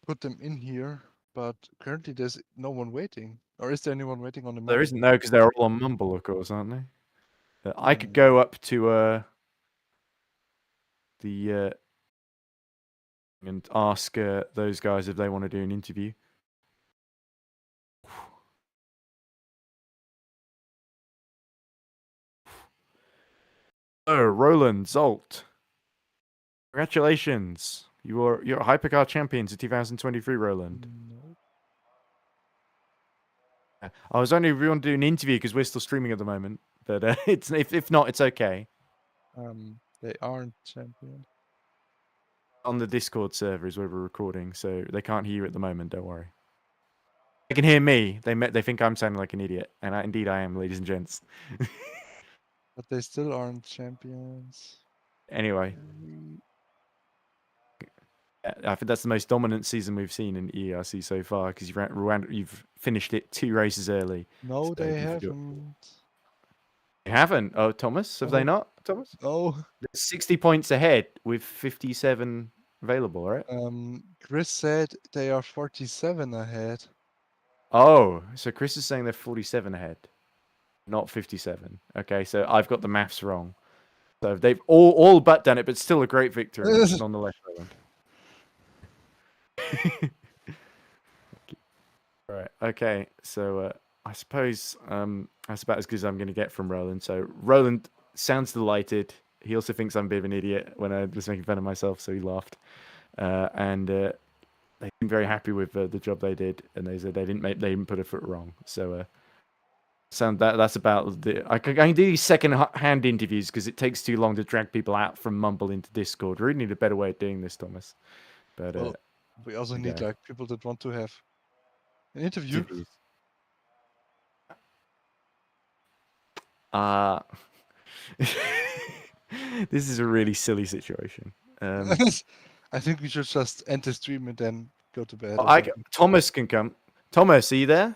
put them in here, but currently there's no one waiting. Or is there anyone waiting on the There Mumble? isn't, no, because they're all on Mumble, of course, aren't they? I could go up to the and ask those guys if they want to do an interview. Oh, Roland Zolt. Congratulations. You're Hypercar Champions of 2023, Roland. No. I was only if we want to do an interview because we're still streaming at the moment. But it's if not, it's okay. They aren't champion. On the Discord server is where we're recording, so they can't hear you at the moment. Don't worry. They can hear me. They think I'm sounding like an idiot, and indeed I am, ladies and gents. But they still aren't champions. Anyway, I think that's the most dominant season we've seen in EERC so far because you've finished it 2 races early. No, So they you've got- haven't. They haven't. Oh, Thomas, have they not? Thomas, Oh, they're 60 points ahead with 57 available, right? Chris said they are 47 ahead. Oh, so Chris is saying they're 47 ahead, not 57. Okay, so I've got the maths wrong. So they've all but done it, but still a great victory nonetheless, Roland. Right. Okay. So I suppose that's about as good as I'm going to get from Roland. So Roland sounds delighted. He also thinks I'm a bit of an idiot when I was making fun of myself, so he laughed. And they seem very happy with the job they did, and they said they didn't put a foot wrong. So that's about the. I can do these second-hand interviews because it takes too long to drag people out from Mumble into Discord. We really need a better way of doing this, Thomas. But Well, we also need yeah. like people that want to have an interview. interviews. This is a really silly situation. I think we should just end the stream and then go to bed. or I, something. Thomas can come. Thomas, are you there?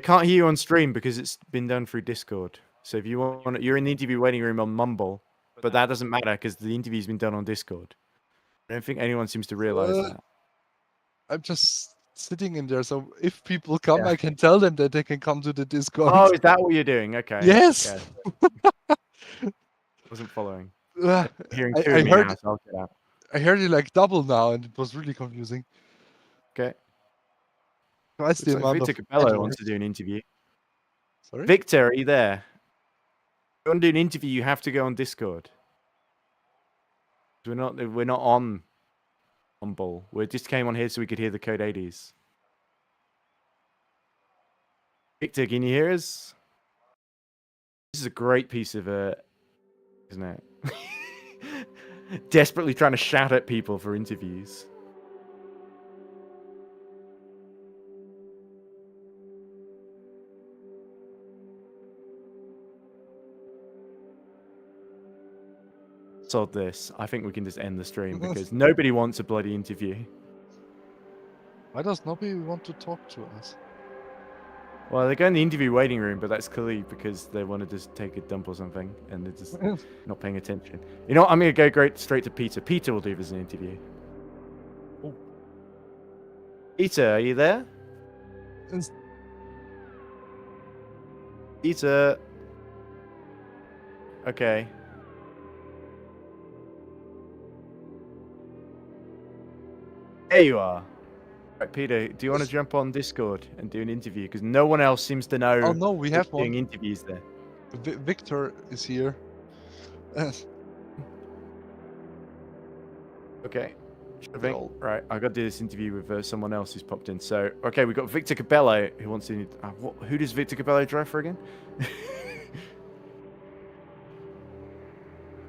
I can't hear you on stream because it's been done through Discord. So if you want, you're in the interview waiting room on Mumble, but that doesn't matter because the interview's been done on Discord. I don't think anyone seems to realize Uh, that. I'm just sitting in there, so if people come, Yeah. I can tell them that they can come to the Discord. Oh, is that what you're doing? Okay. Yes. Okay. Wasn't following. Hearing two I of me heard now, so I'll get out. I heard it like double now, and it was really confusing. Okay. Twice the Looks like amount Victor of Cabello bad wants to words. do an interview. Sorry. Victor, are you there? If you want to do an interview, you have to go on Discord. We're not on Mumble. We just came on here so we could hear the code 80s. Victor, can you hear us? This is a great piece of isn't it? Desperately trying to shout at people for interviews. Sod this. I think we can just end the stream because nobody wants a bloody interview. Why does nobody want to talk to us? Well, they go in the interview waiting room, but that's clearly because they want to just take a dump or something, and they're just not paying attention. You know what? I'm going to go straight to Peter. Peter will do this an interview. Oh. Peter, are you there? Yes. Peter. Okay. There you are. Right, Peter, do you want to jump on Discord and do an interview? Because no one else seems to know Oh no, we have doing one. interviews there. Victor is here. Okay. Right, I got to do this interview with someone else who's popped in. So, okay, we've got Victor Cabello who wants to. Who does Victor Cabello drive for again?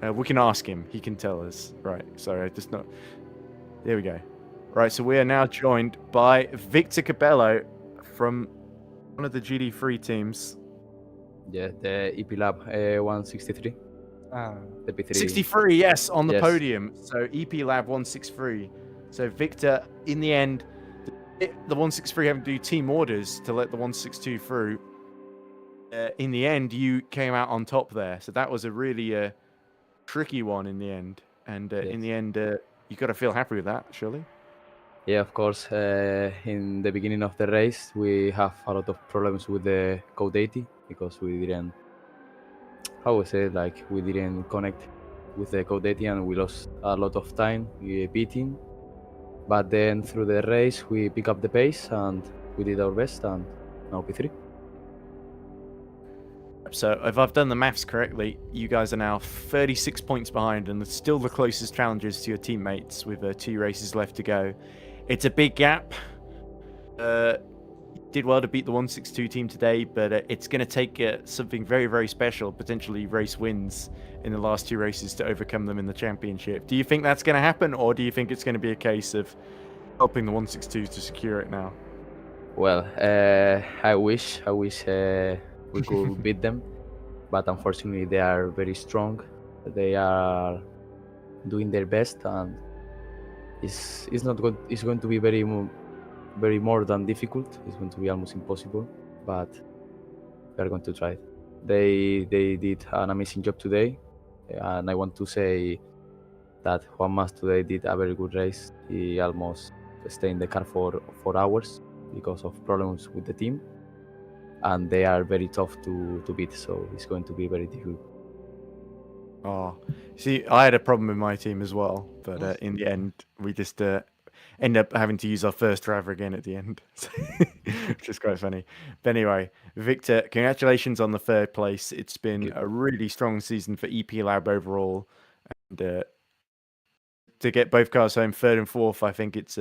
We can ask him. He can tell us. Right. Sorry, just not. There we go. Right, so we are now joined by Victor Cabello from one of the GD3 teams. Yeah, the EP Lab 163. The P3. 63, yes, on the Yes. podium. So EP Lab 163. So Victor, in the end, the 163 having to do team orders to let the 162 through. In the end, you came out on top there. So that was a really tricky one in the end. And in the end, you got to feel happy with that, surely? Yeah, of course. In the beginning of the race, we have a lot of problems with the code 80 because we didn't, how we say, like we didn't connect with the code 80 and we lost a lot of time beating. But then through the race, we pick up the pace and we did our best, and now P3. So if I've done the maths correctly, you guys are now 36 points behind and still the closest challengers to your teammates with 2 races left to go. It's a big gap. Did well to beat the 162 team today, but it's going to take something very, very special, potentially race wins in the last 2 races to overcome them in the championship. Do you think that's going to happen, or do you think it's going to be a case of helping the 162 to secure it now? Well, I wish we could beat them, but unfortunately they are very strong. They are doing their best, and it's not good. It's going to be very more than difficult. It's going to be almost impossible, but we are going to try. They did an amazing job today, and I want to say that Juan Mas today did a very good race. He almost stayed in the car for 4 hours because of problems with the team, and they are very tough to beat, so it's going to be very difficult. Oh, see, I had a problem with my team as well, but in the end, we just end up having to use our first driver again at the end, which is quite funny. But anyway, Victor, congratulations on the 3rd place. It's been a really strong season for EP Lab overall, and to get both cars home 3rd and 4th, I think it's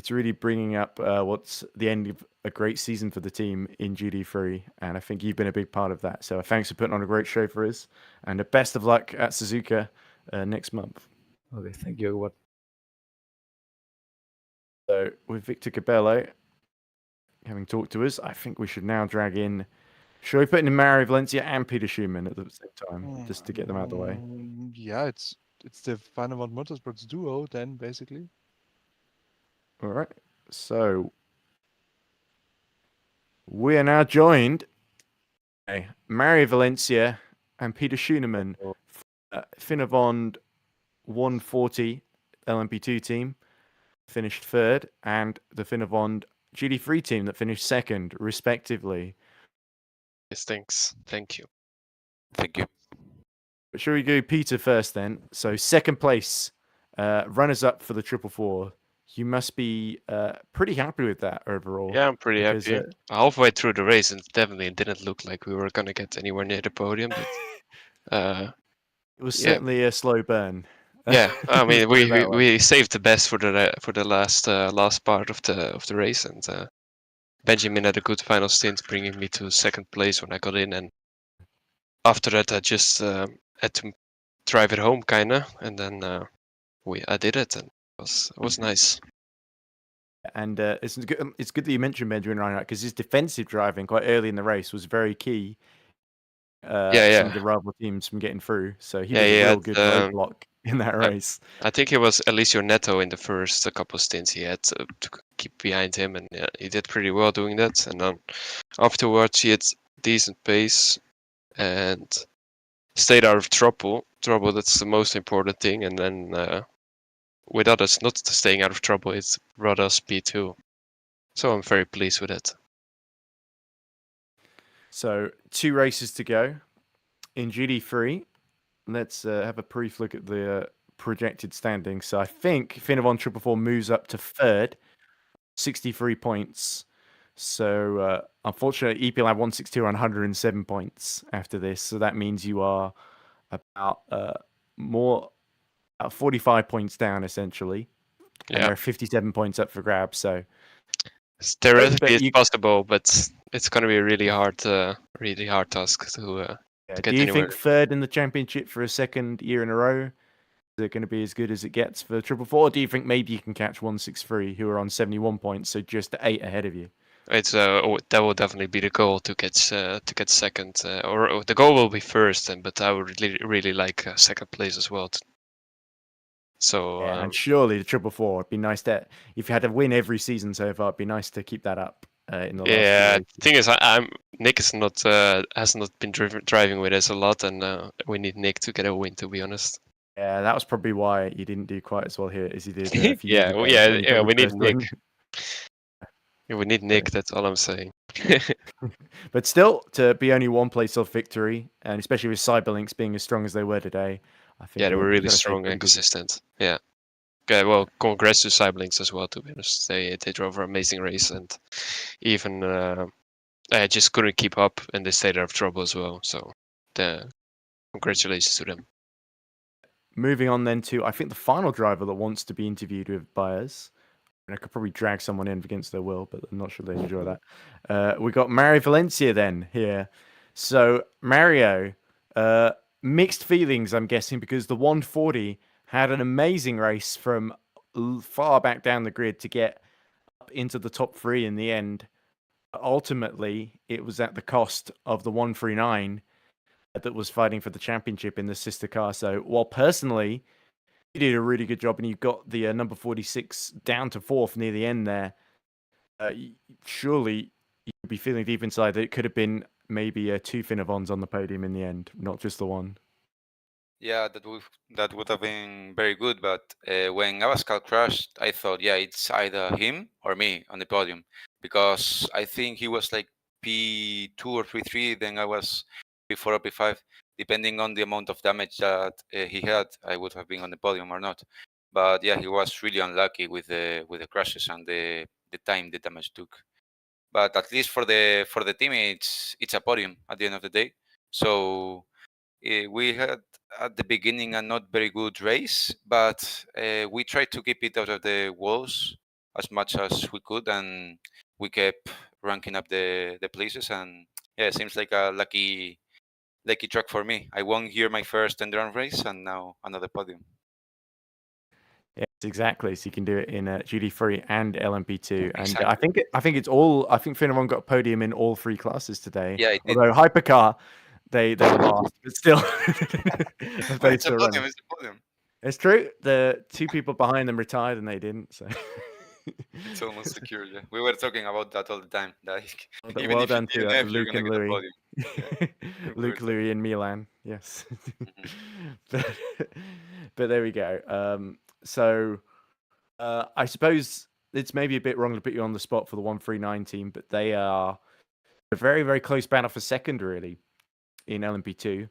really bringing up what's the end of a great season for the team in GD3, and I think you've been a big part of that. So thanks for putting on a great show for us, and the best of luck at Suzuka next month. Okay, thank you, Edward. So with Victor Cabello having talked to us, I think we should now drag in. Should we put in Mario Valencia and Peter Schumann at the same time, just to get them out of the way? Yeah, it's the Final One Motorsports duo then, basically. All right. So we are now joined by Mario Valencia and Peter Schoenemann, Finnevond 140 LMP2 team finished third, and the Finnevond GD3 team that finished second, respectively. Yes, thanks. Thank you. Thank you. But shall we go Peter first then? So second place, runners up for the 444. You must be pretty happy with that overall. Yeah, I'm pretty because, happy. Halfway through the race, it definitely didn't look like we were gonna get anywhere near the podium, but it was yeah. certainly a slow burn. Yeah, I mean, Put it that way. we saved the best for the last part of the race, and Benjamin had a good final stint, bringing me to second place when I got in, and after that I just had to drive it home, kinda, and then I did it, and it was nice. And it's good that you mentioned Benjamin Reinhardt, because his defensive driving quite early in the race was very key. Some of the rival teams from getting through. So he was a real good roadblock in that race. I think it was Elisio Neto in the first couple of stints he had to keep behind him, and he did pretty well doing that. And then afterwards he had decent pace and stayed out of trouble. That's the most important thing. And then with others not staying out of trouble, it's brought us P2. So I'm very pleased with it. So 2 races to go in GD3. Let's have a brief look at the projected standings. So I think Finnevond 444 moves up to third, 63 points. So unfortunately, EPL have 162 on 107 points after this. So that means you are about 45 points down, essentially. And there are 57 points up for grabs. So theoretically it's possible, but it's going to be a really hard task to get do you anywhere. think third in the championship for a second year in a row? Is it going to be as good as it gets for 444? Or do you think maybe you can catch 163, who are on 71 points, so just 8 ahead of you? It's that will definitely be the goal to get second, or the goal will be first, but I would really like second place as well. So and surely the 444, it'd be nice that if you had to win every season so far, it'd be nice to keep that up in the last few races. The thing is, Nick is not has not been driving with us a lot, and we need Nick to get a win, to be honest. Yeah, that was probably why you didn't do quite as well here as you did. A few years ago we need Nick. We need Nick. That's all I'm saying. But still, to be only 1 place off victory, and especially with Cyberlinks being as strong as they were today, I think they were really strong and consistent. Yeah. Okay, well, congrats to Cyberlinks as well, to be honest. They drove an amazing race, and even I just couldn't keep up, and they stayed out of trouble as well. So, congratulations to them. Moving on then to, I think, the final driver that wants to be interviewed by us. And I could probably drag someone in against their will, but I'm not sure they enjoy that. We got Mario Valencia then here. So Mario, mixed feelings, I'm guessing, because the 140 had an amazing race from far back down the grid to get up into the top 3 in the end. Ultimately, it was at the cost of the 139 that was fighting for the championship in the sister car. So while personally, you did a really good job, and you got the number 46 down to 4th near the end there. Surely you'd be feeling deep inside that it could have been maybe 2 Finnevonds on the podium in the end, not just the one. Yeah, that would have been very good. But when Abascal crashed, I thought, yeah, it's either him or me on the podium, because I think he was like P2 or P3. Then I was P4 or P5. Depending on the amount of damage that he had, I would have been on the podium or not. But yeah, he was really unlucky with the crashes and the time the damage took. But at least for the team, it's a podium at the end of the day. So we had at the beginning a not very good race, but we tried to keep it out of the walls as much as we could, and we kept ranking up the places. And yeah, it seems like a lucky track for me. I won here my first endurance race, and now another podium. Yes, exactly. So you can do it in GD3 and LMP2, and Exactly. I think it's all. I think Finnevon got a podium in all 3 classes today. Yeah, it did. Although Hypercar, they were last, but still. It's a podium. It's a podium. It's true. The 2 people behind them retired, and they didn't. So It's almost secure. Yeah, we were talking about that all the time. Like even Well if you done to DNF, you're Luke gonna and get a Louis. podium. Yeah, we were Luke, talking. Louis, and Milan. Yes. Mhm. but, but there we go. So I suppose it's maybe a bit wrong to put you on the spot for the 139 team, but they are a very, very close battle for second, really, in LMP2.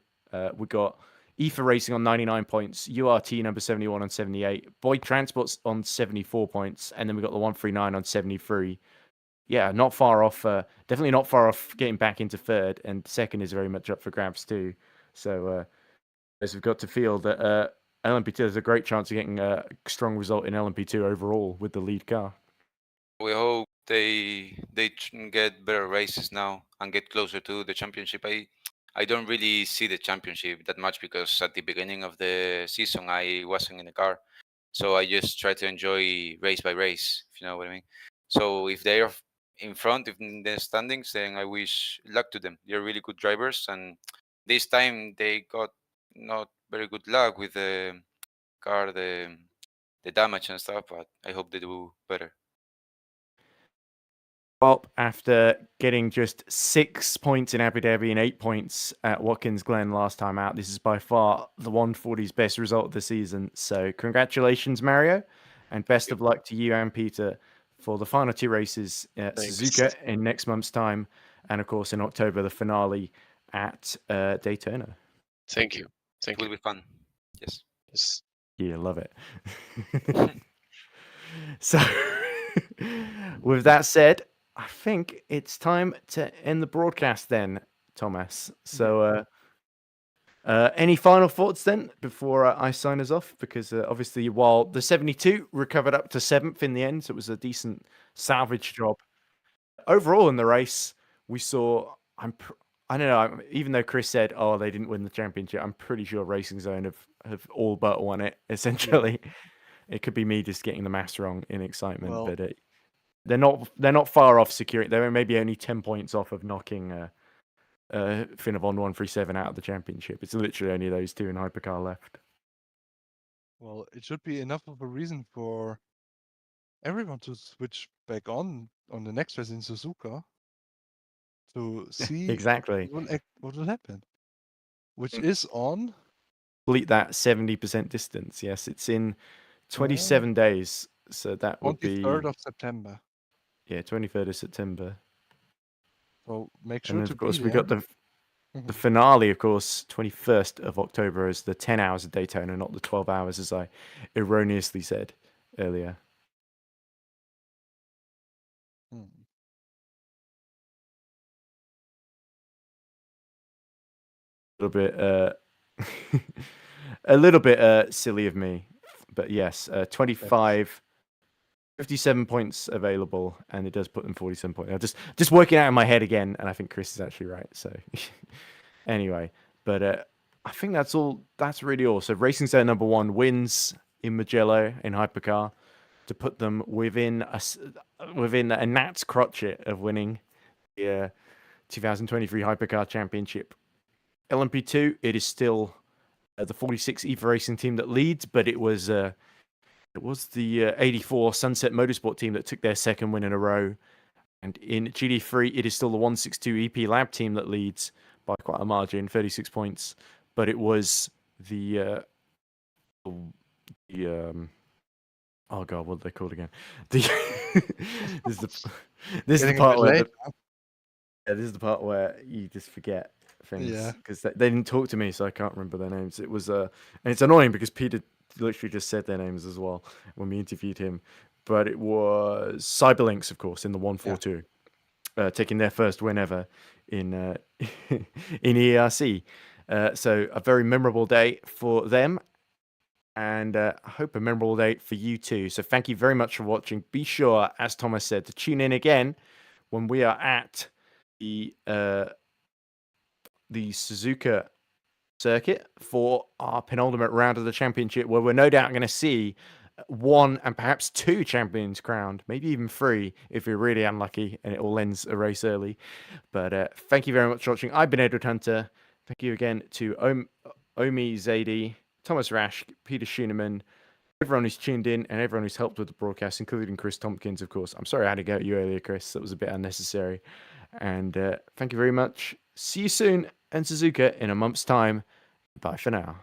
We got EFA Racing on 99 points, URT number 71 on 78, Boyd Transport's on 74 points, and then we got the 139 on 73. Yeah, not far off. Definitely not far off getting back into third, and second is very much up for grabs too. So as we've got to feel that LMP2 has a great chance of getting a strong result in LMP2 overall with the lead car. We hope they get better races now and get closer to the championship. I don't really see the championship that much because at the beginning of the season I wasn't in the car, so I just try to enjoy race by race, if you know what I mean. So if they are in front in the standings, then I wish luck to them. They're really good drivers, and this time they got not very good luck with the car, the damage and stuff. But I hope they do better. Up after getting just 6 points in Abu Dhabi and 8 points at Watkins Glen last time out. This is by far the 140's best result of the season. So congratulations, Mario, and best of luck to you and Peter for the final 2 races at Thanks. Suzuka in next month's time, and of course in October the finale at Daytona. Thank you. It Thank will you. be fun. Yes. Yes. Yeah, love it. So, with that said, I think it's time to end the broadcast then, Thomas. So, any final thoughts then before I sign us off? Because obviously, while the 72 recovered up to 7th in the end, so it was a decent salvage job. Overall in the race, we saw, I don't know, even though Chris said, oh, they didn't win the championship, I'm pretty sure Racing Zone have all but won it, essentially. It could be me just getting the maths wrong in excitement, Well, but they're not far off securing. They're maybe only 10 points off of knocking Finavon 137 out of the championship. It's literally only those 2 in hypercar left. well, it should be enough of a reason for everyone to switch back on the next race in Suzuka to see Exactly. what will happen, which is on Complete that 70% distance. Yes, it's in 27 days. So that would be 23rd of September. 23rd of September. So make And sure then, to of course, be we there. got the finale, of course, 21st of October as the 10 hours of Daytona, not the 12 hours, as I erroneously said earlier. Hmm. A little bit, a little bit silly of me, but yes, 25, 57 points available, and it does put them 47 points. Just working out in my head again, and I think Chris is actually right. So anyway, but I think that's all. That's really all. So Racing Zone number 1 wins in Mugello in hypercar to put them within a gnat's crotchet of winning the 2023 hypercar championship. LMP2, it is still the 46 EVA Racing team that leads, but it was the 84 Sunset Motorsport team that took their second win in a row. And in GD3, it is still the 162 EP Lab team that leads by quite a margin, 36 points. But it was the oh god, what are they called again? This is the part where this is the part where you just forget things because they didn't talk to me, so I can't remember their names. It was and it's annoying because Peter literally just said their names as well when we interviewed him. But it was Cyberlinks, of course, in the 142, taking their first win ever in in EERC. So a very memorable day for them, and I hope a memorable day for you too. So thank you very much for watching. Be sure, as Thomas said, to tune in again when we are at the Suzuka circuit for our penultimate round of the championship, where we're no doubt going to see 1 and perhaps 2 champions crowned, maybe even 3 if we're really unlucky and it all ends a race early. But thank you very much for watching. I've been Edward Hunter. Thank you again to Omi Zadie, Thomas Rasch, Peter Schooneman, everyone who's tuned in and everyone who's helped with the broadcast, including Chris Tompkins, of course. I'm sorry I had to go at you earlier, Chris. That was a bit unnecessary. And thank you very much. See you soon, and Suzuka in a month's time. Bye for now.